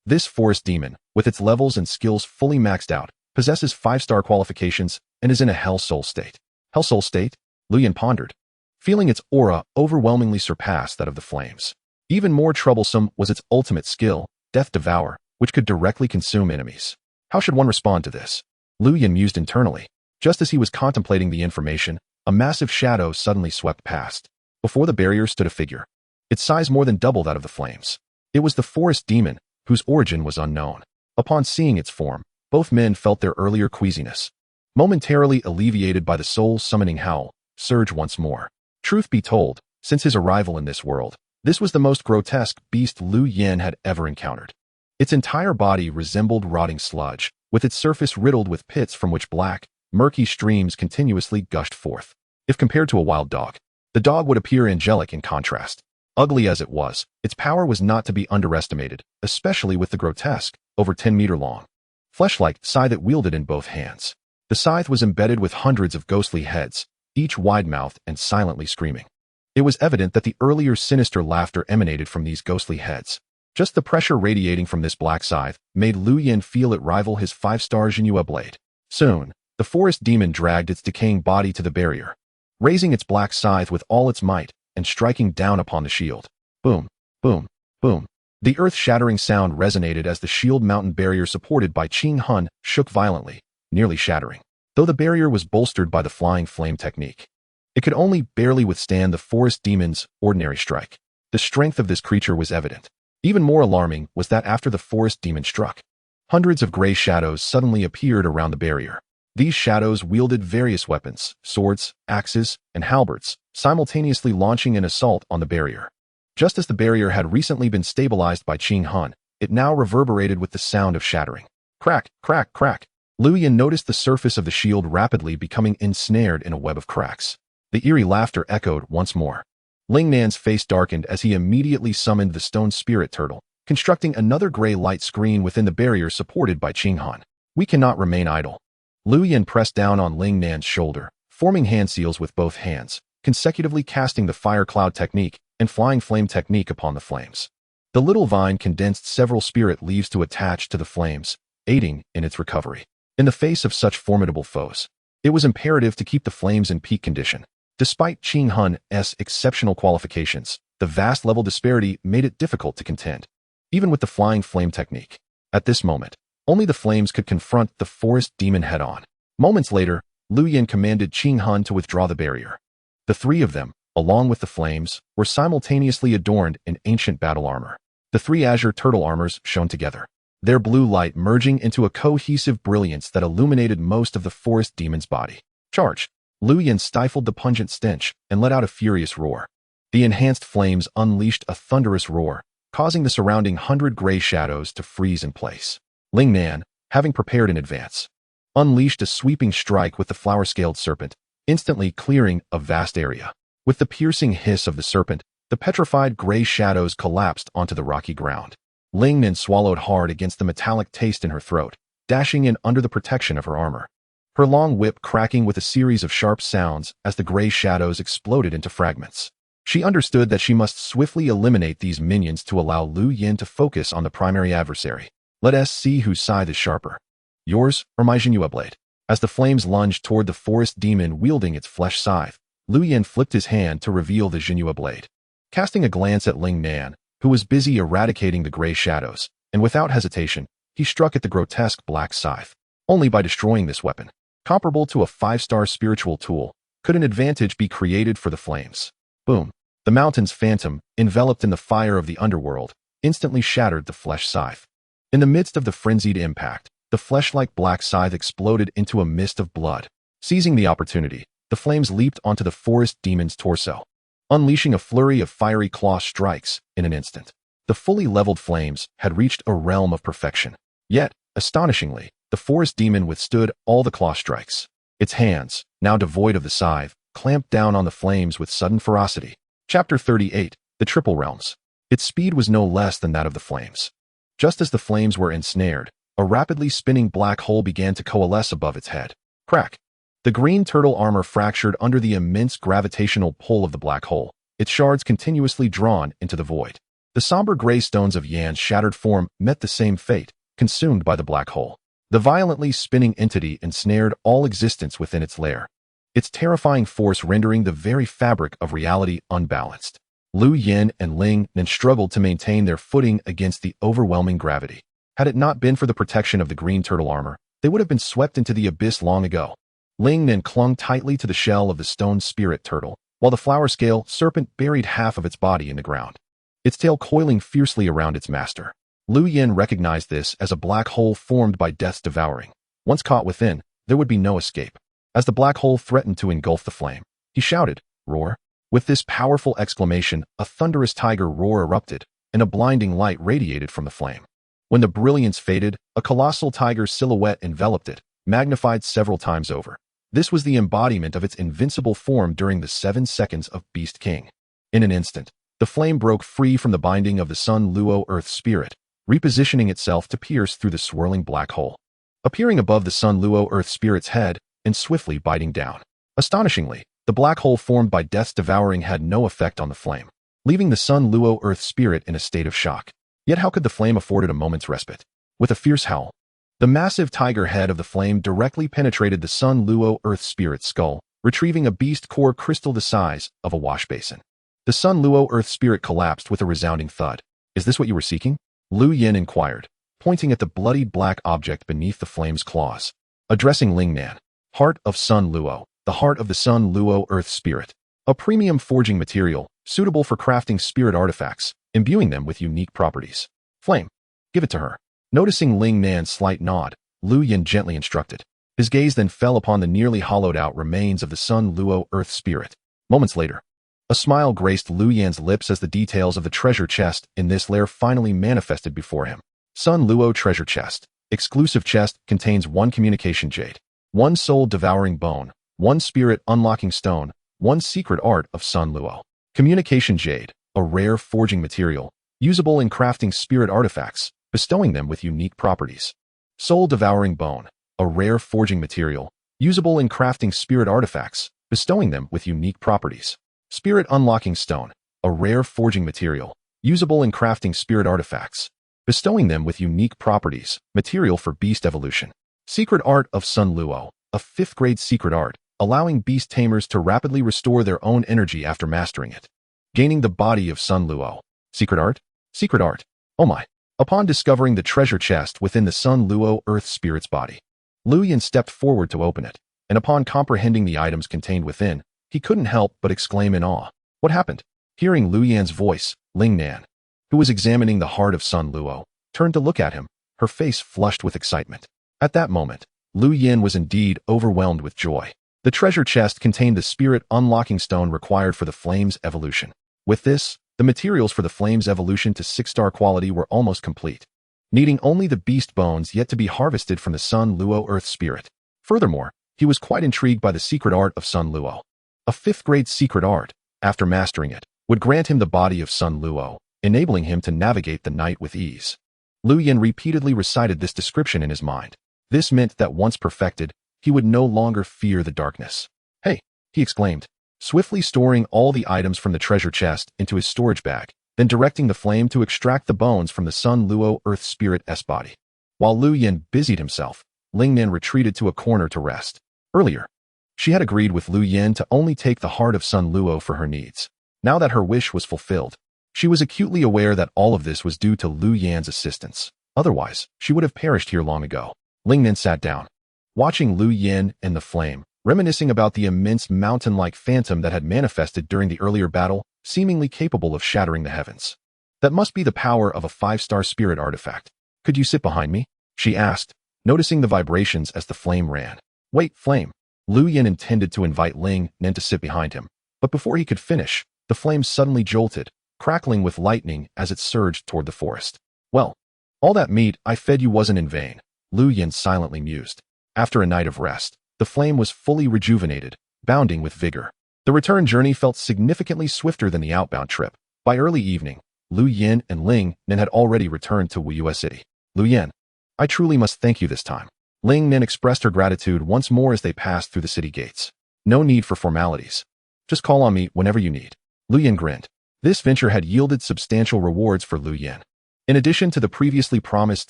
This forest demon, with its levels and skills fully maxed out, possesses 5-star qualifications and is in a Hell Soul state. Hell Soul state? Lu Yin pondered, feeling its aura overwhelmingly surpass that of the flames. Even more troublesome was its ultimate skill, Death Devour, which could directly consume enemies. How should one respond to this? Lu Yin mused internally. Just as he was contemplating the information, a massive shadow suddenly swept past. Before the barrier stood a figure, its size more than double that of the flames. It was the forest demon, whose origin was unknown. Upon seeing its form, both men felt their earlier queasiness, momentarily alleviated by the soul summoning howl, surge once more. Truth be told, since his arrival in this world, this was the most grotesque beast Lu Yin had ever encountered. Its entire body resembled rotting sludge, with its surface riddled with pits from which black, murky streams continuously gushed forth. If compared to a wild dog, the dog would appear angelic in contrast. Ugly as it was, its power was not to be underestimated, especially with the grotesque, over 10-meter-long, flesh-like scythe it wielded in both hands. The scythe was embedded with hundreds of ghostly heads, each wide-mouthed and silently screaming. It was evident that the earlier sinister laughter emanated from these ghostly heads. Just the pressure radiating from this black scythe made Lu Yin feel it rival his 5-star Jinhua blade. Soon, the forest demon dragged its decaying body to the barrier, raising its black scythe with all its might and striking down upon the shield. Boom, boom, boom. The earth-shattering sound resonated as the shield mountain barrier supported by Qing Hun shook violently, nearly shattering. Though the barrier was bolstered by the flying flame technique, it could only barely withstand the forest demon's ordinary strike. The strength of this creature was evident. Even more alarming was that after the forest demon struck, hundreds of gray shadows suddenly appeared around the barrier. These shadows wielded various weapons, swords, axes, and halberds, simultaneously launching an assault on the barrier. Just as the barrier had recently been stabilized by Qing Han, it now reverberated with the sound of shattering. Crack, crack, crack. Lu Yin noticed the surface of the shield rapidly becoming ensnared in a web of cracks. The eerie laughter echoed once more. Ling Nan's face darkened as he immediately summoned the stone spirit turtle, constructing another gray light screen within the barrier supported by Qing Han. We cannot remain idle. Lu Yin pressed down on Ling Nan's shoulder, forming hand seals with both hands, consecutively casting the fire cloud technique and flying flame technique upon the flames. The little vine condensed several spirit leaves to attach to the flames, aiding in its recovery. In the face of such formidable foes, it was imperative to keep the flames in peak condition. Despite Qing Hun's exceptional qualifications, the vast level disparity made it difficult to contend, even with the flying flame technique. At this moment, only the flames could confront the forest demon head-on. Moments later, Lu Yin commanded Qing Han to withdraw the barrier. The three of them, along with the flames, were simultaneously adorned in ancient battle armor. The three azure turtle armors shone together, their blue light merging into a cohesive brilliance that illuminated most of the forest demon's body. Charge! Lu Yin stifled the pungent stench and let out a furious roar. The enhanced flames unleashed a thunderous roar, causing the surrounding 100 gray shadows to freeze in place. Ling Nan, having prepared in advance, unleashed a sweeping strike with the flower-scaled serpent, instantly clearing a vast area. With the piercing hiss of the serpent, the petrified gray shadows collapsed onto the rocky ground. Ling Nan swallowed hard against the metallic taste in her throat, dashing in under the protection of her armor, her long whip cracking with a series of sharp sounds as the gray shadows exploded into fragments. She understood that she must swiftly eliminate these minions to allow Lu Yin to focus on the primary adversary. Let us see whose scythe is sharper, yours or my Jinhua blade. As the flames lunged toward the forest demon wielding its flesh scythe, Lu Yin flipped his hand to reveal the Jinhua blade. Casting a glance at Ling Nan, who was busy eradicating the gray shadows, and without hesitation, he struck at the grotesque black scythe. Only by destroying this weapon, comparable to a 5-star spiritual tool, could an advantage be created for the flames. Boom! The mountain's phantom, enveloped in the fire of the underworld, instantly shattered the flesh scythe. In the midst of the frenzied impact, the flesh-like black scythe exploded into a mist of blood. Seizing the opportunity, the flames leaped onto the forest demon's torso, unleashing a flurry of fiery claw strikes in an instant. The fully leveled flames had reached a realm of perfection. Yet, astonishingly, the forest demon withstood all the claw strikes. Its hands, now devoid of the scythe, clamped down on the flames with sudden ferocity. Chapter 38, The Triple Realms. Its speed was no less than that of the flames. Just as the flames were ensnared, a rapidly spinning black hole began to coalesce above its head. Crack! The green turtle armor fractured under the immense gravitational pull of the black hole, its shards continuously drawn into the void. The somber gray stones of Yan's shattered form met the same fate, consumed by the black hole. The violently spinning entity ensnared all existence within its lair, its terrifying force rendering the very fabric of reality unbalanced. Lu Yin and Ling Nan struggled to maintain their footing against the overwhelming gravity. Had it not been for the protection of the green turtle armor, they would have been swept into the abyss long ago. Ling Nan clung tightly to the shell of the stone spirit turtle, while the flower scale serpent buried half of its body in the ground, its tail coiling fiercely around its master. Lu Yin recognized this as a black hole formed by death's devouring. Once caught within, there would be no escape. As the black hole threatened to engulf the flame, he shouted, "Roar!" With this powerful exclamation, a thunderous tiger roar erupted, and a blinding light radiated from the flame. When the brilliance faded, a colossal tiger's silhouette enveloped it, magnified several times over. This was the embodiment of its invincible form during the 7 seconds of Beast King. In an instant, the flame broke free from the binding of the Sun Luo Earth Spirit, repositioning itself to pierce through the swirling black hole, appearing above the Sun Luo Earth Spirit's head and swiftly biting down. Astonishingly, the black hole formed by death's devouring had no effect on the flame, leaving the Sun Luo Earth Spirit in a state of shock. Yet how could the flame afford it a moment's respite? With a fierce howl, the massive tiger head of the flame directly penetrated the Sun Luo Earth Spirit's skull, retrieving a beast core crystal the size of a wash basin. The Sun Luo Earth Spirit collapsed with a resounding thud. "Is this what you were seeking?" Lu Yin inquired, pointing at the bloodied black object beneath the flame's claws. Addressing Ling Nan, "Heart of Sun Luo, the heart of the Sun Luo Earth Spirit. A premium forging material, suitable for crafting spirit artifacts, imbuing them with unique properties. Flame, give it to her." Noticing Ling Nan's slight nod, Lu Yin gently instructed. His gaze then fell upon the nearly hollowed-out remains of the Sun Luo Earth Spirit. Moments later, a smile graced Lu Yan's lips as the details of the treasure chest in this lair finally manifested before him. Sun Luo Treasure Chest. Exclusive chest contains 1 communication jade, 1 soul-devouring bone, 1 spirit unlocking stone, 1 secret art of Sun Luo. Communication jade, a rare forging material, usable in crafting spirit artifacts, bestowing them with unique properties. Soul-devouring bone, a rare forging material, usable in crafting spirit artifacts, bestowing them with unique properties. Spirit unlocking stone, a rare forging material, usable in crafting spirit artifacts, bestowing them with unique properties, material for beast evolution. Secret art of Sun Luo, a 5th-grade secret art, allowing beast tamers to rapidly restore their own energy after mastering it. Gaining the body of Sun Luo. Secret art? Secret art. Oh my. Upon discovering the treasure chest within the Sun Luo Earth Spirit's body, Lu Yin stepped forward to open it, and upon comprehending the items contained within, he couldn't help but exclaim in awe. What happened? Hearing Lu Yan's voice, Ling Nan, who was examining the heart of Sun Luo, turned to look at him, her face flushed with excitement. At that moment, Lu Yin was indeed overwhelmed with joy. The treasure chest contained the spirit unlocking stone required for the flame's evolution. With this, the materials for the flame's evolution to 6-star quality were almost complete, needing only the beast bones yet to be harvested from the Sun Luo Earth Spirit. Furthermore, he was quite intrigued by the secret art of Sun Luo. A 5th-grade secret art, after mastering it, would grant him the body of Sun Luo, enabling him to navigate the night with ease. Lu Yin repeatedly recited this description in his mind. This meant that once perfected, he would no longer fear the darkness. "Hey," he exclaimed, swiftly storing all the items from the treasure chest into his storage bag, then directing the flame to extract the bones from the Sun Luo Earth Spirit's body. While Lu Yin busied himself, Ling Nan retreated to a corner to rest. Earlier, she had agreed with Lu Yin to only take the heart of Sun Luo for her needs. Now that her wish was fulfilled, she was acutely aware that all of this was due to Lu Yan's assistance. Otherwise, she would have perished here long ago. Ling Nan sat down, watching Lu Yin and the flame, reminiscing about the immense mountain-like phantom that had manifested during the earlier battle, seemingly capable of shattering the heavens. That must be the power of a 5-star spirit artifact. "Could you sit behind me?" she asked, noticing the vibrations as the flame ran. "Wait, flame." Lu Yin intended to invite Ling Nan to sit behind him, but before he could finish, The flame suddenly jolted, crackling with lightning as it surged toward the forest. Well, all that meat I fed you wasn't in vain, Lu Yin silently mused. After a night of rest, the flame was fully rejuvenated, bounding with vigor. The return journey felt significantly swifter than the outbound trip. By early evening, Lu Yin and Ling Nin had already returned to Wuyue City. Lu Yin, I truly must thank you this time. Ling Nin expressed her gratitude once more as they passed through the city gates. No need for formalities. Just call on me whenever you need. Lu Yin grinned. This venture had yielded substantial rewards for Lu Yin. In addition to the previously promised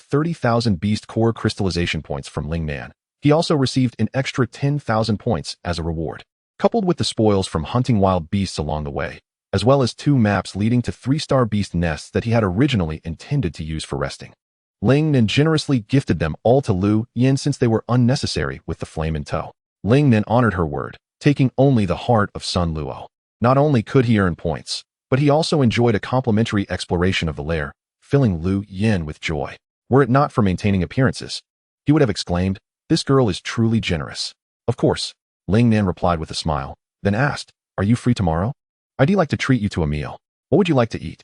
30,000 Beast Core crystallization points from Ling Nan, he also received an extra 10,000 points as a reward. Coupled with the spoils from hunting wild beasts along the way, as well as 2 maps leading to 3-star beast nests that he had originally intended to use for resting. Ling Nin generously gifted them all to Lu Yin since they were unnecessary with the flame in tow. Ling Nin honored her word, taking only the heart of Sun Luo. Not only could he earn points, but he also enjoyed a complimentary exploration of the lair, filling Lu Yin with joy. Were it not for maintaining appearances, he would have exclaimed, "This girl is truly generous." Of course, Ling Nin replied with a smile, then asked, "Are you free tomorrow? I'd like to treat you to a meal. What would you like to eat?"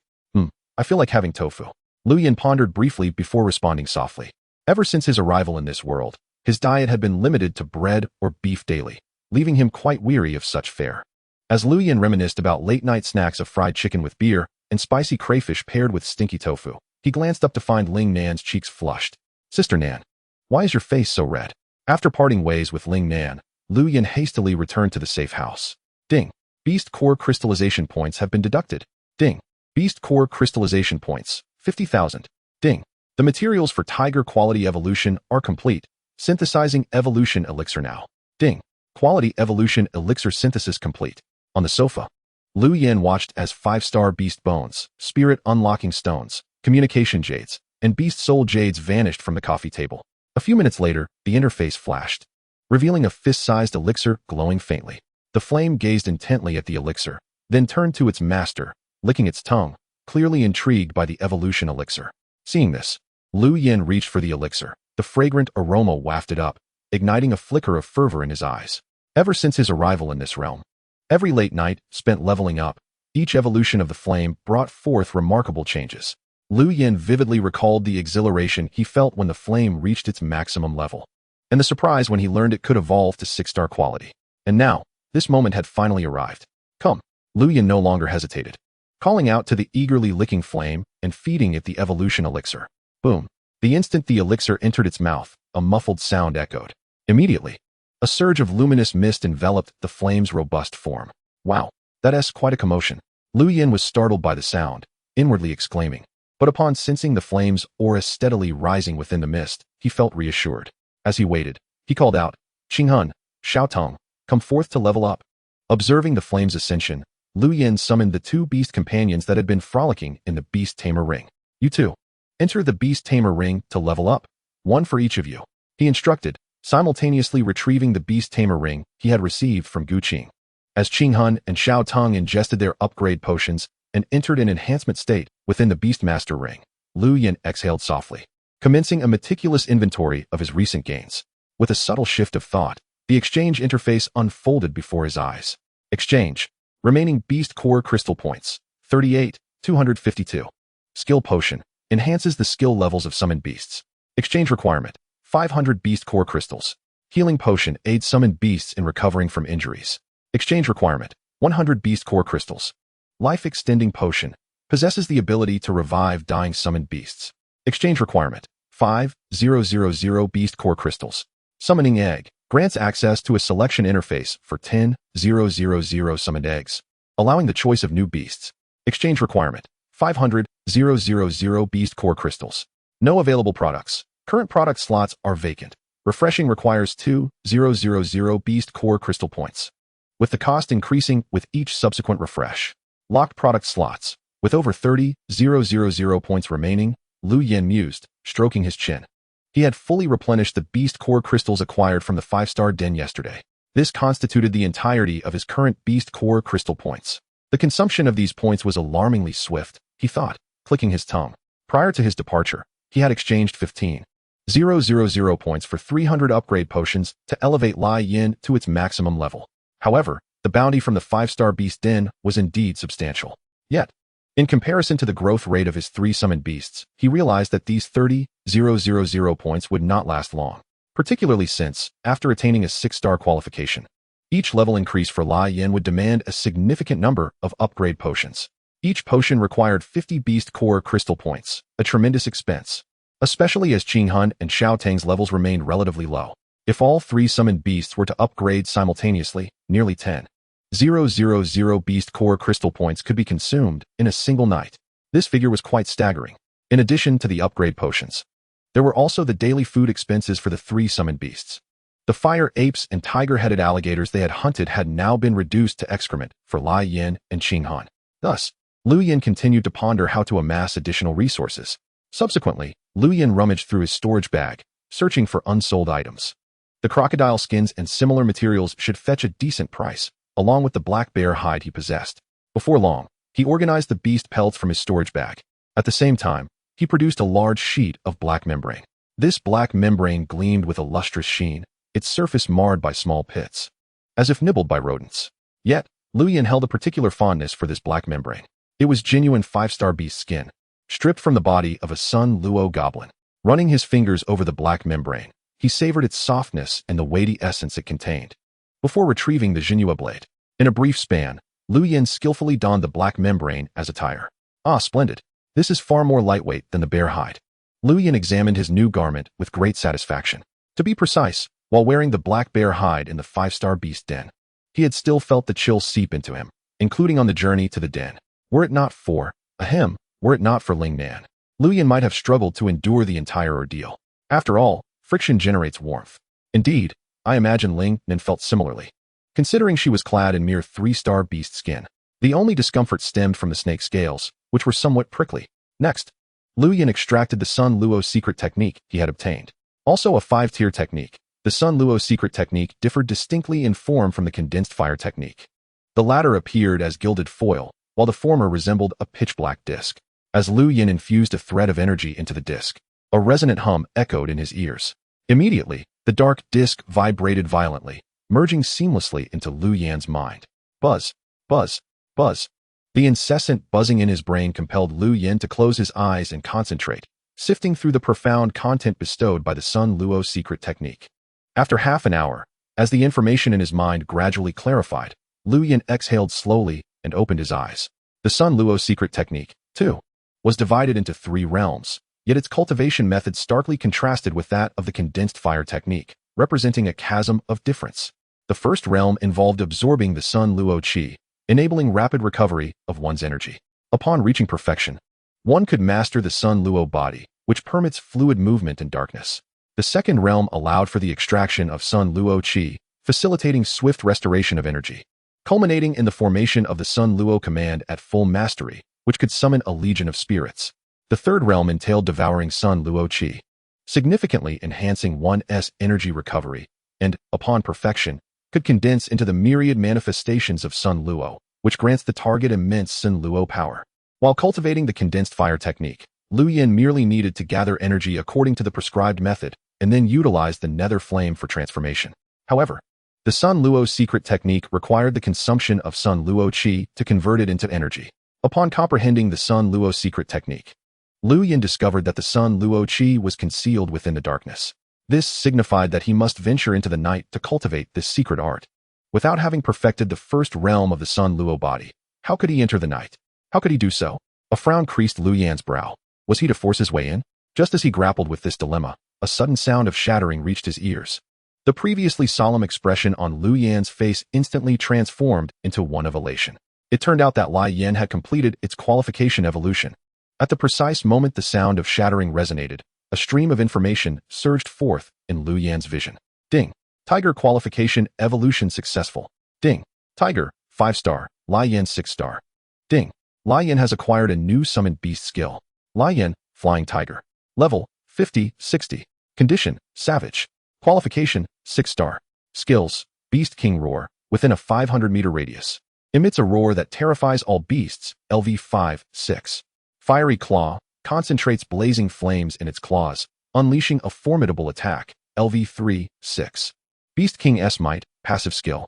I feel like having tofu." Lu Yin pondered briefly before responding softly. Ever since his arrival in this world, his diet had been limited to bread or beef daily, leaving him quite weary of such fare. As Lu Yin reminisced about late-night snacks of fried chicken with beer and spicy crayfish paired with stinky tofu, he glanced up to find Ling Nan's cheeks flushed. "Sister Nan, why is your face so red?" After parting ways with Ling Nan, Lu Yin hastily returned to the safe house. Ding. Beast Core crystallization points have been deducted. Ding. Beast Core crystallization points, 50,000. Ding. The materials for Tiger Quality Evolution are complete. Synthesizing Evolution Elixir now. Ding. Quality Evolution Elixir synthesis complete. On the sofa, Lu Yin watched as 5-star Beast Bones, Spirit Unlocking Stones, Communication Jades, and Beast Soul Jades vanished from the coffee table. A few minutes later, the interface flashed, revealing a fist-sized elixir glowing faintly. The flame gazed intently at the elixir, then turned to its master, licking its tongue, clearly intrigued by the evolution elixir. Seeing this, Lu Yin reached for the elixir. The fragrant aroma wafted up, igniting a flicker of fervor in his eyes. Ever since his arrival in this realm, every late night spent leveling up, each evolution of the flame brought forth remarkable changes. Lu Yin vividly recalled the exhilaration he felt when the flame reached its maximum level, and the surprise when he learned it could evolve to 6-star quality. And now, this moment had finally arrived. Come. Lu Yin no longer hesitated, calling out to the eagerly licking flame and feeding it the evolution elixir. Boom. The instant the elixir entered its mouth, a muffled sound echoed. Immediately, a surge of luminous mist enveloped the flame's robust form. Wow, that's quite a commotion. Lu Yin was startled by the sound, inwardly exclaiming. But upon sensing the flame's aura steadily rising within the mist, he felt reassured. As he waited, he called out, "Qinghun, Xiaotong, come forth to level up." Observing the flame's ascension, Lu Yin summoned the 2 beast companions that had been frolicking in the Beast Tamer ring. "You two, enter the Beast Tamer ring to level up. 1 for each of you," he instructed, simultaneously retrieving the Beast Tamer ring he had received from Gu Qing. As Qinghun and Xiaotong ingested their upgrade potions and entered an enhancement state within the Beastmaster ring, Lu Yin exhaled softly, commencing a meticulous inventory of his recent gains. With a subtle shift of thought, the exchange interface unfolded before his eyes. Exchange. Remaining Beast Core Crystal Points, 38,252. Skill Potion. Enhances the skill levels of summoned beasts. Exchange requirement. 500 Beast Core Crystals. Healing Potion aids summoned beasts in recovering from injuries. Exchange requirement. 100 Beast Core Crystals. Life Extending Potion. Possesses the ability to revive dying summoned beasts. Exchange requirement. 5,000 Beast Core Crystals. Summoning Egg. Grants access to a selection interface for 10,000 summoned eggs, allowing the choice of new beasts. Exchange requirement. 500,000 Beast Core Crystals. No available products. Current product slots are vacant. Refreshing requires 2,000 Beast Core Crystal Points, with the cost increasing with each subsequent refresh. Locked product slots. With over 30,000 points remaining, Lu Yin mused, stroking his chin. He had fully replenished the Beast Core Crystals acquired from the 5-star den yesterday. This constituted the entirety of his current Beast Core Crystal points. The consumption of these points was alarmingly swift, he thought, clicking his tongue. Prior to his departure, he had exchanged 15,000 points for 300 upgrade potions to elevate Lai Yin to its maximum level. However, The bounty from the 5-star Beast Den was indeed substantial. Yet, in comparison to the growth rate of his 3 summoned beasts, he realized that these 30,000 points would not last long, particularly since, after attaining a 6-star qualification, each level increase for Lai Yin would demand a significant number of upgrade potions. Each potion required 50 Beast Core crystal points, a tremendous expense, especially as Qinghun and Xiao Tang's levels remained relatively low. If all 3 summoned beasts were to upgrade simultaneously, nearly 10,000 Beast Core crystal points could be consumed in a single night. This figure was quite staggering. In addition to the upgrade potions, there were also the daily food expenses for the 3 summoned beasts. The fire apes and tiger-headed alligators they had hunted had now been reduced to excrement for Lai Yin and Qinghun. Thus, Lu Yin continued to ponder how to amass additional resources. Subsequently, Lu Yin rummaged through his storage bag, searching for unsold items. The crocodile skins and similar materials should fetch a decent price, along with the black bear hide he possessed. Before long, he organized the beast pelts from his storage bag. At the same time, he produced a large sheet of black membrane. This black membrane gleamed with a lustrous sheen, its surface marred by small pits, as if nibbled by rodents. Yet, Lu Yin held a particular fondness for this black membrane. It was genuine 5-star beast skin, stripped from the body of a Sun Luo goblin. Running his fingers over the black membrane, he savored its softness and the weighty essence it contained. Before retrieving the Jinhua blade, in a brief span, Lu Yin skillfully donned the black membrane as attire. Ah, splendid. This is far more lightweight than the bear hide. Lu Yin examined his new garment with great satisfaction. To be precise, while wearing the black bear hide in the 5-star beast den, he had still felt the chill seep into him, including on the journey to the den. Were it not for Ling Nan, Lu Yin might have struggled to endure the entire ordeal. After all, friction generates warmth. Indeed, I imagine Ling Nan felt similarly. Considering she was clad in mere 3-star beast skin, the only discomfort stemmed from the snake scales, which were somewhat prickly. Next, Lu Yin extracted the Sun Luo secret technique he had obtained. Also a 5-tier technique, the Sun Luo secret technique differed distinctly in form from the condensed fire technique. The latter appeared as gilded foil, while the former resembled a pitch-black disc. As Lu Yin infused a thread of energy into the disc, a resonant hum echoed in his ears. Immediately, the dark disc vibrated violently, merging seamlessly into Lu Yan's mind. Buzz, buzz, buzz. The incessant buzzing in his brain compelled Lu Yin to close his eyes and concentrate, sifting through the profound content bestowed by the Sun Luo secret technique. After half an hour, as the information in his mind gradually clarified, Lu Yin exhaled slowly and opened his eyes. The Sun Luo secret technique, too, was divided into 3 realms, yet its cultivation method starkly contrasted with that of the condensed fire technique, representing a chasm of difference. The first realm involved absorbing the Sun Luo Qi, enabling rapid recovery of one's energy. Upon reaching perfection, one could master the Sun Luo body, which permits fluid movement in darkness. The second realm allowed for the extraction of Sun Luo Qi, facilitating swift restoration of energy, culminating in the formation of the Sun Luo command at full mastery, which could summon a legion of spirits. The third realm entailed devouring Sun Luo Qi, significantly enhancing one's energy recovery, and, upon perfection, could condense into the myriad manifestations of Sun Luo, which grants the target immense Sun Luo power. While cultivating the condensed fire technique, Lu Yin merely needed to gather energy according to the prescribed method, and then utilize the nether flame for transformation. However, the Sun Luo secret technique required the consumption of Sun Luo Qi to convert it into energy. Upon comprehending the Sun Luo secret technique, Lu Yin discovered that the Sun Luo Qi was concealed within the darkness. This signified that he must venture into the night to cultivate this secret art. Without having perfected the first realm of the Sun Luo body, how could he enter the night? How could he do so? A frown creased Lu Yan's brow. Was he to force his way in? Just as he grappled with this dilemma, a sudden sound of shattering reached his ears. The previously solemn expression on Lu Yan's face instantly transformed into one of elation. It turned out that Lai Yin had completed its qualification evolution. At the precise moment the sound of shattering resonated, a stream of information surged forth in Lu Yan's vision. Ding. Tiger qualification evolution successful. Ding. Tiger, 5-star, Lai Yin 6-star. Ding. Lai Yin has acquired a new summoned beast skill. Lai Yin, Flying Tiger. Level, 50-60. Condition, Savage. Qualification, 6-star. Skills, Beast King Roar, within a 500-meter radius. Emits a roar that terrifies all beasts, LV 5-6. Fiery Claw, concentrates blazing flames in its claws, unleashing a formidable attack, LV 3-6. Beast King S Might, passive skill.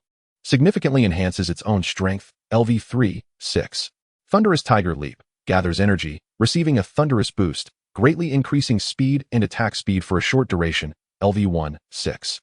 significantly enhances its own strength, LV3, 6. Thunderous Tiger Leap, gathers energy, receiving a thunderous boost, greatly increasing speed and attack speed for a short duration, LV1, 6.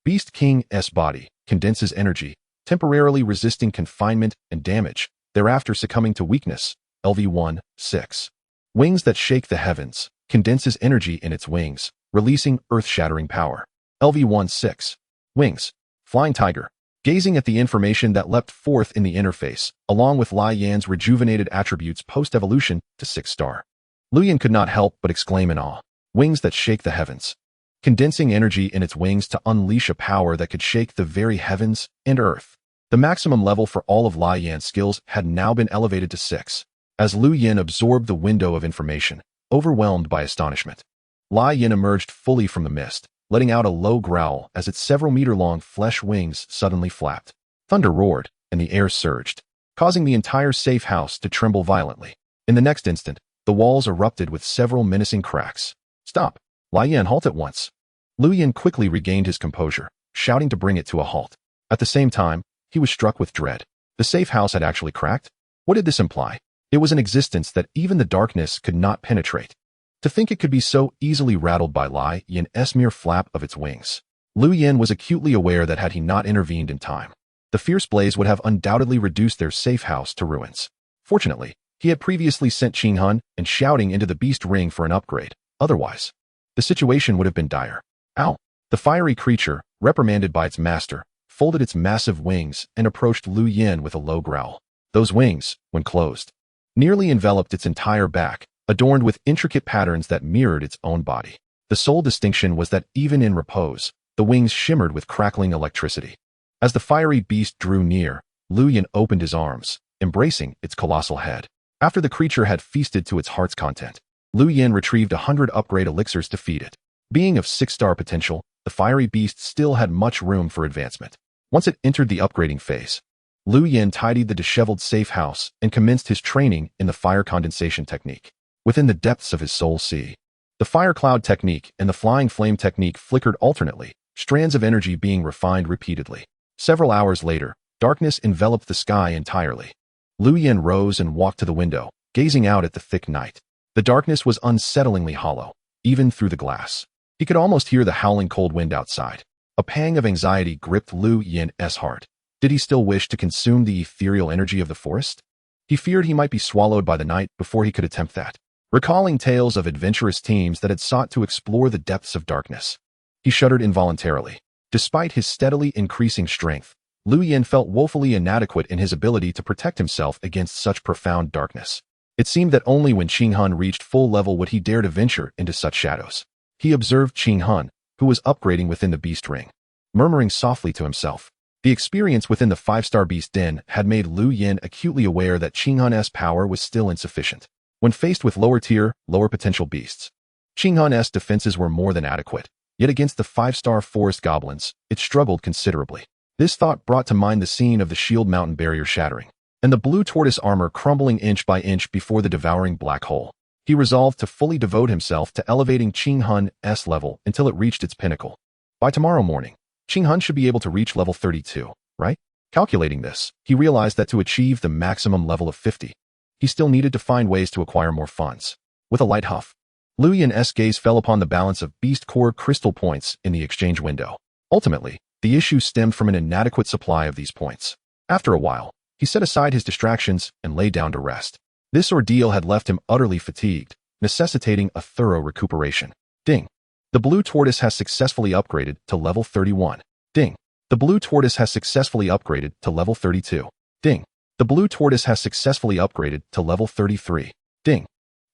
Beast King's Body, condenses energy, temporarily resisting confinement and damage, thereafter succumbing to weakness, LV1, 6. Wings that Shake the Heavens, condenses energy in its wings, releasing earth-shattering power, LV1, 6. Wings, Flying Tiger, gazing at the information that leapt forth in the interface, along with Lai Yan's rejuvenated attributes post-evolution to 6-star. Lu Yan could not help but exclaim in awe. Wings that shake the heavens, condensing energy in its wings to unleash a power that could shake the very heavens and earth. The maximum level for all of Lai Yan's skills had now been elevated to 6. As Lu Yan absorbed the window of information, overwhelmed by astonishment, Lai Yan emerged fully from the mist, letting out a low growl as its several-meter-long flesh wings suddenly flapped. Thunder roared, and the air surged, causing the entire safe house to tremble violently. In the next instant, the walls erupted with several menacing cracks. "Stop! Lai Yan, halt at once!" Lu Yan quickly regained his composure, shouting to bring it to a halt. At the same time, he was struck with dread. The safe house had actually cracked? What did this imply? It was an existence that even the darkness could not penetrate. To think it could be so easily rattled by Lai Yan's mere flap of its wings. Lu Yan was acutely aware that had he not intervened in time, the fierce blaze would have undoubtedly reduced their safe house to ruins. Fortunately, he had previously sent Qing Hun and shouting into the beast ring for an upgrade. Otherwise, the situation would have been dire. Ow! The fiery creature, reprimanded by its master, folded its massive wings and approached Lu Yan with a low growl. Those wings, when closed, nearly enveloped its entire back, adorned with intricate patterns that mirrored its own body. The sole distinction was that even in repose, the wings shimmered with crackling electricity. As the fiery beast drew near, Lu Yan opened his arms, embracing its colossal head. After the creature had feasted to its heart's content, Lu Yan retrieved 100 upgrade elixirs to feed it. Being of 6-star potential, the fiery beast still had much room for advancement. Once it entered the upgrading phase, Lu Yan tidied the disheveled safe house and commenced his training in the fire condensation technique. Within the depths of his soul sea, the fire cloud technique and the flying flame technique flickered alternately, strands of energy being refined repeatedly. Several hours later, darkness enveloped the sky entirely. Lu Yan rose and walked to the window, gazing out at the thick night. The darkness was unsettlingly hollow, even through the glass. He could almost hear the howling cold wind outside. A pang of anxiety gripped Lu Yan's heart. Did he still wish to consume the ethereal energy of the forest? He feared he might be swallowed by the night before he could attempt that. Recalling tales of adventurous teams that had sought to explore the depths of darkness, he shuddered involuntarily. Despite his steadily increasing strength, Lu Yan felt woefully inadequate in his ability to protect himself against such profound darkness. It seemed that only when Qing Hun reached full level would he dare to venture into such shadows. He observed Qing Hun, who was upgrading within the beast ring, murmuring softly to himself. The experience within the 5-star beast den had made Lu Yan acutely aware that Qing Hun's power was still insufficient. When faced with lower-tier, lower-potential beasts, Qing Hun's defenses were more than adequate, yet against the 5-star forest goblins, it struggled considerably. This thought brought to mind the scene of the shield mountain barrier shattering, and the blue tortoise armor crumbling inch by inch before the devouring black hole. He resolved to fully devote himself to elevating Qing Hun's level until it reached its pinnacle. By tomorrow morning, Qing Hun should be able to reach level 32, right? Calculating this, he realized that to achieve the maximum level of 50, he still needed to find ways to acquire more funds. With a light huff, Lu Yan's gaze fell upon the balance of beast core crystal points in the exchange window. Ultimately, the issue stemmed from an inadequate supply of these points. After a while, he set aside his distractions and lay down to rest. This ordeal had left him utterly fatigued, necessitating a thorough recuperation. Ding. The blue tortoise has successfully upgraded to level 31. Ding. The blue tortoise has successfully upgraded to level 32. Ding. The blue tortoise has successfully upgraded to level 33. Ding.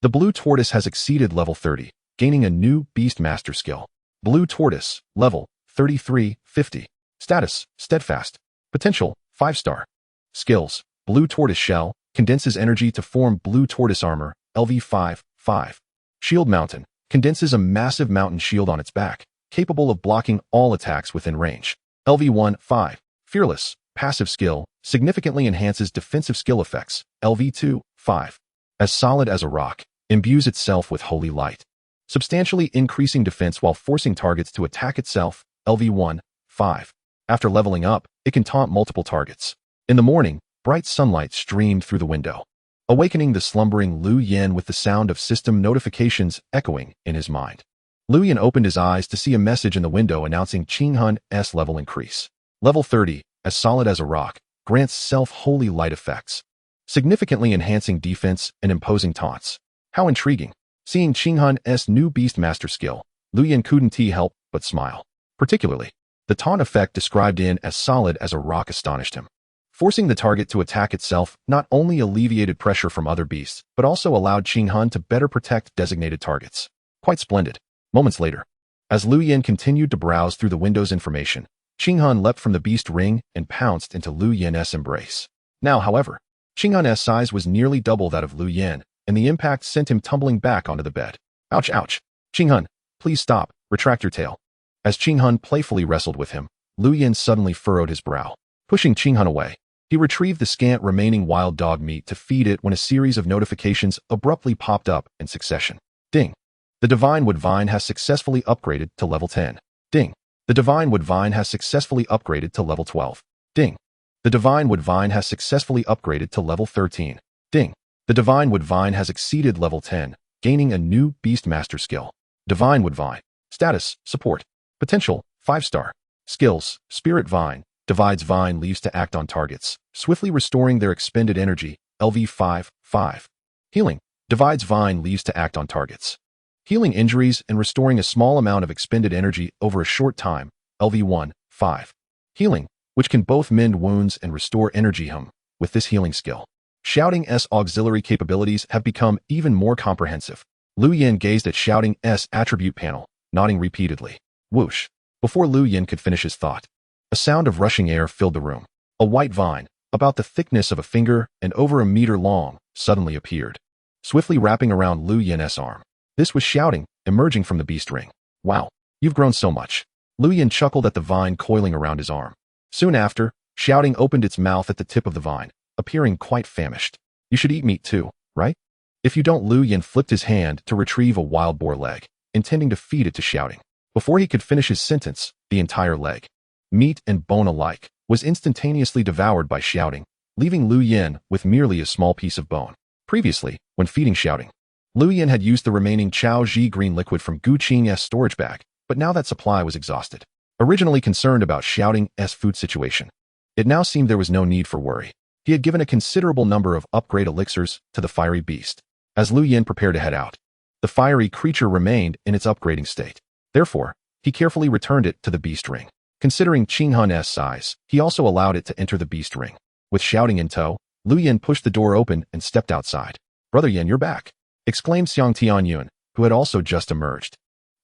The blue tortoise has exceeded level 30, gaining a new Beast Master skill. Blue tortoise, level 33, 50. Status, steadfast. Potential, 5-star. Skills, blue tortoise shell, condenses energy to form blue tortoise armor, LV5, 5. Shield mountain, condenses a massive mountain shield on its back, capable of blocking all attacks within range. LV1, 5. Fearless, passive skill, significantly enhances defensive skill effects, LV2, 5. As solid as a rock, imbues itself with holy light, substantially increasing defense while forcing targets to attack itself, LV1, 5. After leveling up, it can taunt multiple targets. In the morning, bright sunlight streamed through the window, awakening the slumbering Lu Yin with the sound of system notifications echoing in his mind. Lu Yin opened his eyes to see a message in the window announcing Qinghun's level increase. Level 30, as solid as a rock, grants self-holy light effects, significantly enhancing defense and imposing taunts. How intriguing. Seeing Qinghun's new Beastmaster skill, Lu Yin couldn't help but smile. Particularly, the taunt effect described in as solid as a rock astonished him. Forcing the target to attack itself not only alleviated pressure from other beasts, but also allowed Qinghun to better protect designated targets. Quite splendid. Moments later, as Lu Yin continued to browse through the window's information, Qinghun leapt from the beast ring and pounced into Lu Yin's embrace. Now, however, Qinghun's size was nearly double that of Lu Yin, and the impact sent him tumbling back onto the bed. Ouch, ouch. Qinghun, please stop, retract your tail. As Qinghun playfully wrestled with him, Lu Yin suddenly furrowed his brow. Pushing Qinghun away, he retrieved the scant remaining wild dog meat to feed it when a series of notifications abruptly popped up in succession. Ding. The Divine Woodvine has successfully upgraded to level 10. Ding. The Divine Woodvine has successfully upgraded to level 12. Ding. The Divine Woodvine has successfully upgraded to level 13. Ding. The Divine Woodvine has exceeded level 10, gaining a new Beastmaster skill. Divine Woodvine. Status, Support. Potential, 5-star. Skills, Spirit Vine. Divides Vine leaves to act on targets, swiftly restoring their expended energy, LV 5/5. Healing. Divides Vine leaves to act on targets, healing injuries and restoring a small amount of expended energy over a short time, LV 1/5. Healing, which can both mend wounds and restore energy. With this healing skill, Shouting's auxiliary capabilities have become even more comprehensive. Lu Yin gazed at Shouting's attribute panel, nodding repeatedly. Whoosh. Before Lu Yin could finish his thought, a sound of rushing air filled the room. A white vine, about the thickness of a finger and over a meter long, suddenly appeared, swiftly wrapping around Lu Yin's arm. This was Shouting, emerging from the beast ring. Wow, you've grown so much. Lu Yin chuckled at the vine coiling around his arm. Soon after, Shouting opened its mouth at the tip of the vine, appearing quite famished. You should eat meat too, right? If you don't, Lu Yin flipped his hand to retrieve a wild boar leg, intending to feed it to Shouting. Before he could finish his sentence, the entire leg, meat and bone alike, was instantaneously devoured by Shouting, leaving Lu Yin with merely a small piece of bone. Previously, when feeding Shouting, Lu Yin had used the remaining Chao Ji green liquid from Gu Qing's storage bag, but now that supply was exhausted. Originally concerned about Shouting's food situation, it now seemed there was no need for worry. He had given a considerable number of upgrade elixirs to the fiery beast. As Lu Yin prepared to head out, the fiery creature remained in its upgrading state. Therefore, he carefully returned it to the beast ring. Considering Qinghun's size, he also allowed it to enter the beast ring. With Shouting in tow, Lu Yin pushed the door open and stepped outside. Brother Yin, you're back, exclaimed Xiang Tianyun, who had also just emerged.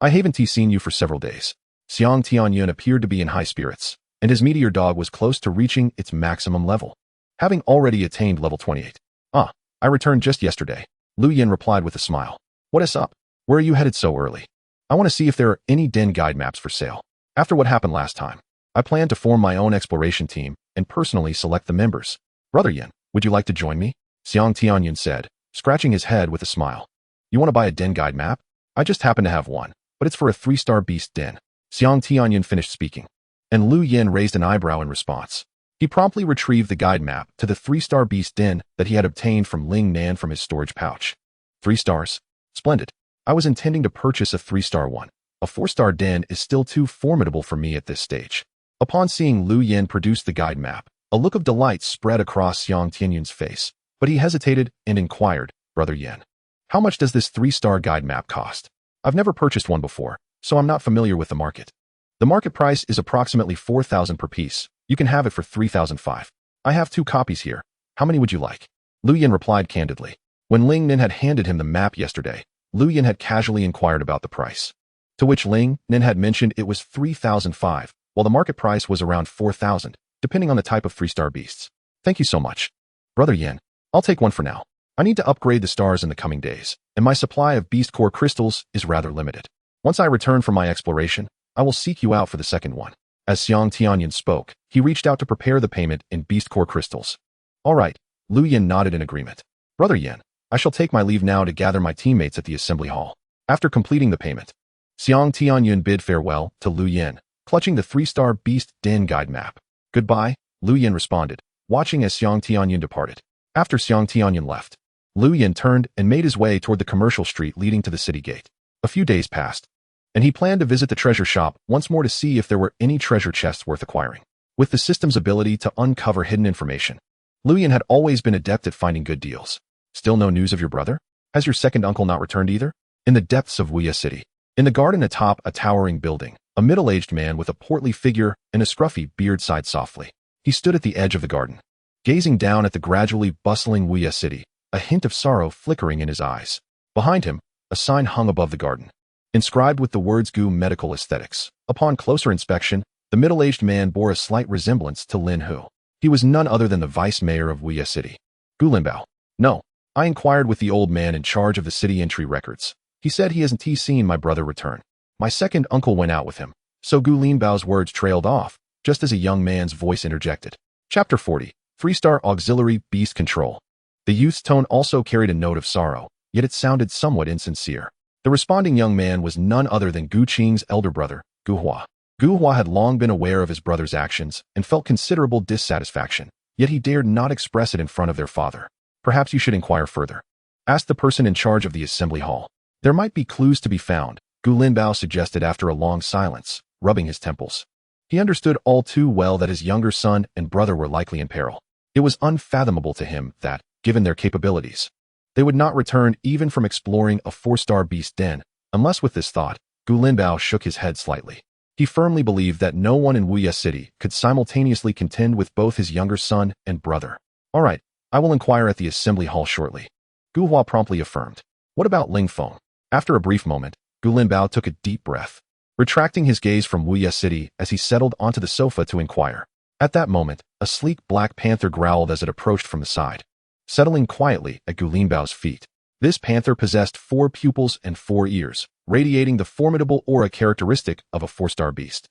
I haven't seen you for several days. Xiang Tianyun appeared to be in high spirits, and his meteor dog was close to reaching its maximum level, having already attained level 28. Ah, I returned just yesterday, Lu Yin replied with a smile. What is up? Where are you headed so early? I want to see if there are any den guide maps for sale. After what happened last time, I plan to form my own exploration team and personally select the members. Brother Yin, would you like to join me? Xiang Tianyun said, scratching his head with a smile. You want to buy a den guide map? I just happen to have one, but it's for a 3-star beast den. Xiang Tianyun finished speaking, and Lu Yin raised an eyebrow in response. He promptly retrieved the guide map to the 3-star beast den that he had obtained from Ling Nan from his storage pouch. 3 stars? Splendid. I was intending to purchase a 3-star one. A 4-star den is still too formidable for me at this stage. Upon seeing Lu Yin produce the guide map, a look of delight spread across Xiang Tianyun's face, but he hesitated and inquired, Brother Yin, how much does this 3-star guide map cost? I've never purchased one before, so I'm not familiar with the market. The market price is approximately 4,000 per piece. You can have it for 3,005. I have 2 copies here. How many would you like? Lu Yin replied candidly. When Ling Nin had handed him the map yesterday, Lu Yin had casually inquired about the price, to which Ling Nin had mentioned it was 3,005, while the market price was around 4,000, depending on the type of 3-star beasts. Thank you so much. Brother Yin, I'll take one for now. I need to upgrade the stars in the coming days, and my supply of beast core crystals is rather limited. Once I return from my exploration, I will seek you out for the second one. As Xiang Tianyun spoke, he reached out to prepare the payment in beast core crystals. All right, Lu Yin nodded in agreement. Brother Yin, I shall take my leave now to gather my teammates at the assembly hall. After completing the payment, Xiang Tianyun bid farewell to Lu Yin, clutching the 3-star Beast Den guide map. Goodbye, Lu Yin responded, watching as Xiang Tianyun departed. After Xiang Tianyun left, Lu Yin turned and made his way toward the commercial street leading to the city gate. A few days passed, and he planned to visit the treasure shop once more to see if there were any treasure chests worth acquiring. With the system's ability to uncover hidden information, Lu Yin had always been adept at finding good deals. Still no news of your brother? Has your second uncle not returned either? In the depths of Wuya City, in the garden atop a towering building, a middle-aged man with a portly figure and a scruffy beard sighed softly. He stood at the edge of the garden, gazing down at the gradually bustling Wuya City, a hint of sorrow flickering in his eyes. Behind him, a sign hung above the garden, inscribed with the words Gu Medical Aesthetics. Upon closer inspection, the middle-aged man bore a slight resemblance to Lin Hu. He was none other than the vice mayor of Wuya City. Gu Linbao. No. I inquired with the old man in charge of the city entry records. He said he hasn't seen my brother return. My second uncle went out with him. So Gu Linbao's words trailed off, just as a young man's voice interjected. Chapter 40. 3-star Auxiliary Beast Control. The youth's tone also carried a note of sorrow, yet it sounded somewhat insincere. The responding young man was none other than Gu Qing's elder brother, Gu Hua. Gu Hua had long been aware of his brother's actions and felt considerable dissatisfaction, yet he dared not express it in front of their father. Perhaps you should inquire further. Ask the person in charge of the assembly hall. There might be clues to be found, Gu Linbao suggested after a long silence, rubbing his temples. He understood all too well that his younger son and brother were likely in peril. It was unfathomable to him that, given their capabilities, they would not return even from exploring a 4-star beast den, unless with this thought, Gu Linbao shook his head slightly. He firmly believed that no one in Wuya City could simultaneously contend with both his younger son and brother. All right, I will inquire at the assembly hall shortly. Gu Hua promptly affirmed. What about Ling Feng? After a brief moment, Gu Linbao took a deep breath, retracting his gaze from Wuya City as he settled onto the sofa to inquire. At that moment, a sleek black panther growled as it approached from the side, settling quietly at Gu Linbao's feet. This panther possessed 4 pupils and 4 ears, radiating the formidable aura characteristic of a 4-star beast.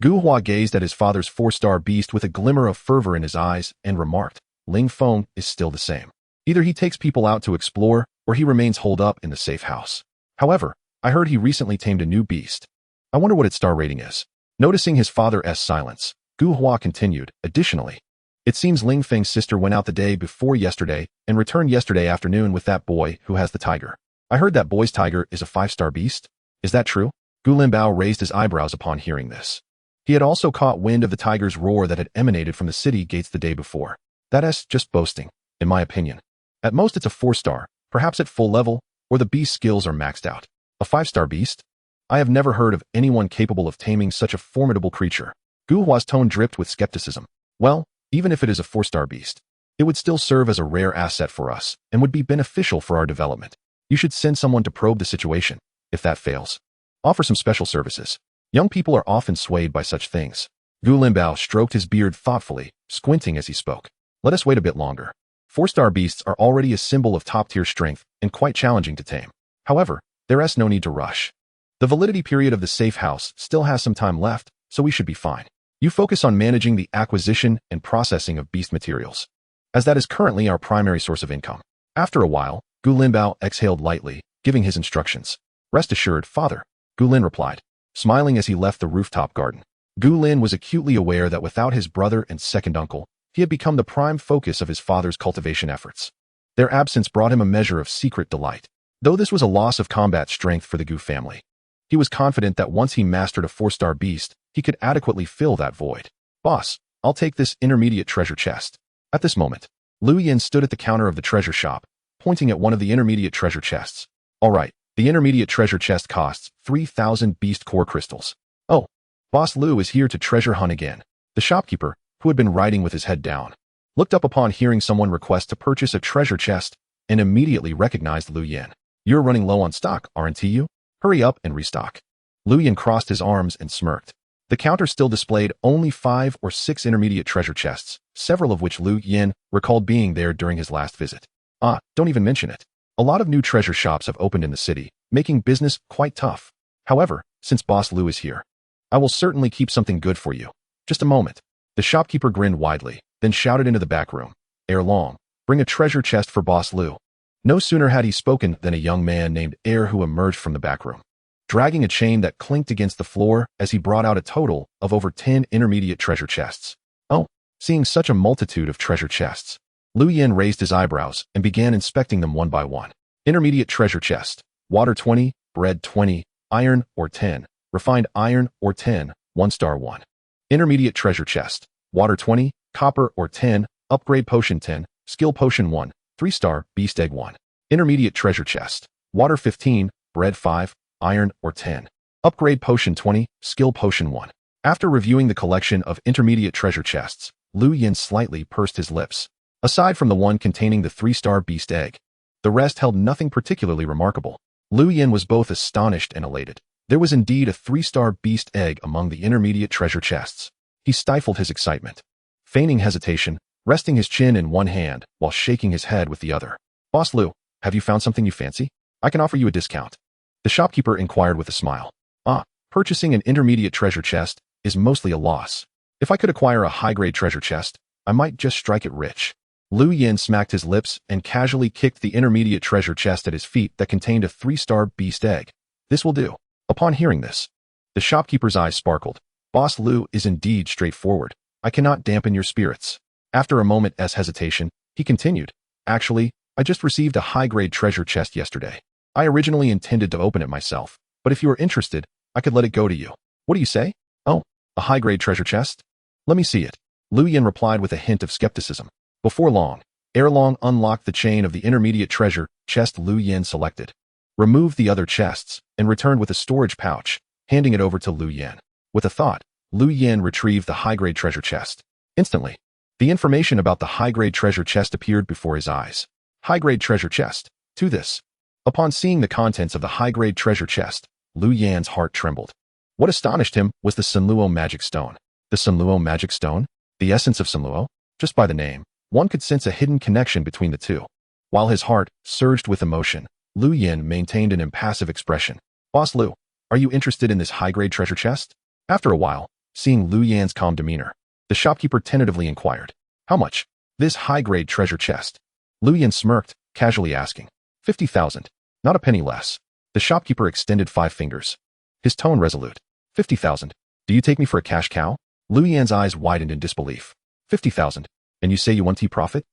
Gu Hua gazed at his father's 4-star beast with a glimmer of fervor in his eyes and remarked, Ling Feng is still the same. Either he takes people out to explore, or he remains holed up in the safe house. However, I heard he recently tamed a new beast. I wonder what its star rating is. Noticing his father's silence, Gu Hua continued, additionally, it seems Ling Feng's sister went out the day before yesterday and returned yesterday afternoon with that boy who has the tiger. I heard that boy's tiger is a 5-star beast. Is that true? Gu Linbao raised his eyebrows upon hearing this. He had also caught wind of the tiger's roar that had emanated from the city gates the day before. That's just boasting, in my opinion. At most it's a 4-star, perhaps at full level, or the beast's skills are maxed out. A 5-star beast? I have never heard of anyone capable of taming such a formidable creature. Gu Hua's tone dripped with skepticism. Well, even if it is a 4-star beast, it would still serve as a rare asset for us and would be beneficial for our development. You should send someone to probe the situation. If that fails, offer some special services. Young people are often swayed by such things. Gu Linbao stroked his beard thoughtfully, squinting as he spoke. Let us wait a bit longer. 4-star beasts are already a symbol of top-tier strength and quite challenging to tame. However, there is no need to rush. The validity period of the safe house still has some time left, so we should be fine. You focus on managing the acquisition and processing of beast materials, as that is currently our primary source of income. After a while, Gu Linbao exhaled lightly, giving his instructions. Rest assured, father, Gu Lin replied, smiling as he left the rooftop garden. Gu Lin was acutely aware that without his brother and second uncle, he had become the prime focus of his father's cultivation efforts. Their absence brought him a measure of secret delight. Though this was a loss of combat strength for the Gu family, he was confident that once he mastered a 4-star beast, he could adequately fill that void. Boss, I'll take this intermediate treasure chest. At this moment, Lu Yin stood at the counter of the treasure shop, pointing at one of the intermediate treasure chests. All right, the intermediate treasure chest costs 3,000 beast core crystals. Oh, Boss Lu is here to treasure hunt again. The shopkeeper, who had been riding with his head down, looked up upon hearing someone request to purchase a treasure chest and immediately recognized Lu Yin. You're running low on stock, aren't you? Hurry up and restock. Lu Yin crossed his arms and smirked. The counter still displayed only 5 or 6 intermediate treasure chests, several of which Lu Yin recalled being there during his last visit. Don't even mention it. A lot of new treasure shops have opened in the city, making business quite tough. However, since Boss Lu is here, I will certainly keep something good for you. Just a moment. The shopkeeper grinned widely, then shouted into the back room. Ere long, bring a treasure chest for Boss Lu. No sooner had he spoken than a young man named Air who emerged from the back room. dragging a chain that clinked against the floor as he brought out a total of over 10 intermediate treasure chests. Oh, seeing such a multitude of treasure chests, Lu Yin raised his eyebrows and began inspecting them one by one. Intermediate treasure chest, water 20, bread 20, iron or 10, refined iron or 10, 1-star 1. Intermediate treasure chest, water 20, copper or 10, upgrade potion 10, skill potion 1, 3-star, beast egg 1. Intermediate treasure chest, water 15, bread 5, iron or 10, upgrade potion 20, skill potion 1. After reviewing the collection of intermediate treasure chests, Lu Yin slightly pursed his lips. Aside from the one containing the 3-star beast egg, the rest held nothing particularly remarkable. Lu Yin was both astonished and elated. There was indeed a 3-star beast egg among the intermediate treasure chests. He stifled his excitement, feigning hesitation, resting his chin in one hand while shaking his head with the other. Boss Lu, have you found something you fancy? I can offer you a discount. The shopkeeper inquired with a smile. Purchasing an intermediate treasure chest is mostly a loss. If I could acquire a high-grade treasure chest, I might just strike it rich. Lu Yin smacked his lips and casually kicked the intermediate treasure chest at his feet that contained a 3-star beast egg. This will do. Upon hearing this, the shopkeeper's eyes sparkled. Boss Lu is indeed straightforward. I cannot dampen your spirits. After a moment's hesitation, he continued. Actually, I just received a high-grade treasure chest yesterday. I originally intended to open it myself, but if you are interested, I could let it go to you. What do you say? Oh, a high-grade treasure chest? Let me see it. Lu Yin replied with a hint of skepticism. Before long, Erlong unlocked the chain of the intermediate treasure chest Lu Yin selected, removed the other chests, and returned with a storage pouch, handing it over to Lu Yin. With a thought, Lu Yin retrieved the high-grade treasure chest. Instantly, the information about the high-grade treasure chest appeared before his eyes. High-grade treasure chest. To this. Upon seeing the contents of the high-grade treasure chest, Lu Yan's heart trembled. What astonished him was the Sunluo magic stone. The Sunluo magic stone? The essence of Sunluo? Just by the name, one could sense a hidden connection between the two. While his heart surged with emotion, Lu Yin maintained an impassive expression. Boss Lu, are you interested in this high-grade treasure chest? After a while, seeing Lu Yan's calm demeanor, the shopkeeper tentatively inquired. How much? This high-grade treasure chest. Lu Yin smirked, casually asking. 50,000. Not a penny less. The shopkeeper extended 5 fingers. His tone resolute. 50,000. Do you take me for a cash cow? Lu Yan's eyes widened in disbelief. 50,000. And you say you want profit?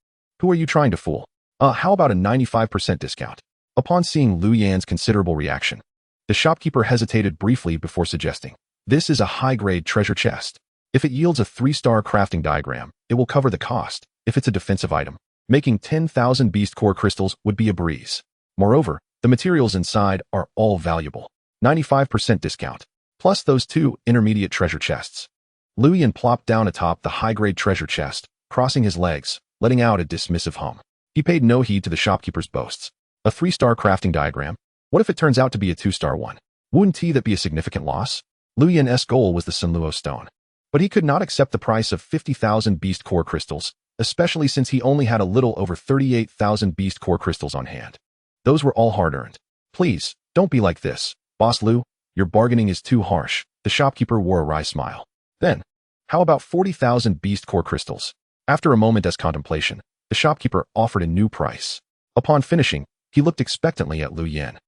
Who are you trying to fool? How about a 95% discount? Upon seeing Lu Yan's considerable reaction, the shopkeeper hesitated briefly before suggesting. This is a high-grade treasure chest. If it yields a 3-star crafting diagram, it will cover the cost. If it's a defensive item, making 10,000 beast core crystals would be a breeze. Moreover, the materials inside are all valuable. 95% discount. Plus those 2 intermediate treasure chests. Lu Yin plopped down atop the high-grade treasure chest, crossing his legs, letting out a dismissive hum. He paid no heed to the shopkeeper's boasts. A 3-star crafting diagram? What if it turns out to be a 2-star one? Wouldn't that be a significant loss? Lu Yin's goal was the Sunluo stone. But he could not accept the price of 50,000 beast core crystals, especially since he only had a little over 38,000 beast core crystals on hand. Those were all hard-earned. Please, don't be like this. Boss Lu, your bargaining is too harsh. The shopkeeper wore a wry smile. Then, how about 40,000 beast core crystals? After a moment's contemplation, the shopkeeper offered a new price. Upon finishing, he looked expectantly at Lu Yin.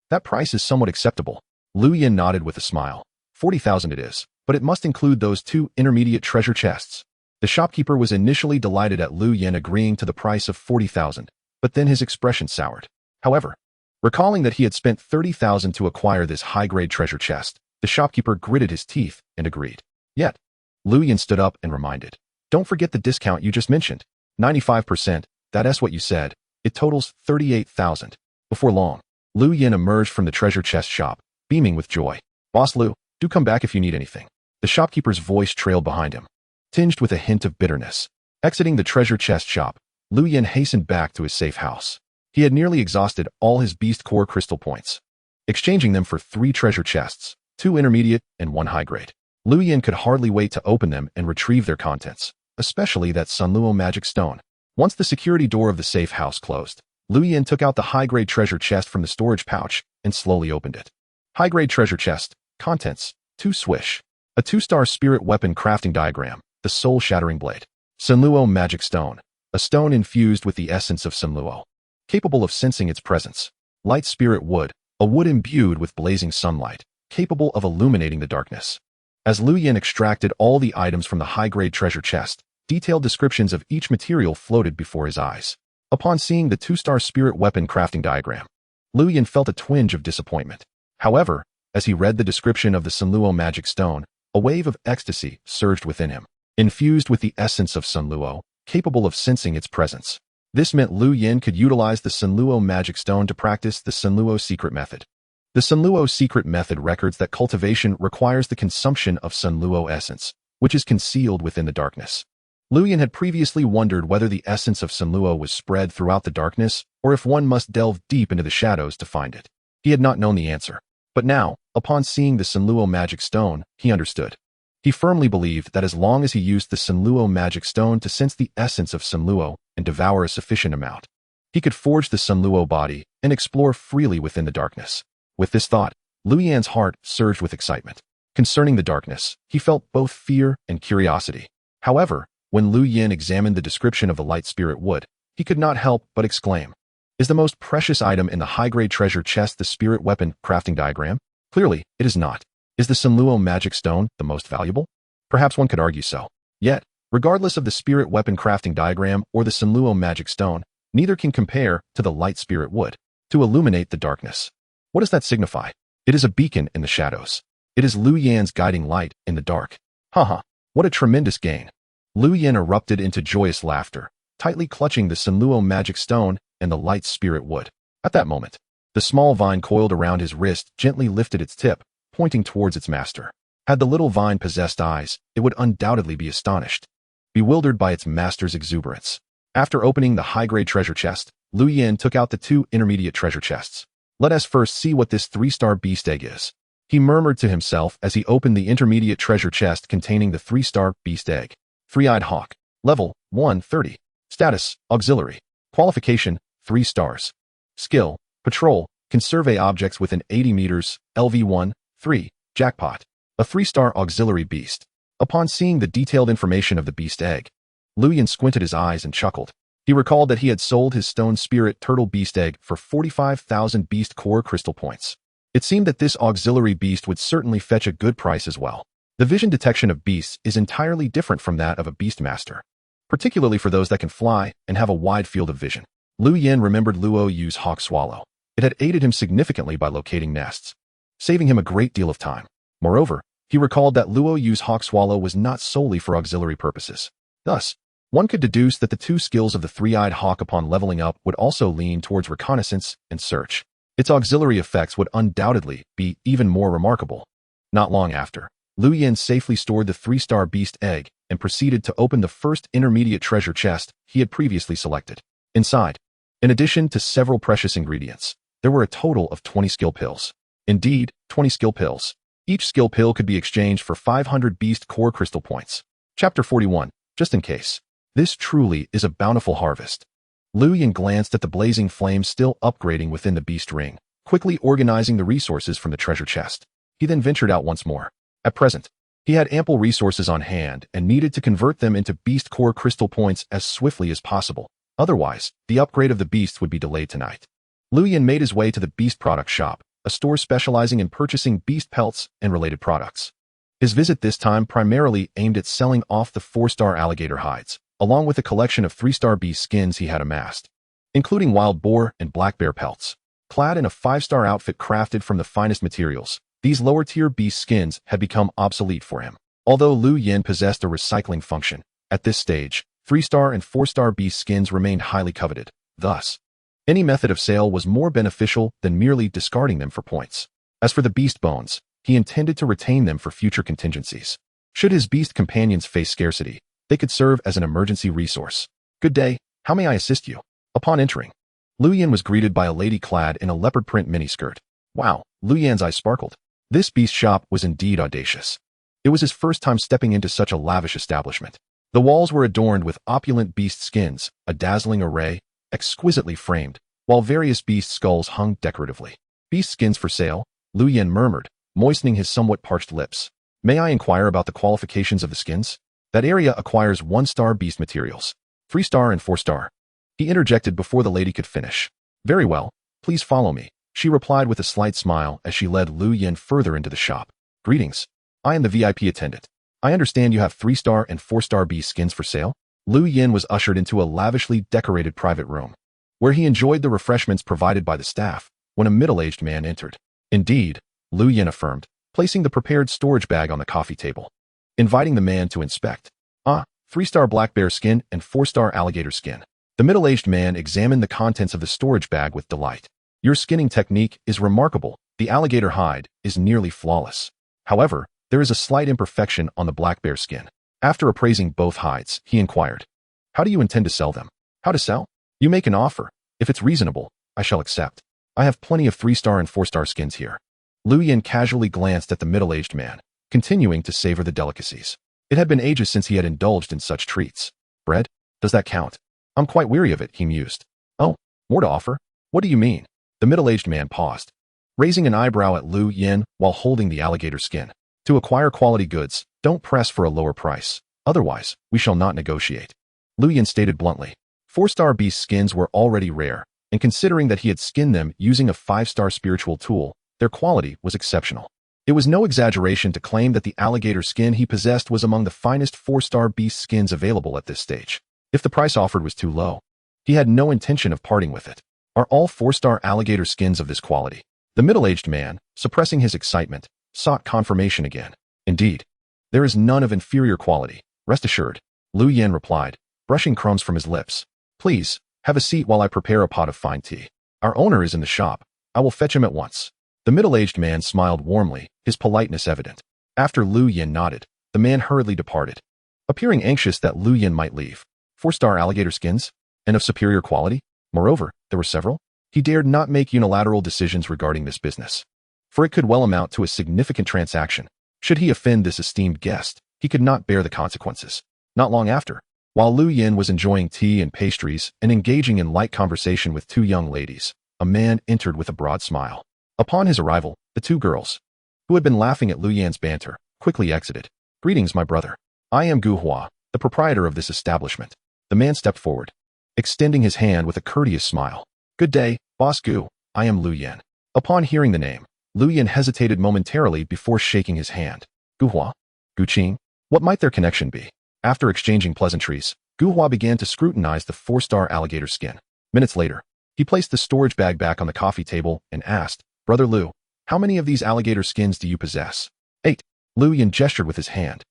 That price is somewhat acceptable. Lu Yin nodded with a smile. 40,000 it is, but it must include those 2 intermediate treasure chests. The shopkeeper was initially delighted at Lu Yin agreeing to the price of 40,000, but then his expression soured. However, recalling that he had spent 30,000 to acquire this high-grade treasure chest, the shopkeeper gritted his teeth and agreed. Yet, Lu Yin stood up and reminded. Don't forget the discount you just mentioned. 95%, that's what you said. It totals 38,000. Before long, Lu Yin emerged from the treasure chest shop, beaming with joy. Boss Lu, do come back if you need anything. The shopkeeper's voice trailed behind him, tinged with a hint of bitterness. Exiting the treasure chest shop, Lu Yin hastened back to his safe house. He had nearly exhausted all his beast core crystal points, exchanging them for 3 treasure chests, 2 intermediate and 1 high grade. Lu Yin could hardly wait to open them and retrieve their contents, especially that Sunluo magic stone. Once the security door of the safe house closed, Lu Yin took out the high-grade treasure chest from the storage pouch and slowly opened it. High-grade treasure chest, contents, 2 swish. A 2-star spirit weapon crafting diagram, the soul-shattering blade. Sunluo magic stone, a stone infused with the essence of Sunluo, capable of sensing its presence. Light spirit wood, a wood imbued with blazing sunlight, capable of illuminating the darkness. As Lu Yin extracted all the items from the high-grade treasure chest, detailed descriptions of each material floated before his eyes. Upon seeing the 2-star spirit weapon crafting diagram, Lu Yin felt a twinge of disappointment. However, as he read the description of the Sunluo magic stone, a wave of ecstasy surged within him, infused with the essence of Sunluo, capable of sensing its presence. This meant Lu Yin could utilize the Sunluo magic stone to practice the Sunluo secret method. The Sunluo secret method records that cultivation requires the consumption of Sunluo essence, which is concealed within the darkness. Lu Yin had previously wondered whether the essence of Sunluo was spread throughout the darkness or if one must delve deep into the shadows to find it. He had not known the answer. But now, upon seeing the Sunluo magic stone, he understood. He firmly believed that as long as he used the Sunluo magic stone to sense the essence of Sunluo and devour a sufficient amount, he could forge the Sunluo body and explore freely within the darkness. With this thought, Lu Yan's heart surged with excitement. Concerning the darkness, he felt both fear and curiosity. However, when Lu Yin examined the description of the light spirit wood, he could not help but exclaim, "Is the most precious item in the high-grade treasure chest the spirit weapon crafting diagram? Clearly, it is not. Is the Sunluo magic stone the most valuable? Perhaps one could argue so. Yet, regardless of the spirit weapon crafting diagram or the Sunluo magic stone, neither can compare to the light spirit wood to illuminate the darkness. What does that signify? It is a beacon in the shadows. It is Lu Yan's guiding light in the dark. Haha, what a tremendous gain." Lu Yin erupted into joyous laughter, tightly clutching the Sunluo magic stone and the light spirit wood. At that moment, the small vine coiled around his wrist gently lifted its tip, pointing towards its master. Had the little vine possessed eyes, it would undoubtedly be astonished, bewildered by its master's exuberance. After opening the high-grade treasure chest, Lu Yin took out the 2 intermediate treasure chests. "Let us first see what this 3-star beast egg is," he murmured to himself as he opened the intermediate treasure chest containing the 3-star beast egg. Three-eyed hawk. Level 130. Status, auxiliary. Qualification, 3 stars. Skill, patrol, can survey objects within 80 meters, LV1, 3, jackpot. A 3-star auxiliary beast. Upon seeing the detailed information of the beast egg, Lu Yin squinted his eyes and chuckled. He recalled that he had sold his stone spirit turtle beast egg for 45,000 beast core crystal points. It seemed that this auxiliary beast would certainly fetch a good price as well. The vision detection of beasts is entirely different from that of a beast master, particularly for those that can fly and have a wide field of vision. Lu Yin remembered Luo Yu's hawk swallow. It had aided him significantly by locating nests, saving him a great deal of time. Moreover, he recalled that Luo Yu's hawk swallow was not solely for auxiliary purposes. Thus, one could deduce that the 2 skills of the 3-eyed hawk upon leveling up would also lean towards reconnaissance and search. Its auxiliary effects would undoubtedly be even more remarkable. Not long after, Lu Yin safely stored the 3-star beast egg and proceeded to open the first intermediate treasure chest he had previously selected. Inside, in addition to several precious ingredients, there were a total of 20 skill pills. Indeed, 20 skill pills. Each skill pill could be exchanged for 500 beast core crystal points. Chapter 41. Just in case. This truly is a bountiful harvest. Lu Yin glanced at the blazing flames still upgrading within the beast ring, quickly organizing the resources from the treasure chest. He then ventured out once more. At present, he had ample resources on hand and needed to convert them into beast core crystal points as swiftly as possible. Otherwise, the upgrade of the beasts would be delayed tonight. Lu Yin made his way to the Beast Product Shop, a store specializing in purchasing beast pelts and related products. His visit this time primarily aimed at selling off the 4-star alligator hides, along with a collection of 3-star beast skins he had amassed, including wild boar and black bear pelts. Clad in a 5-star outfit crafted from the finest materials, these lower-tier beast skins had become obsolete for him. Although Lu Yin possessed a recycling function, at this stage, 3-star and 4-star beast skins remained highly coveted. Thus, any method of sale was more beneficial than merely discarding them for points. As for the beast bones, he intended to retain them for future contingencies. Should his beast companions face scarcity, they could serve as an emergency resource. "Good day, how may I assist you?" Upon entering, Lu Yin was greeted by a lady clad in a leopard print miniskirt. Wow, Lu Yan's eyes sparkled. This beast shop was indeed audacious. It was his first time stepping into such a lavish establishment. The walls were adorned with opulent beast skins, a dazzling array, exquisitely framed, while various beast skulls hung decoratively. "Beast skins for sale," Lu Yin murmured, moistening his somewhat parched lips. "May I inquire about the qualifications of the skins?" "That area acquires 1-star beast materials, 3-star and 4-star. He interjected before the lady could finish. "Very well, please follow me," She replied with a slight smile as she led Lu Yin further into the shop. Greetings. I am the VIP attendant. I understand you have 3-star and 4-star beast skins for sale? Lu Yin was ushered into a lavishly decorated private room, where he enjoyed the refreshments provided by the staff when a middle-aged man entered. Indeed, Lu Yin affirmed, placing the prepared storage bag on the coffee table, inviting the man to inspect. 3-star black bear skin and 4-star alligator skin. The middle-aged man examined the contents of the storage bag with delight. Your skinning technique is remarkable. The alligator hide is nearly flawless. However, there is a slight imperfection on the black bear skin. After appraising both hides, he inquired, how do you intend to sell them? How to sell? You make an offer. If it's reasonable, I shall accept. I have plenty of 3-star and 4-star skins here. Lu Yin casually glanced at the middle-aged man, continuing to savor the delicacies. It had been ages since he had indulged in such treats. Bread? Does that count? I'm quite weary of it, he mused. Oh, more to offer? What do you mean? The middle-aged man paused, raising an eyebrow at Lu Yin while holding the alligator skin. To acquire quality goods, don't press for a lower price. Otherwise, we shall not negotiate. Lu Yin stated bluntly. 4-star beast skins were already rare, and considering that he had skinned them using a 5-star spiritual tool, their quality was exceptional. It was no exaggeration to claim that the alligator skin he possessed was among the finest 4-star beast skins available at this stage. If the price offered was too low, he had no intention of parting with it. Are all 4-star alligator skins of this quality? The middle-aged man, suppressing his excitement, sought confirmation again. Indeed, there is none of inferior quality, rest assured, Lu Yin replied, brushing crumbs from his lips. Please, have a seat while I prepare a pot of fine tea. Our owner is in the shop. I will fetch him at once. The middle-aged man smiled warmly, his politeness evident. After Lu Yin nodded, the man hurriedly departed, appearing anxious that Lu Yin might leave. 4-star alligator skins? And of superior quality? Moreover, there were several. He dared not make unilateral decisions regarding this business, for it could well amount to a significant transaction. Should he offend this esteemed guest, he could not bear the consequences. Not long after, while Lu Yin was enjoying tea and pastries and engaging in light conversation with 2 young ladies, a man entered with a broad smile. Upon his arrival, the 2 girls, who had been laughing at Lu Yin's banter, quickly exited. Greetings, my brother. I am Gu Hua, the proprietor of this establishment. The man stepped forward, extending his hand with a courteous smile. Good day, Boss Gu. I am Lu Yin. Upon hearing the name, Lu Yin hesitated momentarily before shaking his hand. Gu Hua? Gu Qing? What might their connection be? After exchanging pleasantries, Gu Hua began to scrutinize the 4-star alligator skin. Minutes later, he placed the storage bag back on the coffee table and asked, Brother Lu, how many of these alligator skins do you possess? 8. Lu Yin gestured with his hand.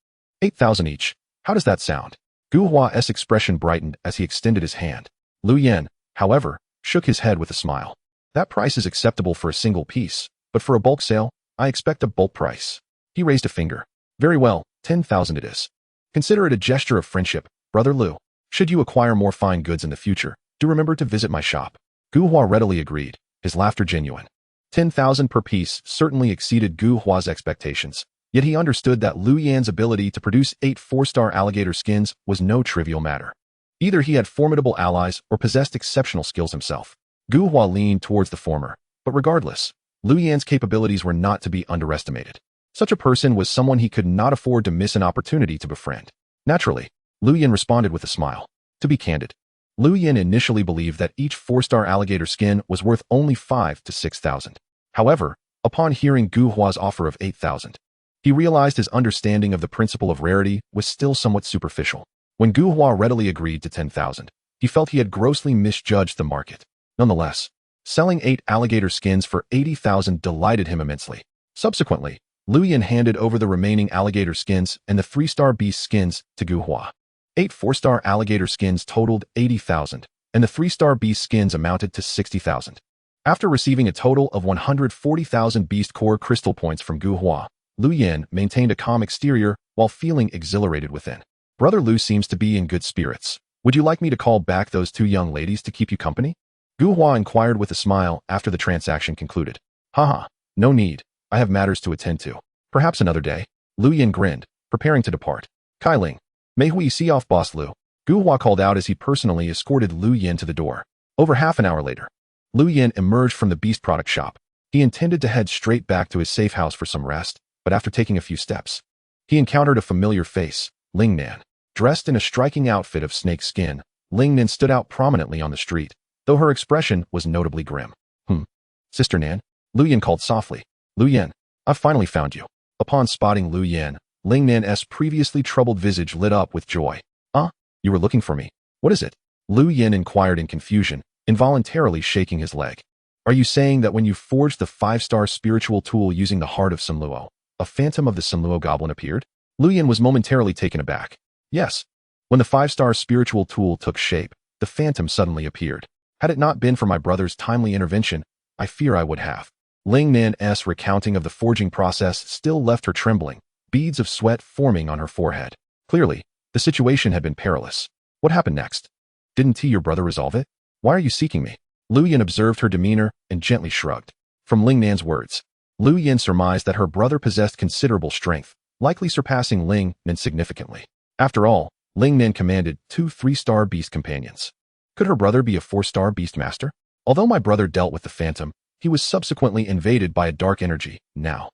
8,000 each. How does that sound? Gu Hua's expression brightened as he extended his hand. Lu Yin, however, shook his head with a smile. That price is acceptable for a single piece, but for a bulk sale, I expect a bulk price. He raised a finger. Very well, 10,000 it is. Consider it a gesture of friendship, Brother Lu. Should you acquire more fine goods in the future, do remember to visit my shop. Gu Hua readily agreed, his laughter genuine. 10,000 per piece certainly exceeded Gu Hua's expectations, yet he understood that Lu Yin's ability to produce 8 4-star alligator skins was no trivial matter. Either he had formidable allies or possessed exceptional skills himself. Gu Hua leaned towards the former, but regardless, Lu Yin's capabilities were not to be underestimated. Such a person was someone he could not afford to miss an opportunity to befriend. Naturally, Lu Yin responded with a smile. To be candid, Lu Yin initially believed that each 4-star alligator skin was worth only 5 to 6,000. However, upon hearing Gu Hua's offer of 8,000, he realized his understanding of the principle of rarity was still somewhat superficial. When Gu Hua readily agreed to 10,000, he felt he had grossly misjudged the market. Nonetheless, selling 8 alligator skins for 80,000 delighted him immensely. Subsequently, Lu Yin handed over the remaining alligator skins and the 3-star beast skins to Gu Hua. 8 4-star alligator skins totaled 80,000, and the 3-star beast skins amounted to 60,000. After receiving a total of 140,000 beast core crystal points from Gu Hua, Lu Yin maintained a calm exterior while feeling exhilarated within. Brother Lu seems to be in good spirits. Would you like me to call back those 2 young ladies to keep you company? Gu Hua inquired with a smile after the transaction concluded. Haha, no need. I have matters to attend to. Perhaps another day. Lu Yin grinned, preparing to depart. Kai Ling, may we see off Boss Lu? Gu Hua called out as he personally escorted Lu Yin to the door. Over half an hour later, Lu Yin emerged from the beast product shop. He intended to head straight back to his safe house for some rest, but after taking a few steps, he encountered a familiar face, Ling Nan. Dressed in a striking outfit of snake skin, Ling Nan stood out prominently on the street, though her expression was notably grim. Sister Nan, Lu Yan called softly. Lu Yan, I've finally found you. Upon spotting Lu Yan, Ling Nan's previously troubled visage lit up with joy. You were looking for me. What is it? Lu Yan inquired in confusion, involuntarily shaking his leg. Are you saying that when you forged the 5-star spiritual tool using the heart of Sunluo, a phantom of the Sunluo goblin appeared? Lu Yan was momentarily taken aback. Yes. When the 5-star spiritual tool took shape, the phantom suddenly appeared. Had it not been for my brother's timely intervention, I fear I would have. Ling Nan's recounting of the forging process still left her trembling, beads of sweat forming on her forehead. Clearly, the situation had been perilous. What happened next? Didn't your brother resolve it? Why are you seeking me? Lu Yan observed her demeanor and gently shrugged. From Ling Nan's words, Lu Yan surmised that her brother possessed considerable strength, likely surpassing Ling Nan significantly. After all, Ling Nan commanded 2 3-star beast companions. Could her brother be a 4-star beast master? Although my brother dealt with the phantom, he was subsequently invaded by a dark energy. Now,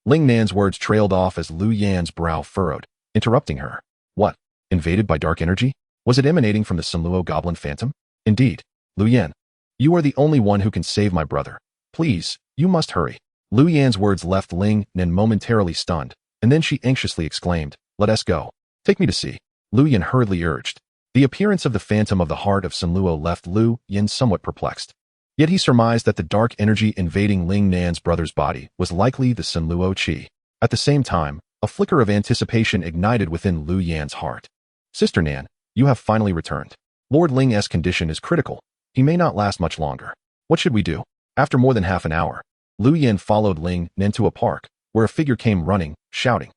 Ling Nan's words trailed off as Lu Yan's brow furrowed, interrupting her. What? Invaded by dark energy? Was it emanating from the Sunluo goblin phantom? Indeed. Lu Yan, you are the only one who can save my brother. Please, you must hurry. Lu Yan's words left Ling Nan momentarily stunned, and then she anxiously exclaimed, let us go. Take me to see. Lu Yan hurriedly urged. The appearance of the phantom of the heart of Sunluo left Lu Yan somewhat perplexed. Yet he surmised that the dark energy invading Ling Nan's brother's body was likely the Sunluo Qi. At the same time, a flicker of anticipation ignited within Lu Yan's heart. Sister Nan, you have finally returned. Lord Ling's condition is critical. He may not last much longer. What should we do? After more than half an hour, Lu Yan followed Ling Nan to a park, where a figure came running, shouting.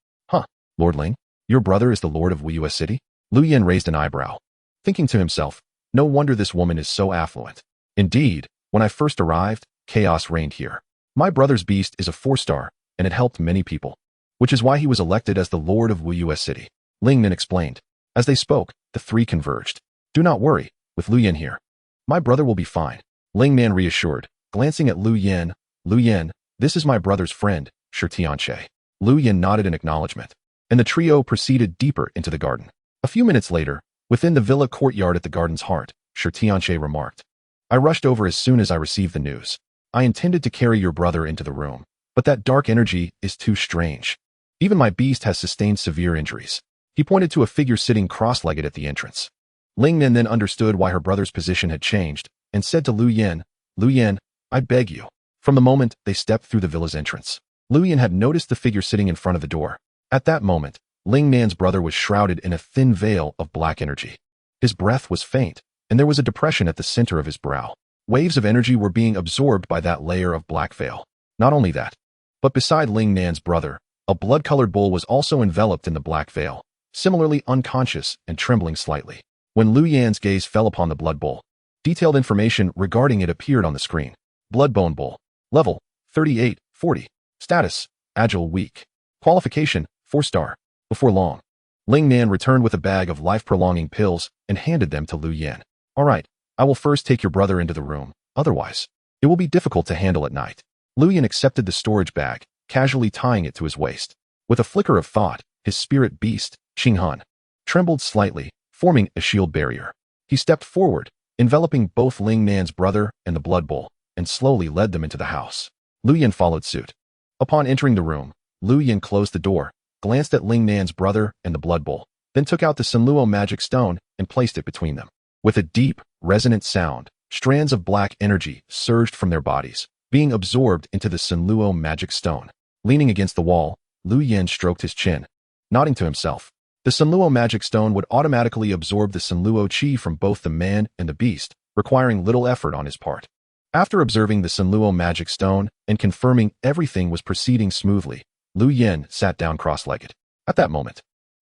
Lord Ling? Your brother is the Lord of Wuyue City? Lu Yan raised an eyebrow, thinking to himself, no wonder this woman is so affluent. Indeed, when I first arrived, chaos reigned here. My brother's beast is a 4-star, and it helped many people, which is why he was elected as the Lord of Wuyue City. Ling Nan explained. As they spoke, the 3 converged. Do not worry, with Lu Yan here. My brother will be fine. Ling Nan reassured, glancing at Lu Yan. Lu Yan, this is my brother's friend, Shi Tianche. Lu Yan nodded in acknowledgement, and the trio proceeded deeper into the garden. A few minutes later, within the villa courtyard at the garden's heart, Shi Tianche remarked. I rushed over as soon as I received the news. I intended to carry your brother into the room, but that dark energy is too strange. Even my beast has sustained severe injuries. He pointed to a figure sitting cross-legged at the entrance. Ling Nan then understood why her brother's position had changed, and said to Lu Yan, I beg you. From the moment they stepped through the villa's entrance, Lu Yan had noticed the figure sitting in front of the door. At that moment, Ling Nan's brother was shrouded in a thin veil of black energy. His breath was faint, and there was a depression at the center of his brow. Waves of energy were being absorbed by that layer of black veil. Not only that, but beside Ling Nan's brother, a blood-colored bull was also enveloped in the black veil, similarly unconscious and trembling slightly. When Lu Yan's gaze fell upon the blood bull, detailed information regarding it appeared on the screen. Bloodbone bull. Level, 3840. Status, agile weak. Qualification, 4-star. Before long, Ling Nan returned with a bag of life-prolonging pills and handed them to Lu Yan. All right, I will first take your brother into the room. Otherwise, it will be difficult to handle at night. Lu Yan accepted the storage bag, casually tying it to his waist. With a flicker of thought, his spirit beast, Qinghan, trembled slightly, forming a shield barrier. He stepped forward, enveloping both Ling Nan's brother and the blood bowl, and slowly led them into the house. Lu Yan followed suit. Upon entering the room, Lu Yan closed the door, glanced at Ling Nan's brother and the blood bowl, then took out the Sunluo magic stone and placed it between them. With a deep, resonant sound, strands of black energy surged from their bodies, being absorbed into the Sunluo magic stone. Leaning against the wall, Lu Yan stroked his chin, nodding to himself. The Sunluo magic stone would automatically absorb the Sunluo Qi from both the man and the beast, requiring little effort on his part. After observing the Sunluo magic stone and confirming everything was proceeding smoothly, Lu Yan sat down cross-legged. At that moment,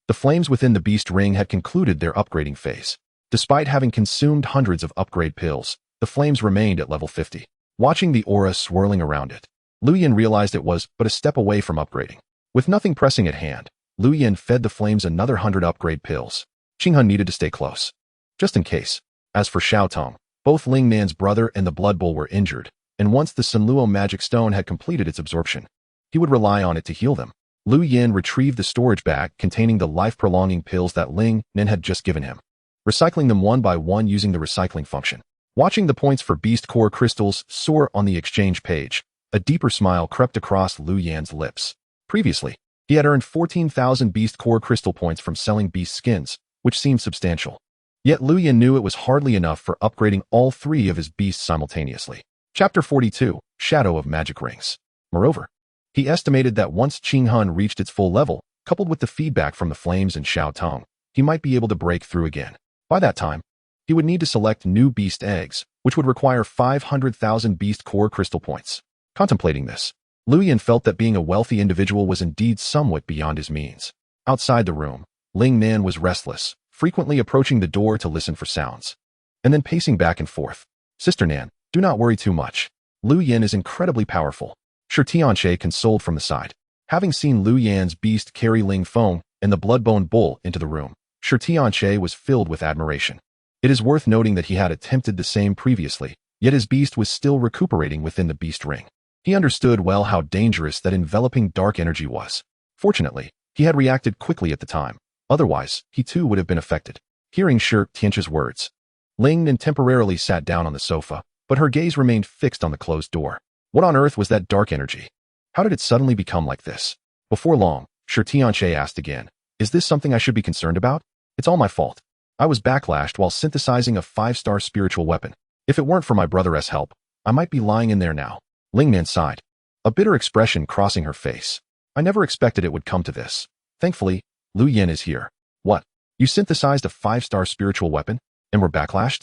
the flames within the beast ring had concluded their upgrading phase. Despite having consumed hundreds of upgrade pills, the flames remained at level 50. Watching the aura swirling around it, Lu Yan realized it was but a step away from upgrading. With nothing pressing at hand, Lu Yan fed the flames another 100 upgrade pills. Qinghan needed to stay close, just in case. As for Xiaotong, both Ling Nan's brother and the Blood Bowl were injured, and once the Sunluo magic stone had completed its absorption, he would rely on it to heal them. Lu Yan retrieved the storage bag containing the life-prolonging pills that Ling Nan had just given him, recycling them one by one using the recycling function. Watching the points for Beast Core crystals soar on the exchange page, a deeper smile crept across Lu Yan's lips. Previously, he had earned 14,000 Beast Core crystal points from selling beast skins, which seemed substantial. Yet Lu Yan knew it was hardly enough for upgrading all three of his beasts simultaneously. Chapter 42, Shadow of Magic Rings. Moreover, he estimated that once Qing Han reached its full level, coupled with the feedback from the flames in Xiao Tong, he might be able to break through again. By that time, he would need to select new beast eggs, which would require 500,000 Beast Core crystal points. Contemplating this, Lu Yan felt that being a wealthy individual was indeed somewhat beyond his means. Outside the room, Ling Nan was restless, frequently approaching the door to listen for sounds, and then pacing back and forth. Sister Nan, do not worry too much. Lu Yan is incredibly powerful. Shi Tianxie consoled from the side. Having seen Lu Yan's beast carry Ling Feng and the Bloodbone Bull into the room, Shi Tianxie was filled with admiration. It is worth noting that he had attempted the same previously, yet his beast was still recuperating within the beast ring. He understood well how dangerous that enveloping dark energy was. Fortunately, he had reacted quickly at the time. Otherwise, he too would have been affected. Hearing Shi Tianxi's words, Ling Nan temporarily sat down on the sofa, but her gaze remained fixed on the closed door. What on earth was that dark energy? How did it suddenly become like this? Before long, Shi Tianxie asked again, is this something I should be concerned about? It's all my fault. I was backlashed while synthesizing a 5-star spiritual weapon. If it weren't for my brother's help, I might be lying in there now. Ling Nan sighed, a bitter expression crossing her face. I never expected it would come to this. Thankfully, Lu Yan is here. What? You synthesized a 5-star spiritual weapon and were backlashed?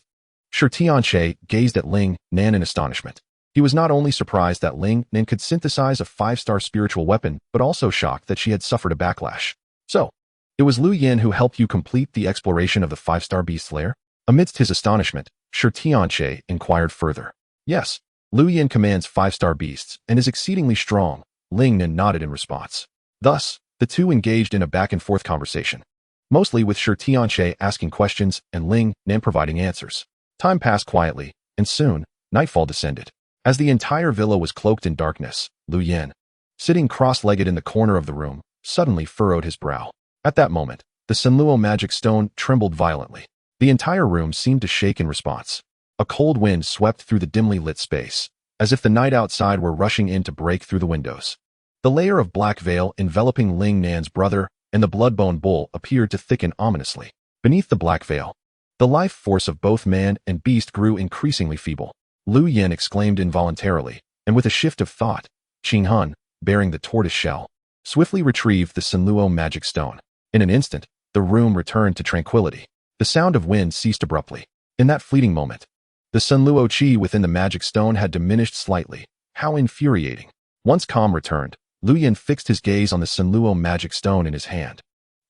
Shi Tianxie gazed at Ling Nan in astonishment. He was not only surprised that Ling Nan could synthesize a 5-star spiritual weapon, but also shocked that she had suffered a backlash. So, it was Lu Yan who helped you complete the exploration of the 5-star beast lair? Amidst his astonishment, Shi Tianxie inquired further. Yes, Lu Yan commands 5-star beasts and is exceedingly strong. Ling Nan nodded in response. Thus, the two engaged in a back-and-forth conversation, mostly with Shi Tianxie asking questions and Ling Nan providing answers. Time passed quietly, and soon, nightfall descended. As the entire villa was cloaked in darkness, Lu Yan, sitting cross-legged in the corner of the room, suddenly furrowed his brow. At that moment, the Senluo magic stone trembled violently. The entire room seemed to shake in response. A cold wind swept through the dimly lit space, as if the night outside were rushing in to break through the windows. The layer of black veil enveloping Ling Nan's brother and the Bloodbone Bull appeared to thicken ominously. Beneath the black veil, the life force of both man and beast grew increasingly feeble. Lu Yan exclaimed involuntarily, and with a shift of thought, Qing Han, bearing the tortoise shell, swiftly retrieved the Senluo magic stone. In an instant, the room returned to tranquility. The sound of wind ceased abruptly. In that fleeting moment, the Senluo chi within the magic stone had diminished slightly. How infuriating. Once calm returned, Lu Yan fixed his gaze on the Senluo magic stone in his hand,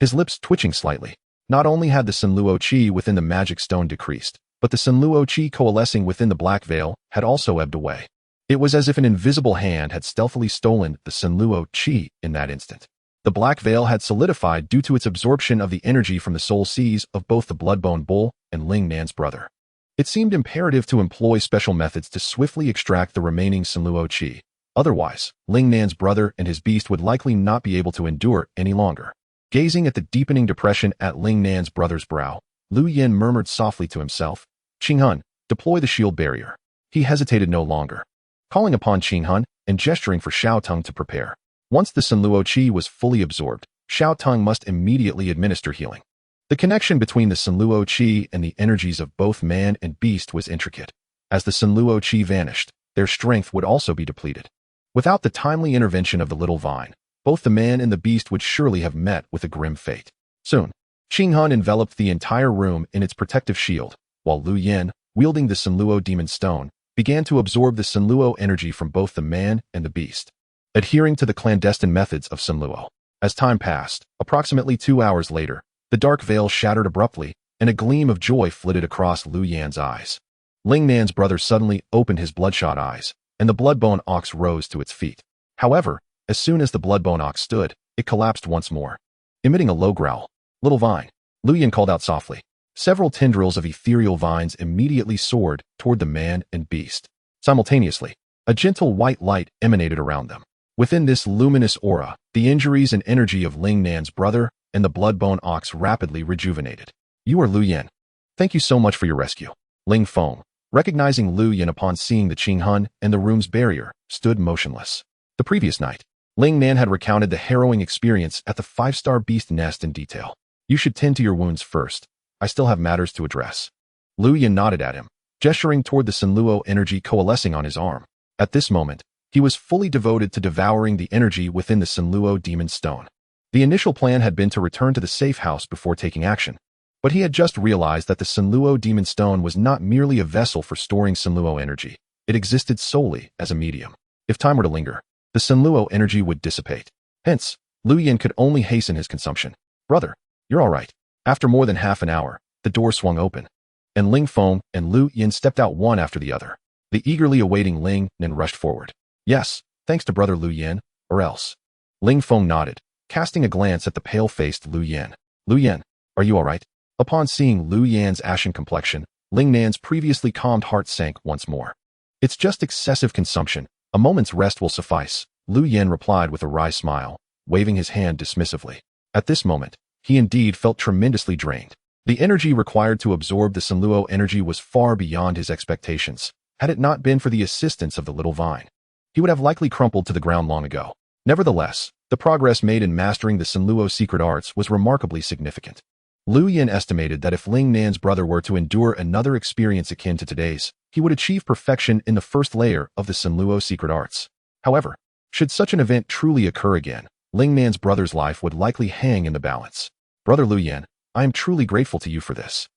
his lips twitching slightly. Not only had the Senluo chi within the magic stone decreased, but the Senluo chi coalescing within the black veil had also ebbed away. It was as if an invisible hand had stealthily stolen the Senluo chi in that instant. The black veil had solidified due to its absorption of the energy from the soul seas of both the Bloodbone Bull and Ling Nan's brother. It seemed imperative to employ special methods to swiftly extract the remaining Senluo chi. Otherwise, Ling Nan's brother and his beast would likely not be able to endure any longer. Gazing at the deepening depression at Ling Nan's brother's brow, Lu Yan murmured softly to himself, Qing Han, deploy the shield barrier. He hesitated no longer, calling upon Qing Han and gesturing for Xiao Tong to prepare. Once the Senluo chi was fully absorbed, Xiao Tong must immediately administer healing. The connection between the Senluo chi and the energies of both man and beast was intricate. As the Senluo chi vanished, their strength would also be depleted. Without the timely intervention of the little vine, both the man and the beast would surely have met with a grim fate. Soon, Qing Han enveloped the entire room in its protective shield, while Lu Yan, wielding the Senluo demon stone, began to absorb the Senluo energy from both the man and the beast, adhering to the clandestine methods of Senluo. As time passed, approximately 2 hours later, the dark veil shattered abruptly, and a gleam of joy flitted across Lu Yan's eyes. Ling Nan's brother suddenly opened his bloodshot eyes, and the Bloodbone Ox rose to its feet. However, as soon as the Bloodbone Ox stood, it collapsed once more. Emitting a low growl, "Little vine," Lu Yan called out softly. Several tendrils of ethereal vines immediately soared toward the man and beast. Simultaneously, a gentle white light emanated around them. Within this luminous aura, the injuries and energy of Ling Nan's brother and the Bloodbone Ox rapidly rejuvenated. "You are Lu Yan. Thank you so much for your rescue." Ling Feng, Recognizing Lu Yin upon seeing the Qing Hun and the room's barrier, stood motionless. The previous night, Ling Nan had recounted the harrowing experience at the five-star beast nest in detail. You should tend to your wounds first. I still have matters to address. Lu Yin nodded at him, gesturing toward the Sinluo energy coalescing on his arm. At this moment, he was fully devoted to devouring the energy within the Sinluo demon stone. The initial plan had been to return to the safe house before taking action, but he had just realized that the Sinluo demon stone was not merely a vessel for storing Sinluo energy. It existed solely as a medium. If time were to linger, the Sinluo energy would dissipate. Hence, Lu Yin could only hasten his consumption. Brother, you're all right. After more than half an hour, the door swung open, and Ling Feng and Lu Yin stepped out one after the other. The eagerly awaiting Ling Nan rushed forward. Yes, thanks to brother Lu Yin, or else. Ling Feng nodded, casting a glance at the pale-faced Lu Yin. Lu Yin, are you all right? Upon seeing Lu Yan's ashen complexion, Ling Nan's previously calmed heart sank once more. It's just excessive consumption. A moment's rest will suffice, Lu Yin replied with a wry smile, waving his hand dismissively. At this moment, he indeed felt tremendously drained. The energy required to absorb the Sinluo energy was far beyond his expectations. Had it not been for the assistance of the little vine, he would have likely crumpled to the ground long ago. Nevertheless, the progress made in mastering the Sinluo secret arts was remarkably significant. Lu Yin estimated that if Ling Nan's brother were to endure another experience akin to today's, he would achieve perfection in the first layer of the Sinluo secret arts. However, should such an event truly occur again, Ling Nan's brother's life would likely hang in the balance. Brother Lu Yin, I am truly grateful to you for this.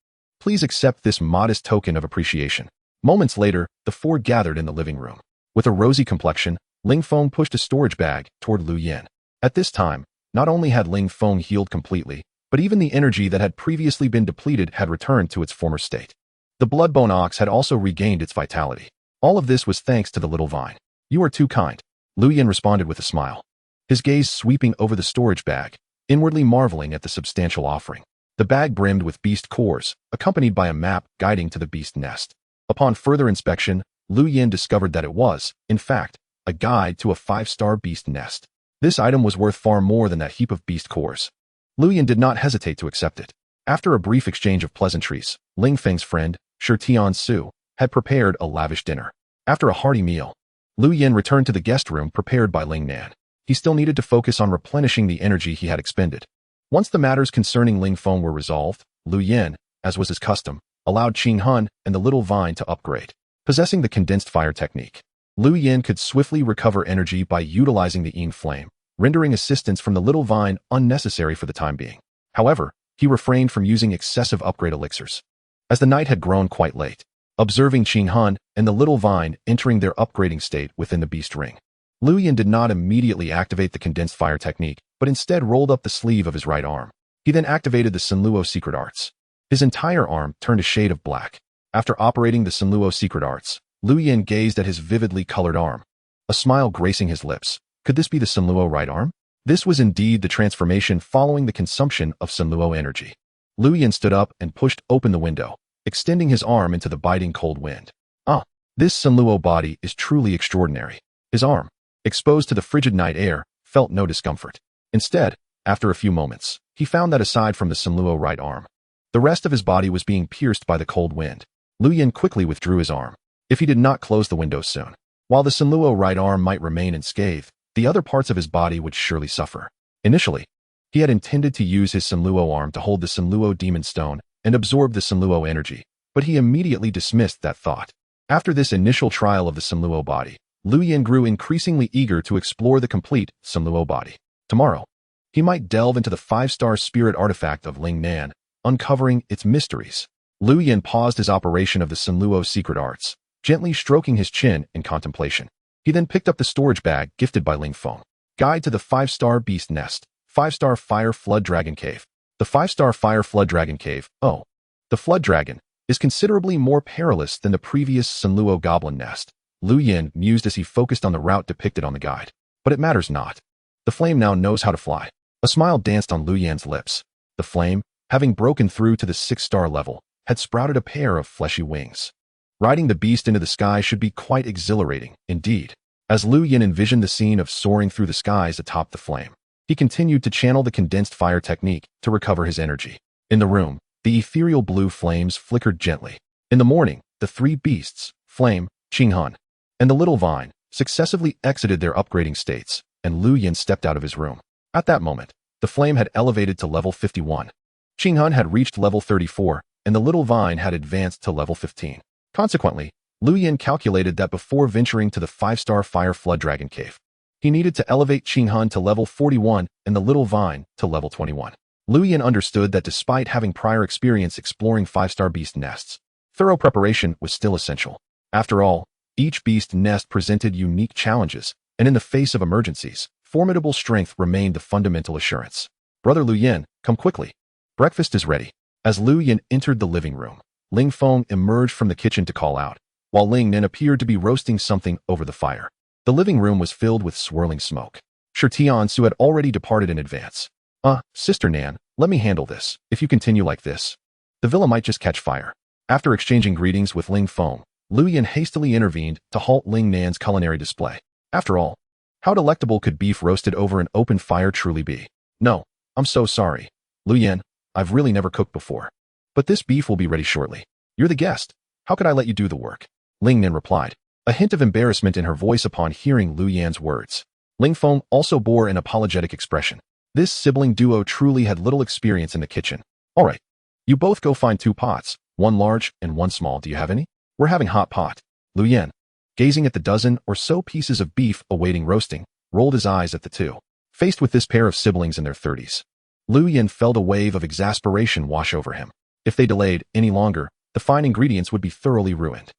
Please accept this modest token of appreciation. Moments later, the four gathered in the living room. With a rosy complexion, Ling Feng pushed a storage bag toward Lu Yin. At this time, not only had Ling Feng healed completely, but even the energy that had previously been depleted had returned to its former state. The Bloodbone Ox had also regained its vitality. All of this was thanks to the little vine. You are too kind, Lu Yin responded with a smile, his gaze sweeping over the storage bag, inwardly marveling at the substantial offering. The bag brimmed with beast cores, accompanied by a map guiding to the beast nest. Upon further inspection, Lu Yin discovered that it was, in fact, a guide to a five-star beast nest. This item was worth far more than that heap of beast cores. Lu Yin did not hesitate to accept it. After a brief exchange of pleasantries, Ling Feng's friend, Shi Tian Su, had prepared a lavish dinner. After a hearty meal, Lu Yin returned to the guest room prepared by Ling Nan. He still needed to focus on replenishing the energy he had expended. Once the matters concerning Ling Feng were resolved, Lu Yin, as was his custom, allowed Qing Hun and the little vine to upgrade. Possessing the condensed fire technique, Lu Yin could swiftly recover energy by utilizing the Yin flame, rendering assistance from the little vine unnecessary for the time being. However, he refrained from using excessive upgrade elixirs. As the night had grown quite late, observing Qing Hun and the little vine entering their upgrading state within the beast ring, Lu Yin did not immediately activate the condensed fire technique, but instead rolled up the sleeve of his right arm. He then activated the Sinluo secret arts. His entire arm turned a shade of black. After operating the Sinluo secret arts, Lu Yin gazed at his vividly colored arm, a smile gracing his lips. Could this be the Sinluo right arm? This was indeed the transformation following the consumption of Sinluo energy. Lu Yin stood up and pushed open the window, extending his arm into the biting cold wind. Ah, this Sinluo body is truly extraordinary. His arm, exposed to the frigid night air, felt no discomfort. Instead, after a few moments, he found that aside from the Sinluo right arm, the rest of his body was being pierced by the cold wind. Lu Yin quickly withdrew his arm. If he did not close the window soon, while the Sinluo right arm might remain unscathed, the other parts of his body would surely suffer. Initially, he had intended to use his Sinluo arm to hold the Sinluo demon stone and absorb the Sinluo energy, but he immediately dismissed that thought. After this initial trial of the Sinluo body, Lu Yin grew increasingly eager to explore the complete Sinluo body. Tomorrow, he might delve into the five-star spirit artifact of Ling Nan, uncovering its mysteries. Lu Yin paused his operation of the Sinluo secret arts, gently stroking his chin in contemplation. He then picked up the storage bag gifted by Ling Feng. Guide to the five-star beast nest, five-star fire flood dragon cave. The five-star fire flood dragon cave, oh, the flood dragon, is considerably more perilous than the previous Sinluo goblin nest. Lu Yin mused as he focused on the route depicted on the guide. But it matters not. The flame now knows how to fly. A smile danced on Lu Yin's lips. The flame, having broken through to the six-star level, had sprouted a pair of fleshy wings. Riding the beast into the sky should be quite exhilarating, indeed. As Lu Yin envisioned the scene of soaring through the skies atop the flame, he continued to channel the condensed fire technique to recover his energy. In the room, the ethereal blue flames flickered gently. In the morning, the three beasts, Flame, Qinghan, and the Little Vine, successively exited their upgrading states, and Lu Yin stepped out of his room. At that moment, the Flame had elevated to level 51. Qinghan had reached level 34, and the Little Vine had advanced to level 15. Consequently, Lu Yin calculated that before venturing to the 5-star Fire Flood Dragon Cave, he needed to elevate Qinghan to level 41 and the Little Vine to level 21. Lu Yin understood that despite having prior experience exploring 5-star beast nests, thorough preparation was still essential. After all, each beast nest presented unique challenges, and in the face of emergencies, formidable strength remained the fundamental assurance. Brother Lu Yin, come quickly. Breakfast is ready. As Lu Yin entered the living room, Ling Feng emerged from the kitchen to call out, while Ling Nin appeared to be roasting something over the fire. The living room was filled with swirling smoke. Shi Tiansu had already departed in advance. Sister Nan, let me handle this. If you continue like this, the villa might just catch fire. After exchanging greetings with Ling Feng, Lu Yin hastily intervened to halt Ling Nan's culinary display. After all, how delectable could beef roasted over an open fire truly be? No, I'm so sorry. Lu Yin, I've really never cooked before. But this beef will be ready shortly. You're the guest. How could I let you do the work? Ling Nin replied, a hint of embarrassment in her voice upon hearing Lu Yan's words. Ling Feng also bore an apologetic expression. This sibling duo truly had little experience in the kitchen. All right, you both go find 2 pots, one large and one small. Do you have any? We're having hot pot. Lu Yin, gazing at the dozen or so pieces of beef awaiting roasting, rolled his eyes at the two. Faced with this pair of siblings in their 30s, Lu Yin felt a wave of exasperation wash over him. If they delayed any longer, the fine ingredients would be thoroughly ruined.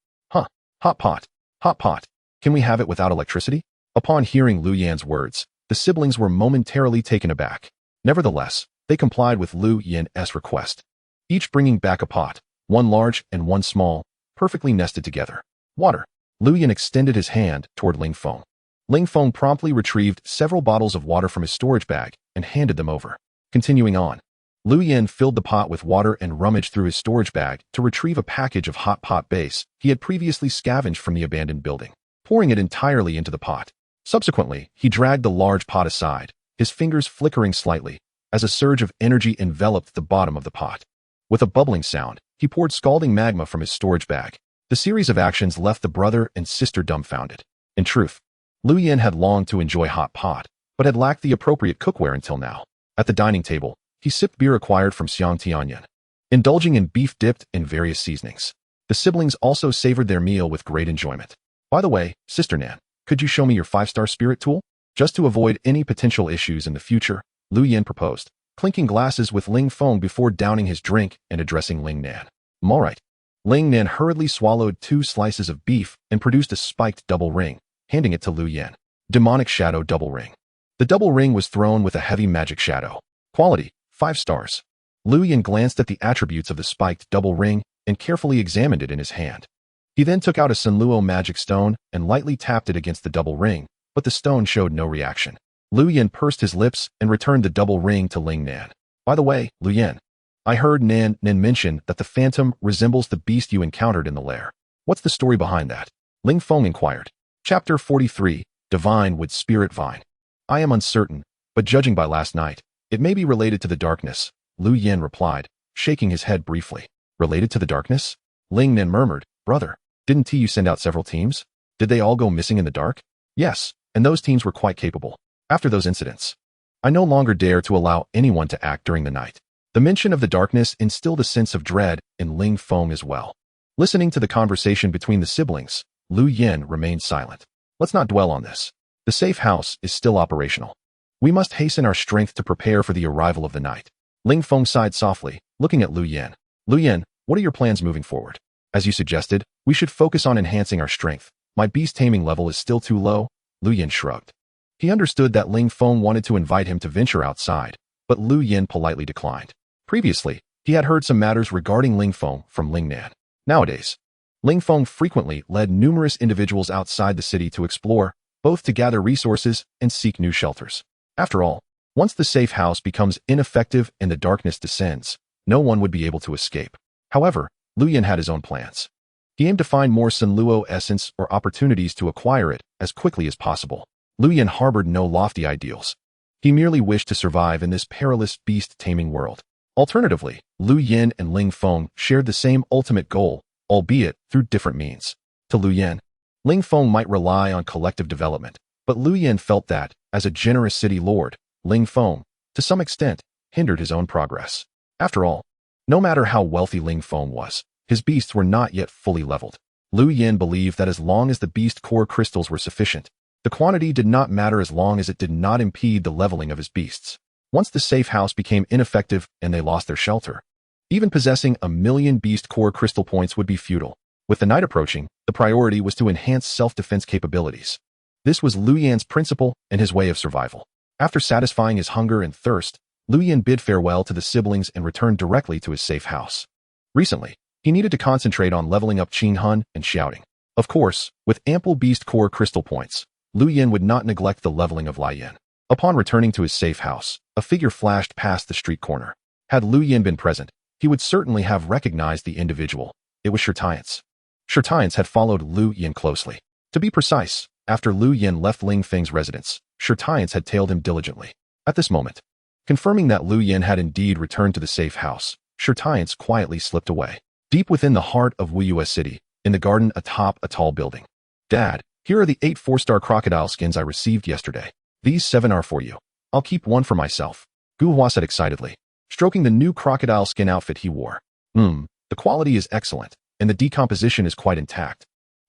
Hot pot. Hot pot. Can we have it without electricity? Upon hearing Lu Yan's words, the siblings were momentarily taken aback. Nevertheless, they complied with Lu Yin's request, each bringing back a pot, one large and one small, perfectly nested together. Water. Lu Yin extended his hand toward Ling Feng. Ling Feng promptly retrieved several bottles of water from his storage bag and handed them over. Continuing on, Lu Yin filled the pot with water and rummaged through his storage bag to retrieve a package of hot pot base he had previously scavenged from the abandoned building, pouring it entirely into the pot. Subsequently, he dragged the large pot aside, his fingers flickering slightly, as a surge of energy enveloped the bottom of the pot. With a bubbling sound, he poured scalding magma from his storage bag. The series of actions left the brother and sister dumbfounded. In truth, Lu Yin had longed to enjoy hot pot, but had lacked the appropriate cookware until now. At the dining table, he sipped beer acquired from Xiang Tianyan, indulging in beef dipped in various seasonings. The siblings also savored their meal with great enjoyment. By the way, Sister Nan, could you show me your 5-star spirit tool? Just to avoid any potential issues in the future, Lu Yin proposed, clinking glasses with Ling Feng before downing his drink and addressing Ling Nan. All right. Ling Nan hurriedly swallowed 2 slices of beef and produced a spiked double ring, handing it to Lu Yin. Demonic Shadow Double Ring. The double ring was thrown with a heavy magic shadow. Quality, 5 stars. Lu Yin glanced at the attributes of the spiked double ring and carefully examined it in his hand. He then took out a Sunluo magic stone and lightly tapped it against the double ring, but the stone showed no reaction. Lu Yin pursed his lips and returned the double ring to Ling Nan. By the way, Lu Yin, I heard Nan mention that the phantom resembles the beast you encountered in the lair. What's the story behind that? Ling Feng inquired. Chapter 43, Divine with Spirit Vine. I am uncertain, but judging by last night, it may be related to the darkness, Lu Yin replied, shaking his head briefly. Related to the darkness? Ling Nin murmured, brother, didn't you send out several teams? Did they all go missing in the dark? Yes, and those teams were quite capable. After those incidents, I no longer dare to allow anyone to act during the night. The mention of the darkness instilled a sense of dread in Ling Feng as well. Listening to the conversation between the siblings, Lu Yin remained silent. Let's not dwell on this. The safe house is still operational. We must hasten our strength to prepare for the arrival of the night. Ling Feng sighed softly, looking at Lu Yin. Lu Yin, what are your plans moving forward? As you suggested, we should focus on enhancing our strength. My beast taming level is still too low. Lu Yin shrugged. He understood that Ling Feng wanted to invite him to venture outside, but Lu Yin politely declined. Previously, he had heard some matters regarding Ling Feng from Ling Nan. Nowadays, Ling Feng frequently led numerous individuals outside the city to explore, both to gather resources and seek new shelters. After all, once the safe house becomes ineffective and the darkness descends, no one would be able to escape. However, Lu Yin had his own plans. He aimed to find more Sunluo essence or opportunities to acquire it as quickly as possible. Lu Yin harbored no lofty ideals. He merely wished to survive in this perilous beast-taming world. Alternatively, Lu Yin and Ling Feng shared the same ultimate goal, albeit through different means. To Lu Yan, Ling Feng might rely on collective development, but Lu Yan felt that, as a generous city lord, Ling Feng, to some extent, hindered his own progress. After all, no matter how wealthy Ling Feng was, his beasts were not yet fully leveled. Lu Yan believed that as long as the beast core crystals were sufficient, the quantity did not matter as long as it did not impede the leveling of his beasts. Once the safe house became ineffective and they lost their shelter, even possessing 1,000,000 beast core crystal points would be futile. With the night approaching, the priority was to enhance self-defense capabilities. This was Lu Yan's principle and his way of survival. After satisfying his hunger and thirst, Lu Yan bid farewell to the siblings and returned directly to his safe house. Recently, he needed to concentrate on leveling up Qin Hun and shouting. Of course, with ample beast core crystal points, Lu Yan would not neglect the leveling of Lai Yan. Upon returning to his safe house, a figure flashed past the street corner. Had Lu Yan been present, he would certainly have recognized the individual. It was Shirtiance. Shirtiance had followed Lu Yan closely. To be precise, after Lu Yan left Ling Feng's residence, Shirtiance had tailed him diligently. At this moment, confirming that Lu Yan had indeed returned to the safe house, Shirtiance quietly slipped away. Deep within the heart of Wuyue City, in the garden atop a tall building. Dad, here are the 8 4-star crocodile skins I received yesterday. These 7 are for you. I'll keep one for myself, Gu Hua said excitedly, stroking the new crocodile skin outfit he wore. The quality is excellent, and the decomposition is quite intact.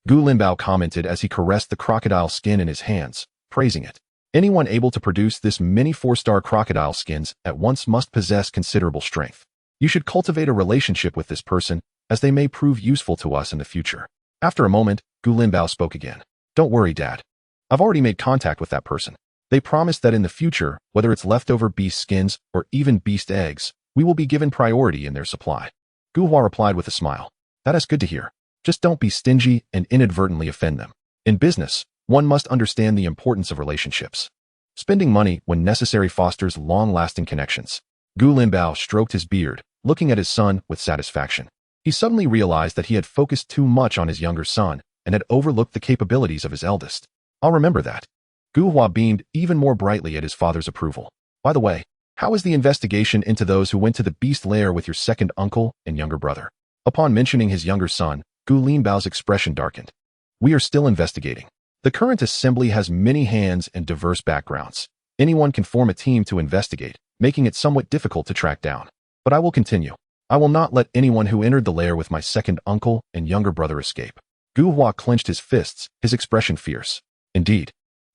Gu Linbao commented as he caressed the crocodile skin in his hands, praising it. Anyone able to produce this many 4-star crocodile skins at once must possess considerable strength. You should cultivate a relationship with this person, as they may prove useful to us in the future. After a moment, Gu Linbao spoke again. Don't worry, Dad. I've already made contact with that person. They promised that in the future, whether it's leftover beast skins or even beast eggs, we will be given priority in their supply. Gu Hua replied with a smile. That is good to hear. Just don't be stingy and inadvertently offend them. In business, one must understand the importance of relationships. Spending money when necessary fosters long-lasting connections. Gu Linbao stroked his beard, looking at his son with satisfaction. He suddenly realized that he had focused too much on his younger son and had overlooked the capabilities of his eldest. I'll remember that. Gu Hua beamed even more brightly at his father's approval. By the way, how is the investigation into those who went to the beast lair with your second uncle and younger brother? Upon mentioning his younger son, Gu Linbao's expression darkened. We are still investigating. The current assembly has many hands and diverse backgrounds. Anyone can form a team to investigate, making it somewhat difficult to track down. But I will continue. I will not let anyone who entered the lair with my second uncle and younger brother escape. Gu Hua clenched his fists, his expression fierce. Indeed,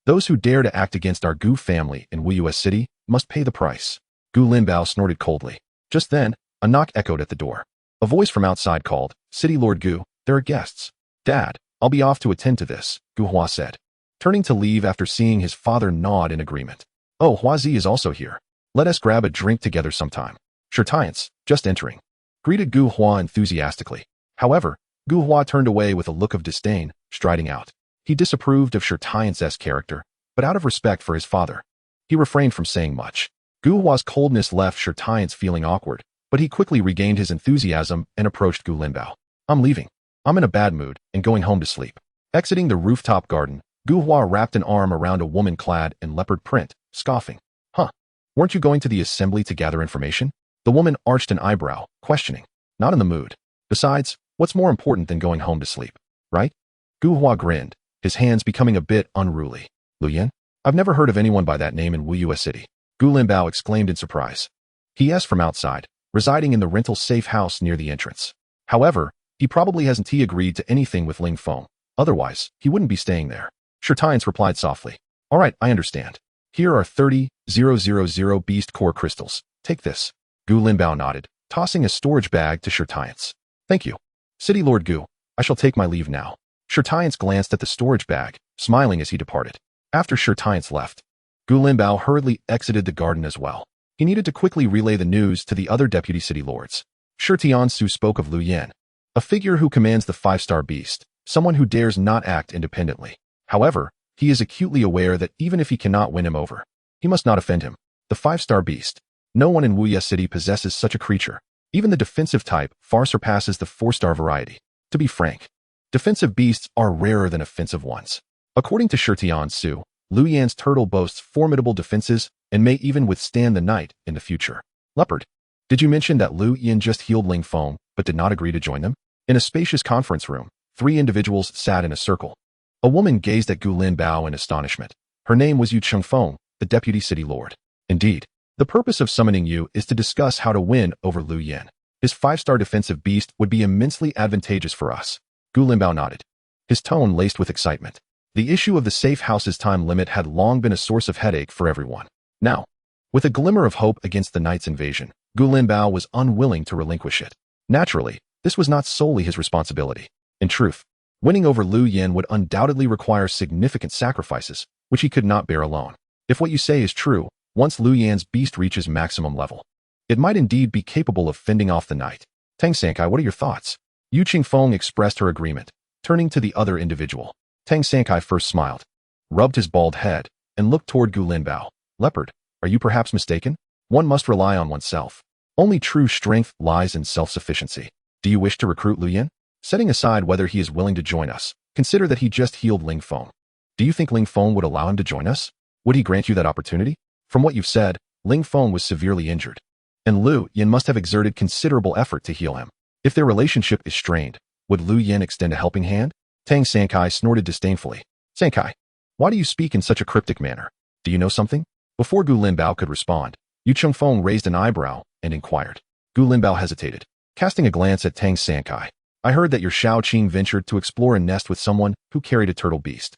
those who dare to act against our Gu family in Wuyue City must pay the price. Gu Linbao snorted coldly. Just then, a knock echoed at the door. A voice from outside called, City Lord Gu, there are guests. Dad, I'll be off to attend to this, Gu Hua said, turning to leave after seeing his father nod in agreement. Oh, Huazi is also here. Let us grab a drink together sometime. Shirtiance, just entering, greeted Gu Hua enthusiastically. However, Gu Hua turned away with a look of disdain, striding out. He disapproved of Shirtiance's character, but out of respect for his father, he refrained from saying much. Gu Hua's coldness left Shirtiance feeling awkward, but he quickly regained his enthusiasm and approached Gu Linbao. I'm leaving. I'm in a bad mood and going home to sleep. Exiting the rooftop garden, Gu Hua wrapped an arm around a woman clad in leopard print, scoffing. Huh? Weren't you going to the assembly to gather information? The woman arched an eyebrow, questioning. Not in the mood. Besides, what's more important than going home to sleep, right? Gu Hua grinned, his hands becoming a bit unruly. Lu Yan? I've never heard of anyone by that name in Wuyue City. Gu Linbao exclaimed in surprise. He asked from outside, residing in the rental safe house near the entrance. However, he probably hasn't agreed to anything with Ling Feng. Otherwise, he wouldn't be staying there. Shirtiance replied softly. All right, I understand. Here are 30,000 beast core crystals. Take this. Gu Linbao nodded, tossing a storage bag to Shirtiance. Thank you. City Lord Gu, I shall take my leave now. Shirtiance glanced at the storage bag, smiling as he departed. After Shirtiance left, Gu Linbao hurriedly exited the garden as well. He needed to quickly relay the news to the other deputy city lords. Shirtiance spoke of Lu Yan, a figure who commands the 5-star beast, someone who dares not act independently. However, he is acutely aware that even if he cannot win him over, he must not offend him. The 5-star beast. No one in Wuyue City possesses such a creature. Even the defensive type far surpasses the 4-star variety. To be frank, defensive beasts are rarer than offensive ones. According to Shirtiance, Lu Yan's turtle boasts formidable defenses and may even withstand the night in the future. Leopard, did you mention that Lu Yan just healed Ling Feng but did not agree to join them? In a spacious conference room, 3 individuals sat in a circle. A woman gazed at Gu Linbao in astonishment. Her name was Yu Chengfeng, the deputy city lord. Indeed, the purpose of summoning you is to discuss how to win over Lu Yan. His 5-star defensive beast would be immensely advantageous for us. Gu Linbao nodded, his tone laced with excitement. The issue of the safe house's time limit had long been a source of headache for everyone. Now, with a glimmer of hope against the knight's invasion, Gu Linbao was unwilling to relinquish it. Naturally, this was not solely his responsibility. In truth, winning over Lu Yan would undoubtedly require significant sacrifices, which he could not bear alone. If what you say is true, once Lu Yan's beast reaches maximum level, it might indeed be capable of fending off the knight. Tang Sankai, what are your thoughts? Yu Qingfeng expressed her agreement, turning to the other individual. Tang Sankai first smiled, rubbed his bald head, and looked toward Gu Linbao. Leopard, are you perhaps mistaken? One must rely on oneself. Only true strength lies in self-sufficiency. Do you wish to recruit Lu Yan? Setting aside whether he is willing to join us, consider that he just healed Ling Feng. Do you think Ling Feng would allow him to join us? Would he grant you that opportunity? From what you've said, Ling Feng was severely injured, and Lu Yan must have exerted considerable effort to heal him. If their relationship is strained, would Lu Yan extend a helping hand? Tang Sankai snorted disdainfully. Sankai, why do you speak in such a cryptic manner? Do you know something? Before Gu Linbao could respond, Yu Chengfeng raised an eyebrow and inquired. Gu Linbao hesitated, casting a glance at Tang Sankai. I heard that your Shao Qing ventured to explore a nest with someone who carried a turtle beast.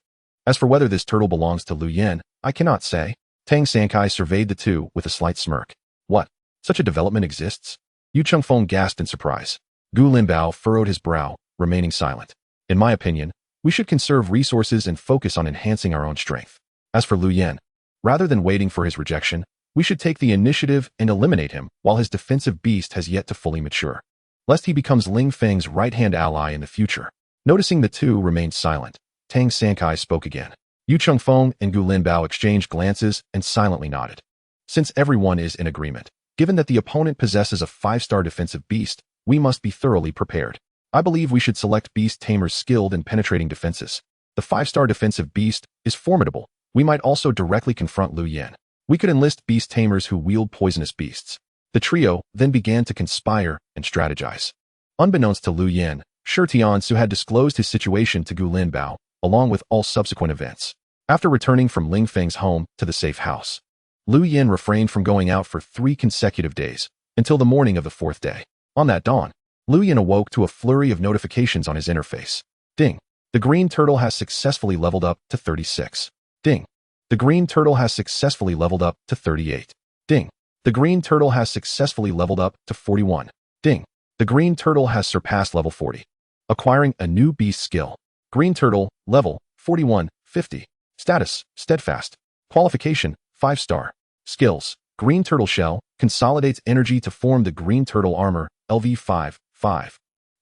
As for whether this turtle belongs to Lu Yan, I cannot say. Tang Sankai surveyed the two with a slight smirk. What? Such a development exists? Yu Chengfeng gasped in surprise. Gu Linbao furrowed his brow, remaining silent. In my opinion, we should conserve resources and focus on enhancing our own strength. As for Lu Yan, rather than waiting for his rejection, we should take the initiative and eliminate him while his defensive beast has yet to fully mature, lest he becomes Ling Feng's right-hand ally in the future. Noticing the two remained silent, Tang Sankai spoke again. Yu Chengfeng and Gu Linbao exchanged glances and silently nodded. Since everyone is in agreement, given that the opponent possesses a 5-star defensive beast, we must be thoroughly prepared. I believe we should select Beast Tamers skilled in penetrating defenses. The 5-star defensive beast is formidable. We might also directly confront Lu Yan. We could enlist Beast Tamers who wield poisonous beasts. The trio then began to conspire and strategize. Unbeknownst to Lu Yan, Shi Tianzu had disclosed his situation to Gu Linbao, along with all subsequent events. After returning from Ling Feng's home to the safe house, Lu Yan refrained from going out for 3 consecutive days, until the morning of the 4th day. On that dawn, Lu Yan awoke to a flurry of notifications on his interface. Ding! The green turtle has successfully leveled up to 36. Ding! The green turtle has successfully leveled up to 38. Ding! The green turtle has successfully leveled up to 41. Ding! The green turtle has surpassed level 40. Acquiring a new beast skill. Green turtle, level 4150. Status, steadfast. Qualification, 5-star. Skills, green turtle shell, consolidates energy to form the green turtle armor, LV5.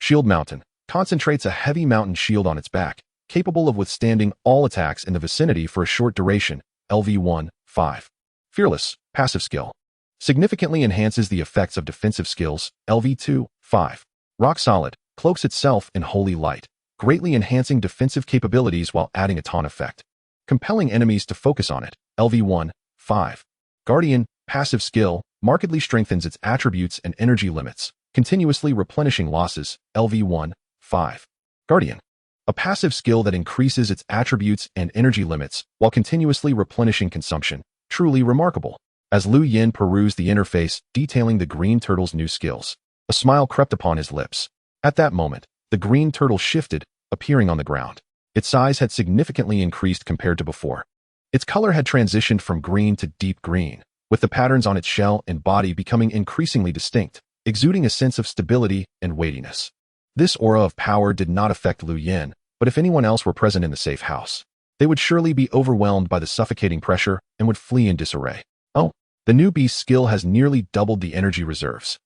Shield mountain, concentrates a heavy mountain shield on its back, capable of withstanding all attacks in the vicinity for a short duration, LV1, 5. Fearless, passive skill. Significantly enhances the effects of defensive skills, LV2, 5. Rock solid, cloaks itself in holy light, greatly enhancing defensive capabilities while adding a taunt effect. Compelling enemies to focus on it, LV1, 5. Guardian, passive skill, markedly strengthens its attributes and energy limits, continuously replenishing losses, LV1, 5. Guardian. A passive skill that increases its attributes and energy limits while continuously replenishing consumption. Truly remarkable. As Lu Yan perused the interface detailing the green turtle's new skills, a smile crept upon his lips. At that moment, the green turtle shifted, appearing on the ground. Its size had significantly increased compared to before. Its color had transitioned from green to deep green, with the patterns on its shell and body becoming increasingly distinct, exuding a sense of stability and weightiness. This aura of power did not affect Lu Yan, but if anyone else were present in the safe house, they would surely be overwhelmed by the suffocating pressure and would flee in disarray. Oh, the new beast skill has nearly doubled the energy reserves.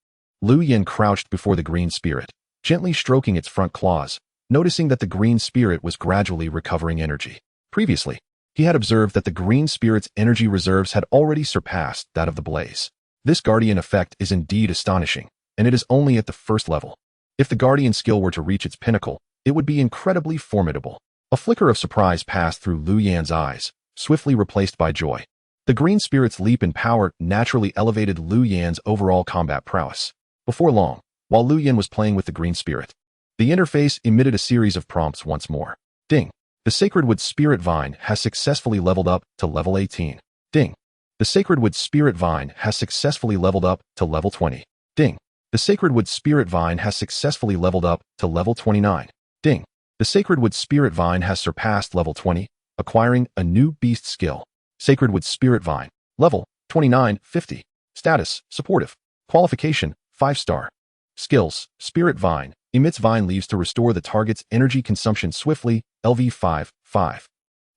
Lu Yan crouched before the green spirit, gently stroking its front claws, noticing that the green spirit was gradually recovering energy. Previously, he had observed that the green spirit's energy reserves had already surpassed that of the blaze. This guardian effect is indeed astonishing, and it is only at the 1st level. If the guardian skill were to reach its pinnacle, it would be incredibly formidable. A flicker of surprise passed through Lu Yan's eyes, swiftly replaced by joy. The green spirit's leap in power naturally elevated Lu Yan's overall combat prowess. Before long, while Lu Yan was playing with the green spirit, The interface emitted a series of prompts once more. Ding. The Sacred Wood Spirit Vine has successfully leveled up to level 18. Ding. The Sacred Wood Spirit Vine has successfully leveled up to level 20. Ding. The Sacred Wood Spirit Vine has successfully leveled up to level 29. Ding. The Sacred Wood Spirit Vine has surpassed level 20, acquiring a new beast skill. Sacred Wood Spirit Vine. Level 2950. Status supportive. Qualification 5-star. Skills Spirit Vine. Emits vine leaves to restore the target's energy consumption swiftly, LV 5.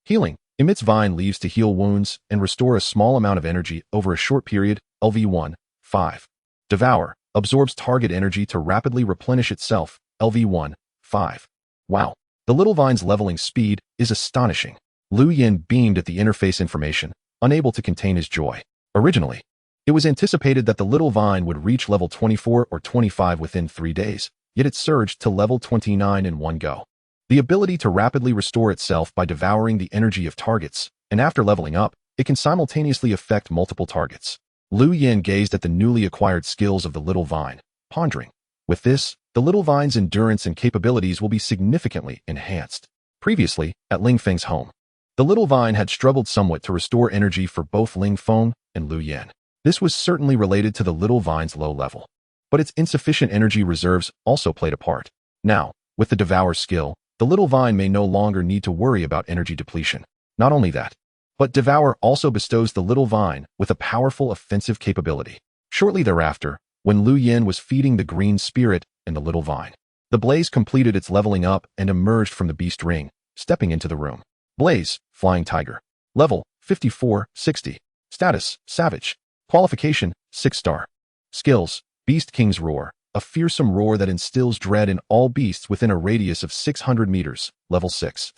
Healing. Emits vine leaves to heal wounds and restore a small amount of energy over a short period, LV 5. Devour. Absorbs target energy to rapidly replenish itself, LV 5. Wow. The little vine's leveling speed is astonishing. Lu Yin beamed at the interface information, unable to contain his joy. Originally, it was anticipated that the little vine would reach level 24 or 25 within 3 days, yet it surged to level 29 in one go. The ability to rapidly restore itself by devouring the energy of targets, and after leveling up, it can simultaneously affect multiple targets. Lu Yin gazed at the newly acquired skills of the little vine, pondering. With this, the little vine's endurance and capabilities will be significantly enhanced. Previously, at Ling Feng's home, the little vine had struggled somewhat to restore energy for both Ling Feng and Lu Yin. This was certainly related to the little vine's low level, but its insufficient energy reserves also played a part. Now, with the Devour skill, the little vine may no longer need to worry about energy depletion. Not only that, but Devour also bestows the little vine with a powerful offensive capability. Shortly thereafter, when Lu Yin was feeding the green spirit in the little vine, the Blaze completed its leveling up and emerged from the beast ring, stepping into the room. Blaze, Flying Tiger. Level 5460. Status Savage. Qualification 6-star. Skills Beast King's Roar. A fearsome roar that instills dread in all beasts within a radius of 600 meters. Level 6.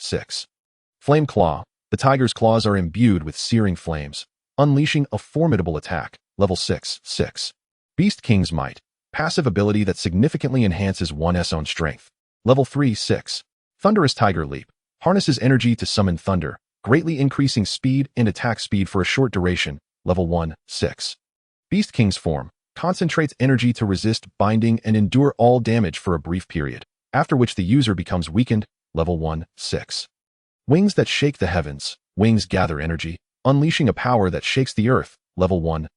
Flame Claw. The tiger's claws are imbued with searing flames, unleashing a formidable attack. Level 6. Beast King's Might. Passive ability that significantly enhances one's own strength. Level 3. Thunderous Tiger Leap. Harnesses energy to summon thunder, greatly increasing speed and attack speed for a short duration. Level 1. Beast King's Form. Concentrates energy to resist binding and endure all damage for a brief period, after which the user becomes weakened. Level 1. Wings that shake the heavens. Wings gather energy, unleashing a power that shakes the earth. Level 1.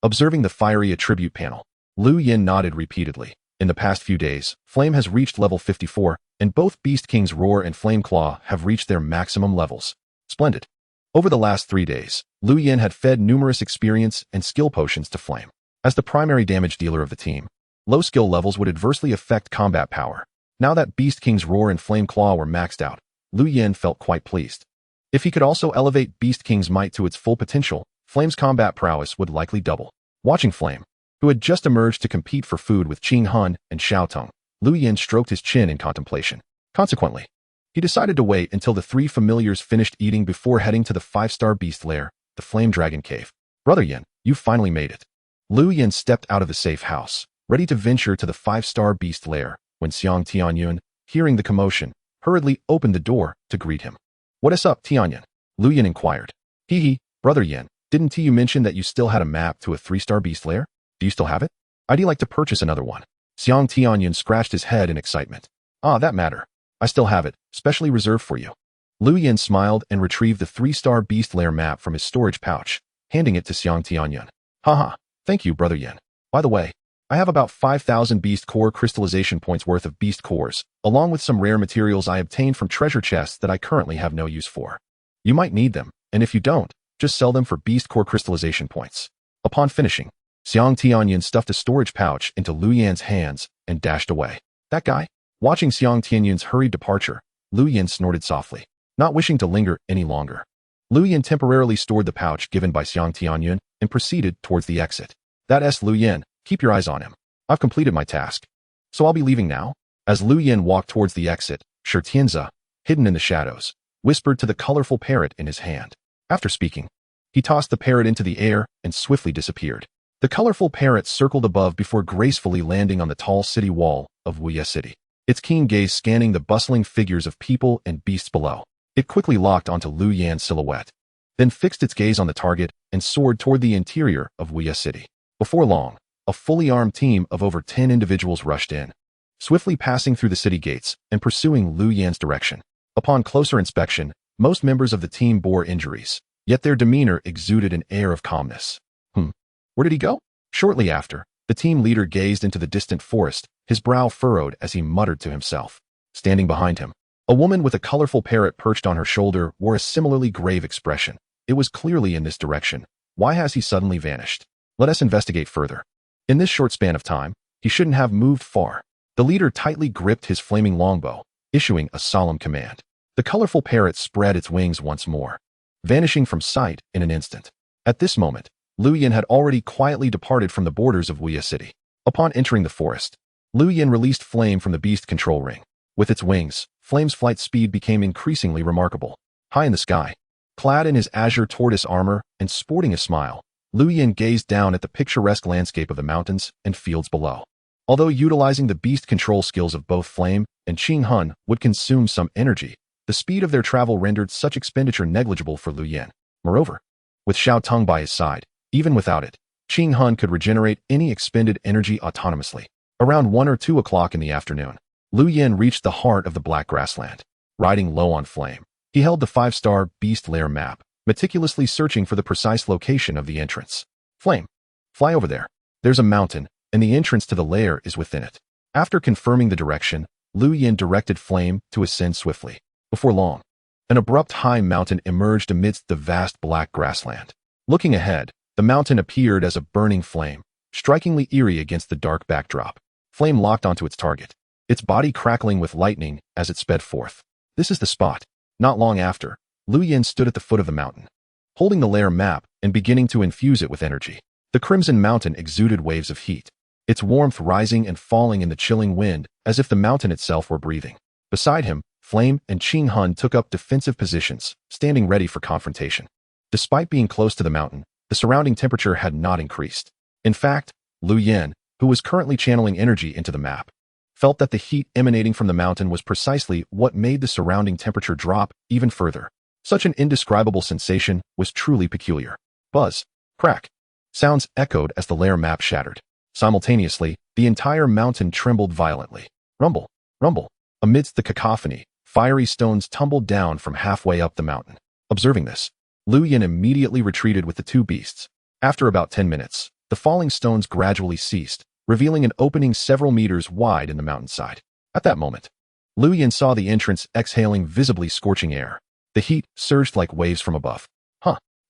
Observing the fiery attribute panel, Lu Yin nodded repeatedly. In the past few days, Flame has reached level 54, and both Beast King's Roar and Flame Claw have reached their maximum levels. Splendid. Over the last 3 days, Lu Yin had fed numerous experience and skill potions to Flame. As the primary damage dealer of the team, low skill levels would adversely affect combat power. Now that Beast King's Roar and Flame Claw were maxed out, Lu Yin felt quite pleased. If he could also elevate Beast King's Might to its full potential, Flame's combat prowess would likely double. Watching Flame, who had just emerged to compete for food with Qing Hun and Xiao Tong, Lu Yin stroked his chin in contemplation. Consequently, he decided to wait until the 3 familiars finished eating before heading to the 5-star beast lair, the Flame Dragon Cave. Brother Yin, you finally made it. Lu Yin stepped out of the safe house, ready to venture to the 5-star beast lair, when Xiang Tianyun, hearing the commotion, hurriedly opened the door to greet him. What is up, Tianyun? Lu Yin inquired. Hee, Brother Yin, didn't you mention that you still had a map to a 3-star beast lair? Do you still have it? I'd like to purchase another one. Xiang Tianyun scratched his head in excitement. Ah, that matter. I still have it, specially reserved for you. Lu Yin smiled and retrieved the 3-star beast lair map from his storage pouch, handing it to Xiang Tianyun. Haha. Thank you, Brother Yin. By the way, I have about 5,000 beast core crystallization points worth of beast cores, along with some rare materials I obtained from treasure chests that I currently have no use for. You might need them, and if you don't, just sell them for beast core crystallization points. Upon finishing, Xiang Tianyun stuffed a storage pouch into Lu Yin's hands and dashed away. That guy? Watching Xiang Tianyun's hurried departure, Lu Yin snorted softly, not wishing to linger any longer. Lu Yin temporarily stored the pouch given by Xiang Tianyun and proceeded towards the exit. That's Lu Yin, keep your eyes on him. I've completed my task. So I'll be leaving now? As Lu Yin walked towards the exit, Shi Tianze, hidden in the shadows, whispered to the colorful parrot in his hand. After speaking, he tossed the parrot into the air and swiftly disappeared. The colorful parrot circled above before gracefully landing on the tall city wall of Wuye City, its keen gaze scanning the bustling figures of people and beasts below. It quickly locked onto Lu Yan's silhouette, then fixed its gaze on the target and soared toward the interior of Wuye City. Before long, a fully armed team of over 10 individuals rushed in. swiftly passing through the city gates and pursuing Lu Yan's direction. Upon closer inspection, most members of the team bore injuries, yet their demeanor exuded an air of calmness. Where did he go? Shortly after, the team leader gazed into the distant forest, his brow furrowed as he muttered to himself. Standing behind him, a woman with a colorful parrot perched on her shoulder wore a similarly grave expression. It was clearly in this direction. Why has he suddenly vanished? Let us investigate further. In this short span of time, he shouldn't have moved far. The leader tightly gripped his flaming longbow, issuing a solemn command. The colorful parrot spread its wings once more, vanishing from sight in an instant. At this moment, Lu Yan had already quietly departed from the borders of Wuya City. Upon entering the forest, Lu Yan released Flame from the beast control ring. With its wings, Flame's flight speed became increasingly remarkable. High in the sky, clad in his azure tortoise armor and sporting a smile, Lu Yan gazed down at the picturesque landscape of the mountains and fields below. Although utilizing the beast control skills of both Flame and Qing Hun would consume some energy, the speed of their travel rendered such expenditure negligible for Lu Yan. Moreover, with Xiao Tong by his side, even without it, Qing Hun could regenerate any expended energy autonomously. Around 1 or 2 o'clock in the afternoon, Lu Yan reached the heart of the Black Grassland. Riding low on Flame, he held the 5-star Beast Lair map, meticulously searching for the precise location of the entrance. Flame, fly over there. There's a mountain, and the entrance to the lair is within it. After confirming the direction, Lu Yan directed Flame to ascend swiftly. Before long, an abrupt high mountain emerged amidst the vast black grassland. Looking ahead, the mountain appeared as a burning flame, strikingly eerie against the dark backdrop. Flame locked onto its target, its body crackling with lightning as it sped forth. This is the spot. Not long after, Lu Yan stood at the foot of the mountain, holding the lair map and beginning to infuse it with energy. The crimson mountain exuded waves of heat, its warmth rising and falling in the chilling wind as if the mountain itself were breathing. Beside him, Flame and Qing Hun took up defensive positions, standing ready for confrontation. Despite being close to the mountain, the surrounding temperature had not increased. In fact, Lu Yan, who was currently channeling energy into the map, felt that the heat emanating from the mountain was precisely what made the surrounding temperature drop even further. Such an indescribable sensation was truly peculiar. Buzz, crack, sounds echoed as the lair map shattered. Simultaneously, the entire mountain trembled violently. Rumble, rumble. Amidst the cacophony, fiery stones tumbled down from halfway up the mountain. Observing this, Lu Yan immediately retreated with the 2 beasts. After about 10 minutes, the falling stones gradually ceased, revealing an opening several meters wide in the mountainside. At that moment, Lu Yan saw the entrance exhaling visibly scorching air. The heat surged like waves from above.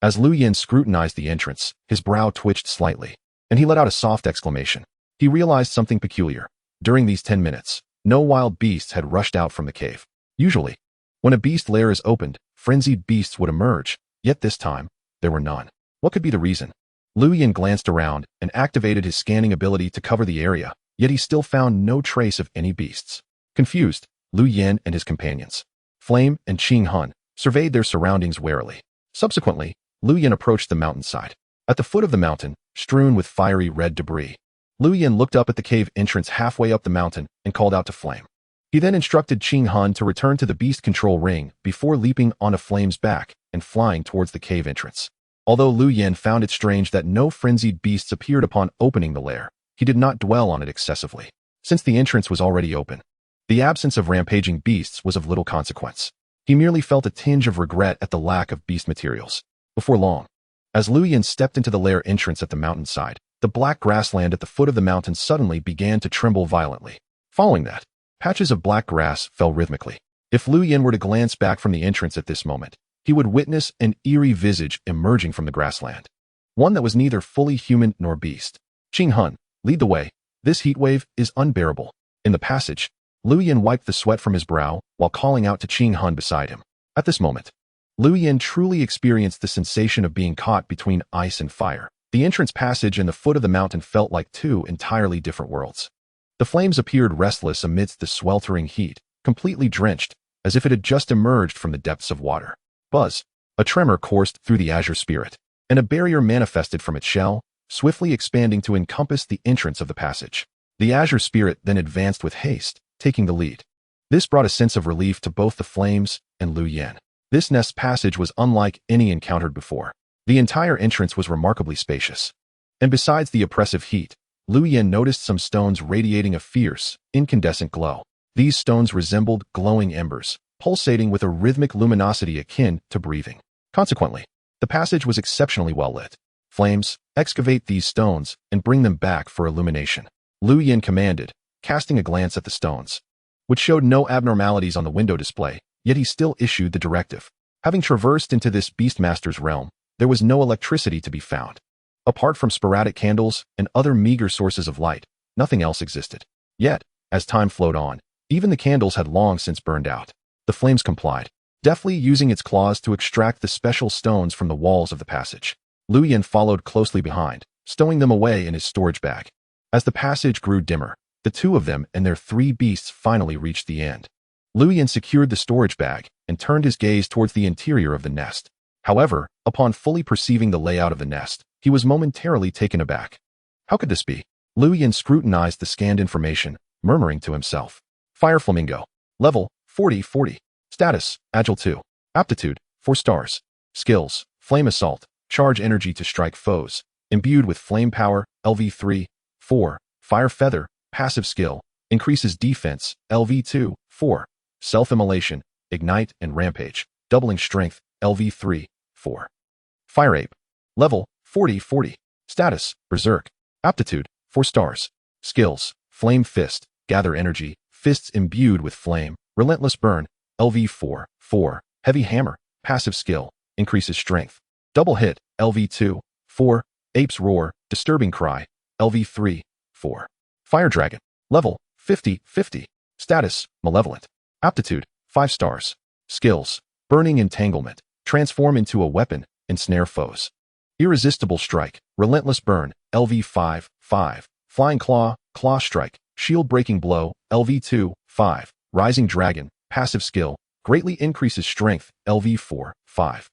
As Lu Yan scrutinized the entrance, his brow twitched slightly, and he let out a soft exclamation. He realized something peculiar. During these 10 minutes, no wild beasts had rushed out from the cave. Usually, when a beast lair is opened, frenzied beasts would emerge, yet this time, there were none. What could be the reason? Lu Yan glanced around and activated his scanning ability to cover the area, yet he still found no trace of any beasts. Confused, Lu Yan and his companions, Flame and Qing Hun, surveyed their surroundings warily. Subsequently, Lu Yan approached the mountainside. At the foot of the mountain, strewn with fiery red debris, Lu Yan looked up at the cave entrance halfway up the mountain and called out to Flame. He then instructed Qing Hun to return to the beast control ring before leaping onto Flame's back and flying towards the cave entrance. Although Lu Yan found it strange that no frenzied beasts appeared upon opening the lair, he did not dwell on it excessively. Since the entrance was already open, the absence of rampaging beasts was of little consequence. He merely felt a tinge of regret at the lack of beast materials. Before long, as Lu Yan stepped into the lair entrance at the mountainside, the black grassland at the foot of the mountain suddenly began to tremble violently. Following that, patches of black grass fell rhythmically. If Lu Yan were to glance back from the entrance at this moment, he would witness an eerie visage emerging from the grassland. One that was neither fully human nor beast. Qing Hun, lead the way. This heat wave is unbearable. In the passage, Lu Yan wiped the sweat from his brow while calling out to Qing Hun beside him. At this moment, Lu Yan truly experienced the sensation of being caught between ice and fire. The entrance passage and the foot of the mountain felt like 2 entirely different worlds. The flames appeared restless amidst the sweltering heat, completely drenched, as if it had just emerged from the depths of water. Buzz, a tremor coursed through the azure spirit, and a barrier manifested from its shell, swiftly expanding to encompass the entrance of the passage. The azure spirit then advanced with haste, taking the lead. This brought a sense of relief to both the flames and Lu Yan. This nest passage was unlike any encountered before. The entire entrance was remarkably spacious. And besides the oppressive heat, Lu Yin noticed some stones radiating a fierce, incandescent glow. These stones resembled glowing embers, pulsating with a rhythmic luminosity akin to breathing. Consequently, the passage was exceptionally well lit. Flames, excavate these stones and bring them back for illumination. Lu Yin commanded, casting a glance at the stones, which showed no abnormalities on the window display, yet he still issued the directive. Having traversed into this Beastmaster's realm, there was no electricity to be found. Apart from sporadic candles and other meager sources of light, nothing else existed. Yet, as time flowed on, even the candles had long since burned out. The flames complied, deftly using its claws to extract the special stones from the walls of the passage. Lu Yin followed closely behind, stowing them away in his storage bag. As the passage grew dimmer, the two of them and their 3 beasts finally reached the end. Lu Yin secured the storage bag and turned his gaze towards the interior of the nest. However, upon fully perceiving the layout of the nest, he was momentarily taken aback. How could this be? Lu Yin scrutinized the scanned information, murmuring to himself. Fire Flamingo. Level, 40-40. Status, Agile 2. Aptitude, 4 stars. Skills, Flame Assault. Charge energy to strike foes. Imbued with Flame Power, LV 3-4. Fire Feather. Passive skill. Increases defense, LV 2-4. Self-immolation. Ignite and Rampage. Doubling strength, LV 3-4. Fire Ape. Level, 40-40. Status, Berserk. Aptitude, 4 stars. Skills, Flame Fist. Gather energy. Fists imbued with flame. Relentless Burn, LV 4-4. Heavy Hammer. Passive skill. Increases strength. Double Hit, LV 2-4. Ape's Roar. Disturbing Cry, LV 3-4. Fire Dragon. Level, 50-50. Status, Malevolent. Aptitude, 5 stars. Skills, Burning Entanglement. Transform into a weapon, ensnare foes. Irresistible Strike. Relentless Burn, LV 5-5. Flying Claw. Claw Strike. Shield Breaking Blow, LV 2-5. Rising Dragon. Passive skill. Greatly increases strength, LV 4-5.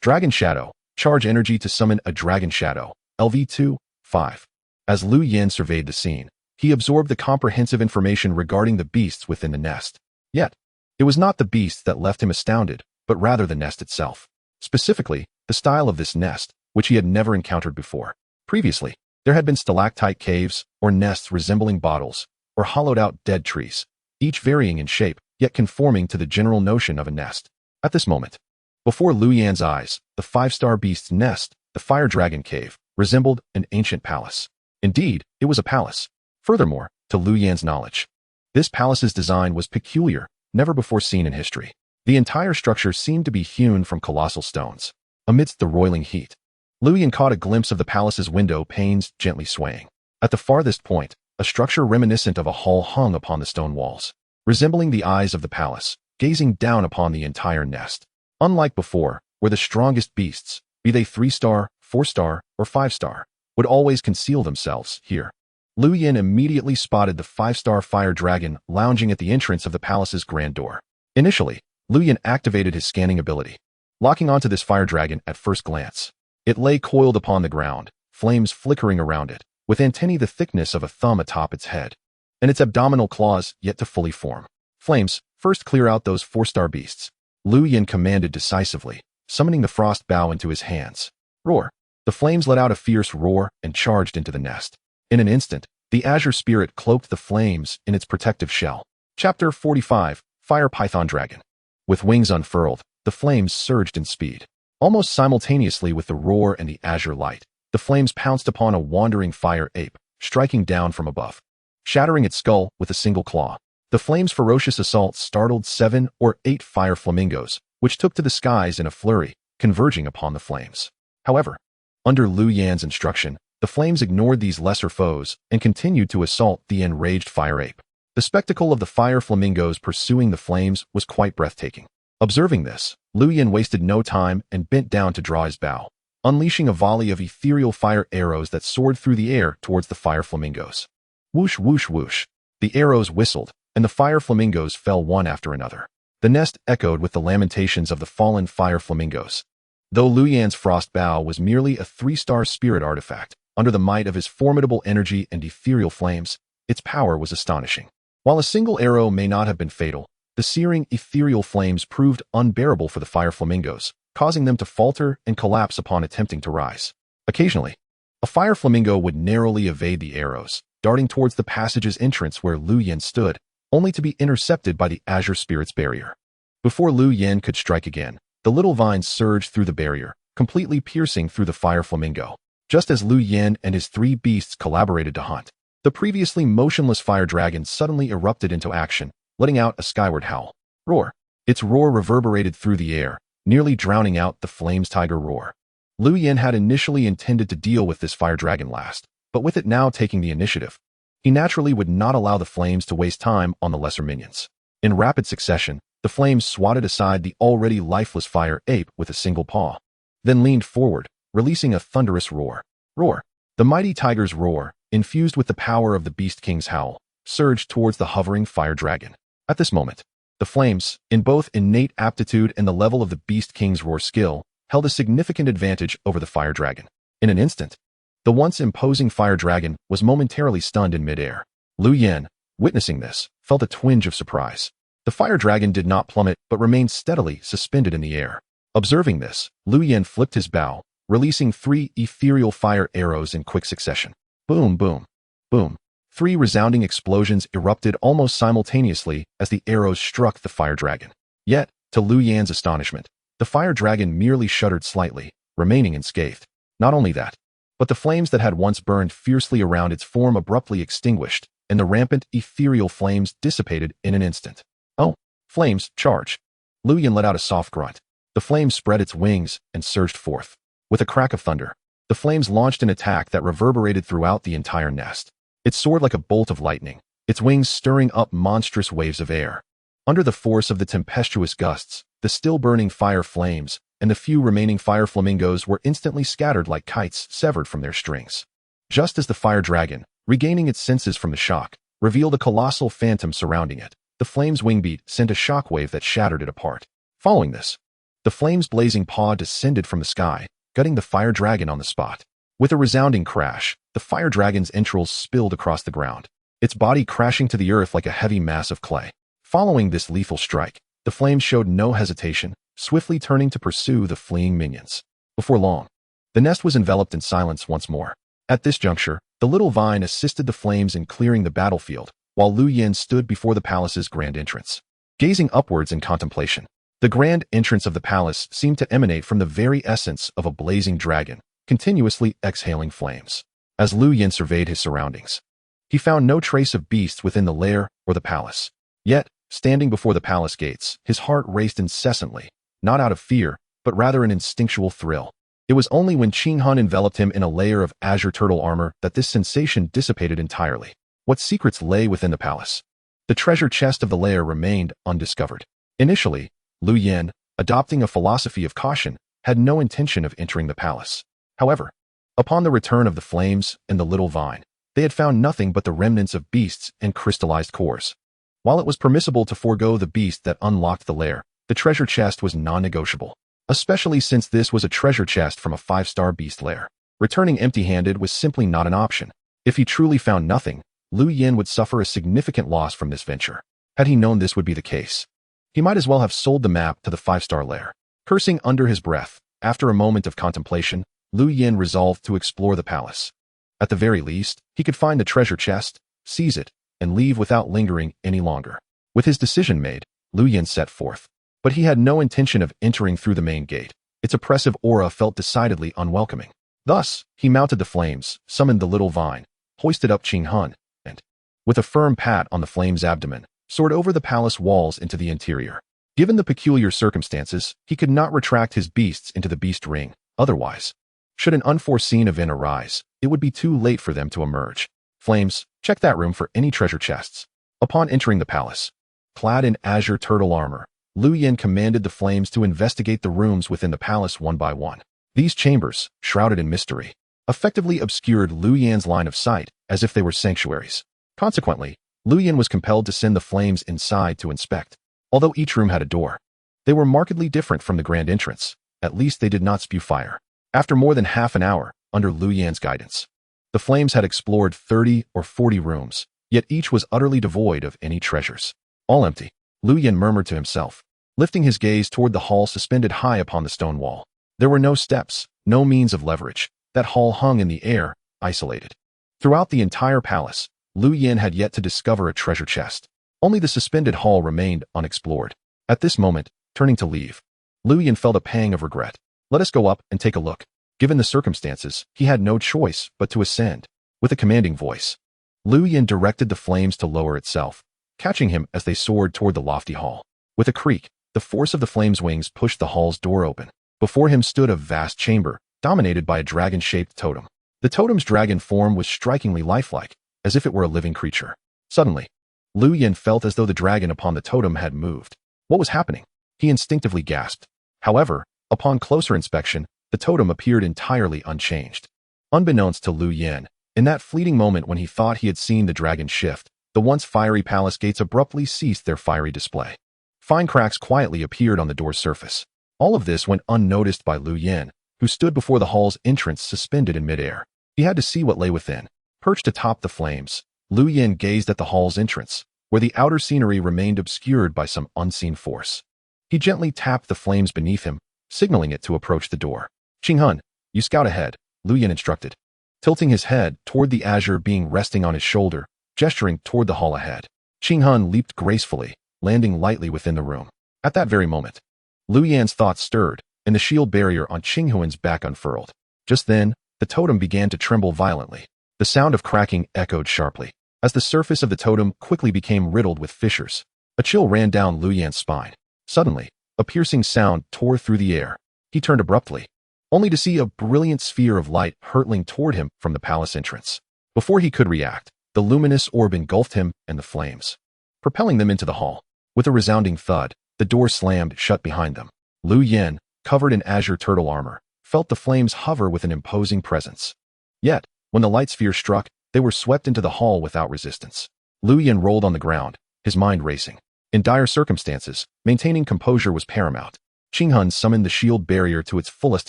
Dragon Shadow. Charge energy to summon a Dragon Shadow, LV 2-5. As Lu Yin surveyed the scene, he absorbed the comprehensive information regarding the beasts within the nest. Yet, it was not the beasts that left him astounded, but rather the nest itself. Specifically, the style of this nest, which he had never encountered before. Previously, there had been stalactite caves, or nests resembling bottles, or hollowed-out dead trees, each varying in shape, yet conforming to the general notion of a nest. At this moment, before Lu Yin's eyes, the 5-star beast's nest, the Fire Dragon Cave, resembled an ancient palace. Indeed, it was a palace. Furthermore, to Lu Yin's knowledge, this palace's design was peculiar, never before seen in history. The entire structure seemed to be hewn from colossal stones. Amidst the roiling heat, Lu Yin caught a glimpse of the palace's window panes gently swaying. At the farthest point, a structure reminiscent of a hall hung upon the stone walls, resembling the eyes of the palace, gazing down upon the entire nest. Unlike before, where the strongest beasts, be they 3-star, 4-star, or 5-star, would always conceal themselves here. Lu Yin immediately spotted the 5-star fire dragon lounging at the entrance of the palace's grand door. Initially, Lu Yin activated his scanning ability, locking onto this fire dragon at first glance. It lay coiled upon the ground, flames flickering around it, with antennae the thickness of a thumb atop its head, and its abdominal claws yet to fully form. Flames, first clear out those 4-star beasts. Lu Yin commanded decisively, summoning the frost bow into his hands. Roar! The flames let out a fierce roar and charged into the nest. In an instant, the azure spirit cloaked the flames in its protective shell. Chapter 45, Fire Python Dragon. With wings unfurled, the flames surged in speed. Almost simultaneously with the roar and the azure light, the flames pounced upon a wandering fire ape, striking down from above, shattering its skull with a single claw. The flames' ferocious assault startled 7 or 8 fire flamingos, which took to the skies in a flurry, converging upon the flames. However, under Lu Yin's instruction, the flames ignored these lesser foes and continued to assault the enraged fire ape. The spectacle of the fire flamingos pursuing the flames was quite breathtaking. Observing this, Lu Yin wasted no time and bent down to draw his bow, unleashing a volley of ethereal fire arrows that soared through the air towards the fire flamingos. Whoosh, whoosh, whoosh. The arrows whistled, and the fire flamingos fell one after another. The nest echoed with the lamentations of the fallen fire flamingos. Though Lu Yin's frost bow was merely a 3-star spirit artifact, under the might of his formidable energy and ethereal flames, its power was astonishing. While a single arrow may not have been fatal, the searing ethereal flames proved unbearable for the fire flamingos, causing them to falter and collapse upon attempting to rise. Occasionally, A fire flamingo would narrowly evade the arrows, darting towards the passage's entrance where Lu Yen stood, only to be intercepted by the Azure Spirit's barrier. Before Lu Yen could strike again, the little vines surged through the barrier, completely piercing through the fire flamingo. Just as Lu Yen and his three beasts collaborated to hunt, the previously motionless fire dragon suddenly erupted into action, letting out a skyward howl. Roar. Its roar reverberated through the air, nearly drowning out the flame's tiger roar. Lu Yen had initially intended to deal with this fire dragon last, but with it now taking the initiative, he naturally would not allow the flames to waste time on the lesser minions. In rapid succession, the flames swatted aside the already lifeless fire ape with a single paw, then leaned forward, releasing a thunderous roar. Roar. The mighty tiger's roar, infused with the power of the Beast King's howl, surged towards the hovering fire dragon. At this moment, the flames, in both innate aptitude and the level of the Beast King's roar skill, held a significant advantage over the fire dragon. In an instant, the once imposing fire dragon was momentarily stunned in midair. Lu Yen, witnessing this, felt a twinge of surprise. The fire dragon did not plummet but remained steadily suspended in the air. Observing this, Lu Yen flipped his bow, releasing 3 ethereal fire arrows in quick succession. Boom, boom, boom. 3 resounding explosions erupted almost simultaneously as the arrows struck the fire dragon. Yet, to Lu Yan's astonishment, the fire dragon merely shuddered slightly, remaining unscathed. Not only that, but the flames that had once burned fiercely around its form abruptly extinguished, and the rampant ethereal flames dissipated in an instant. Oh, flames, charge. Lu Yan let out a soft grunt. The flame spread its wings and surged forth. With a crack of thunder, the flames launched an attack that reverberated throughout the entire nest. It soared like a bolt of lightning, its wings stirring up monstrous waves of air. Under the force of the tempestuous gusts, the still-burning fire flames and the few remaining fire flamingos were instantly scattered like kites severed from their strings. Just as the fire dragon, regaining its senses from the shock, revealed a colossal phantom surrounding it, the flame's wingbeat sent a shockwave that shattered it apart. Following this, the flame's blazing paw descended from the sky, gutting the fire dragon on the spot. With a resounding crash, the fire dragon's entrails spilled across the ground, its body crashing to the earth like a heavy mass of clay. Following this lethal strike, the flames showed no hesitation, swiftly turning to pursue the fleeing minions. Before long, the nest was enveloped in silence once more. At this juncture, the little vine assisted the flames in clearing the battlefield, while Lu Yen stood before the palace's grand entrance. Gazing upwards in contemplation, the grand entrance of the palace seemed to emanate from the very essence of a blazing dragon, continuously exhaling flames. As Lu Yen surveyed his surroundings, he found no trace of beasts within the lair or the palace. Yet, standing before the palace gates, his heart raced incessantly, not out of fear, but rather an instinctual thrill. It was only when Qing Han enveloped him in a layer of azure turtle armor that this sensation dissipated entirely. What secrets lay within the palace? The treasure chest of the lair remained undiscovered. Initially, Lu Yen, adopting a philosophy of caution, had no intention of entering the palace. However, upon the return of the flames and the little vine, they had found nothing but the remnants of beasts and crystallized cores. While it was permissible to forego the beast that unlocked the lair, the treasure chest was non-negotiable, especially since this was a treasure chest from a 5-star beast lair. Returning empty-handed was simply not an option. If he truly found nothing, Lu Yen would suffer a significant loss from this venture. Had he known this would be the case, he might as well have sold the map to the 5-star lair. Cursing under his breath, after a moment of contemplation, Lu Yen resolved to explore the palace. At the very least, he could find the treasure chest, seize it, and leave without lingering any longer. With his decision made, Lu Yen set forth. But he had no intention of entering through the main gate. Its oppressive aura felt decidedly unwelcoming. Thus, he mounted the flames, summoned the little vine, hoisted up Qing Han, and, with a firm pat on the flame's abdomen, soared over the palace walls into the interior. Given the peculiar circumstances, he could not retract his beasts into the beast ring. Otherwise, should an unforeseen event arise, it would be too late for them to emerge. Flames, check that room for any treasure chests. Upon entering the palace, clad in azure turtle armor, Lu Yen commanded the flames to investigate the rooms within the palace one by one. These chambers, shrouded in mystery, effectively obscured Lu Yan's line of sight as if they were sanctuaries. Consequently, Lu Yen was compelled to send the flames inside to inspect. Although each room had a door, they were markedly different from the grand entrance. At least they did not spew fire. After more than half an hour, under Lu Yan's guidance, the flames had explored 30 or 40 rooms, yet each was utterly devoid of any treasures. All empty, Lu Yen murmured to himself, lifting his gaze toward the hall suspended high upon the stone wall. There were no steps, no means of leverage, that hall hung in the air, isolated. Throughout the entire palace, Lu Yin had yet to discover a treasure chest. Only the suspended hall remained unexplored. At this moment, turning to leave, Lu Yin felt a pang of regret. Let us go up and take a look. Given the circumstances, he had no choice but to ascend. With a commanding voice, Lu Yin directed the flames to lower itself, catching him as they soared toward the lofty hall. With a creak, the force of the flame's wings pushed the hall's door open. Before him stood a vast chamber, dominated by a dragon-shaped totem. The totem's dragon form was strikingly lifelike, as if it were a living creature. Suddenly, Lu Yin felt as though the dragon upon the totem had moved. What was happening? He instinctively gasped. However, upon closer inspection, the totem appeared entirely unchanged. Unbeknownst to Lu Yin, in that fleeting moment when he thought he had seen the dragon shift, the once fiery palace gates abruptly ceased their fiery display. Fine cracks quietly appeared on the door's surface. All of this went unnoticed by Lu Yin, who stood before the hall's entrance suspended in midair. He had to see what lay within. Perched atop the flames, Lu Yin gazed at the hall's entrance, where the outer scenery remained obscured by some unseen force. He gently tapped the flames beneath him, signaling it to approach the door. "Qinghun, you scout ahead," Lu Yin instructed, tilting his head toward the azure being resting on his shoulder, gesturing toward the hall ahead. Qinghun leaped gracefully, landing lightly within the room. At that very moment, Lu Yan's thoughts stirred, and the shield barrier on Qinghun's back unfurled. Just then, the totem began to tremble violently. The sound of cracking echoed sharply, as the surface of the totem quickly became riddled with fissures. A chill ran down Lu Yan's spine. Suddenly, a piercing sound tore through the air. He turned abruptly, only to see a brilliant sphere of light hurtling toward him from the palace entrance. Before he could react, the luminous orb engulfed him and the flames, propelling them into the hall. With a resounding thud, the door slammed shut behind them. Lu Yin, covered in azure turtle armor, felt the flames hover with an imposing presence. Yet, when the light sphere struck, they were swept into the hall without resistance. Lu Yin rolled on the ground, his mind racing. In dire circumstances, maintaining composure was paramount. Qinghun summoned the shield barrier to its fullest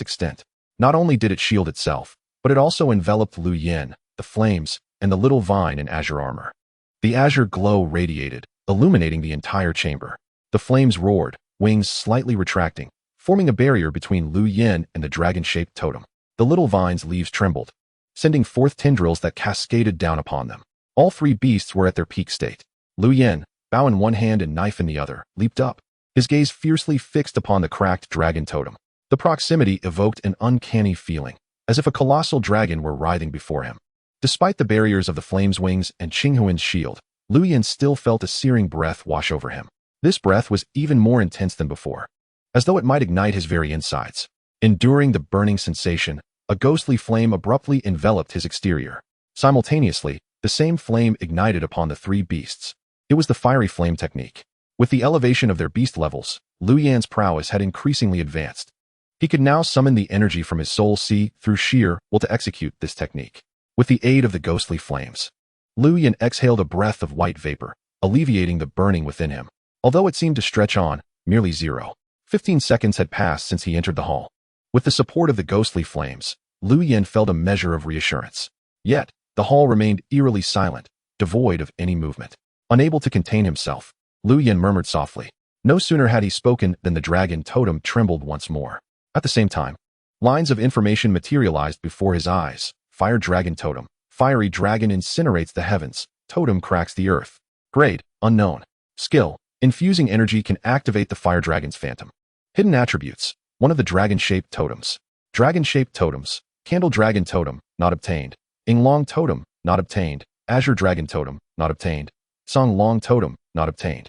extent. Not only did it shield itself, but it also enveloped Lu Yin, the flames, and the little vine in azure armor. The azure glow radiated, illuminating the entire chamber. The flames roared, wings slightly retracting, forming a barrier between Lu Yin and the dragon-shaped totem. The little vine's leaves trembled, sending forth tendrils that cascaded down upon them. All three beasts were at their peak state. Lu Yin, bow in one hand and knife in the other, leaped up, his gaze fiercely fixed upon the cracked dragon totem. The proximity evoked an uncanny feeling, as if a colossal dragon were writhing before him. Despite the barriers of the flame's wings and Qinghun's shield, Lu Yin still felt a searing breath wash over him. This breath was even more intense than before, as though it might ignite his very insides. Enduring the burning sensation, a ghostly flame abruptly enveloped his exterior. Simultaneously, the same flame ignited upon the three beasts. It was the fiery flame technique. With the elevation of their beast levels, Lu Yan's prowess had increasingly advanced. He could now summon the energy from his soul sea through sheer will to execute this technique. With the aid of the ghostly flames, Lu Yan exhaled a breath of white vapor, alleviating the burning within him. Although it seemed to stretch on, merely 15 seconds had passed since he entered the hall. With the support of the ghostly flames, Lu Yan felt a measure of reassurance. Yet, the hall remained eerily silent, devoid of any movement. Unable to contain himself, Lu Yin murmured softly. No sooner had he spoken than the dragon totem trembled once more. At the same time, lines of information materialized before his eyes. Fire dragon totem. Fiery dragon incinerates the heavens. Totem cracks the earth. Grade, unknown. Skill, infusing energy can activate the fire dragon's phantom. Hidden attributes, one of the dragon-shaped totems. Dragon-shaped totems. Candle dragon totem, not obtained. Inglong totem, not obtained. Azure dragon totem, not obtained. Song long totem, not obtained.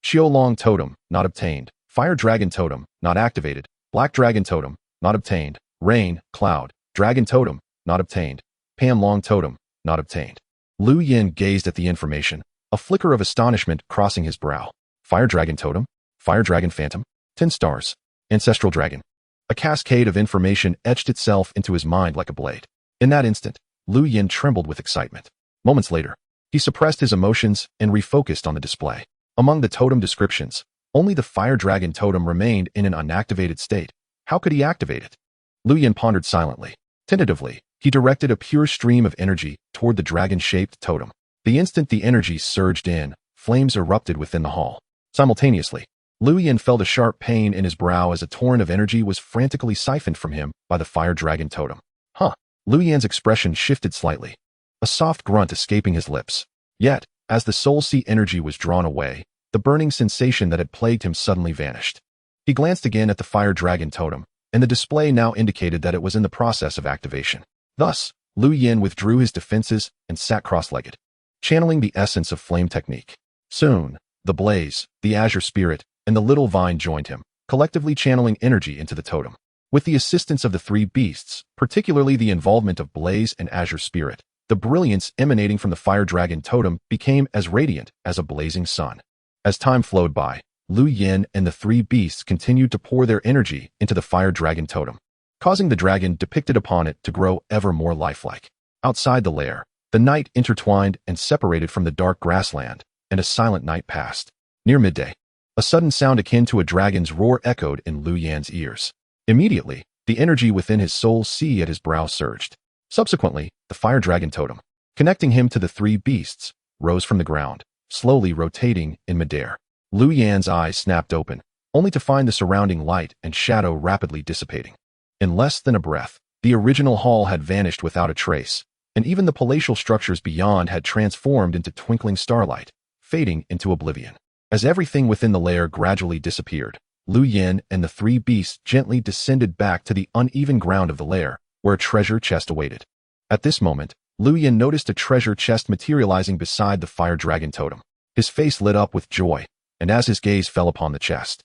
Xiao long totem, not obtained. Fire dragon totem, not activated. Black dragon totem, not obtained. Rain, cloud, dragon totem, not obtained. Pan long totem, not obtained. Lu Yin gazed at the information, a flicker of astonishment crossing his brow. Fire dragon totem, fire dragon phantom, 10 stars, ancestral dragon. A cascade of information etched itself into his mind like a blade. In that instant, Lu Yin trembled with excitement. Moments later, he suppressed his emotions and refocused on the display. Among the totem descriptions, only the fire dragon totem remained in an unactivated state. How could he activate it? Lu Yin pondered silently. Tentatively, he directed a pure stream of energy toward the dragon-shaped totem. The instant the energy surged in, flames erupted within the hall. Simultaneously, Lu Yin felt a sharp pain in his brow as a torrent of energy was frantically siphoned from him by the fire dragon totem. Huh. Lu Yan's expression shifted slightly, a soft grunt escaping his lips. Yet, as the soul sea energy was drawn away, the burning sensation that had plagued him suddenly vanished. He glanced again at the fire dragon totem, and the display now indicated that it was in the process of activation. Thus, Lu Yan withdrew his defenses and sat cross-legged, channeling the essence of flame technique. Soon, the blaze, the azure spirit, and the little vine joined him, collectively channeling energy into the totem. With the assistance of the three beasts, particularly the involvement of blaze and azure spirit, the brilliance emanating from the fire dragon totem became as radiant as a blazing sun. As time flowed by, Lu Yan and the three beasts continued to pour their energy into the fire dragon totem, causing the dragon depicted upon it to grow ever more lifelike. Outside the lair, the night intertwined and separated from the dark grassland, and a silent night passed. Near midday, a sudden sound akin to a dragon's roar echoed in Lu Yan's ears. Immediately, the energy within his soul sea at his brow surged. Subsequently, the fire dragon totem, connecting him to the three beasts, rose from the ground, slowly rotating in midair. Lu Yan's eyes snapped open, only to find the surrounding light and shadow rapidly dissipating. In less than a breath, the original hall had vanished without a trace, and even the palatial structures beyond had transformed into twinkling starlight, fading into oblivion. As everything within the lair gradually disappeared, Lu Yan and the three beasts gently descended back to the uneven ground of the lair, where a treasure chest awaited. At this moment, Lu Yan noticed a treasure chest materializing beside the fire dragon totem. His face lit up with joy, and as his gaze fell upon the chest,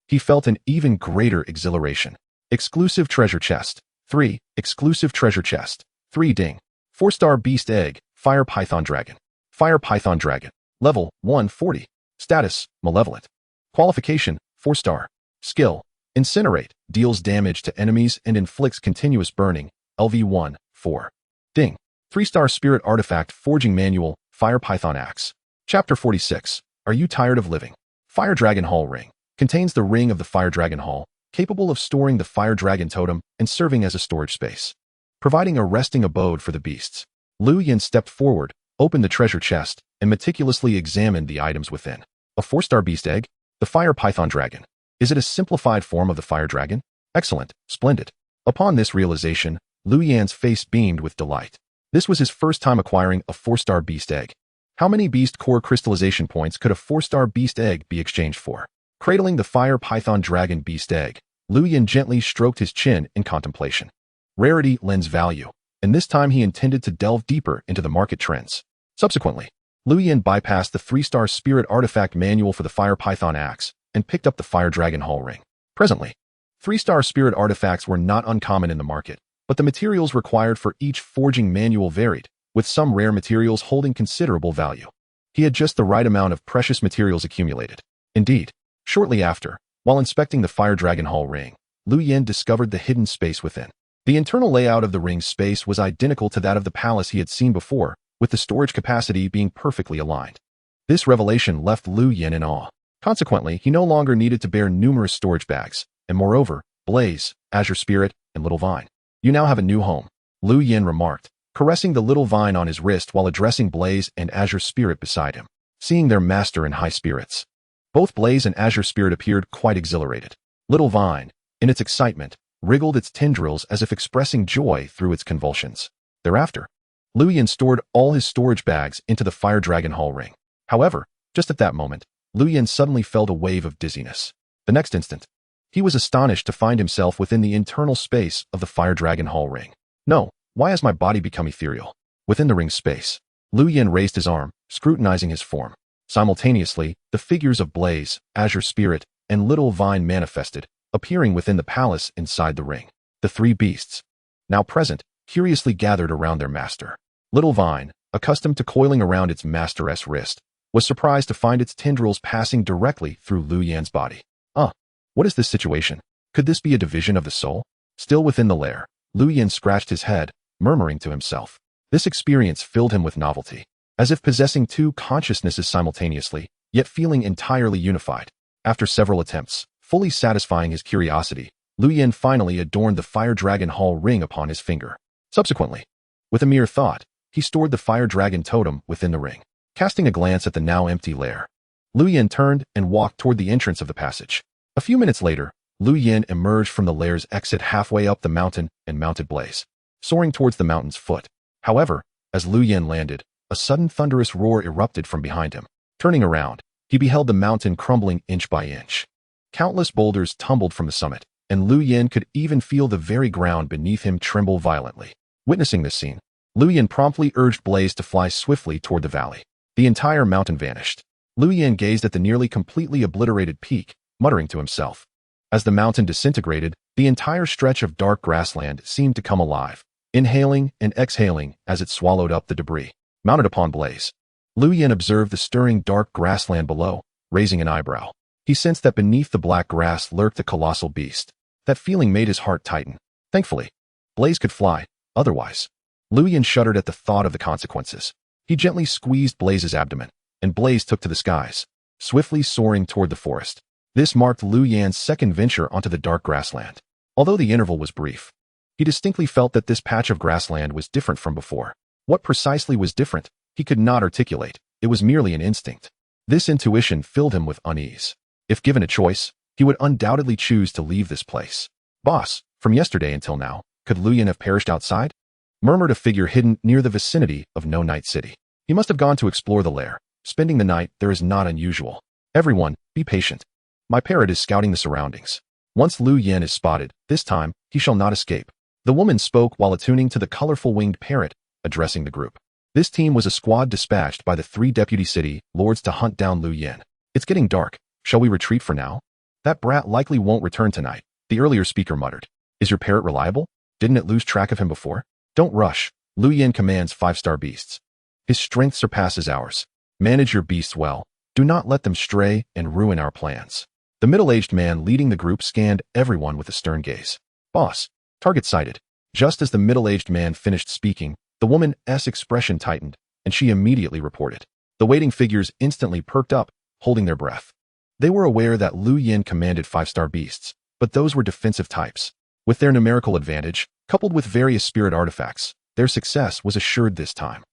he felt an even greater exhilaration. Exclusive treasure chest. 3. Exclusive treasure chest. 3 ding. 4-star beast egg, fire python dragon. Fire python dragon. Level 140. Status, malevolent. Qualification, 4-star. Skill, incinerate, deals damage to enemies and inflicts continuous burning, LV1, 4. Ding. 3-star spirit artifact forging manual, fire python axe. Chapter 46. Are you tired of living? Fire Dragon Hall Ring. Contains the ring of the Fire Dragon Hall, capable of storing the Fire Dragon totem and serving as a storage space, providing a resting abode for the beasts. Lu Yan stepped forward, opened the treasure chest, and meticulously examined the items within. A 4-star beast egg? The Fire Python Dragon. Is it a simplified form of the Fire Dragon? Excellent, splendid. Upon this realization, Lu Yan's face beamed with delight. This was his first time acquiring a 4-star beast egg. How many beast core crystallization points could a 4-star beast egg be exchanged for? Cradling the Fire Python Dragon beast egg, Lu Yan gently stroked his chin in contemplation. Rarity lends value, and this time he intended to delve deeper into the market trends. Subsequently, Lu Yan bypassed the 3-star spirit artifact manual for the Fire Python axe and picked up the Fire Dragon Hall ring. Presently, 3-star spirit artifacts were not uncommon in the market, but the materials required for each forging manual varied, with some rare materials holding considerable value. He had just the right amount of precious materials accumulated. Indeed, shortly after, while inspecting the Fire Dragon Hall ring, Lu Yan discovered the hidden space within. The internal layout of the ring's space was identical to that of the palace he had seen before, with the storage capacity being perfectly aligned. This revelation left Lu Yan in awe. Consequently, he no longer needed to bear numerous storage bags, and moreover, Blaze, Azure Spirit, and Little Vine. You now have a new home, Lu Yan remarked, caressing the little vine on his wrist while addressing Blaze and Azure Spirit beside him, seeing their master in high spirits. Both Blaze and Azure Spirit appeared quite exhilarated. Little Vine, in its excitement, wriggled its tendrils as if expressing joy through its convulsions. Thereafter, Lu Yan stored all his storage bags into the Fire Dragon Hall ring. However, just at that moment, Lu Yan suddenly felt a wave of dizziness. The next instant, he was astonished to find himself within the internal space of the Fire Dragon Hall ring. No, why has my body become ethereal? Within the ring's space, Lu Yan raised his arm, scrutinizing his form. Simultaneously, the figures of Blaze, Azure Spirit, and Little Vine manifested, appearing within the palace inside the ring. The three beasts, now present, curiously gathered around their master. Little Vine, accustomed to coiling around its master's wrist, was surprised to find its tendrils passing directly through Lu Yan's body. What is this situation? Could this be a division of the soul? Still within the lair, Lu Yan scratched his head, murmuring to himself. This experience filled him with novelty, as if possessing two consciousnesses simultaneously, yet feeling entirely unified. After several attempts, fully satisfying his curiosity, Lu Yan finally adorned the Fire Dragon Hall ring upon his finger. Subsequently, with a mere thought, he stored the Fire Dragon totem within the ring. Casting a glance at the now empty lair, Lu Yan turned and walked toward the entrance of the passage. A few minutes later, Lu Yan emerged from the lair's exit halfway up the mountain and mounted Blaze. soaring towards the mountain's foot. However, as Lu Yin landed, a sudden thunderous roar erupted from behind him. Turning around, he beheld the mountain crumbling inch by inch. Countless boulders tumbled from the summit, and Lu Yin could even feel the very ground beneath him tremble violently. Witnessing this scene, Lu Yin promptly urged Blaze to fly swiftly toward the valley. The entire mountain vanished. Lu Yin gazed at the nearly completely obliterated peak, muttering to himself. As the mountain disintegrated, the entire stretch of dark grassland seemed to come alive, inhaling and exhaling as it swallowed up the debris. Mounted upon Blaze, Lu Yin observed the stirring dark grassland below, raising an eyebrow. He sensed that beneath the black grass lurked a colossal beast. That feeling made his heart tighten. Thankfully, Blaze could fly. Otherwise, Lu Yin shuddered at the thought of the consequences. He gently squeezed Blaze's abdomen, and Blaze took to the skies, swiftly soaring toward the forest. This marked Lu Yin's second venture onto the dark grassland. Although the interval was brief, he distinctly felt that this patch of grassland was different from before. What precisely was different, he could not articulate. It was merely an instinct. This intuition filled him with unease. If given a choice, he would undoubtedly choose to leave this place. Boss, from yesterday until now, could Lu Yin have perished outside? Murmured a figure hidden near the vicinity of No Night City. He must have gone to explore the lair. Spending the night there is not unusual. Everyone, be patient. My parrot is scouting the surroundings. Once Lu Yin is spotted, this time, he shall not escape. The woman spoke while attuning to the colorful winged parrot, addressing the group. This team was a squad dispatched by the 3 deputy city lords to hunt down Lu Yin. It's getting dark. Shall we retreat for now? That brat likely won't return tonight, the earlier speaker muttered. Is your parrot reliable? Didn't it lose track of him before? Don't rush. Lu Yin commands 5-star beasts. His strength surpasses ours. Manage your beasts well. Do not let them stray and ruin our plans. The middle-aged man leading the group scanned everyone with a stern gaze. Boss, target sighted. Just as the middle-aged man finished speaking, the woman's expression tightened, and she immediately reported. The waiting figures instantly perked up, holding their breath. They were aware that Lu Yin commanded 5-star beasts, but those were defensive types. With their numerical advantage, coupled with various spirit artifacts, their success was assured this time.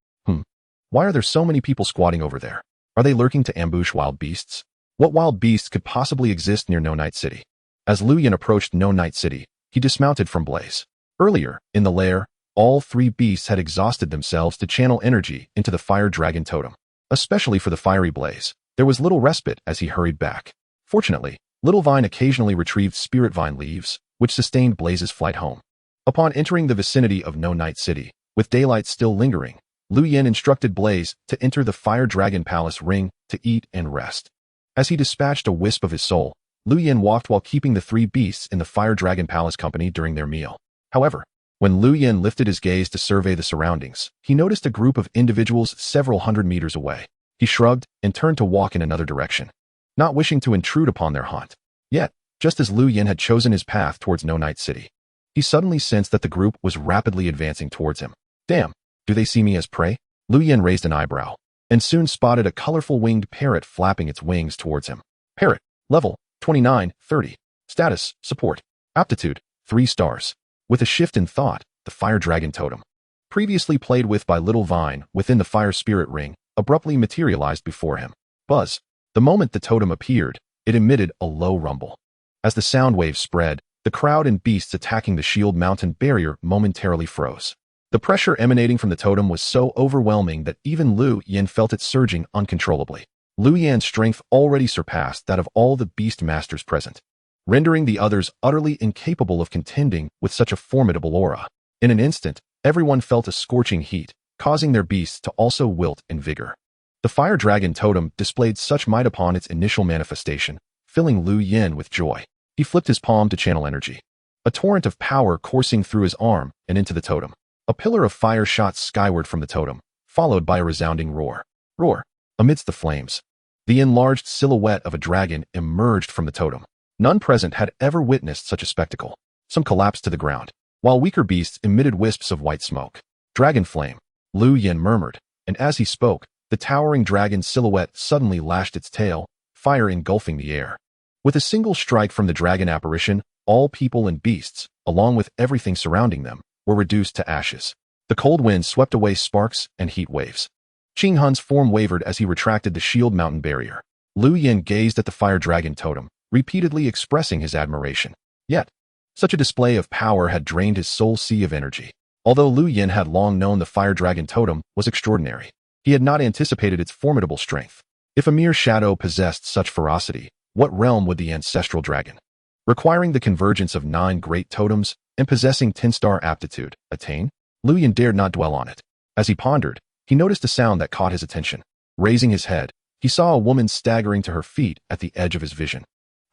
Why are there so many people squatting over there? Are they lurking to ambush wild beasts? What wild beasts could possibly exist near No Night City? As Lu Yin approached No Night City, he dismounted from Blaze. Earlier, in the lair, all 3 beasts had exhausted themselves to channel energy into the fire dragon totem. Especially for the fiery Blaze, there was little respite as he hurried back. Fortunately, Little Vine occasionally retrieved spirit vine leaves, which sustained Blaze's flight home. Upon entering the vicinity of No Night City, with daylight still lingering, Lu Yin instructed Blaze to enter the Fire Dragon Palace ring to eat and rest. As he dispatched a wisp of his soul, Lu Yin walked while keeping the 3 beasts in the Fire Dragon Palace company during their meal. However, when Lu Yin lifted his gaze to survey the surroundings, he noticed a group of individuals several hundred meters away. He shrugged and turned to walk in another direction, not wishing to intrude upon their hunt. Yet, just as Lu Yin had chosen his path towards No Night City, he suddenly sensed that the group was rapidly advancing towards him. Damn, do they see me as prey? Lu Yin raised an eyebrow, and soon spotted a colorful winged parrot flapping its wings towards him. Parrot, level 2930. Status, support. Aptitude, 3 stars. With a shift in thought, the fire dragon totem, previously played with by Little Vine within the fire spirit ring, abruptly materialized before him. Buzz. The moment the totem appeared, it emitted a low rumble. As the sound wave spread, the crowd and beasts attacking the shield mountain barrier momentarily froze. The pressure emanating from the totem was so overwhelming that even Lu Yin felt it surging uncontrollably. Lu Yin's strength already surpassed that of all the beast masters present, rendering the others utterly incapable of contending with such a formidable aura. In an instant, everyone felt a scorching heat, causing their beasts to also wilt in vigor. The fire dragon totem displayed such might upon its initial manifestation, filling Lu Yin with joy. He flipped his palm to channel energy. A torrent of power coursing through his arm and into the totem. A pillar of fire shot skyward from the totem, followed by a resounding roar. Roar. Amidst the flames, the enlarged silhouette of a dragon emerged from the totem. None present had ever witnessed such a spectacle. Some collapsed to the ground, while weaker beasts emitted wisps of white smoke. Dragon flame, Lu Yin murmured, and as he spoke, the towering dragon's silhouette suddenly lashed its tail, fire engulfing the air. With a single strike from the dragon apparition, all people and beasts, along with everything surrounding them, were reduced to ashes. The cold wind swept away sparks and heat waves. Qing Hun's form wavered as he retracted the shield mountain barrier. Lu Yin gazed at the fire dragon totem, repeatedly expressing his admiration. Yet, such a display of power had drained his soul sea of energy. Although Lu Yin had long known the fire dragon totem was extraordinary, he had not anticipated its formidable strength. If a mere shadow possessed such ferocity, what realm would the ancestral dragon, requiring the convergence of 9 great totems and possessing 10-star aptitude, attain? Lu Yin dared not dwell on it. As he pondered, he noticed a sound that caught his attention. Raising his head, he saw a woman staggering to her feet at the edge of his vision.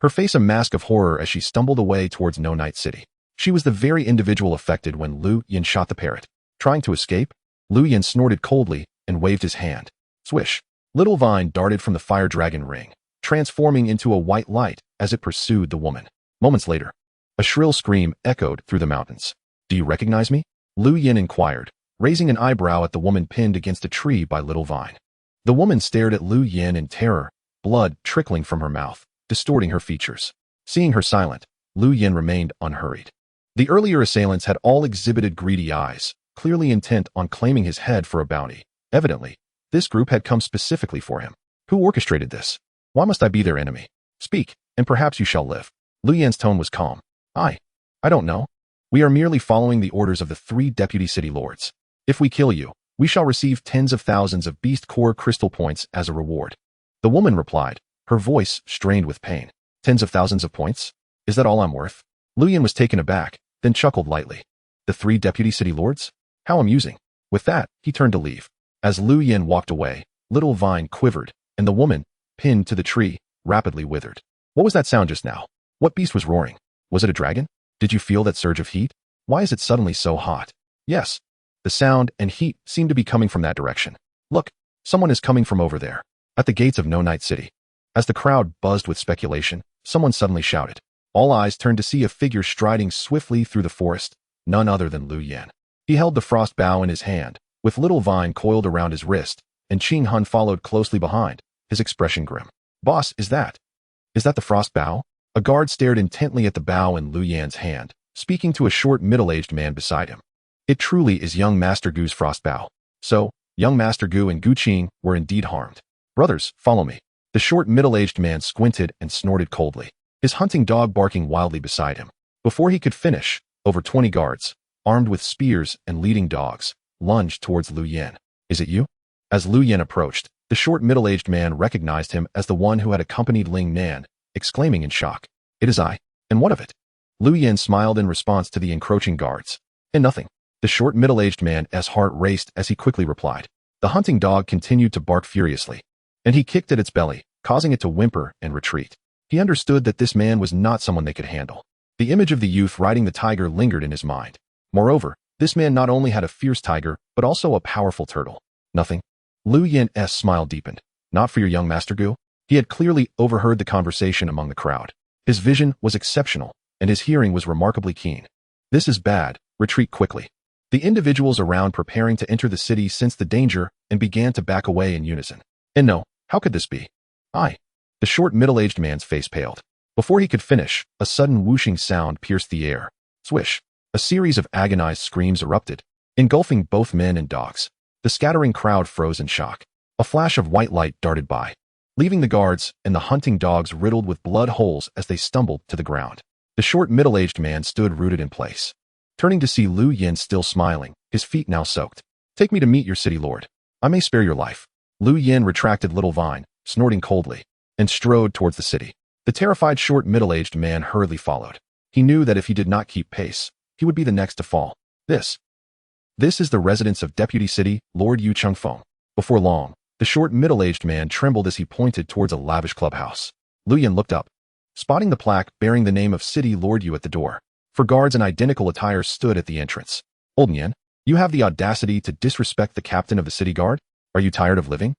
Her face a mask of horror as she stumbled away towards No Night City. She was the very individual affected when Lu Yin shot the parrot. Trying to escape, Lu Yin snorted coldly and waved his hand. Swish! Little vine darted from the fire dragon ring, transforming into a white light as it pursued the woman. Moments later, a shrill scream echoed through the mountains. "Do you recognize me?" Lu Yin inquired, raising an eyebrow at the woman pinned against a tree by Little Vine. The woman stared at Lu Yin in terror, blood trickling from her mouth, distorting her features. Seeing her silent, Lu Yin remained unhurried. The earlier assailants had all exhibited greedy eyes, clearly intent on claiming his head for a bounty. Evidently, this group had come specifically for him. Who orchestrated this? Why must I be their enemy? Speak, and perhaps you shall live. Lu Yin's tone was calm. I don't know. We are merely following the orders of the 3 deputy city lords. If we kill you, we shall receive tens of thousands of beast core crystal points as a reward. The woman replied, her voice strained with pain. Tens of thousands of points? Is that all I'm worth? Lu Yin was taken aback, then chuckled lightly. The 3 deputy city lords? How amusing. With that, he turned to leave. As Lu Yin walked away, Little Vine quivered, and the woman, pinned to the tree, rapidly withered. What was that sound just now? What beast was roaring? Was it a dragon? Did you feel that surge of heat? Why is it suddenly so hot? Yes. The sound and heat seem to be coming from that direction. Look, someone is coming from over there, at the gates of No Night City. As the crowd buzzed with speculation, someone suddenly shouted. All eyes turned to see a figure striding swiftly through the forest, none other than Lu Yin. He held the frost bow in his hand, with Little Vine coiled around his wrist, and Qing Hun followed closely behind, his expression grim. Boss, is that the frost bow? A guard stared intently at the bow in Lu Yan's hand, speaking to a short middle-aged man beside him. It truly is young Master Gu's frost bow. So, young Master Gu and Gu Qing were indeed harmed. Brothers, follow me. The short middle-aged man squinted and snorted coldly, his hunting dog barking wildly beside him. Before he could finish, over 20 guards, armed with spears and leading dogs, lunged towards Lu Yin. Is it you? As Lu Yin approached, the short middle-aged man recognized him as the one who had accompanied Ling Nan, exclaiming in shock. It is I. And what of it? Lu Yin smiled in response to the encroaching guards. And nothing. The short middle-aged man's heart raced as he quickly replied. The hunting dog continued to bark furiously, and he kicked at its belly, causing it to whimper and retreat. He understood that this man was not someone they could handle. The image of the youth riding the tiger lingered in his mind. Moreover, this man not only had a fierce tiger, but also a powerful turtle. Nothing. Lu Yin's smile deepened. Not for your young Master Gu? He had clearly overheard the conversation among the crowd. His vision was exceptional, and his hearing was remarkably keen. This is bad. Retreat quickly. The individuals around preparing to enter the city sensed the danger and began to back away in unison. And no, how could this be? The short middle-aged man's face paled. Before he could finish, a sudden whooshing sound pierced the air. Swish. A series of agonized screams erupted, engulfing both men and dogs. The scattering crowd froze in shock. A flash of white light darted by, leaving the guards and the hunting dogs riddled with blood holes as they stumbled to the ground. The short middle-aged man stood rooted in place, turning to see Lu Yin still smiling, his feet now soaked. Take me to meet your city lord. I may spare your life. Lu Yin retracted Little Vine, snorting coldly, and strode towards the city. The terrified short middle-aged man hurriedly followed. He knew that if he did not keep pace, he would be the next to fall. This is the residence of Deputy City Lord Yu Chengfeng. Before long, the short middle-aged man trembled as he pointed towards a lavish clubhouse. Lu Yin looked up, spotting the plaque bearing the name of City Lord Yu at the door. For guards in identical attire stood at the entrance. Old Yin, you have the audacity to disrespect the captain of the city guard? Are you tired of living?